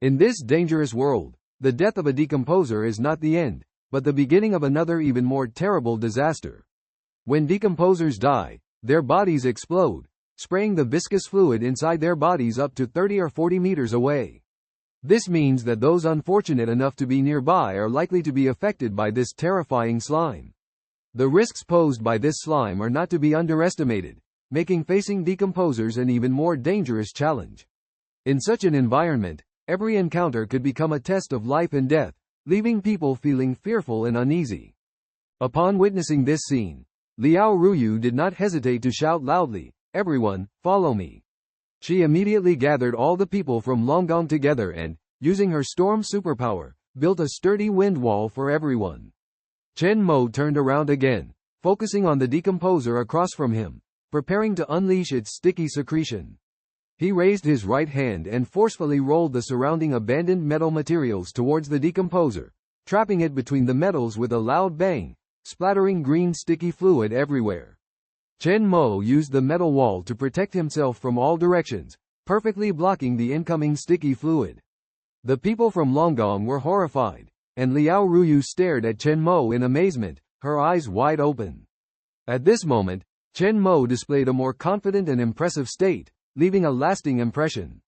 In this dangerous world, the death of a decomposer is not the end, but the beginning of another even more terrible disaster. When decomposers die, their bodies explode, spraying the viscous fluid inside their bodies up to 30 or 40 meters away. This means that those unfortunate enough to be nearby are likely to be affected by this terrifying slime. The risks posed by this slime are not to be underestimated, making facing decomposers an even more dangerous challenge. In such an environment, every encounter could become a test of life and death, leaving people feeling fearful and uneasy. Upon witnessing this scene, Liao Ruyu did not hesitate to shout loudly, "Everyone, follow me." She immediately gathered all the people from Longgang together and, using her storm superpower, built a sturdy wind wall for everyone. Chen Mo turned around again, focusing on the decomposer across from him, preparing to unleash its sticky secretion. He raised his right hand and forcefully rolled the surrounding abandoned metal materials towards the decomposer, trapping it between the metals with a loud bang, splattering green sticky fluid everywhere. Chen Mo used the metal wall to protect himself from all directions, perfectly blocking the incoming sticky fluid. The people from Longgang were horrified, and Liao Ruyu stared at Chen Mo in amazement, her eyes wide open. At this moment, Chen Mo displayed a more confident and impressive state, leaving a lasting impression.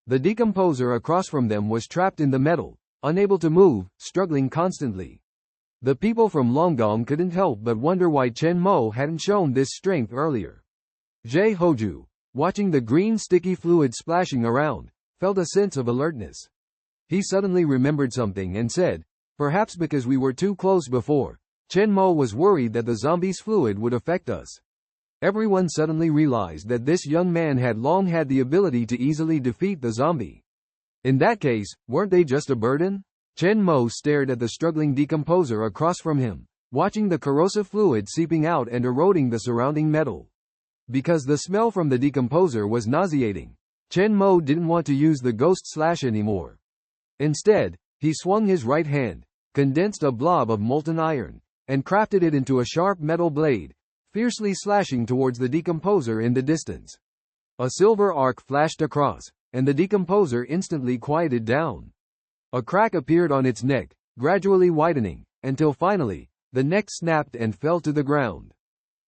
The decomposer across from them was trapped in the metal, unable to move, struggling constantly. The people from Longgang couldn't help but wonder why Chen Mo hadn't shown this strength earlier. Jie Hoju, watching the green sticky fluid splashing around, felt a sense of alertness. He suddenly remembered something and said, "Perhaps because we were too close before, Chen Mo was worried that the zombie's fluid would affect us." Everyone suddenly realized that this young man had long had the ability to easily defeat the zombie. In that case, weren't they just a burden? Chen Mo stared at the struggling decomposer across from him, watching the corrosive fluid seeping out and eroding the surrounding metal. Because the smell from the decomposer was nauseating, Chen Mo didn't want to use the ghost slash anymore. Instead, he swung his right hand, condensed a blob of molten iron, and crafted it into a sharp metal blade, fiercely slashing towards the decomposer in the distance. A silver arc flashed across, and the decomposer instantly quieted down. A crack appeared on its neck, gradually widening, until finally, the neck snapped and fell to the ground.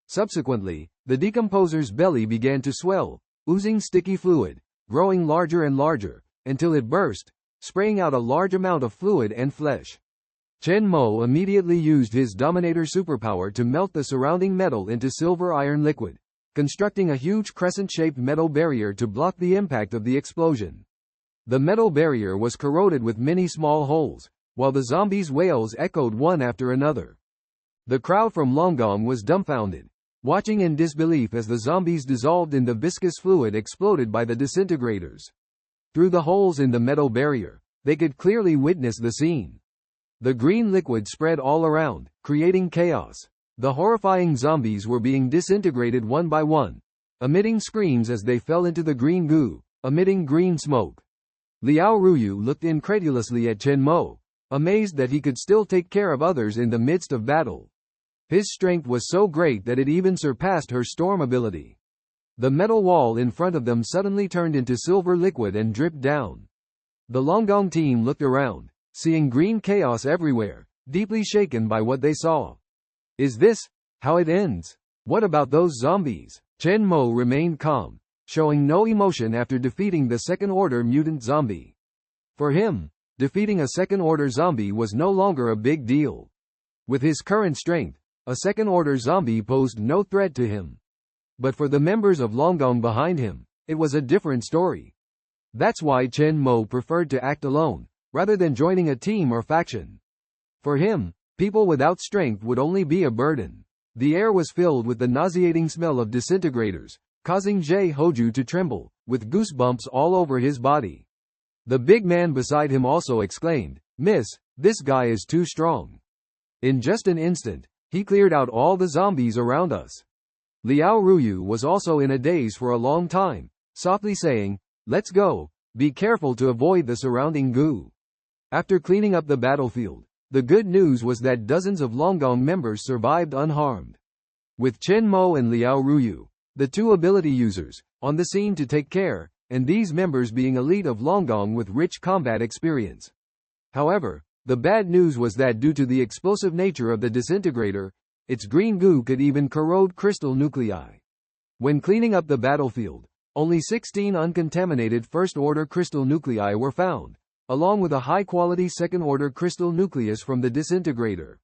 Subsequently, the decomposer's belly began to swell, oozing sticky fluid, growing larger and larger, until it burst, spraying out a large amount of fluid and flesh. Chen Mo immediately used his Dominator superpower to melt the surrounding metal into silver iron liquid, constructing a huge crescent-shaped metal barrier to block the impact of the explosion. The metal barrier was corroded with many small holes, while the zombies' wails echoed one after another. The crowd from Longgang was dumbfounded, watching in disbelief as the zombies dissolved in the viscous fluid exploded by the disintegrators. Through the holes in the metal barrier, they could clearly witness the scene. The green liquid spread all around, creating chaos. The horrifying zombies were being disintegrated one by one, emitting screams as they fell into the green goo, emitting green smoke. Liao Ruyu looked incredulously at Chen Mo, amazed that he could still take care of others in the midst of battle. His strength was so great that it even surpassed her storm ability. The metal wall in front of them suddenly turned into silver liquid and dripped down. The Longgang team looked around, seeing green chaos everywhere, deeply shaken by what they saw. Is this how it ends? What about those zombies? Chen Mo remained calm, showing no emotion after defeating the second-order mutant zombie. For him, defeating a second-order zombie was no longer a big deal. With his current strength, a second-order zombie posed no threat to him. But for the members of Longgang behind him, it was a different story. That's why Chen Mo preferred to act alone, rather than joining a team or faction. For him, people without strength would only be a burden. The air was filled with the nauseating smell of disintegrators, causing Zhe Hoju to tremble, with goosebumps all over his body. The big man beside him also exclaimed, "Miss, this guy is too strong." In just an instant, he cleared out all the zombies around us. Liao Ruyu was also in a daze for a long time, softly saying, "Let's go, be careful to avoid the surrounding goo." After cleaning up the battlefield, the good news was that dozens of Longgang members survived unharmed. With Chen Mo and Liao Ruyu, the two ability users, on the scene to take care, and these members being elite of Longgang with rich combat experience. However, the bad news was that due to the explosive nature of the disintegrator, its green goo could even corrode crystal nuclei. When cleaning up the battlefield, only 16 uncontaminated first-order crystal nuclei were found, along with a high-quality second-order crystal nucleus from the disintegrator.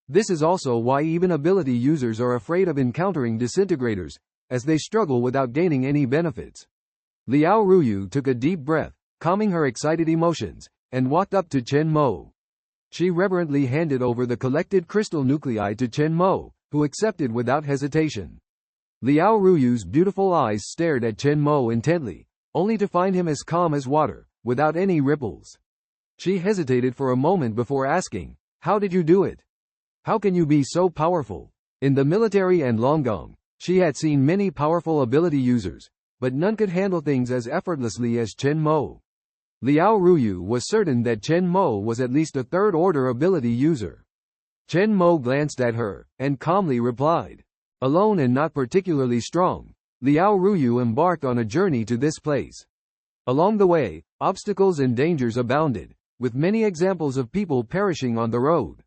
This is also why even ability users are afraid of encountering disintegrators, as they struggle without gaining any benefits. Liao Ruyu took a deep breath, calming her excited emotions, and walked up to Chen Mo. She reverently handed over the collected crystal nuclei to Chen Mo, who accepted without hesitation. Liao Ruyu's beautiful eyes stared at Chen Mo intently, only to find him as calm as water, without any ripples. She hesitated for a moment before asking, "How did you do it? How can you be so powerful?" In the military and Longgang, she had seen many powerful ability users, but none could handle things as effortlessly as Chen Mo. Liao Ruyu was certain that Chen Mo was at least a third-order ability user. Chen Mo glanced at her, and calmly replied, "Alone and not particularly strong, Liao Ruyu embarked on a journey to this place. Along the way, obstacles and dangers abounded, with many examples of people perishing on the road.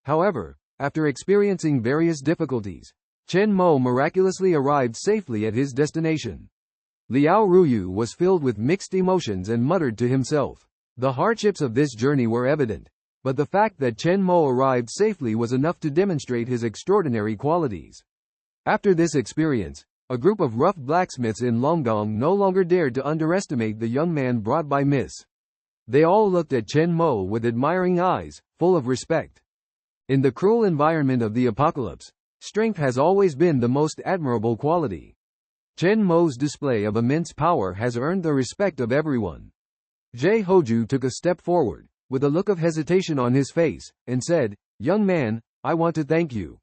However, after experiencing various difficulties, Chen Mo miraculously arrived safely at his destination." Liao Ruyu was filled with mixed emotions and muttered to himself. The hardships of this journey were evident, but the fact that Chen Mo arrived safely was enough to demonstrate his extraordinary qualities. After this experience, a group of rough blacksmiths in Longgang no longer dared to underestimate the young man brought by Miss. They all looked at Chen Mo with admiring eyes, full of respect. In the cruel environment of the apocalypse, strength has always been the most admirable quality. Chen Mo's display of immense power has earned the respect of everyone. Zhe Hoju took a step forward, with a look of hesitation on his face, and said, "Young man, I want to thank you.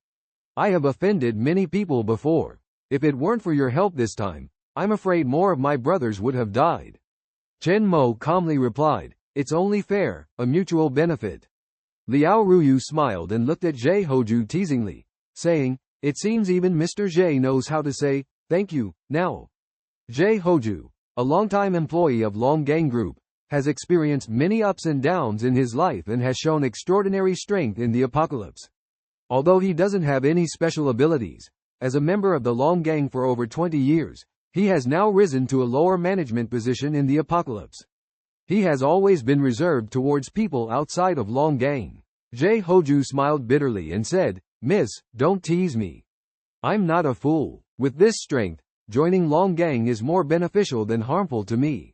I have offended many people before. If it weren't for your help this time, I'm afraid more of my brothers would have died. Chen Mo calmly replied, it's only fair, a mutual benefit. Liao Ruyu smiled and looked at Zhe Hoju teasingly, saying, it seems even Mr. Zhe knows how to say, thank you, now. Zhe Hoju, a longtime employee of Longgang Group, has experienced many ups and downs in his life and has shown extraordinary strength in the apocalypse. Although he doesn't have any special abilities, as a member of the Longgang for over 20 years, he has now risen to a lower management position in the apocalypse. He has always been reserved towards people outside of Longgang. Zhe Hoju smiled bitterly and said, Miss, don't tease me. I'm not a fool. With this strength, joining Longgang is more beneficial than harmful to me.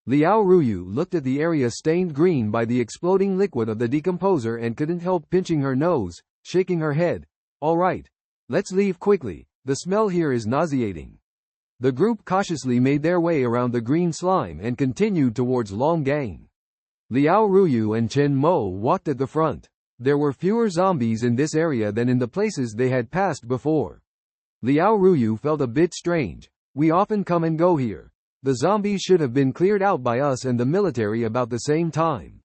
Liao Ruyu looked at the area stained green by the exploding liquid of the decomposer and couldn't help pinching her nose, shaking her head. All right. Let's leave quickly. The smell here is nauseating. The group cautiously made their way around the green slime and continued towards Longgang. Liao Ruyu and Chen Mo walked at the front. There were fewer zombies in this area than in the places they had passed before. Liao Ruyu felt a bit strange. We often come and go here. The zombies should have been cleared out by us and the military about the same time.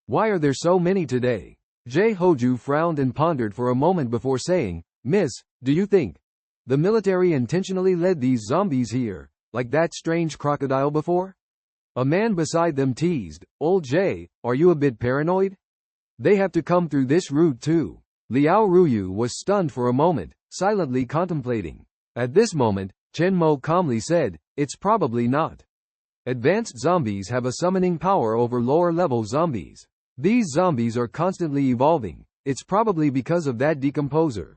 Why are there so many today? Zhe Hoju frowned and pondered for a moment before saying, Miss, do you think the military intentionally led these zombies here, like that strange crocodile before? A man beside them teased, Old Jay, are you a bit paranoid? They have to come through this route too. Liao Ruyu was stunned for a moment, silently contemplating. At this moment, Chen Mo calmly said, it's probably not. Advanced zombies have a summoning power over lower-level zombies. These zombies are constantly evolving. It's probably because of that decomposer.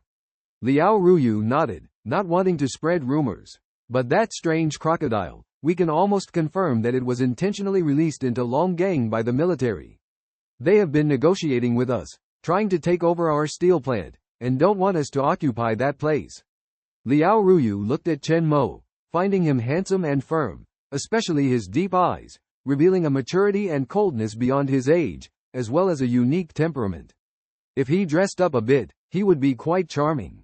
Liao Ruyu nodded, not wanting to spread rumors. But that strange crocodile, we can almost confirm that it was intentionally released into Longgang by the military. They have been negotiating with us, trying to take over our steel plant, and don't want us to occupy that place. Liao Ruyu looked at Chen Mo, finding him handsome and firm, especially his deep eyes, revealing a maturity and coldness beyond his age, as well as a unique temperament. If he dressed up a bit, he would be quite charming.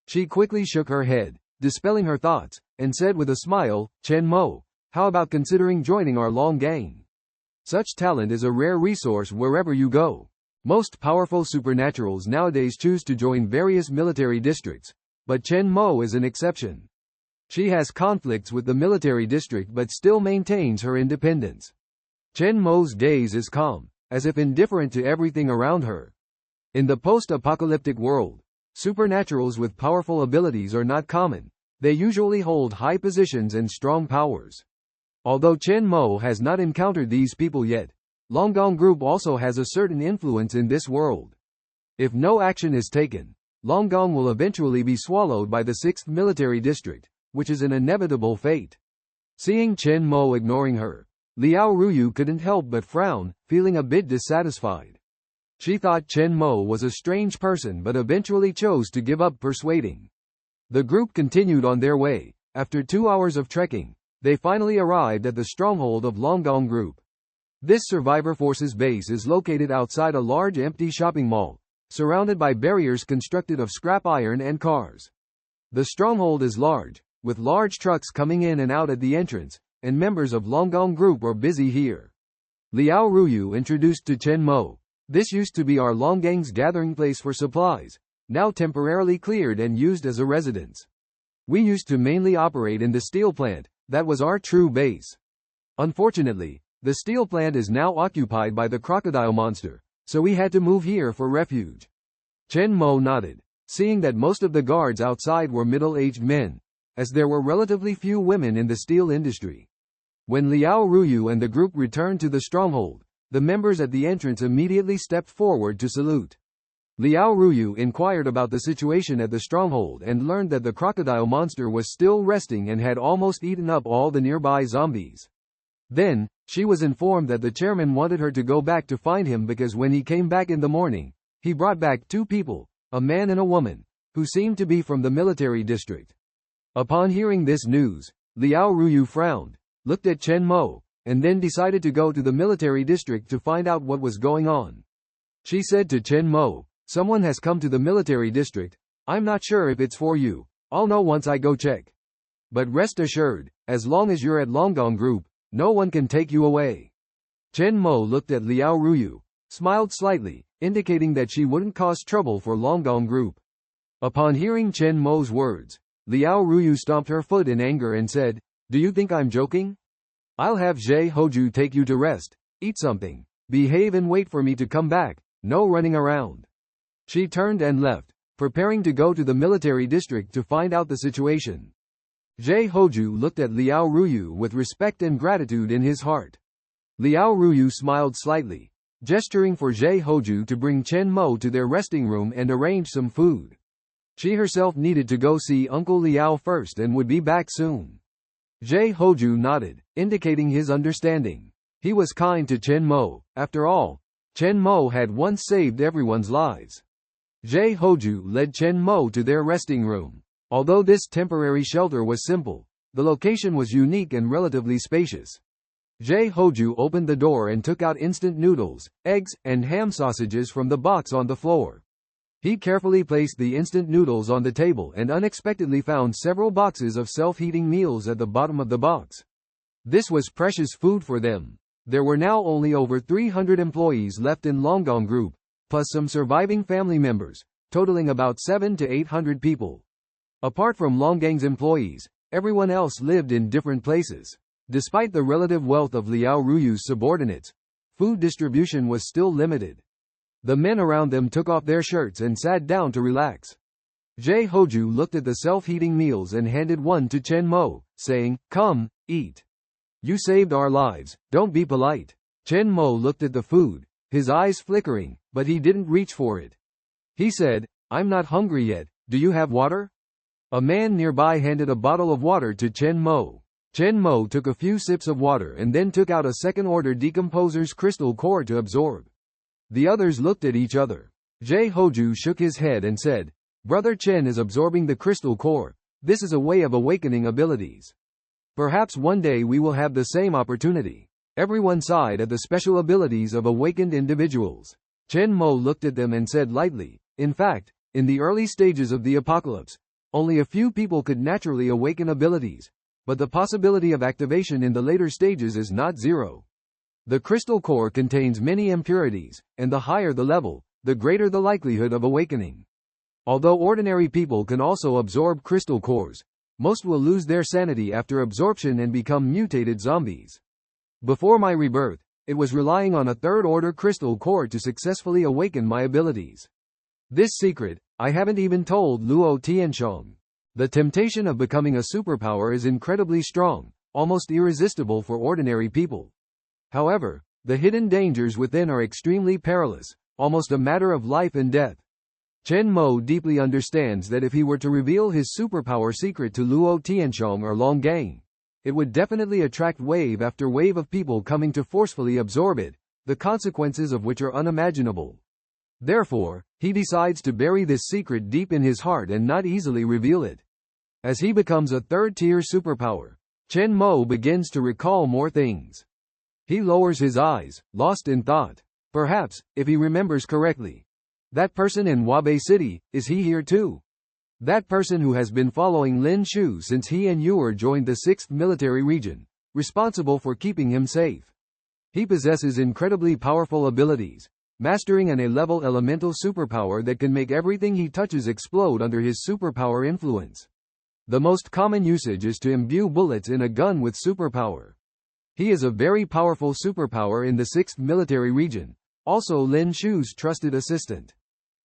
She quickly shook her head, dispelling her thoughts, and said with a smile, Chen Mo, how about considering joining our Longgang? Such talent is a rare resource wherever you go. Most powerful supernaturals nowadays choose to join various military districts, but Chen Mo is an exception. She has conflicts with the military district but still maintains her independence. Chen Mo's gaze is calm, as if indifferent to everything around her. In the post-apocalyptic world, supernaturals with powerful abilities are not common. They usually hold high positions and strong powers. Although Chen Mo has not encountered these people yet, Longgang Group also has a certain influence in this world. If no action is taken, Longgang will eventually be swallowed by the 6th Military District, which is an inevitable fate. Seeing Chen Mo ignoring her, Liao Ruyu couldn't help but frown, feeling a bit dissatisfied. She thought Chen Mo was a strange person but eventually chose to give up persuading. The group continued on their way. After 2 hours of trekking, they finally arrived at the stronghold of Longgang Group. This survivor forces base is located outside a large empty shopping mall, surrounded by barriers constructed of scrap iron and cars. The stronghold is large, with large trucks coming in and out at the entrance, and members of Longgang Group are busy here. Liao Ruyu introduced to Chen Mo. This used to be our Longgang's gathering place for supplies, now temporarily cleared and used as a residence. We used to mainly operate in the steel plant, that was our true base. Unfortunately, the steel plant is now occupied by the crocodile monster, so we had to move here for refuge. Chen Mo nodded, seeing that most of the guards outside were middle-aged men, as there were relatively few women in the steel industry. When Liao Ruyu and the group returned to the stronghold, the members at the entrance immediately stepped forward to salute. Liao Ruyu inquired about the situation at the stronghold and learned that the crocodile monster was still resting and had almost eaten up all the nearby zombies. Then, she was informed that the chairman wanted her to go back to find him because when he came back in the morning, he brought back 2 people, a man and a woman, who seemed to be from the military district. Upon hearing this news, Liao Ruyu frowned, looked at Chen Mo, and then decided to go to the military district to find out what was going on. She said to Chen Mo, someone has come to the military district. I'm not sure if it's for you. I'll know once I go check. But rest assured, as long as you're at Longgong Group, no one can take you away. Chen Mo looked at Liao Ruyu, smiled slightly, indicating that she wouldn't cause trouble for Longgong Group. Upon hearing Chen Mo's words, Liao Ruyu stomped her foot in anger and said, "Do you think I'm joking? I'll have Zhe Hoju take you to rest, eat something, behave and wait for me to come back, no running around." She turned and left, preparing to go to the military district to find out the situation. Zhe Hoju looked at Liao Ruyu with respect and gratitude in his heart. Liao Ruyu smiled slightly, gesturing for Zhe Hoju to bring Chen Mo to their resting room and arrange some food. She herself needed to go see Uncle Liao first and would be back soon. Zhe Hoju nodded, indicating his understanding. He was kind to Chen Mo. After all, Chen Mo had once saved everyone's lives. Zhe Hoju led Chen Mo to their resting room. Although this temporary shelter was simple, the location was unique and relatively spacious. Zhe Hoju opened the door and took out instant noodles, eggs, and ham sausages from the box on the floor. He carefully placed the instant noodles on the table and unexpectedly found several boxes of self-heating meals at the bottom of the box. This was precious food for them. There were now only over 300 employees left in Longgong Group, plus some surviving family members, totaling about 700 to 800 people. Apart from Longgang's employees, everyone else lived in different places. Despite the relative wealth of Liao Ruyu's subordinates, food distribution was still limited. The men around them took off their shirts and sat down to relax. Zhe Hoju looked at the self-heating meals and handed one to Chen Mo, saying, "Come, eat. You saved our lives, don't be polite." Chen Mo looked at the food, his eyes flickering, but he didn't reach for it. He said, "I'm not hungry yet, do you have water?" A man nearby handed a bottle of water to Chen Mo. Chen Mo took a few sips of water and then took out a second-order decomposer's crystal core to absorb. The others looked at each other. Zhe Hoju shook his head and said, "Brother Chen is absorbing the crystal core. This is a way of awakening abilities. Perhaps one day we will have the same opportunity." Everyone sighed at the special abilities of awakened individuals. Chen Mo looked at them and said lightly, "In fact, in the early stages of the apocalypse, only a few people could naturally awaken abilities, but the possibility of activation in the later stages is not zero. The crystal core contains many impurities, and the higher the level, the greater the likelihood of awakening. Although ordinary people can also absorb crystal cores, most will lose their sanity after absorption and become mutated zombies. Before my rebirth, it was relying on a third-order crystal core to successfully awaken my abilities. This secret, I haven't even told Luo Tianxiong. The temptation of becoming a superpower is incredibly strong, almost irresistible for ordinary people. However, the hidden dangers within are extremely perilous, almost a matter of life and death. Chen Mo deeply understands that if he were to reveal his superpower secret to Luo Tianxiong or Longgang, it would definitely attract wave after wave of people coming to forcefully absorb it, the consequences of which are unimaginable. Therefore, he decides to bury this secret deep in his heart and not easily reveal it. As he becomes a third-tier superpower, Chen Mo begins to recall more things. He lowers his eyes, lost in thought. Perhaps, if he remembers correctly, that person in Wabe City, is he here too? That person who has been following Lin Shu since he and Yuer joined the 6th Military Region, responsible for keeping him safe. He possesses incredibly powerful abilities, mastering an A-level elemental superpower that can make everything he touches explode under his superpower influence. The most common usage is to imbue bullets in a gun with superpower. He is a very powerful superpower in the 6th Military Region, also Lin Shu's trusted assistant.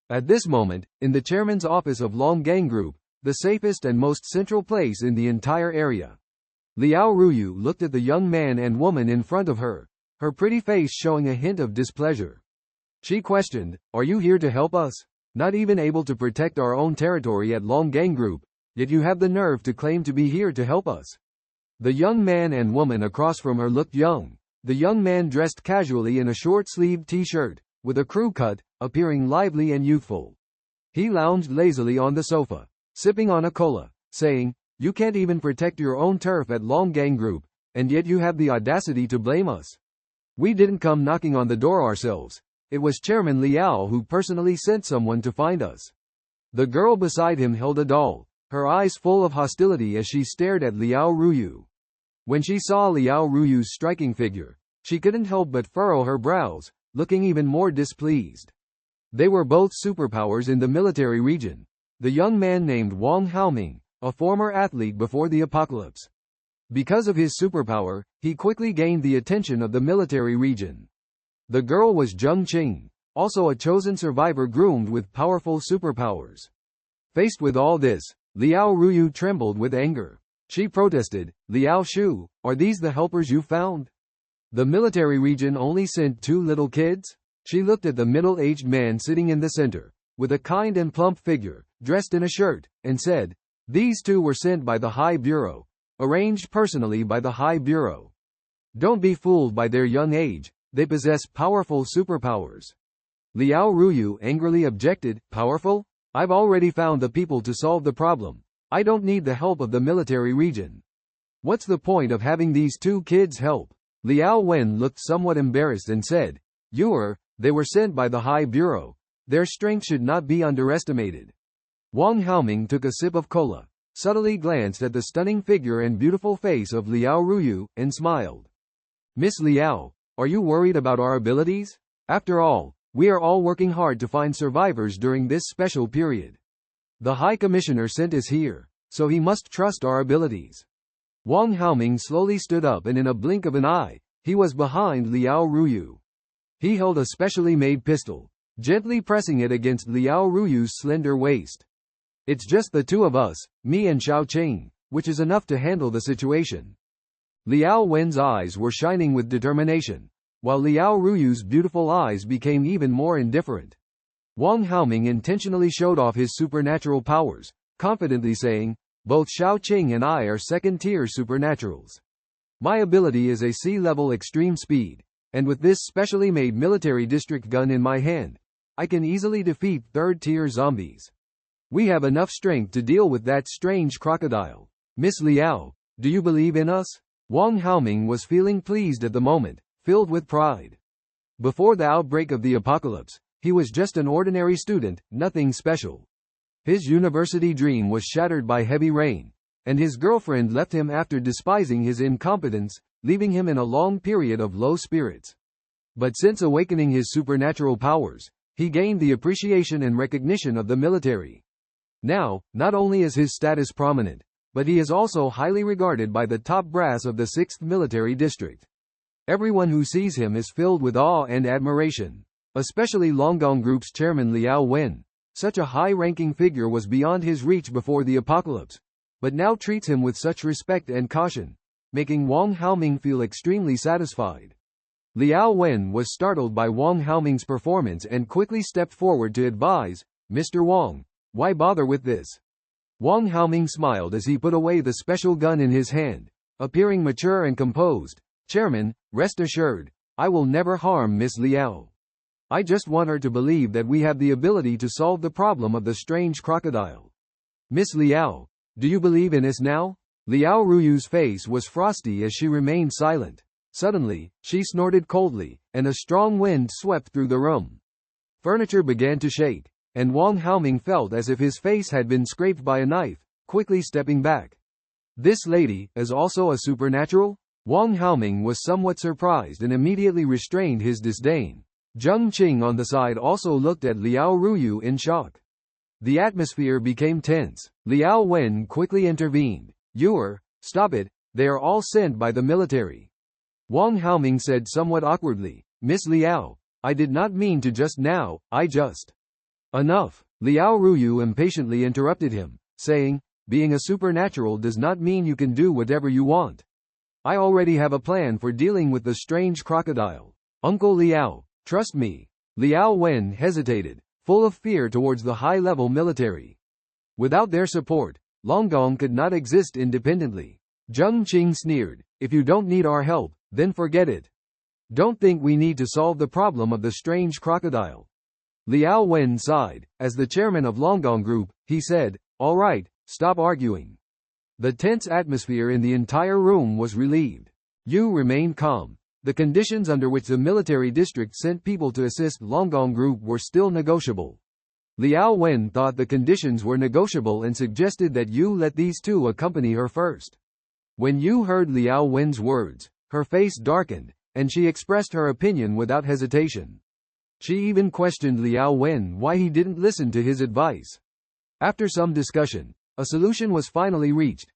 At this moment, in the chairman's office of Longgang Group, the safest and most central place in the entire area. Liao Ruyu looked at the young man and woman in front of her, her pretty face showing a hint of displeasure. She questioned, "Are you here to help us? Not even able to protect our own territory at Longgang Group, yet you have the nerve to claim to be here to help us." The young man and woman across from her looked young. The young man dressed casually in a short-sleeved t-shirt, with a crew cut, appearing lively and youthful. He lounged lazily on the sofa, sipping on a cola, saying, "You can't even protect your own turf at Longgang Group, and yet you have the audacity to blame us. We didn't come knocking on the door ourselves. It was Chairman Liao who personally sent someone to find us." The girl beside him held a doll, her eyes full of hostility as she stared at Liao Ruyu. When she saw Liao Ruyu's striking figure, she couldn't help but furrow her brows, looking even more displeased. They were both superpowers in the military region. The young man named Wang Haoming, a former athlete before the apocalypse. Because of his superpower, he quickly gained the attention of the military region. The girl was Qiongqi, also a chosen survivor groomed with powerful superpowers. Faced with all this, Liao Ruyu trembled with anger. She protested, "Liao Shu, are these the helpers you found? The military region only sent 2 little kids?" She looked at the middle-aged man sitting in the center, with a kind and plump figure, dressed in a shirt, and said, "These 2 were sent by the High Bureau, arranged personally by the High Bureau. Don't be fooled by their young age, they possess powerful superpowers." Liao Ruyu angrily objected, "Powerful? I've already found the people to solve the problem. I don't need the help of the military region. What's the point of having these 2 kids help?" Liao Wen looked somewhat embarrassed and said, They were sent by the High Bureau. Their strength should not be underestimated." Wang Haoming took a sip of cola, subtly glanced at the stunning figure and beautiful face of Liao Ruyu, and smiled. "Miss Liao, are you worried about our abilities? After all, we are all working hard to find survivors during this special period. The High Commissioner sent us here, so he must trust our abilities." Wang Haoming slowly stood up, and in a blink of an eye, he was behind Liao Ruyu. He held a specially made pistol, gently pressing it against Liao Ruyu's slender waist. "It's just the 2 of us, me and Xiao Qing, which is enough to handle the situation." Liao Wen's eyes were shining with determination, while Liao Ruyu's beautiful eyes became even more indifferent. Wang Haoming intentionally showed off his supernatural powers, confidently saying, "Both Xiao Qing and I are second-tier supernaturals. My ability is a sea-level extreme speed, and with this specially made military district gun in my hand, I can easily defeat third-tier zombies. We have enough strength to deal with that strange crocodile. Miss Liao, do you believe in us?" Wang Haoming was feeling pleased at the moment, filled with pride. Before the outbreak of the apocalypse, he was just an ordinary student, nothing special. His university dream was shattered by heavy rain, and his girlfriend left him after despising his incompetence, leaving him in a long period of low spirits. But since awakening his supernatural powers, he gained the appreciation and recognition of the military. Now, not only is his status prominent, but he is also highly regarded by the top brass of the 6th Military District. Everyone who sees him is filled with awe and admiration, especially Longgong Group's chairman Liao Wen. Such a high-ranking figure was beyond his reach before the apocalypse, but now treats him with such respect and caution, making Wang Haoming feel extremely satisfied. Liao Wen was startled by Wang Haoming's performance and quickly stepped forward to advise, "Mr. Wang, why bother with this?" Wang Haoming smiled as he put away the special gun in his hand, appearing mature and composed. "Chairman, rest assured, I will never harm Miss Liao. I just want her to believe that we have the ability to solve the problem of the strange crocodile. Miss Liao, do you believe in us now?" Liao Ruyu's face was frosty as she remained silent. Suddenly, she snorted coldly, and a strong wind swept through the room. Furniture began to shake, and Wang Haoming felt as if his face had been scraped by a knife, quickly stepping back. "This lady is also a supernatural?" Wang Haoming was somewhat surprised and immediately restrained his disdain. Zheng Qing on the side also looked at Liao Ruyu in shock. The atmosphere became tense. Liao Wen quickly intervened. Stop it, they are all sent by the military." Wang Haoming said somewhat awkwardly, "Miss Liao, I did not mean to just now, I just..." "Enough." Liao Ruyu impatiently interrupted him, saying, "Being a supernatural does not mean you can do whatever you want. I already have a plan for dealing with the strange crocodile. Uncle Liao, trust me." Liao Wen hesitated, full of fear towards the high-level military. Without their support, Longgong could not exist independently. Zheng Qing sneered, "If you don't need our help, then forget it. Don't think we need to solve the problem of the strange crocodile." Liao Wen sighed. As the chairman of Longgong Group, he said, "All right, stop arguing." The tense atmosphere in the entire room was relieved. You remained calm. The conditions under which the military district sent people to assist Longgong Group were still negotiable. Liao Wen thought the conditions were negotiable and suggested that you let these 2 accompany her first. When Yu heard Liao Wen's words, her face darkened, and she expressed her opinion without hesitation. She even questioned Liao Wen why he didn't listen to his advice. After some discussion, a solution was finally reached.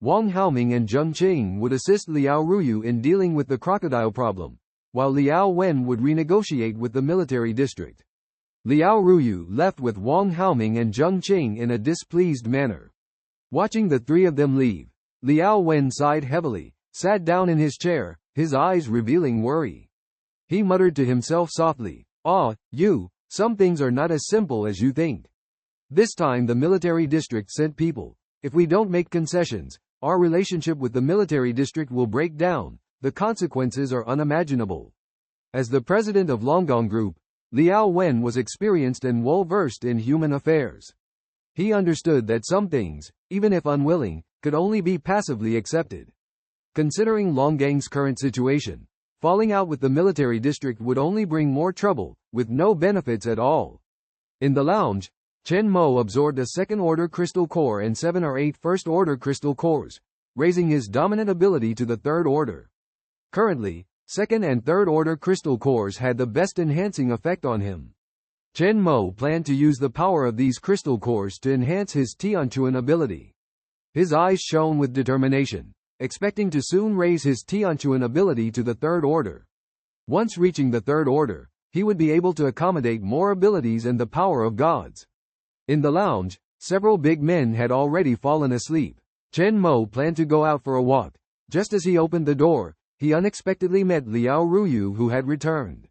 Wang Haoming and Zheng Qing would assist Liao Ruyu in dealing with the crocodile problem, while Liao Wen would renegotiate with the military district. Liao Ruyu left with Wang Haoming and Zheng Qing in a displeased manner. Watching the three of them leave, Liao Wen sighed heavily, sat down in his chair, his eyes revealing worry. He muttered to himself softly, "Ah, you, some things are not as simple as you think. This time the military district sent people. If we don't make concessions, our relationship with the military district will break down. The consequences are unimaginable." As the president of Longgong Group, Liao Wen was experienced and well-versed in human affairs. He understood that some things, even if unwilling, could only be passively accepted. Considering Longgang's current situation, falling out with the military district would only bring more trouble, with no benefits at all. In the lounge, Chen Mo absorbed a second-order crystal core and 7 or 8 first-order crystal cores, raising his dominant ability to the third order. Currently, second and third-order crystal cores had the best enhancing effect on him. Chen Mo planned to use the power of these crystal cores to enhance his Tianquan ability. His eyes shone with determination, expecting to soon raise his Tianquan ability to the third order. Once reaching the third order, he would be able to accommodate more abilities and the power of gods. In the lounge, several big men had already fallen asleep. Chen Mo planned to go out for a walk. Just as he opened the door, he unexpectedly met Liao Ruyu, who had returned.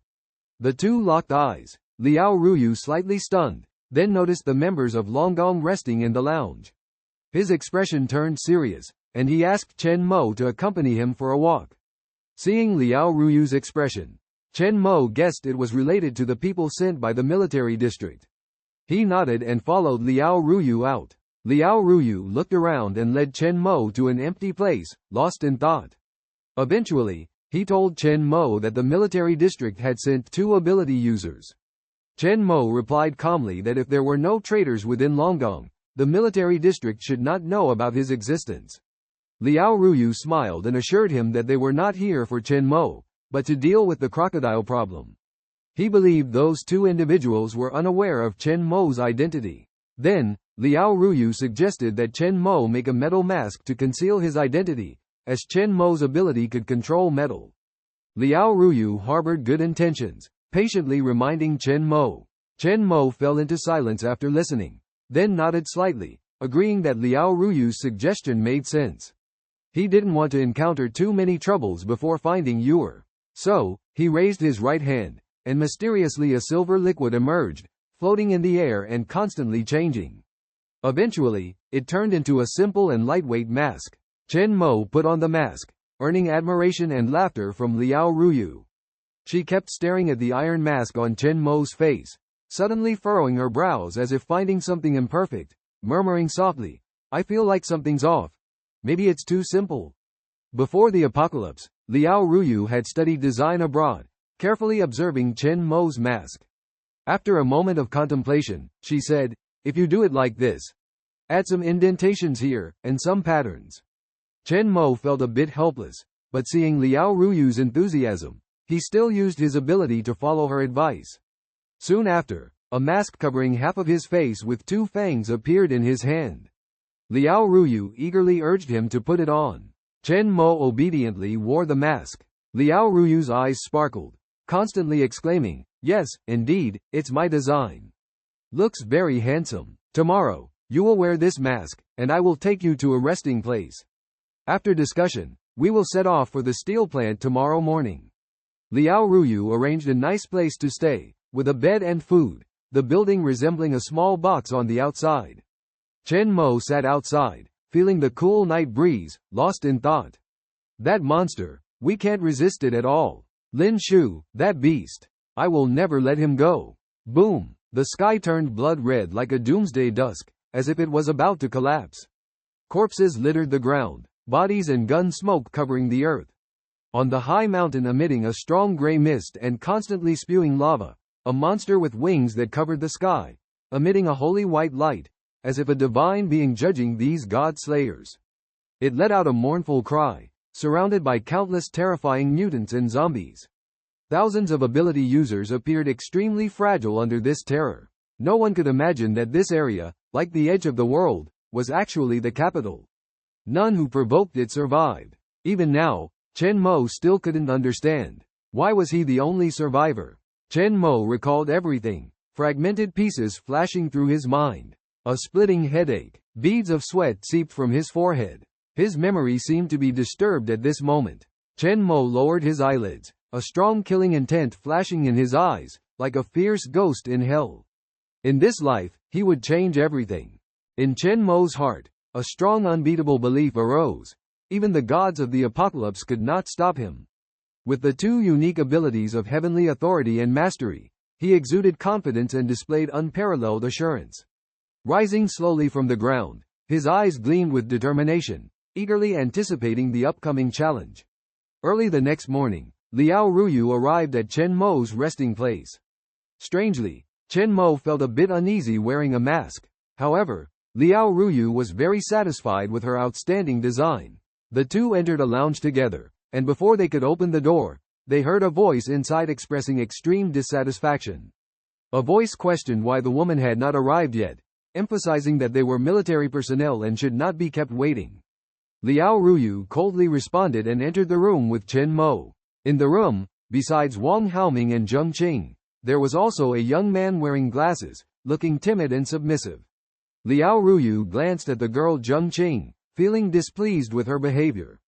The two locked eyes. Liao Ruyu, slightly stunned, then noticed the members of Longgong resting in the lounge. His expression turned serious, and he asked Chen Mo to accompany him for a walk. Seeing Liao Ruyu's expression, Chen Mo guessed it was related to the people sent by the military district. He nodded and followed Liao Ruyu out. Liao Ruyu looked around and led Chen Mo to an empty place, lost in thought. Eventually, he told Chen Mo that the military district had sent 2 ability users. Chen Mo replied calmly that if there were no traitors within Longgong, the military district should not know about his existence. Liao Ruyu smiled and assured him that they were not here for Chen Mo, but to deal with the crocodile problem. He believed those 2 individuals were unaware of Chen Mo's identity. Then, Liao Ruyu suggested that Chen Mo make a metal mask to conceal his identity, as Chen Mo's ability could control metal. Liao Ruyu harbored good intentions, patiently reminding Chen Mo. Chen Mo fell into silence after listening, then nodded slightly, agreeing that Liao Ruyu's suggestion made sense. He didn't want to encounter too many troubles before finding Yuer. So, he raised his right hand, and mysteriously a silver liquid emerged, floating in the air and constantly changing. Eventually, it turned into a simple and lightweight mask. Chen Mo put on the mask, earning admiration and laughter from Liao Ruyu. She kept staring at the iron mask on Chen Mo's face, suddenly furrowing her brows as if finding something imperfect, murmuring softly, "I feel like something's off. Maybe it's too simple." Before the apocalypse, Liao Ruyu had studied design abroad, carefully observing Chen Mo's mask. After a moment of contemplation, she said, "If you do it like this, add some indentations here, and some patterns." Chen Mo felt a bit helpless, but seeing Liao Ruyu's enthusiasm, he still used his ability to follow her advice. Soon after, a mask covering half of his face with 2 fangs appeared in his hand. Liao Ruyu eagerly urged him to put it on. Chen Mo obediently wore the mask. Liao Ruyu's eyes sparkled, constantly exclaiming, "Yes, indeed, it's my design. Looks very handsome. Tomorrow, you will wear this mask, and I will take you to a resting place. After discussion, we will set off for the steel plant tomorrow morning." Liao Ruyu arranged a nice place to stay, with a bed and food, the building resembling a small box on the outside. Chen Mo sat outside, feeling the cool night breeze, lost in thought. "That monster, we can't resist it at all. Lin Shu, that beast. I will never let him go." Boom! The sky turned blood red like a doomsday dusk, as if it was about to collapse. Corpses littered the ground, bodies and gun smoke covering the earth. On the high mountain emitting a strong gray mist and constantly spewing lava, a monster with wings that covered the sky, emitting a holy white light, as if a divine being judging these god slayers. It let out a mournful cry, surrounded by countless terrifying mutants and zombies. Thousands of ability users appeared extremely fragile under this terror. No one could imagine that this area, like the edge of the world, was actually the capital. None who provoked it survived. Even now, Chen Mo still couldn't understand. Why was he the only survivor? Chen Mo recalled everything, fragmented pieces flashing through his mind. A splitting headache, beads of sweat seeped from his forehead. His memory seemed to be disturbed at this moment. Chen Mo lowered his eyelids, a strong killing intent flashing in his eyes, like a fierce ghost in hell. In this life, he would change everything. In Chen Mo's heart, a strong unbeatable belief arose. Even the gods of the apocalypse could not stop him. With the two unique abilities of heavenly authority and mastery, he exuded confidence and displayed unparalleled assurance. Rising slowly from the ground, his eyes gleamed with determination, eagerly anticipating the upcoming challenge. Early the next morning, Liao Ruyu arrived at Chen Mo's resting place. Strangely, Chen Mo felt a bit uneasy wearing a mask. However, Liao Ruyu was very satisfied with her outstanding design. The two entered a lounge together, and before they could open the door, they heard a voice inside expressing extreme dissatisfaction. A voice questioned why the woman had not arrived yet, emphasizing that they were military personnel and should not be kept waiting. Liao Ruyu coldly responded and entered the room with Chen Mo. In the room, besides Wang Haoming and Zheng Qing, there was also a young man wearing glasses, looking timid and submissive. Liao Ruyu glanced at the girl Zheng Qing, feeling displeased with her behavior.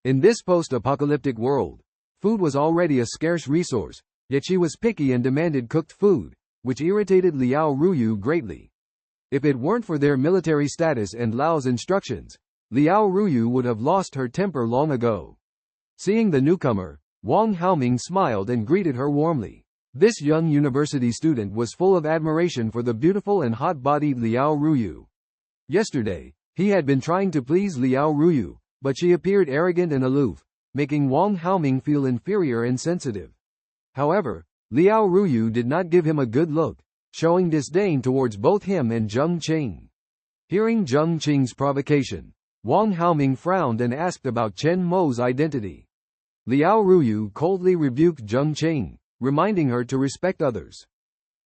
In this post-apocalyptic world, food was already a scarce resource, yet she was picky and demanded cooked food, which irritated Liao Ruyu greatly. If it weren't for their military status and Lao's instructions, Liao Ruyu would have lost her temper long ago. Seeing the newcomer, Wang Haoming smiled and greeted her warmly. This young university student was full of admiration for the beautiful and hot-bodied Liao Ruyu. Yesterday, he had been trying to please Liao Ruyu, but she appeared arrogant and aloof, making Wang Haoming feel inferior and sensitive. However, Liao Ruyu did not give him a good look, showing disdain towards both him and Zheng Qing. Hearing Zheng Qing's provocation, Wang Haoming frowned and asked about Chen Mo's identity. Liao Ruyu coldly rebuked Zheng Qing, reminding her to respect others.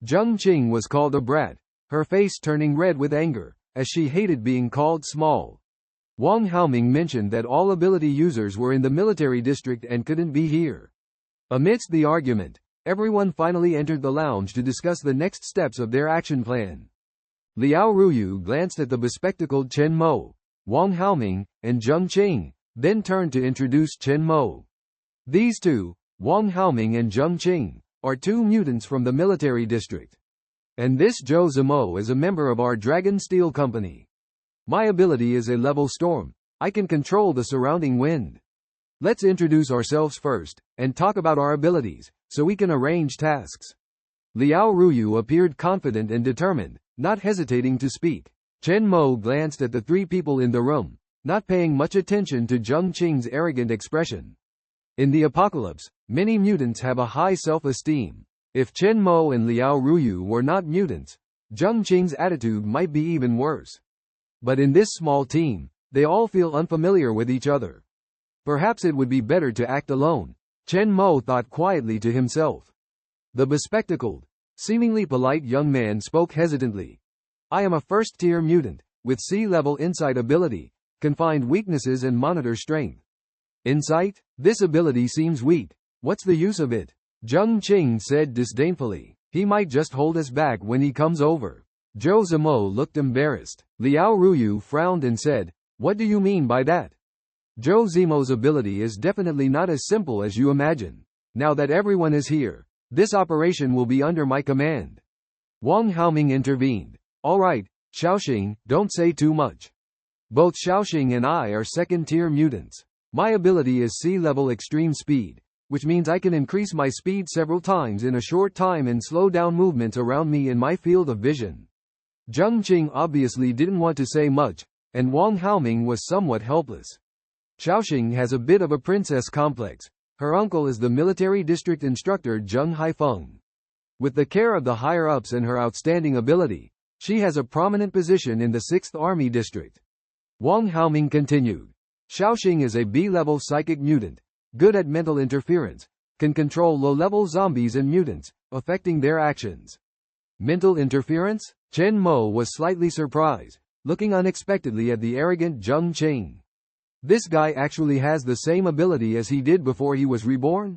Zheng Qing was called a brat, her face turning red with anger, as she hated being called small. Wang Haoming mentioned that all ability users were in the military district and couldn't be here. Amidst the argument, everyone finally entered the lounge to discuss the next steps of their action plan. Liao Ruyu glanced at the bespectacled Chen Mo, Wang Haoming, and Zheng Qing, then turned to introduce Chen Mo. These two, Wang Haoming and Zheng Qing, are two mutants from the military district. And this Zhou Zimo is a member of our Dragon Steel Company. My ability is a level storm. I can control the surrounding wind. Let's introduce ourselves first, and talk about our abilities, so we can arrange tasks. Liao Ruyu appeared confident and determined, not hesitating to speak. Chen Mo glanced at the three people in the room, not paying much attention to Zheng Qing's arrogant expression. In the apocalypse, many mutants have a high self-esteem. If Chen Mo and Liao Ruyu were not mutants, Zheng Qing's attitude might be even worse. But in this small team, they all feel unfamiliar with each other. Perhaps it would be better to act alone, Chen Mo thought quietly to himself. The bespectacled, seemingly polite young man spoke hesitantly. I am a first-tier mutant, with C-level insight ability, can find weaknesses and monitor strength. Insight? This ability seems weak. What's the use of it? Zheng Qing said disdainfully. He might just hold us back when he comes over. Zhou Zimo looked embarrassed. Liao Ruyu frowned and said, what do you mean by that? Zhou Zimo's ability is definitely not as simple as you imagine. Now that everyone is here, this operation will be under my command. Wang Haoming intervened. Alright, Xiaoxing, don't say too much. Both Xiaoxing and I are second-tier mutants. My ability is C-level extreme speed, which means I can increase my speed several times in a short time and slow down movements around me in my field of vision. Zheng Qing obviously didn't want to say much, and Wang Haoming was somewhat helpless. Xiaoxing has a bit of a princess complex. Her uncle is the military district instructor Zheng Haifeng. With the care of the higher-ups and her outstanding ability, she has a prominent position in the 6th Army District. Wang Haoming continued. Xiaoxing is a B-level psychic mutant, good at mental interference, can control low-level zombies and mutants, affecting their actions. Mental interference? Chen Mo was slightly surprised, looking unexpectedly at the arrogant Qiongqi. This guy actually has the same ability as he did before he was reborn?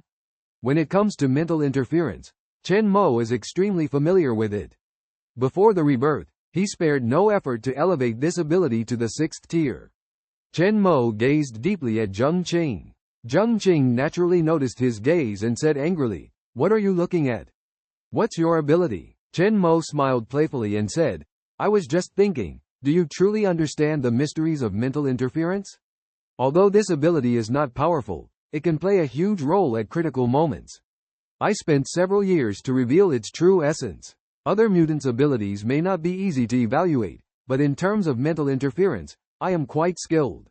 When it comes to mental interference, Chen Mo is extremely familiar with it. Before the rebirth, he spared no effort to elevate this ability to the 6th tier. Chen Mo gazed deeply at Qiongqi. Qiongqi naturally noticed his gaze and said angrily, "What are you looking at? What's your ability?" Chen Mo smiled playfully and said, "I was just thinking, do you truly understand the mysteries of mental interference? Although this ability is not powerful, it can play a huge role at critical moments. I spent several years to reveal its true essence. Other mutants' abilities may not be easy to evaluate, but in terms of mental interference, I am quite skilled."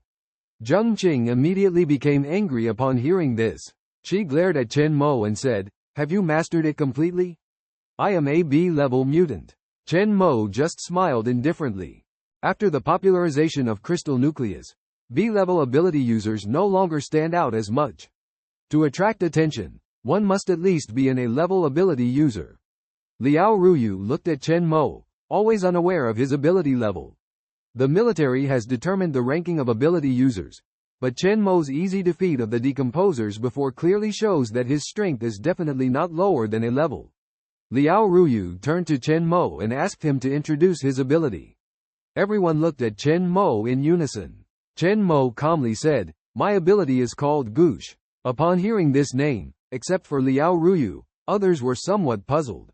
Qiongqi immediately became angry upon hearing this. She glared at Chen Mo and said, "Have you mastered it completely? I am a B-level mutant." Chen Mo just smiled indifferently. After the popularization of crystal nucleus, B-level ability users no longer stand out as much. To attract attention, one must at least be an A-level ability user. Liao Ruyu looked at Chen Mo, always unaware of his ability level. The military has determined the ranking of ability users, but Chen Mo's easy defeat of the decomposers before clearly shows that his strength is definitely not lower than a level. Liao Ruyu turned to Chen Mo and asked him to introduce his ability. Everyone looked at Chen Mo in unison. Chen Mo calmly said, "My ability is called Goosh." Upon hearing this name, except for Liao Ruyu, others were somewhat puzzled.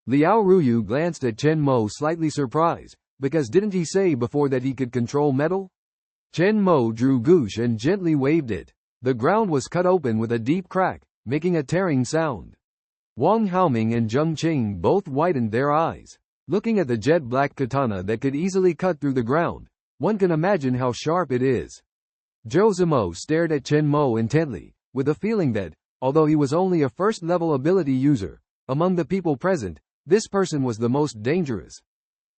Liao Ruyu glanced at Chen Mo slightly surprised, because didn't he say before that he could control metal? Chen Mo drew Goosh and gently waved it. The ground was cut open with a deep crack, making a tearing sound. Wang Haoming and Qiongqi both widened their eyes. Looking at the jet-black katana that could easily cut through the ground, one can imagine how sharp it is. Zhou Zimo stared at Chen Mo intently, with a feeling that, although he was only a first-level ability user, among the people present, this person was the most dangerous.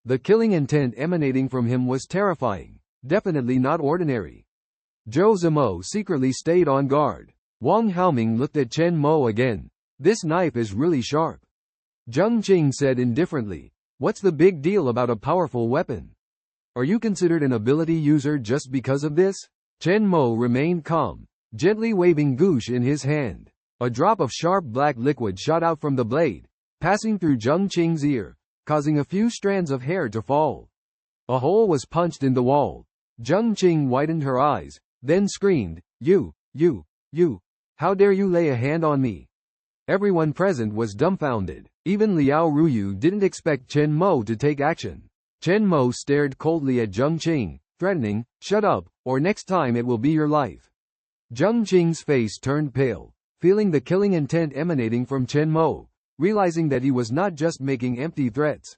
The killing intent emanating from him was terrifying, definitely not ordinary. Zhou Zimo secretly stayed on guard. Wang Haoming looked at Chen Mo again. "This knife is really sharp." Qiongqi said indifferently, "What's the big deal about a powerful weapon? Are you considered an ability user just because of this?" Chen Mo remained calm, gently waving Goosh in his hand. A drop of sharp black liquid shot out from the blade, passing through Qiongqi's ear, causing a few strands of hair to fall. A hole was punched in the wall. Qiongqi widened her eyes, then screamed, You, how dare you lay a hand on me?" Everyone present was dumbfounded. Even Liao Ruyu didn't expect Chen Mo to take action. Chen Mo stared coldly at Qiongqi, threatening, "Shut up, or next time it will be your life." Qiongqi's face turned pale, feeling the killing intent emanating from Chen Mo, realizing that he was not just making empty threats.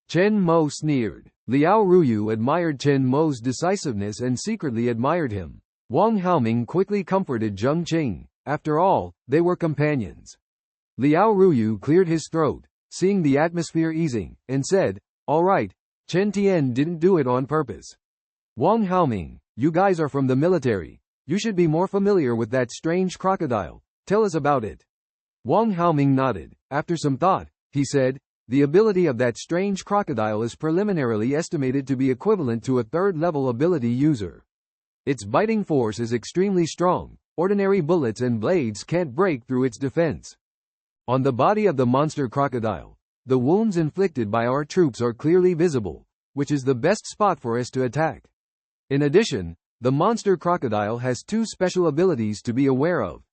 Chen Mo sneered. Liao Ruyu admired Chen Mo's decisiveness and secretly admired him. Wang Haoming quickly comforted Qiongqi. After all, they were companions. Liao Ruyu cleared his throat, seeing the atmosphere easing, and said, "All right, Chen Tian didn't do it on purpose." Wang Haoming, "You guys are from the military. You should be more familiar with that strange crocodile. Tell us about it." Wang Haoming nodded. After some thought, he said, "The ability of that strange crocodile is preliminarily estimated to be equivalent to a third-level ability user. Its biting force is extremely strong. Ordinary bullets and blades can't break through its defense. On the body of the monster crocodile, the wounds inflicted by our troops are clearly visible, which is the best spot for us to attack. In addition, the monster crocodile has two special abilities to be aware of.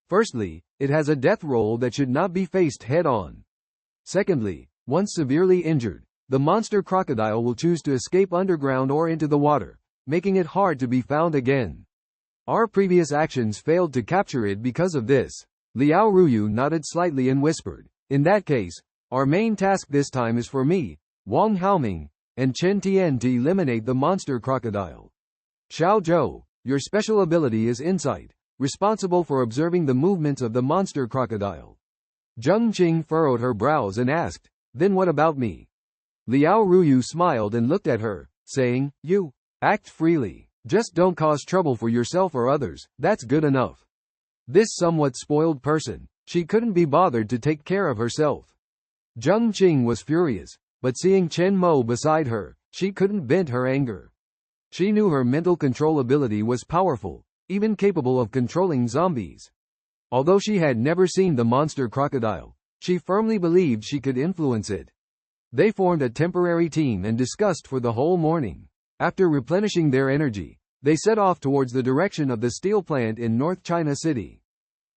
Firstly, it has a death roll that should not be faced head-on. Secondly, once severely injured, the monster crocodile will choose to escape underground or into the water, making it hard to be found again. Our previous actions failed to capture it because of this." Liao Ruyu nodded slightly and whispered, "In that case, our main task this time is for me, Wang Haoming, and Chen Tian to eliminate the monster crocodile. Xiao Zhou, your special ability is insight, responsible for observing the movements of the monster crocodile." Qiongqi furrowed her brows and asked, "Then what about me?" Liao Ruyu smiled and looked at her, saying, "You act freely. Just don't cause trouble for yourself or others, that's good enough. This somewhat spoiled person, she couldn't be bothered to take care of herself. Qiongqi was furious, but seeing Chen Mo beside her, she couldn't vent her anger. She knew her mental control ability was powerful, even capable of controlling zombies. Although she had never seen the monster crocodile, she firmly believed she could influence it. They formed a temporary team and discussed for the whole morning. After replenishing their energy, they set off towards the direction of the steel plant in North China City.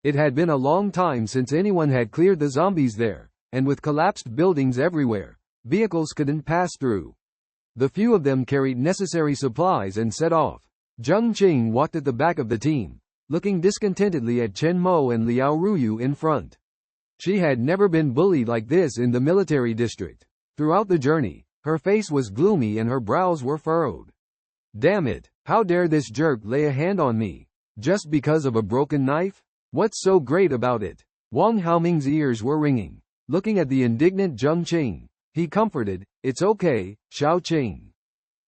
It had been a long time since anyone had cleared the zombies there, and with collapsed buildings everywhere, vehicles couldn't pass through. The few of them carried necessary supplies and set off. Qiongqi walked at the back of the team, looking discontentedly at Chen Mo and Liao Ruyu in front. She had never been bullied like this in the military district. Throughout the journey, her face was gloomy and her brows were furrowed. Damn it, how dare this jerk lay a hand on me? Just because of a broken knife? What's so great about it? Wang Haoming's ears were ringing. Looking at the indignant Qiongqi, he comforted, "It's okay, Xiaoqing.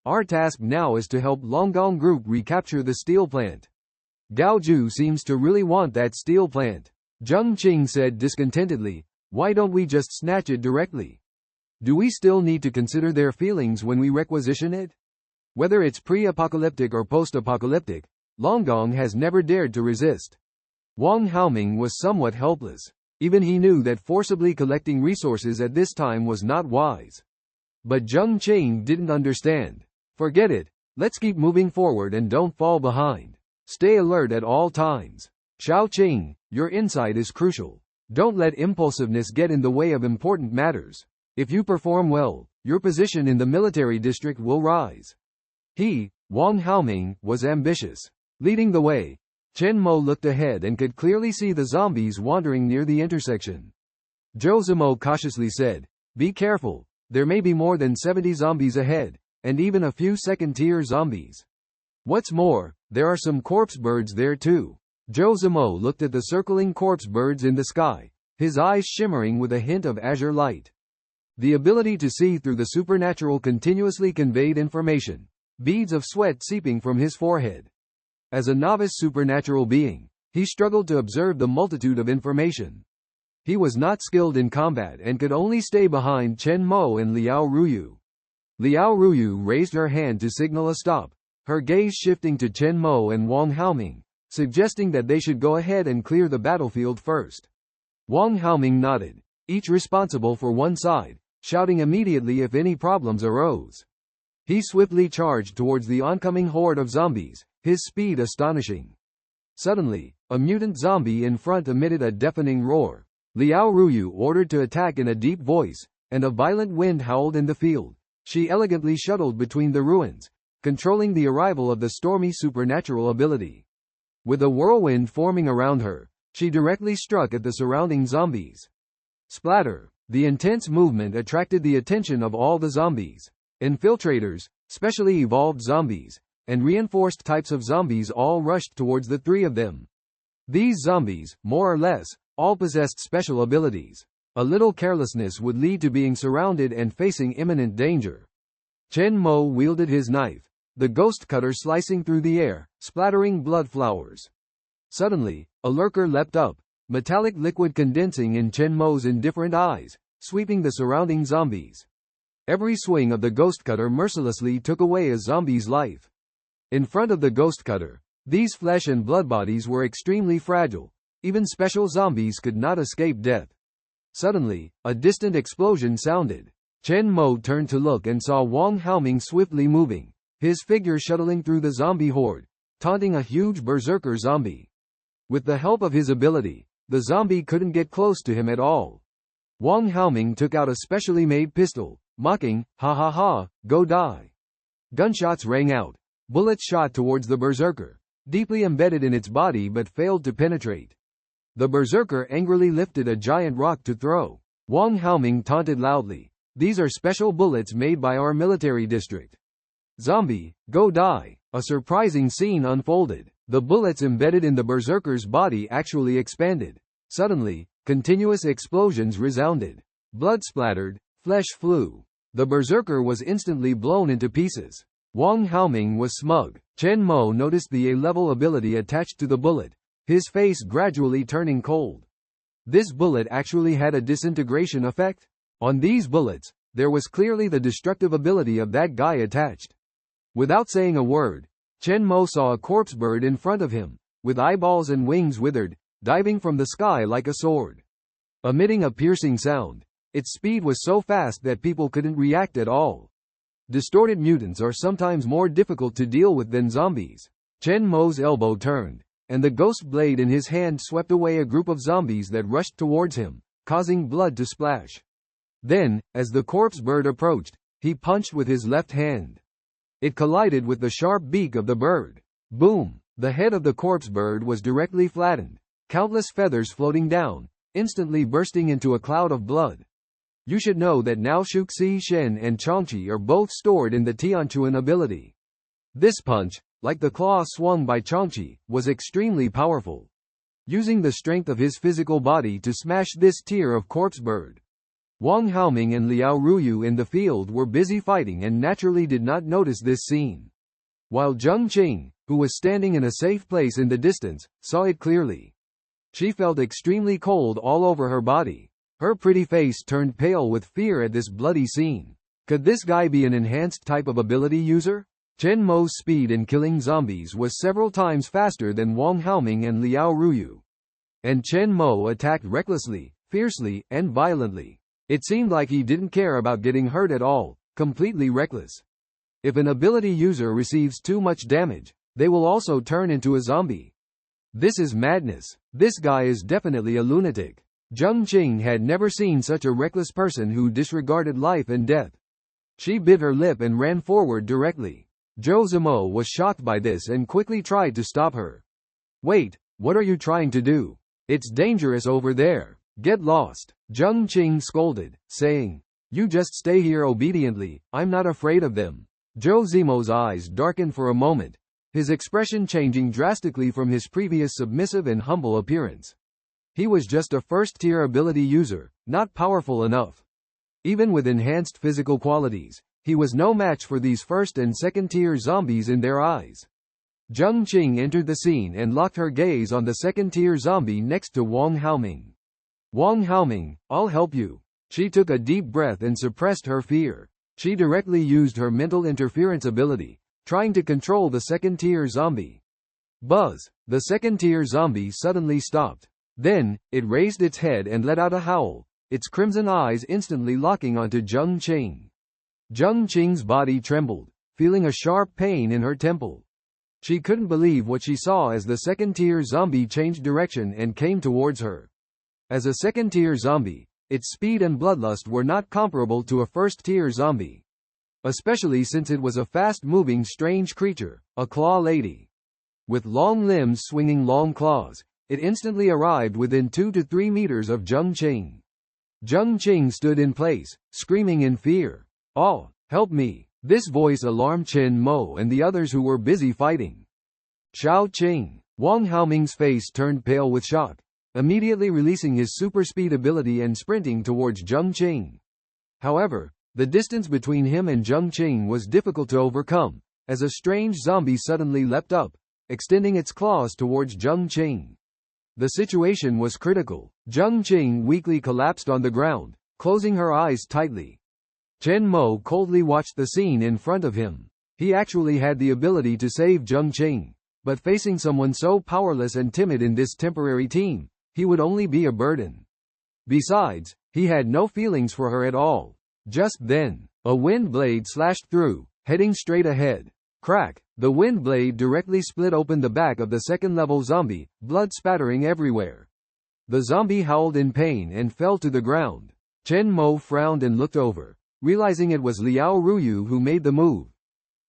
Our task now is to help Longgong Group recapture the steel plant." Gaoju seems to really want that steel plant. Qiongqi said discontentedly, "Why don't we just snatch it directly? Do we still need to consider their feelings when we requisition it?" Whether it's pre-apocalyptic or post-apocalyptic, Longgong has never dared to resist. Wang Haoming was somewhat helpless. Even he knew that forcibly collecting resources at this time was not wise. But Qiongqi didn't understand. "Forget it. Let's keep moving forward and don't fall behind. Stay alert at all times. Xiaoqing, your insight is crucial. Don't let impulsiveness get in the way of important matters. If you perform well, your position in the military district will rise." He, Wang Haoming, was ambitious. Leading the way, Chen Mo looked ahead and could clearly see the zombies wandering near the intersection. Zemo cautiously said, "Be careful, there may be more than 70 zombies ahead, and even a few second-tier zombies. What's more, there are some corpse birds there too." Zemo looked at the circling corpse birds in the sky, his eyes shimmering with a hint of azure light. The ability to see through the supernatural continuously conveyed information, beads of sweat seeping from his forehead. As a novice supernatural being, he struggled to observe the multitude of information. He was not skilled in combat and could only stay behind Chen Mo and Liao Ruyu. Liao Ruyu raised her hand to signal a stop, her gaze shifting to Chen Mo and Wang Haoming, suggesting that they should go ahead and clear the battlefield first. Wang Haoming nodded, each responsible for one side, shouting immediately if any problems arose. He swiftly charged towards the oncoming horde of zombies, his speed astonishing. Suddenly, a mutant zombie in front emitted a deafening roar. Liao Ruyu ordered to attack in a deep voice, and a violent wind howled in the field. She elegantly shuttled between the ruins, controlling the arrival of the stormy supernatural ability. With a whirlwind forming around her, she directly struck at the surrounding zombies. Splatter! The intense movement attracted the attention of all the zombies. Infiltrators, specially evolved zombies, and reinforced types of zombies all rushed towards the three of them. These zombies, more or less, all possessed special abilities. A little carelessness would lead to being surrounded and facing imminent danger. Chen Mo wielded his knife, the ghost cutter slicing through the air, splattering blood flowers. Suddenly, a lurker leapt up, metallic liquid condensing in Chen Mo's indifferent eyes, sweeping the surrounding zombies. Every swing of the ghost cutter mercilessly took away a zombie's life. In front of the ghost cutter, these flesh and blood bodies were extremely fragile. Even special zombies could not escape death. Suddenly, a distant explosion sounded. Chen Mo turned to look and saw Wang Haoming swiftly moving, his figure shuttling through the zombie horde, taunting a huge berserker zombie. With the help of his ability, the zombie couldn't get close to him at all. Wang Haoming took out a specially made pistol, mocking, "Ha ha ha, go die." Gunshots rang out. Bullets shot towards the berserker, deeply embedded in its body but failed to penetrate. The berserker angrily lifted a giant rock to throw. Wang Haoming taunted loudly, "These are special bullets made by our military district. Zombie, go die." A surprising scene unfolded. The bullets embedded in the berserker's body actually expanded. Suddenly, continuous explosions resounded. Blood splattered, flesh flew. The berserker was instantly blown into pieces. Wang Haoming was smug. Chen Mo noticed the A-level ability attached to the bullet, his face gradually turning cold. This bullet actually had a disintegration effect? On these bullets, there was clearly the destructive ability of that guy attached. Without saying a word, Chen Mo saw a corpse bird in front of him, with eyeballs and wings withered, diving from the sky like a sword. Emitting a piercing sound, its speed was so fast that people couldn't react at all. Distorted mutants are sometimes more difficult to deal with than zombies. Chen Mo's elbow turned, and the ghost blade in his hand swept away a group of zombies that rushed towards him, causing blood to splash. Then, as the corpse bird approached, he punched with his left hand. It collided with the sharp beak of the bird. Boom! The head of the corpse bird was directly flattened, countless feathers floating down, instantly bursting into a cloud of blood. You should know that now Shuxi Shen and Qiongqi are both stored in the Tianquan ability. This punch, like the claw swung by Qiongqi, was extremely powerful, using the strength of his physical body to smash this tier of corpse bird. Wang Haoming and Liao Ruyu in the field were busy fighting and naturally did not notice this scene. While Zheng Qing, who was standing in a safe place in the distance, saw it clearly. She felt extremely cold all over her body. Her pretty face turned pale with fear at this bloody scene. Could this guy be an enhanced type of ability user? Chen Mo's speed in killing zombies was several times faster than Wang Haoming and Liao Ruyu. And Chen Mo attacked recklessly, fiercely, and violently. It seemed like he didn't care about getting hurt at all, completely reckless. If an ability user receives too much damage, they will also turn into a zombie. This is madness. This guy is definitely a lunatic. Zheng Qing had never seen such a reckless person who disregarded life and death. She bit her lip and ran forward directly. Zhou Zimo was shocked by this and quickly tried to stop her. Wait, what are you trying to do? It's dangerous over there. Get lost. Zheng Qing scolded, saying, You just stay here obediently, I'm not afraid of them. Zhou Zimo's eyes darkened for a moment, his expression changing drastically from his previous submissive and humble appearance. He was just a first-tier ability user, not powerful enough. Even with enhanced physical qualities, he was no match for these first- and second-tier zombies in their eyes. Zheng Qing entered the scene and locked her gaze on the second-tier zombie next to Wang Haoming. Wang Haoming, I'll help you. She took a deep breath and suppressed her fear. She directly used her mental interference ability, trying to control the second-tier zombie. Buzz! The second-tier zombie suddenly stopped. Then, it raised its head and let out a howl, its crimson eyes instantly locking onto Zheng Qing. Zheng Qing's body trembled, feeling a sharp pain in her temple. She couldn't believe what she saw as the second-tier zombie changed direction and came towards her. As a second-tier zombie, its speed and bloodlust were not comparable to a first-tier zombie. Especially since it was a fast-moving strange creature, a claw lady. With long limbs swinging long claws, it instantly arrived within 2 to 3 meters of Zheng Qing. Zheng Qing stood in place, screaming in fear. Oh, help me! This voice alarmed Chen Mo and the others who were busy fighting. Xiao Qing! Wang Haoming's face turned pale with shock, immediately releasing his super speed ability and sprinting towards Zheng Qing. However, the distance between him and Zheng Qing was difficult to overcome, as a strange zombie suddenly leapt up, extending its claws towards Zheng Qing. The situation was critical. Zheng Qing weakly collapsed on the ground, closing her eyes tightly. Chen Mo coldly watched the scene in front of him. He actually had the ability to save Zheng Qing, but facing someone so powerless and timid in this temporary team, he would only be a burden. Besides, he had no feelings for her at all. Just then, a wind blade slashed through, heading straight ahead. Crack! The wind blade directly split open the back of the second-level zombie, blood spattering everywhere. The zombie howled in pain and fell to the ground. Chen Mo frowned and looked over, realizing it was Liao Ruyu who made the move.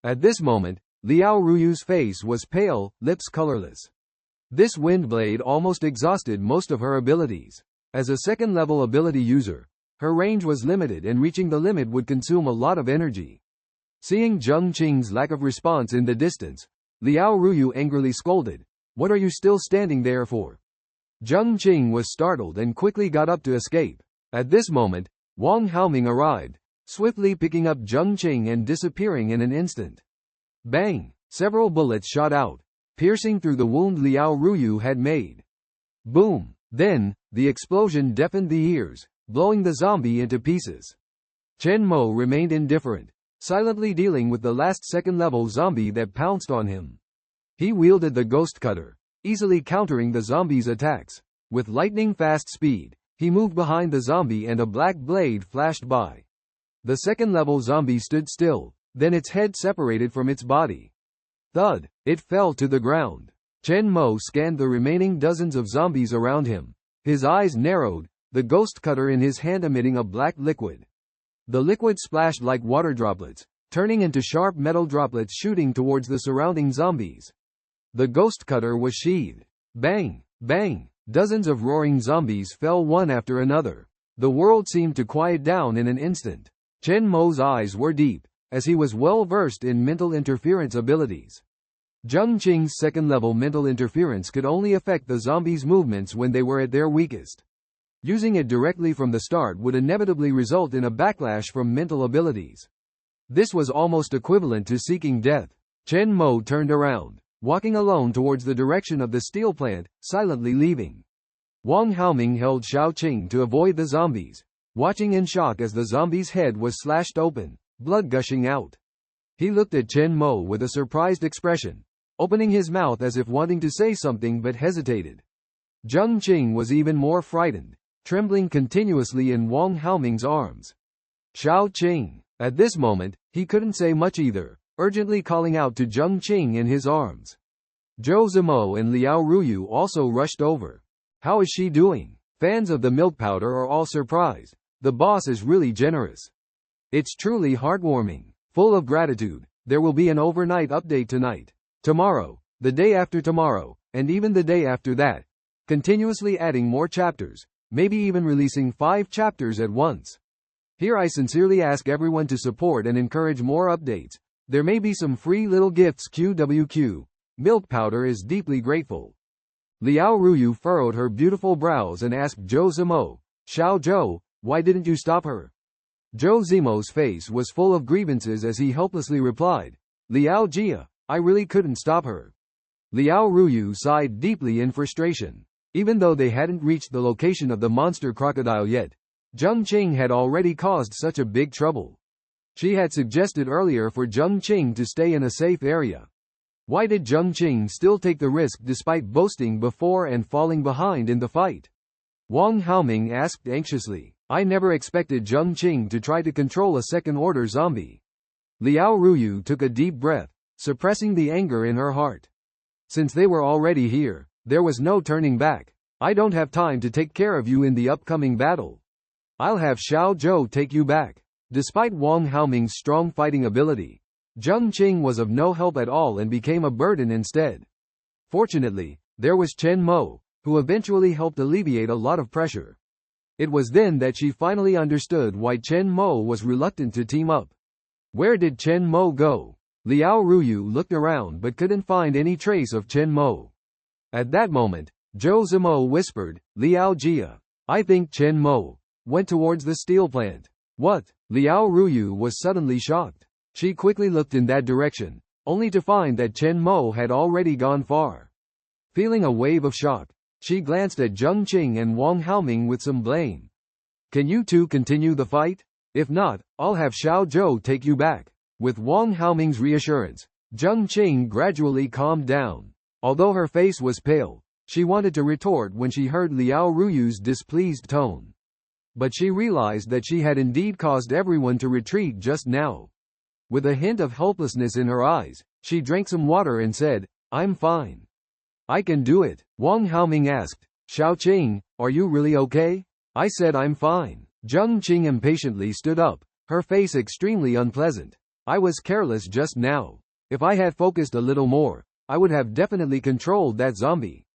At this moment, Liao Ruyu's face was pale, lips colorless. This wind blade almost exhausted most of her abilities. As a second-level ability user, her range was limited and reaching the limit would consume a lot of energy. Seeing Zheng Qing's lack of response in the distance, Liao Ruyu angrily scolded, What are you still standing there for? Zheng Qing was startled and quickly got up to escape. At this moment, Wang Haoming arrived, swiftly picking up Zheng Qing and disappearing in an instant. Bang! Several bullets shot out, piercing through the wound Liao Ruyu had made. Boom! Then, the explosion deafened the ears, blowing the zombie into pieces. Chen Mo remained indifferent, silently dealing with the last second-level zombie that pounced on him. He wielded the ghost cutter, easily countering the zombie's attacks. With lightning-fast speed, he moved behind the zombie and a black blade flashed by. The second-level zombie stood still, then its head separated from its body. Thud! It fell to the ground. Chen Mo scanned the remaining dozens of zombies around him. His eyes narrowed, the ghost cutter in his hand emitting a black liquid. The liquid splashed like water droplets, turning into sharp metal droplets shooting towards the surrounding zombies. The ghost cutter was sheathed. Bang! Bang! Dozens of roaring zombies fell one after another. The world seemed to quiet down in an instant. Chen Mo's eyes were deep, as he was well versed in mental interference abilities. Qiongqi's second-level mental interference could only affect the zombies' movements when they were at their weakest. Using it directly from the start would inevitably result in a backlash from mental abilities. This was almost equivalent to seeking death. Chen Mo turned around, walking alone towards the direction of the steel plant, silently leaving. Wang Haoming held Xiaoqing to avoid the zombies, watching in shock as the zombie's head was slashed open, blood gushing out. He looked at Chen Mo with a surprised expression, opening his mouth as if wanting to say something but hesitated. Qiongqi was even more frightened, trembling continuously in Wang Haoming's arms. Xiaoqing. At this moment, he couldn't say much either, urgently calling out to Qiongqi in his arms. Zhou Zimo and Liao Ruyu also rushed over. How is she doing? Fans of the milk powder are all surprised. The boss is really generous. It's truly heartwarming. Full of gratitude. There will be an overnight update tonight, tomorrow, the day after tomorrow, and even the day after that. Continuously adding more chapters, maybe even releasing 5 chapters at once. Here I sincerely ask everyone to support and encourage more updates. There may be some free little gifts. QWQ. Milk powder is deeply grateful. Liao Ruyu furrowed her beautiful brows and asked Zhou Zimo, Xiao Zhou, why didn't you stop her? Zhou Zimo's face was full of grievances as he helplessly replied, Liao Jia, I really couldn't stop her. Liao Ruyu sighed deeply in frustration. Even though they hadn't reached the location of the monster crocodile yet, Qiongqi had already caused such a big trouble. She had suggested earlier for Qiongqi to stay in a safe area. Why did Qiongqi still take the risk despite boasting before and falling behind in the fight? Wang Haoming asked anxiously. I never expected Qiongqi to try to control a second-order zombie. Liao Ruyu took a deep breath, suppressing the anger in her heart. Since they were already here, there was no turning back. I don't have time to take care of you in the upcoming battle. I'll have Xiao Zhou take you back. Despite Wang Haoming's strong fighting ability, Qiongqi was of no help at all and became a burden instead. Fortunately, there was Chen Mo, who eventually helped alleviate a lot of pressure. It was then that she finally understood why Chen Mo was reluctant to team up. Where did Chen Mo go? Liao Ruyu looked around but couldn't find any trace of Chen Mo. At that moment, Zhou Zimo whispered, Liao Jia. I think Chen Mo went towards the steel plant. What? Liao Ruyu was suddenly shocked. She quickly looked in that direction, only to find that Chen Mo had already gone far. Feeling a wave of shock, she glanced at Qiongqi and Wang Haoming with some blame. Can you two continue the fight? If not, I'll have Xiao Zhou take you back. With Wang Haoming's reassurance, Qiongqi gradually calmed down. Although her face was pale, she wanted to retort when she heard Liao Ruyu's displeased tone. But she realized that she had indeed caused everyone to retreat just now. With a hint of helplessness in her eyes, she drank some water and said, I'm fine. I can do it. Wang Haoming asked, Xiaoqing, are you really okay? I said I'm fine. Qiongqi impatiently stood up, her face extremely unpleasant. I was careless just now. If I had focused a little more, I would have definitely controlled that zombie.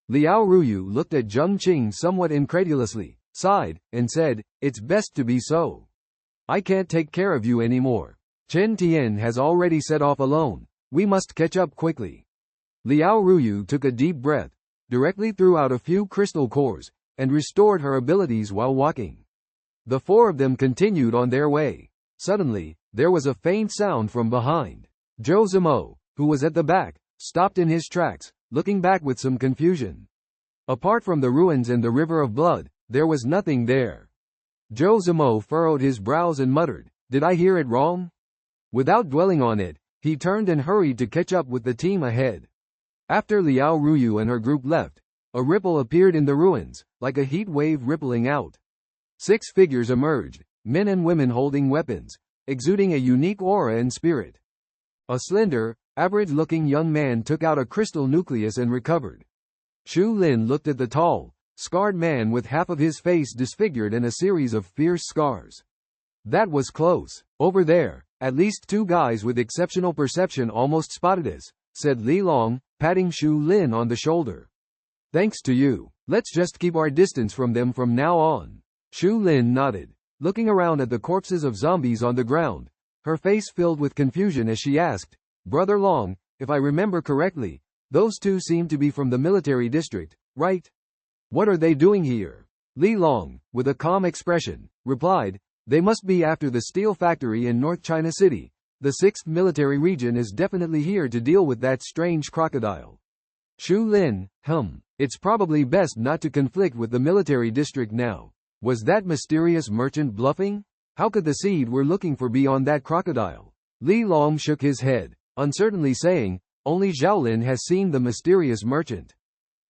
Liao Ruyu looked at Qiongqi somewhat incredulously, sighed, and said, it's best to be so. I can't take care of you anymore. Chen Tian has already set off alone. We must catch up quickly. Liao Ruyu took a deep breath, directly threw out a few crystal cores, and restored her abilities while walking. The four of them continued on their way. Suddenly, there was a faint sound from behind. Zhou Zimo, who was at the back, stopped in his tracks, looking back with some confusion. Apart from the ruins and the river of blood, there was nothing there. Chen Mo furrowed his brows and muttered, "Did I hear it wrong?" Without dwelling on it, he turned and hurried to catch up with the team ahead. After Liao Ruyu and her group left, a ripple appeared in the ruins, like a heat wave rippling out. 6 figures emerged, men and women holding weapons, exuding a unique aura and spirit. A slender, average-looking young man took out a crystal nucleus and recovered. Shu Lin looked at the tall, scarred man with half of his face disfigured and a series of fierce scars. That was close. Over there, at least 2 guys with exceptional perception almost spotted us, said Li Long, patting Shu Lin on the shoulder. Thanks to you. Let's just keep our distance from them from now on. Shu Lin nodded, looking around at the corpses of zombies on the ground, her face filled with confusion as she asked, Brother Long, if I remember correctly, those 2 seem to be from the military district, right? What are they doing here? Li Long, with a calm expression, replied, they must be after the steel factory in North China City. The 6th military region is definitely here to deal with that strange crocodile. Shu Lin, it's probably best not to conflict with the military district now. Was that mysterious merchant bluffing? How could the seed we're looking for be on that crocodile? Li Long shook his head, uncertainly saying, only Xiaolin has seen the mysterious merchant.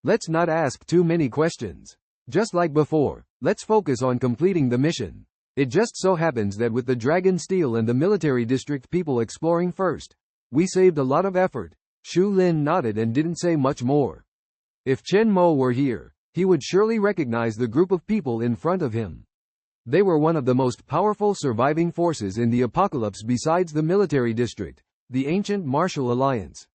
Let's not ask too many questions. Just like before, let's focus on completing the mission. It just so happens that with the Dragon Steel and the military district people exploring first, we saved a lot of effort. Shu Lin nodded and didn't say much more. If Chen Mo were here, he would surely recognize the group of people in front of him. They were one of the most powerful surviving forces in the apocalypse besides the military district, the ancient martial alliance.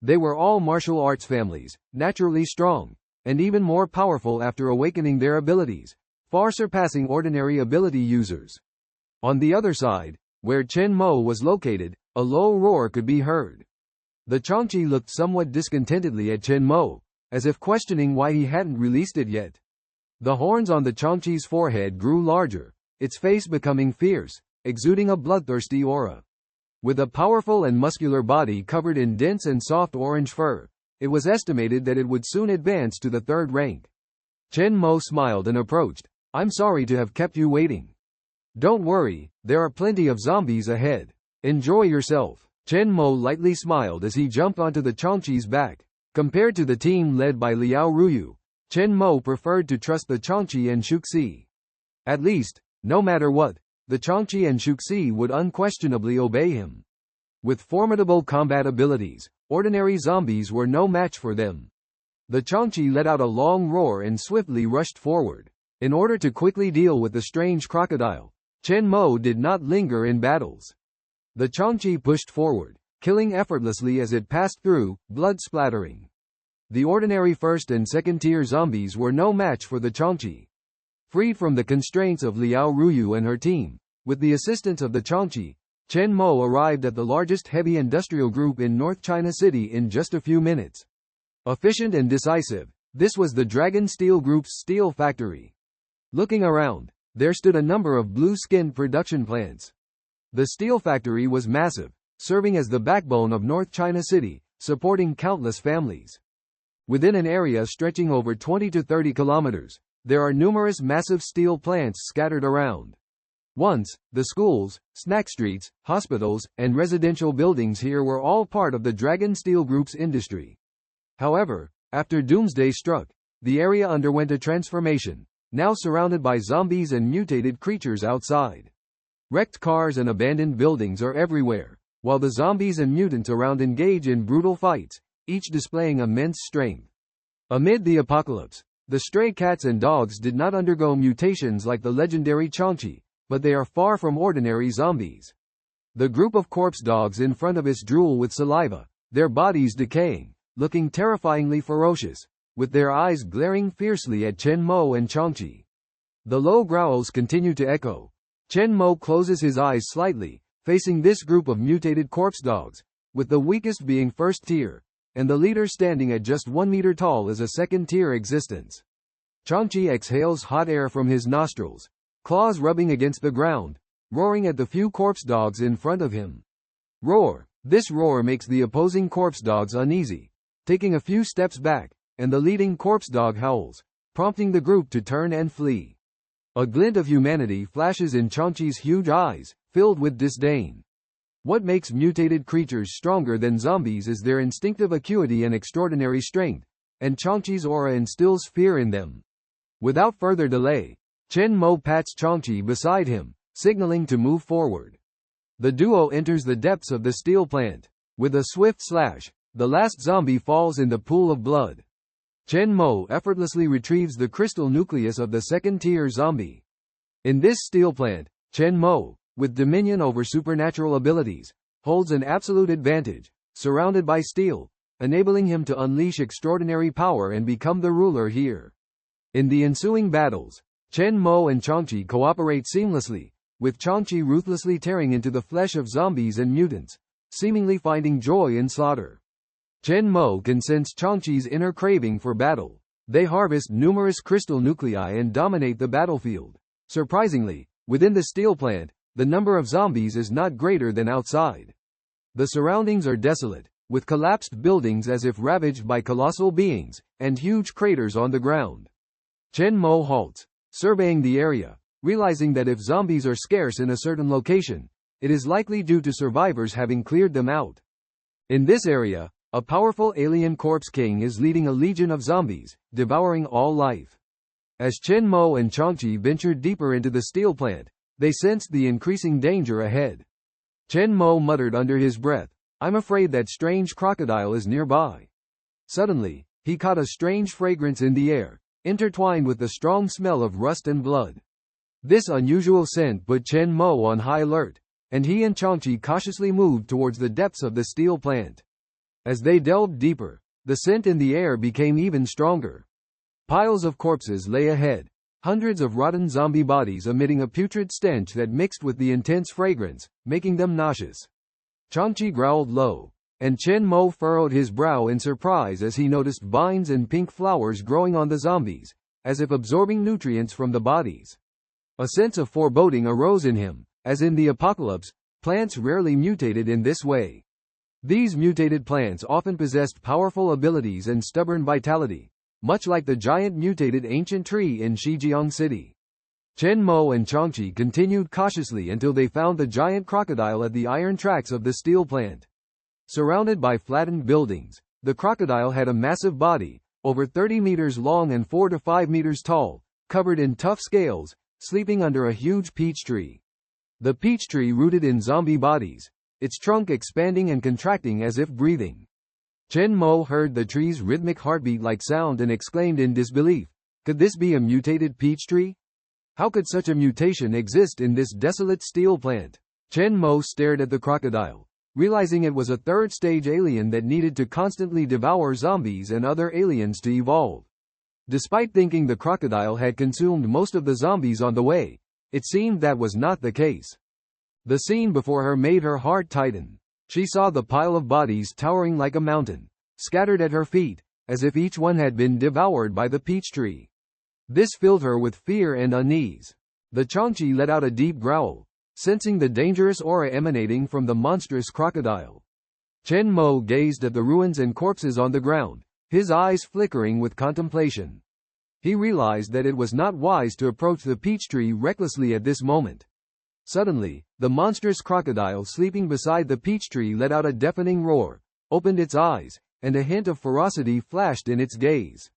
They were all martial arts families, naturally strong, and even more powerful after awakening their abilities, far surpassing ordinary ability users. On the other side, where Chen Mo was located, a low roar could be heard. The Qiongqi looked somewhat discontentedly at Chen Mo, as if questioning why he hadn't released it yet. The horns on the Qiongqi's forehead grew larger, its face becoming fierce, exuding a bloodthirsty aura. With a powerful and muscular body covered in dense and soft orange fur, it was estimated that it would soon advance to the 3rd rank. Chen Mo smiled and approached. I'm sorry to have kept you waiting. Don't worry, there are plenty of zombies ahead. Enjoy yourself. Chen Mo lightly smiled as he jumped onto the Qiongqi's back. Compared to the team led by Liao Ruyu, Chen Mo preferred to trust the Qiongqi and Shuxi. At least, no matter what, the Qiongqi and Shuxi would unquestionably obey him. With formidable combat abilities, ordinary zombies were no match for them. The Qiongqi let out a long roar and swiftly rushed forward. In order to quickly deal with the strange crocodile, Chen Mo did not linger in battles. The Qiongqi pushed forward, killing effortlessly as it passed through, blood splattering. The ordinary 1st and 2nd tier zombies were no match for the Qiongqi. Freed from the constraints of Liao Ruyu and her team, with the assistance of the Qiongqi, Chen Mo arrived at the largest heavy industrial group in North China City in just a few minutes. Efficient and decisive, this was the Dragon Steel Group's steel factory. Looking around, there stood a number of blue-skinned production plants. The steel factory was massive, serving as the backbone of North China City, supporting countless families. Within an area stretching over 20 to 30 kilometers, there are numerous massive steel plants scattered around. Once, the schools, snack streets, hospitals, and residential buildings here were all part of the Dragon Steel Group's industry. However, after Doomsday struck, the area underwent a transformation, now surrounded by zombies and mutated creatures outside. Wrecked cars and abandoned buildings are everywhere, while the zombies and mutants around engage in brutal fights, each displaying immense strength. Amid the apocalypse, the stray cats and dogs did not undergo mutations like the legendary Qiongqi, but they are far from ordinary zombies. The group of corpse dogs in front of us drool with saliva, their bodies decaying, looking terrifyingly ferocious, with their eyes glaring fiercely at Chen Mo and Qiongqi. The low growls continue to echo. Chen Mo closes his eyes slightly, facing this group of mutated corpse dogs, with the weakest being 1st tier, and the leader standing at just 1 meter tall as a 2nd tier existence. Qiongqi exhales hot air from his nostrils, claws rubbing against the ground, roaring at the few corpse dogs in front of him. Roar! This roar makes the opposing corpse dogs uneasy, taking a few steps back, and the leading corpse dog howls, prompting the group to turn and flee. A glint of humanity flashes in Qiongqi's huge eyes, filled with disdain. What makes mutated creatures stronger than zombies is their instinctive acuity and extraordinary strength, and Qiongqi's aura instills fear in them. Without further delay, Chen Mo pats Qiongqi beside him, signaling to move forward. The duo enters the depths of the steel plant. With a swift slash, the last zombie falls in the pool of blood. Chen Mo effortlessly retrieves the crystal nucleus of the second-tier zombie. In this steel plant, Chen Mo, with dominion over supernatural abilities, holds an absolute advantage, surrounded by steel, enabling him to unleash extraordinary power and become the ruler here. In the ensuing battles, Chen Mo and Qiongqi cooperate seamlessly, with Qiongqi ruthlessly tearing into the flesh of zombies and mutants, seemingly finding joy in slaughter. Chen Mo can sense Qiongqi's inner craving for battle. They harvest numerous crystal nuclei and dominate the battlefield. Surprisingly, within the steel plant, the number of zombies is not greater than outside. The surroundings are desolate, with collapsed buildings as if ravaged by colossal beings, and huge craters on the ground. Chen Mo halts, surveying the area, realizing that if zombies are scarce in a certain location, it is likely due to survivors having cleared them out. In this area, a powerful alien corpse king is leading a legion of zombies, devouring all life. As Chen Mo and Qiongqi ventured deeper into the steel plant, they sensed the increasing danger ahead. Chen Mo muttered under his breath, "I'm afraid that strange crocodile is nearby." Suddenly, he caught a strange fragrance in the air, intertwined with the strong smell of rust and blood. This unusual scent put Chen Mo on high alert, and he and Qiongqi cautiously moved towards the depths of the steel plant. As they delved deeper, the scent in the air became even stronger. Piles of corpses lay ahead, hundreds of rotten zombie bodies emitting a putrid stench that mixed with the intense fragrance, making them nauseous. Qiongqi growled low, and Chen Mo furrowed his brow in surprise as he noticed vines and pink flowers growing on the zombies, as if absorbing nutrients from the bodies. A sense of foreboding arose in him, as in the apocalypse, plants rarely mutated in this way. These mutated plants often possessed powerful abilities and stubborn vitality, much like the giant mutated ancient tree in Qijiang City. Chen Mo and Qiongqi continued cautiously until they found the giant crocodile at the iron tracks of the steel plant. Surrounded by flattened buildings, the crocodile had a massive body, over 30 meters long and 4 to 5 meters tall, covered in tough scales, sleeping under a huge peach tree. The peach tree rooted in zombie bodies, its trunk expanding and contracting as if breathing. Chen Mo heard the tree's rhythmic heartbeat-like sound and exclaimed in disbelief, "Could this be a mutated peach tree? How could such a mutation exist in this desolate steel plant?" Chen Mo stared at the crocodile, realizing it was a third-stage alien that needed to constantly devour zombies and other aliens to evolve. Despite thinking the crocodile had consumed most of the zombies on the way, it seemed that was not the case. The scene before her made her heart tighten. She saw the pile of bodies towering like a mountain, scattered at her feet, as if each one had been devoured by the peach tree. This filled her with fear and unease. The Qiongqi let out a deep growl, sensing the dangerous aura emanating from the monstrous crocodile. Chen Mo gazed at the ruins and corpses on the ground, his eyes flickering with contemplation. He realized that it was not wise to approach the peach tree recklessly at this moment. Suddenly, the monstrous crocodile sleeping beside the peach tree let out a deafening roar, opened its eyes, and a hint of ferocity flashed in its gaze.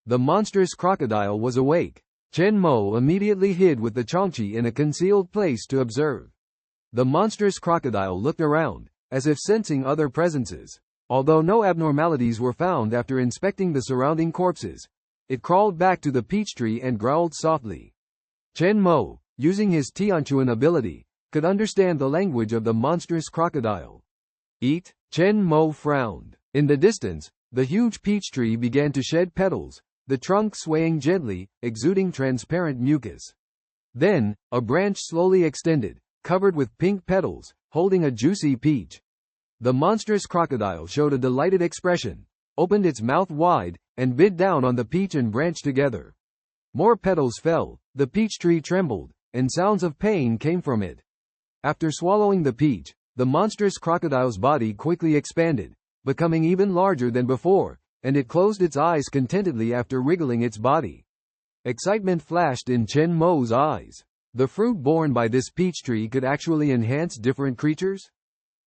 The monstrous crocodile was awake. Chen Mo immediately hid with the Qiongqi in a concealed place to observe. The monstrous crocodile looked around, as if sensing other presences. Although no abnormalities were found after inspecting the surrounding corpses, it crawled back to the peach tree and growled softly. Chen Mo, using his Tianquan ability, could understand the language of the monstrous crocodile. "Eat?" Chen Mo frowned. In the distance, the huge peach tree began to shed petals, the trunk swaying gently, exuding transparent mucus. Then, a branch slowly extended, covered with pink petals, holding a juicy peach. The monstrous crocodile showed a delighted expression, opened its mouth wide, and bit down on the peach and branch together. More petals fell, the peach tree trembled, and sounds of pain came from it. After swallowing the peach, The monstrous crocodile's body quickly expanded, becoming even larger than before, and it closed its eyes contentedly after wriggling its body. Excitement flashed in Chen Mo's eyes. The fruit borne by this peach tree could actually enhance different creatures?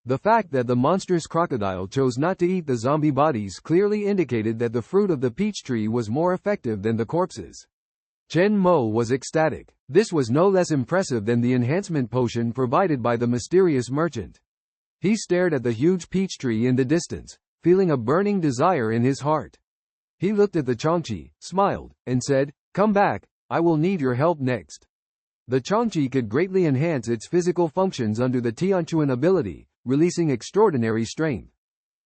The fact that the monstrous crocodile chose not to eat the zombie bodies clearly indicated that the fruit of the peach tree was more effective than the corpses. Chen Mo was ecstatic. This was no less impressive than the enhancement potion provided by the mysterious merchant. He stared at the huge peach tree in the distance, feeling a burning desire in his heart. He looked at the Qiongqi, smiled, and said, "Come back, I will need your help next." The Qiongqi could greatly enhance its physical functions under the Qiongqi ability, releasing extraordinary strength.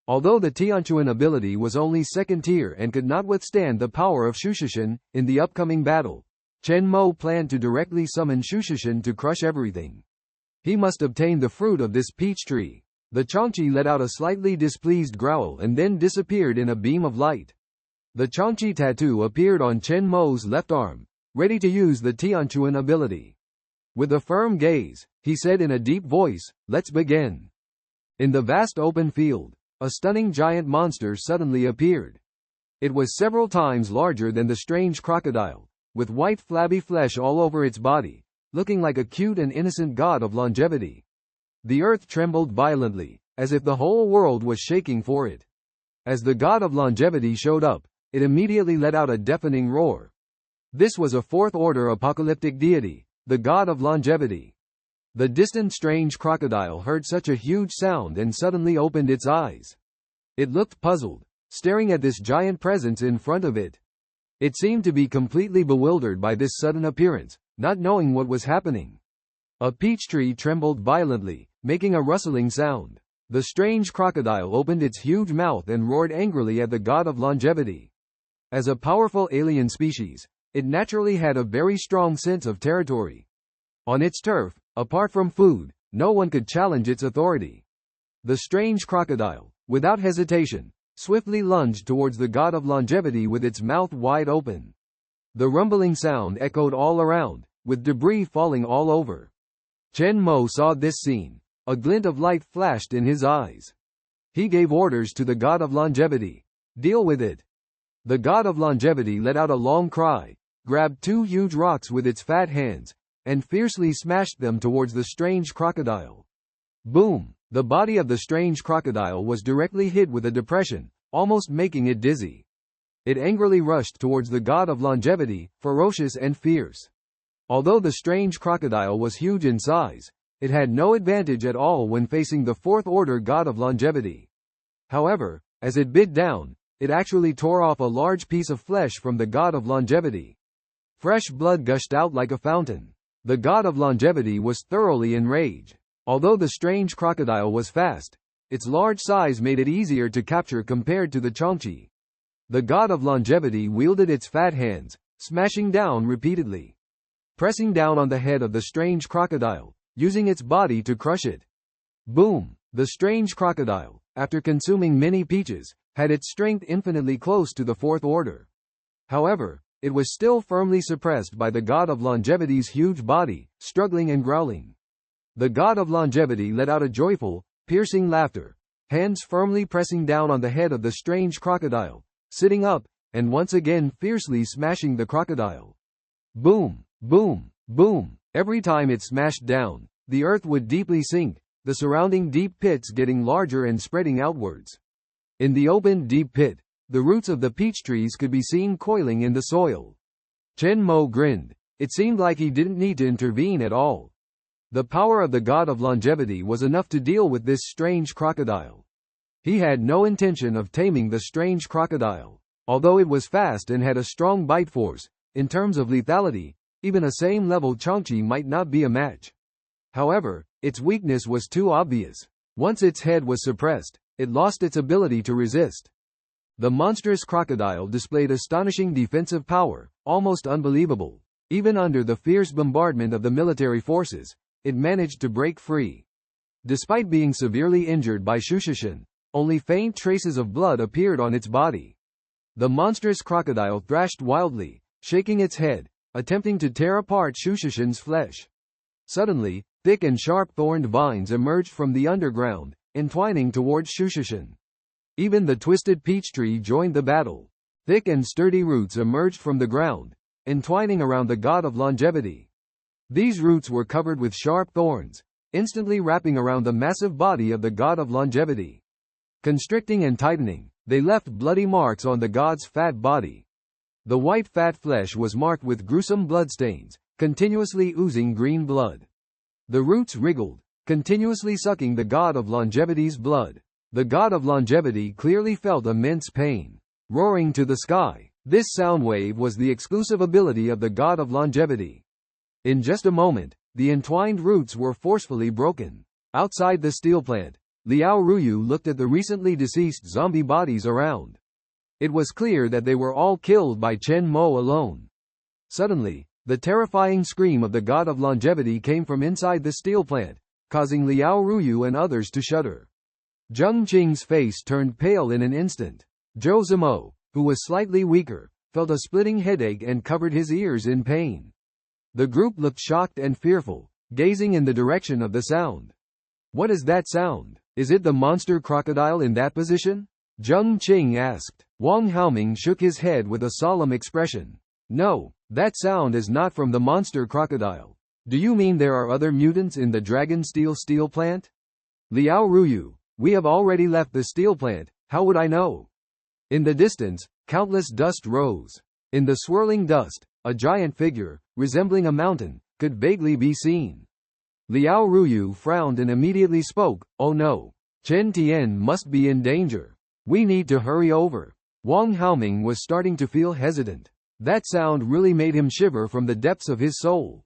Although the Qiongqi ability was only second tier and could not withstand the power of Shushishan, in the upcoming battle, Chen Mo planned to directly summon Shushishan to crush everything. He must obtain the fruit of this peach tree. The Qiongqi let out a slightly displeased growl and then disappeared in a beam of light. The Qiongqi tattoo appeared on Chen Mo's left arm, ready to use the Qiongqi ability. With a firm gaze, he said in a deep voice, "Let's begin." In the vast open field, a stunning giant monster suddenly appeared. It was several times larger than the strange crocodile, with white flabby flesh all over its body, looking like a cute and innocent god of longevity. The earth trembled violently, as if the whole world was shaking for it. As the god of longevity showed up, it immediately let out a deafening roar. This was a fourth-order apocalyptic deity, the god of longevity. The distant strange crocodile heard such a huge sound and suddenly opened its eyes. It looked puzzled, staring at this giant presence in front of it. It seemed to be completely bewildered by this sudden appearance, not knowing what was happening. A peach tree trembled violently, making a rustling sound. The strange crocodile opened its huge mouth and roared angrily at the god of longevity. As a powerful alien species, it naturally had a very strong sense of territory. On its turf, apart from food, no one could challenge its authority. The strange crocodile, without hesitation, swiftly lunged towards the god of longevity with its mouth wide open. The rumbling sound echoed all around, with debris falling all over. Chen Mo saw this scene. A glint of light flashed in his eyes. He gave orders to the god of longevity. "Deal with it." The god of longevity let out a long cry, grabbed two huge rocks with its fat hands, and fiercely smashed them towards the strange crocodile. Boom! The body of the strange crocodile was directly hit with a depression, almost making it dizzy. It angrily rushed towards the god of longevity, ferocious and fierce. Although the strange crocodile was huge in size, it had no advantage at all when facing the fourth-order god of longevity. However, as it bit down, it actually tore off a large piece of flesh from the god of longevity. Fresh blood gushed out like a fountain. The god of longevity was thoroughly enraged. Although the strange crocodile was fast, its large size made it easier to capture compared to the Qiongqi. The god of longevity wielded its fat hands, smashing down repeatedly, pressing down on the head of the strange crocodile, using its body to crush it. Boom! The strange crocodile, after consuming many peaches, had its strength infinitely close to the fourth order. However, it was still firmly suppressed by the god of longevity's huge body, struggling and growling. The god of longevity let out a joyful, piercing laughter, hands firmly pressing down on the head of the strange crocodile, sitting up, and once again fiercely smashing the crocodile. Boom! Boom! Boom! Every time it smashed down, the earth would deeply sink, the surrounding deep pits getting larger and spreading outwards. In the open deep pit, the roots of the peach trees could be seen coiling in the soil. Chen Mo grinned. It seemed like he didn't need to intervene at all. The power of the god of longevity was enough to deal with this strange crocodile. He had no intention of taming the strange crocodile. Although it was fast and had a strong bite force, in terms of lethality, even a same-level Qiongqi might not be a match. However, its weakness was too obvious. Once its head was suppressed, it lost its ability to resist. The monstrous crocodile displayed astonishing defensive power, almost unbelievable. Even under the fierce bombardment of the military forces, it managed to break free. Despite being severely injured by Shushishan, only faint traces of blood appeared on its body. The monstrous crocodile thrashed wildly, shaking its head, attempting to tear apart Shushishan's flesh. Suddenly, Thick and sharp-thorned vines emerged from the underground, entwining towards Shushishan. Even the twisted peach tree joined the battle. Thick and sturdy roots emerged from the ground, entwining around the god of longevity. These roots were covered with sharp thorns, instantly wrapping around the massive body of the god of longevity. Constricting and tightening, they left bloody marks on the god's fat body. The white fat flesh was marked with gruesome bloodstains, continuously oozing green blood. The roots wriggled, continuously sucking the god of longevity's blood. The god of longevity clearly felt immense pain. Roaring to the sky, this sound wave was the exclusive ability of the god of longevity. In just a moment, the entwined roots were forcefully broken. Outside the steel plant, Liao Ruyu looked at the recently deceased zombie bodies around. It was clear that they were all killed by Chen Mo alone. Suddenly, the terrifying scream of the god of longevity came from inside the steel plant, causing Liao Ruyu and others to shudder. Zheng Qing's face turned pale in an instant. Zhou Zimo, who was slightly weaker, felt a splitting headache and covered his ears in pain. The group looked shocked and fearful, gazing in the direction of the sound. What is that sound? Is it the monster crocodile in that position? Zheng Qing asked. Wang Haoming shook his head with a solemn expression. No, that sound is not from the monster crocodile. Do you mean there are other mutants in the Dragon steel plant? Liao Ruyu, we have already left the steel plant, how would I know? In the distance, countless dust rose. In the swirling dust, a giant figure, resembling a mountain, could vaguely be seen. Liao Ruyu frowned and immediately spoke, oh no. Chen Tian must be in danger. We need to hurry over. Wang Haoming was starting to feel hesitant. That sound really made him shiver from the depths of his soul.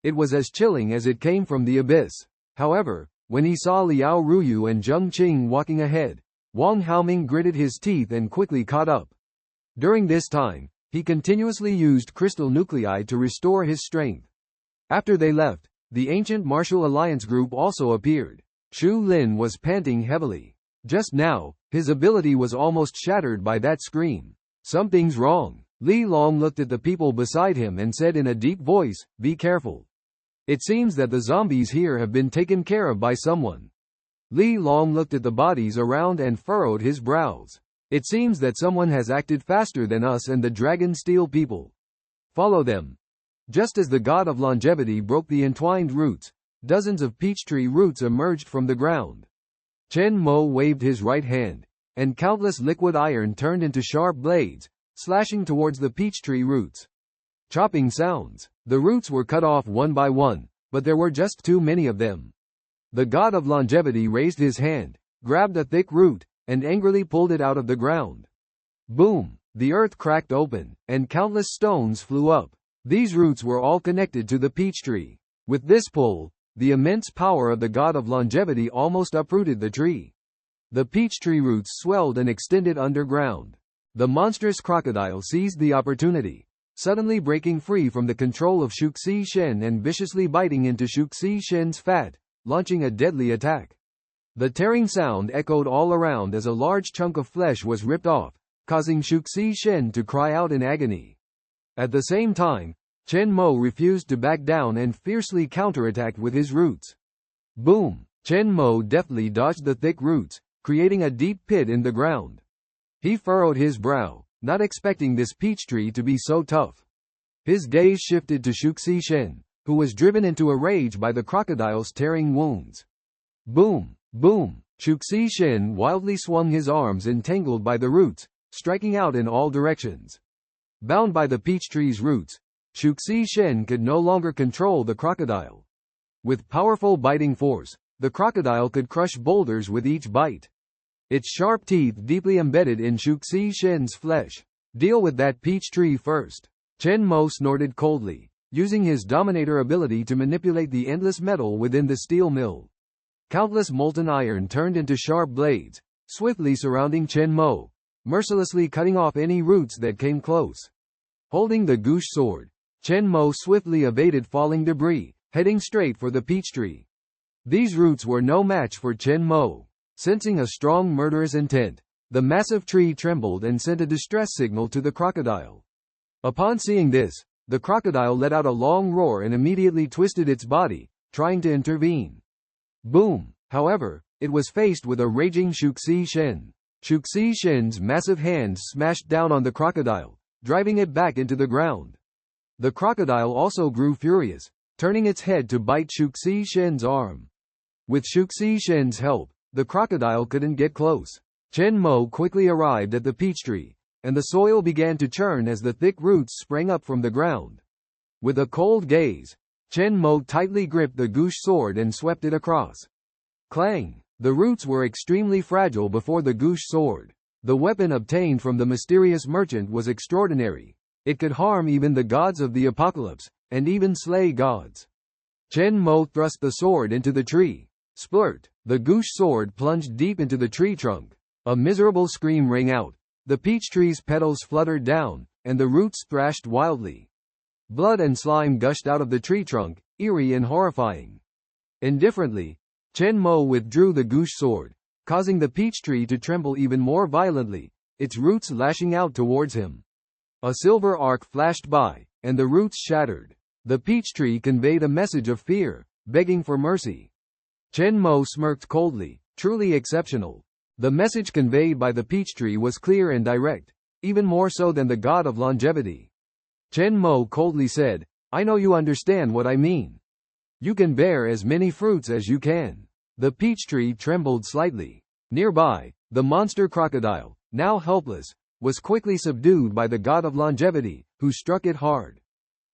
It was as chilling as it came from the abyss. However, when he saw Liao Ruyu and Zheng Qing walking ahead, Wang Haoming gritted his teeth and quickly caught up. During this time, he continuously used crystal nuclei to restore his strength. After they left, the ancient martial alliance group also appeared. Shu Lin was panting heavily. Just now, his ability was almost shattered by that scream. Something's wrong. Li Long looked at the people beside him and said in a deep voice, be careful. It seems that the zombies here have been taken care of by someone. Li Long looked at the bodies around and furrowed his brows. It seems that someone has acted faster than us and the Dragon Steel people. Follow them. Just as the god of longevity broke the entwined roots, dozens of peach tree roots emerged from the ground. Chen Mo waved his right hand, and countless liquid iron turned into sharp blades, slashing towards the peach tree roots. Chopping sounds. The roots were cut off one by one, but there were just too many of them. The god of longevity raised his hand, grabbed a thick root, and angrily pulled it out of the ground. Boom! The earth cracked open, and countless stones flew up. These roots were all connected to the peach tree. With this pull, the immense power of the god of longevity almost uprooted the tree. The peach tree roots swelled and extended underground. The monstrous crocodile seized the opportunity, suddenly breaking free from the control of Qiongqi Shen and viciously biting into Qiongqi Shen's fat, launching a deadly attack. The tearing sound echoed all around as a large chunk of flesh was ripped off, causing Qiongqi Shen to cry out in agony. At the same time, Chen Mo refused to back down and fiercely counterattacked with his roots. Boom! Chen Mo deftly dodged the thick roots, creating a deep pit in the ground. He furrowed his brow, not expecting this peach tree to be so tough. His gaze shifted to Qiongqi Shen, who was driven into a rage by the crocodile's tearing wounds. Boom! Boom! Qiongqi Shen wildly swung his arms entangled by the roots, striking out in all directions. Bound by the peach tree's roots, Qiongqi Shen could no longer control the crocodile. With powerful biting force, the crocodile could crush boulders with each bite. Its sharp teeth deeply embedded in Qiongqi Shen's flesh. Deal with that peach tree first. Chen Mo snorted coldly, using his dominator ability to manipulate the endless metal within the steel mill. Countless molten iron turned into sharp blades, swiftly surrounding Chen Mo, mercilessly cutting off any roots that came close. Holding the gouache sword, Chen Mo swiftly evaded falling debris, heading straight for the peach tree. These roots were no match for Chen Mo. Sensing a strong murderous intent, the massive tree trembled and sent a distress signal to the crocodile. Upon seeing this, the crocodile let out a long roar and immediately twisted its body, trying to intervene. Boom! However, it was faced with a raging Qiongqi Shen. Qiongqi Shen's massive hands smashed down on the crocodile, driving it back into the ground. The crocodile also grew furious, turning its head to bite Qiongqi Shen's arm. With Qiongqi Shen's help, the crocodile couldn't get close. Chen Mo quickly arrived at the peach tree, and the soil began to churn as the thick roots sprang up from the ground. With a cold gaze, Chen Mo tightly gripped the gouache sword and swept it across. Clang! The roots were extremely fragile before the gouache sword. The weapon obtained from the mysterious merchant was extraordinary. It could harm even the gods of the apocalypse, and even slay gods. Chen Mo thrust the sword into the tree. Splurt! The gouache sword plunged deep into the tree trunk. A miserable scream rang out. The peach tree's petals fluttered down, and the roots thrashed wildly. Blood and slime gushed out of the tree trunk, eerie and horrifying. Indifferently, Chen Mo withdrew the gouache sword, causing the peach tree to tremble even more violently, its roots lashing out towards him. A silver arc flashed by, and the roots shattered. The peach tree conveyed a message of fear, begging for mercy. Chen Mo smirked coldly, truly exceptional. The message conveyed by the peach tree was clear and direct, even more so than the god of longevity. Chen Mo coldly said, "I know you understand what I mean. You can bear as many fruits as you can." The peach tree trembled slightly. Nearby, the monster crocodile, now helpless, was quickly subdued by the god of longevity, who struck it hard.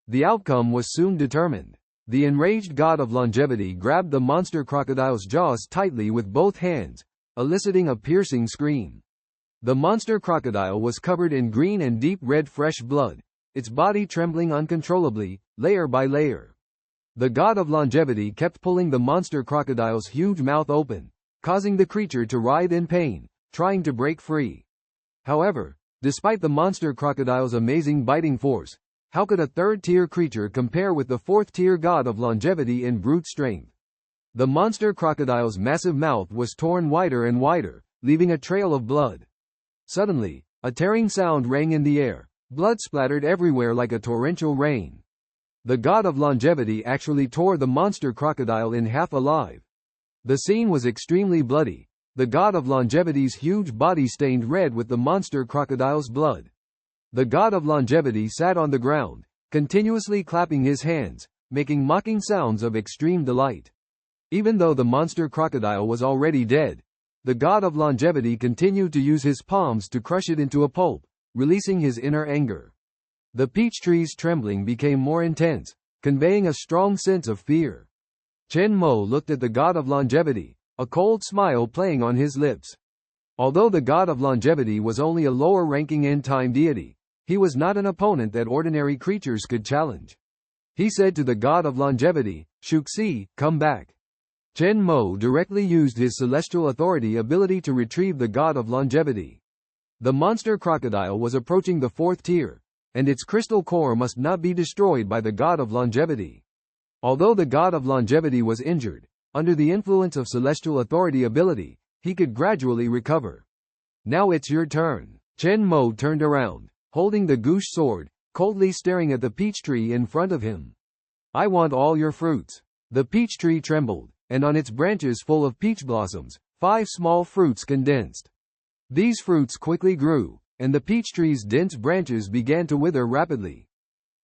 The outcome was soon determined. The enraged god of longevity grabbed the monster crocodile's jaws tightly with both hands, eliciting a piercing scream. The monster crocodile was covered in green and deep red fresh blood, its body trembling uncontrollably, layer by layer. The god of longevity kept pulling the monster crocodile's huge mouth open, causing the creature to writhe in pain, trying to break free. However, despite the monster crocodile's amazing biting force, how could a third-tier creature compare with the fourth-tier god of longevity in brute strength? The monster crocodile's massive mouth was torn wider and wider, leaving a trail of blood. Suddenly, a tearing sound rang in the air. Blood splattered everywhere like a torrential rain. The god of longevity actually tore the monster crocodile in half alive. The scene was extremely bloody, the god of longevity's huge body stained red with the monster crocodile's blood. The god of longevity sat on the ground, continuously clapping his hands, making mocking sounds of extreme delight. Even though the monster crocodile was already dead, the god of longevity continued to use his palms to crush it into a pulp, releasing his inner anger. The peach tree's trembling became more intense, conveying a strong sense of fear. Chen Mo looked at the god of longevity, a cold smile playing on his lips. Although the god of longevity was only a lower-ranking end-time deity, he was not an opponent that ordinary creatures could challenge. He said to the god of longevity, "Qiongqi, come back." Chen Mo directly used his celestial authority ability to retrieve the god of longevity. The monster crocodile was approaching the fourth tier, and its crystal core must not be destroyed by the god of longevity. Although the god of longevity was injured, under the influence of celestial authority ability, he could gradually recover. "Now it's your turn." Chen Mo turned around, holding the gouache sword, coldly staring at the peach tree in front of him. "I want all your fruits." The peach tree trembled, and on its branches full of peach blossoms, 5 small fruits condensed. These fruits quickly grew, and the peach tree's dense branches began to wither rapidly.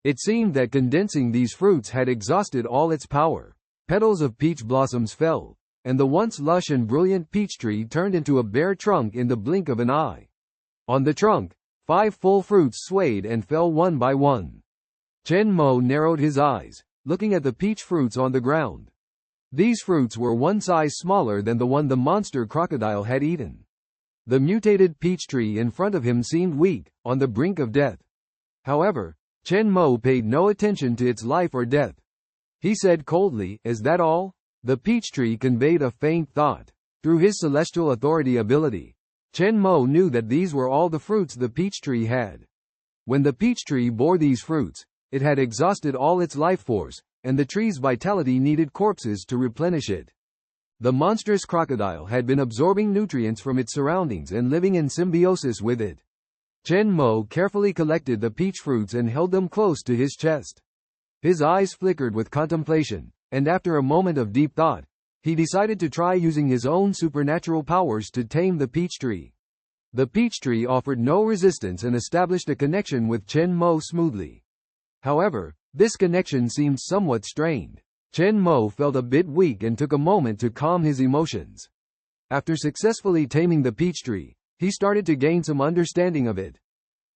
It seemed that condensing these fruits had exhausted all its power. Petals of peach blossoms fell, and the once lush and brilliant peach tree turned into a bare trunk in the blink of an eye. On the trunk, 5 full fruits swayed and fell one by one. Chen Mo narrowed his eyes, looking at the peach fruits on the ground. These fruits were one size smaller than the one the monster crocodile had eaten. The mutated peach tree in front of him seemed weak, on the brink of death. However, Chen Mo paid no attention to its life or death. He said coldly, "Is that all?" The peach tree conveyed a faint thought. Through his celestial authority ability, Chen Mo knew that these were all the fruits the peach tree had. When the peach tree bore these fruits, it had exhausted all its life force, and the tree's vitality needed corpses to replenish it. The monstrous crocodile had been absorbing nutrients from its surroundings and living in symbiosis with it. Chen Mo carefully collected the peach fruits and held them close to his chest. His eyes flickered with contemplation, and after a moment of deep thought, he decided to try using his own supernatural powers to tame the peach tree. The peach tree offered no resistance and established a connection with Chen Mo smoothly. However, this connection seemed somewhat strained. Chen Mo felt a bit weak and took a moment to calm his emotions. After successfully taming the peach tree, he started to gain some understanding of it.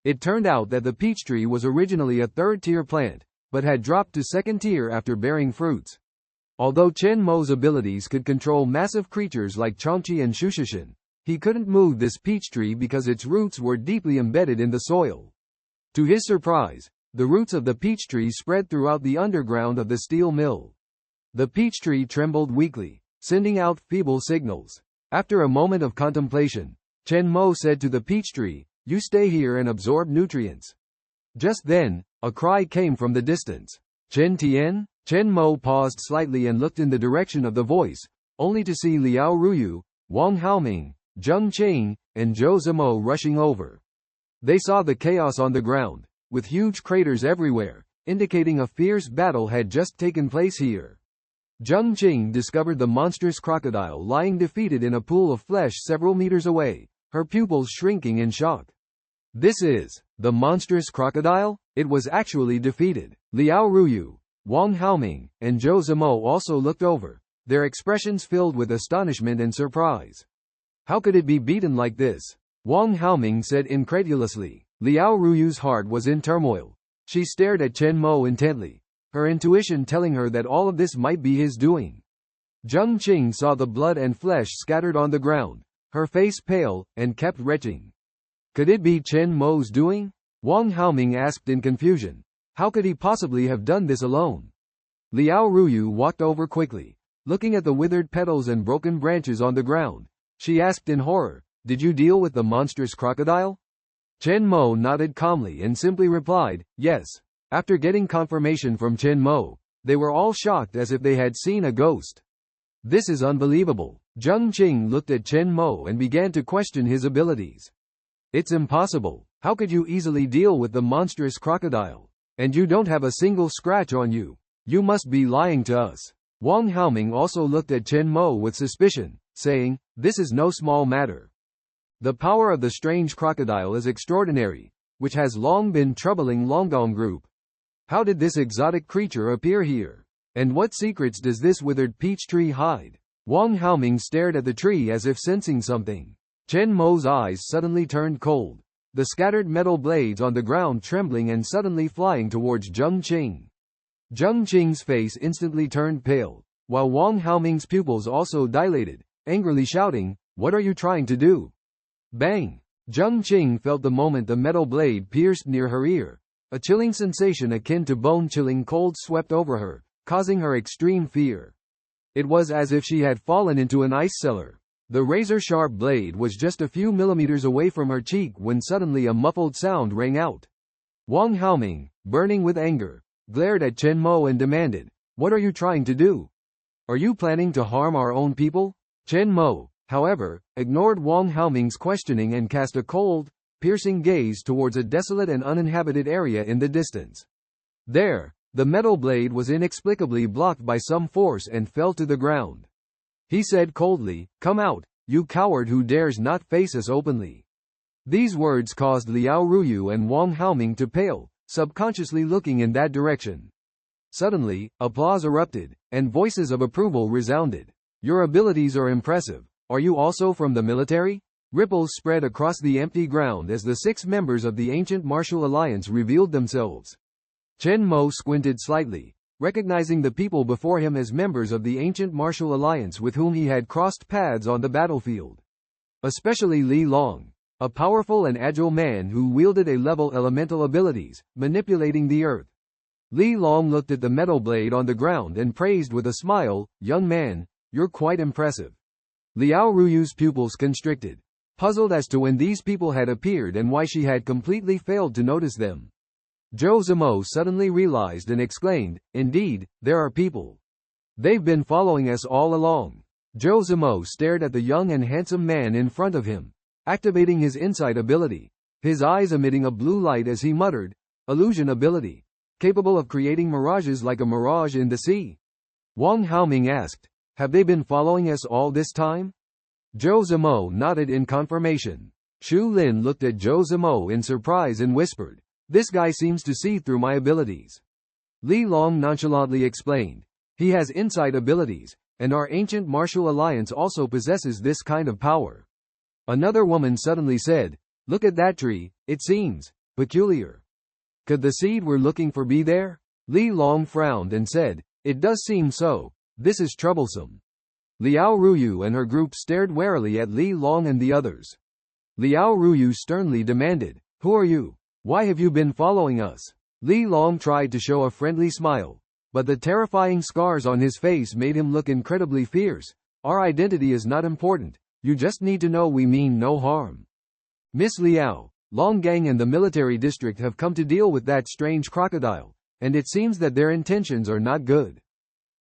It turned out that the peach tree was originally a third-tier plant, but had dropped to second tier after bearing fruits. Although Chen Mo's abilities could control massive creatures like Qiongqi and Shushishin, he couldn't move this peach tree because its roots were deeply embedded in the soil. To his surprise, the roots of the peach tree spread throughout the underground of the steel mill. The peach tree trembled weakly, sending out feeble signals. After a moment of contemplation, Chen Mo said to the peach tree, "You stay here and absorb nutrients." Just then, a cry came from the distance. "Chen Tian?" Chen Mo paused slightly and looked in the direction of the voice, only to see Liao Ruyu, Wang Haoming, Zheng Qing, and Zhou Zimo rushing over. They saw the chaos on the ground, with huge craters everywhere, indicating a fierce battle had just taken place here. Zheng Qing discovered the monstrous crocodile lying defeated in a pool of flesh several meters away, her pupils shrinking in shock. "This is the monstrous crocodile?" It was actually defeated. Liao Ruyu, Wang Haoming, and Zhou Zimo also looked over, their expressions filled with astonishment and surprise. "How could it be beaten like this?" Wang Haoming said incredulously. Liao Ruyu's heart was in turmoil. She stared at Chen Mo intently, her intuition telling her that all of this might be his doing. Zheng Qing saw the blood and flesh scattered on the ground, her face pale, and kept retching. Could it be Chen Mo's doing? Wang Haoming asked in confusion. How could he possibly have done this alone? Liao Ruyu walked over quickly, looking at the withered petals and broken branches on the ground. She asked in horror, "Did you deal with the monstrous crocodile?" Chen Mo nodded calmly and simply replied, "Yes." After getting confirmation from Chen Mo, they were all shocked as if they had seen a ghost. "This is unbelievable." Zheng Qing looked at Chen Mo and began to question his abilities. "It's impossible. How could you easily deal with the monstrous crocodile? And you don't have a single scratch on you. You must be lying to us." Wang Haoming also looked at Chen Mo with suspicion, saying, "This is no small matter. The power of the strange crocodile is extraordinary, which has long been troubling Longdong Group. How did this exotic creature appear here? And what secrets does this withered peach tree hide?" Wang Haoming stared at the tree as if sensing something. Chen Mo's eyes suddenly turned cold, the scattered metal blades on the ground trembling and suddenly flying towards Zheng Qing. Zheng Qing's face instantly turned pale, while Wang Haoming's pupils also dilated, angrily shouting, "What are you trying to do?" Bang! Zheng Qing felt the moment the metal blade pierced near her ear. A chilling sensation akin to bone-chilling cold swept over her, causing her extreme fear. It was as if she had fallen into an ice cellar. The razor-sharp blade was just a few millimeters away from her cheek when suddenly a muffled sound rang out. Wang Haoming, burning with anger, glared at Chen Mo and demanded, "What are you trying to do? Are you planning to harm our own people?" Chen Mo, however, ignored Wang Haoming's questioning and cast a cold, piercing gaze towards a desolate and uninhabited area in the distance. There, the metal blade was inexplicably blocked by some force and fell to the ground. He said coldly, "Come out, you coward who dares not face us openly." These words caused Liao Ruyu and Wang Haoming to pale, subconsciously looking in that direction. Suddenly, applause erupted, and voices of approval resounded. "Your abilities are impressive. Are you also from the military?" Ripples spread across the empty ground as the 6 members of the ancient martial alliance revealed themselves. Chen Mo squinted slightly, recognizing the people before him as members of the ancient martial alliance with whom he had crossed paths on the battlefield. Especially Li Long, a powerful and agile man who wielded A-level elemental abilities, manipulating the earth. Li Long looked at the metal blade on the ground and praised with a smile, "Young man, you're quite impressive." Liao Ruyu's pupils constricted, puzzled as to when these people had appeared and why she had completely failed to notice them. Zhou Zimo suddenly realized and exclaimed, "Indeed, there are people. They've been following us all along." Zhou Zimo stared at the young and handsome man in front of him, activating his insight ability, his eyes emitting a blue light as he muttered, "Illusion ability, capable of creating mirages like a mirage in the sea." Wang Haoming asked. Have they been following us all this time? Zhou Zimo nodded in confirmation. Shu Lin looked at Zhou Zimo in surprise and whispered, "This guy seems to see through my abilities." Li Long nonchalantly explained, "He has insight abilities, and our ancient martial alliance also possesses this kind of power." Another woman suddenly said, "Look at that tree, it seems peculiar. Could the seed we're looking for be there?" Li Long frowned and said, "It does seem so. This is troublesome." Liao Ruyu and her group stared warily at Li Long and the others. Liao Ruyu sternly demanded, "Who are you? Why have you been following us?" Li Long tried to show a friendly smile, but the terrifying scars on his face made him look incredibly fierce. "Our identity is not important. You just need to know we mean no harm. Miss Liao, Longgang and the military district have come to deal with that strange crocodile, and it seems that their intentions are not good.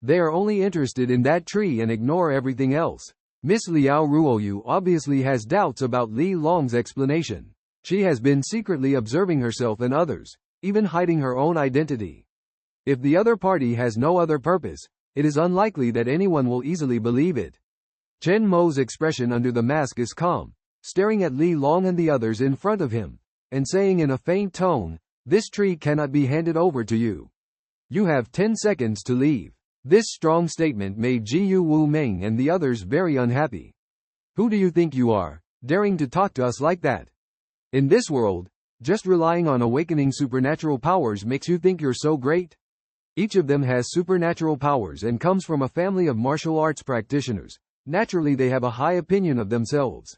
They are only interested in that tree and ignore everything else." Miss Liao Ruoyu obviously has doubts about Li Long's explanation. She has been secretly observing herself and others, even hiding her own identity. If the other party has no other purpose, it is unlikely that anyone will easily believe it. Chen Mo's expression under the mask is calm, staring at Li Long and the others in front of him, and saying in a faint tone, "This tree cannot be handed over to you. You have 10 seconds to leave." This strong statement made Jiyu Wu Meng and the others very unhappy. "Who do you think you are, daring to talk to us like that? In this world, just relying on awakening supernatural powers makes you think you're so great?" Each of them has supernatural powers and comes from a family of martial arts practitioners. Naturally, they have a high opinion of themselves.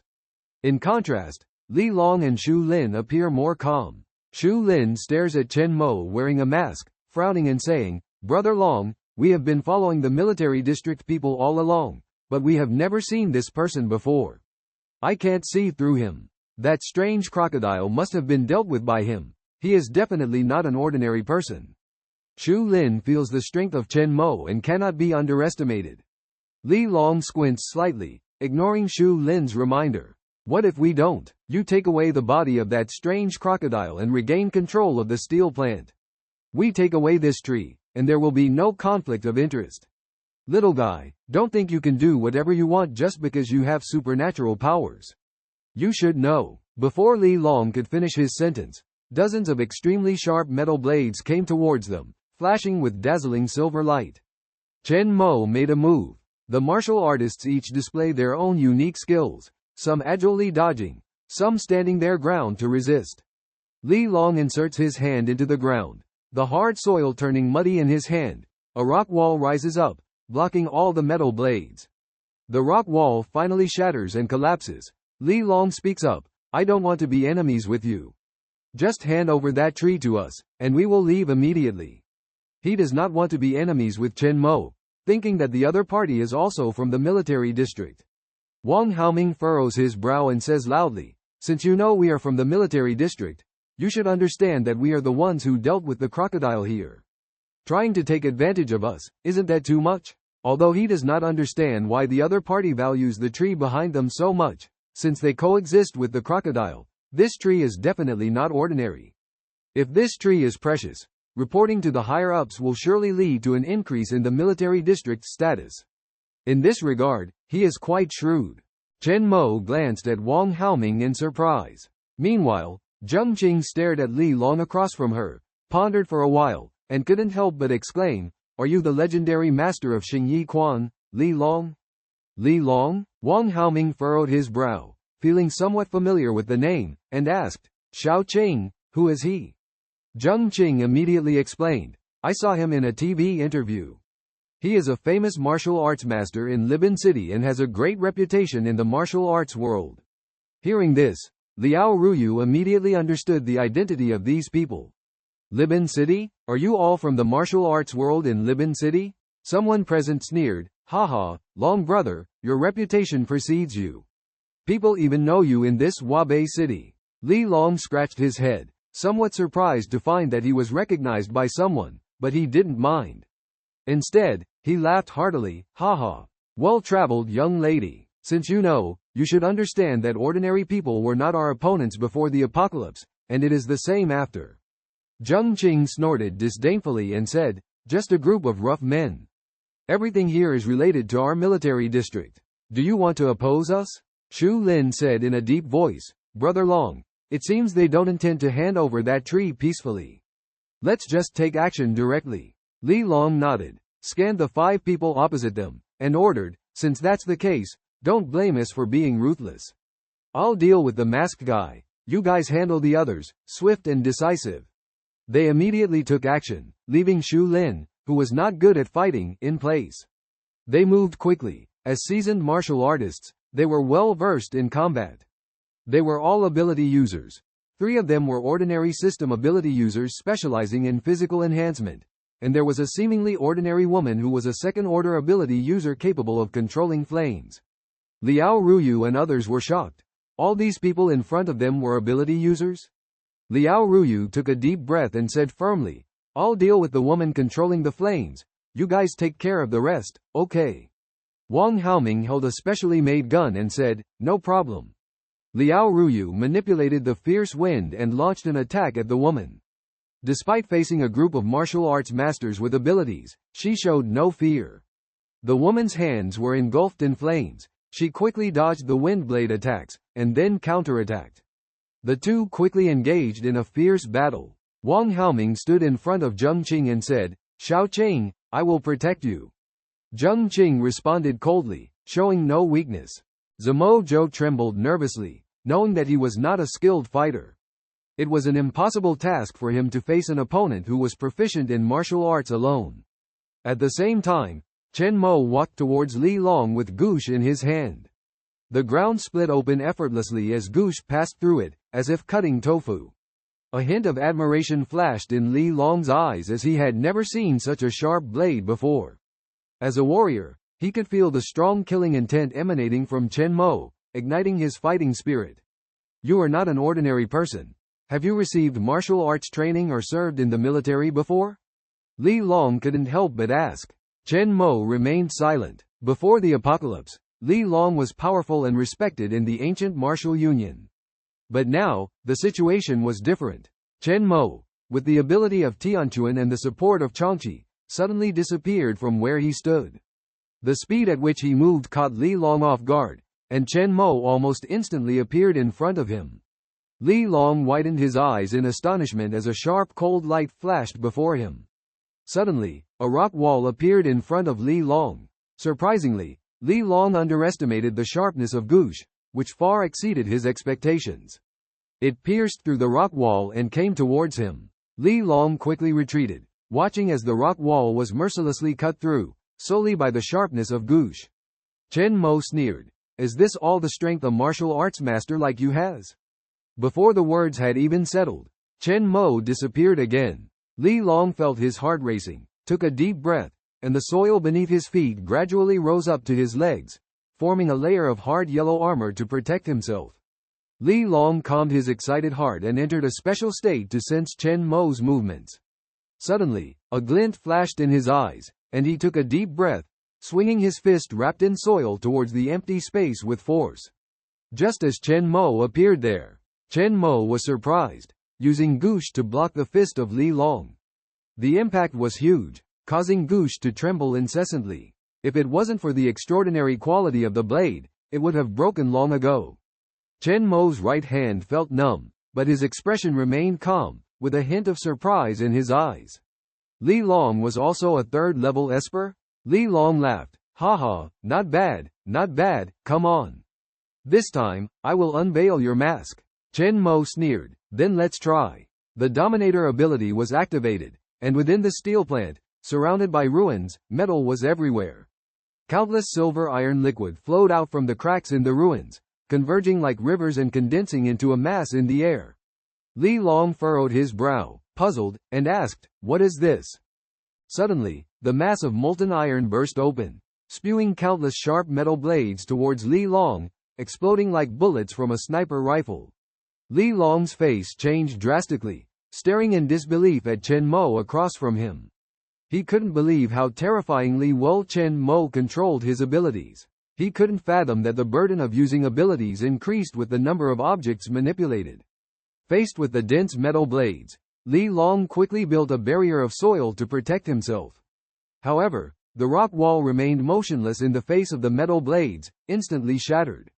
In contrast, Li Long and Shu Lin appear more calm. Shu Lin stares at Chen Mo wearing a mask, frowning and saying, "Brother Long, we have been following the military district people all along, but we have never seen this person before. I can't see through him. That strange crocodile must have been dealt with by him. He is definitely not an ordinary person." Shu Lin feels the strength of Chen Mo and cannot be underestimated. Li Long squints slightly, ignoring Shu Lin's reminder. "What if we don't? You take away the body of that strange crocodile and regain control of the steel plant. We take away this tree, and there will be no conflict of interest. Little guy, don't think you can do whatever you want just because you have supernatural powers. You should know." Before Li Long could finish his sentence, dozens of extremely sharp metal blades came towards them, flashing with dazzling silver light. Chen Mo made a move. The martial artists each display their own unique skills, some agilely dodging, some standing their ground to resist. Li Long inserts his hand into the ground, the hard soil turning muddy in his hand. A rock wall rises up, blocking all the metal blades. The rock wall finally shatters and collapses. Li Long speaks up, "I don't want to be enemies with you. Just hand over that tree to us, and we will leave immediately." He does not want to be enemies with Chen Mo, thinking that the other party is also from the military district. Wang Haoming furrows his brow and says loudly, "Since you know we are from the military district, you should understand that we are the ones who dealt with the crocodile here. Trying to take advantage of us, isn't that too much?" Although he does not understand why the other party values the tree behind them so much, since they coexist with the crocodile, this tree is definitely not ordinary. If this tree is precious, reporting to the higher-ups will surely lead to an increase in the military district's status. In this regard, he is quite shrewd. Chen Mo glanced at Wang Haoming in surprise. Meanwhile, Qiongqi stared at Li Long across from her, pondered for a while, and couldn't help but exclaim, "Are you the legendary master of Xingyi Quan, Li Long?" Li Long? Wang Haoming furrowed his brow, feeling somewhat familiar with the name, and asked, "Xiao Qing, who is he?" Qiongqi immediately explained, "I saw him in a TV interview. He is a famous martial arts master in Libin City and has a great reputation in the martial arts world." Hearing this, Liao Ruyu immediately understood the identity of these people. "Libin City? Are you all from the martial arts world in Libin City?" Someone present sneered, "Haha, Long brother, your reputation precedes you. People even know you in this Wabe city." Li Long scratched his head, somewhat surprised to find that he was recognized by someone, but he didn't mind. Instead, he laughed heartily, "Haha. Well-traveled young lady. Since you know, you should understand that ordinary people were not our opponents before the apocalypse, and it is the same after." Qiongqi snorted disdainfully and said, "Just a group of rough men." Everything here is related to our military district. Do you want to oppose us? Shu Lin said in a deep voice. Brother Long, it seems they don't intend to hand over that tree peacefully. Let's just take action directly. Li Long nodded, scanned the 5 people opposite them, and ordered, since that's the case, don't blame us for being ruthless. I'll deal with the masked guy. You guys handle the others, swift and decisive. They immediately took action, leaving Shu Lin, who was not good at fighting, in place. They moved quickly. As seasoned martial artists, they were well versed in combat. They were all ability users. 3 of them were ordinary system ability users specializing in physical enhancement, and there was a seemingly ordinary woman who was a second-order ability user capable of controlling flames. Liao Ruyu and others were shocked. All these people in front of them were ability users? Liao Ruyu took a deep breath and said firmly, I'll deal with the woman controlling the flames. You guys take care of the rest, okay? Wang Haoming held a specially made gun and said, no problem. Liao Ruyu manipulated the fierce wind and launched an attack at the woman. Despite facing a group of martial arts masters with abilities, she showed no fear. The woman's hands were engulfed in flames. She quickly dodged the wind blade attacks, and then counterattacked. The two quickly engaged in a fierce battle. Wang Haoming stood in front of Zheng Qing and said, Xiao Qing, I will protect you. Zheng Qing responded coldly, showing no weakness. Zhamo Zhou trembled nervously, knowing that he was not a skilled fighter. It was an impossible task for him to face an opponent who was proficient in martial arts alone. At the same time, Chen Mo walked towards Li Long with Gush in his hand. The ground split open effortlessly as Gush passed through it, as if cutting tofu. A hint of admiration flashed in Li Long's eyes as he had never seen such a sharp blade before. As a warrior, he could feel the strong killing intent emanating from Chen Mo, igniting his fighting spirit. You are not an ordinary person. Have you received martial arts training or served in the military before? Li Long couldn't help but ask. Chen Mo remained silent. Before the apocalypse, Li Long was powerful and respected in the ancient martial union. But now, the situation was different. Chen Mo, with the ability of Tianquan and the support of Qiongqi, suddenly disappeared from where he stood. The speed at which he moved caught Li Long off guard, and Chen Mo almost instantly appeared in front of him. Li Long widened his eyes in astonishment as a sharp cold light flashed before him. Suddenly, a rock wall appeared in front of Li Long. Surprisingly, Li Long underestimated the sharpness of Gush, which far exceeded his expectations. It pierced through the rock wall and came towards him. Li Long quickly retreated, watching as the rock wall was mercilessly cut through, solely by the sharpness of Gush. Chen Mo sneered. Is this all the strength a martial arts master like you has? Before the words had even settled, Chen Mo disappeared again. Li Long felt his heart racing, took a deep breath, and the soil beneath his feet gradually rose up to his legs, forming a layer of hard yellow armor to protect himself. Li Long calmed his excited heart and entered a special state to sense Chen Mo's movements. Suddenly, a glint flashed in his eyes, and he took a deep breath, swinging his fist wrapped in soil towards the empty space with force. Just as Chen Mo appeared there, Chen Mo was surprised, using Gush to block the fist of Li Long. The impact was huge, causing Gush to tremble incessantly. If it wasn't for the extraordinary quality of the blade, it would have broken long ago. Chen Mo's right hand felt numb, but his expression remained calm, with a hint of surprise in his eyes. Li Long was also a third-level esper? Li Long laughed. Haha, not bad, come on. This time, I will unveil your mask. Chen Mo sneered. Then let's try. The Dominator ability was activated, and within the steel plant, surrounded by ruins, metal was everywhere. Countless silver iron liquid flowed out from the cracks in the ruins, converging like rivers and condensing into a mass in the air. Li Long furrowed his brow, puzzled, and asked, what is this? Suddenly, the mass of molten iron burst open, spewing countless sharp metal blades towards Li Long, exploding like bullets from a sniper rifle. Li Long's face changed drastically, staring in disbelief at Chen Mo across from him. He couldn't believe how terrifyingly well Chen Mo controlled his abilities. He couldn't fathom that the burden of using abilities increased with the number of objects manipulated. Faced with the dense metal blades, Li Long quickly built a barrier of soil to protect himself. However, The rock wall remained motionless in the face of the metal blades, instantly shattered.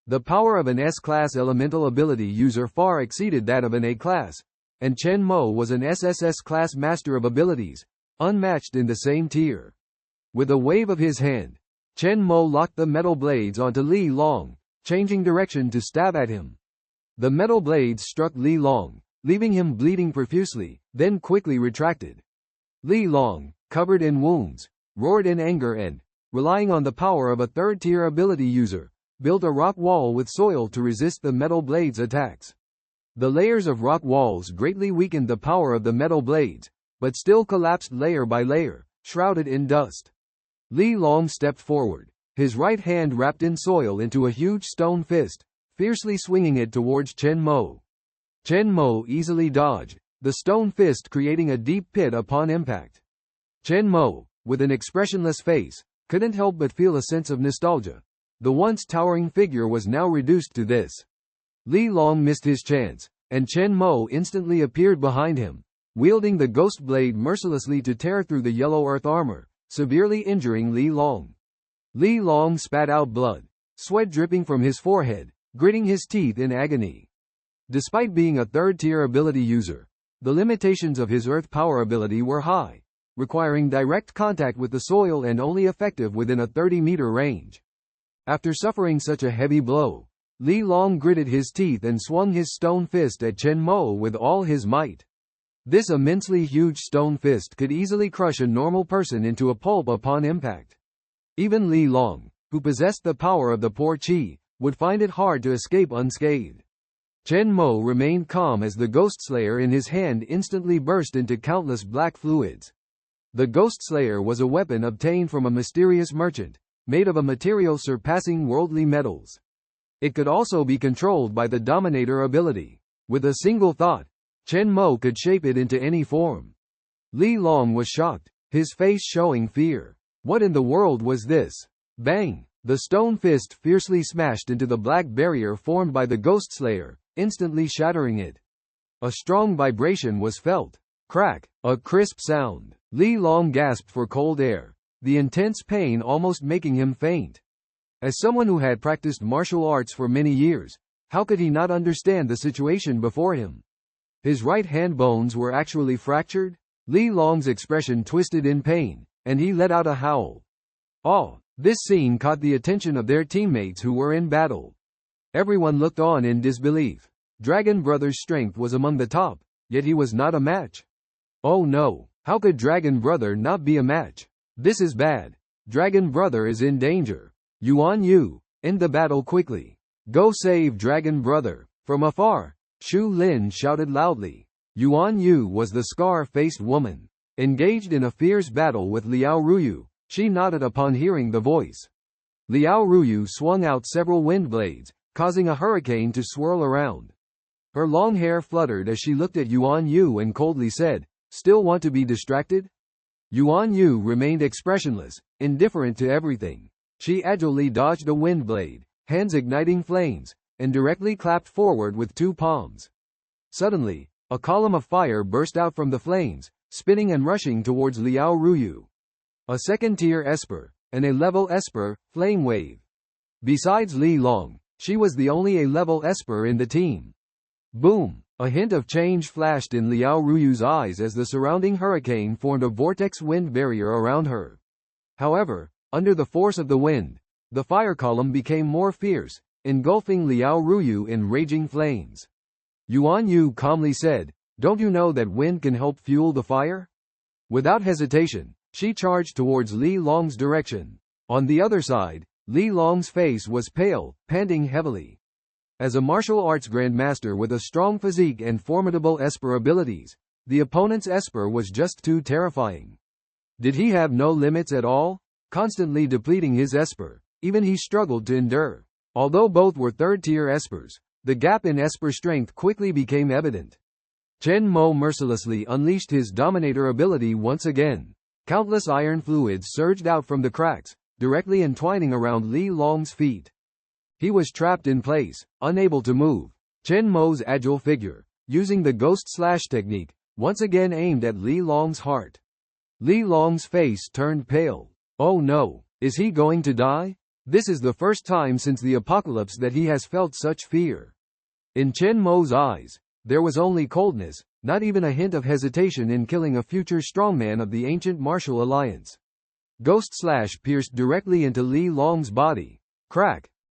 The power of an S-class elemental ability user far exceeded that of an A-class, and Chen Mo was an SSS-class master of abilities, unmatched in the same tier. With a wave of his hand, Chen Mo locked the metal blades onto Li Long, changing direction to stab at him. The metal blades struck Li Long, leaving him bleeding profusely, then quickly retracted. Li Long, covered in wounds, roared in anger and, relying on the power of a third-tier ability user, built a rock wall with soil to resist the metal blades' attacks. The layers of rock walls greatly weakened the power of the metal blades, but still collapsed layer by layer, shrouded in dust. Li Long stepped forward, his right hand wrapped in soil into a huge stone fist, fiercely swinging it towards Chen Mo. Chen Mo easily dodged, the stone fist creating a deep pit upon impact. Chen Mo, with an expressionless face, couldn't help but feel a sense of nostalgia. The once towering figure was now reduced to this. Li Long missed his chance, and Chen Mo instantly appeared behind him, wielding the ghost blade mercilessly to tear through the yellow earth armor, severely injuring Li Long. Li Long spat out blood, sweat dripping from his forehead, gritting his teeth in agony. Despite being a third-tier ability user, the limitations of his earth power ability were high, requiring direct contact with the soil and only effective within a 30-meter range. After suffering such a heavy blow, Li Long gritted his teeth and swung his stone fist at Chen Mo with all his might. This immensely huge stone fist could easily crush a normal person into a pulp upon impact. Even Li Long, who possessed the power of the poor Qi, would find it hard to escape unscathed. Chen Mo remained calm as the Ghost Slayer in his hand instantly burst into countless black fluids. The Ghost Slayer was a weapon obtained from a mysterious merchant, made of a material surpassing worldly metals. It could also be controlled by the Dominator ability. With a single thought, Chen Mo could shape it into any form. Li Long was shocked, his face showing fear. What in the world was this? Bang! The stone fist fiercely smashed into the black barrier formed by the Ghost Slayer, instantly shattering it. A strong vibration was felt. Crack! A crisp sound. Li Long gasped for cold air, the intense pain almost making him faint. As someone who had practiced martial arts for many years, how could he not understand the situation before him? His right hand bones were actually fractured? Li Long's expression twisted in pain, and he let out a howl. Oh! This scene caught the attention of their teammates who were in battle. Everyone looked on in disbelief. Dragon Brother's strength was among the top, yet he was not a match. Oh no! How could Dragon Brother not be a match? This is bad. Dragon Brother is in danger. Yuan Yu, end the battle quickly. Go save Dragon Brother. From afar, Shu Lin shouted loudly. Yuan Yu was the scar-faced woman. Engaged in a fierce battle with Liao Ruyu, she nodded upon hearing the voice. Liao Ruyu swung out several wind blades, causing a hurricane to swirl around. Her long hair fluttered as she looked at Yuan Yu and coldly said, "Still want to be distracted?" Yuan Yu remained expressionless, indifferent to everything. She agilely dodged a wind blade, hands igniting flames, and directly clapped forward with two palms. Suddenly, a column of fire burst out from the flames, spinning and rushing towards Liao Ruyu. A second-tier Esper, an A-level Esper, Flame Wave. Besides Li Long, she was the only A-level Esper in the team. Boom! A hint of change flashed in Liao Ruyu's eyes as the surrounding hurricane formed a vortex wind barrier around her. However, under the force of the wind, the fire column became more fierce, engulfing Liao Ruyu in raging flames. Yuan Yu calmly said, "Don't you know that wind can help fuel the fire?" Without hesitation, she charged towards Li Long's direction. On the other side, Li Long's face was pale, panting heavily. As a martial arts grandmaster with a strong physique and formidable Esper abilities, the opponent's Esper was just too terrifying. Did he have no limits at all? Constantly depleting his Esper, even he struggled to endure. Although both were third-tier Espers, the gap in Esper strength quickly became evident. Chen Mo mercilessly unleashed his Dominator ability once again. Countless iron fluids surged out from the cracks, directly entwining around Li Long's feet. He was trapped in place, unable to move. Chen Mo's agile figure, using the Ghost Slash technique, once again aimed at Li Long's heart. Li Long's face turned pale. Oh no, is he going to die? This is the first time since the apocalypse that he has felt such fear. In Chen Mo's eyes, there was only coldness, not even a hint of hesitation in killing a future strongman of the ancient martial alliance. Ghost slash pierced directly into Li Long's body. Crack.